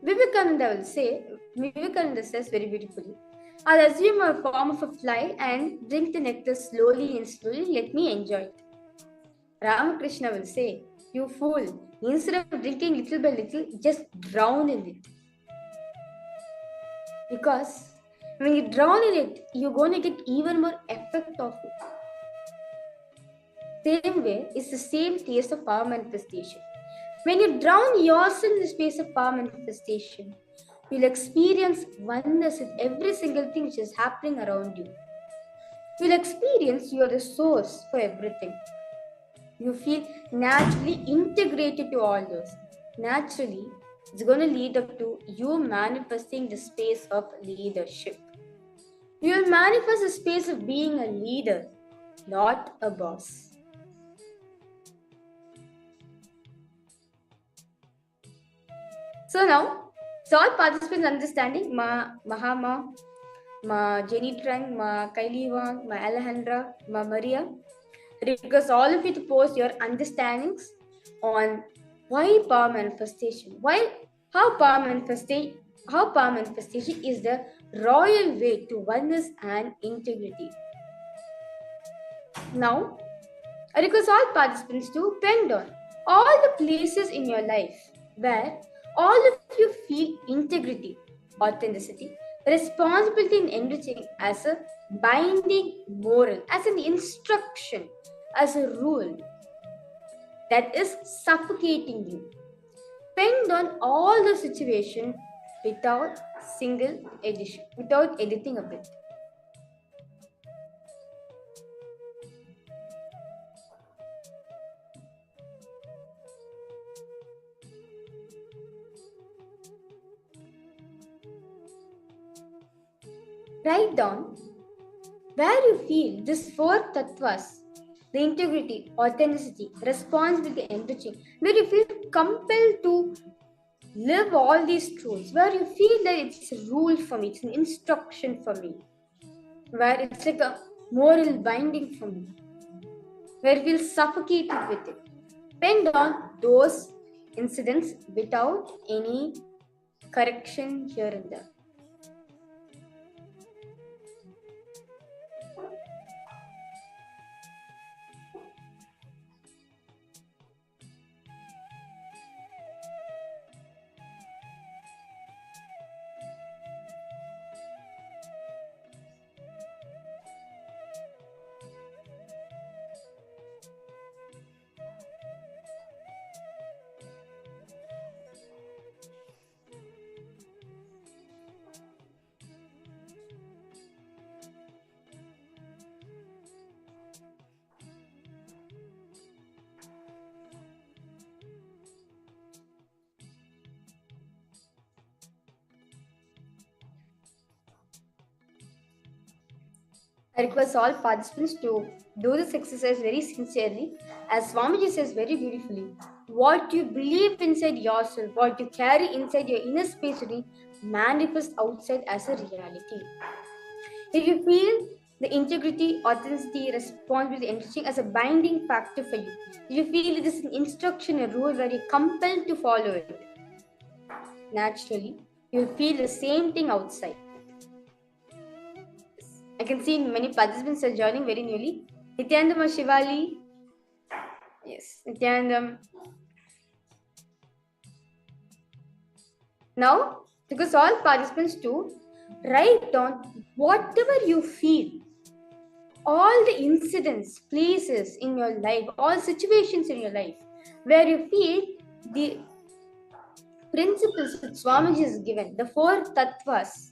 Speaker 14: Vivekananda says very beautifully, I'll assume a form of a fly and drink the nectar slowly and slowly, let me enjoy it. Ramakrishna will say, you fool, instead of drinking little by little, just drown in it. Because when you drown in it, you're going to get even more effect of it. Same way, it's the same taste of power manifestation. When you drown yourself in the space of power manifestation, you'll experience oneness with every single thing which is happening around you. You'll experience you are the source for everything. You feel naturally integrated to all those. Naturally, it's going to lead up to you manifesting the space of leadership. You will manifest the space of being a leader, not a boss. So now, so all participants understanding Ma Mahama, Ma Jenny Trang, Ma Kylie Wang, Ma Alejandra, Ma Maria. Request all of you to post your understandings on why power manifestation, how power manifestation is the royal way to oneness and integrity. Now, I request all participants to pen down all the places in your life where all of you feel integrity, authenticity, responsibility in enriching as a binding moral, as an instruction, as a rule that is suffocating you. Pen down all the situation without single edition, without editing a bit. Write down where you feel these four tattvas, the integrity, authenticity, responsibility, enriching, where you feel compelled to live all these truths, where you feel that it's a rule for me, it's an instruction for me, where it's like a moral binding for me, where you feel suffocated with it. Pen down those incidents without any correction here and there. I request all participants to do this exercise very sincerely. As Swamiji says very beautifully, what you believe inside yourself, what you carry inside your inner space will manifest outside as a reality. If you feel the integrity, authenticity, responsibility, and teaching as a binding factor for you, if you feel it is an instruction, a rule where you're compelled to follow it, naturally, you'll feel the same thing outside. I can see many participants are joining very newly. Nityanandam or Shivali. Yes, Nityanandam. Now, because all participants to write down whatever you feel, all the incidents, places in your life, all situations in your life where you feel the principles that Swamiji has given, the 4 tattvas,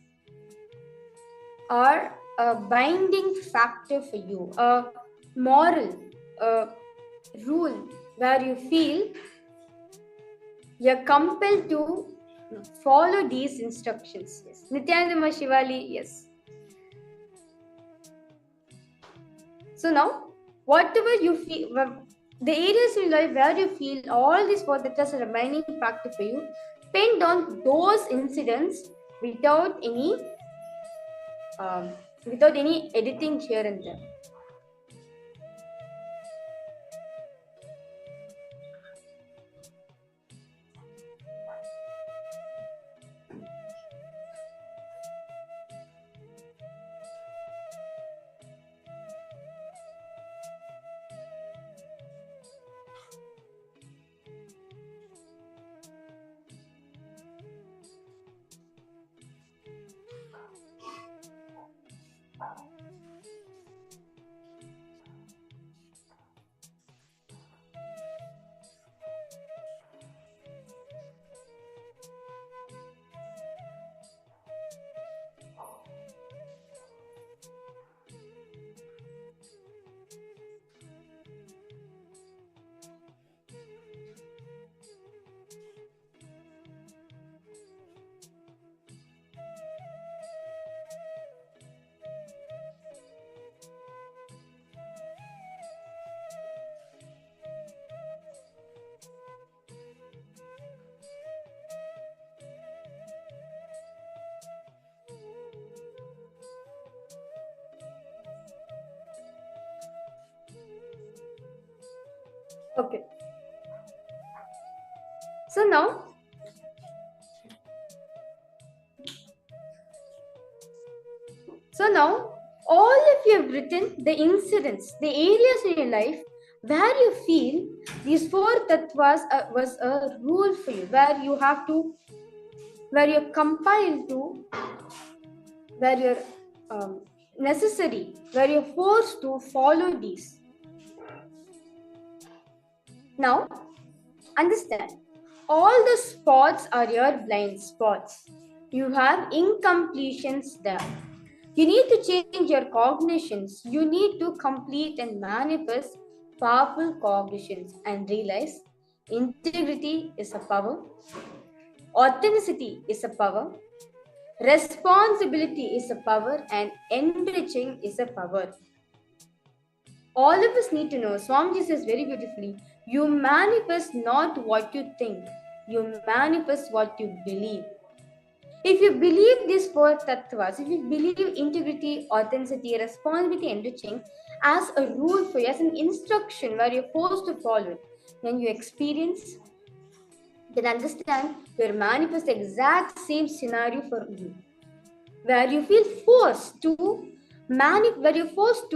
Speaker 14: are a binding factor for you, a moral rule where you feel you're compelled to follow these instructions. Yes. Nityanandama Shivali, yes. So now, whatever you feel, the areas in life where you feel all these 4 tattvas are a binding factor for you, pen down those incidents without any editing here and there. Okay. So now, all of you have written the incidents, the areas in your life where you feel these 4 tattvas was a rule for you, where you have to, where you're compiled to, where you're necessary, where you're forced to follow these. Now, understand, all the spots are your blind spots. You have incompletions there. You need to change your cognitions. You need to complete and manifest powerful cognitions and realize integrity is a power, authenticity is a power, responsibility is a power, and enriching is a power. All of us need to know, Swamiji says very beautifully, you manifest not what you think, you manifest what you believe. If you believe these 4 tattvas, if you believe integrity, authenticity, responsibility, enriching as a rule for you, as an instruction where you're forced to follow it, then you experience, then understand, you'll manifest the exact same scenario for you. Where you feel forced to where you're forced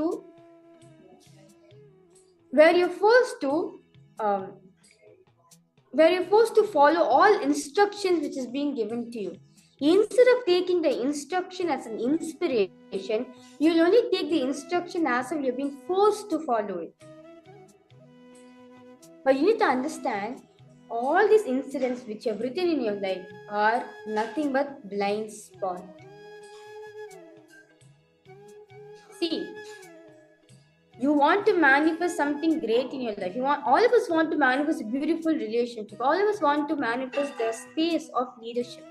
Speaker 14: to follow all instructions which is being given to you. Instead of taking the instruction as an inspiration, you'll only take the instruction as if you're being forced to follow it. But you need to understand, all these incidents which you have written in your life are nothing but blind spot. See, you want to manifest something great in your life. All of us want to manifest a beautiful relationship. All of us want to manifest the space of leadership.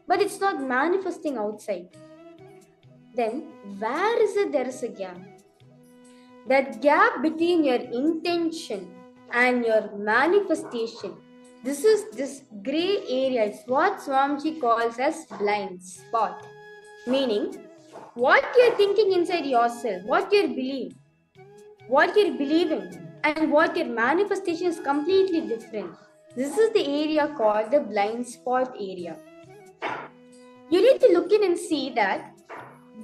Speaker 14: But it's not manifesting outside. then where is it there is a gap? That gap between your intention and your manifestation, this is this gray area. It's what Swamiji calls as blind spot. Meaning, what you're thinking inside yourself, what you're believing, and what your manifestation is completely different. This is the area called the blind spot area. You need to look in and see that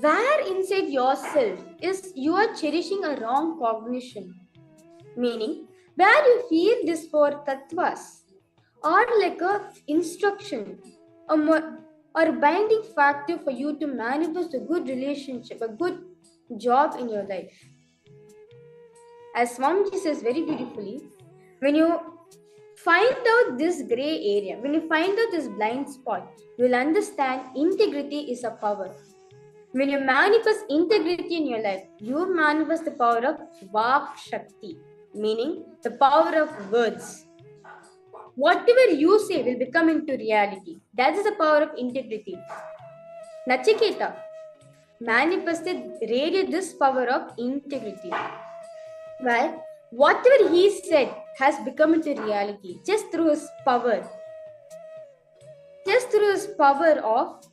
Speaker 14: where inside yourself is you are cherishing a wrong cognition. Meaning, where you feel this for tattvas or like a instruction or a binding factor for you to manifest a good relationship, a good job in your life. As Swamiji says very beautifully, when you find out this gray area, when you find out this blind spot, you will understand integrity is a power. When you manifest integrity in your life, you manifest the power of Vak Shakti, meaning the power of words. Whatever you say will become into reality. That is the power of integrity. Nachiketa radiated this power of integrity. Well, whatever he said has become into reality just through his power. Just through his power of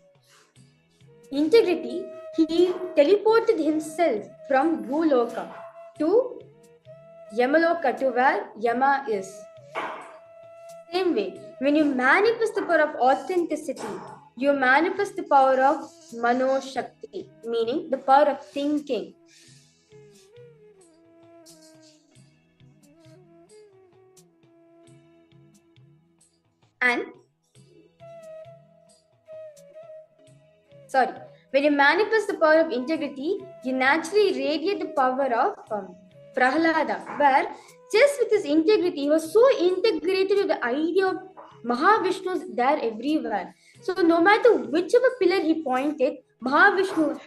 Speaker 14: integrity, he teleported himself from Bhuloka to Yamaloka, to where Yama is. Same way, when you manifest the power of authenticity, you manifest the power of Mano Shakti, meaning the power of thinking. And when you manifest the power of integrity, you naturally radiate the power of Prahlada, where just with his integrity, he was so integrated with the idea of Mahavishnu is there everywhere. So no matter whichever pillar he pointed, Mahavishnu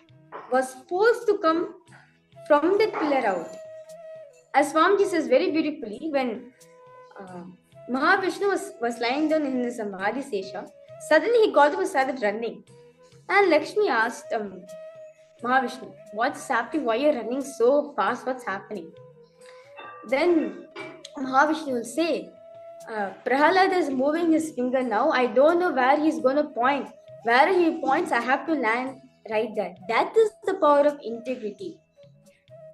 Speaker 14: was forced to come from that pillar out. As Swamiji says very beautifully, when Mahavishnu was lying down in his Samadhi Sesha, suddenly he got up and started running. And Lakshmi asked Mahavishnu, what's happening? Why are you running so fast? What's happening? Then Mahavishnu will say, Prahlada is moving his finger now. I don't know where he's going to point. Where he points, I have to land right there. That is the power of integrity.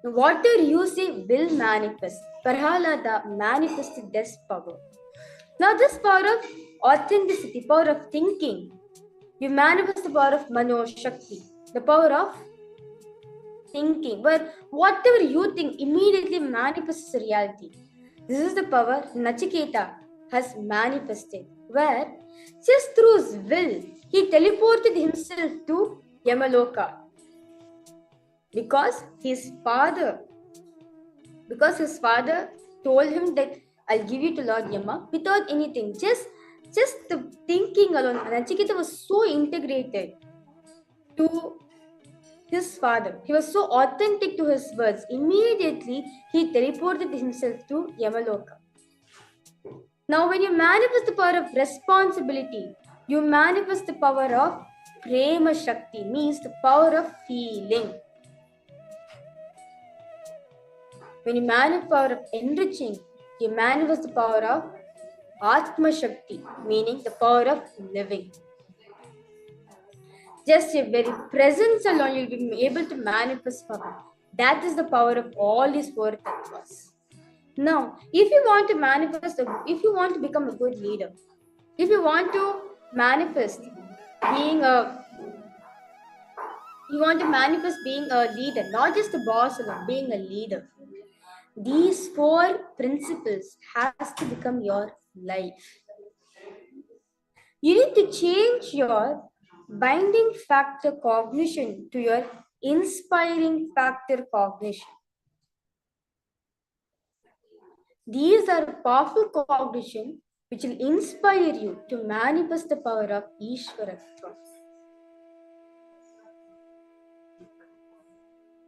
Speaker 14: Whatever you say will manifest. Prahlada manifested this power. Now this power of authenticity, power of thinking, you manifest the power of Mano Shakti, the power of thinking, where whatever you think immediately manifests reality. This is the power Nachiketa has manifested, where just through his will, he teleported himself to Yamaloka. Because his father told him that I'll give you to Lord Yama without anything, just the thinking alone. Nachiketa was so integrated to his father. He was so authentic to his words. Immediately, he teleported himself to Yamaloka. Now, when you manifest the power of responsibility, you manifest the power of Prema Shakti, means the power of feeling. When you manifest the power of enriching, you manifest the power of Atma Shakti, meaning the power of living. Just your very presence alone, you'll be able to manifest power. That is the power of all these four tattvas. Now, if you want to manifest, if you want to become a good leader, if you want to manifest being a leader, not just a boss alone, being a leader, these four principles has to become your life. You need to change your binding factor cognition to your inspiring factor cognition. These are powerful cognition which will inspire you to manifest the power of Ishvaratva.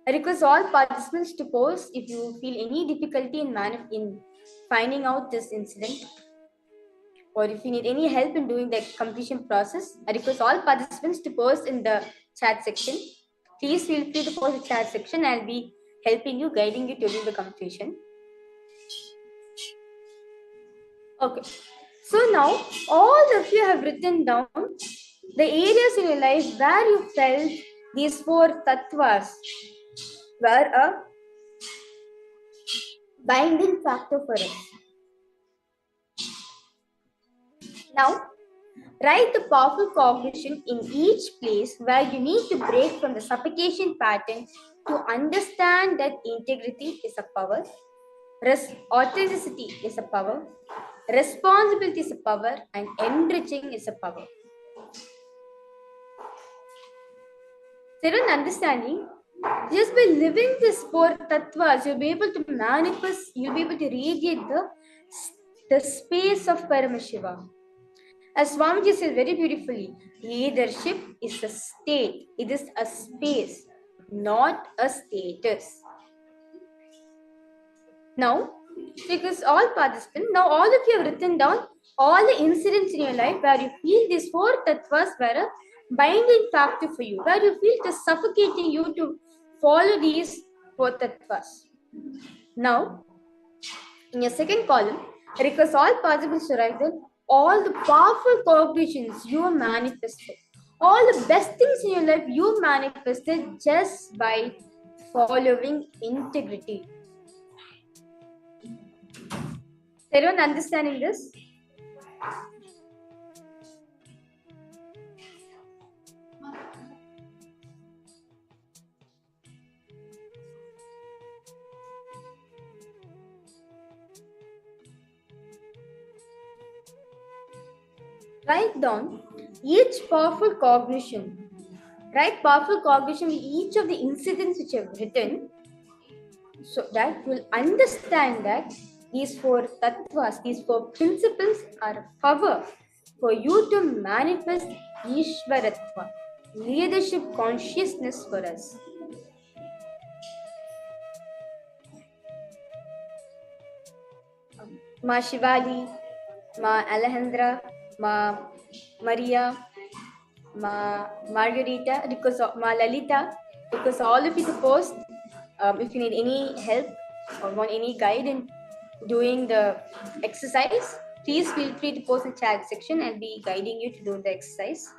Speaker 14: I request all participants to post if you feel any difficulty in finding out this incident, or if you need any help in doing the completion process. I request all participants to post in the chat section. Please feel free to post in the chat section. I'll be helping you, guiding you during the completion. Okay. So now all of you have written down the areas in your life where you felt these four tattvas were a binding factor for us. Now, write the powerful cognition in each place where you need to break from the suffocation pattern to understand that integrity is a power, authenticity is a power, responsibility is a power, and enriching is a power. So, in understanding, just by living these four tattvas, you'll be able to manifest, you'll be able to radiate the space of Paramashiva. As Swamiji said very beautifully, leadership is a state. It is a space, not a status. Now, because all participants, now all of you have written down all the incidents in your life where you feel these four tattvas were a binding factor for you, where you feel it is suffocating you to follow these four tattvas. Now, in your second column, request all participants to write down all the powerful cognitions you manifested, all the best things in your life you manifested just by following integrity. Is everyone understanding this? Write down each powerful cognition. Write powerful cognition with each of the incidents which you have written, so that you will understand that these four tattvas, these four principles are a power for you to manifest Ishvaratva, leadership consciousness for us. Ma Shivali, Ma Alejandra, Ma Maria, Ma Margarita, because of Ma Lalita, because all of you to post. If you need any help or want any guide in doing the exercise, please feel free to post in the chat section. I'll be guiding you to do the exercise.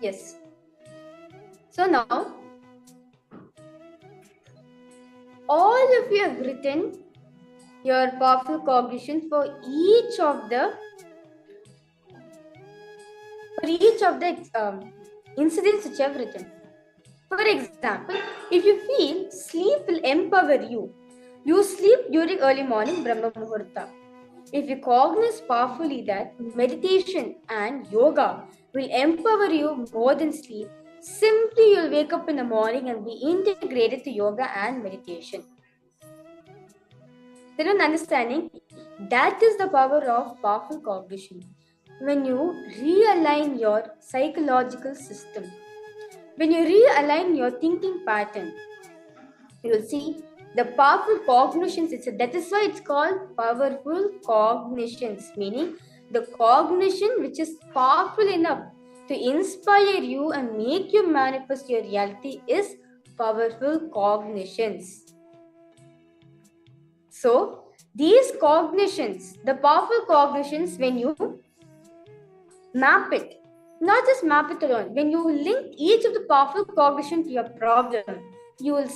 Speaker 14: Yes. So now, all of you have written your powerful cognition for each of the incidents which you have written. For example, if you feel sleep will empower you, you sleep during early morning Brahma Muhurta. If you cognize powerfully that meditation and yoga will empower you more than sleep, simply you'll wake up in the morning and be integrated to yoga and meditation. Then an understanding, that is the power of powerful cognition. When you realign your psychological system, when you realign your thinking pattern, you will see the powerful cognitions. That is why it's called powerful cognitions, meaning the cognition which is powerful enough to inspire you and make you manifest your reality is powerful cognitions. So these cognitions, the powerful cognitions, when you map it, not just map it alone, when you link each of the powerful cognition to your problem, you'll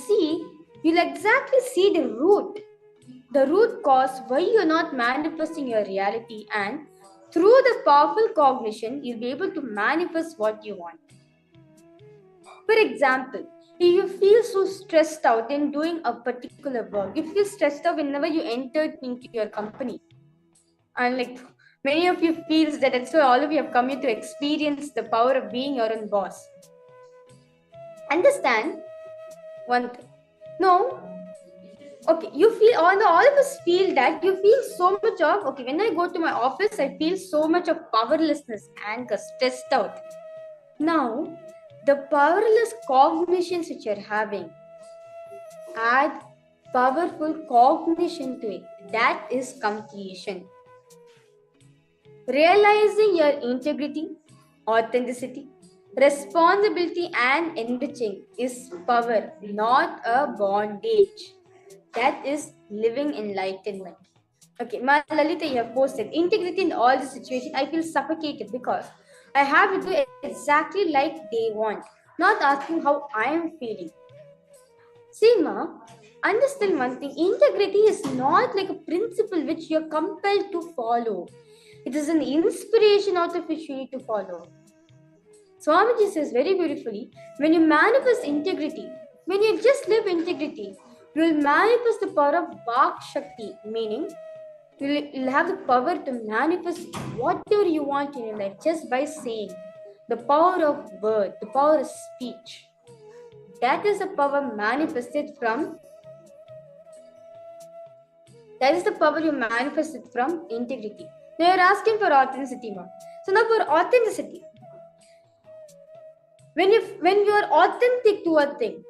Speaker 14: exactly see the root cause why you're not manifesting your reality, and through the powerful cognition, you'll be able to manifest what you want. For example, if you feel so stressed out in doing a particular work, you feel stressed out whenever you enter into your company, and like many of you feels that's why all of you have come here to experience the power of being your own boss. Understand one thing. No. Okay, you feel, all of us feel that you feel so much of, okay, when I go to my office, I feel so much of powerlessness, anger, stressed out. Now, the powerless cognitions which you're having, add powerful cognition to it. That is completion. Realizing your integrity, authenticity, responsibility and enriching is power, not a bondage. That is living enlightenment. Okay, Lalita, you have posted integrity in all the situations. I feel suffocated because I have to do exactly like they want, not asking how I am feeling. See, Ma, understand one thing. Integrity is not like a principle which you are compelled to follow. It is an inspiration out of which you need to follow. Swamiji says very beautifully, when you manifest integrity, when you just live integrity, you will manifest the power of Vak Shakti, meaning you will have the power to manifest whatever you want in your life just by saying. The power of word, the power of speech. That is the power manifested from, that is the power you manifested from integrity. Now you're asking for authenticity, ma. So now for authenticity, when you are authentic to a thing,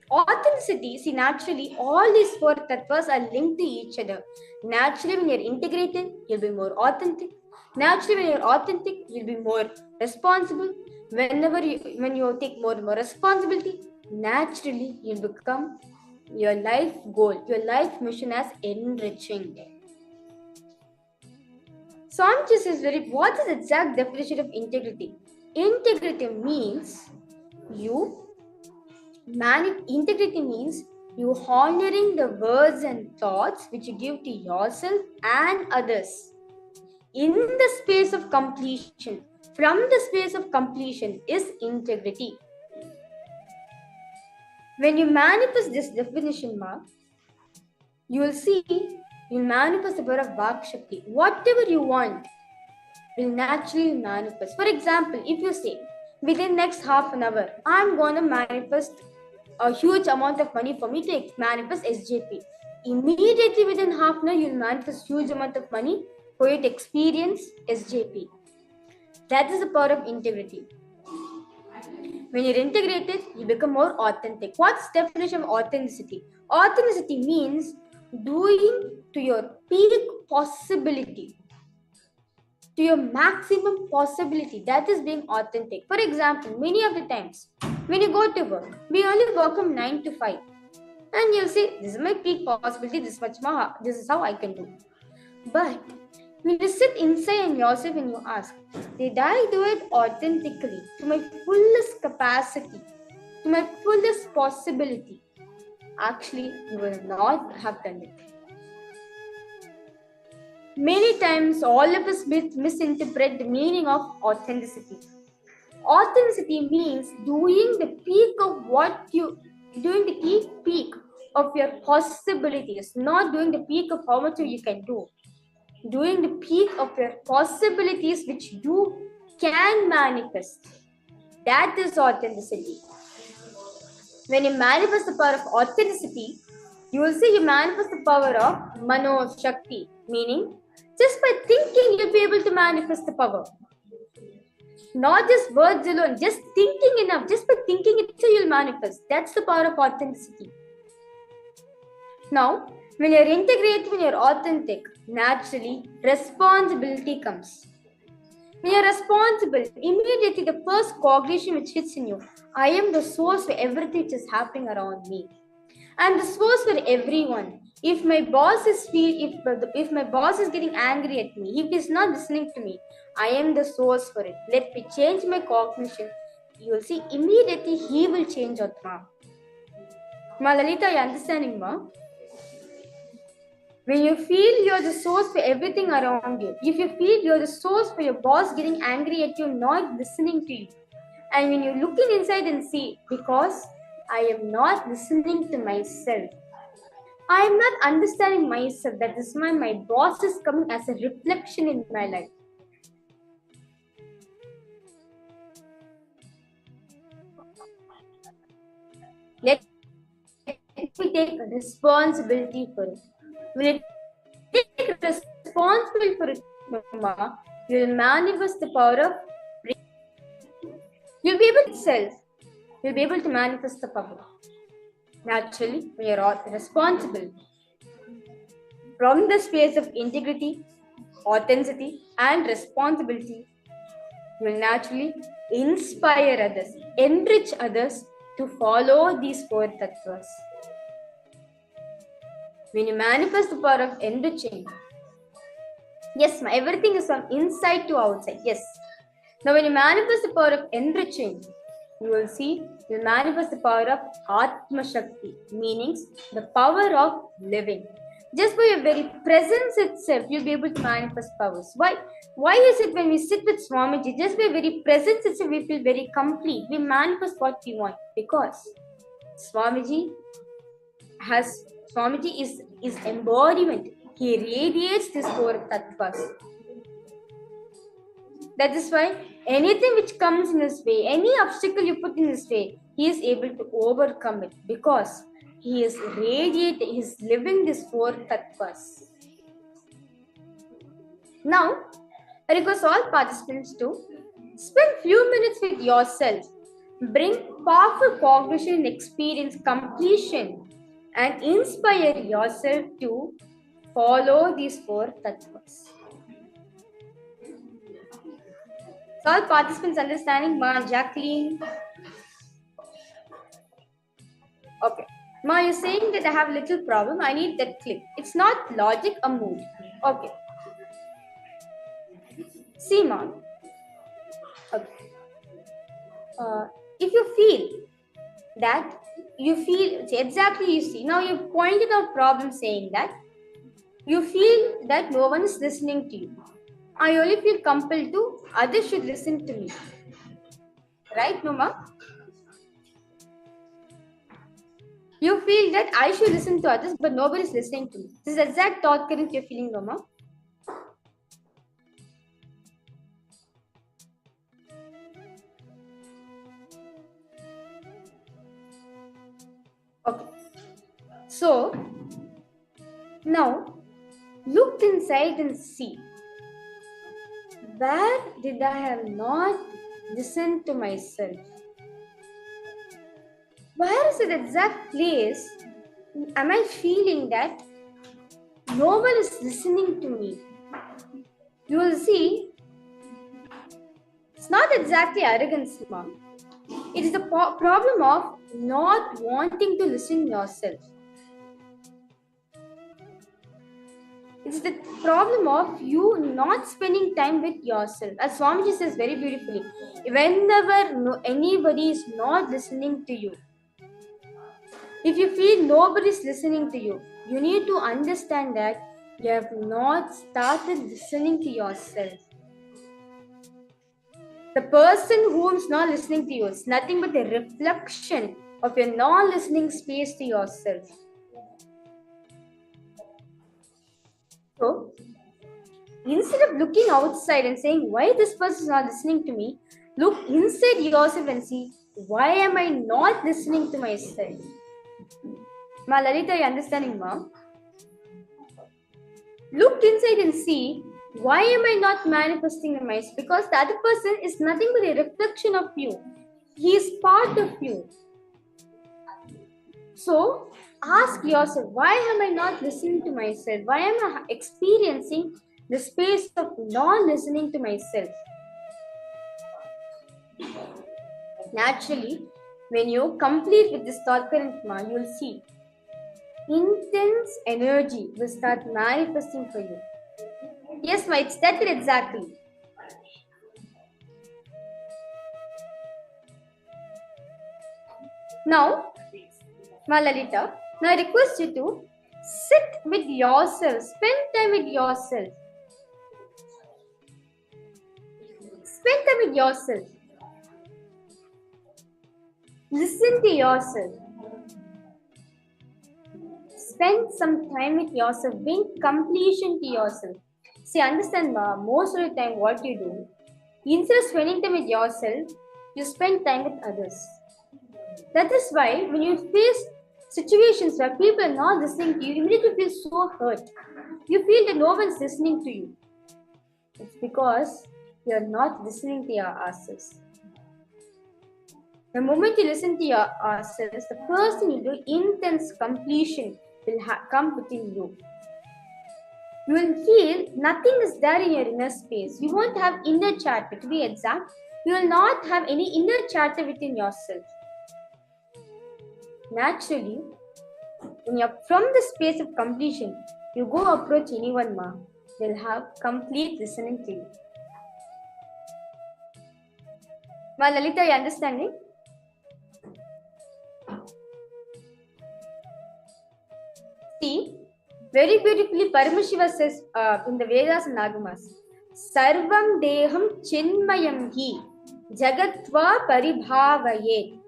Speaker 14: authenticity, see, naturally all these four tattvas are linked to each other. Naturally, when you're integrated, you'll be more authentic. Naturally, when you're authentic, you'll be more responsible. When you take more and more responsibility, naturally you'll become your life goal, your life mission as enriching. Swamiji says what is the exact definition of integrity? Integrity means integrity means you honoring the words and thoughts which you give to yourself and others in the space of completion. From the space of completion is integrity. When you manifest this definition, ma, you will see, you manifest the power of Vak Shakti. Whatever you want will naturally manifest. For example, if you say, within next half an hour, I'm going to manifest a huge amount of money for me to manifest SJP. Immediately within half an hour, you'll manifest huge amount of money for you to experience SJP. That is the power of integrity. When you're integrated, you become more authentic. What's the definition of authenticity? Authenticity means doing to your peak possibility, to your maximum possibility. That is being authentic. For example, many of the times when you go to work, we only work from 9 to 5. And you'll say, this is my peak possibility, this is how I can do. But When you sit inside in yourself and you ask, did I do it authentically, to my fullest capacity, to my fullest possibility? Actually, you will not have done it. Many times, all of us misinterpret the meaning of authenticity. Authenticity means doing the peak of your possibilities, not doing the peak of how much you can do. Doing the peak of your possibilities which you can manifest. That is authenticity. When you manifest the power of authenticity, you will see you manifest the power of Mano Shakti, meaning just by thinking you'll be able to manifest the power. Not just words alone, just thinking enough, just by thinking it, so you'll manifest. That's the power of authenticity. Now, when you're integrated, when you're authentic, naturally, responsibility comes. When you're responsible, immediately the first cognition which hits in you, I am the source for everything which is happening around me. I'm the source for everyone. If my boss is getting angry at me, if he's not listening to me, I am the source for it. Let me change my cognition. You will see immediately he will change Atma. Ma Lalita, you understanding, ma? When you feel you're the source for everything around you, if you feel you're the source for your boss getting angry at you, not listening to you, and when you're looking inside and see, because I am not listening to myself, I am not understanding myself, that is why my boss is coming as a reflection in my life. Let me take responsibility for it. When you take responsibility for it, Mama, you will manifest the power of. You'll be able to self. You'll be able to manifest the power. Naturally, when you're responsible, from the space of integrity, authenticity, and responsibility, you will naturally inspire others, enrich others to follow these four tattvas. When you manifest the power of enriching, yes, everything is from inside to outside. Yes. Now, when you manifest the power of enriching, you will see, you manifest the power of Atma Shakti, meaning the power of living. Just by your very presence itself, you'll be able to manifest powers. Why? Why is it when we sit with Swamiji, just by very presence itself, we feel very complete. We manifest what we want, because Swamiji is embodiment. He radiates these four tattvas. That is why anything which comes in his way, any obstacle you put in his way, he is able to overcome it, because he is radiating, he is living these four tattvas. Now, I request all participants to spend few minutes with yourself, bring powerful cognition, experience, completion, and inspire yourself to follow these four tattvas. So all participants understanding, Ma, Jacqueline? Okay. Ma, you're saying that I have a little problem. I need that clip. It's not logic, a mood. Okay. See, Ma. Okay. If you feel that, exactly, you see, now you pointed out problem saying that you feel that no one is listening to you. I only feel compelled to, others should listen to me. Right, Noma? You feel that I should listen to others, but nobody is listening to me. This is the exact thought current you're feeling, Noma. Okay. So, now, look inside and see. Where did I have not listened to myself? Where is the exact place am I feeling that no one is listening to me? You will see, it's not exactly arrogance, Mom. It is the problem of not wanting to listen yourself. It's the problem of you not spending time with yourself. As Swamiji says very beautifully, whenever anybody is not listening to you, if you feel nobody is listening to you, you need to understand that you have not started listening to yourself. The person who is not listening to you is nothing but a reflection of your non-listening space to yourself. So, instead of looking outside and saying, why this person is not listening to me, look inside yourself and see, why am I not listening to myself? Ma Lalita, are you understanding, ma? Look inside and see, why am I not manifesting in myself? Because the other person is nothing but a reflection of you. He is part of you. So, ask yourself, why am I not listening to myself? Why am I experiencing the space of non-listening to myself? Naturally, when you complete with this thought current, you will see intense energy will start manifesting for you. Yes, ma, it's that exactly. Now, Ma Lalita, now I request you to sit with yourself, spend time with yourself. Spend time with yourself. Listen to yourself. Spend some time with yourself. Bring completion to yourself. See, understand, ma, most of the time what you do, instead of spending time with yourself, you spend time with others. That is why when you face situations where people are not listening to you, you immediately feel so hurt. You feel that no one is listening to you. It's because you are not listening to yourselves. The moment you listen to yourselves, the first thing you do, intense completion will come within you. You will feel nothing is there in your inner space. You won't have inner chatter. To be exact, you will not have any inner chatter within yourself. Naturally, when you're from the space of completion, you go approach anyone, ma, they'll have complete listening to you. Ma Lalita, are you understanding? See, very beautifully Paramashiva says in the Vedas and Agamas, Sarvam Deham Chinmayam Hi Jagatva Paribhavayet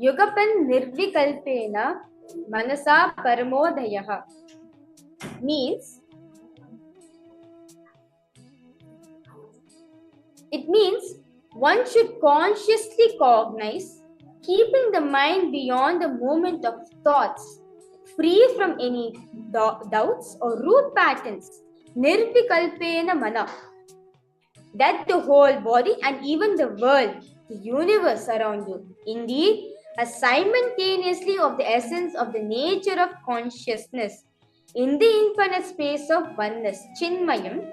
Speaker 14: Yugapan Nirvikalpena Manasa Paramodayaha. It means one should consciously cognize, keeping the mind beyond the moment of thoughts, free from any doubts or root patterns, nirvikalpena mana, that the whole body and even the world, the universe around you, indeed, are simultaneously of the essence of the nature of consciousness in the infinite space of oneness, Chinmayam.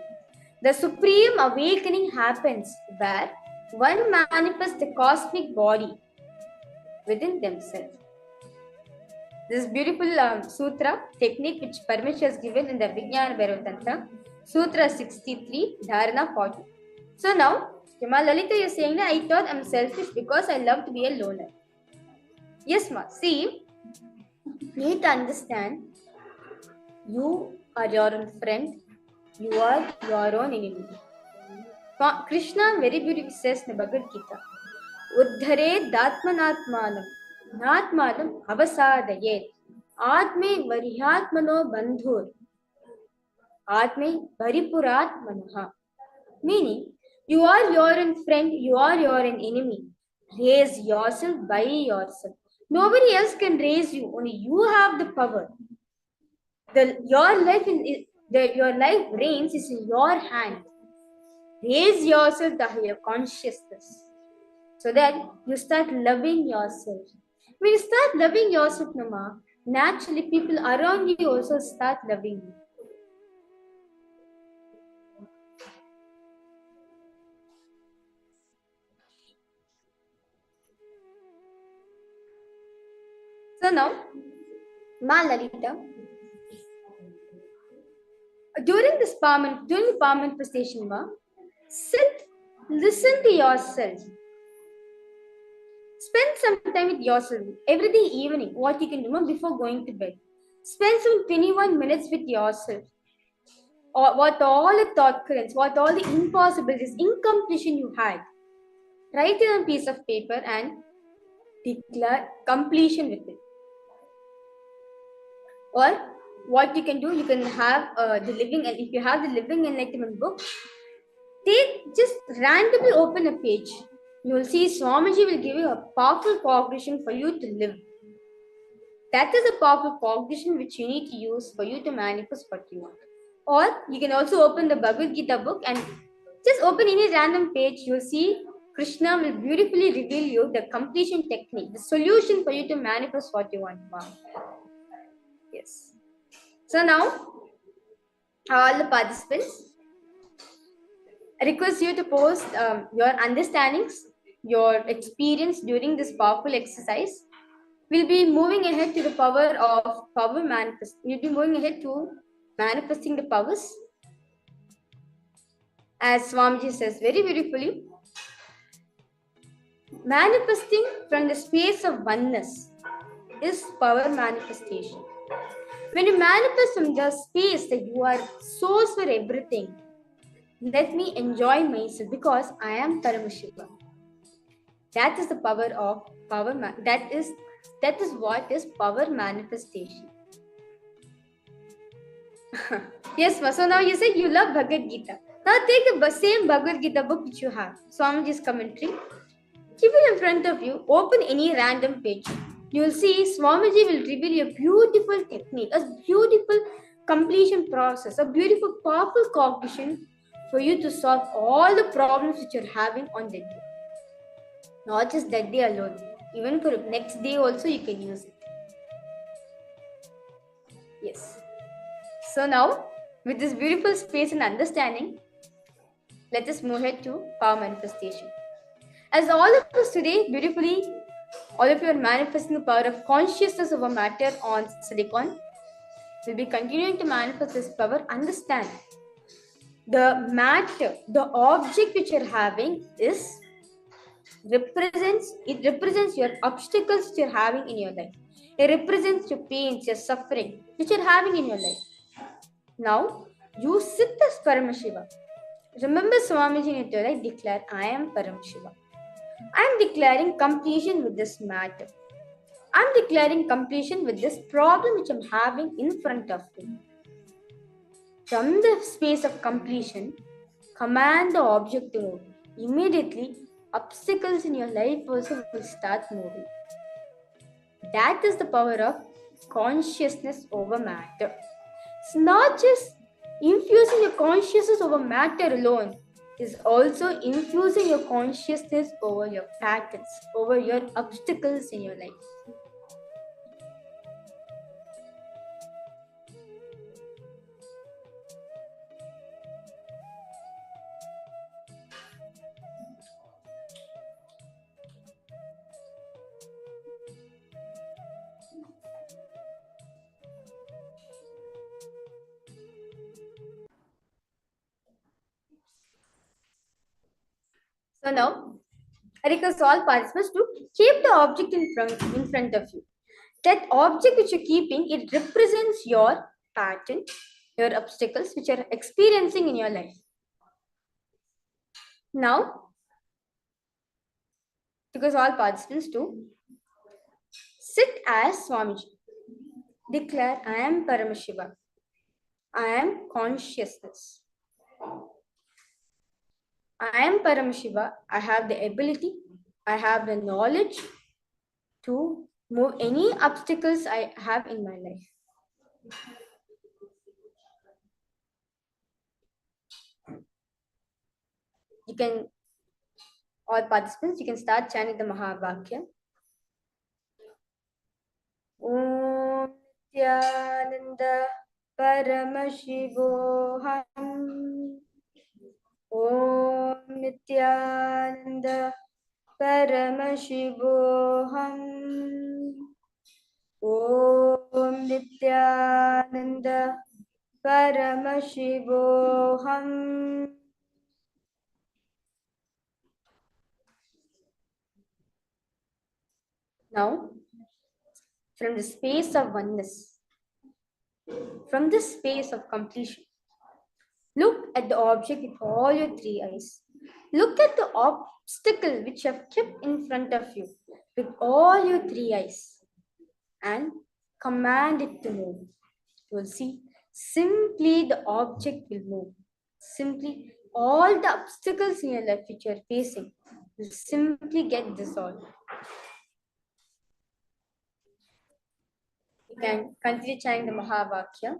Speaker 14: The supreme awakening happens where one manifests the cosmic body within themselves. This beautiful sutra technique which Parmeshwar has given in the Vijnana Bhairav Tantra, Sutra 63, Dharana 40. So now, Ma Lalita is saying that I thought I'm selfish because I love to be a loner. Yes, ma. See, you need to understand, you are your own friend, you are your own enemy. Krishna very beautifully says in the Bhagavad Gita, Uddhare datmanatmanam, natmanam avasadayet, atme varihatmano bandhur, atme varipuratmanaha. Meaning, you are your own friend, you are your own enemy. Raise yourself by yourself. Nobody else can raise you, only you have the power. Your life reigns is in your hand. Raise yourself to higher consciousness so that you start loving yourself. When you start loving yourself, Nama, naturally people around you also start loving you. So now, Ma Lalita, during the palm manifestation, sit, listen to yourself. Spend some time with yourself every day evening. What you can do before going to bed. Spend some 21 minutes with yourself. Or what all the thought currents, what all the impossibilities, incompletion you had. Write it on a piece of paper and declare completion with it. Or what you can do, you can have if you have the Living Enlightenment book, just randomly open a page. You will see Swamiji will give you a powerful cognition for you to live. That is a powerful cognition which you need to use for you to manifest what you want. Or you can also open the Bhagavad Gita book and just open any random page. You will see Krishna will beautifully reveal you the completion technique, the solution for you to manifest what you want. Wow. Yes. So now, all the participants, I request you to post your understandings, your experience during this powerful exercise. We'll be moving ahead to the power of power manifest. We'll be moving ahead to manifesting the powers. As Swamiji says very beautifully, manifesting from the space of oneness is power manifestation. When you manifest from the space that you are source for everything, let me enjoy myself because I am Paramashiva. That is the power of power. That is what is power manifestation. Yes, so now you say you love Bhagavad Gita. Now take the same Bhagavad Gita book which you have, Swamiji's commentary. Keep it in front of you. Open any random page. You will see Swamiji will reveal you a beautiful technique, a beautiful completion process, a beautiful powerful cognition for you to solve all the problems which you're having on that day. Not just that day alone. Even for next day also you can use it. Yes. So now, with this beautiful space and understanding, let us move ahead to power manifestation. As all of us today, beautifully, all of you are manifesting the power of consciousness over matter on silicon. We'll be continuing to manifest this power. Understand, the matter, the object which you're having represents your obstacles which you're having in your life. It represents your pains, your suffering which you're having in your life. Now, you sit as Paramashiva. Remember Swamiji in your life, declare, I am Paramashiva. I am declaring completion with this matter. I am declaring completion with this problem which I am having in front of me. From the space of completion, command the object to move. Immediately, obstacles in your life also will start moving. That is the power of consciousness over matter. It's not just infusing your consciousness over matter alone. Is also infusing your consciousness over your patterns, over your obstacles in your life. So now, I request all participants to keep the object in front of you. That object which you're keeping, it represents your pattern, your obstacles which you're experiencing in your life. Now, because all participants to sit as Swamiji. Declare, I am Paramashiva. I am consciousness. I am Paramashiva. I have the ability, I have the knowledge to move any obstacles I have in my life. You can, all participants, you can start chanting the Mahavakya. Om Nityananda Paramashivoham. Om Nityananda Paramashivoham. Om Nityananda Paramashivoham. Now, from the space of oneness, from the space of completion, look at the object with all your three eyes. Look at the obstacle which you have kept in front of you with all your three eyes and command it to move. You will see simply the object will move. Simply all the obstacles in your life which you are facing will simply get dissolved. You can continue chanting the Mahavakya.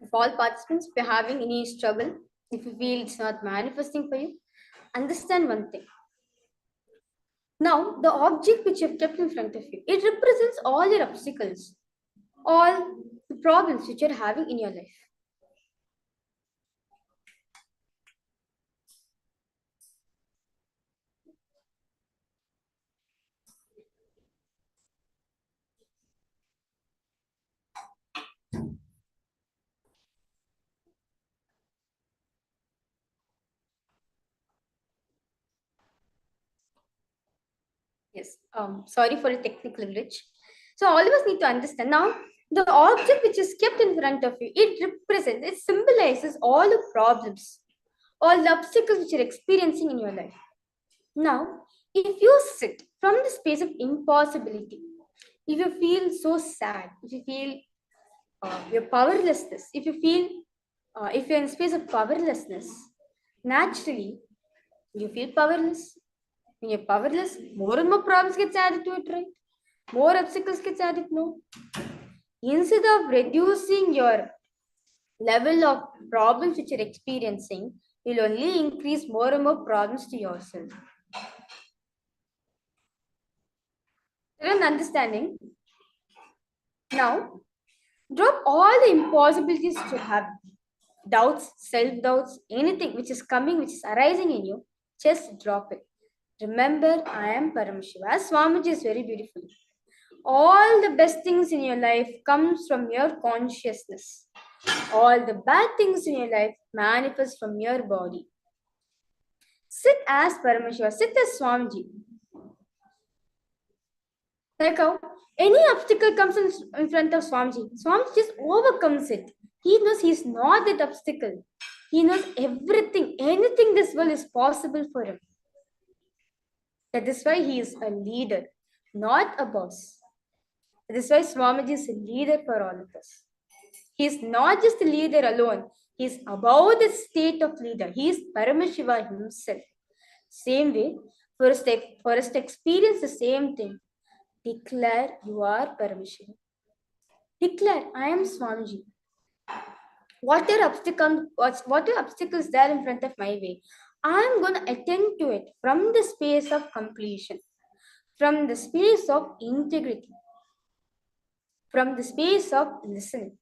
Speaker 14: If all participants, if you're having any struggle, if you feel it's not manifesting for you, understand one thing. Now, the object which you've kept in front of you, it represents all your obstacles, all the problems which you're having in your life. Yes, sorry for the technical glitch. So all of us need to understand now the object which is kept in front of you, it represents, it symbolizes all the problems, all the obstacles which you're experiencing in your life. Now, if you sit from the space of impossibility, if you feel so sad, if you feel your powerlessness, if you feel, if you're in space of powerlessness, naturally you feel powerless. When you're powerless, more and more problems gets added to it, right? More obstacles gets added, no? Instead of reducing your level of problems which you're experiencing, you'll only increase more and more problems to yourself. You're an understanding? Now, drop all the impossibilities that you have. doubts, self-doubts, anything which is coming, which is arising in you, just drop it. Remember, I am Paramashiva. As Swamiji is very beautiful. All the best things in your life comes from your consciousness. All the bad things in your life manifest from your body. Sit as Paramashiva. Sit as Swamiji. Like how any obstacle comes in front of Swamiji, Swamiji just overcomes it. He knows he's not that obstacle. He knows everything, anything this world is possible for him. That is why he is a leader, not a boss. That is why Swamiji is a leader for all of us. He is not just a leader alone. He is above the state of leader. He is Paramashiva himself. Same way, for us to experience the same thing, declare you are Paramashiva. Declare, I am Swamiji. Whatever obstacle is there in front of my way, I am going to attend to it from the space of completion, from the space of integrity, from the space of listening.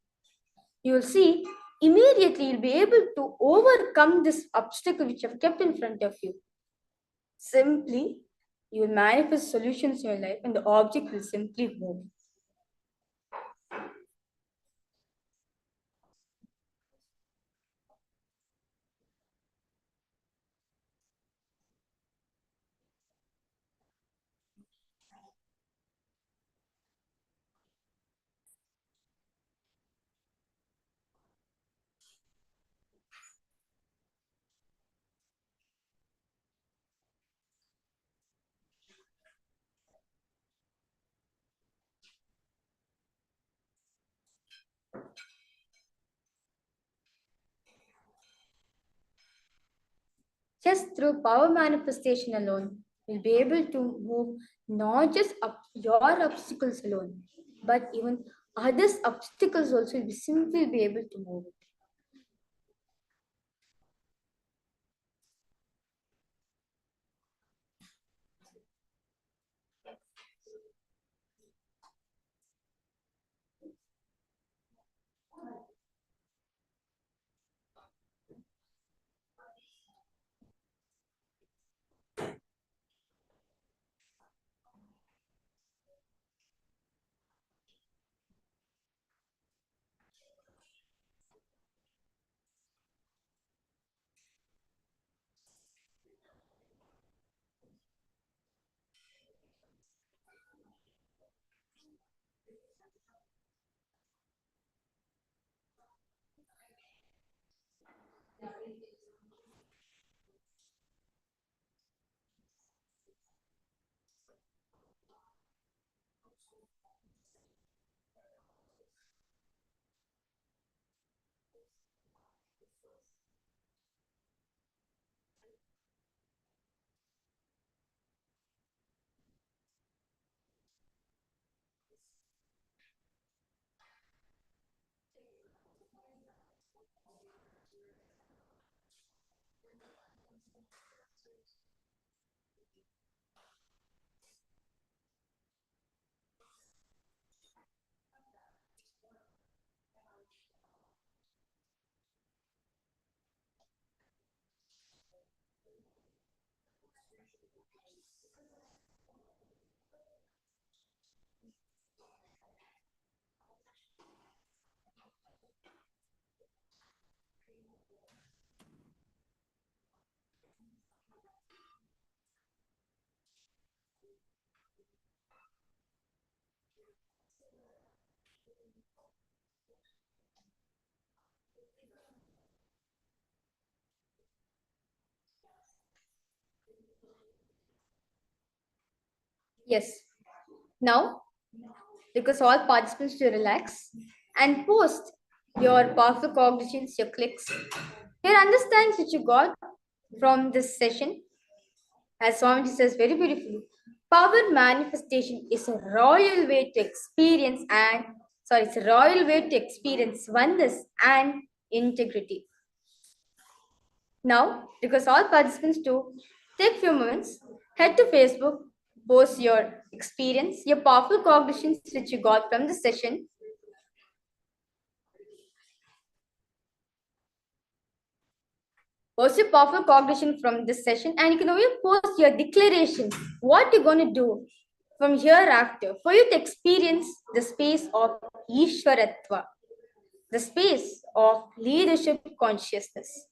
Speaker 14: You will see, immediately you'll be able to overcome this obstacle which you have kept in front of you. Simply, you will manifest solutions in your life and the object will simply move. Just through power manifestation alone, you'll be able to move not just up your obstacles alone, but even others' obstacles also will simply be able to move it. Yes. Now, request all participants to relax and post your powerful cognitions, your clicks, your understandings which you got from this session. As Swamiji says very beautifully, power manifestation is a royal way to experience oneness and integrity. Now, request all participants to take few moments, head to Facebook, post your experience, your powerful cognitions which you got from the session. Post your powerful cognition from this session, and you can even post your declaration, what you're going to do from hereafter for you to experience the space of Ishwaratva, the space of leadership consciousness.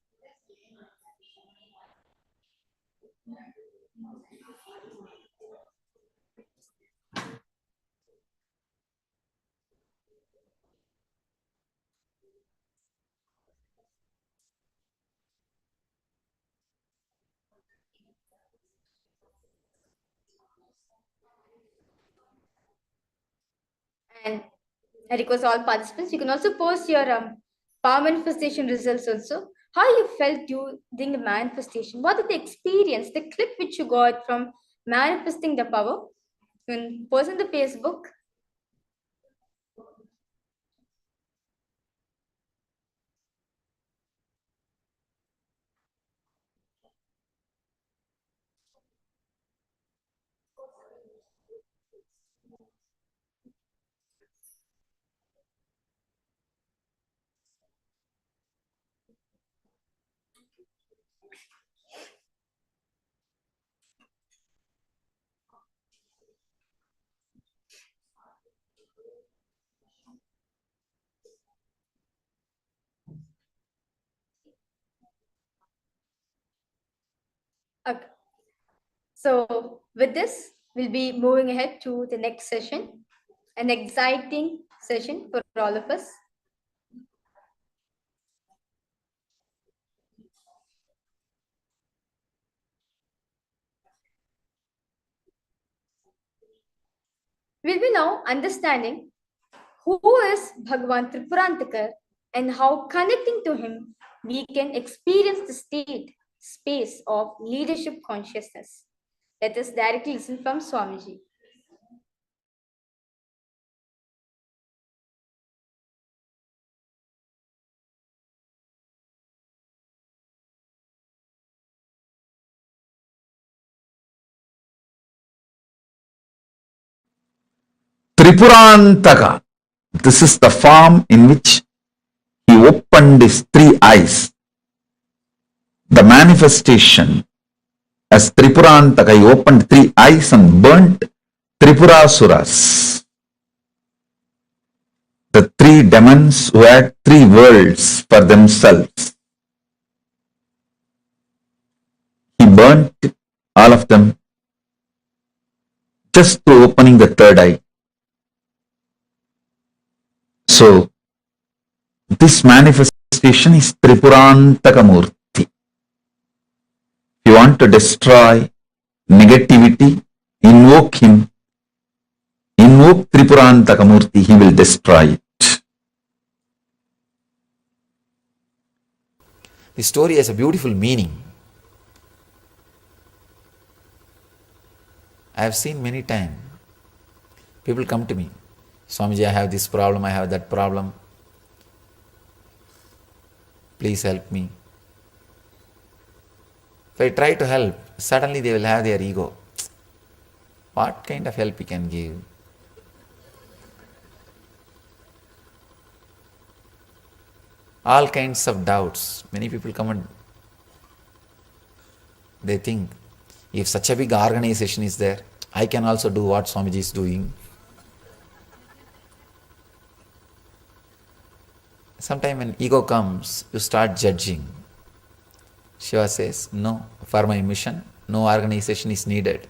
Speaker 14: And I request all participants, you can also post your power manifestation results also. How you felt during the manifestation. What is the experience, the clip which you got from manifesting the power? You can post on the Facebook. Okay. So with this, we'll be moving ahead to the next session, an exciting session for all of us. We'll be now understanding who is Bhagavan Tripurantakar and how connecting to him we can experience the space of leadership consciousness. Let us directly listen from Swamiji.
Speaker 1: Tripurantaka. This is the form in which he opened his three eyes. The manifestation as Tripurantaka, he opened three eyes and burnt Tripurasuras, the three demons who had three worlds for themselves. He burnt all of them just through opening the third eye. So, this manifestation is Tripurantaka Murti. If you want to destroy negativity, invoke him. Invoke Tripurantaka Murti, he will destroy it. The story has a beautiful meaning. I have seen many times. People come to me, Swamiji, I have this problem, I have that problem. Please help me. If I try to help, suddenly they will have their ego. What kind of help we can give? All kinds of doubts. Many people come and they think, if such a big organization is there, I can also do what Swamiji is doing. Sometimes when ego comes, you start judging. Shiva says, no, for my mission, no organization is needed.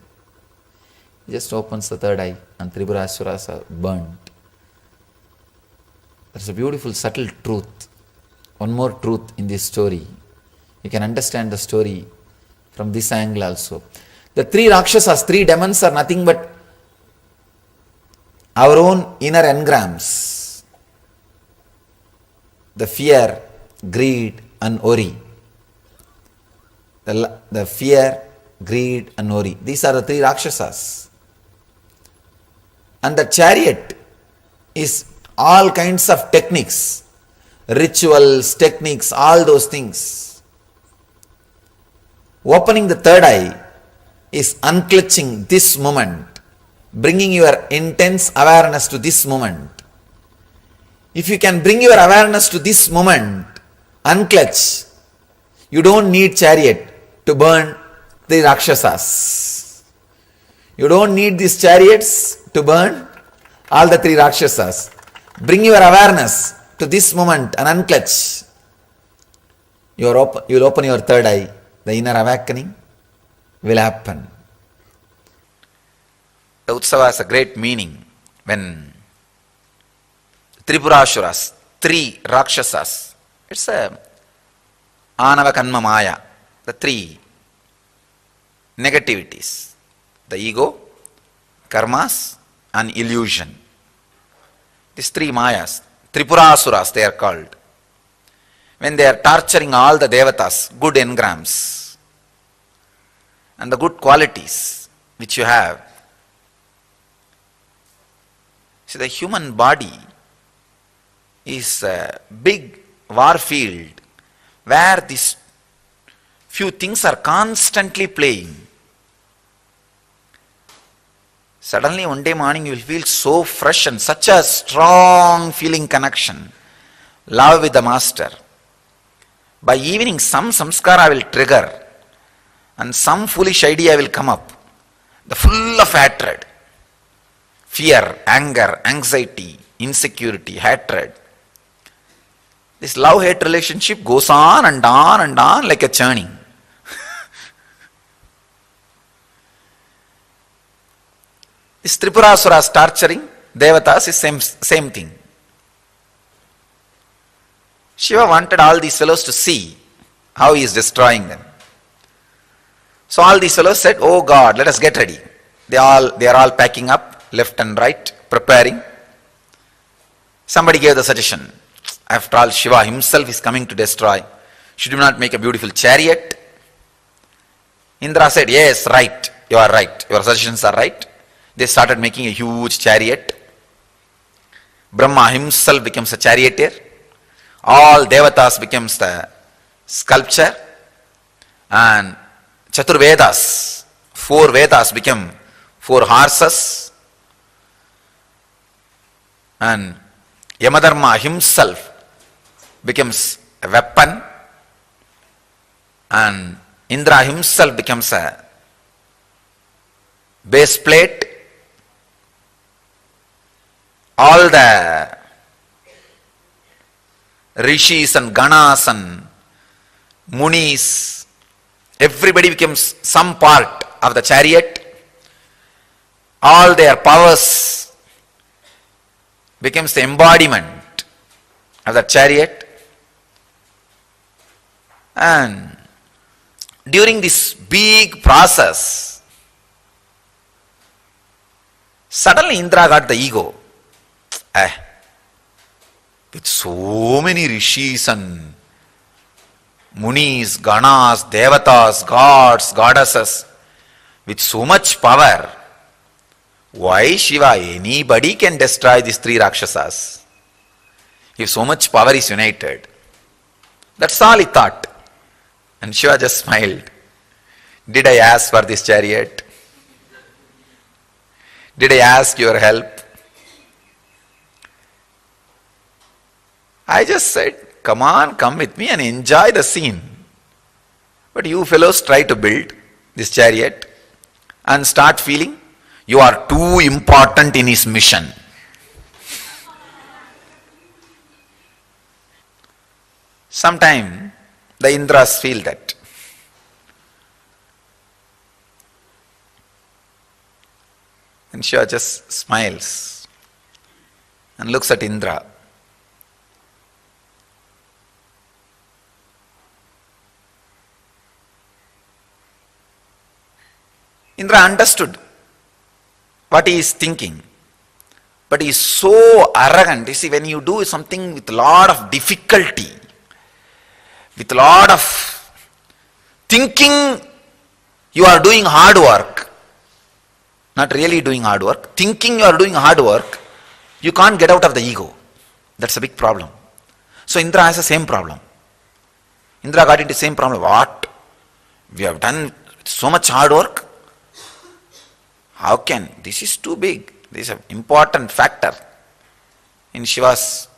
Speaker 1: He just opens the third eye and Tripurasuras are burnt. There's a beautiful, subtle truth. One more truth in this story. You can understand the story from this angle also. The three Rakshasas, three demons are nothing but our own inner engrams. The fear, greed and worry. The fear, greed and worry. These are the three Rakshasas. And the chariot is all kinds of techniques, rituals, techniques, all those things. Opening the third eye is unclutching this moment, bringing your intense awareness to this moment. If you can bring your awareness to this moment, unclutch, You don't need chariot to burn the Rakshasas. You don't need these chariots to burn all the 3 Rakshasas. Bring your awareness to this moment and unclutch. You'll open your third eye. The inner awakening will happen. The Utsava has a great meaning when Tripurasuras, 3 Rakshasas, it's a Anava Kanma Maya, the 3 negativities, the ego, karmas and illusion. These 3 Mayas, Tripurasuras they are called. When they are torturing all the devatas, good engrams and the good qualities which you have. See, the human body is a big war field where these few things are constantly playing. Suddenly one day morning you will feel so fresh and such a strong feeling connection, love with the master. By evening some samskara will trigger and some foolish idea will come up, the full of hatred, fear, anger, anxiety, insecurity, hatred. This love-hate relationship goes on and on and on like a churning. This Tripurasuras torturing devatas is same thing. Shiva wanted all these fellows to see how he is destroying them. So all these fellows said, "Oh God, let us get ready." They are all packing up left and right, preparing. Somebody gave the suggestion, after all Shiva himself is coming to destroy, should we not make a beautiful chariot? Indra said, "Yes, right, you are right, your suggestions are right." They started making a huge chariot. Brahma himself becomes a charioteer. All devatas becomes the sculpture. And Chatur Vedas, 4 Vedas become 4 horses. And Yamadharma himself becomes a weapon. And Indra himself becomes a base plate. All the rishis and ganas and munis, everybody becomes some part of the chariot. All their powers becomes the embodiment of the chariot. And during this big process, suddenly Indra got the ego. With so many rishis and munis, ganas, devatas, gods, goddesses, with so much power, why Shiva? Anybody can destroy these 3 Rakshasas if so much power is united. That's all he thought. And Shiva just smiled. Did I ask for this chariot? Did I ask your help? I just said, come on, come with me and enjoy the scene. But you fellows try to build this chariot and start feeling you are too important in his mission. Sometimes the Indras feel that. And Shiva just smiles and looks at Indra. Indra understood what he is thinking, but he is so arrogant. You see, when you do something with a lot of difficulty, with a lot of thinking, you are doing hard work, not really doing hard work, thinking you are doing hard work, you can't get out of the ego. That's a big problem. So Indra has the same problem. Indra got into the same problem. What? We have done so much hard work. How can? This is too big. This is an important factor in Shiva's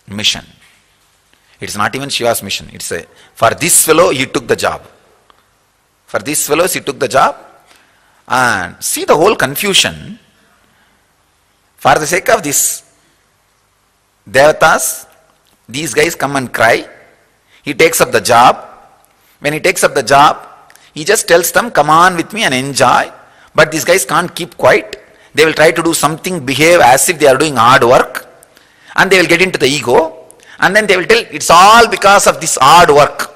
Speaker 1: mission. It's not even Shiva's mission. It's for this fellow he took the job. For these fellows he took the job. And see the whole confusion. For the sake of this Devatas, these guys come and cry. He takes up the job. When he takes up the job, he just tells them, come on with me and enjoy. But these guys can't keep quiet. They will try to do something, behave as if they are doing hard work. And they will get into the ego. And then they will tell, it's all because of this hard work.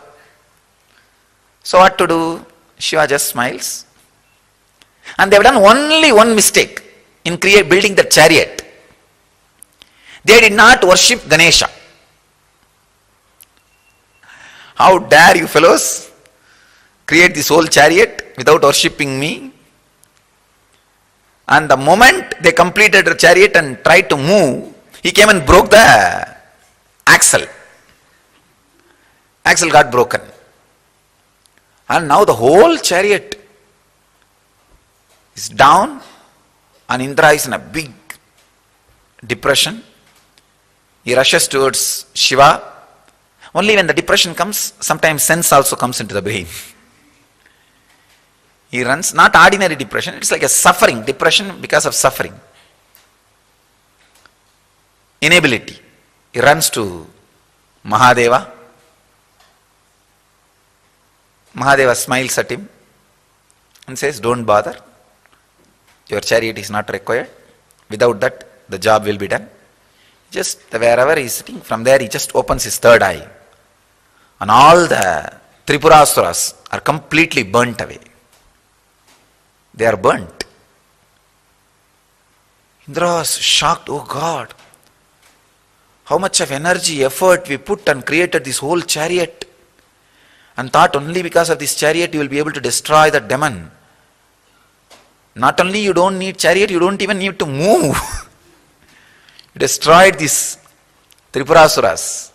Speaker 1: So what to do? Shiva just smiles. And they have done only one mistake in building the chariot. They did not worship Ganesha. How dare you fellows create this whole chariot without worshipping me? And the moment they completed the chariot and tried to move, he came and broke the axle. Axle got broken. And now the whole chariot is down and Indra is in a big depression. He rushes towards Shiva. Only when the depression comes, sometimes sense also comes into the brain. He runs, not ordinary depression, it's like a suffering, depression because of suffering. Inability. He runs to Mahadeva. Mahadeva smiles at him and says, don't bother. Your chariot is not required. Without that, the job will be done. Just wherever he is sitting, from there he just opens his third eye. And all the Tripurasuras are completely burnt away. They are burnt. Indra was shocked, oh God, how much of energy, effort we put and created this whole chariot, and thought only because of this chariot you will be able to destroy the demon. Not only you don't need chariot, you don't even need to move. You destroyed these Tripurasuras.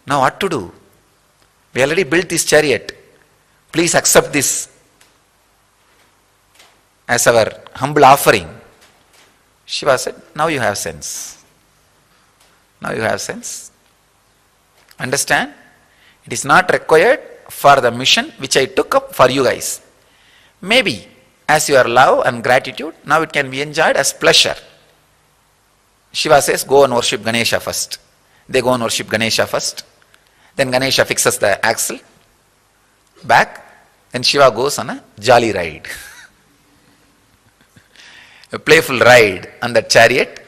Speaker 1: Now what to do? We already built this chariot. Please accept this as our humble offering. Shiva said, now you have sense. Now you have sense. Understand? It is not required for the mission which I took up for you guys. Maybe as your love and gratitude, now it can be enjoyed as pleasure. Shiva says, go and worship Ganesha first. They go and worship Ganesha first. Then Ganesha fixes the axle back. Then Shiva goes on a jolly ride. A playful ride on the chariot.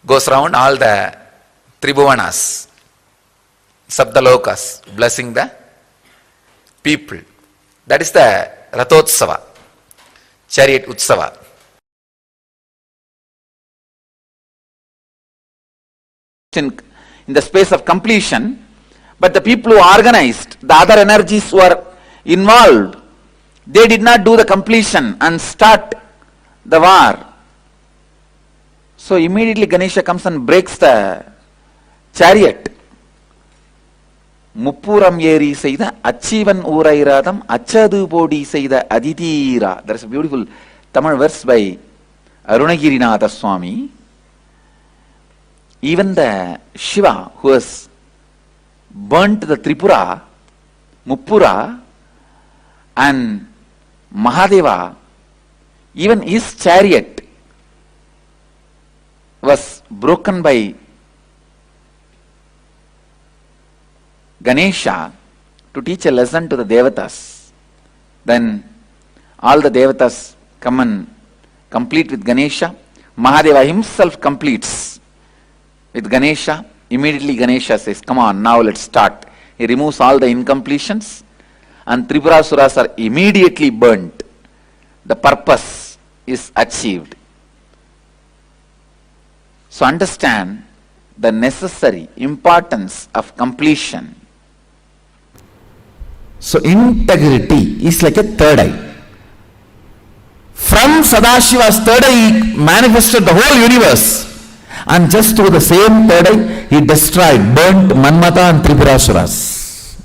Speaker 1: Goes around all the Tribhuvanas, Sabdalokas, blessing the people. That is the Rathotsava, chariot Utsava. In the space of completion, but the people who organized, the other energies who were involved, they did not do the completion and start the war. So immediately Ganesha comes and breaks the chariot. Muppuram yeri seida achivan urairadam achadu bodi seida aditira. There is a beautiful Tamil verse by Arunagirinatha Swami. Even the Shiva who has burnt the Tripura, Muppura and Mahadeva, even his chariot was broken by Ganesha to teach a lesson to the Devatas. Then all the Devatas come and complete with Ganesha. Mahadeva himself completes with Ganesha. Immediately Ganesha says, come on, now let's start. He removes all the incompletions and Tripurasuras are immediately burnt. The purpose is achieved. So understand the necessary importance of completion. So integrity is like a third eye. From Sadashiva's third eye he manifested the whole universe. And just through the same third eye, he destroyed, burnt Manmata and Tripurasuras.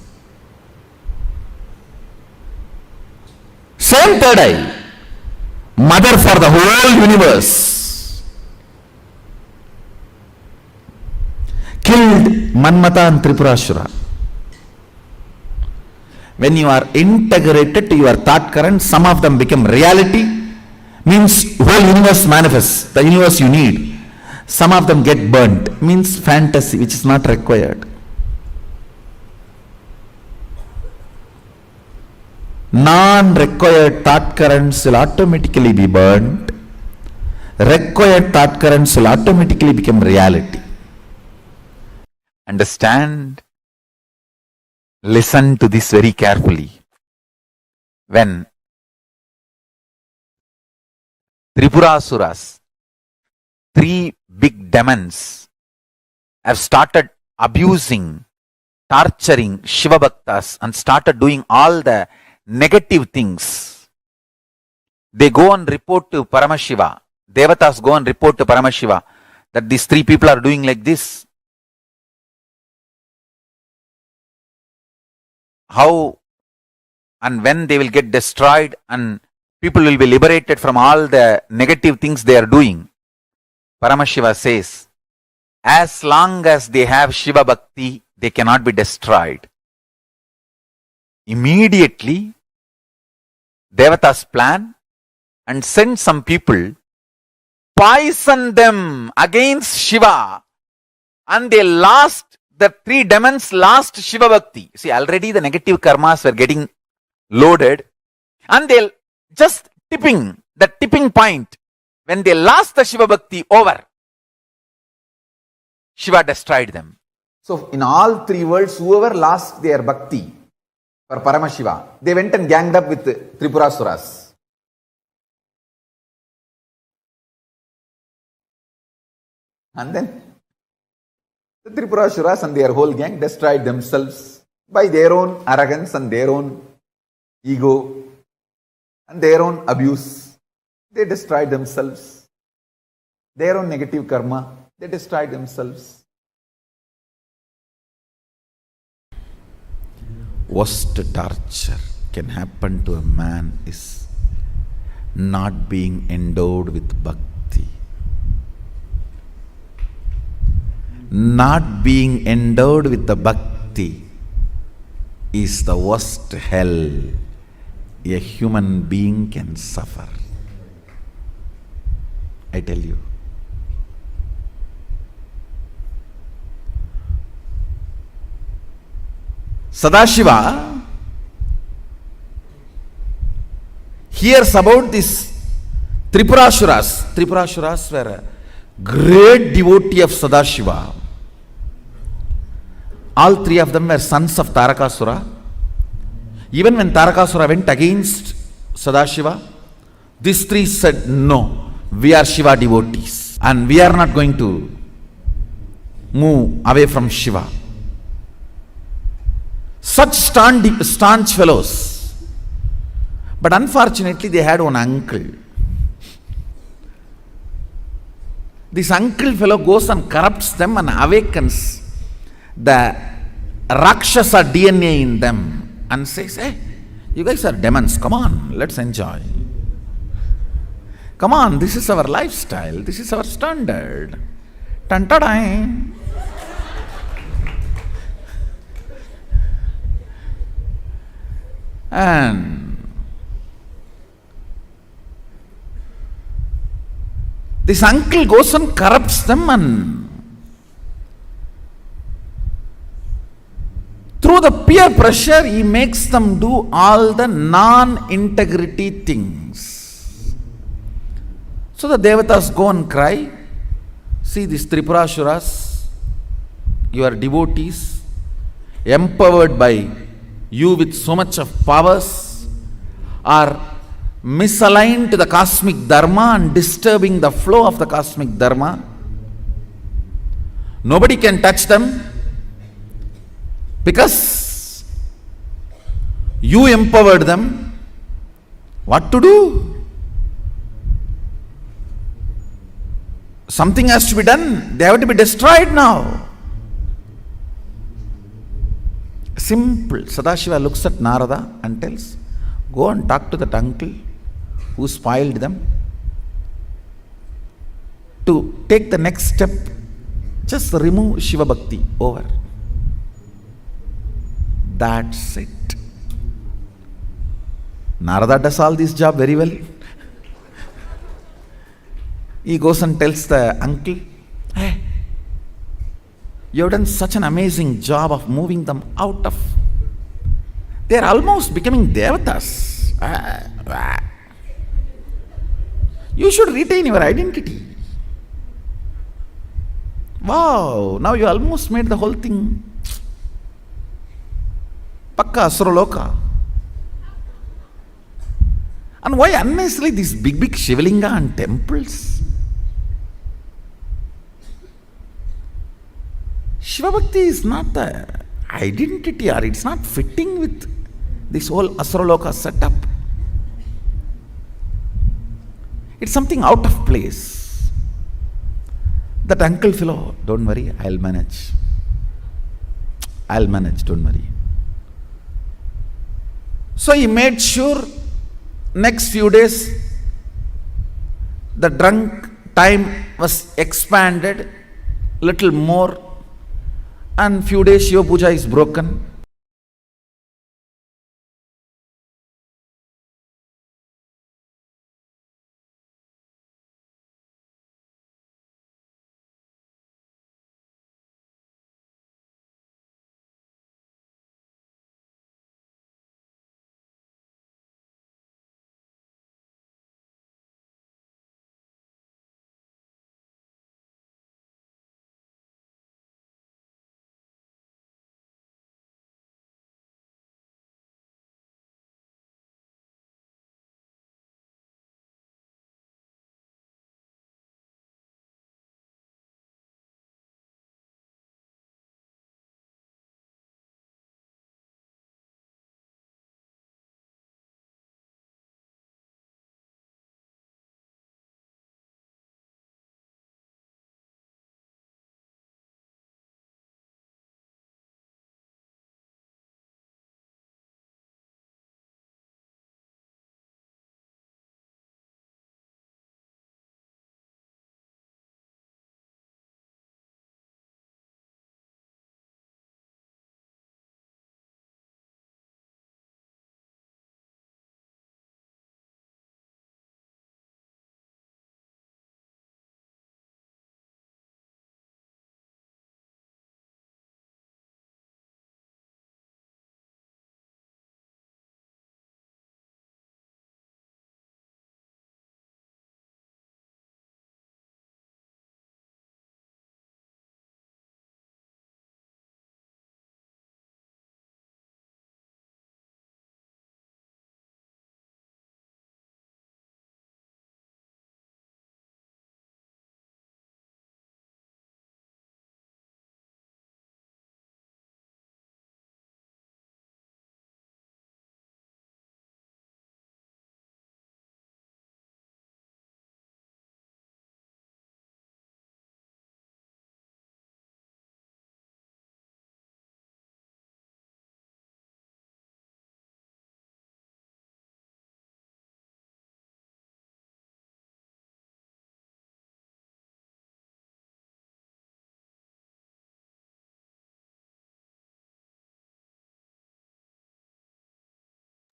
Speaker 1: Same third eye, mother for the whole universe. killed Manmata and Tripurasura. When you are integrated to your thought current, some of them become reality, means whole universe manifests, the universe you need. Some of them get burnt, means fantasy, which is not required. Non-required thought currents will automatically be burnt. Required thought currents will automatically become reality. Understand? Listen to this very carefully. When Tripurasuras, 3 big demons, have started abusing, torturing Shiva Bhaktas and started doing all the negative things, they go and report to Paramashiva. Devatas go and report to Paramashiva that these 3 people are doing like this. How and when they will get destroyed and people will be liberated from all the negative things they are doing. Paramashiva says, as long as they have Shiva Bhakti, they cannot be destroyed. Immediately, Devatas plan and send some people, poison them against Shiva, and they lost, the 3 demons lost Shiva Bhakti. See, already the negative karmas were getting loaded, and they'll just the tipping point, when they lost the Shiva Bhakti over, Shiva destroyed them. So in all 3 worlds, whoever lost their Bhakti for Paramashiva, they went and ganged up with Tripurasuras. And then the Tripurasuras and their whole gang destroyed themselves by their own arrogance and their own ego and their own abuse. They destroyed themselves. Their own negative karma, they destroyed themselves. Worst torture can happen to a man is not being endowed with bhakti. Not being endowed with the bhakti is the worst hell a human being can suffer. I tell you. Sadashiva hears about this Tripurasuras. Tripurasuras were a great devotee of Sadashiva. All 3 of them were sons of Tarakasura. Even when Tarakasura went against Sadashiva, these 3 said, no, we are Shiva devotees and we are not going to move away from Shiva. Such staunch fellows. But unfortunately, they had one uncle. This uncle fellow goes and corrupts them and awakens the Rakshasa DNA in them and says, hey, you guys are demons, come on, let's enjoy. Come on, this is our lifestyle, this is our standard. Tan-ta-dang. And this uncle goes and corrupts them, and through the peer pressure, he makes them do all the non-integrity things. So the Devatas go and cry, see these Tripurasuras, you are devotees, empowered by you with so much of powers, are misaligned to the cosmic dharma and disturbing the flow of the cosmic dharma. Nobody can touch them because you empowered them. What to do? Something has to be done. They have to be destroyed now. Simple. Sadashiva looks at Narada and tells, go and talk to that uncle who spoiled them to take the next step Just remove Shiva Bhakti, over. That's it. Narada does all this job very well. He goes and tells the uncle, hey, you have done such an amazing job of moving them out of. They are almost becoming devatas. You should retain your identity. Wow, now you almost made the whole thing Pakka Asuraloka. And why unnecessarily these big Shivalinga and temples? Shiva Bhakti is not the identity, or it's not fitting with this whole Asuraloka setup. It's something out of place. That uncle fellow, don't worry, I'll manage, don't worry. So he made sure next few days the drunk time was expanded little more, and few days Shiva Puja is broken.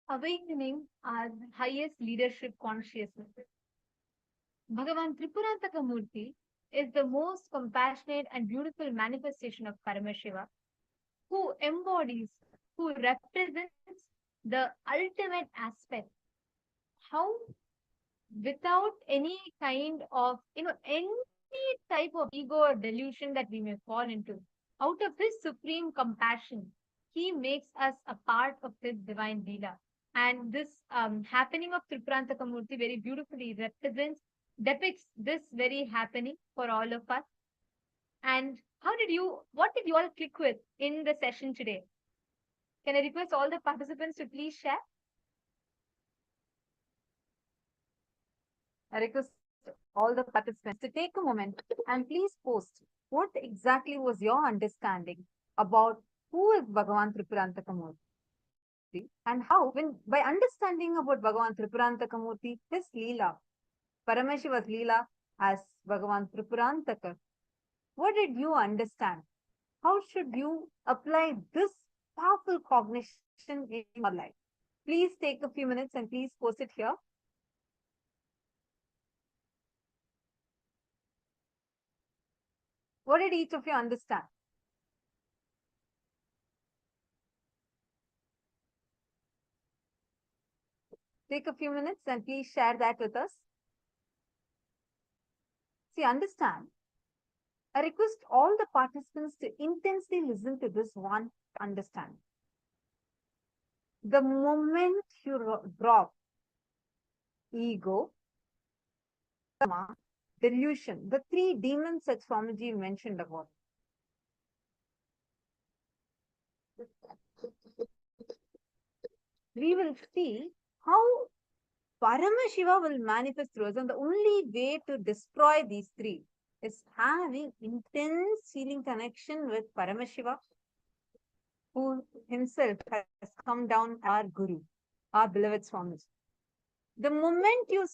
Speaker 8: Awakening our highest leadership consciousness. Bhagavan Tripurantaka Murti is the most compassionate and beautiful manifestation of Paramashiva, who embodies, who represents the ultimate aspect. How, without any kind of, any type of ego or delusion that we may fall into, out of his supreme compassion, he makes us a part of his divine Leela. And this happening of Tripurantaka Murti very beautifully depicts this very happening for all of us. And what did you all click with in the session today? Can I request all the participants to please share? I request all the participants to take a moment and please post what exactly was your understanding about who is Bhagavan Tripurantaka Murti and how, by understanding about Bhagavan Tripurantaka Murti, his Leela, Paramashiva's Leela as Bhagavan Tripurantaka, What did you understand? How should you apply this powerful cognition in your life? Please take a few minutes and please post it here. What did each of you understand? Take a few minutes and please share that with us. See, understand. I request all the participants to intensely listen to this one understand. The moment you drop ego, karma, delusion, the three demons that Swamiji mentioned about, we will see how Paramashiva will manifest through us. And the only way to destroy these three is having intense feeling connection with Paramashiva, who himself has come down our Guru, our beloved Swamiji. The moment you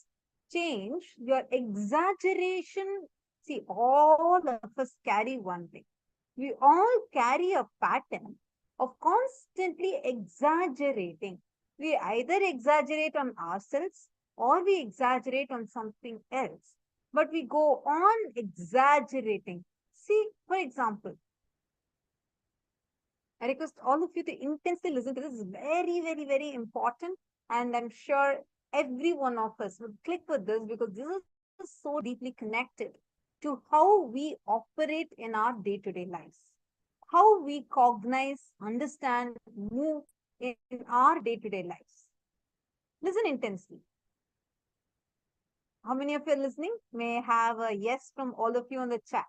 Speaker 8: change your exaggeration, see, all of us carry one thing. We all carry a pattern of constantly exaggerating. We either exaggerate on ourselves or we exaggerate on something else. But we go on exaggerating. See, for example, I request all of you to intensely listen to this. This is very, very, very important. And I'm sure every one of us will click with this because this is so deeply connected to how we operate in our day-to-day lives, how we cognize, understand, move in our day-to-day lives. Listen intensely. How many of you are listening? May I have a yes from all of you on the chat.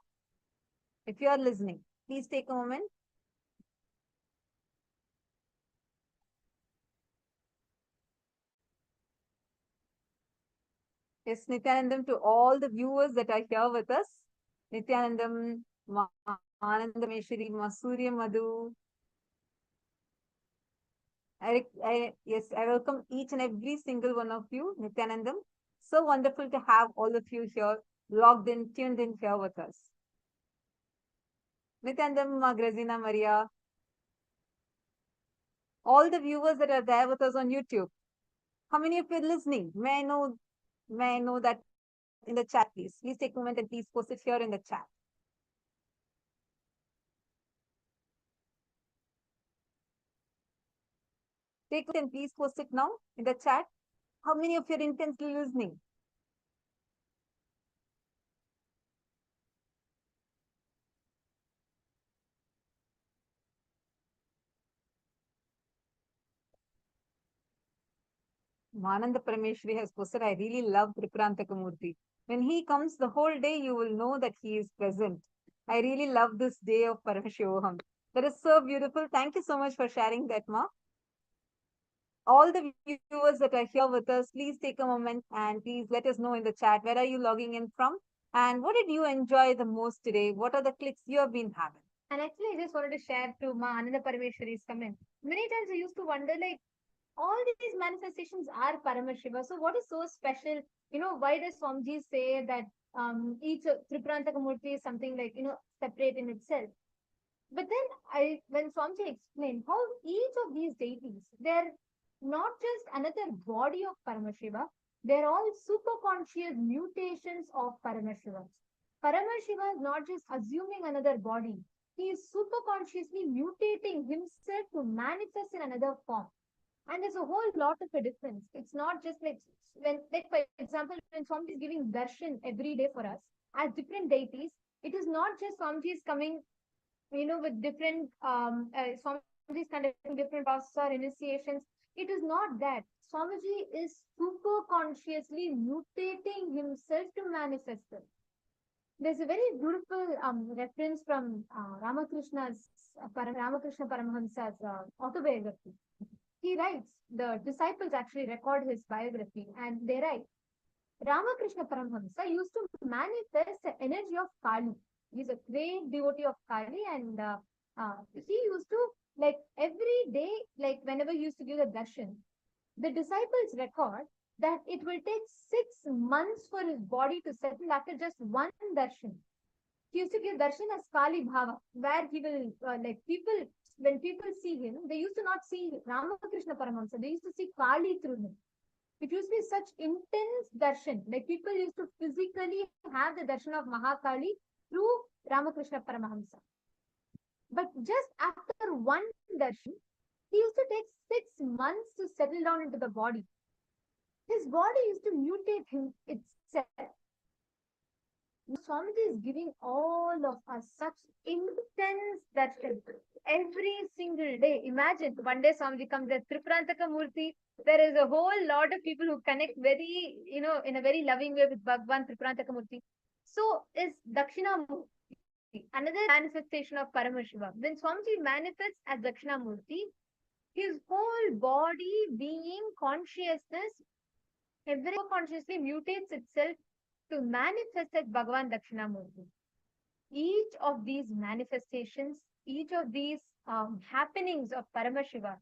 Speaker 8: If you are listening, please take a moment. Yes, Nithyanandam, to all the viewers that are here with us. Nithyanandam, Anandameshwari, Masurya Madhu. Yes, I welcome each and every single one of you, Nithyanandam. So wonderful to have all of you here, logged in, tuned in here with us. Nithyanandam, Grazina Maria. All the viewers that are there with us on YouTube. How many of you are listening? May I know that in the chat, please. Please take a moment and please post it here in the chat. Take it and please post it now in the chat. How many of you are intensely listening? Mananda Parameshwari has posted, I really love Tripurantakamurti. When he comes the whole day, you will know that he is present. I really love this day of Paramashivoham. That is so beautiful. Thank you so much for sharing that, Ma. All the viewers that are here with us, please take a moment and please let us know in the chat, where are you logging in from? And what did you enjoy the most today? What are the clicks you have been having? And actually, I just wanted to share to Ma Ananda Parameshwari's comment. Many times I used to wonder, like, all these manifestations are Paramashiva. So what is so special? Why does Swamiji say that each Tripurantakamurti is something like, separate in itself? But then when Swamiji explained how each of these deities, they're not just another body of Paramashiva, they're all superconscious mutations of Paramashiva. Paramashiva is not just assuming another body. He is superconsciously mutating himself to manifest in another form. And there's a whole lot of a difference. It's not just like for example, when Swamiji is giving darshan every day for us as different deities, it is not just Swamiji is coming, with different Swamiji is conducting different processes or initiations. It is not that. Swamiji is super consciously mutating himself to manifest it. There's a very beautiful reference from Ramakrishna Paramahamsa's autobiography. He writes, the disciples actually record his biography, and they write, Ramakrishna Paramahamsa used to manifest the energy of Kali. He's a great devotee of Kali, and he used to, like, every day, like whenever he used to give the darshan, the disciples record that it will take 6 months for his body to settle after just one darshan. he used to give darshan as Kali Bhava, where he will, when people see him, they used to not see Ramakrishna Paramahamsa, they used to see Kali through him. It used to be such intense darshan, like people used to physically have the darshan of Mahakali through Ramakrishna Paramahamsa. But just after one darshan, he used to take 6 months to settle down into the body. His body used to mutate him itself. Swamiji is giving all of us such intense darshan every single day. Imagine one day Swamiji comes as Triprantaka Murti. There is a whole lot of people who connect very, in a very loving way with Bhagavan Triprantaka Murti. So is Dakshinamurti, another manifestation of Paramashiva. When Swamiji manifests as Dakshinamurti, his whole body, being, consciousness, every consciously mutates itself to manifest as Bhagavan Dakshinamurti. Each of these manifestations, each of these happenings of Paramashiva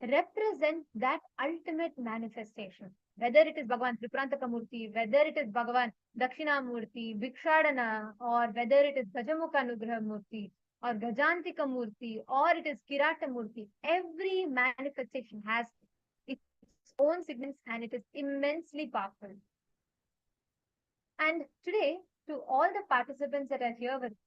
Speaker 8: represent that ultimate manifestation. Whether it is Bhagavan Triprantaka Murti, whether it is Bhagavan Dakshinamurti, Bhikshadana, or whether it is Gajamukha Anugraha Murti, or Gajantika Murti, or it is Kirata Murti, every manifestation has its own significance and it is immensely powerful. And today, to all the participants that are here with us,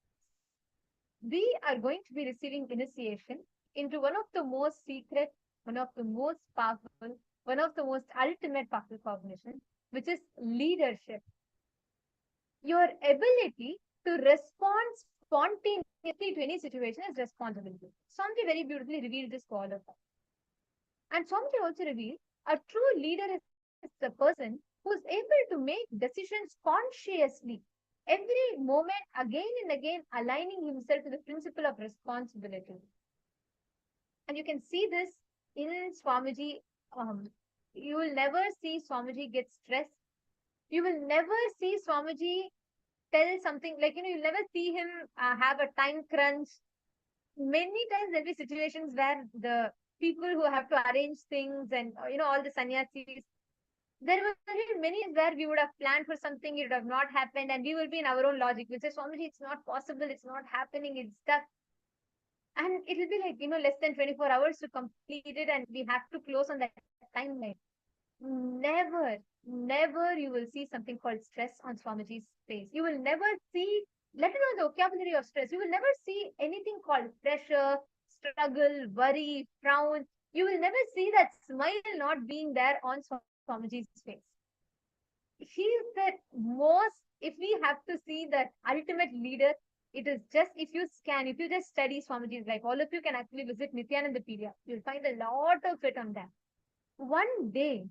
Speaker 8: we are going to be receiving initiation into one of the most secret, one of the most powerful, one of the most ultimate powerful cognition, which is leadership. Your ability to respond spontaneously to any situation is responsibility. Swamiji very beautifully revealed this to all of us. And Swamiji also revealed a true leader is the person who is able to make decisions consciously, every moment, again and again, aligning himself to the principle of responsibility. And you can see this in Swamiji. You will never see Swamiji get stressed. You will never see Swamiji tell something like, you'll never see him have a time crunch. Many times there'll be situations where the people who have to arrange things and, all the sannyasis, there will be many where we would have planned for something, it would have not happened, and we will be in our own logic. We'll say, Swamiji, it's not possible, it's not happening, it's stuck. And it will be like, less than 24 hours to complete it, and we have to close on that timeline. Never you will see something called stress on Swamiji's face. You will never see, let alone the vocabulary of stress, you will never see anything called pressure, struggle, worry, frown. You will never see that smile not being there on Swamiji's face. He is the most, if we have to see that ultimate leader, it is just, if you just study Swamiji's life, all of you can actually visit Nithyanandapedia. You'll find a lot of it on that. One day,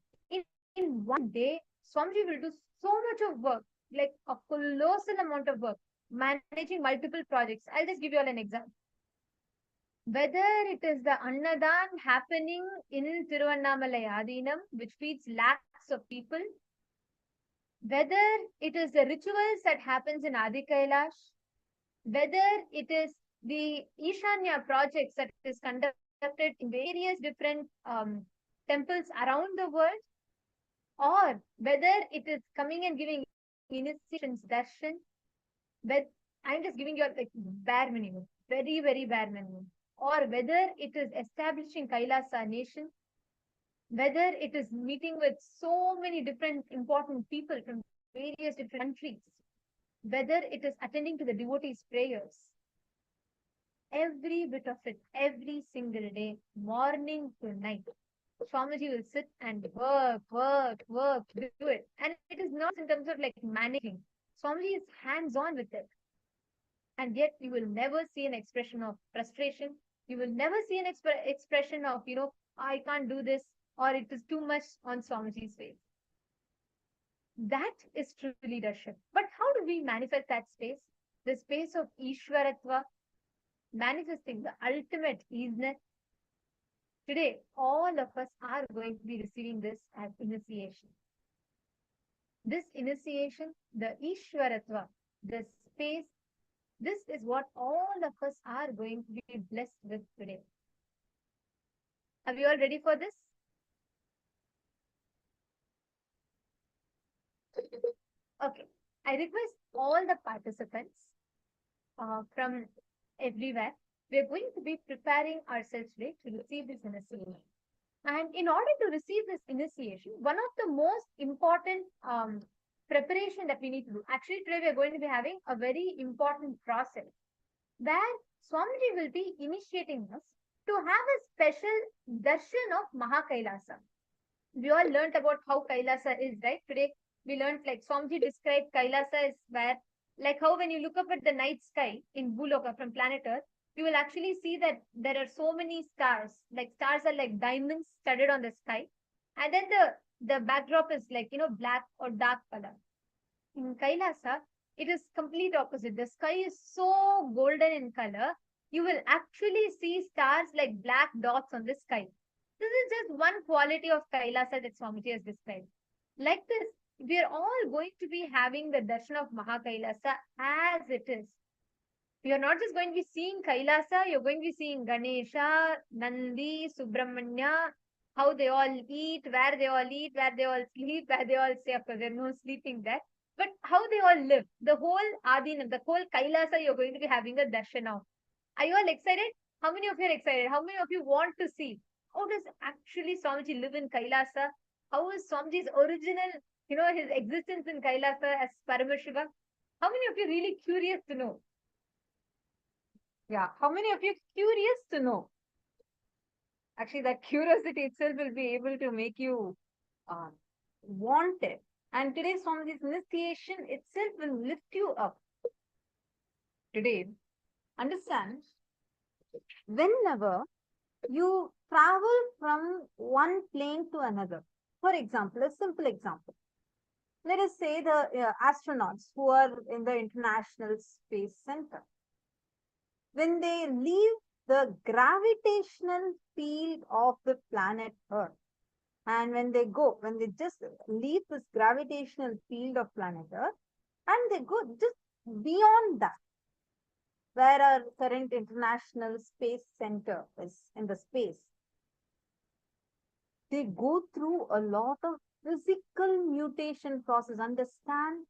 Speaker 8: in one day, Swamiji will do so much of work, like a colossal amount of work, managing multiple projects. I'll just give you all an example. Whether it is the Annadan happening in Tiruvannamalai Adinam, which feeds lakhs of people, whether it is the rituals that happens in Adi Kailash, whether it is the Ishanya projects that is conducted in various different temples around the world, or whether it is coming and giving initiations darshan, but I'm just giving you like bare minimum, very, very bare minimum, or whether it is establishing Kailasa nation, whether it is meeting with so many different important people from various different countries, whether it is attending to the devotees' prayers, every bit of it, every single day, morning to night, Swamiji will sit and work, do it. And it is not in terms of like managing. Swamiji is hands-on with it. And yet you will never see an expression of frustration. You will never see an expression of, I can't do this, or it is too much on Swamiji's face. That is true leadership. But how do we manifest that space? The space of Ishwaratva, manifesting the ultimate isness. Today, all of us are going to be receiving this as initiation. This initiation, the Ishwaratva, the space, this is what all of us are going to be blessed with today. Are we all ready for this? Okay. I request all the participants from everywhere. We are going to be preparing ourselves today to receive this initiation. And in order to receive this initiation, one of the most important preparation that we need to do. Actually, today we are going to be having a very important process where Swamiji will be initiating us to have a special darshan of Mahakailasa. We all learned about how Kailasa is, right? Today we learned like Swamiji described Kailasa is where, like how when you look up at the night sky in Bhuloka from planet Earth, you will actually see that there are so many stars. Like stars are like diamonds studded on the sky, and then the backdrop is like black or dark color. In Kailasa, it is complete opposite. The sky is so golden in color, you will actually see stars like black dots on the sky. This is just one quality of Kailasa that Swamiji has described. Like this, we are all going to be having the darshan of Mahakailasa as it is. You're not just going to be seeing Kailasa, you're going to be seeing Ganesha, Nandi, Subramanya, how they all eat, where they all sleep, where they all stay. Of course, there's no sleeping there. But how they all live, the whole Adinam, the whole Kailasa, you're going to be having a darshan of. Are you all excited? How many of you are excited? How many of you want to see? How does actually Swamiji live in Kailasa? How is Swamiji's original, his existence in Kailasa as Paramashiva? How many of you really curious to know? Yeah, how many of you curious to know? Actually, that curiosity itself will be able to make you want it. And today's Swamiji's initiation itself will lift you up. Today, understand, whenever you travel from one plane to another, for example, a simple example, let us say the astronauts who are in the International Space Center, when they leave the gravitational field of the planet Earth, and when they just leave this gravitational field of planet Earth, and they go just beyond that, where our current International Space Center is in the space, they go through a lot of physical mutation process. Understand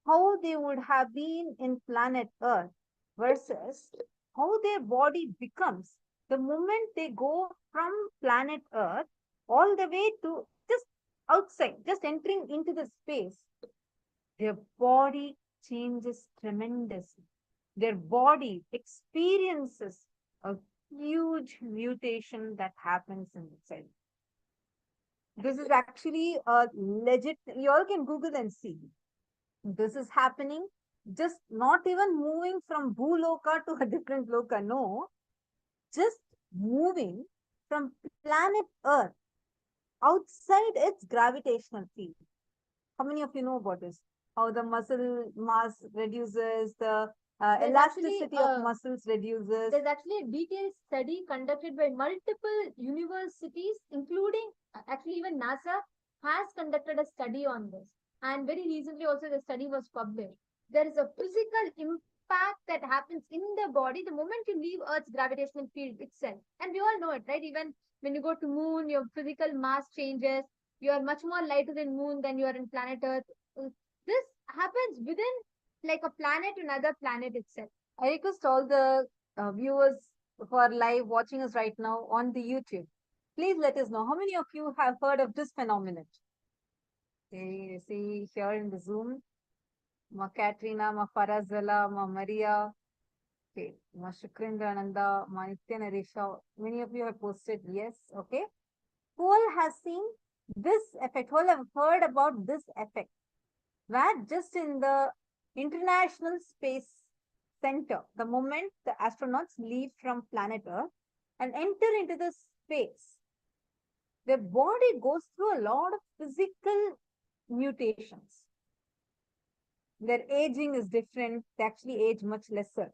Speaker 8: how they would have been in planet Earth versus how their body becomes the moment they go from planet Earth all the way to just outside, just entering into the space. Their body changes tremendously. Their body experiences a huge mutation that happens inside. This is actually a legit, you all can Google and see. This is happening, just not even moving from Bhuloka to a different loka, no, just moving from planet Earth outside its gravitational field. How many of you know about this? How the muscle mass reduces, the elasticity of muscles reduces. There's actually a detailed study conducted by multiple universities, including actually even NASA has conducted a study on this. And very recently also the study was published. There is a physical impact that happens in the body the moment you leave Earth's gravitational field itself. And we all know it, right? Even when you go to moon, your physical mass changes. You are much more lighter in moon than you are in planet Earth. This happens within like a planet to another planet itself. I request all the viewers who are live watching us right now on the YouTube, please let us know how many of you have heard of this phenomenon. See here in the Zoom, Ma Katrina, Ma Farazala, Ma Maria, okay, Ma Shukrindananda, Ma Nityanisha. Many of you have posted yes, okay. Who all has seen this effect? Who all have heard about this effect? Where just in the International Space Center, the moment the astronauts leave from planet Earth and enter into the space, their body goes through a lot of physical mutations. Their aging is different. They actually age much lesser.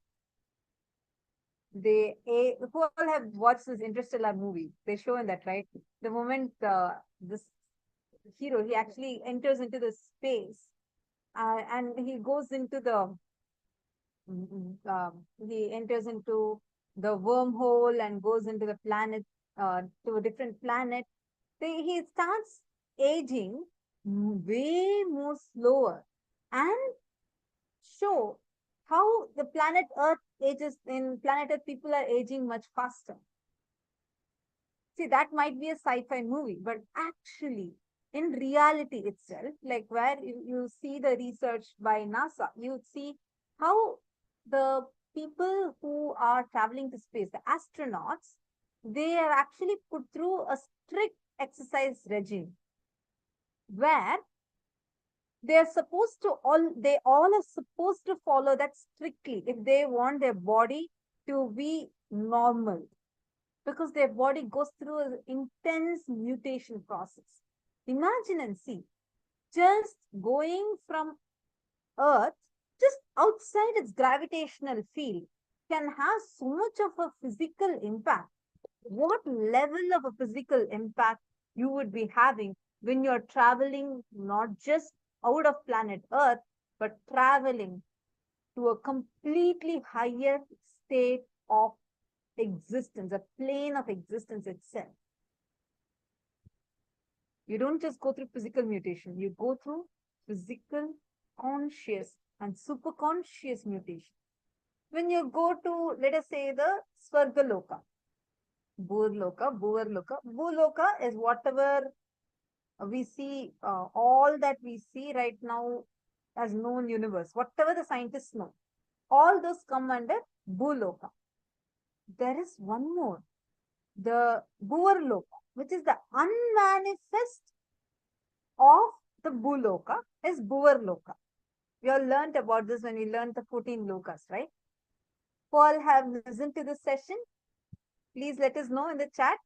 Speaker 8: Who all have watched this Interstellar movie? They show in that, right? The moment this hero, he actually enters into the space and he goes into the he enters into the wormhole and goes into the planet, to a different planet. He starts aging way more slower and show how the planet Earth ages, in planet Earth, people are aging much faster. See, that might be a sci-fi movie, but actually, in reality itself, like where you see the research by NASA, you see how the people who are traveling to space, the astronauts, they are actually put through a strict exercise regime where they all are supposed to follow that strictly if they want their body to be normal, because their body goes through an intense mutation process. Imagine and see, just going from Earth, just outside its gravitational field, can have so much of a physical impact. What level of a physical impact you would be having when you're traveling not just out of planet Earth, but traveling to a completely higher state of existence, a plane of existence itself. You don't just go through physical mutation, you go through physical, conscious, and superconscious mutation. When you go to, let us say, the Swargaloka, Bhuloka is whatever we see, all that we see right now as known universe, whatever the scientists know, all those come under Bhuloka. There is one more, the Bhuvarloka, which is the unmanifest of the Bhuloka, is Bhuvarloka. We all learned about this when we learned the 14 lokas, right? Who all have listened to this session? Please let us know in the chat.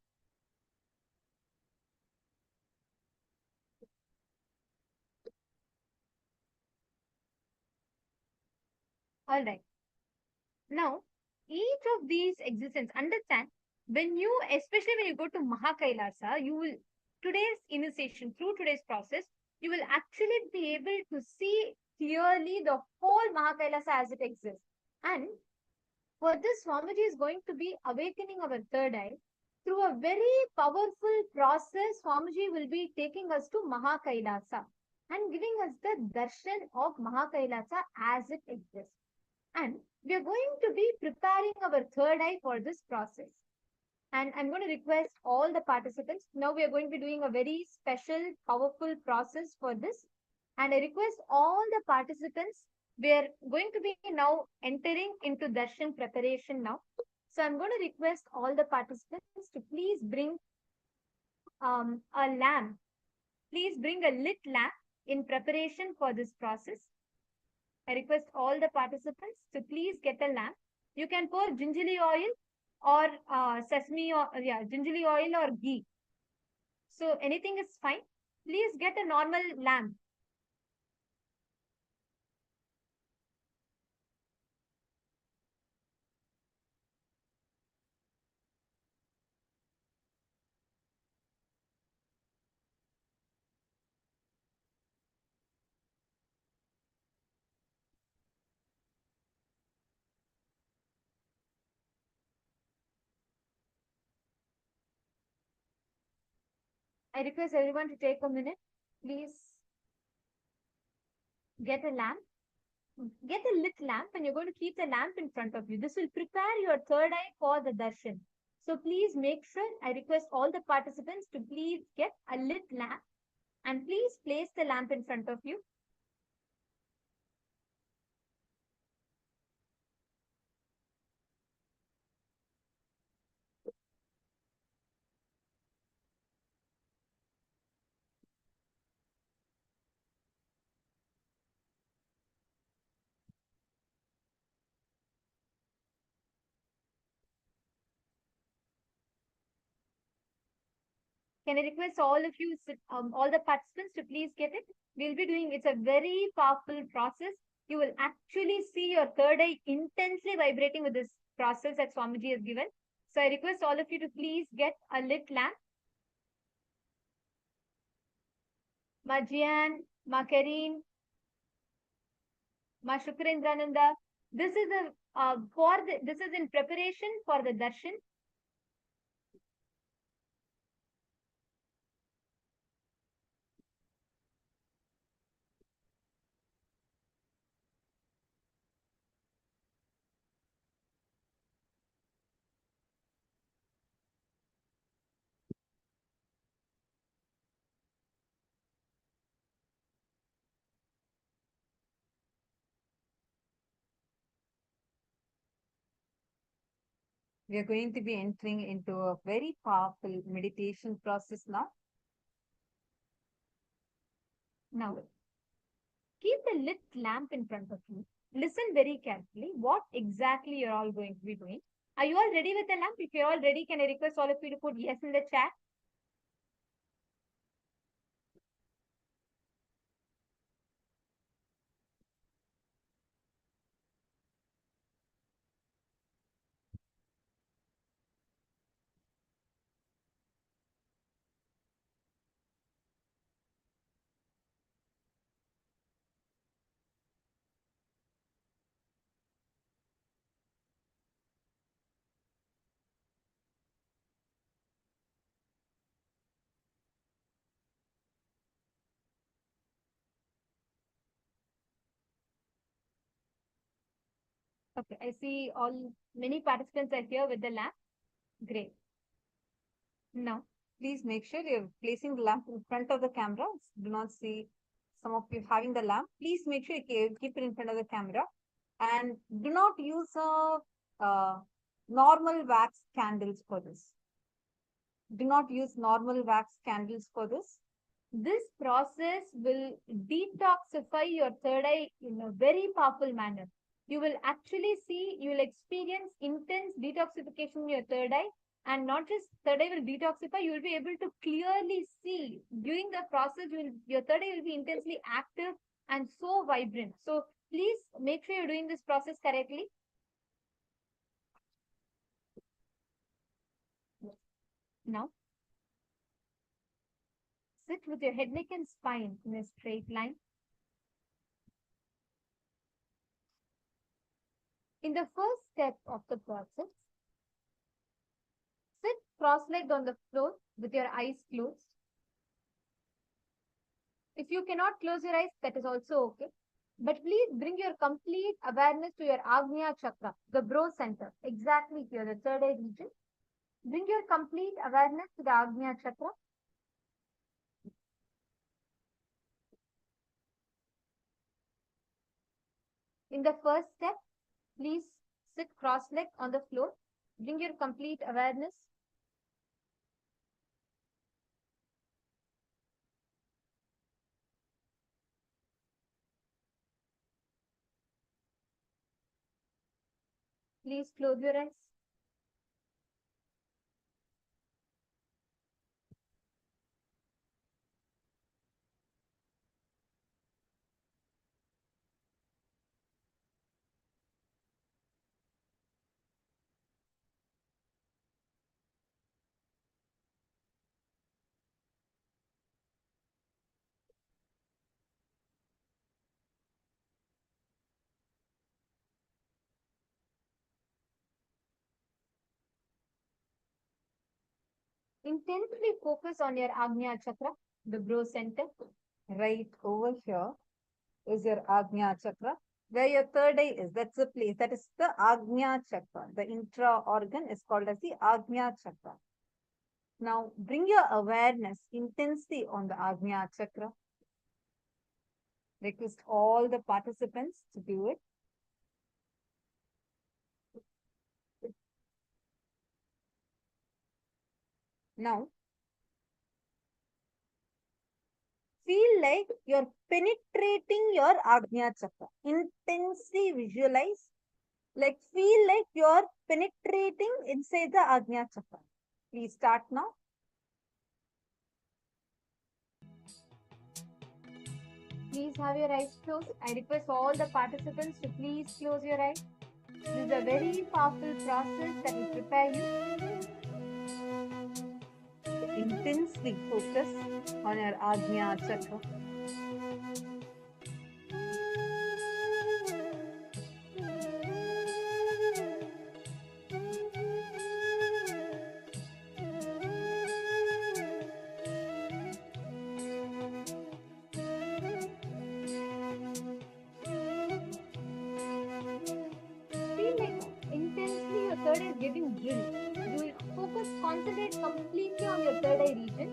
Speaker 8: All right. Now, each of these existence, understand, when you, especially when you go to Mahakailasa, you will, today's initiation, through today's process, you will actually be able to see clearly the whole Mahakailasa as it exists. And for this, Swamiji is going to be awakening our third eye. Through a very powerful process, Swamiji will be taking us to Mahakailasa and giving us the darshan of Mahakailasa as it exists. And we are going to be preparing our third eye for this process. And I'm going to request all the participants. Now we are going to be doing a very special, powerful process for this. And I request all the participants, we are going to be now entering into darshan preparation now. So I'm going to request all the participants to please bring a lamp. Please bring a lit lamp in preparation for this process. I request all the participants to please get a lamp. You can pour gingerly oil or sesame or gingerly oil or ghee. So anything is fine. Please get a normal lamp. I request everyone to take a minute. Please get a lamp. Get a lit lamp and you're going to keep the lamp in front of you. This will prepare your third eye for the darshan. So please make sure, I request all the participants to please get a lit lamp and please place the lamp in front of you. Can I request all of you, all the participants to please get it? We'll be doing, it's a very powerful process. You will actually see your third eye intensely vibrating with this process that Swamiji has given. So I request all of you to please get a lit lamp. Ma Jian, Ma Kareen, Ma Shukrendrananda. This is this is in preparation for the darshan. We are going to be entering into a very powerful meditation process now. Now, keep the lit lamp in front of you. Listen very carefully what exactly you're all going to be doing. Are you all ready with the lamp? If you're all ready, can I request all of you to put yes in the chat? Okay, I see many participants are here with the lamp. Great. Now, please make sure you're placing the lamp in front of the camera. Do not see some of you having the lamp. Please make sure you keep it in front of the camera. And do not use normal wax candles for this. Do not use normal wax candles for this. This process will detoxify your third eye in a very powerful manner. You will experience intense detoxification in your third eye, and not just third eye will detoxify, you will be able to clearly see. During the process, your third eye will be intensely active and so vibrant. So please make sure you're doing this process correctly. Now, sit with your head, neck, and spine in a straight line. In the first step of the process, sit cross-legged on the floor with your eyes closed. If you cannot close your eyes, that is also okay. But please bring your complete awareness to your Agnya chakra, the brow center, exactly here, the third eye region. Bring your complete awareness to the Agnya chakra. In the first step, please sit cross-legged on the floor. Bring your complete awareness. Please close your eyes. Intensely focus on your Agnya chakra, the brow center. Right over here is your Agnya chakra, where your third eye is. That's the place. That is the Agnya chakra. The intra organ is called as the Agnya chakra. Now bring your awareness intensely on the Agnya chakra. Request all the participants to do it. Now, feel like you're penetrating your Agnya chakra. Intensely visualize, feel like you're penetrating inside the Agnya chakra. Please start now. Please have your eyes closed. I request all the participants to please close your eyes. This is a very powerful process that will prepare you. Intensely focus on your Agnya chakra. Feel like intensely your third eye is getting drilled. You will concentrate completely on your third eye region.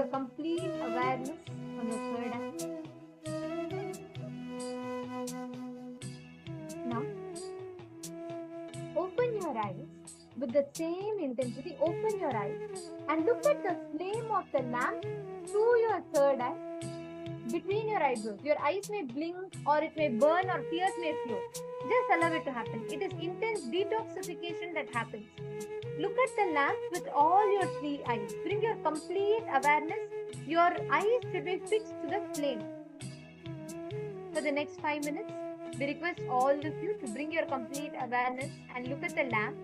Speaker 8: your complete awareness on your third eye. Now, open your eyes with the same intensity. Open your eyes and look at the flame of the lamp through your third eye between your eyebrows. Your eyes may blink or it may burn or tears may flow. Just allow it to happen. It is intense detoxification that happens. Look at the lamp with all your three eyes. Bring your complete awareness. Your eyes should be fixed to the flame. For the next 5 minutes, we request all of you to bring your complete awareness and look at the lamp.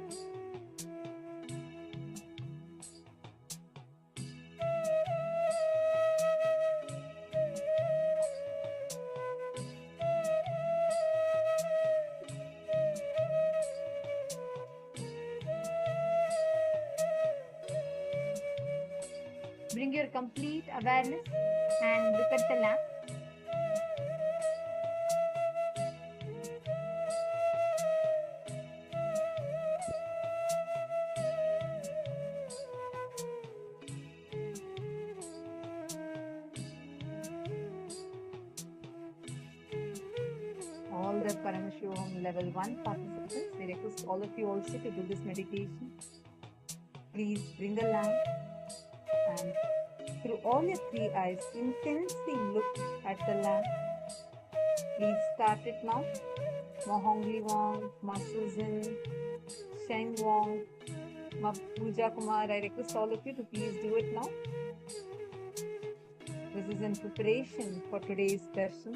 Speaker 8: Bring your complete awareness and look at the lamp. All the Paramashivoham Level 1 participants, we request all of you also to do this meditation. Please bring the lamp and through all your three eyes, intensely look at the lamp. Please start it now. Ma Hongli Wong, Ma Susan, Sheng Wong, Ma Pooja Kumar, I request all of you to please do it now. This is in preparation for today's session.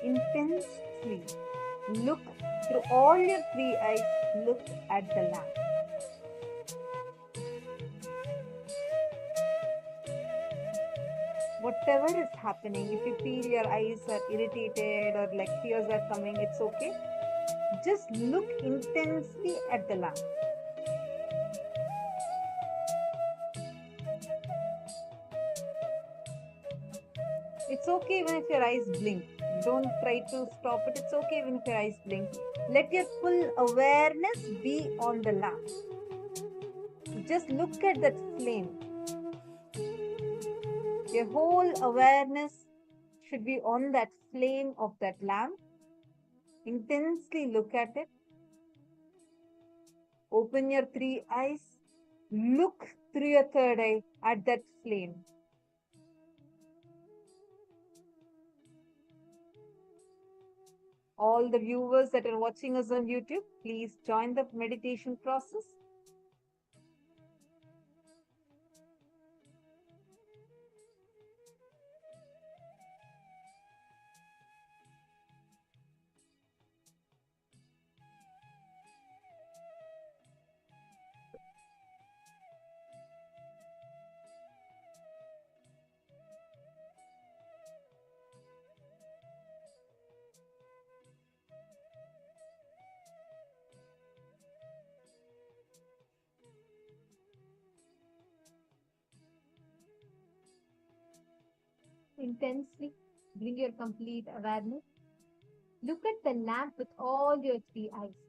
Speaker 8: Intensely look through all your three eyes, look at the lamp. Whatever is happening, if you feel your eyes are irritated or like tears are coming, it's okay. Just look intensely at the lamp. It's okay even if your eyes blink. Don't try to stop it. It's okay even if your eyes blink. Let your full awareness be on the lamp. Just look at that flame. Your whole awareness should be on that flame of that lamp. Intensely look at it. Open your three eyes. Look through your third eye at that flame. All the viewers that are watching us on YouTube, please join the meditation process. Intensely bring your complete awareness. Look at the lamp with all your three eyes.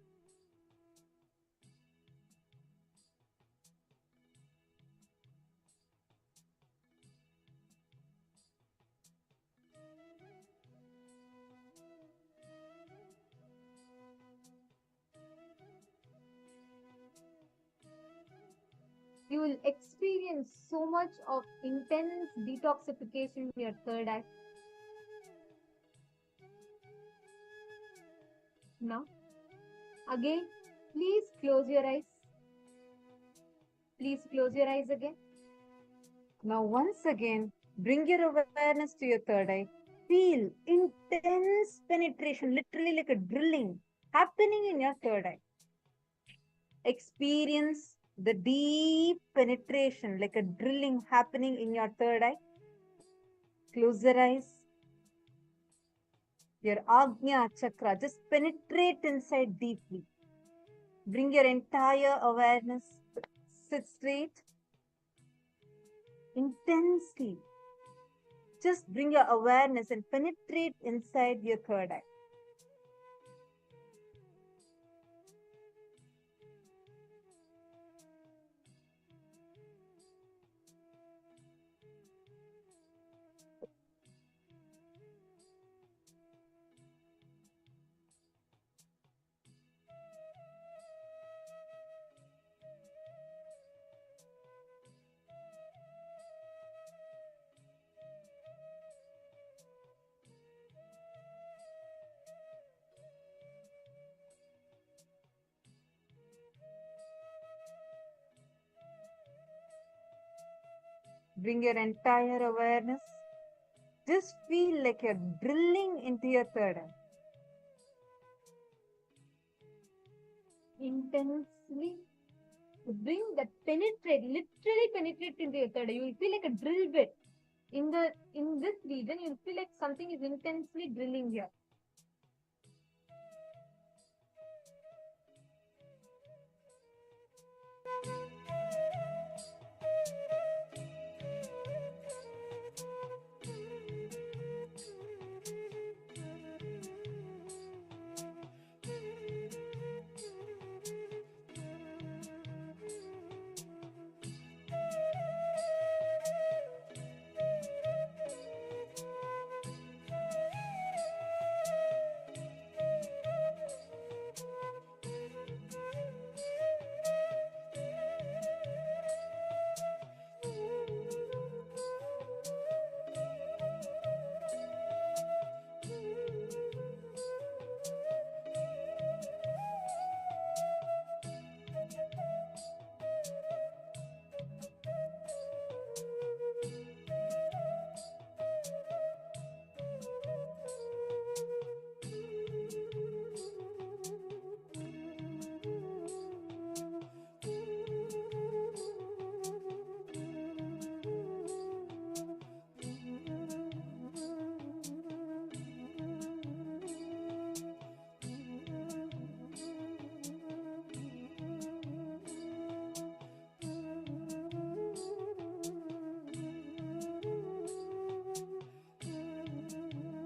Speaker 8: You will experience so much of intense detoxification in your third eye. Now, again, please close your eyes. Please close your eyes again. Now, once again, bring your awareness to your third eye. Feel intense penetration, literally like a drilling happening in your third eye. Experience the deep penetration, like a drilling happening in your third eye. Close your eyes. Your Agnya chakra, just penetrate inside deeply. Bring your entire awareness. Sit straight. Intensely. Just bring your awareness and penetrate inside your third eye. Bring your entire awareness. Just feel like you're drilling into your third eye. Intensely bring that penetrate, literally penetrate into your third eye. You will feel like a drill bit. In this region, you'll feel like something is intensely drilling here.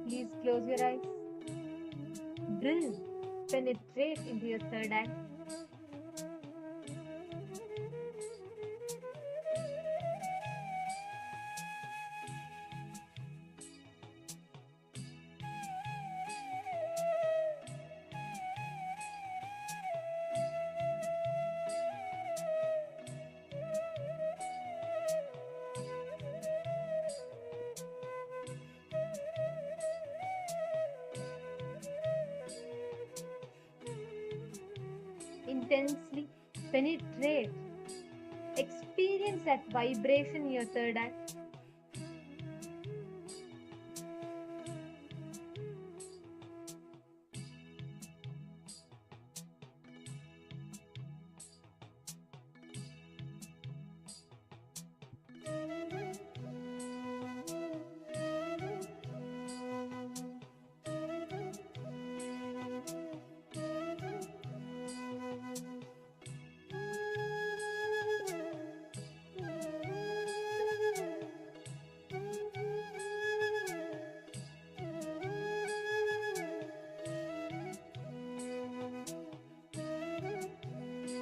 Speaker 8: Please close your eyes. Drill, penetrate into your third eye. Intensely penetrate. Experience that vibration in your third eye.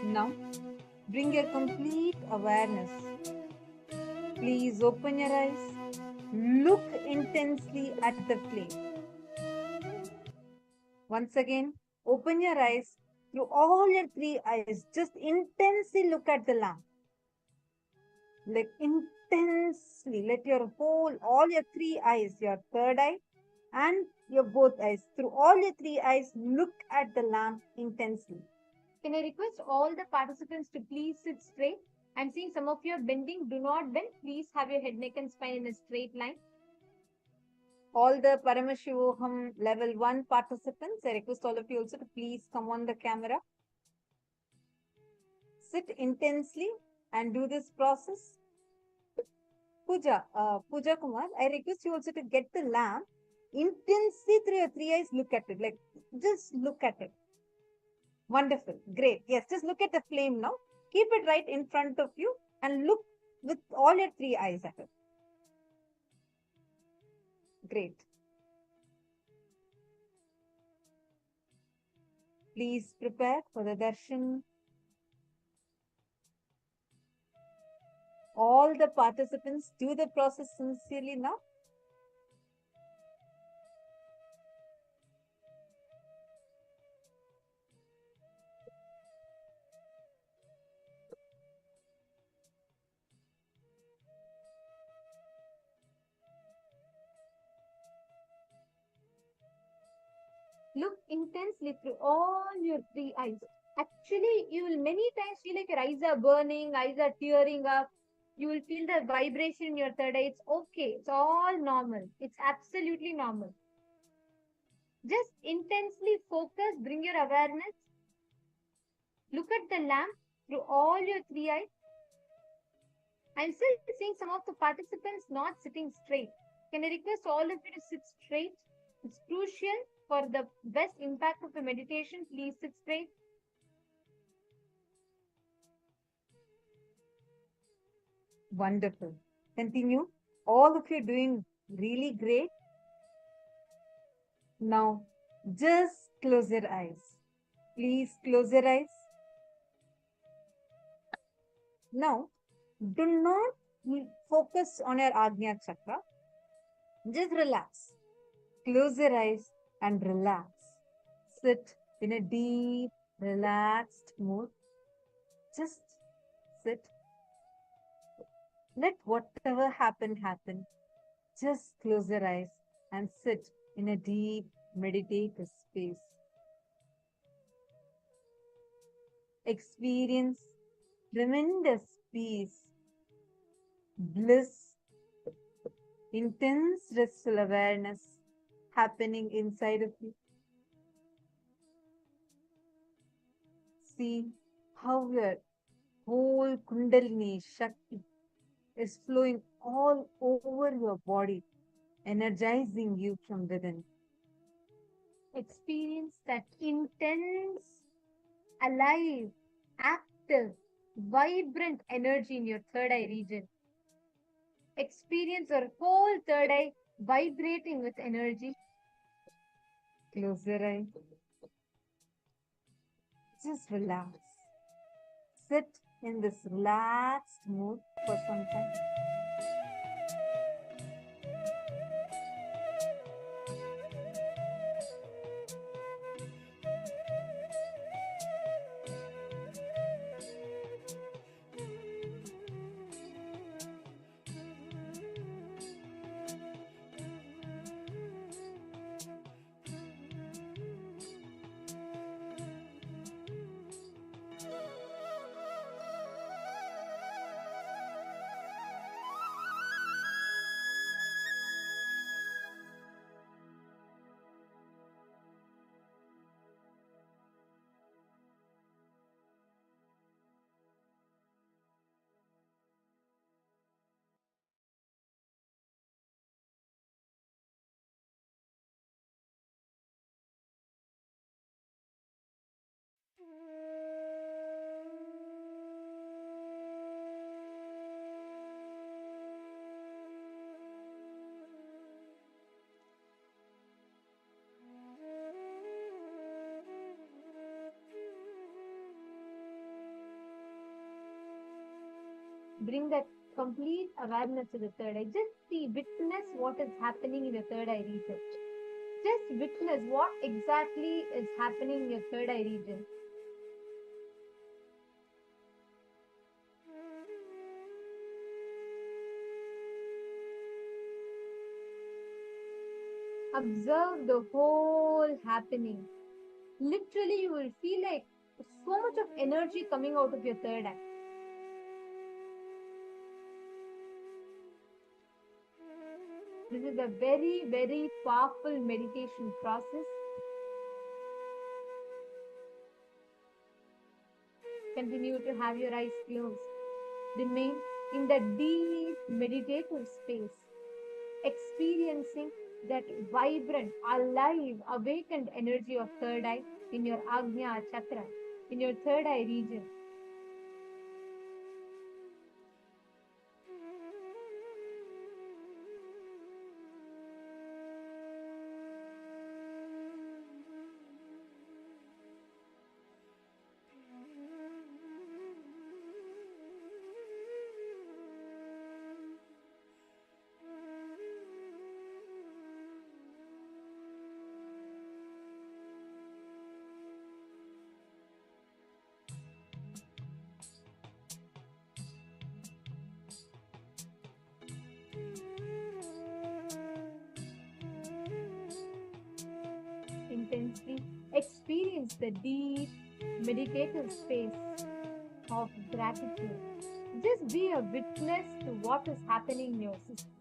Speaker 8: Now, bring your complete awareness. Please open your eyes. Look intensely at the flame. Once again, open your eyes through all your three eyes. Just intensely look at the lamp. Like intensely, let your all your three eyes, your third eye and your both eyes, through all your three eyes, look at the lamp intensely. Can I request all the participants to please sit straight? I'm seeing some of you are bending. Do not bend. Please have your head, neck and spine in a straight line. All the Paramashivoham Level 1 participants, I request all of you also to please come on the camera. Sit intensely and do this process. Pooja Kumar, I request you also to get the lamp intensely through your three eyes. Look at it. Like, just look at it. Wonderful. Great. Yes, just look at the flame now. Keep it right in front of you and look with all your three eyes at it. Great. Please prepare for the darshan. All the participants do the process sincerely now. Look intensely through all your three eyes. Actually, you will many times feel like your eyes are burning, eyes are tearing up. You will feel the vibration in your third eye. It's okay. It's all normal. It's absolutely normal. Just intensely focus, bring your awareness. Look at the lamp through all your three eyes. I'm still seeing some of the participants not sitting straight. Can I request all of you to sit straight? It's crucial for the best impact of the meditation. Please sit straight. Wonderful. Continue. All of you doing really great. Now, just close your eyes. Please close your eyes. Now, do not focus on your Agnya chakra. Just relax. Close your eyes and relax. Sit in a deep, relaxed mood. Just sit. Let whatever happen, happen. Just close your eyes and sit in a deep, meditative space. Experience tremendous peace, bliss, intense restful awareness happening inside of you. See how your whole Kundalini Shakti is flowing all over your body, energizing you from within. Experience that intense, alive, active, vibrant energy in your third eye region. Experience your whole third eye vibrating with energy. Close your eyes. Just relax. Sit in this relaxed mood for some time. Bring that complete awareness to the third eye. Just see, witness what is happening in your third eye region. Just witness what exactly is happening in your third eye region. Observe the whole happening. Literally, you will feel like so much of energy coming out of your third eye. This is a very, very powerful meditation process. Continue to have your eyes closed. Remain in the deep meditative space, experiencing that vibrant, alive, awakened energy of third eye in your Agnya chakra, in your third eye region. Intensely experience the deep meditative space of gratitude, Just be a witness to what is happening in your system.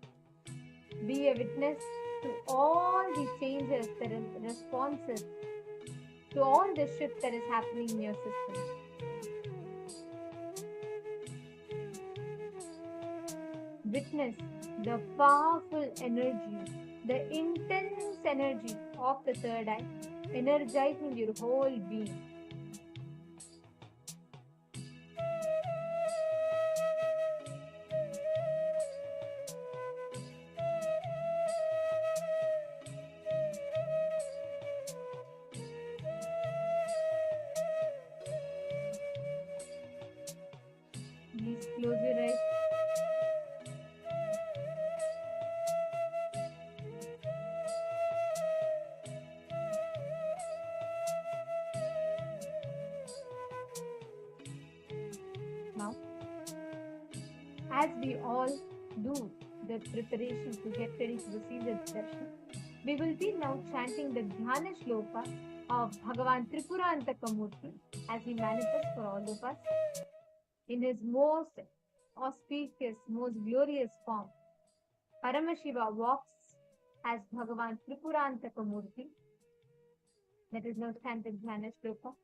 Speaker 8: Be a witness to all the changes, the responses, to all the shift that is happening in your system. Witness the powerful energy, the intense energy of the third eye, energizing your whole being. Please close your eyes. Now, as we all do the preparation to get ready to receive the darshan, we will be now chanting the Dhyana Shloka of Bhagavan Tripurantaka as he manifests for all of us in his most auspicious, most glorious form. Paramashiva walks as Bhagavan Tripurantaka Murti. Let us now chant the Dhyana Shloka.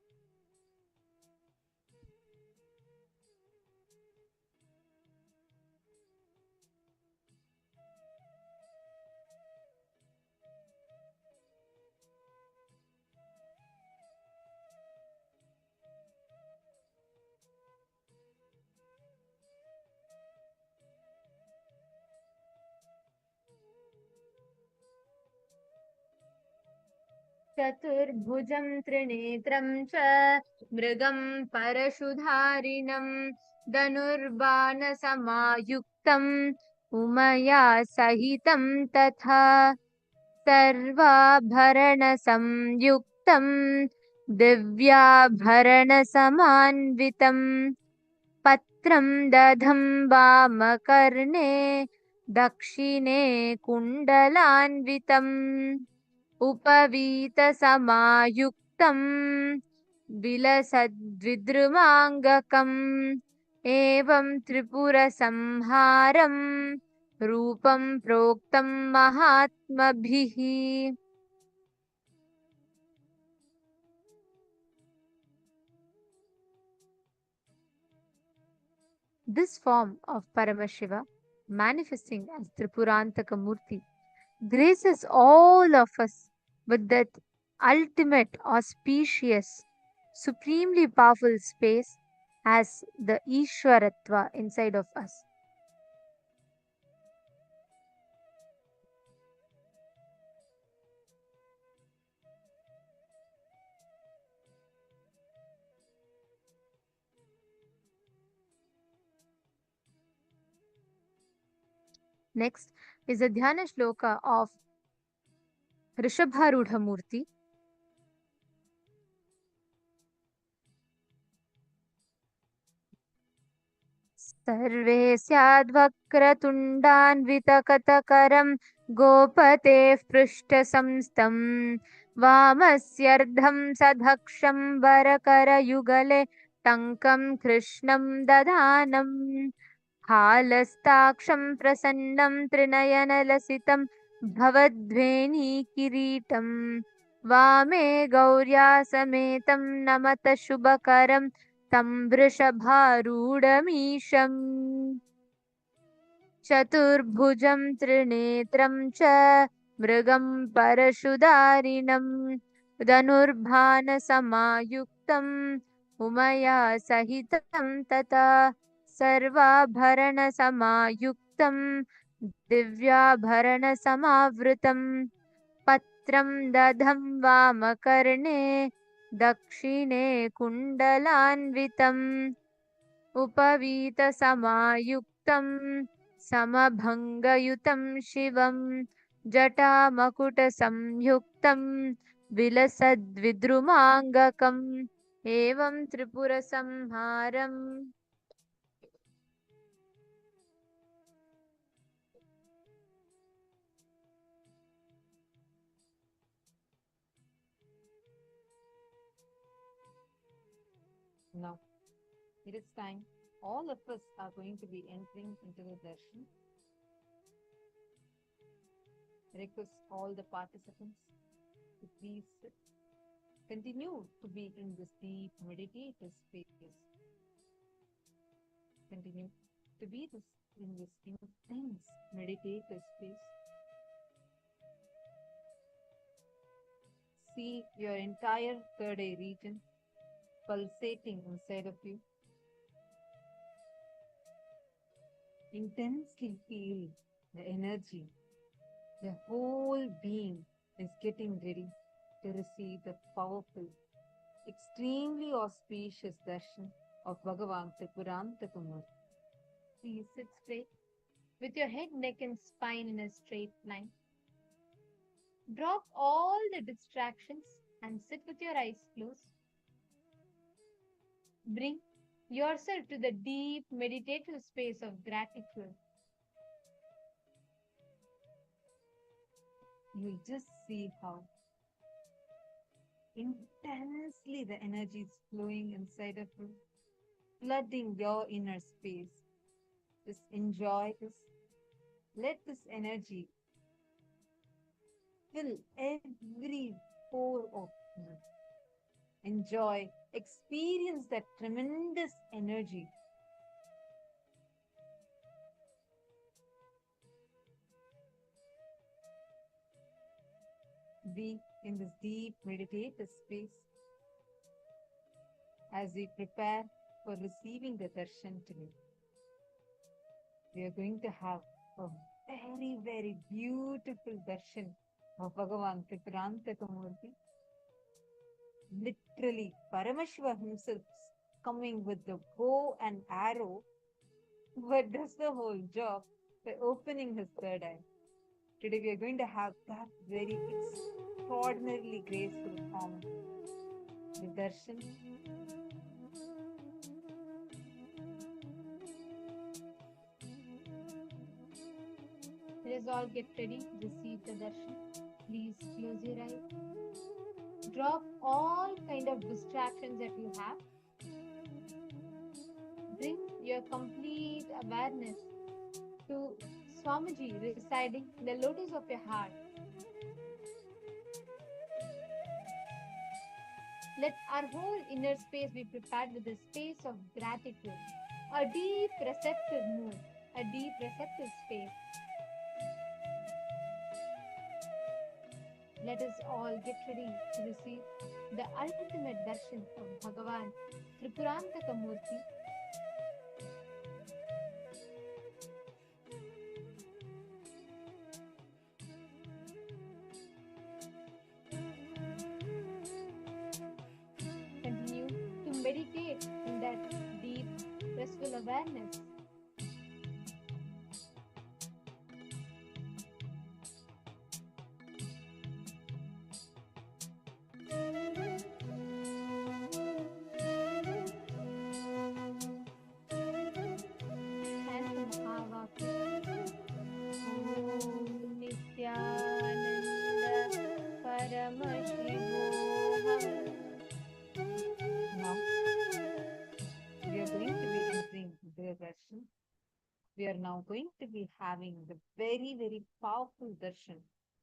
Speaker 8: चतुर्भुजं त्रिनेत्रं च मृगं परशुधारिणं धनुर्बाणसमायुक्तम् उमया सहितं तथा सर्वाभरणसंयुक्तं दिव्याभरणसमान्वितं पत्रं दधं वामकर्णे दक्षिणे कुण्डलान्वितम् उपवीतसमायुक्तं विलसद्विद्रुमाङ्गकम् एवं त्रिपुरसंहारं रूपं प्रोक्तं महात्मभिः. This form of Paramashiva, manifesting as Tripurantaka Murti, graces all of us with that ultimate, auspicious, supremely powerful space as the Ishwaratva inside of us. Next is the Dhyana Shloka of Rishabharudha Murti. सर्वे स्याद्वक्रतुण्डान्वितकतकरं गोपतेः पृष्ठसंस्थं वामस्यर्धं सधक्षं वरकरयुगले टङ्कं कृष्णं दधानम् हालस्ताक्षं प्रसन्नं त्रिनयनलसितं भवद्वेणीकिरीटं वामे गौर्या समेतं नमत शुभकरं तं वृषभारूढमीशम् चतुर्भुजं त्रिनेत्रं च मृगं परशुधारिणं धनुर्बाणसमायुक्तम् उमया सहितं तथा सर्वाभरणसमायुक्तं दिव्याभरणसमावृतं पत्रं दधं वामकर्णे दक्षिणे कुण्डलान्वितम् उपवीतसमायुक्तं समभङ्गयुतं शिवं जटामकुटसंयुक्तं विलसद्विद्रुमाङ्गकम् एवं त्रिपुरसंहारम्. Now, it is time all of us are going to be entering into the darshan. Request all the participants to please continue to be in this deep meditative space. Continue to be in this intense meditative space. See your entire third eye region pulsating inside of you. Intensely feel the energy. The whole being is getting ready to receive the powerful, extremely auspicious darshan of Bhagavan Tripurantaka-murti.
Speaker 13: Please sit straight with your head, neck, and spine in a straight line. Drop all the distractions and sit with your eyes closed. Bring yourself to the deep meditative space of gratitude.
Speaker 8: You'll just see how intensely the energy is flowing inside of you, flooding your inner space. Just enjoy this. Let this energy fill every pore of you. Enjoy, experience that tremendous energy. Be in this deep meditative space as we prepare for receiving the darshan today. We are going to have a very, very beautiful darshan of Bhagavan Tripurantaka-murti. Literally, Paramashiva himself coming with the bow and arrow, but does the whole job by opening his third eye. Today we are going to have that very extraordinarily graceful form, the darshan.
Speaker 13: Let us all get ready to receive the darshan. Please close your eyes. Drop all kind of distractions that you have. Bring your complete awareness to Swamiji residing in the lotus of your heart. Let our whole inner space be prepared with a space of gratitude, a deep receptive mood, a deep receptive space. Let us all get ready to receive the ultimate darshan of Bhagavan Tripurantaka-murti. Continue to meditate in that deep, restful awareness. And Mahavakya. Om Nityananda Paramashivoham.
Speaker 8: Now, we are going to be entering the darshan. We are now going to be having the very, very powerful darshan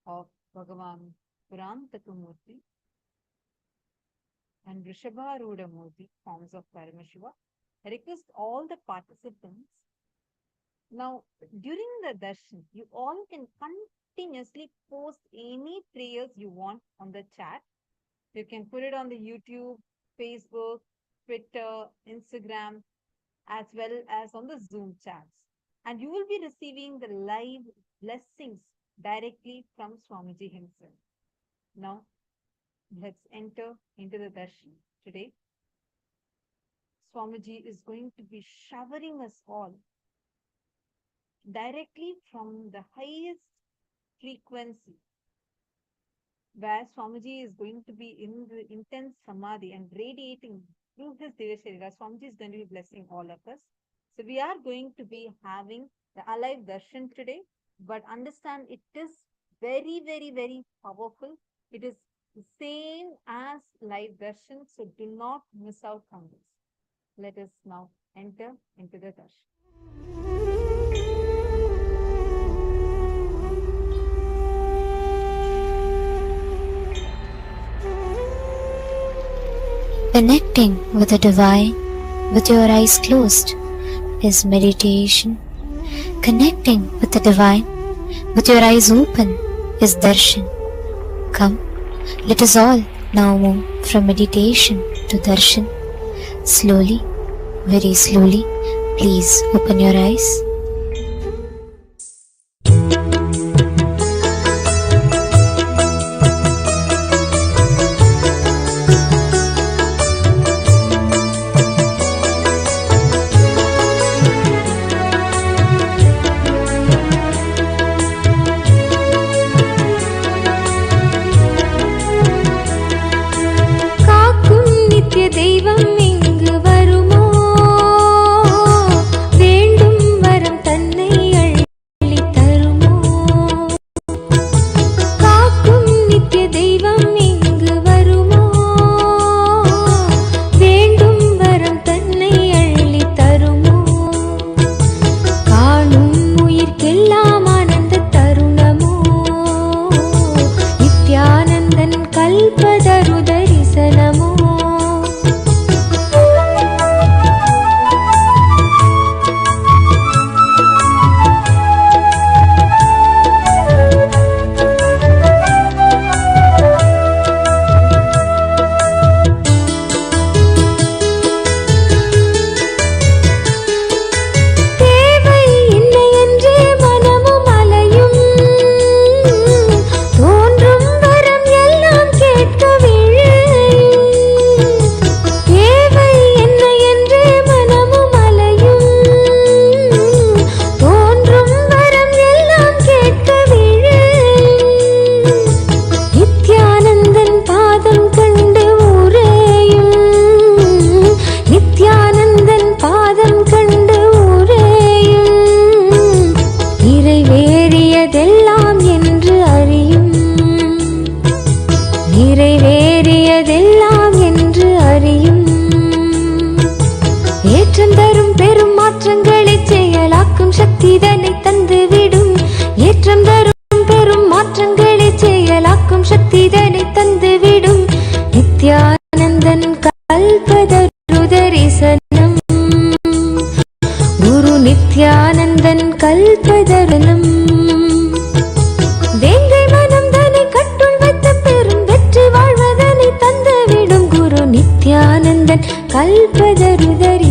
Speaker 8: of Bhagavan Tripurantaka-murti and Rishabharudha-murti, forms of Paramashiva. I request all the participants. Now, during the darshan, you all can continuously post any prayers you want on the chat. You can put it on the YouTube, Facebook, Twitter, Instagram, as well as on the Zoom chats. And you will be receiving the live blessings directly from Swamiji himself. Now, let's enter into the darshan today. Swamiji is going to be showering us all directly from the highest frequency, where Swamiji is going to be in the intense samadhi and radiating through his Divya Sharira. Swamiji is going to be blessing all of us. So we are going to be having the alive darshan today, but understand it is very, very, very powerful. It is the same as live darshan, so do not miss out on this. Let us now enter into the darshan.
Speaker 15: Connecting with the divine with your eyes closed is meditation. Connecting with the divine with your eyes open is darshan. Come, let us all now move from meditation to darshan. Slowly, very slowly, please open your eyes.
Speaker 13: தெய்வம் இங்கு வருமோ, வேண்டும் வரம் தன்னை அள்ளி தருமோ. காக்கும் நித்திய தெய்வம் இங்கு வருமோ, வேண்டும் வரம் தன்னை அள்ளி தருமோ. காணும் உயிர்க்கெல்லாம் ஆனந்த தருணமோ, நித்யானந்தன் கல்பதரு தரிசனமோ. நிறைவேறியதெல்லாம் என்று அறியும். ஏற்றம் தரும் பெரும் மாற்றங்களை செயலாக்கும் சக்தி தன்னை தந்துவிடும். ஏற்றம் தரும் பெரும் மாற்றங்களை செயலாக்கும் சக்தி தன்னை தந்துவிடும். நித்யானந்தன் கல்பதரு தரிசனம், குரு நித்யானந்தன் கல்பதரணம். வேங்கை மனம் தன்னை கட்டுள் வைத்த பெரும் வெற்றி வாழ்வதனை தந்துவிடும். குரு நித்யானந்தன் கல்பதரு தரிசனம்.